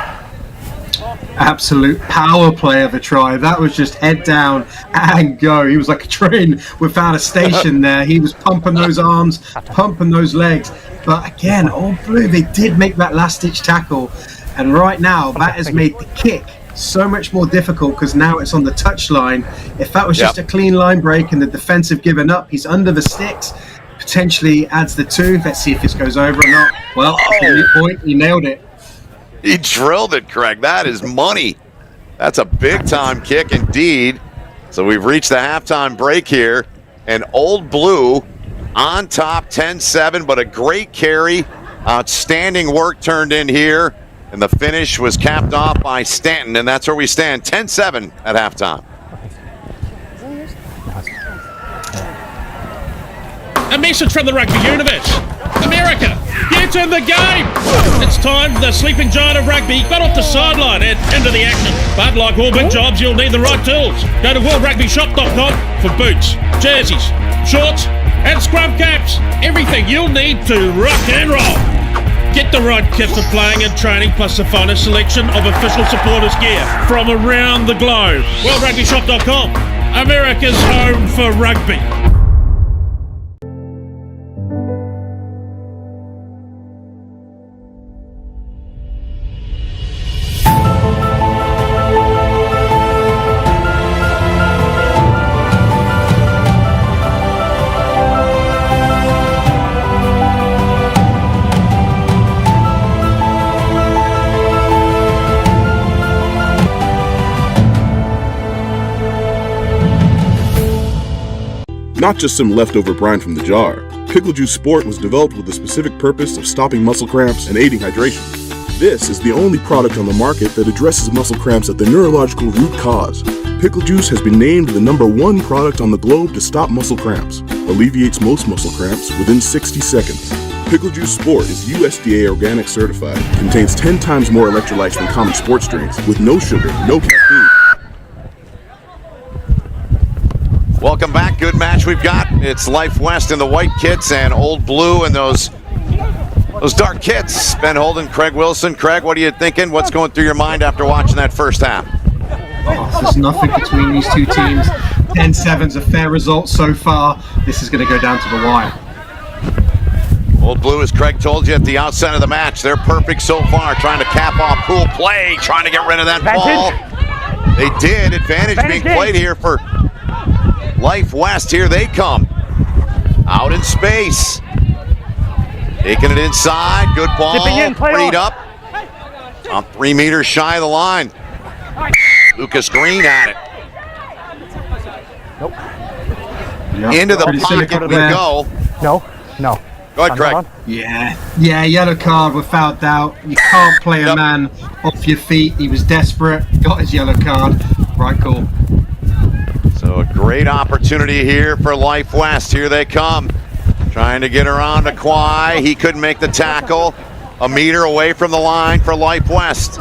Absolute power play of a try. That was just head down and go. He was like a train without a station there. He was pumping those arms, pumping those legs. But again, Old Blue, they did make that last-ditch tackle. And right now, that has made the kick so much more difficult because now it's on the touchline. If that was just a clean line break and the defensive given up, he's under the sticks. Potentially adds the 2. Let's see if this goes over or not. Well, point, he nailed it. He drilled it, Craig. That is money. That's a big-time kick indeed. So we've reached the halftime break here, and Old Blue on top 10-7, but a great carry. Outstanding work turned in here, and the finish was capped off by Stanton, and that's where we stand, 10-7 at halftime. A message from the rugby universe. America, get in the game! It's time the sleeping giant of rugby got off the sideline and into the action. But like all big jobs, you'll need the right tools. Go to worldrugbyshop.com for boots, jerseys, shorts, and scrum caps. Everything you'll need to rock and roll. Get the right kit for playing and training, plus the finest selection of official supporters gear from around the globe. worldrugbyshop.com, America's home for rugby. Not just some leftover brine from the jar, Pickle Juice Sport was developed with the specific purpose of stopping muscle cramps and aiding hydration. This is the only product on the market that addresses muscle cramps at the neurological root cause. Pickle Juice has been named the #1 product on the globe to stop muscle cramps, alleviates most muscle cramps within 60 seconds. Pickle Juice Sport is USDA organic certified, contains 10 times more electrolytes than common sports drinks, with no sugar, no caffeine. Welcome back. Good match we've got. It's Life West in the white kits and Old Blue in those dark kits. Ben Holden, Craig Wilson. Craig, what are you thinking? What's going through your mind after watching that first half? Oh, there's nothing between these two teams. 10-7's a fair result so far. This is going to go down to the wire. Old Blue, as Craig told you at the outset of the match, they're perfect so far, trying to cap off pool play, trying to get rid of that ball. They did. Advantage being played here for Life West. Here they come. Out in space. Taking it inside. Good ball. Freed up. 3 meters shy of the line. Lucas Green at it. Nope. Into the pocket we go. No. Go ahead, Craig. Yeah, yellow card without doubt. You can't play a man off your feet. He was desperate. Got his yellow card. Right call. So a great opportunity here for Life West. Here they come. Trying to get around to Kwai. He couldn't make the tackle. A meter away from the line for Life West.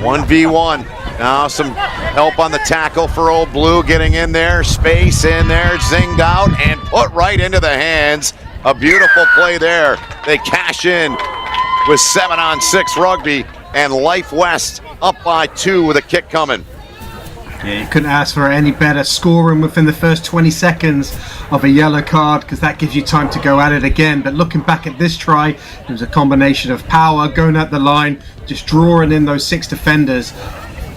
1v1. Now some help on the tackle for Old Blue. Getting in there. Space in there. Zinged out and put right into the hands. A beautiful play there. They cash in with 7-on-6 rugby. And Life West up by 2 with a kick coming. Yeah, you couldn't ask for any better scoring within the first 20 seconds of a yellow card, because that gives you time to go at it again. But looking back at this try, it was a combination of power, going at the line, just drawing in those 6 defenders.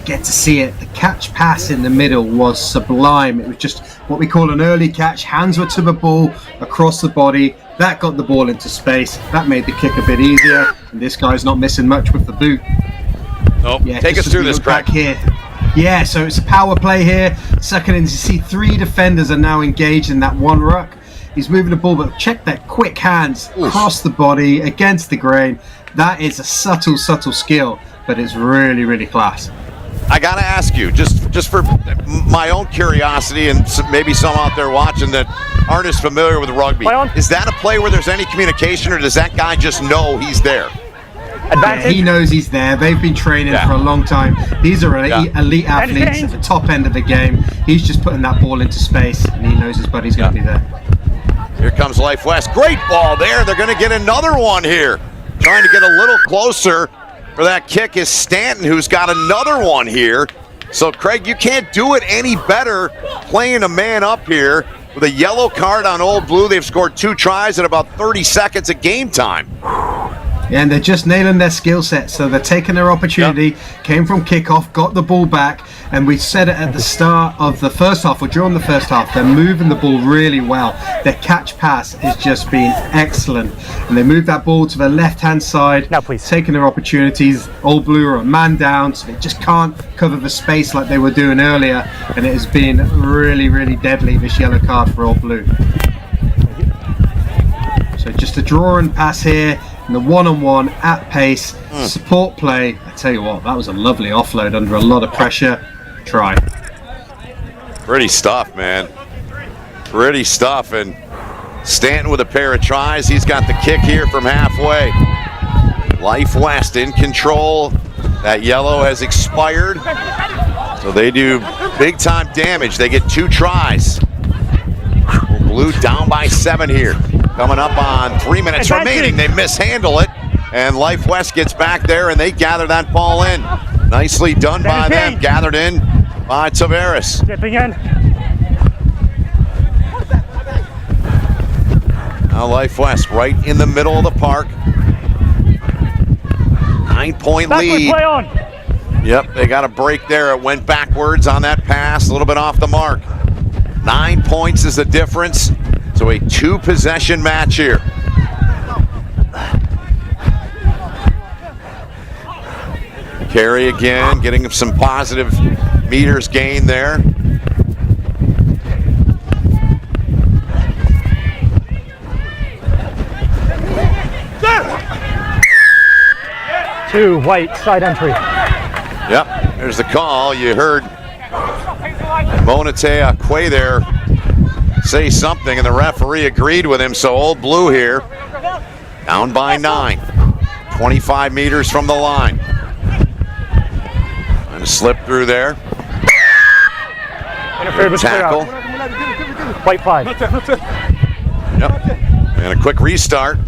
Get to see it. The catch pass in the middle was sublime. It was just what we call an early catch. Hands were to the ball, across the body. That got the ball into space. That made the kick a bit easier. And this guy's not missing much with the boot. Nope. Yeah, take us through this, Craig. Here. Yeah, so it's a power play here. Second in, you see 3 defenders are now engaged in that one ruck. He's moving the ball, but check that quick hands across the body, against the grain. That is a subtle skill, but it's really, really class. I gotta ask you, just for my own curiosity, and maybe some out there watching that aren't as familiar with rugby, is that a play where there's any communication, or does that guy just know he's there? Yeah, he knows he's there. They've been training for a long time. These are elite athletes at the top end of the game. He's just putting that ball into space, and he knows his buddy's going to be there. Here comes Life West. Great ball there. They're going to get another one here. Trying to get a little closer for that kick is Stanton, who's got another one here. So, Craig, you can't do it any better playing a man up here with a yellow card on Old Blue. They've scored 2 tries in about 30 seconds of game time. Yeah, and they're just nailing their skill set. So they're taking their opportunity, came from kickoff, got the ball back, and we said it at the start of the first half, or during the first half, they're moving the ball really well. Their catch pass has just been excellent. And they move that ball to the left-hand side, taking their opportunities. Old Blue are a man down, so they just can't cover the space like they were doing earlier. And it has been really, really deadly, this yellow card for Old Blue. So just a draw and pass here. And the one-on-one at pace, support play. I tell you what, that was a lovely offload under a lot of pressure. Try. Pretty stuff, man. Pretty stuff. And Stanton with a pair of tries. He's got the kick here from halfway. Life West in control. That yellow has expired. So they do big time damage. They get 2 tries. Blue down by 7 here. Coming up on 3 minutes remaining. They mishandle it. And Life West gets back there and they gather that ball in. Nicely done by them. Gathered in by Tavares. Dipping in. Now Life West right in the middle of the park. 9-point lead. Play on. Yep, they got a break there. It went backwards on that pass, a little bit off the mark. 9 points is the difference. So a 2-possession match here. Carey again, getting some positive meters gained there. Two white side entry. Yep, there's the call. You heard Monete Akwe there say something, and the referee agreed with him. So Old Blue here, down by 9. 25 meters from the line. Trying to slip through there. Interfered with tackle. White 5. Yep, and a quick restart.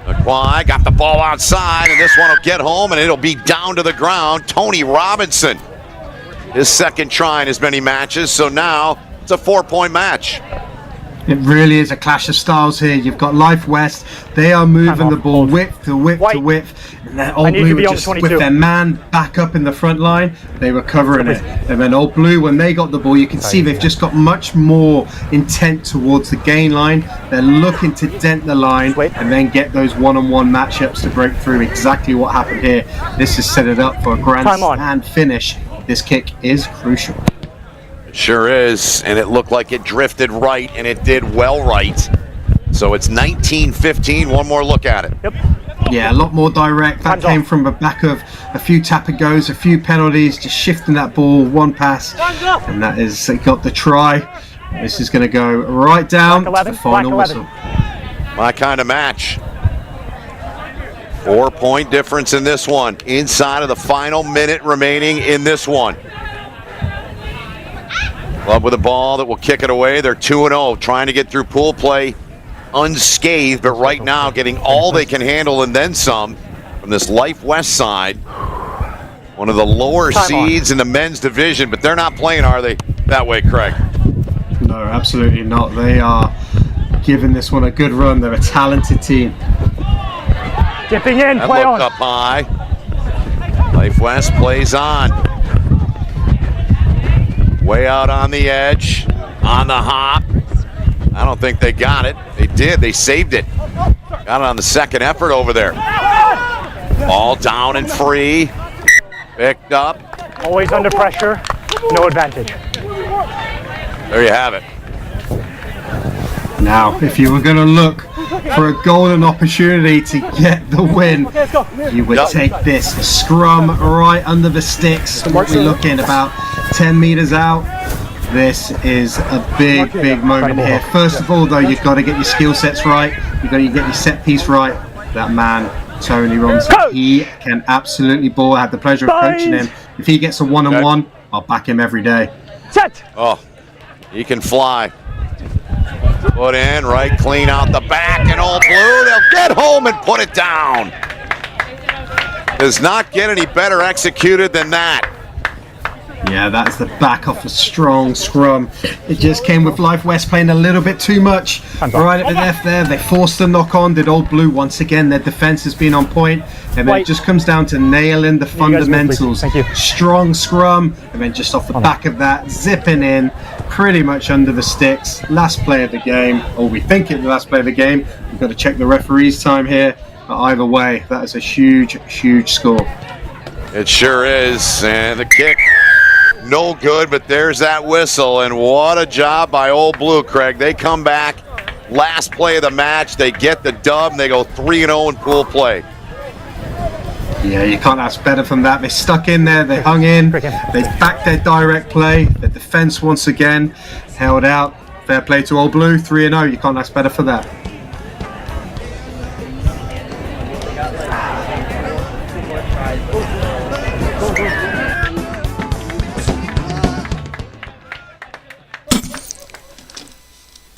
Akwe got the ball outside, and this one will get home, and it'll be down to the ground. Tony Robinson, his second try in as many matches, so now it's a 4-point match. It really is a clash of styles here. You've got Life West. They are moving the ball width to width to width. And then Old Blue were just with their man back up in the front line. They were covering it. And then Old Blue, when they got the ball, you can see they've just got much more intent towards the gain line. They're looking to dent the line and then get those one-on-one matchups to break through. Exactly what happened here. This has set it up for a grand finish. This kick is crucial. It sure is, and it looked like it drifted right, and it did well right. So it's 19-15. One more look at it. Yep. Yeah, a lot more direct. That came from the back of a few tap and goes, a few penalties, just shifting that ball, one pass, and that is got the try. This is going to go right down to the final whistle. My kind of match. 4-point difference in this one. Inside of the final minute remaining in this one. Club with a ball that will kick it away. They're 2-0, trying to get through pool play unscathed, but right now getting all they can handle and then some from this Life West side. One of the lower seeds in the men's division, but they're not playing, are they, that way, Craig? No, absolutely not. They are giving this one a good run. They're a talented team. Dipping in, play on. Up high. Life West plays on. Way out on the edge, on the hop. I don't think they got it. They did, they saved it. Got it on the second effort over there. Ball down and free. Picked up. Always under pressure, no advantage. There you have it. Now, if you were going to look for a golden opportunity to get the win, you would take this. A scrum right under the sticks. We're looking about 10 meters out. This is a big, big moment here. First of all, though, you've got to get your skill sets right. You've got to get your set piece right. That man, Tony Robinson, he can absolutely ball. I had the pleasure of coaching him. If he gets a one-on-one, I'll back him every day. Oh, he can fly. Put in, right, clean out the back, and Old Blue, they'll get home and put it down. Does not get any better executed than that. Yeah, that's the back off a strong scrum. It just came with Life West playing a little bit too much. Right at the left there, they forced the knock on. Did Old Blue once again. Their defense has been on point. And then it just comes down to nailing the fundamentals. Strong scrum, and then just off the back of that, zipping in pretty much under the sticks. Last play of the game, or we think it's the last play of the game. We've got to check the referee's time here. But either way, that is a huge, huge score. It sure is. And the kick, no good, but there's that whistle. And what a job by Old Blue, Craig. They come back, last play of the match, they get the dub, and they go 3-0 in pool play. Yeah, you can't ask better from that. They stuck in there, they hung in, they backed their direct play. The defense once again held out. Fair play to Old Blue, 3-0. You can't ask better for that.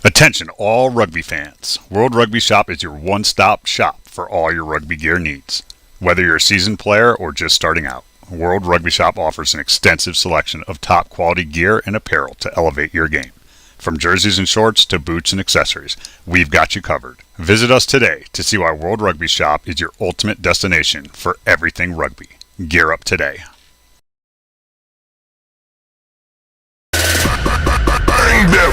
Attention all rugby fans. World Rugby Shop is your one-stop shop for all your rugby gear needs. Whether you're a seasoned player or just starting out, World Rugby Shop offers an extensive selection of top quality gear and apparel to elevate your game. From jerseys and shorts to boots and accessories, we've got you covered. Visit us today to see why World Rugby Shop is your ultimate destination for everything rugby. Gear up today. Bang them!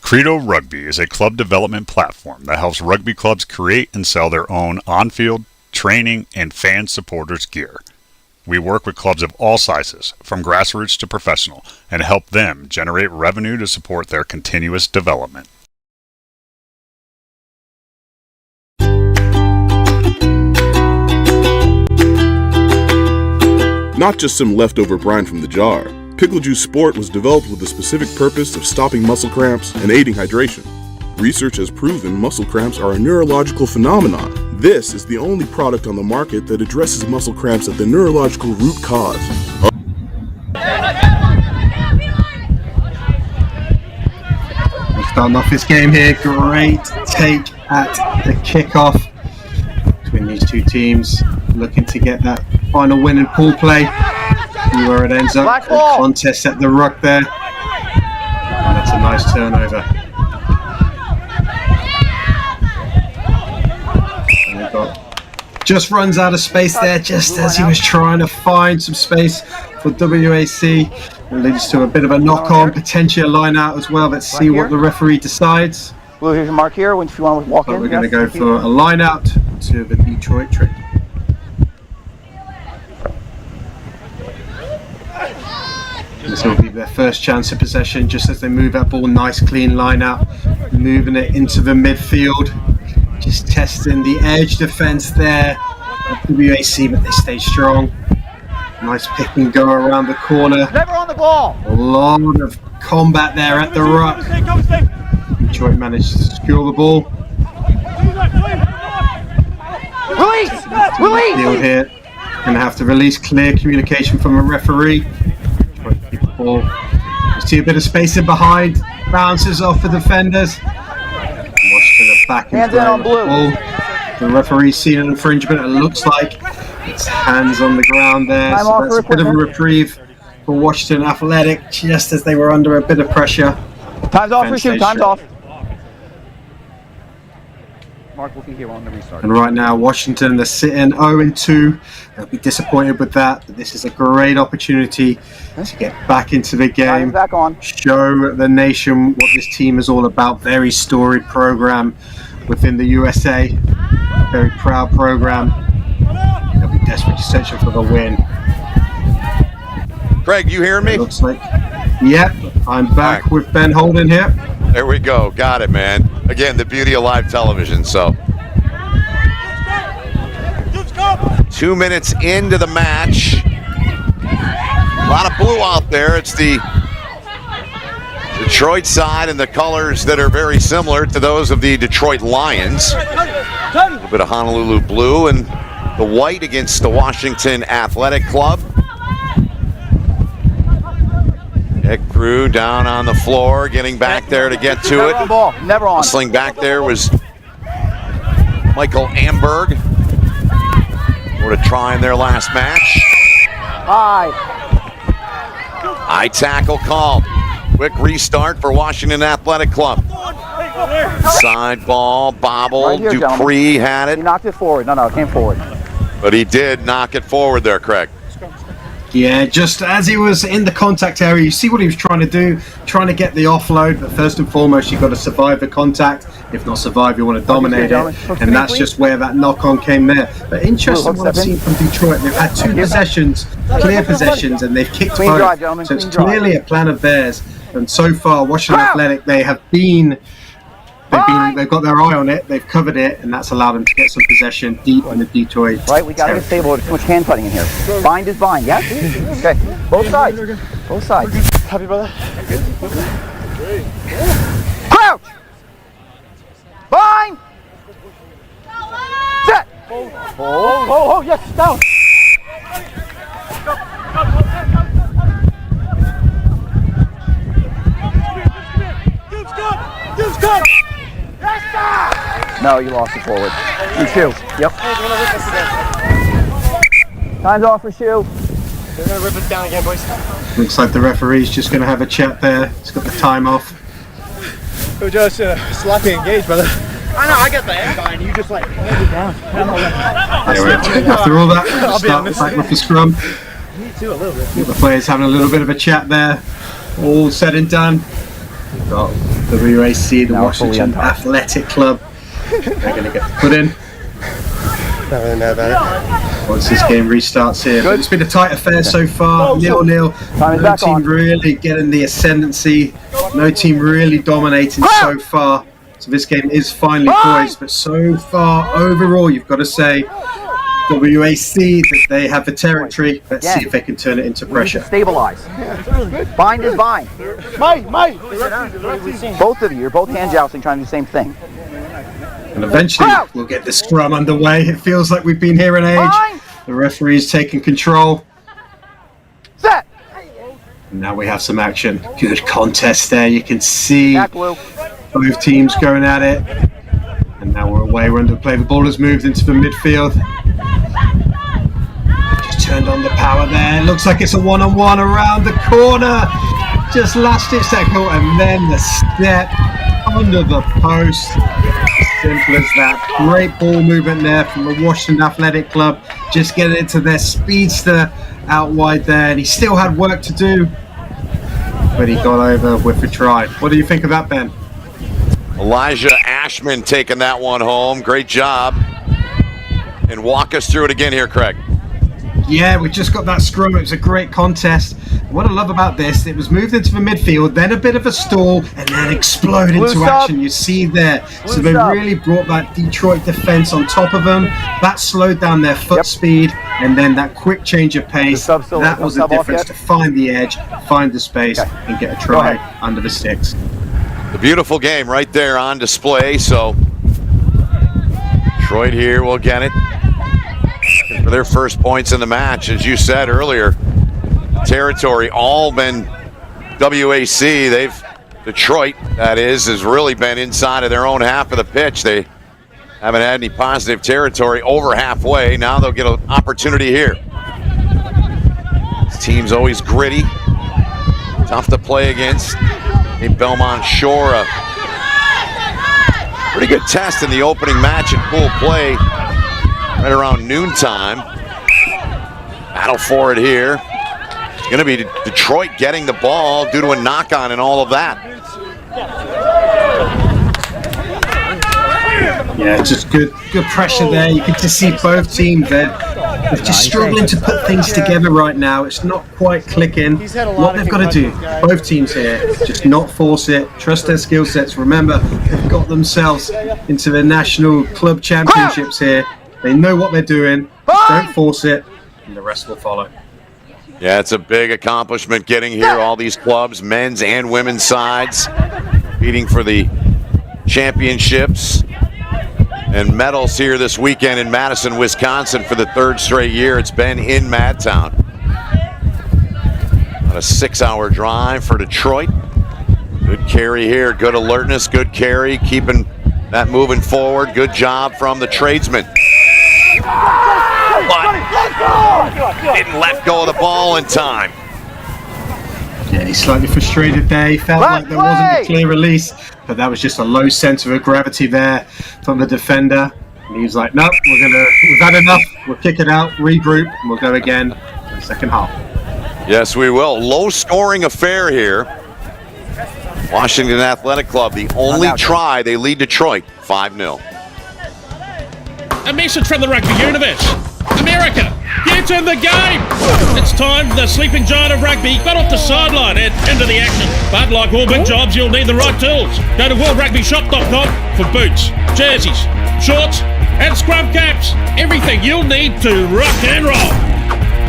Credo Rugby is a club development platform that helps rugby clubs create and sell their own on-field, training, and fan supporters gear. We work with clubs of all sizes, from grassroots to professional, and help them generate revenue to support their continuous development. Not just some leftover brine from the jar. Pickle Juice Sport was developed with the specific purpose of stopping muscle cramps and aiding hydration. Research has proven muscle cramps are a neurological phenomenon. This is the only product on the market that addresses muscle cramps at the neurological root cause. We're starting off this game here. Great take at the kickoff between these two teams, looking to get that final win in pool play. See where it ends up. The contest at the ruck there. And that's a nice turnover. And we've got just runs out of space there, just as he was trying to find some space for WAC. It leads to a bit of a knock-on, potentially a line-out as well. Let's see what the referee decides. Well, here's your mark here if you want to walk in. We're going to go for a line-out to the Detroit trick. This will be their first chance of possession, just as they move that ball. Nice clean line out, moving it into the midfield, just testing the edge defense there at WAC, but they stay strong. Nice pick and go around the corner. Never on the ball. A lot of combat there at the ruck. Detroit managed to secure the ball. Release! Field here. Going to have to release. Clear communication from a referee. Keep the ball. You see a bit of space in behind. Bounces off the defenders. Watch to the back and hands in on blue. The referee's seen an infringement. It looks like it's hands on the ground there. So that's a bit of a reprieve for Washington Athletic, just as they were under a bit of pressure. Time's off for shoot. Time's off. Mark will be here on the restart. And right now, Washington, they're sitting 0-2. They'll be disappointed with that, but this is a great opportunity to get back into the game, back on. Show the nation what this team is all about. Very storied program within the USA, very proud program. They'll be desperately searching for the win. Craig, you hearing me? It looks like, yep, I'm back with Ben Holden here. There we go. Got it, man. Again, the beauty of live television. So 2 minutes into the match. A lot of blue out there. It's the Detroit side and the colors that are very similar to those of the Detroit Lions. A little bit of Honolulu blue and the white against the Washington Athletic Club. Nick Crew down on the floor, getting back there to get to it. Never on. Hustling back there was Michael Amberg. Sort of trying their last match. High tackle called. Quick restart for Washington Athletic Club. Side ball, bobbled. Right here, Dupree had it. He knocked it forward. No, it came forward. But he did knock it forward there, Craig. Yeah, just as he was in the contact area, you see what he was trying to do, trying to get the offload, but first and foremost, you've got to survive the contact. If not survive, you want to dominate it, and that's just where that knock-on came there. But interesting what I've seen from Detroit. They've had 2 possessions, clear possessions, and they've kicked both. So it's clearly a plan of theirs. And so far, Washington Athletic, they've got their eye on it, they've covered it, and that's allowed them to get some possession deep in the Detroit. Right, we got to get stable. There's too much hand cutting in here. Bind is bind, yes? Okay, both sides. Both sides. Happy, brother? Crouch! Bind! Set! Oh, yes, down! Dude's good! No, you lost the forward. You shoe. Yep. Time's off for shoe. They're going to rip it down again, boys. Looks like the referee's just going to have a chat there. He's got the time off. We're just sloppy engaged, brother. I know, I got the end bind. You just like hand it down. Anyway, after all that, we'll start back with the scrum. Me too, a little bit. The players having a little bit of a chat there. All said and done. We've got the WAC, the Washington Athletic Club. They're going to get put in. Not really mad about it. Once this game restarts here. But it's been a tight affair so far. 0-0. No team really getting the ascendancy. No team really dominating so far. So this game is finally poised. But so far, overall, you've got to say, WAC, that they have the territory. Let's see if they can turn it into pressure. Stabilize. Bind is bind. Mike! Both of you, you're both hand jousting, trying to do the same thing. And eventually, we'll get the scrum underway. It feels like we've been here an age. The referee's taking control. Set! And now we have some action. Good contest there. You can see both teams going at it. And now we're away. We're under play. The ball has moved into the midfield. Just turned on the power there. Looks like it's a one-on-one around the corner. Just last-ditch tackle, and then the step under the post. Simple as that. Great ball movement there from the Washington Athletic Club. Just getting into their speedster out wide there, and he still had work to do, but he got over with the try. What do you think of that, Ben? Elijah Ashman taking that one home. Great job. And walk us through it again here, Craig. Yeah, we just got that scrum. It was a great contest. What I love about this, it was moved into the midfield, then a bit of a stall, and then explode into action. You see there. So they really brought that Detroit defense on top of them. That slowed down their foot speed, and then that quick change of pace. That was the difference to find the edge, find the space, and get a try under the sticks. The beautiful game right there on display. So Detroit here will get it for their first points in the match. As you said earlier, territory all been WAC. Detroit, that is, has really been inside of their own half of the pitch. They haven't had any positive territory over halfway. Now they'll get an opportunity here. This team's always gritty, tough to play against. In Belmont Shore, a pretty good test in the opening match in pool play right around noontime. Battle for it here. It's going to be Detroit getting the ball due to a knock-on and all of that. Yeah, just good pressure there. You can just see both teams there. They're just struggling to put things together right now. It's not quite clicking. What they've got to do, both teams here, just not force it. Trust their skill sets. Remember, they've got themselves into the national club championships here. They know what they're doing. Just don't force it, and the rest will follow. Yeah, it's a big accomplishment getting here. All these clubs, men's and women's sides, competing for the championships and medals here this weekend in Madison, Wisconsin for the third straight year. It's been in Madtown. About a 6-hour drive for Detroit. Good carry here, good alertness, good carry, keeping that moving forward. Good job from the tradesman. But didn't let go of the ball in time. Yeah, he's slightly frustrated there. He felt like there wasn't a clear release, but that was just a low center of gravity there from the defender. And he was like, nope, we've had enough. We'll kick it out, regroup, and we'll go again in the second half. Yes, we will. Low-scoring affair here. Washington Athletic Club, the only try. They lead Detroit 5-0. A message from the rugby universe. America, get in the game! It's time the sleeping giant of rugby got off the sideline and into the action. But like all big jobs, you'll need the right tools. Go to worldrugbyshop.com for boots, jerseys, shorts, and scrum caps. Everything you'll need to rock and roll.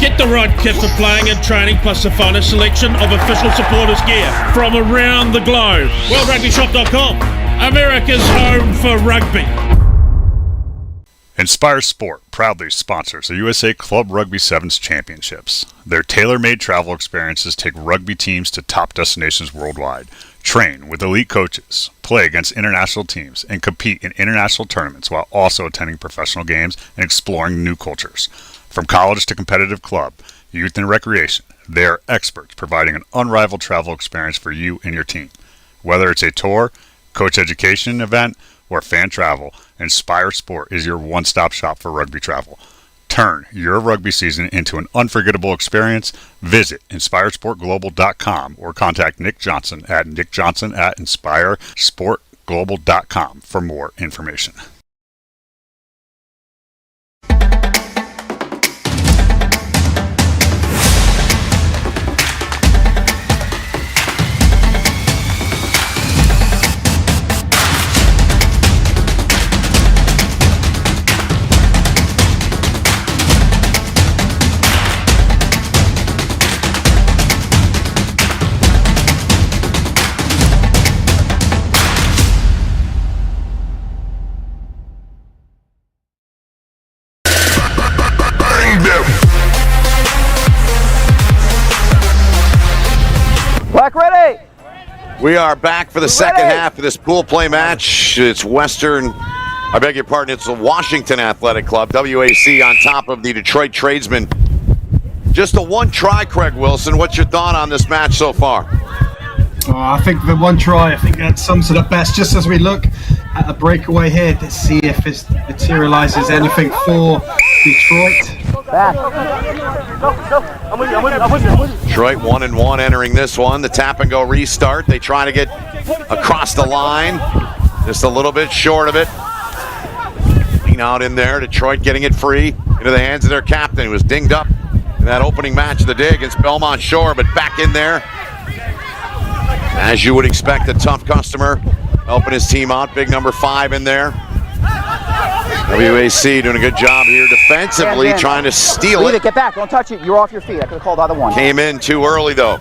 Get the right kit for playing and training, plus the finest selection of official supporters gear from around the globe. worldrugbyshop.com, America's home for rugby. Inspire Sport proudly sponsors the USA Club Rugby Sevens Championships. Their tailor-made travel experiences take rugby teams to top destinations worldwide. Train with elite coaches, play against international teams, and compete in international tournaments while also attending professional games and exploring new cultures. From college to competitive club, youth and recreation, they are experts providing an unrivaled travel experience for you and your team. Whether it's a tour, coach education event, or fan travel, Inspire Sport is your one-stop shop for rugby travel. Turn your rugby season into an unforgettable experience. Visit InspireSportGlobal.com or contact Nick Johnson at NickJohnson@InspireSportGlobal.com for more information. Black ready! We are back for the second half of this pool play match. It's it's the Washington Athletic Club, WAC, on top of the Detroit Tradesmen. Just a one try, Craig Wilson. What's your thought on this match so far? I think the one try, I think that sums it up best. Just as we look at the breakaway here, to see if this materializes anything for Detroit. Detroit 1-1 entering this one. The tap and go restart. They try to get across the line. Just a little bit short of it. Clean out in there. Detroit getting it free into the hands of their captain, who was dinged up in that opening match of the day against Belmont Shore, but back in there. As you would expect, a tough customer helping his team out. Big number 5 in there. WAC doing a good job here defensively, trying to steal it. Get back, don't touch it. You're off your feet. I could have called the other one. Came in too early, though.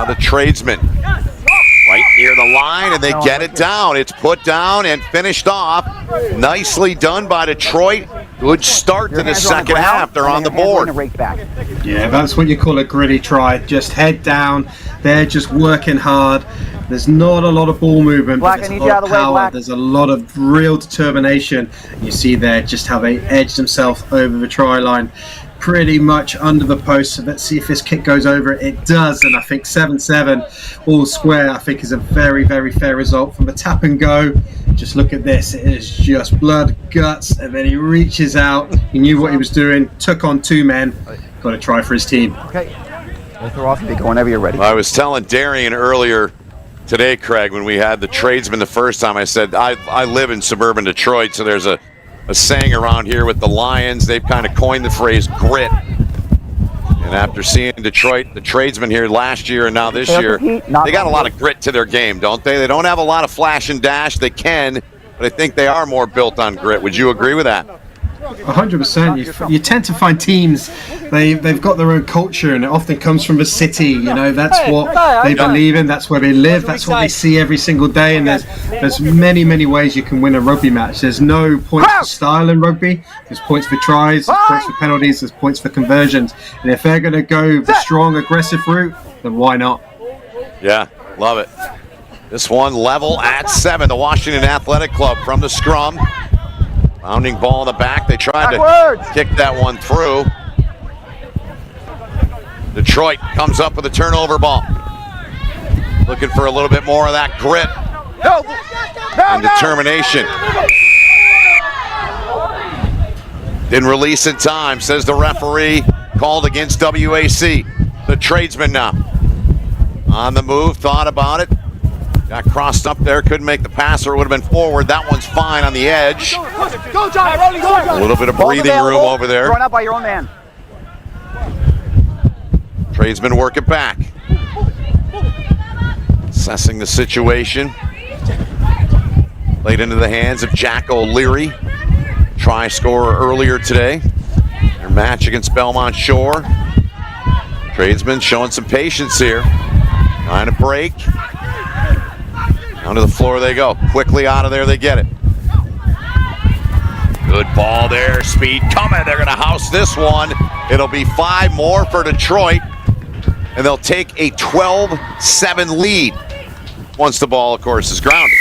The tradesmen right near the line, and they get it down. It's put down and finished off. Nicely done by Detroit. Good start to the second half. They're on the board. Yeah, that's what you call a gritty try. Just head down. They're just working hard. There's not a lot of ball movement, but there's a lot of power. There's a lot of real determination. You see there just how they edge themselves over the try line, pretty much under the post. So let's see if this kick goes over. It does, and I think 7-7 all square, I think, is a very, very fair result from the tap and go. Just look at this. It is just blood, guts, and then he reaches out. He knew what he was doing, took on 2 men, got a try for his team. Okay. Throw off, go whenever you're ready. I was telling Darian earlier today, Craig, when we had the tradesmen the first time, I said, I live in suburban Detroit, so there's a saying around here with the Lions. They've kind of coined the phrase grit. And after seeing Detroit, the tradesmen here last year and now this year, they got a lot of grit to their game, don't they? They don't have a lot of flash and dash. They can, but I think they are more built on grit. Would you agree with that? 100%. You tend to find teams, they've got their own culture, and it often comes from the city. You know, that's what they believe in, that's where they live, that's what they see every single day. And there's many, many ways you can win a rugby match. There's no points for style in rugby. There's points for tries, there's points for penalties, there's points for conversions. And if they're going to go the strong, aggressive route, then why not? Yeah, love it. This one level at 7. The Washington Athletic Club from the scrum. Bounding ball in the back. They tried to kick that one through. Detroit comes up with a turnover ball. Looking for a little bit more of that grit and determination. Didn't release in time, says the referee. Called against WAC. The tradesman now. On the move, thought about it. Got crossed up there, couldn't make the pass, or it would have been forward. That one's fine on the edge. Go, John. A little bit of breathing room over there. Thrown out by your own man. Tradesman work it back. Assessing the situation. Played into the hands of Jack O'Leary. Try scorer earlier today. Their match against Belmont Shore. Tradesman showing some patience here. Trying to break. Down to the floor they go. Quickly out of there, they get it. Good ball there. Speed coming. They're going to house this one. It'll be 5 more for Detroit. And they'll take a 12-7 lead once the ball, of course, is grounded.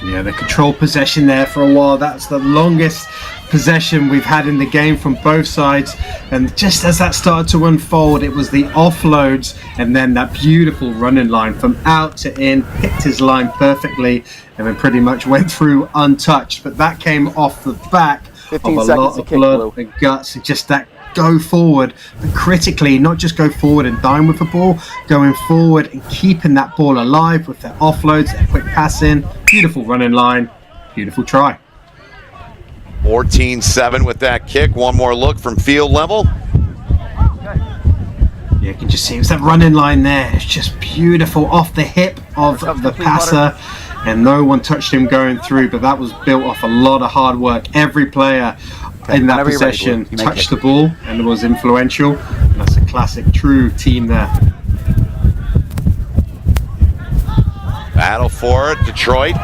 Yeah, the control possession there for a while. That's the longest possession we've had in the game from both sides. And just as that started to unfold, it was the offloads and then that beautiful running line from out to in, picked his line perfectly, and then pretty much went through untouched. But that came off the back of a lot of blood and guts, and just that go forward, but critically, not just go forward and dine with the ball, going forward and keeping that ball alive with their offloads, their quick passing, beautiful running line, beautiful try. 14-7 with that kick. One more look from field level. Yeah, you can just see it's that running line there. It's just beautiful off the hip of the passer, and no one touched him going through, but that was built off a lot of hard work. Every player in that possession touched the ball and was influential. And that's a classic, true team there. Battle for it, Detroit.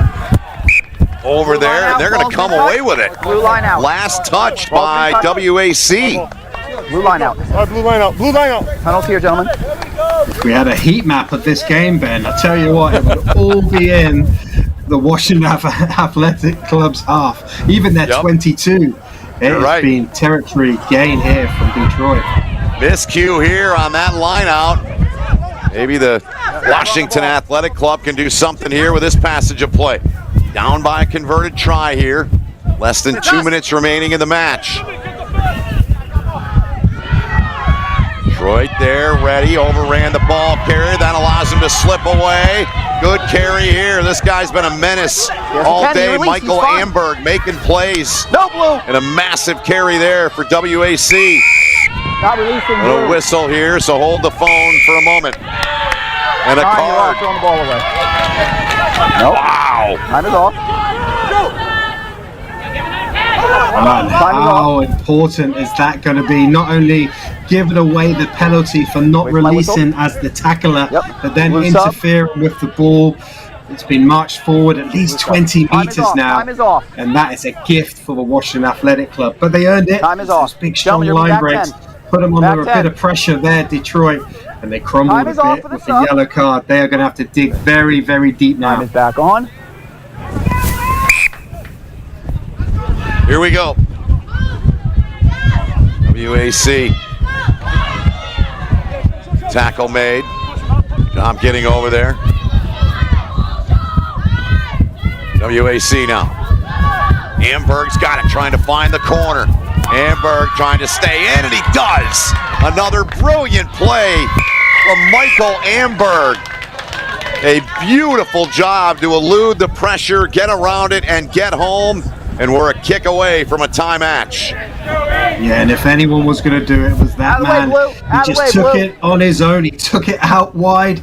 Over there, and they're going to come away with it. Blue line out. Last touch by WAC. Blue line out. Blue line out. Blue line out. Tunnels here, gentlemen. If we had a heat map of this game, Ben, I tell you what, it would all be in the Washington Athletic Club's half. Even their 22. It's been territory gain here from Detroit. Miscue here on that line out. Maybe the Washington Athletic Club can do something here with this passage of play. Down by a converted try here. Less than 2 minutes remaining in the match. Detroit there, ready, overran the ball carrier. That allows him to slip away. Good carry here. This guy's been a menace all day. Michael Amberg making plays. No blue. And a massive carry there for WAC. Not releasing a little whistle here, so hold the phone for a moment. And a card. Throwing the ball away. Nope. Wow. Time is off. Man, how important is that going to be? Not only giving away the penalty for not releasing as the tackler, but then interfering with the ball. It's been marched forward at least 20 meters now, and that is a gift for the Washington Athletic Club. But they earned it. Time is off. Big strong line breaks, put them under a bit of pressure there, Detroit, and they crumbled a bit with the yellow card. They are going to have to dig very, very deep now. Time is back on. Here we go. WAC. Tackle made. Job getting over there. WAC now. Amberg's got it, trying to find the corner. Amberg trying to stay in, and he does. Another brilliant play from Michael Amberg. A beautiful job to elude the pressure, get around it, and get home. And we're a kick away from a tie match. Yeah, and if anyone was going to do it, it was that man. He just took it on his own. He took it out wide.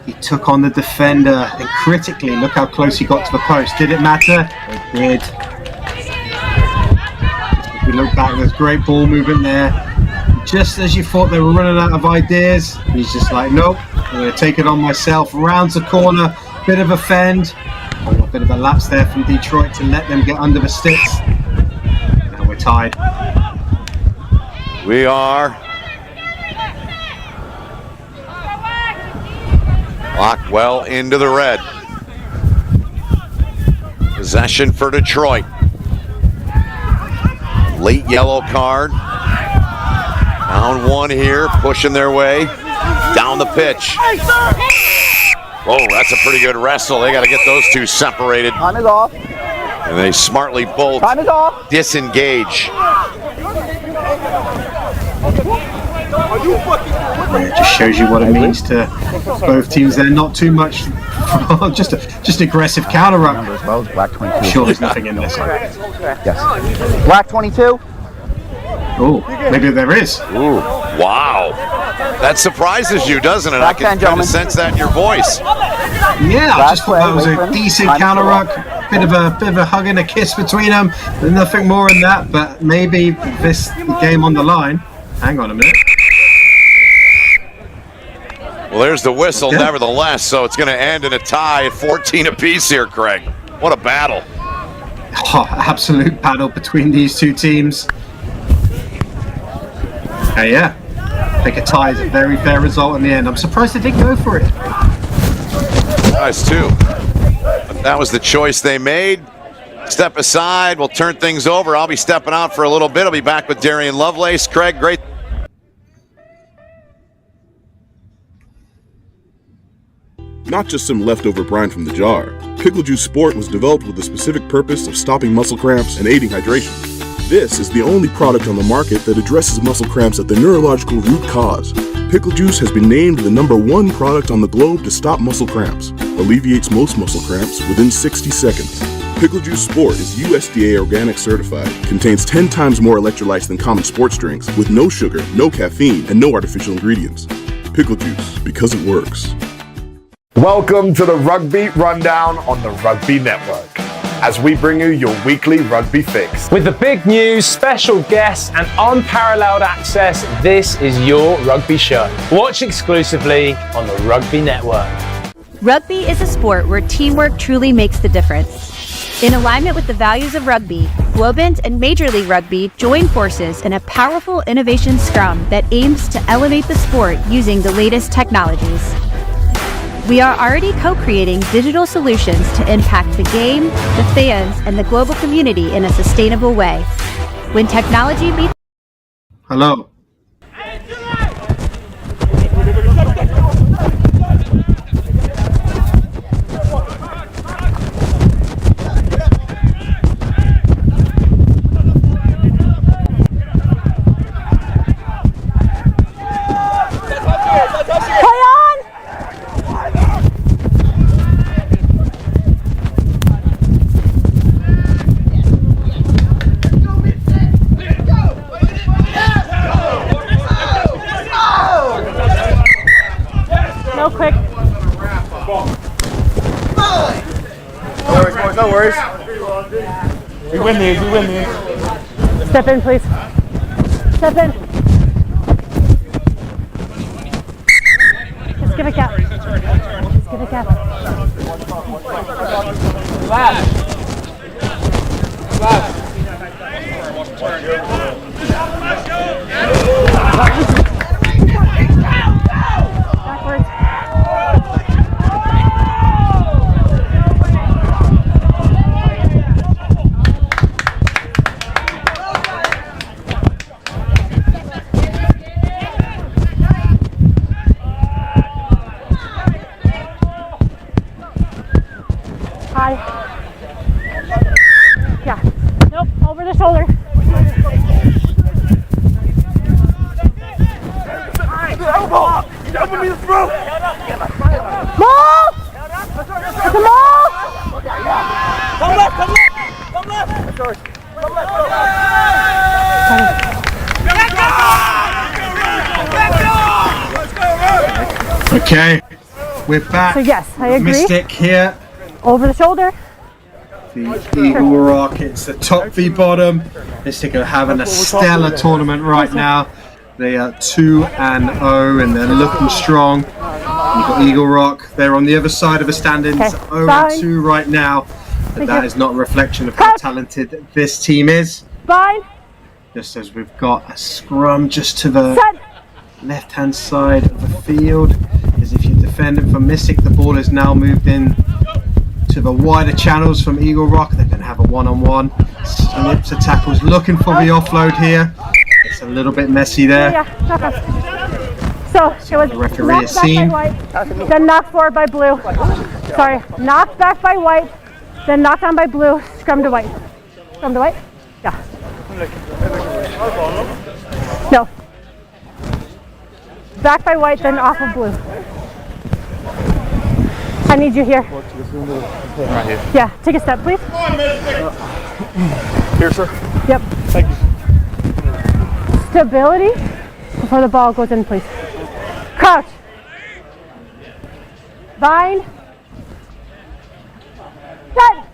He took on the defender, and critically, look how close he got to the post. Did it matter? It did. If we look back, there's great ball movement there. Just as you thought they were running out of ideas, he's just like, nope, I'm going to take it on myself. Rounds the corner, bit of a fend. A bit of a lapse there from Detroit to let them get under the sticks. Now we're tied. We are. Locked well into the red. Possession for Detroit. Late yellow card. Down one here, pushing their way down the pitch. Whoa, that's a pretty good wrestle. They got to get those two separated. Time is off. And they smartly both disengage. Yeah, it just shows you what it means to both teams. They're not too much, just aggressive counter ruck. Black 22. I'm sure there's nothing in this. Yes. Black 22. Oh, maybe there is. Ooh, wow. That surprises you, doesn't it? I can kind of sense that in your voice. Yeah, I just thought that was a decent counter ruck. Bit of a hug and a kiss between them. There's nothing more in that, but maybe this game on the line. Hang on a minute. Well, there's the whistle, nevertheless, so it's going to end in a tie at 14 apiece here, Craig. What a battle. Oh, absolute battle between these two teams. Yeah, I think a tie is a very fair result in the end. I'm surprised they didn't go for it. Nice, too. But that was the choice they made. Step aside, we'll turn things over. I'll be stepping out for a little bit. I'll be back with Darian Lovelace. Craig, great. Not just some leftover brine from the jar. Pickle Juice Sport was developed with the specific purpose of stopping muscle cramps and aiding hydration. This is the only product on the market that addresses muscle cramps at the neurological root cause. Pickle Juice has been named the #1 product on the globe to stop muscle cramps. Alleviates most muscle cramps within 60 seconds. Pickle Juice Sport is USDA organic certified, contains 10 times more electrolytes than common sports drinks, with no sugar, no caffeine, and no artificial ingredients. Pickle Juice, because it works. Welcome to the Rugby Rundown on the Rugby Network, as we bring you your weekly rugby fix. With the big news, special guests, and unparalleled access, this is your rugby show. Watch exclusively on the Rugby Network. Rugby is a sport where teamwork truly makes the difference. In alignment with the values of rugby, Globant and Major League Rugby join forces in a powerful innovation scrum that aims to elevate the sport using the latest technologies. We are already co-creating digital solutions to impact the game, the fans, and the global community in a sustainable way. When technology meets... Hello. No worries. We win these. Step in, please. Step in. Just give a gap. Just give a gap. Last. Backwards. Yeah. Nope. Over the shoulder. Open me the throat. Maul! It's a maul! Come left. Come left. Come left. Okay, we're back. So yes, I agree. Mystic here. Over the shoulder. The Eagle Rock, it's the top v bottom. Mystic are having a stellar tournament right now. They are 2-0 and they're looking strong. You've got Eagle Rock, they're on the other side of the standings, 0-2 right now. But that is not a reflection of how talented this team is. Fine. Just as we've got a scrum just to the left-hand side of the field. As if you're defending from Mystic, the ball has now moved in to the wider channels from Eagle Rock. They're going to have a one-on-one. Slips of tackles looking for the offload here. It's a little bit messy there. So it was the referee knocked has back seen. by white, then knocked forward by blue. Sorry, knocked back by white, then knocked on by blue. scrum to white. Scrum to white? Yeah. No. Back by white, then off of blue. I need you here. Right here. Yeah, take a step, please. Here, sir. Yep. Thank you. Stability before the ball goes in, please. Crouch. Bind. Set.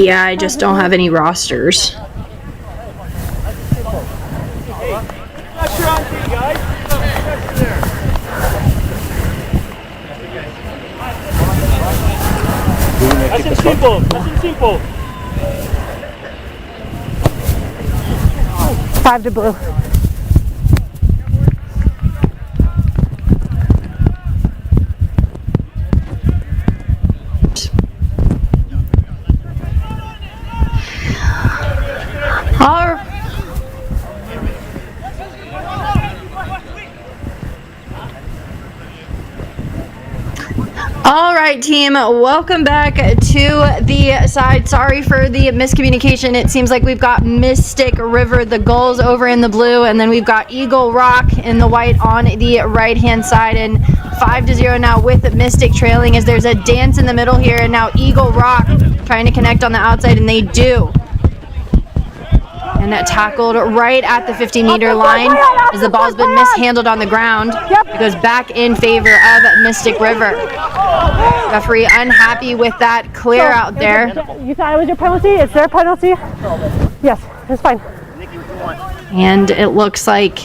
Yeah, I just don't have any rosters. Nice and simple. Nice and simple. 5 to blue. All right, team, welcome back to the side. Sorry for the miscommunication. It seems like we've got Mystic River, the Gulls, over in the blue, and then we've got Eagle Rock in the white on the right-hand side. And 5-0 now with Mystic trailing as there's a dance in the middle here, and now Eagle Rock trying to connect on the outside, and they do. And that tackled right at the 50-meter line as the ball's been mishandled on the ground. It goes back in favor of Mystic River. Referee unhappy with that clear out there. You thought it was your penalty? It's their penalty? Yes, it's fine. And it looks like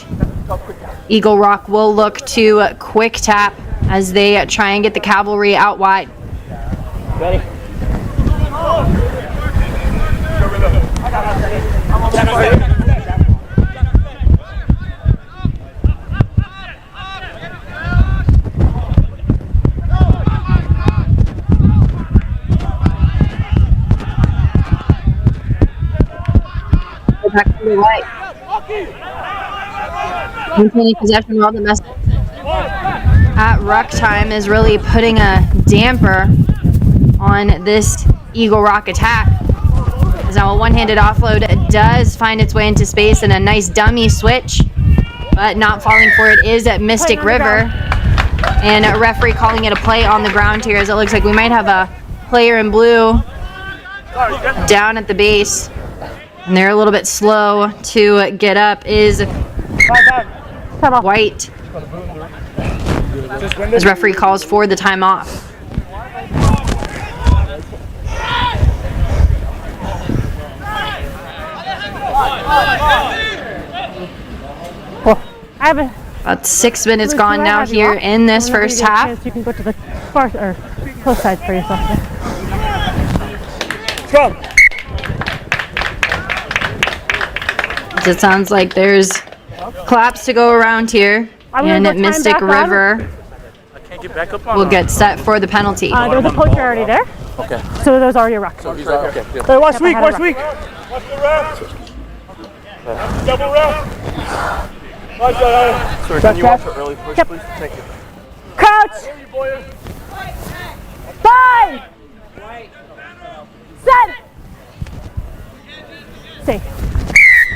Eagle Rock will look to quick tap as they try and get the cavalry out wide. Ready? Back to the right. Maintaining possession while the mess at ruck time is really putting a damper on this Eagle Rock attack. As now a one-handed offload does find its way into space and a nice dummy switch, but not falling for it is at Mystic River. And a referee calling it a play on the ground here as it looks like we might have a player in blue down at the base. And they're a little bit slow to get up is white. As referee calls for the time off. About 6 minutes gone now here in this first half. You can go to the far or close side for yourself. Go. It sounds like there's claps to go around here, and Mystic River will get set for the penalty. There was a poacher already there. Okay. So there's already a ruck. Okay, good. Hey, watch weak, watch weak. Watch the round. Double round. Sorry, can you watch an early push, please? Thank you. Crouch. Bind. Set. Safe.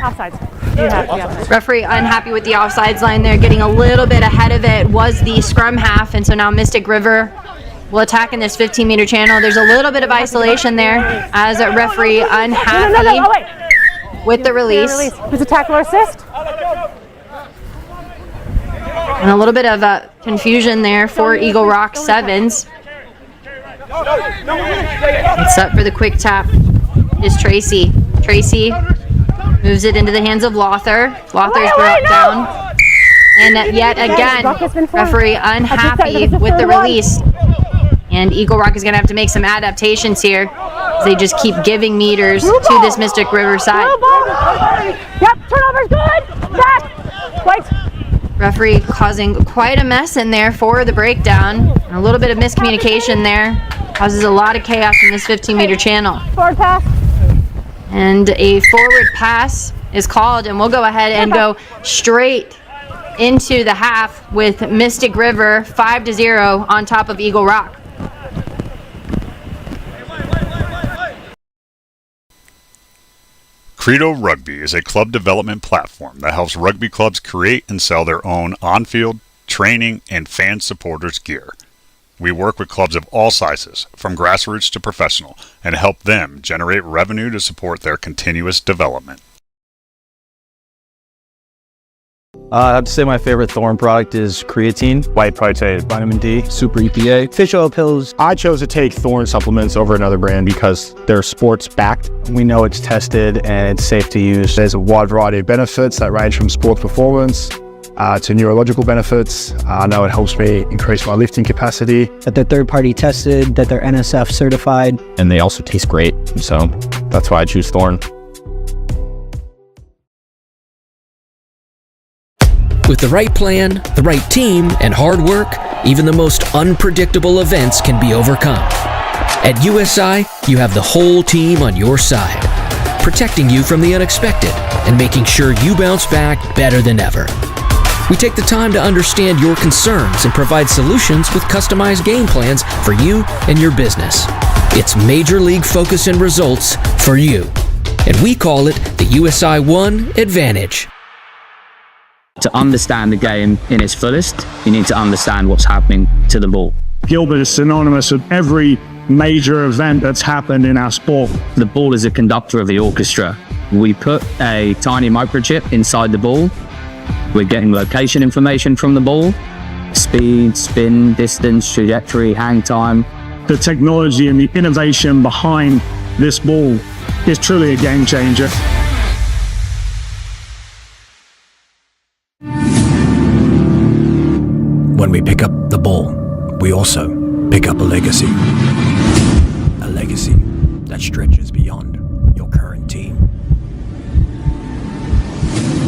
Offsides. You have the offsides. Referee unhappy with the offsides line there, getting a little bit ahead of it was the scrum half, and so now Mystic River will attack in this 15-meter channel. There's a little bit of isolation there as a referee unhappy with the release. Who's a tackle or assist? And a little bit of confusion there for Eagle Rock Sevens. It's up for the quick tap is Tracy. Tracy moves it into the hands of Lothar. Lothar is brought down. And yet again, referee unhappy with the release. And Eagle Rock is going to have to make some adaptations here. They just keep giving meters to this Mystic River side. Yep, turnover's good. Back. Wait. Referee causing quite a mess in there for the breakdown. And a little bit of miscommunication there causes a lot of chaos in this 15-meter channel. Forward pass. And a forward pass is called, and we'll go ahead and go straight into the half with Mystic River 5-0 on top of Eagle Rock. Credo Rugby is a club development platform that helps rugby clubs create and sell their own on-field, training, and fan supporters gear. We work with clubs of all sizes, from grassroots to professional, and help them generate revenue to support their continuous development. I'd say my favorite Thorn product is creatine, white protein, vitamin D, super EPA, fish oil pills. I chose to take Thorn supplements over another brand because they're sports backed. We know it's tested and it's safe to use. There's a wide variety of benefits that range from sports performance to neurological benefits. I know it helps me increase my lifting capacity. That they're third-party tested, that they're NSF certified. And they also taste great, so that's why I choose Thorn. With the right plan, the right team, and hard work, even the most unpredictable events can be overcome. At USI, you have the whole team on your side, protecting you from the unexpected and making sure you bounce back better than ever. We take the time to understand your concerns and provide solutions with customized game plans for you and your business. It's Major League focus and results for you, and we call it the USI One Advantage. To understand the game in its fullest, you need to understand what's happening to the ball. Gilbert is synonymous with every major event that's happened in our sport. The ball is a conductor of the orchestra. We put a tiny microchip inside the ball. We're getting location information from the ball, speed, spin, distance, trajectory, hang time. The technology and the innovation behind this ball is truly a game changer. When we pick up the ball, we also pick up a legacy. A legacy that stretches beyond your current team.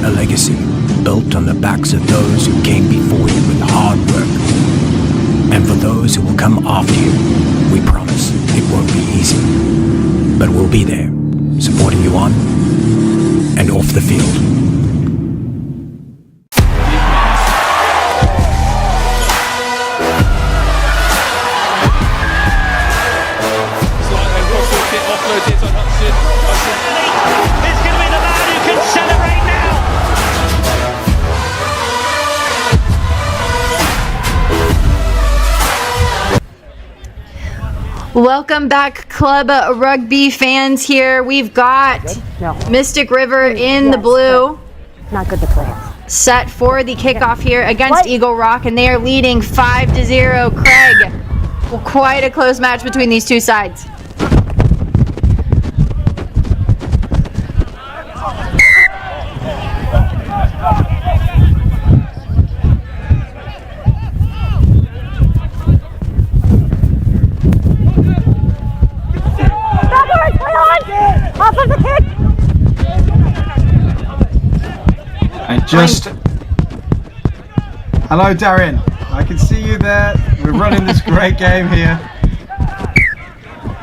A legacy built on the backs of those who came before you with hard work. And for those who will come after you, we promise it won't be easy. But we'll be there, supporting you on and off the field. Welcome back, Club Rugby fans here. We've got Mystic River in the blue. Not good to play. Set for the kickoff here against Eagle Rock, and they are leading 5-0. Craig, well, quite a close match between these two sides. Off of the kick. And just hello, Darren. I can see you there. We're running this great game here.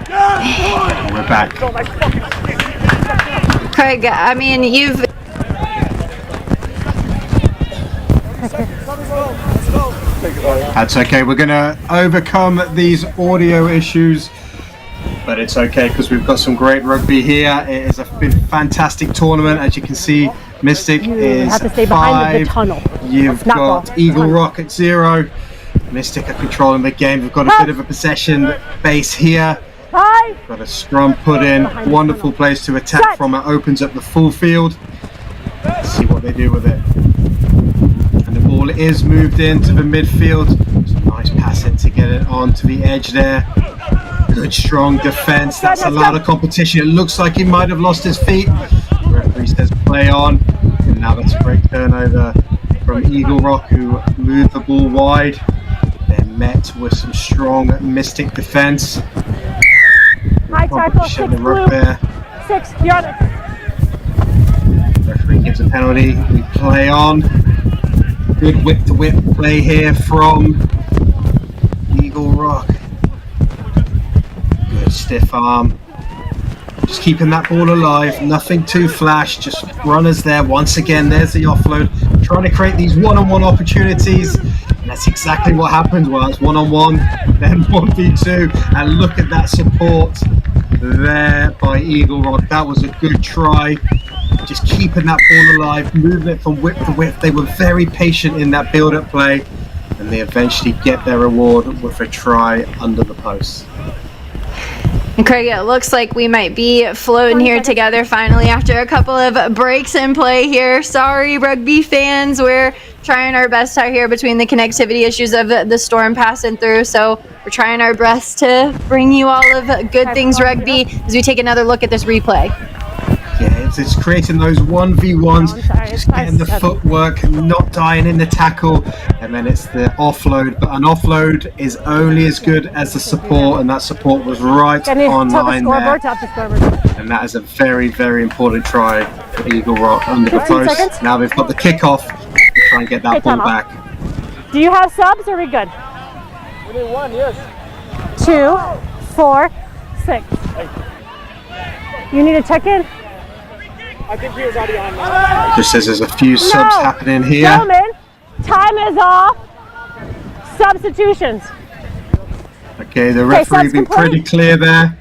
We're back. Craig, I mean, you've That's okay. We're gonna overcome these audio issues. But it's okay because we've got some great rugby here. It has been a fantastic tournament. As you can see, Mystic is have to stay 5. behind the tunnel. You've got Eagle Rock at 0. Mystic are controlling the game. We've got a bit of a possession base here. Got a scrum put in. Wonderful place to attack from. It opens up the full field. Let's see what they do with it. And the ball is moved into the midfield. It's a nice pass in to get it onto the edge there. Good strong defense. That's a lot of competition. It looks like he might have lost his feet. The referee says play on. And now that's a great turnover from Eagle Rock, who moved the ball wide. They're met with some strong Mystic defense. High tackle, 6 blue. 6, you're on it. Referee gives a penalty. We play on. Good whip-to-whip play here from Eagle Rock. Good stiff arm. Just keeping that ball alive. Nothing too flash. Just runners there. Once again, there's the offload. Trying to create these one-on-one opportunities. And that's exactly what happened. Well, it's one-on-one, then 1v2. And look at that support there by Eagle Rock. That was a good try. Just keeping that ball alive, moving it from whip to whip. They were very patient in that build-up play, and they eventually get their reward with a try under the post. And Craig, it looks like we might be floating here together finally after a couple of breaks in play here. Sorry, rugby fans. We're trying our best out here between the connectivity issues of the storm passing through. So we're trying our best to bring you all of good things rugby as we take another look at this replay. Yeah, it's creating those 1v1s, just getting the footwork, not dying in the tackle, and then it's the offload. But an offload is only as good as the support, and that support was right on line there. And that is a very, very important try for Eagle Rock under the post. Now they've got the kickoff to try and get that ball back. Do you have subs or are we good? We need 1, yes. 2, 4, 6. You need to check in? I think he was already on. Just says there's a few subs happening here. Gentlemen, time is off. Substitutions. Okay, the referee been pretty clear there.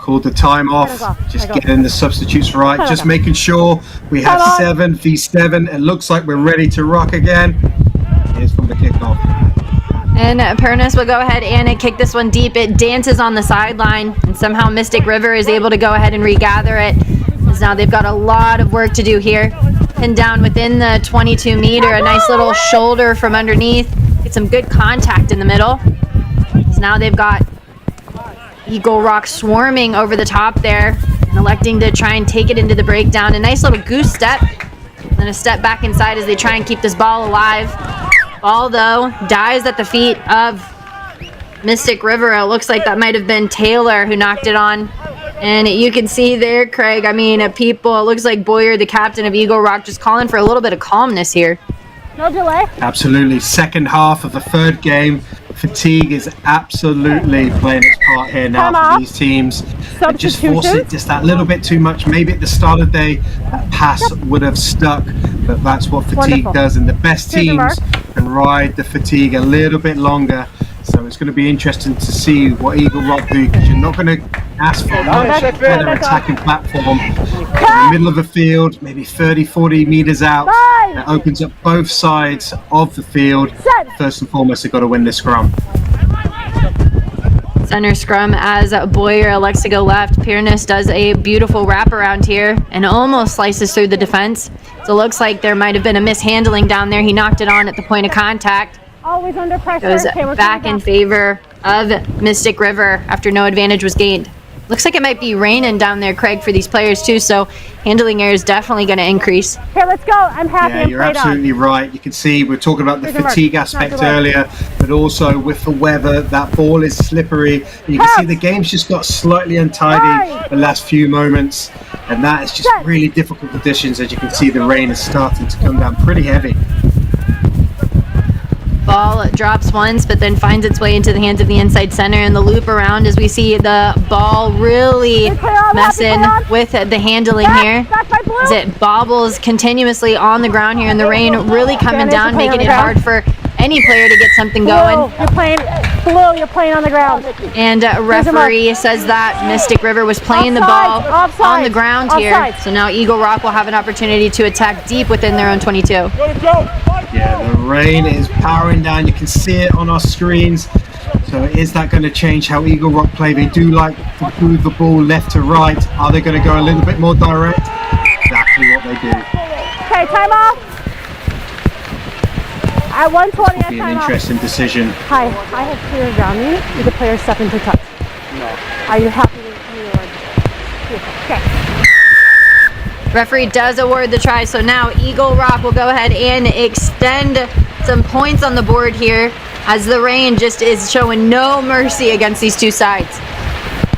Called the time off. Just getting the substitutes right. Just making sure we have 7v7. It looks like we're ready to rock again. Here's from the kickoff. And Pernis will go ahead and kick this one deep. It dances on the sideline, and somehow Mystic River is able to go ahead and regather it. As now they've got a lot of work to do here. Pinned down within the 22 meter, a nice little shoulder from underneath. Get some good contact in the middle. So now they've got Eagle Rock swarming over the top there and electing to try and take it into the breakdown. A nice little goose step, and a step back inside as they try and keep this ball alive. Ball, though, dies at the feet of Mystic River. It looks like that might have been Taylor who knocked it on. And you can see there, Craig, I mean, people, it looks like Boyer, the captain of Eagle Rock, just calling for a little bit of calmness here. No delay. Absolutely. Second half of the third game. Fatigue is absolutely playing its part here now for these teams. And just force it just that little bit too much. Maybe at the start of the day, that pass would have stuck, but that's what fatigue does. And the best teams can ride the fatigue a little bit longer. So it's going to be interesting to see what Eagle Rock do, because you're not going to ask for much better attacking platform in the middle of the field, maybe 30-40 meters out. That opens up both sides of the field. First and foremost, they've got to win this scrum. Center scrum as Boyer elects to go left. Piernis does a beautiful wraparound here and almost slices through the defense. So it looks like there might have been a mishandling down there. He knocked it on at the point of contact. Always under pressure. Goes back in favor of Mystic River after no advantage was gained. Looks like it might be raining down there, Craig, for these players too, so handling error is definitely going to increase. Here, let's go. I'm happy. Yeah, you're absolutely right. You can see we're talking about the fatigue aspect earlier, but also with the weather, that ball is slippery. You can see the game's just got slightly untidy the last few moments, and that is just really difficult conditions. As you can see, the rain is starting to come down pretty heavy. Ball drops once, but then finds its way into the hands of the inside center, and the loop around as we see the ball really messing with the handling here. As it bobbles continuously on the ground here, and the rain really coming down, making it hard for any player to get something going. You're playing blue, you're playing on the ground. And referee says that Mystic River was playing the ball on the ground here. So now Eagle Rock will have an opportunity to attack deep within their own 22. Yeah, the rain is powering down. You can see it on our screens. So is that going to change how Eagle Rock play? They do like to move the ball left to right. Are they going to go a little bit more direct? Exactly what they do. Okay, time off. At 120, It'll be an interesting decision. Hi, I have clear around me. Did the player step into touch? No. Are you happy with your okay. Referee does award the try, so now Eagle Rock will go ahead and extend some points on the board here as the rain just is showing no mercy against these two sides.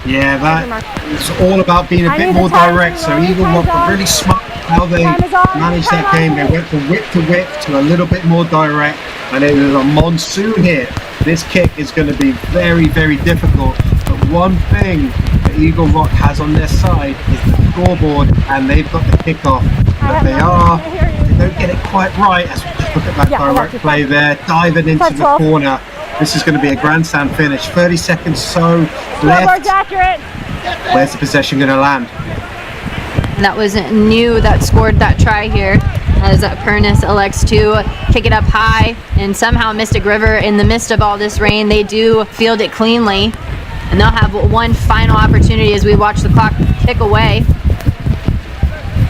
Yeah, it's all about being a bit more direct. So Eagle Rock were really smart how they managed that game. They went from whip to whip to a little bit more direct, and it was a monsoon here. This kick is going to be very, very difficult. But one thing that Eagle Rock has on their side is the scoreboard, and they've got the kickoff. But they don't get it quite right. As we look at that direct play there, diving into the corner. This is going to be a grandstand finish. 30 seconds so left. Where's the possession going to land? That was New that scored that try here, as Pernis elects to kick it up high, and somehow Mystic River, in the midst of all this rain, they do field it cleanly, and they'll have one final opportunity as we watch the clock tick away.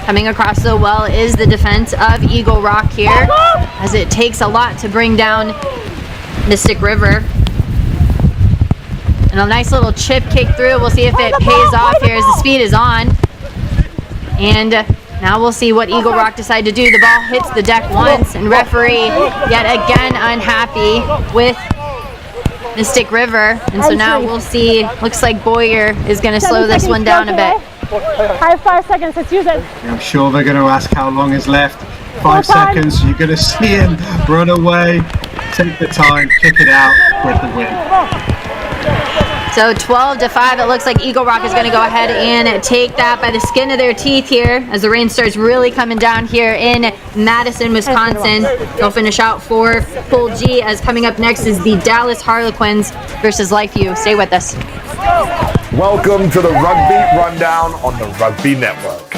Coming across so well is the defense of Eagle Rock here, as it takes a lot to bring down Mystic River. And a nice little chip kick through. We'll see if it pays off here as the speed is on. And now we'll see what Eagle Rock decide to do. The ball hits the deck once, and referee yet again unhappy with Mystic River. And so now we'll see, looks like Boyer is going to slow this one down a bit. 5 seconds, let's use it. I'm sure they're going to ask how long is left. 5 seconds, you're going to see him run away, take the time, kick it out with the win. So 12-5, it looks like Eagle Rock is going to go ahead and take that by the skin of their teeth here as the rain starts really coming down here in Madison, Wisconsin. They'll finish out for Pool G, as coming up next is the Dallas Harlequins versus Lakeview. Stay with us. Welcome to the Rugby Rundown on the Rugby Network.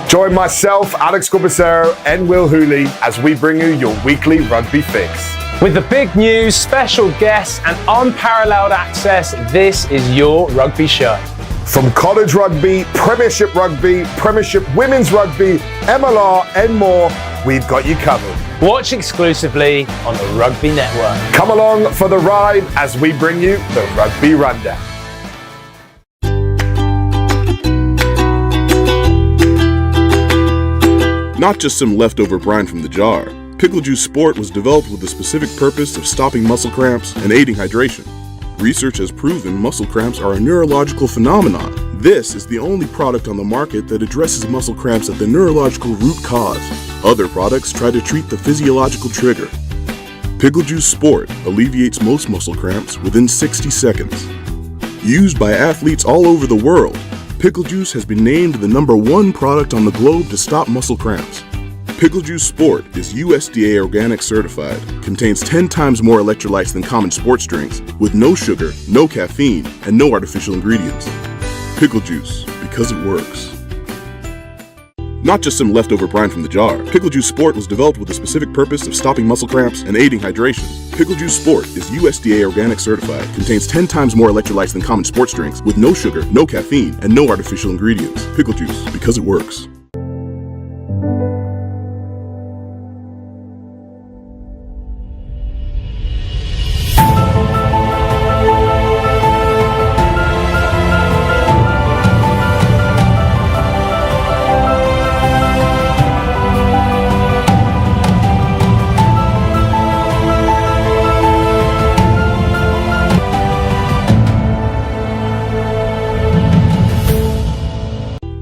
Join myself, Alex Corbicero, and Will Hooley as we bring you your weekly rugby fix. With the big news, special guests, and unparalleled access, this is your rugby show. From college rugby, Premiership rugby, Premiership women's rugby, MLR, and more, we've got you covered. Watch exclusively on the Rugby Network. Come along for the ride as we bring you the Rugby Rundown. Not just some leftover brine from the jar. Pickle Juice Sport was developed with the specific purpose of stopping muscle cramps and aiding hydration. Research has proven muscle cramps are a neurological phenomenon. This is the only product on the market that addresses muscle cramps at the neurological root cause. Other products try to treat the physiological trigger. Pickle Juice Sport alleviates most muscle cramps within 60 seconds. Used by athletes all over the world, Pickle Juice has been named the #1 product on the globe to stop muscle cramps. Pickle Juice Sport is USDA organic certified, contains 10 times more electrolytes than common sports drinks, with no sugar, no caffeine, and no artificial ingredients. Pickle Juice, because it works. Not just some leftover brine from the jar. Pickle Juice Sport was developed with the specific purpose of stopping muscle cramps and aiding hydration. Pickle Juice Sport is USDA organic certified, contains 10 times more electrolytes than common sports drinks, with no sugar, no caffeine, and no artificial ingredients. Pickle Juice, because it works.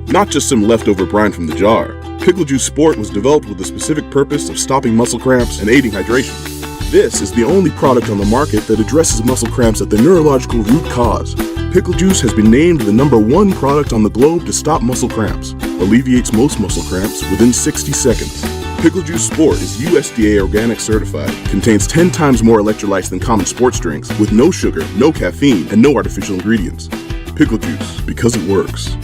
Not just some leftover brine from the jar. Pickle Juice Sport was developed with the specific purpose of stopping muscle cramps and aiding hydration. This is the only product on the market that addresses muscle cramps at the neurological root cause. Pickle Juice has been named the #1 product on the globe to stop muscle cramps. Alleviates most muscle cramps within 60 seconds. Pickle Juice Sport is USDA organic certified, contains 10 times more electrolytes than common sports drinks, with no sugar, no caffeine, and no artificial ingredients. Pickle Juice, because it works.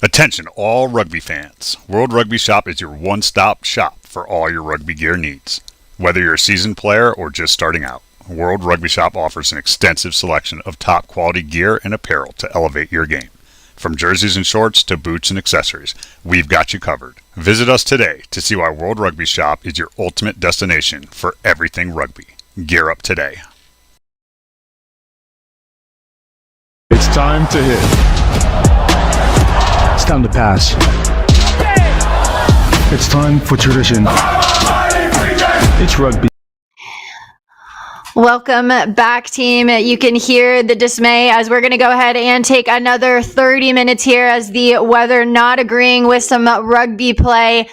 Attention all rugby fans. World Rugby Shop is your one-stop shop for all your rugby gear needs. Whether you're a seasoned player or just starting out, World Rugby Shop offers an extensive selection of top quality gear and apparel to elevate your game. From jerseys and shorts to boots and accessories, we've got you covered. Visit us today to see why World Rugby Shop is your ultimate destination for everything rugby. Gear up today. It's time to hit. It's time to pass. It's time for tradition. It's rugby. Welcome back, team. You can hear the dismay as we're going to go ahead and take another 30 minutes here as the weather not agreeing with some rugby play.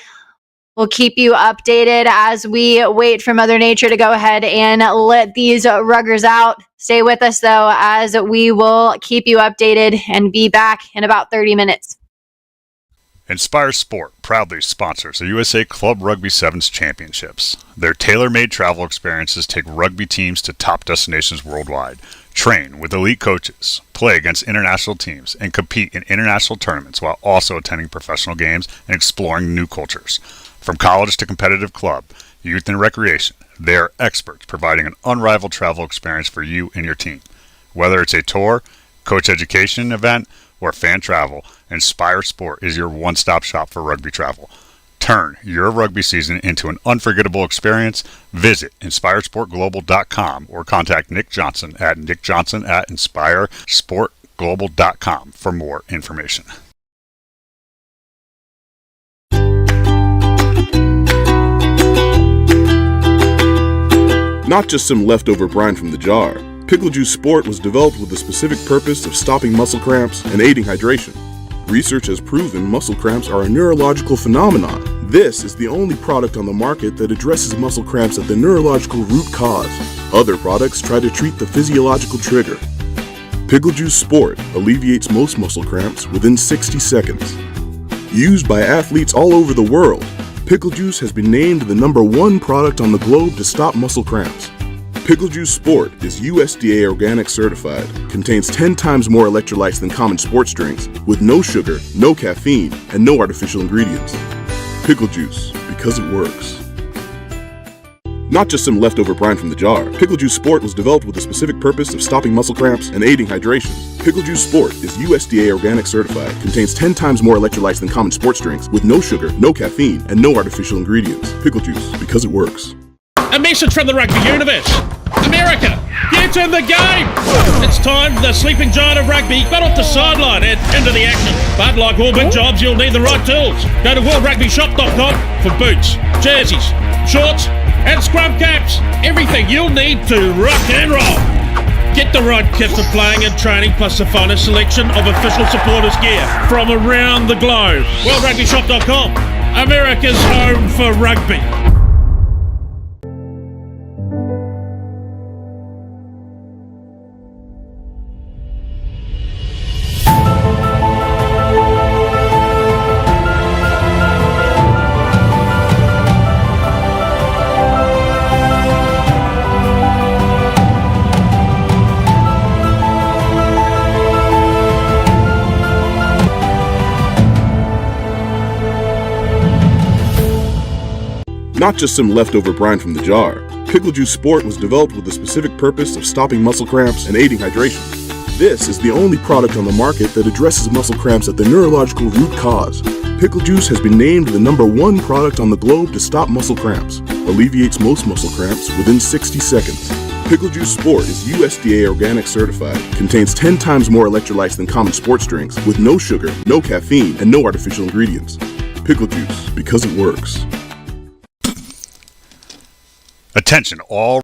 We'll keep you updated as we wait for Mother Nature to go ahead and let these ruggers out. Stay with us, though, as we will keep you updated and be back in about 30 minutes. Inspire Sport proudly sponsors the USA Club Rugby Sevens Championships. Their tailor-made travel experiences take rugby teams to top destinations worldwide. Train with elite coaches, play against international teams, and compete in international tournaments while also attending professional games and exploring new cultures. From college to competitive club, youth and recreation, they are experts providing an unrivaled travel experience for you and your team. Whether it's a tour, coach education event, or fan travel, Inspire Sport is your one-stop shop for rugby travel. Turn your rugby season into an unforgettable experience. Visit inspiresportglobal.com or contact Nick Johnson at nickjohnson@inspiresportglobal.com for more information. Not just some leftover brine from the jar. Pickle Juice Sport was developed with the specific purpose of stopping muscle cramps and aiding hydration. Research has proven muscle cramps are a neurological phenomenon. This is the only product on the market that addresses muscle cramps at the neurological root cause. Other products try to treat the physiological trigger. Pickle Juice Sport alleviates most muscle cramps within 60 seconds. Used by athletes all over the world, Pickle Juice has been named the #1 product on the globe to stop muscle cramps. Pickle Juice Sport is USDA organic certified, contains 10 times more electrolytes than common sports drinks, with no sugar, no caffeine, and no artificial ingredients. Pickle Juice, because it works. Not just some leftover brine from the jar, Pickle Juice Sport was developed with the specific purpose of stopping muscle cramps and aiding hydration. Pickle Juice Sport is USDA organic certified, contains 10 times more electrolytes than common sports drinks, with no sugar, no caffeine, and no artificial ingredients. Pickle Juice, because it works. A message from the rugby universe. America, get in the game! It's time the sleeping giant of rugby got off the sideline and into the action. But like all big jobs, you'll need the right tools. Go to worldrugbyshop.com for boots, jerseys, shorts, and scrum caps. Everything you'll need to rock and roll. Get the right kit for playing and training, plus the finest selection of official supporters gear from around the globe. worldrugbyshop.com, America's home for rugby. Not just some leftover brine from the jar, Pickle Juice Sport was developed with the specific purpose of stopping muscle cramps and aiding hydration. This is the only product on the market that addresses muscle cramps at the neurological root cause. Pickle Juice has been named the #1 product on the globe to stop muscle cramps, alleviates most muscle cramps within 60 seconds. Pickle Juice Sport is USDA organic certified, contains 10 times more electrolytes than common sports drinks, with no sugar, no caffeine, and no artificial ingredients. Pickle Juice, because it works. Attention all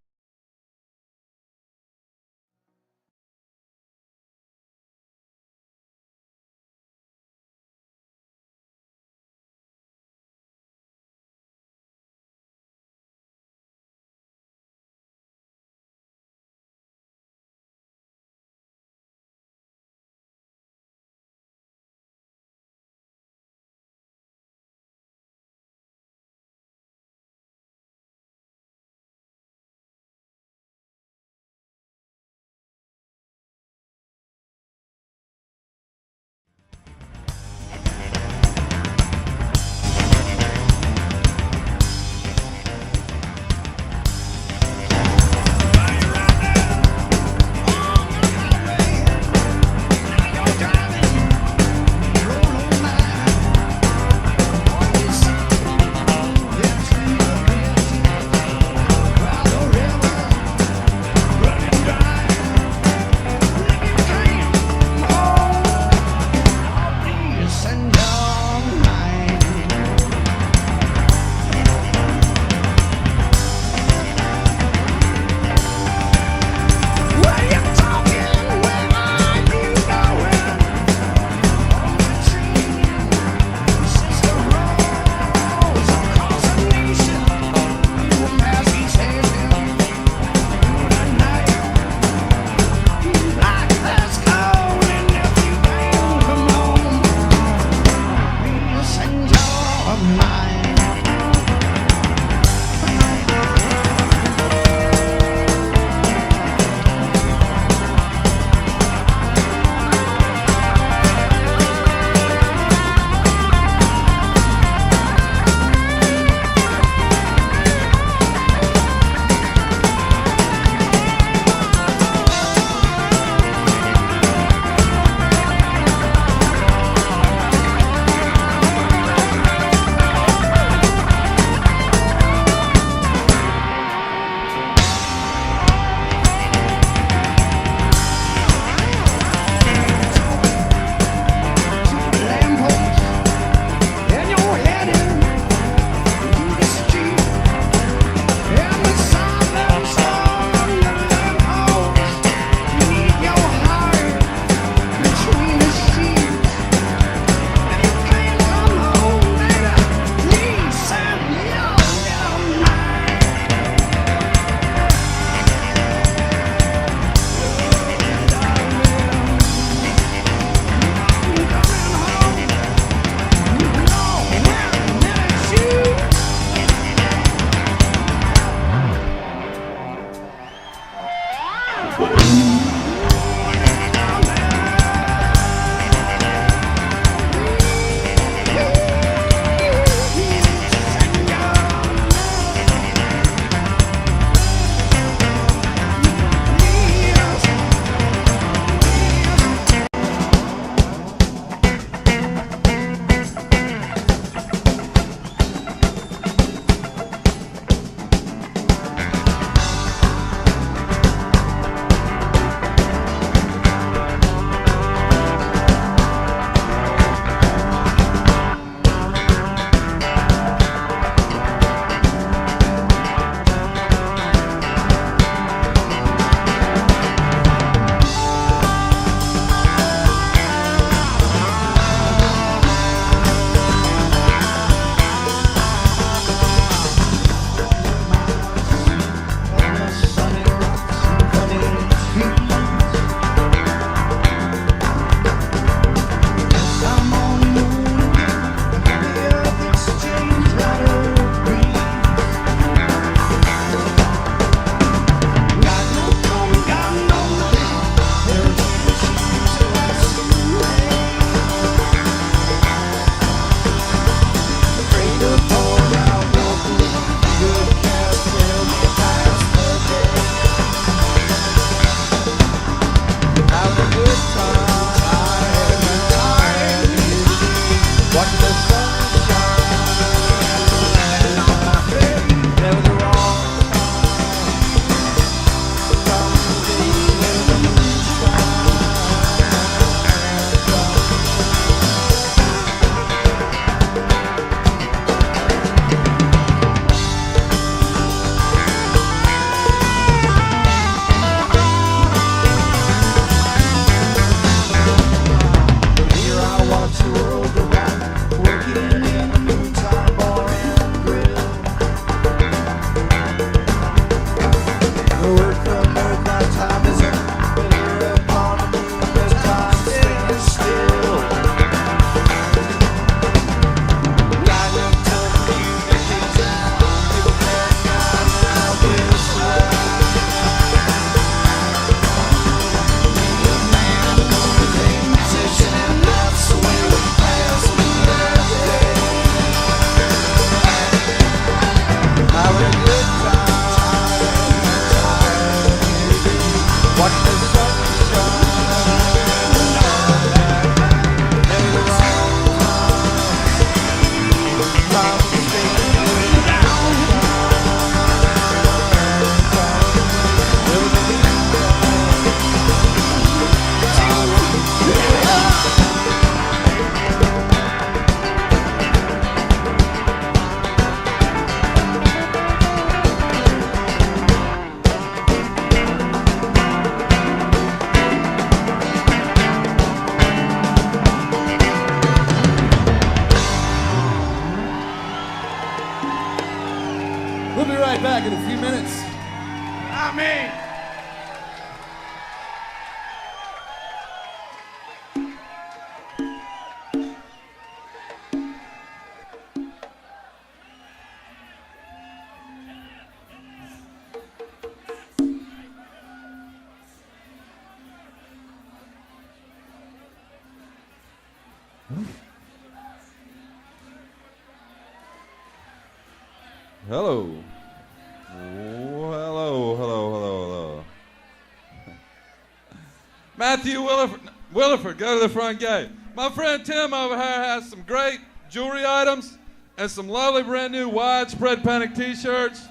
Hello. Hello. Matthew Williford, go to the front gate. My friend Tim over here has some great jewelry items and some lovely brand new widespread panic t-shirts.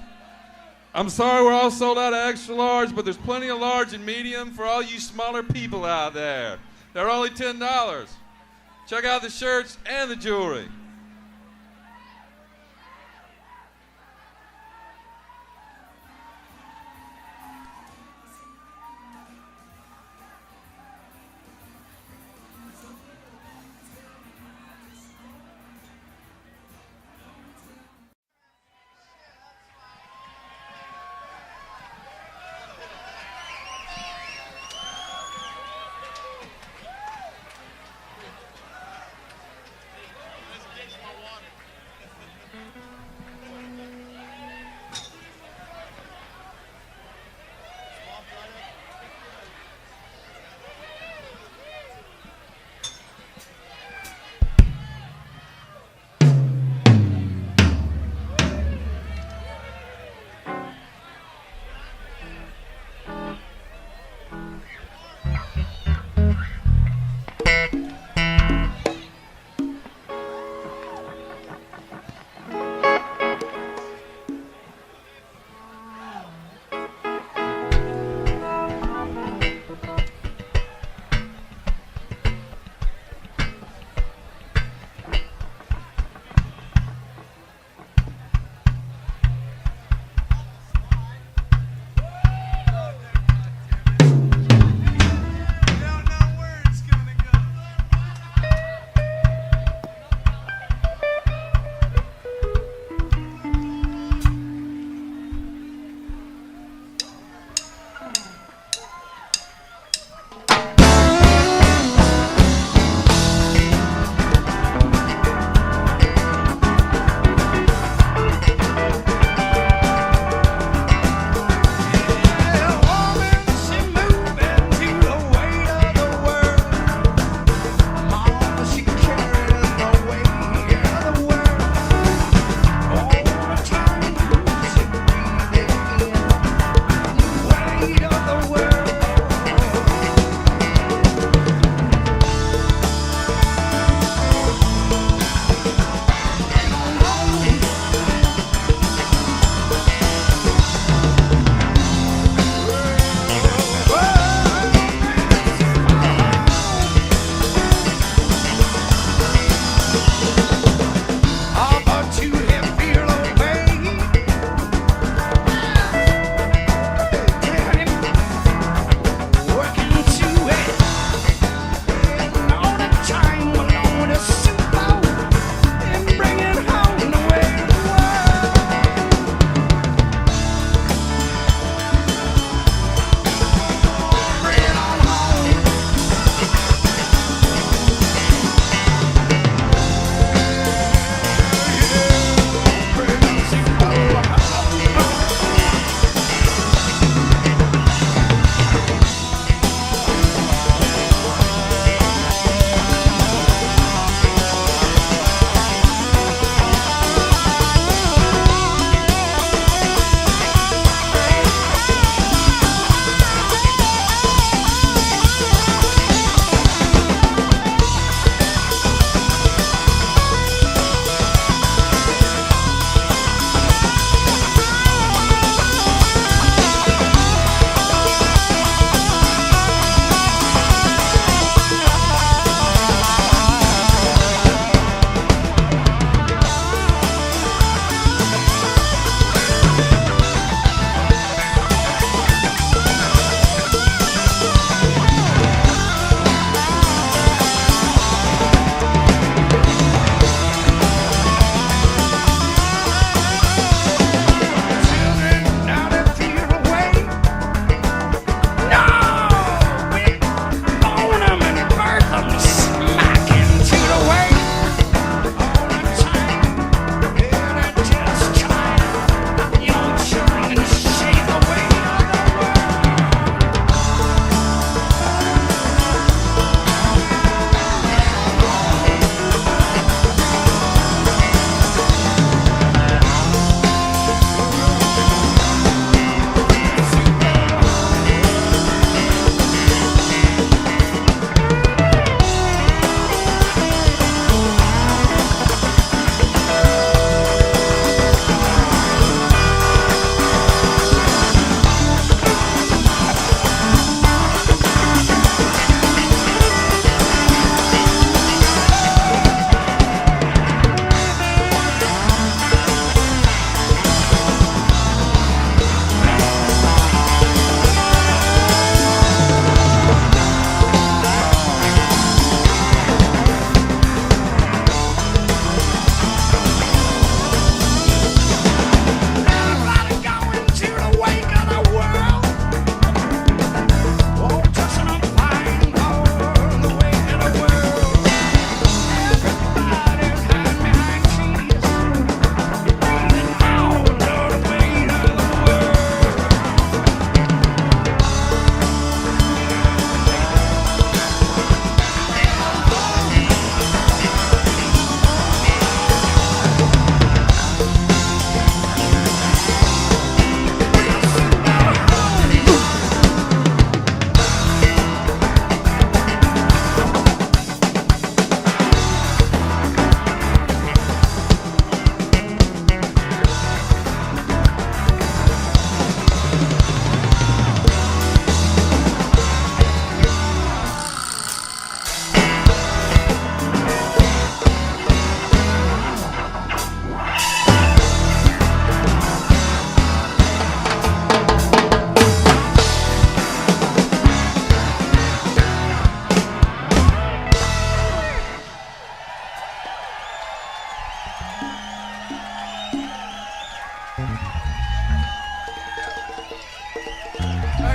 I'm sorry we're all sold out of extra large, but there's plenty of large and medium for all you smaller people out there. They're only $10. Check out the shirts and the jewelry.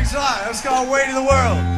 Thanks a lot. Let's go away to the world.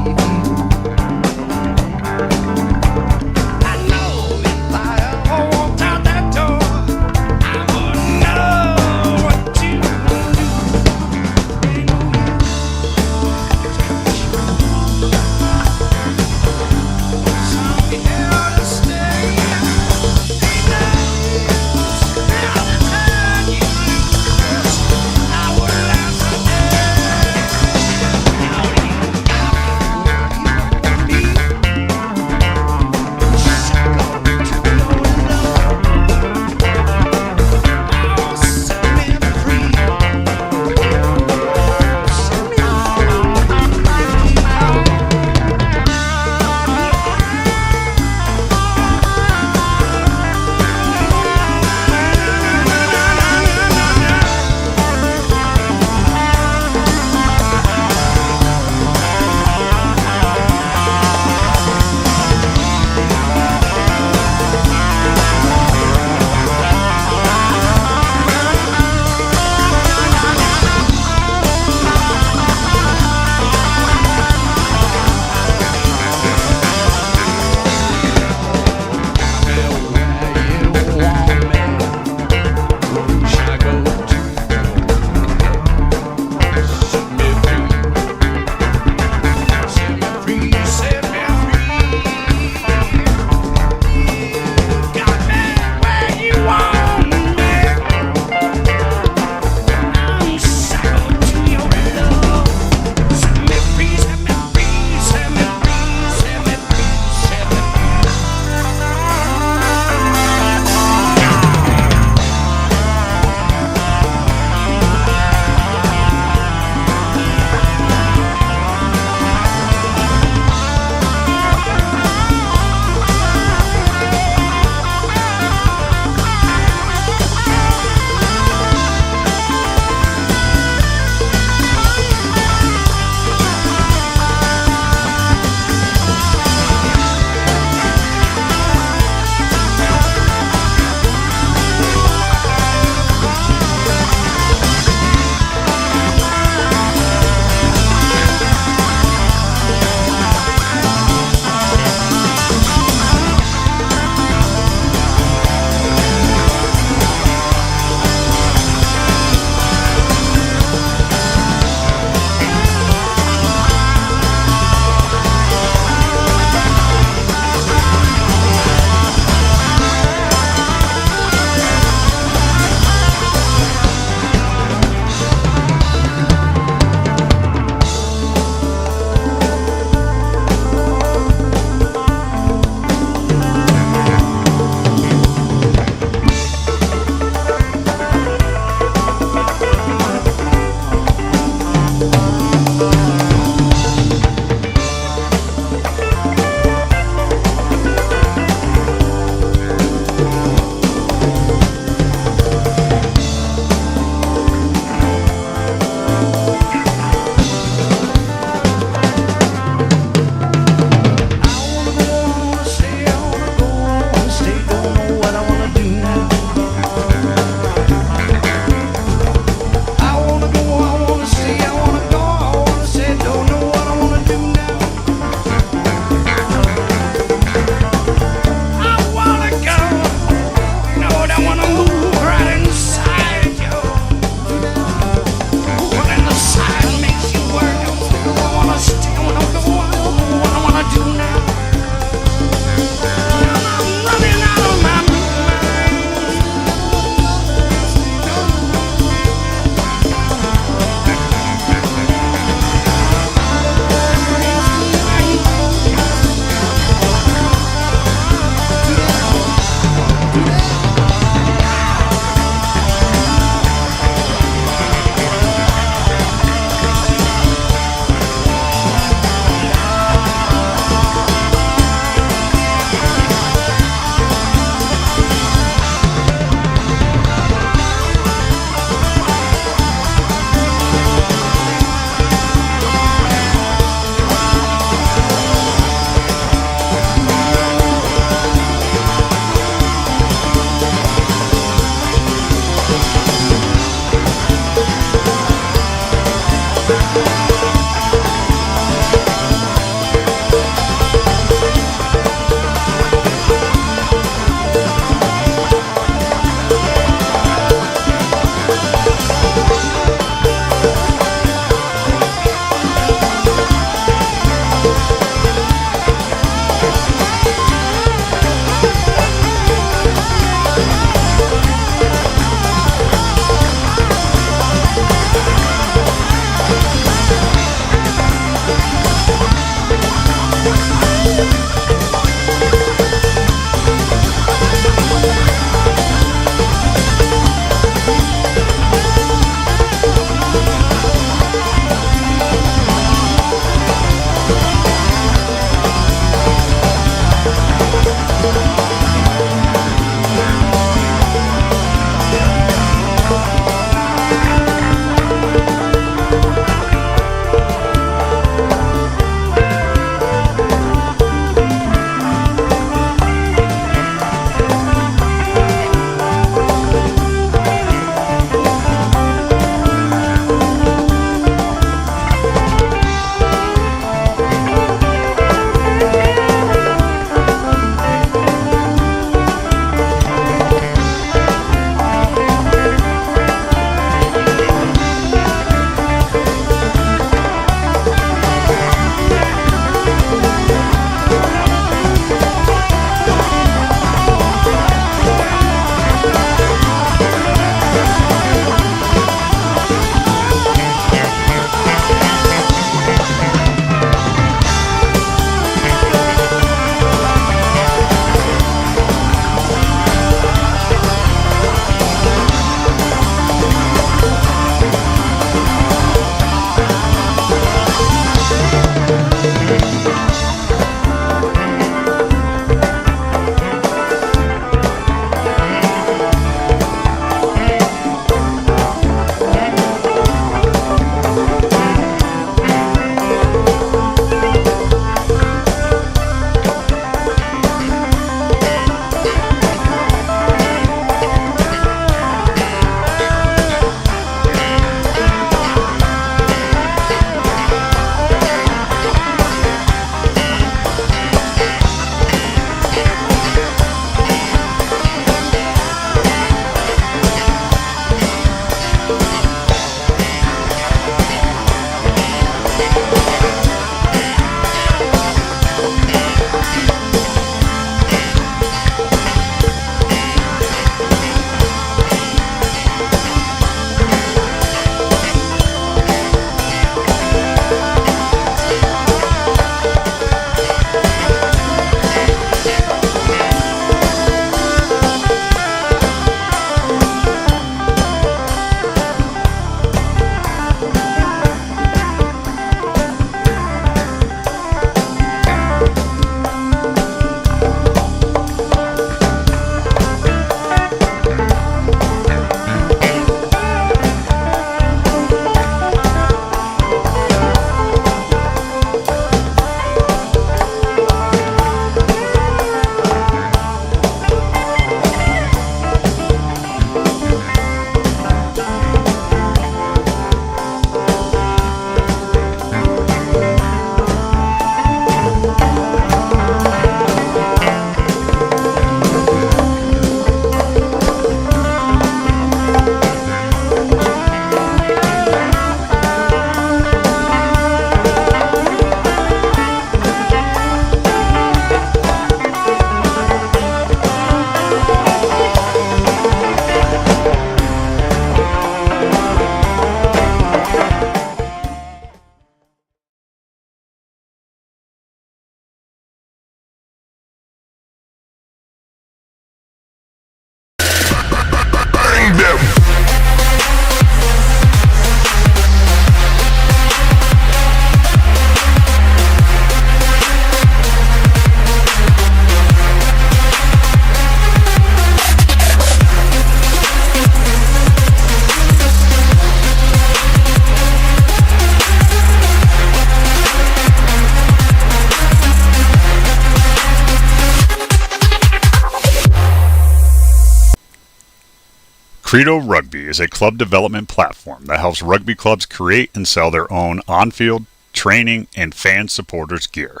Credo Rugby is a club development platform that helps rugby clubs create and sell their own on-field, training, and fan supporters gear.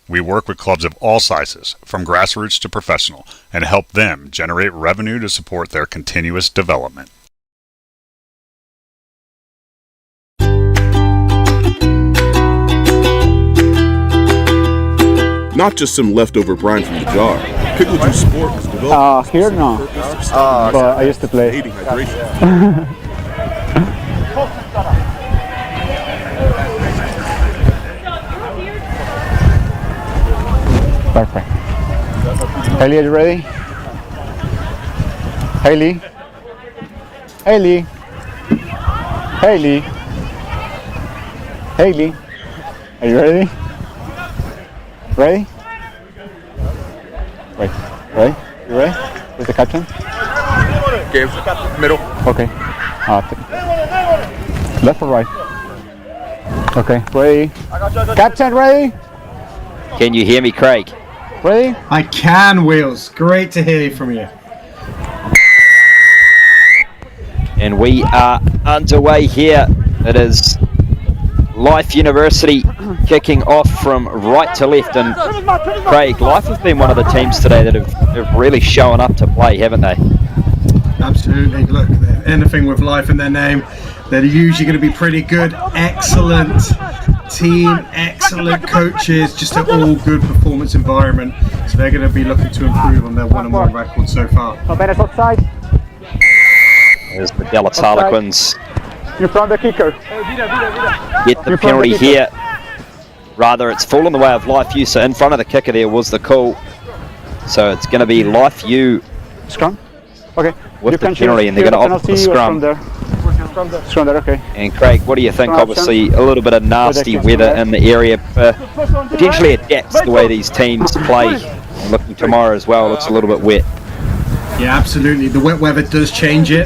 We work with clubs of all sizes, from grassroots to professional, and help them generate revenue to support their continuous development. Not just some leftover brine from the jar. Pickle Juice Sport was developed Here no, but I used to play. aiding hydration. Perfect. Haley, are you ready? Haley? Haley? Haley? Haley? Are you ready? Ready? Wait, ready? You ready? Where's the captain? Games, middle. Okay. Left or right? Okay, ready? Captain, ready? Can you hear me, Craig? Ready? I can, Wheels. Great to hear from you. And we are underway here. It is Life University kicking off from right to left. And Craig, Life have been one of the teams today that have really shown up to play, haven't they? Absolutely. Look, anything with Life in their name, they're usually going to be pretty good. Excellent team, excellent coaches, just an all good performance environment. So they're going to be looking to improve on their 1-1 record so far. There's the Dallas Harlequins. You're from the kicker. Get the penalty here. Rather, it's full in the way of Life U. So in front of the kicker there was the call. So it's going to be Life U. Scrum? Okay. With the penalty, and they're going to opt for the scrum. Scrum there, okay. And Craig, what do you think? Obviously, a little bit of nasty weather in the area. Potentially adapts the way these teams play. Looking tomorrow as well, looks a little bit wet. Yeah, absolutely. The wet weather does change it.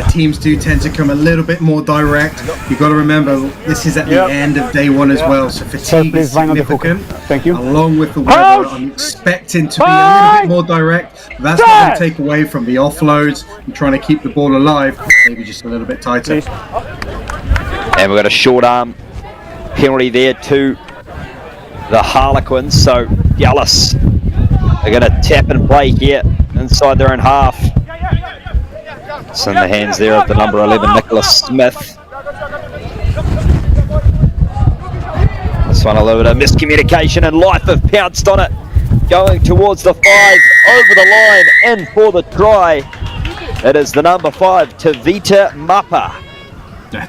Teams do tend to come a little bit more direct. You've got to remember, this is at the end of day one as well, so fatigue is significant. Thank you. Along with the weather, I'm expecting to be a little bit more direct. That's not going to take away from the offloads and trying to keep the ball alive, maybe just a little bit tighter. And we've got a short arm penalty there to the Harlequins, so Dallas are going to tap and play here inside their own half. It's in the hands there of the number 11, Nicholas Smith. This one a little bit of miscommunication, and Life have pounced on it. Going towards the 5, over the line, in for the try. It is the number 5, Tavita Mapa.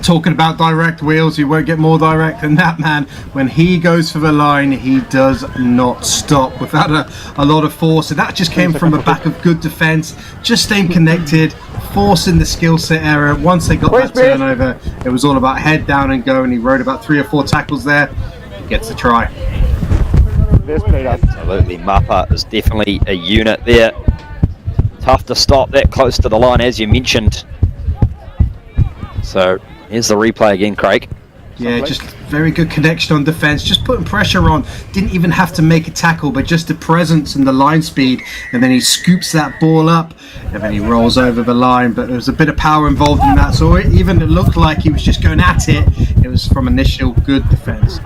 Talking about direct, Wheels, you won't get more direct than that, man. When he goes for the line, he does not stop without a lot of force, and that just came from the back of good defense, just staying connected, forcing the skill set error. Once they got that turnover, it was all about head down and go, and he rode about 3 or 4 tackles there. He gets the try. Absolutely, Mapa is definitely a unit there. Tough to stop that close to the line, as you mentioned. So here's the replay again, Craig. Yeah, just very good connection on defense, just putting pressure on. Didn't even have to make a tackle, but just the presence and the line speed, and then he scoops that ball up and then he rolls over the line. But there was a bit of power involved in that, so even it looked like he was just going at it, it was from initial good defense.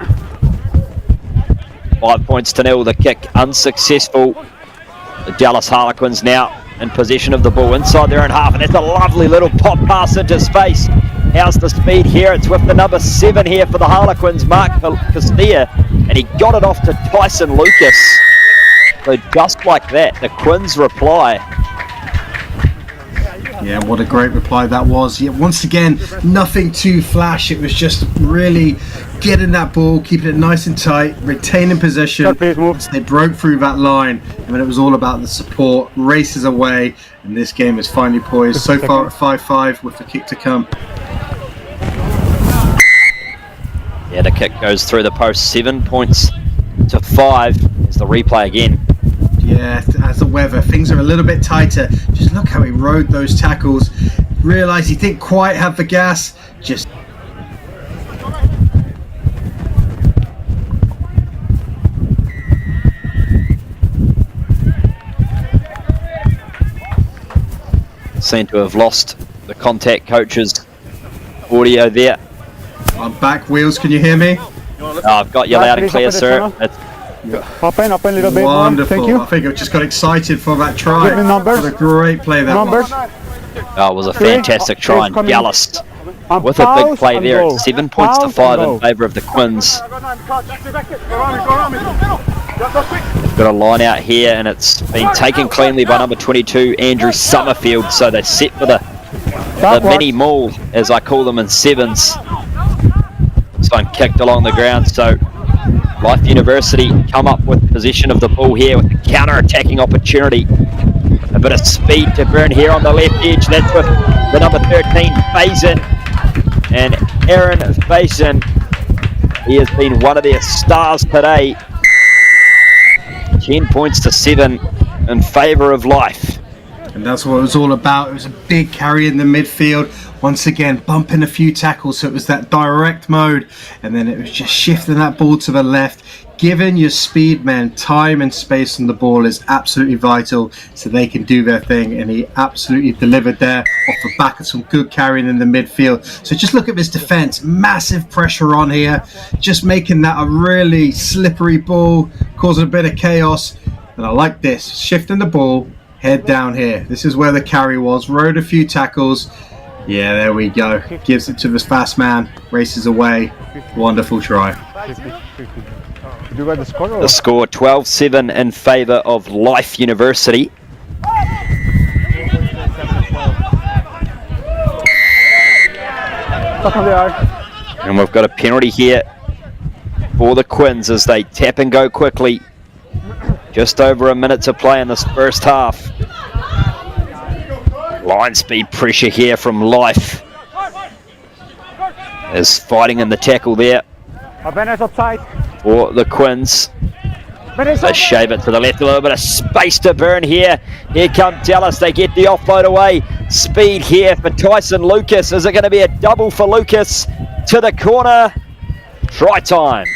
5 points to 0, the kick unsuccessful. The Dallas Harlequins now in possession of the ball inside their own half, and it's a lovely little pop pass into space. How's the speed here? It's with the number 7 here for the Harlequins, Mark Castilla, and he got it off to Tyson Lucas. So just like that, the Quins reply. Yeah, what a great reply that was. Yeah, once again, nothing too flash. It was just really getting that ball, keeping it nice and tight, retaining possession. They broke through that line, and then it was all about the support, races away, and this game is finally poised. So far at 5-5 with the kick to come. Yeah, the kick goes through the post, 7 points to 5. Here's the replay again. Yeah, as the weather, things are a little bit tighter. Just look how he rode those tackles. Realised he didn't quite have the gas. Just seem to have lost contact coaches audio there. I'm back, Wheels. Can you hear me? I've got you loud and clear, sir. Up in a little bit. Wonderful. Thank you. I think I just got excited for that try. Give me numbers. What a great play that Numbers. was. Oh, it was a fantastic try, and Gallus with a big play there. It's 7 points to 5 in favour of the Quins. They've got a line out here, and it's been taken cleanly by number 22, Andrew Summerfield. So they're set for the mini maul, as I call them in sevens. This one kicked along the ground, so Life University come up with possession of the ball here with a counter-attacking opportunity. A bit of speed to burn here on the left edge. That's with the number 13, Faison. And Aaron Faison, he has been one of their stars today. 10 points to 7 in favour of Life. And that's what it was all about. It was a big carry in the midfield. Once again, bumping a few tackles, so it was that direct mode. And then it was just shifting that ball to the left. Giving your speed men time and space on the ball is absolutely vital so they can do their thing. And he absolutely delivered there off the back of some good carrying in the midfield. So just look at this defense. Massive pressure on here. Just making that a really slippery ball, causing a bit of chaos. And I like this. Shifting the ball. Head down here. This is where the carry was. Rode a few tackles. Yeah, there we go. Gives it to this fast man. Races away. Wonderful try. The score 12-7 in favour of Life University. And we've got a penalty here for the Quins as they tap and go quickly. Just over a minute to play in this first half. Line speed pressure here from Life. Is fighting in the tackle there for the Quins. They shave it to the left, a little bit of space to burn here. Here come Dallas, they get the offload away. Speed here for Tyson Lucas. Is it going to be a double for Lucas? To the corner. Try time.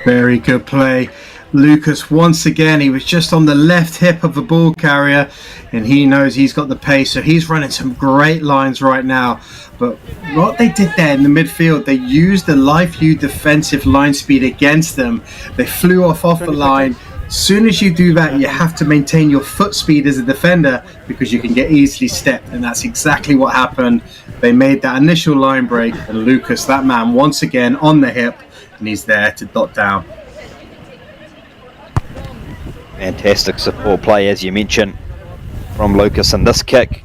Very good play. Lucas, once again, he was just on the left hip of the ball carrier, and he knows he's got the pace, so he's running some great lines right now. But what they did there in the midfield, they used the Life U defensive line speed against them. They flew off the line. As soon as you do that, you have to maintain your foot speed as a defender because you can get easily stepped, and that's exactly what happened. They made that initial line break, and Lucas, that man, once again on the hip, and he's there to dot down. Fantastic support play, as you mentioned, from Lucas, and this kick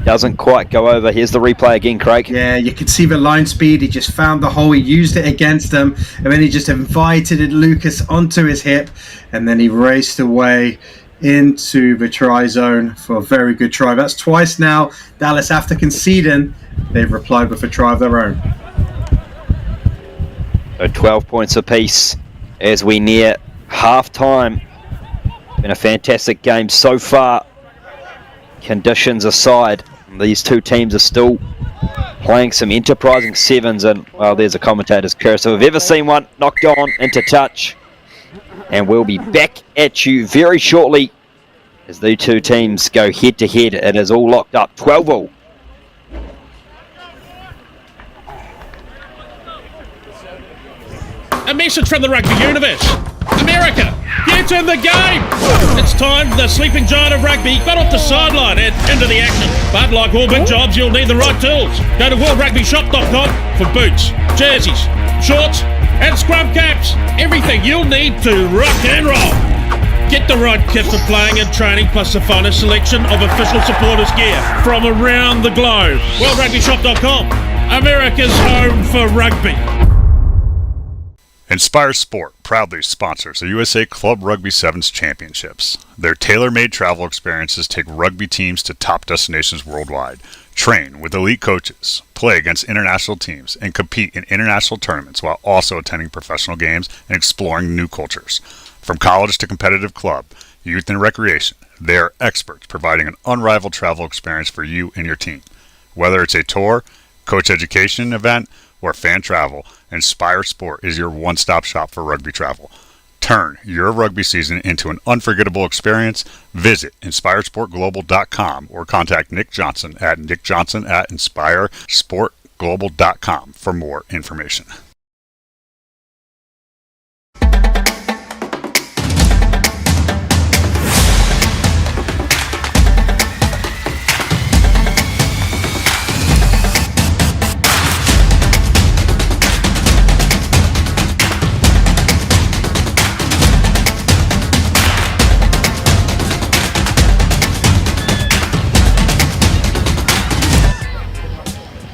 doesn't quite go over. Here's the replay again, Craig. Yeah, you can see the line speed. He just found the hole. He used it against them, and then he just invited Lucas onto his hip, and then he raced away into the try zone for a very good try. That's twice now. Dallas, after conceding, they've replied with a try of their own. So 12 points apiece as we near half-time. Been a fantastic game so far. Conditions aside, these two teams are still playing some enterprising sevens, and well, there's a commentator's curse if I've ever seen one. Knocked on into touch, and we'll be back at you very shortly as the two teams go head to head. It is all locked up 12-all. A message from the rugby universe. America, get in the game! It's time the sleeping giant of rugby got off the sideline and into the action. But like all big jobs, you'll need the right tools. Go to worldrugbyshop.com for boots, jerseys, shorts, and scrum caps. Everything you'll need to rock and roll. Get the right kit for playing and training, plus the finest selection of official supporters gear from around the globe. worldrugbyshop.com, America's home for rugby. Inspire Sport proudly sponsors the USA Club Rugby Sevens Championships. Their tailor-made travel experiences take rugby teams to top destinations worldwide, train with elite coaches, play against international teams, and compete in international tournaments while also attending professional games and exploring new cultures. From college to competitive club, youth and recreation, they are experts providing an unrivaled travel experience for you and your team. Whether it's a tour, coach education event, or fan travel, Inspire Sport is your one-stop shop for rugby travel. Turn your rugby season into an unforgettable experience. Visit InspireSportGlobal.com or contact Nick Johnson at NickJohnson@InspireSportGlobal.com for more information.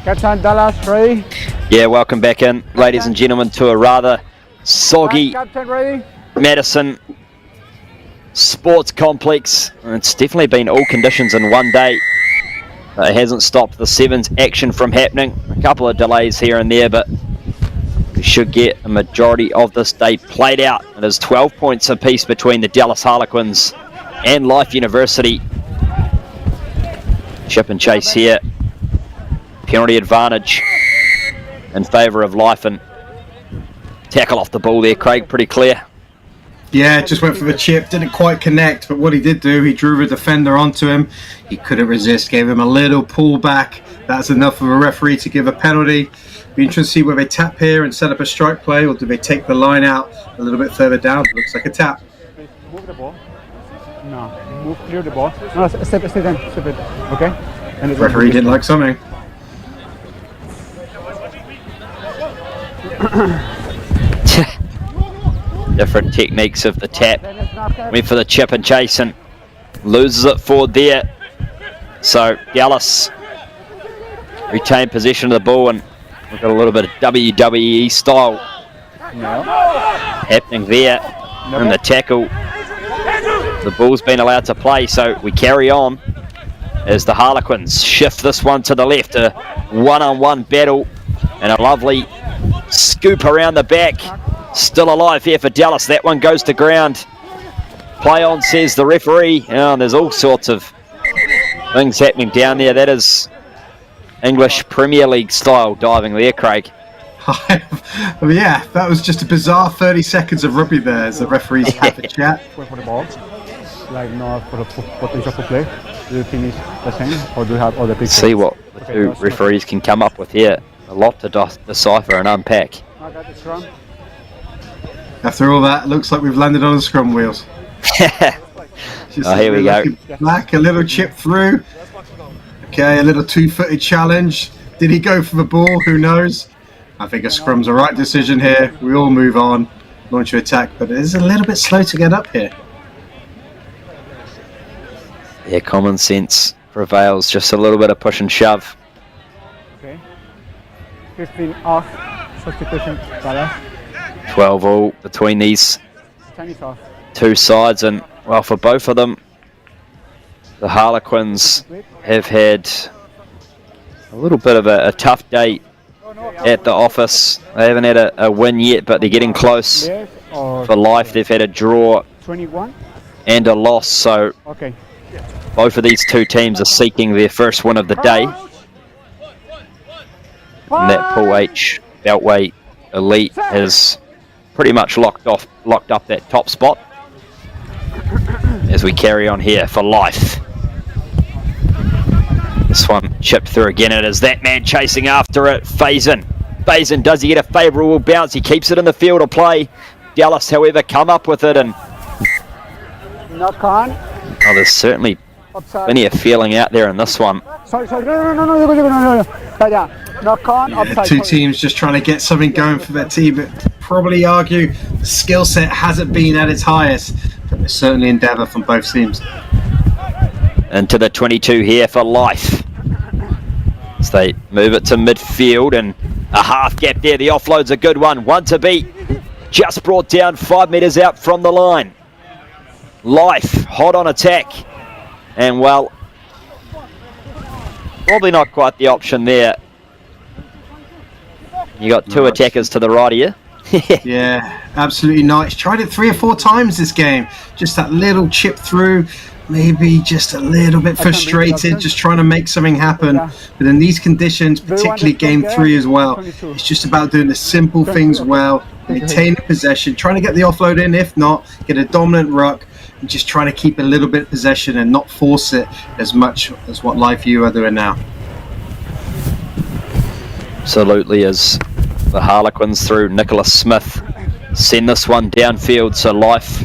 Captain Dallas, ready? Yeah, welcome back in, ladies and gentlemen, to a rather soggy Captain, ready? Madison sports complex. It's definitely been all conditions in one day. It hasn't stopped the Sevens action from happening. A couple of delays here and there, but we should get a majority of this day played out. It is 12 points apiece between the Dallas Harlequins and Life University. Chip and chase here. Penalty advantage in favour of Life, and tackle off the ball there, Craig, pretty clear. Yeah, just went for the chip, didn't quite connect, but what he did do, he drew a defender onto him. He couldn't resist, gave him a little pull back. That's enough of a referee to give a penalty. Be interesting to see whether they tap here and set up a strike play, or do they take the line out a little bit further down. Looks like a tap. Move the ball. No, move, clear the ball. No, step in, okay? And The referee didn't like something. Different techniques of the tap. Went for the chip and chase and loses it forward there. So Dallas retain possession of the ball, and we've got a little bit of WWE style happening there. And the tackle, the ball's been allowed to play, so we carry on as the Harlequins shift this one to the left. A one-on-one battle and a lovely scoop around the back. Still alive here for Dallas. That one goes to ground. Play on, says the referee. Oh, there's all sorts of things happening down there. That is English Premier League style diving there, Craig. Yeah, that was just a bizarre 30 seconds of rugby there as the referees have a chat. Wait for the ball. Like, no, for the potential for play. Do you finish the same, or do you have other pictures? See what the two referees can come up with here. A lot to decipher and unpack. After all that, looks like we've landed on the scrum wheels. Oh, here we go. Black, a little chip through. Okay, a little two-footed challenge. Did he go for the ball? Who knows? I think a scrum's the right decision here. We all move on, launch your attack, but it is a little bit slow to get up here. Yeah, common sense prevails. Just a little bit of push and shove. Okay. 15 off. Substitution. 12 all between these two sides, and well, for both of them, the Harlequins have had a little bit of a tough day at the office. They haven't had a win yet, but they're getting close. For Life, they've had a draw and a loss, so both of these two teams are seeking their first win of the day. And that Pool H Beltway Elite has pretty much locked up that top spot as we carry on here for Life. This one chipped through again. It is that man chasing after it. Faison, does he get a favourable bounce? He keeps it in the field of play. Dallas, however, come up with it, and knock on. Oh, there's certainly plenty of feeling out there in this one. Sorry, no. Knock on, upside. Two teams just trying to get something going for their team, but probably argue the skill set hasn't been at its highest, but there's certainly endeavour from both teams. Into the 22 here for Life. As they move it to midfield, and a half gap there. The offload's a good one. One to beat. Just brought down 5 metres out from the line. Life hot on attack. And well, probably not quite the option there. You got two attackers to the right of you. Yeah, absolutely not. He's tried it 3 or 4 times this game. Just that little chip through. maybe just a little bit frustrated, just trying to make something happen. But in these conditions, particularly game 3 as well, it's just about doing the simple things well, maintaining possession, trying to get the offload in, if not, get a dominant ruck, and just trying to keep a little bit of possession and not force it as much as what Life U are doing now. Absolutely, as the Harlequins through Nicholas Smith send this one downfield, so Life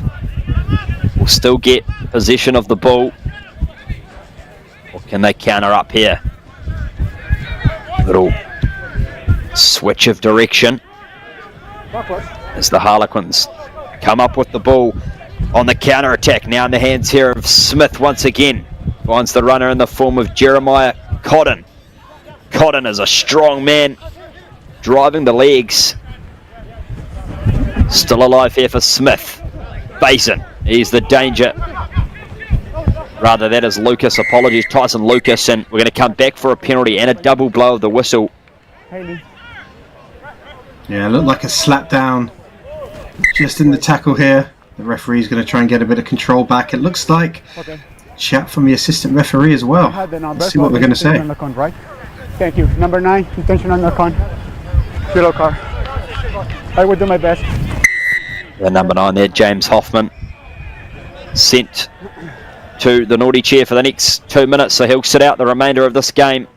will still get possession of the ball. Or can they counter up here? Little switch of direction as the Harlequins come up with the ball on the counter attack. Now in the hands here of Smith once again. Finds the runner in the form of Jeremiah Cotton. Cotton is a strong man, driving the legs. Still alive here for Smith. Basin, he's the danger. Rather, that is Lucas, apologies, Tyson Lucas, and we're going to come back for a penalty and a double blow of the whistle. Yeah, looked like a slap down just in the tackle here. The referee's going to try and get a bit of control back. It looks like chat from the assistant referee as well. Let's see what we're going to say. Thank you. Number 9, intentional knock-on. Yellow card. I will do my best. The number 9 there, James Hoffman, sent to the naughty chair for the next 2 minutes, so he'll sit out the remainder of this game.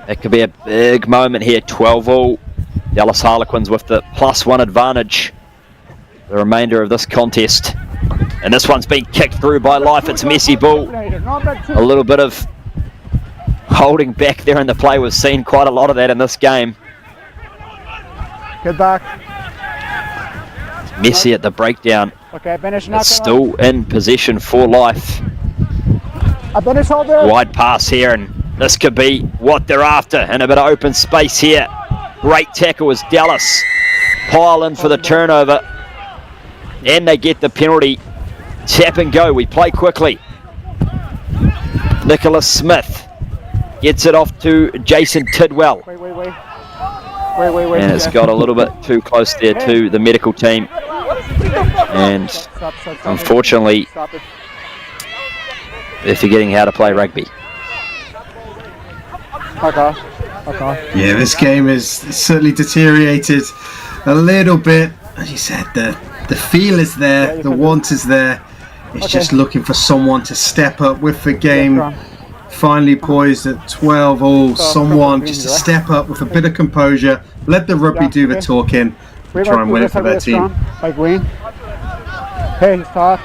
It could be a big moment here, 12-all. Dallas Harlequins with the +1 advantage the remainder of this contest. And this one's been kicked through by Life. It's a messy ball. A little bit of holding back there in the play. We've seen quite a lot of that in this game. Get back. Messy at the breakdown. Okay, finish. It's still in possession for Life. Wide pass here, and this could be what they're after. And a bit of open space here. Great tackle as Dallas pile in for the turnover. And they get the penalty. Tap and go. We play quickly. Nicholas Smith gets it off to Jason Tidwell. Wait. And it's got a little bit too close there to the medical team. And unfortunately, they're forgetting how to play rugby. Yeah, this game is certainly deteriorated a little bit. As you said, the feel is there, the want is there. It's just looking for someone to step up with the game. Finally poised at 12-all, someone just to step up with a bit of composure, let the rugby do the talking, and try and win it for their team. Like Wayne. Hey, stop.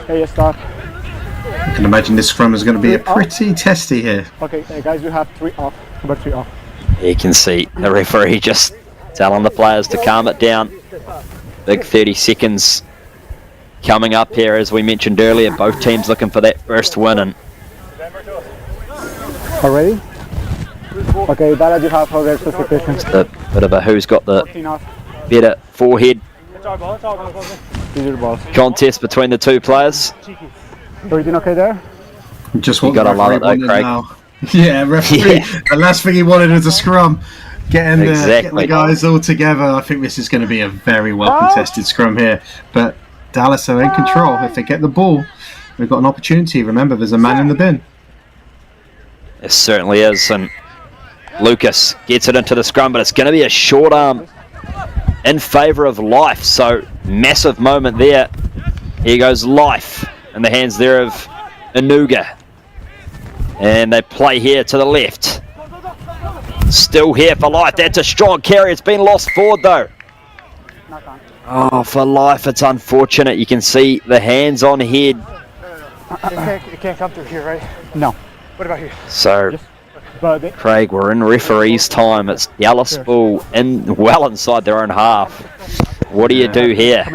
Hey, stop. I can imagine this scrum is going to be a pretty testy here. Okay, guys, you have 3 off. Number 3 off. You can see the referee just telling the players to calm it down. Big 30 seconds coming up here, as we mentioned earlier. Both teams looking for that first win. And already? Okay, Dallas, you have other specifications. It's a bit of a who's got the better forehead contest between the two players. Everything okay there? Just what you gotta love it though, Craig. Now. Yeah, referee. The last thing he wanted was a scrum. Getting the guys all together. I think this is going to be a very well contested scrum here. But Dallas are in control. If they get the ball, we've got an opportunity. Remember, there's a man in the bin. It certainly is. And Lucas gets it into the scrum, but it's going to be a short arm in favour of Life. So massive moment there. Here goes Life in the hands there of Anuga. And they play here to the left. Still here for Life. That's a strong carry. It's been lost forward though. Oh, for Life, it's unfortunate. You can see the hands on head. It can't come through here, right? No. What about here? So, Craig, we're in referee's time. It's Dallas ball well inside their own half. What do you do here?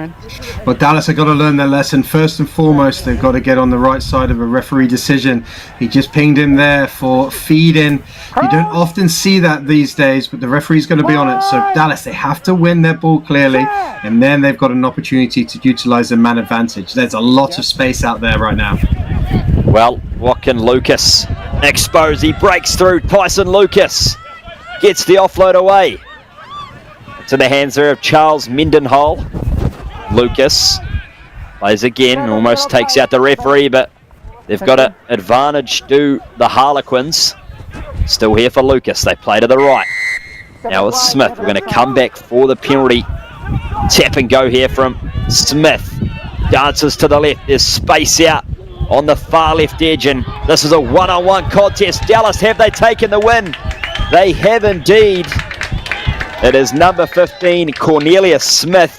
Well, Dallas have got to learn their lesson. First and foremost, they've got to get on the right side of a referee decision. He just pinged him there for feeding. You don't often see that these days, but the referee's going to be on it. So Dallas, they have to win their ball clearly, and then they've got an opportunity to utilize the man advantage. There's a lot of space out there right now. Well, what can Lucas expose? He breaks through. Tyson Lucas gets the offload away. It's in the hands there of Charles Mendenhall. Lucas Plays again, almost takes out the referee, but they've got an advantage to the Harlequins. Still here for Lucas. They play to the right. Now it's Smith. We're going to come back for the penalty. Tap and go here from Smith. Dances to the left. There's space out on the far left edge, and this is a one-on-one contest. Dallas, have they taken the win? They have indeed. It is number 15, Cornelia Smith,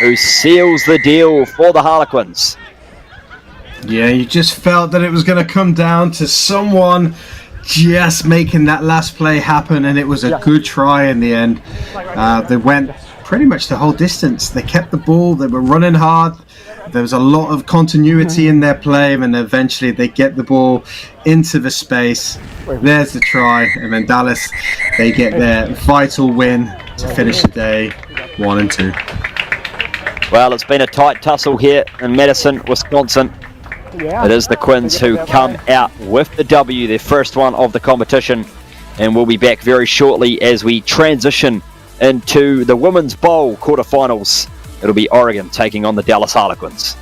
who seals the deal for the Harlequins. Yeah, you just felt that it was going to come down to someone just making that last play happen, and it was a good try in the end. They went pretty much the whole distance. They kept the ball, they were running hard, there was a lot of continuity in their play, and eventually they get the ball into the space. There's the try, and then Dallas, they get their vital win to finish the day 1-2. Well, it's been a tight tussle here in Madison, Wisconsin. It is the Quins who come out with the W, their first one of the competition, and we'll be back very shortly as we transition into the Women's Bowl quarterfinals. It'll be Oregon taking on the Dallas Harlequins.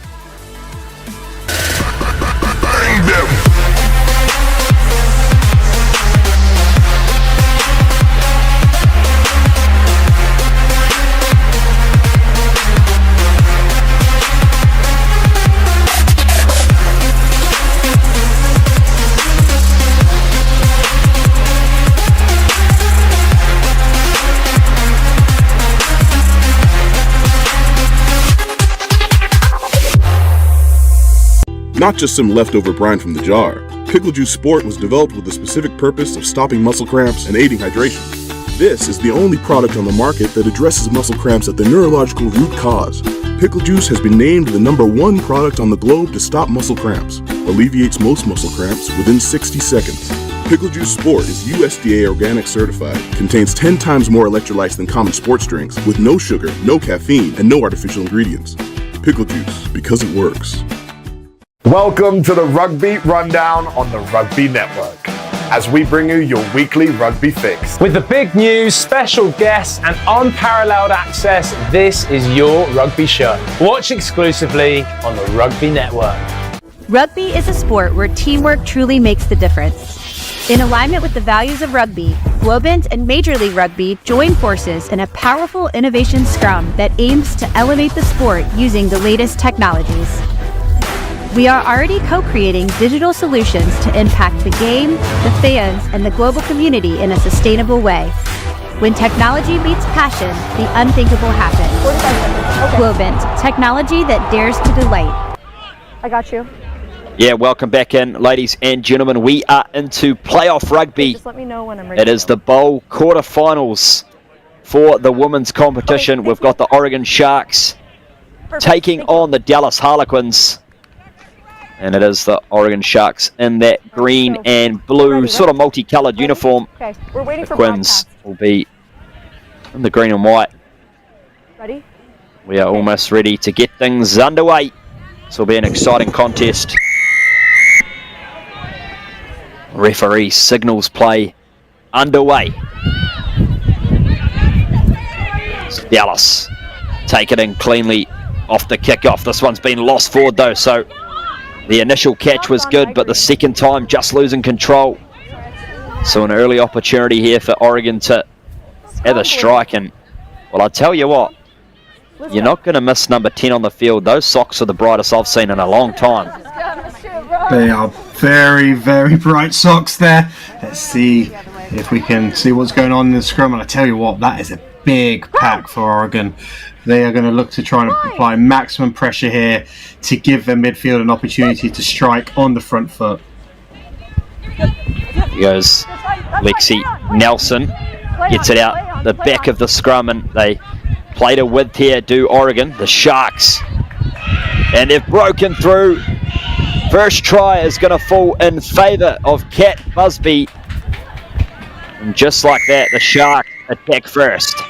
Not just some leftover brine from the jar, Pickle Juice Sport was developed with the specific purpose of stopping muscle cramps and aiding hydration. This is the only product on the market that addresses muscle cramps at the neurological root cause. Pickle Juice has been named the #1 product on the globe to stop muscle cramps, alleviates most muscle cramps within 60 seconds. Pickle Juice Sport is USDA organic certified, contains 10 times more electrolytes than common sports drinks, with no sugar, no caffeine, and no artificial ingredients. Pickle Juice, because it works. Welcome to the Rugby Rundown on the Rugby Network, as we bring you your weekly rugby fix. With the big news, special guests, and unparalleled access, this is your rugby show. Watch exclusively on the Rugby Network. Rugby is a sport where teamwork truly makes the difference. In alignment with the values of rugby, Globant and Major League Rugby join forces in a powerful innovation scrum that aims to elevate the sport using the latest technologies. We are already co-creating digital solutions to impact the game, the fans, and the global community in a sustainable way. When technology meets passion, the unthinkable happens. Globant, technology that dares to delight. I got you. Yeah, welcome back in, ladies and gentlemen. We are into playoff rugby. Just let me know when I'm ready. It is the Bowl quarterfinals for the women's competition. We've got the Oregon Sharks taking on the Dallas Harlequins. And it is the Oregon Sharks in that green and blue, sort of multicolored uniform. Okay, we're waiting The for Quins will be in the green and white. Ready? We are almost ready to get things underway. This will be an exciting contest. Referee signals play underway. It's Dallas take it in cleanly off the kickoff. This one's been lost forward though, so the initial catch was good, but the second time just losing control. So an early opportunity here for Oregon to have a strike, and well, I tell you what, you're not going to miss number 10 on the field. Those socks are the brightest I've seen in a long time. They are very, very bright socks there. Let's see if we can see what's going on in the scrum. And I tell you what, that is a big pack for Oregon. They are going to look to try and apply maximum pressure here to give their midfield an opportunity to strike on the front foot. Here goes Lexi Nelson. Gets it out the back of the scrum, and they played a width here, do Oregon, the Sharks. And they've broken through. First try is going to fall in favour of Kat Busby. And just like that, the Sharks attack first.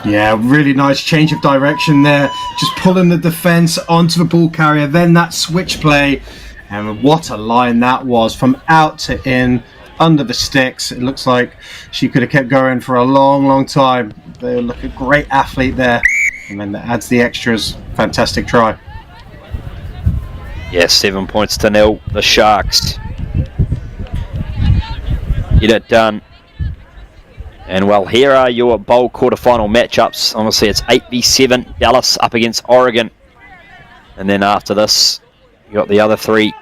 Yeah, really nice change of direction there. Just pulling the defence onto the ball carrier, then that switch play. And what a line that was, from out to in, under the sticks. It looks like she could have kept going for a long, long time. They look a great athlete there. And then that adds the extras. Fantastic try. Yeah, 7 points to nil. The Sharks get it done. And well, here are your bowl quarterfinal matchups. Obviously, it's 8v7, Dallas up against Oregon. And then after this, you got the other three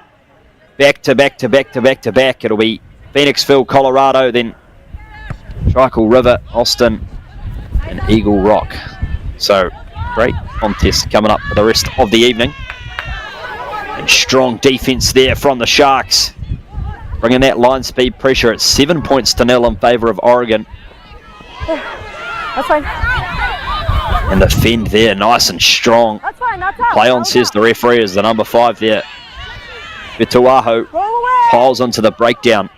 back to back to back to back to back. It'll be Phoenixville, Colorado, then Tricol River, Austin, and Eagle Rock. So, great contest coming up for the rest of the evening. And strong defense there from the Sharks, bringing that line speed pressure at 7 points to nil in favour of Oregon. That's fine. And the fend there, nice and strong. That's fine, that's out. Play on, says the referee, is the number 5 there. Vituaho piles onto the breakdown.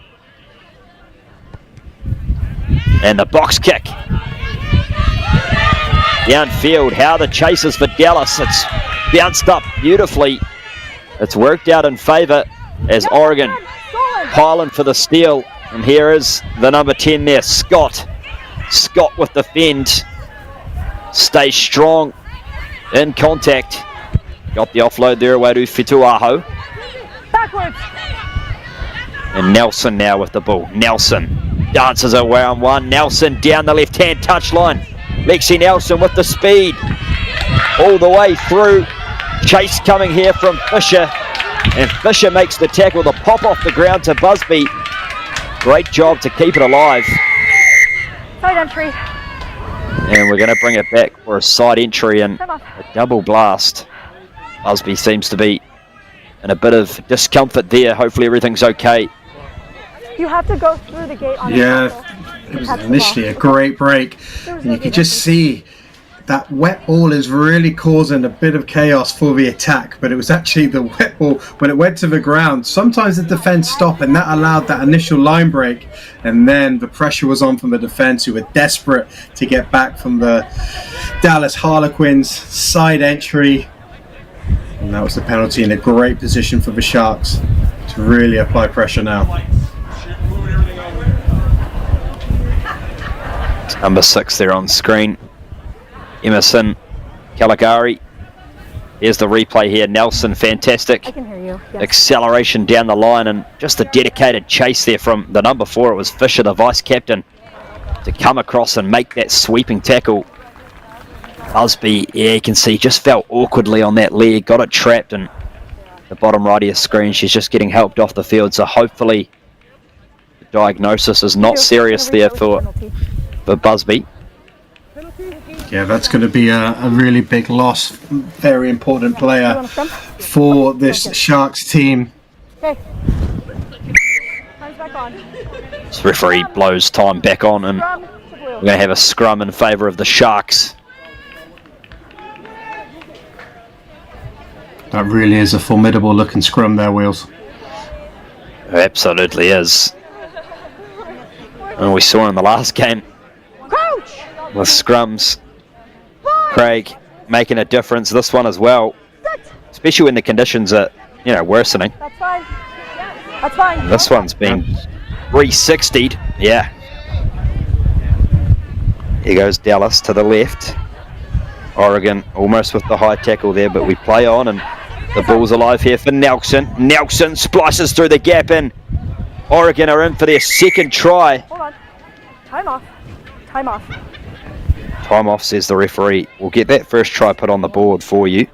And the box kick. Downfield, how the chasers for Dallas. It's bounced up beautifully. It's worked out in favour as Oregon piling for the steal. And here is the number 10 there, Scott. Scott with the fend. Stays strong in contact. Got the offload there away to Fituaho. Backwards. And Nelson now with the ball. Nelson dances around one. Nelson down the left-hand touchline. Lexi Nelson with the speed. All the way through. Chase coming here from Fisher. And Fisher makes the tackle. The pop off the ground to Busby. Great job to keep it alive. Side entry. And we're going to bring it back for a side entry and a double blast. Busby seems to be in a bit of discomfort there. Hopefully everything's okay. You have to go through the gate on it was initially a great break. And you could just see that wet ball is really causing a bit of chaos for the attack, but it was actually the wet ball when it went to the ground. Sometimes the defense stopped, and that allowed that initial line break, and then the pressure was on from the defense, who were desperate to get back from the Dallas Harlequins side entry, and that was the penalty, in a great position for the Sharks to really apply pressure now. It's number 6 there on screen. Emerson Caligari. Here's the replay here. Nelson, fantastic. I can hear you. Yes. Acceleration down the line and just a dedicated chase there from the number 4. It was Fisher, the vice captain, to come across and make that sweeping tackle. Busby, yeah, you can see, just fell awkwardly on that leg, got it trapped, and the bottom right of your screen, she's just getting helped off the field. So hopefully the diagnosis is not serious there for Busby. Yeah, that's going to be a really big loss. Very important player for this Sharks team. Okay. Time's back on. This referee blows time back on, and we're going to have a scrum in favour of the Sharks. That really is a formidable looking scrum there, Wheels. It absolutely is. And we saw in the last game with scrums, Craig making a difference. This one as well, especially when the conditions are, worsening. That's fine. That's fine. This one's been 360'd. Yeah. Here goes Dallas to the left. Oregon almost with the high tackle there, but we play on, and the ball's alive here for Nelson. Nelson splices through the gap, and Oregon are in for their second try. Hold on. Time off. Time off. Time off, says the referee. We'll get that first try put on the board for you.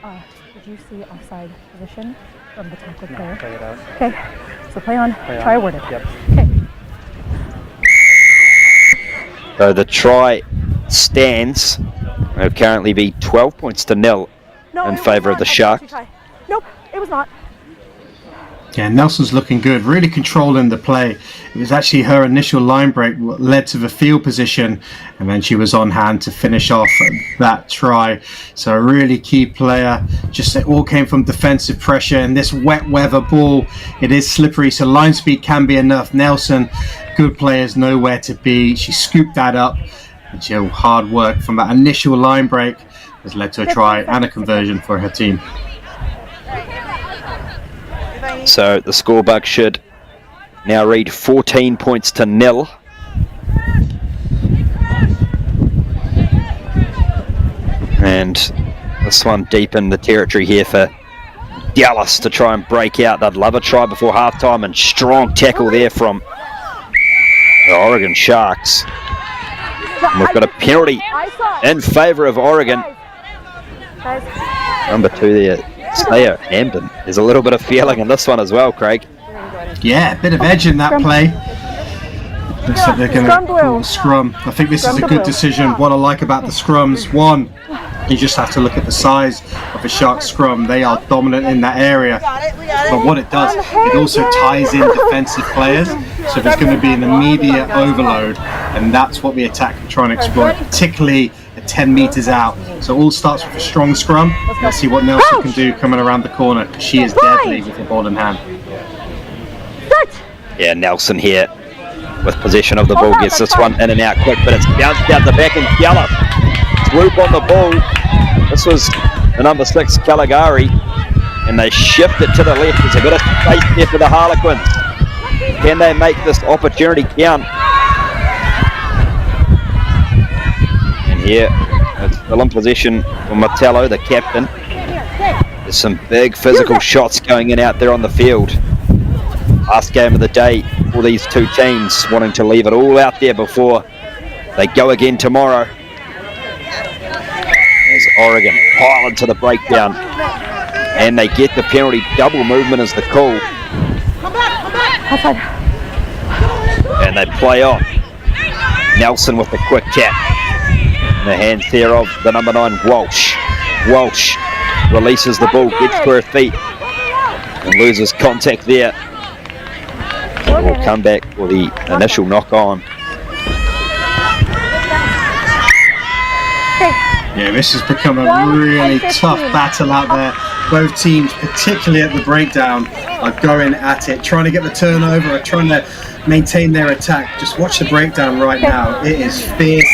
Did you see offside position from the tackle player? Play it out. Okay. So play on. Try awarded. Yep. Okay. So the try stands. It'll currently be 12 points to nil in favour of the Sharks. Nope, it was not. Yeah, Nelson's looking good, really controlling the play. It was actually her initial line break what led to the field position, and then she was on hand to finish off that try. So a really key player. Just it all came from defensive pressure, and this wet weather ball, it is slippery, so line speed can be enough. Nelson, good players, nowhere to be. She scooped that up, and she had hard work from that initial line break has led to a try and a conversion for her team. So the scorebug should now read 14 points to nil. And this one deep in the territory here for Dallas to try and break out. They'd love a try before halftime, and strong tackle there from the Oregon Sharks. And we've got a penalty in favour of Oregon. Number 2 there, Slayer Hamden. There's a little bit of feeling in this one as well, Craig. Yeah, a bit of edge in that play. Looks like they're going to call the scrum. I think this is a good decision. What I like about the scrums, one, you just have to look at the size of the Shark scrum. They are dominant in that area. But what it does, it also ties in defensive players. So there's going to be an immediate overload, and that's what the attack can try and exploit, particularly at 10 meters out. So it all starts with a strong scrum. Let's see what Nelson can do coming around the corner. She is deadly with the ball in hand. Yeah, Nelson here with possession of the ball, gets this one in and out quick, but it's bounced down the back and Gallup. Swoop on the ball. This was the number 6 Caligari, and they shift it to the left. There's a bit of space there for the Harlequins. Can they make this opportunity count? And here it's still in possession for Metallo, the captain. There's some big physical shots going in out there on the field. Last game of the day for these two teams, wanting to leave it all out there before they go again tomorrow. As Oregon pile into the breakdown, and they get the penalty. Double movement is the call. And they play off. Nelson with the quick tap in the hands there of the number 9 Walsh. Walsh releases the ball, gets to her feet, and loses contact there. Will come back for the initial knock on. Yeah, this has become a really tough battle out there. Both teams, particularly at the breakdown, are going at it, trying to get the turnover, or trying to maintain their attack. Just watch the breakdown right now. It is fierce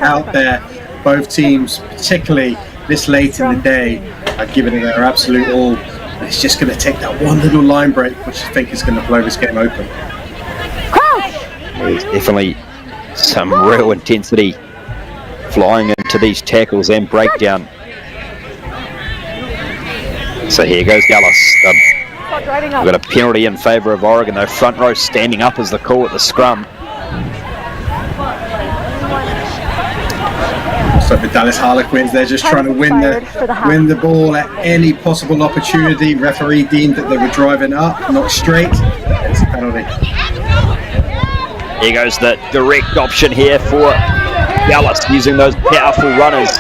out there. Both teams, particularly this late in the day, are giving it their absolute all. It's just going to take that one little line break, which I think is going to blow this game open. There's definitely some real intensity flying into these tackles and breakdown. So here goes Dallas. We've got a penalty in favour of Oregon. Though front row standing up as the call at the scrum. So the Dallas Harlequins, they're just trying to win the ball at any possible opportunity. Referee deemed that they were driving up, not straight. It's a penalty. Here goes the direct option here for Dallas, using those powerful runners.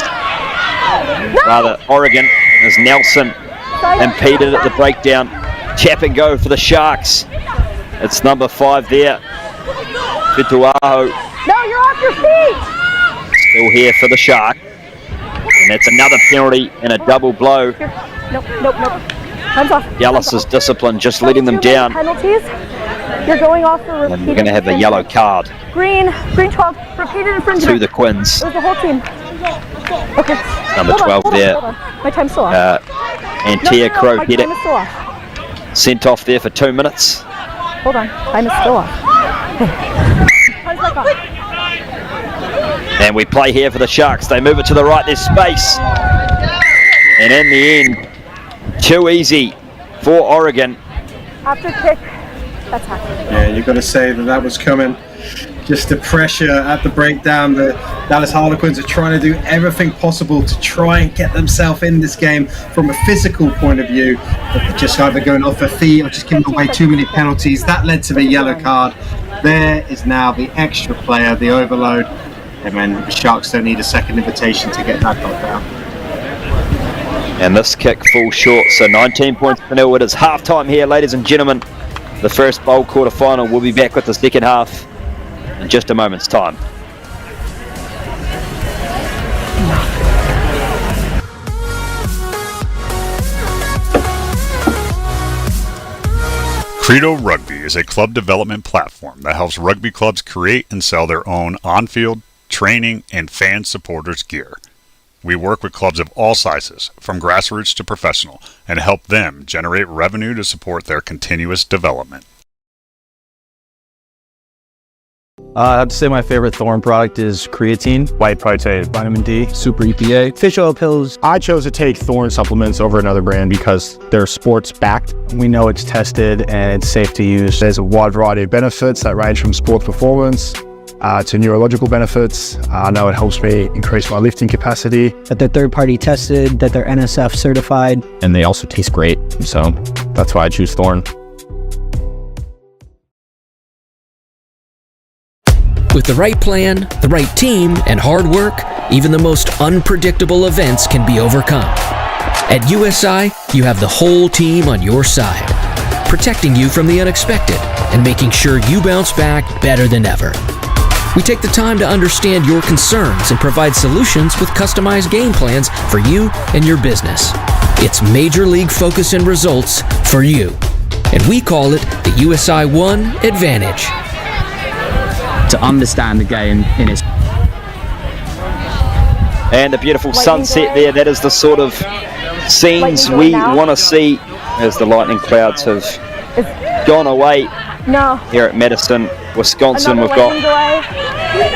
Rather, Oregon, as Nelson impeded at the breakdown. Tap and go for the Sharks. It's number 5 there. Fituaho. No, you're off your feet! Still here for the Shark. And that's another penalty and a double blow. Nope. Hands off. Dallas's discipline just letting them down. Penalties. You're going off for repeated. And we're going to have a yellow card Green 12, repeated infringement. to the Quins. It was the whole team. Okay. Number 12 there. Hold on. My time's still off. Antia Crow my hit time it. is still off. Sent off there for 2 minutes. Hold on. Time is still off. Time's back on. And we play here for the Sharks. They move it to the right. There's space. And in the end, too easy for Oregon. After kick, that's happening. Yeah, you've got to say that was coming. Just the pressure at the breakdown. The Dallas Harlequins are trying to do everything possible to try and get themselves in this game from a physical point of view. But they're just either going off their feet or just giving away too many penalties. That led to the yellow card. There is now the extra player, the overload. And then the Sharks don't need a second invitation to get that knocked down. And this kick falls short, so 19 points for nil. It is half-time here, ladies and gentlemen. The first bowl quarter-final. We'll be back with the second half in just a moment's time. Credo Rugby is a club development platform that helps rugby clubs create and sell their own on-field, training, and fan supporters gear. We work with clubs of all sizes, from grassroots to professional, and help them generate revenue to support their continuous development. I have to say my favorite Thorn product is creatine, white protein, vitamin D, super EPA, fish oil pills. I chose to take Thorn supplements over another brand because they're sports backed. We know it's tested and it's safe to use. There's a wide variety of benefits that range from sports performance to neurological benefits. I know it helps me increase my lifting capacity. That they're third-party tested, that they're NSF certified. And they also taste great, so that's why I choose Thorn. With the right plan, the right team, and hard work, even the most unpredictable events can be overcome. At USI, you have the whole team on your side, protecting you from the unexpected and making sure you bounce back better than ever. We take the time to understand your concerns and provide solutions with customized game plans for you and your business. It's Major League focus and results for you, and we call it the USI One Advantage. To understand the game in its... And the beautiful sunset there, that is the sort of scenes we want to see as the lightning clouds have gone away here at Madison, Wisconsin. We've got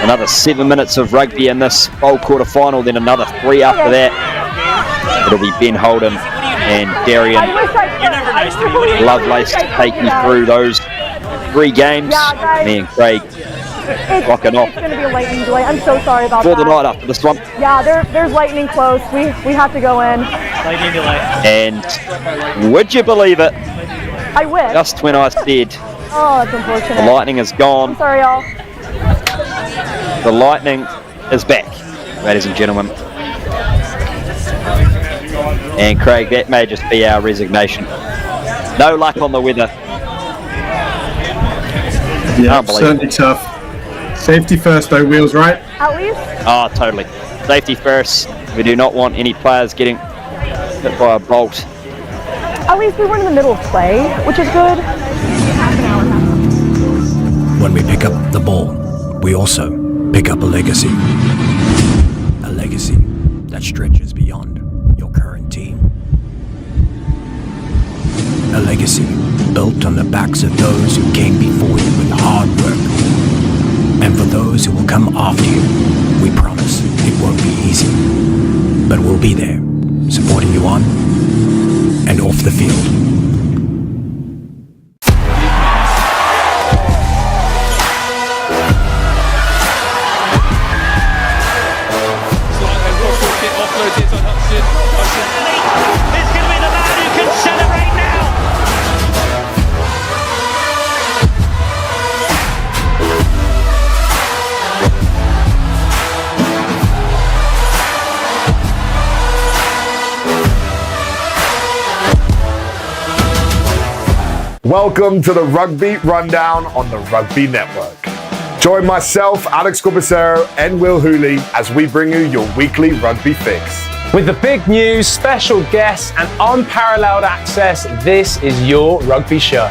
another 7 minutes of rugby in this bowl quarter final, then another 3 after that. It'll be Ben Holden and Darian Lovelace to take you through those 3 games. Me and Craig rocking off It's going to be a lightning delay. I'm so sorry about for that. the night after this one. Yeah, there's lightning close. We have to go in. Lightning delay. And would you believe it? I wish. Just when I said Oh, it's unfortunate. the lightning is gone, I'm sorry, y'all. the lightning is back, ladies and gentlemen. And Craig, that may just be our resignation. No luck on the weather. Yeah, certainly tough. Safety first though, Wheels, right? At least? Oh, totally. Safety first. We do not want any players getting hit by a bolt. At least we weren't in the middle of play, which is good. When we pick up the ball, we also pick up a legacy. A legacy that stretches beyond your current team. A legacy built on the backs of those who came before you with hard work. And for those who will come after you, we promise it won't be easy. But we'll be there, supporting you on and off the field. Welcome to the Rugby Rundown on the Rugby Network. Join myself, Alex Corbicero, and Will Hooley as we bring you your weekly rugby fix. With the big news, special guests, and unparalleled access, this is your rugby show.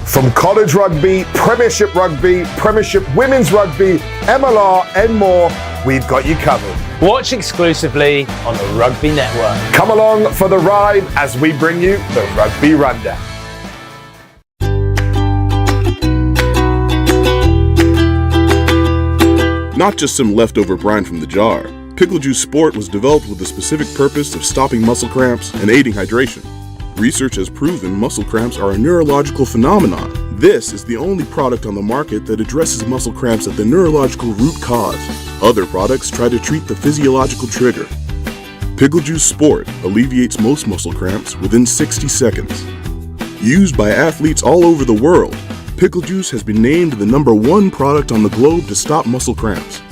From college rugby, Premiership Women's Rugby, MLR, and more, we've got you covered. Watch exclusively on the Rugby Network. Come along for the ride as we bring you the Rugby Rundown. Not just some leftover brine from the jar. Pickle Juice Sport was developed with the specific purpose of stopping muscle cramps and aiding hydration. Research has proven muscle cramps are a neurological phenomenon. This is the only product on the market that addresses muscle cramps at the neurological root cause. Other products try to treat the physiological trigger. Pickle Juice Sport alleviates most muscle cramps within 60 seconds. Used by athletes all over the world, Pickle Juice has been named the #1 product on the globe to stop muscle cramps.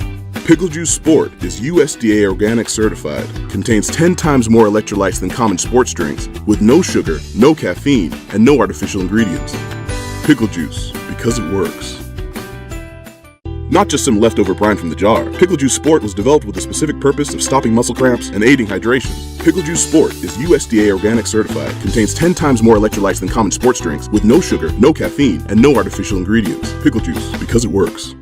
Pickle Juice Sport is USDA organic certified, contains 10 times more electrolytes than common sports drinks, with no sugar, no caffeine, and no artificial ingredients. Pickle Juice, because it works. Not just some leftover brine from the jar. Pickle Juice Sport was developed with the specific purpose of stopping muscle cramps and aiding hydration. Pickle Juice Sport is USDA organic certified, contains 10 times more electrolytes than common sports drinks, with no sugar, no caffeine, and no artificial ingredients. Pickle Juice, because it works.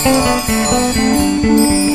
Bye.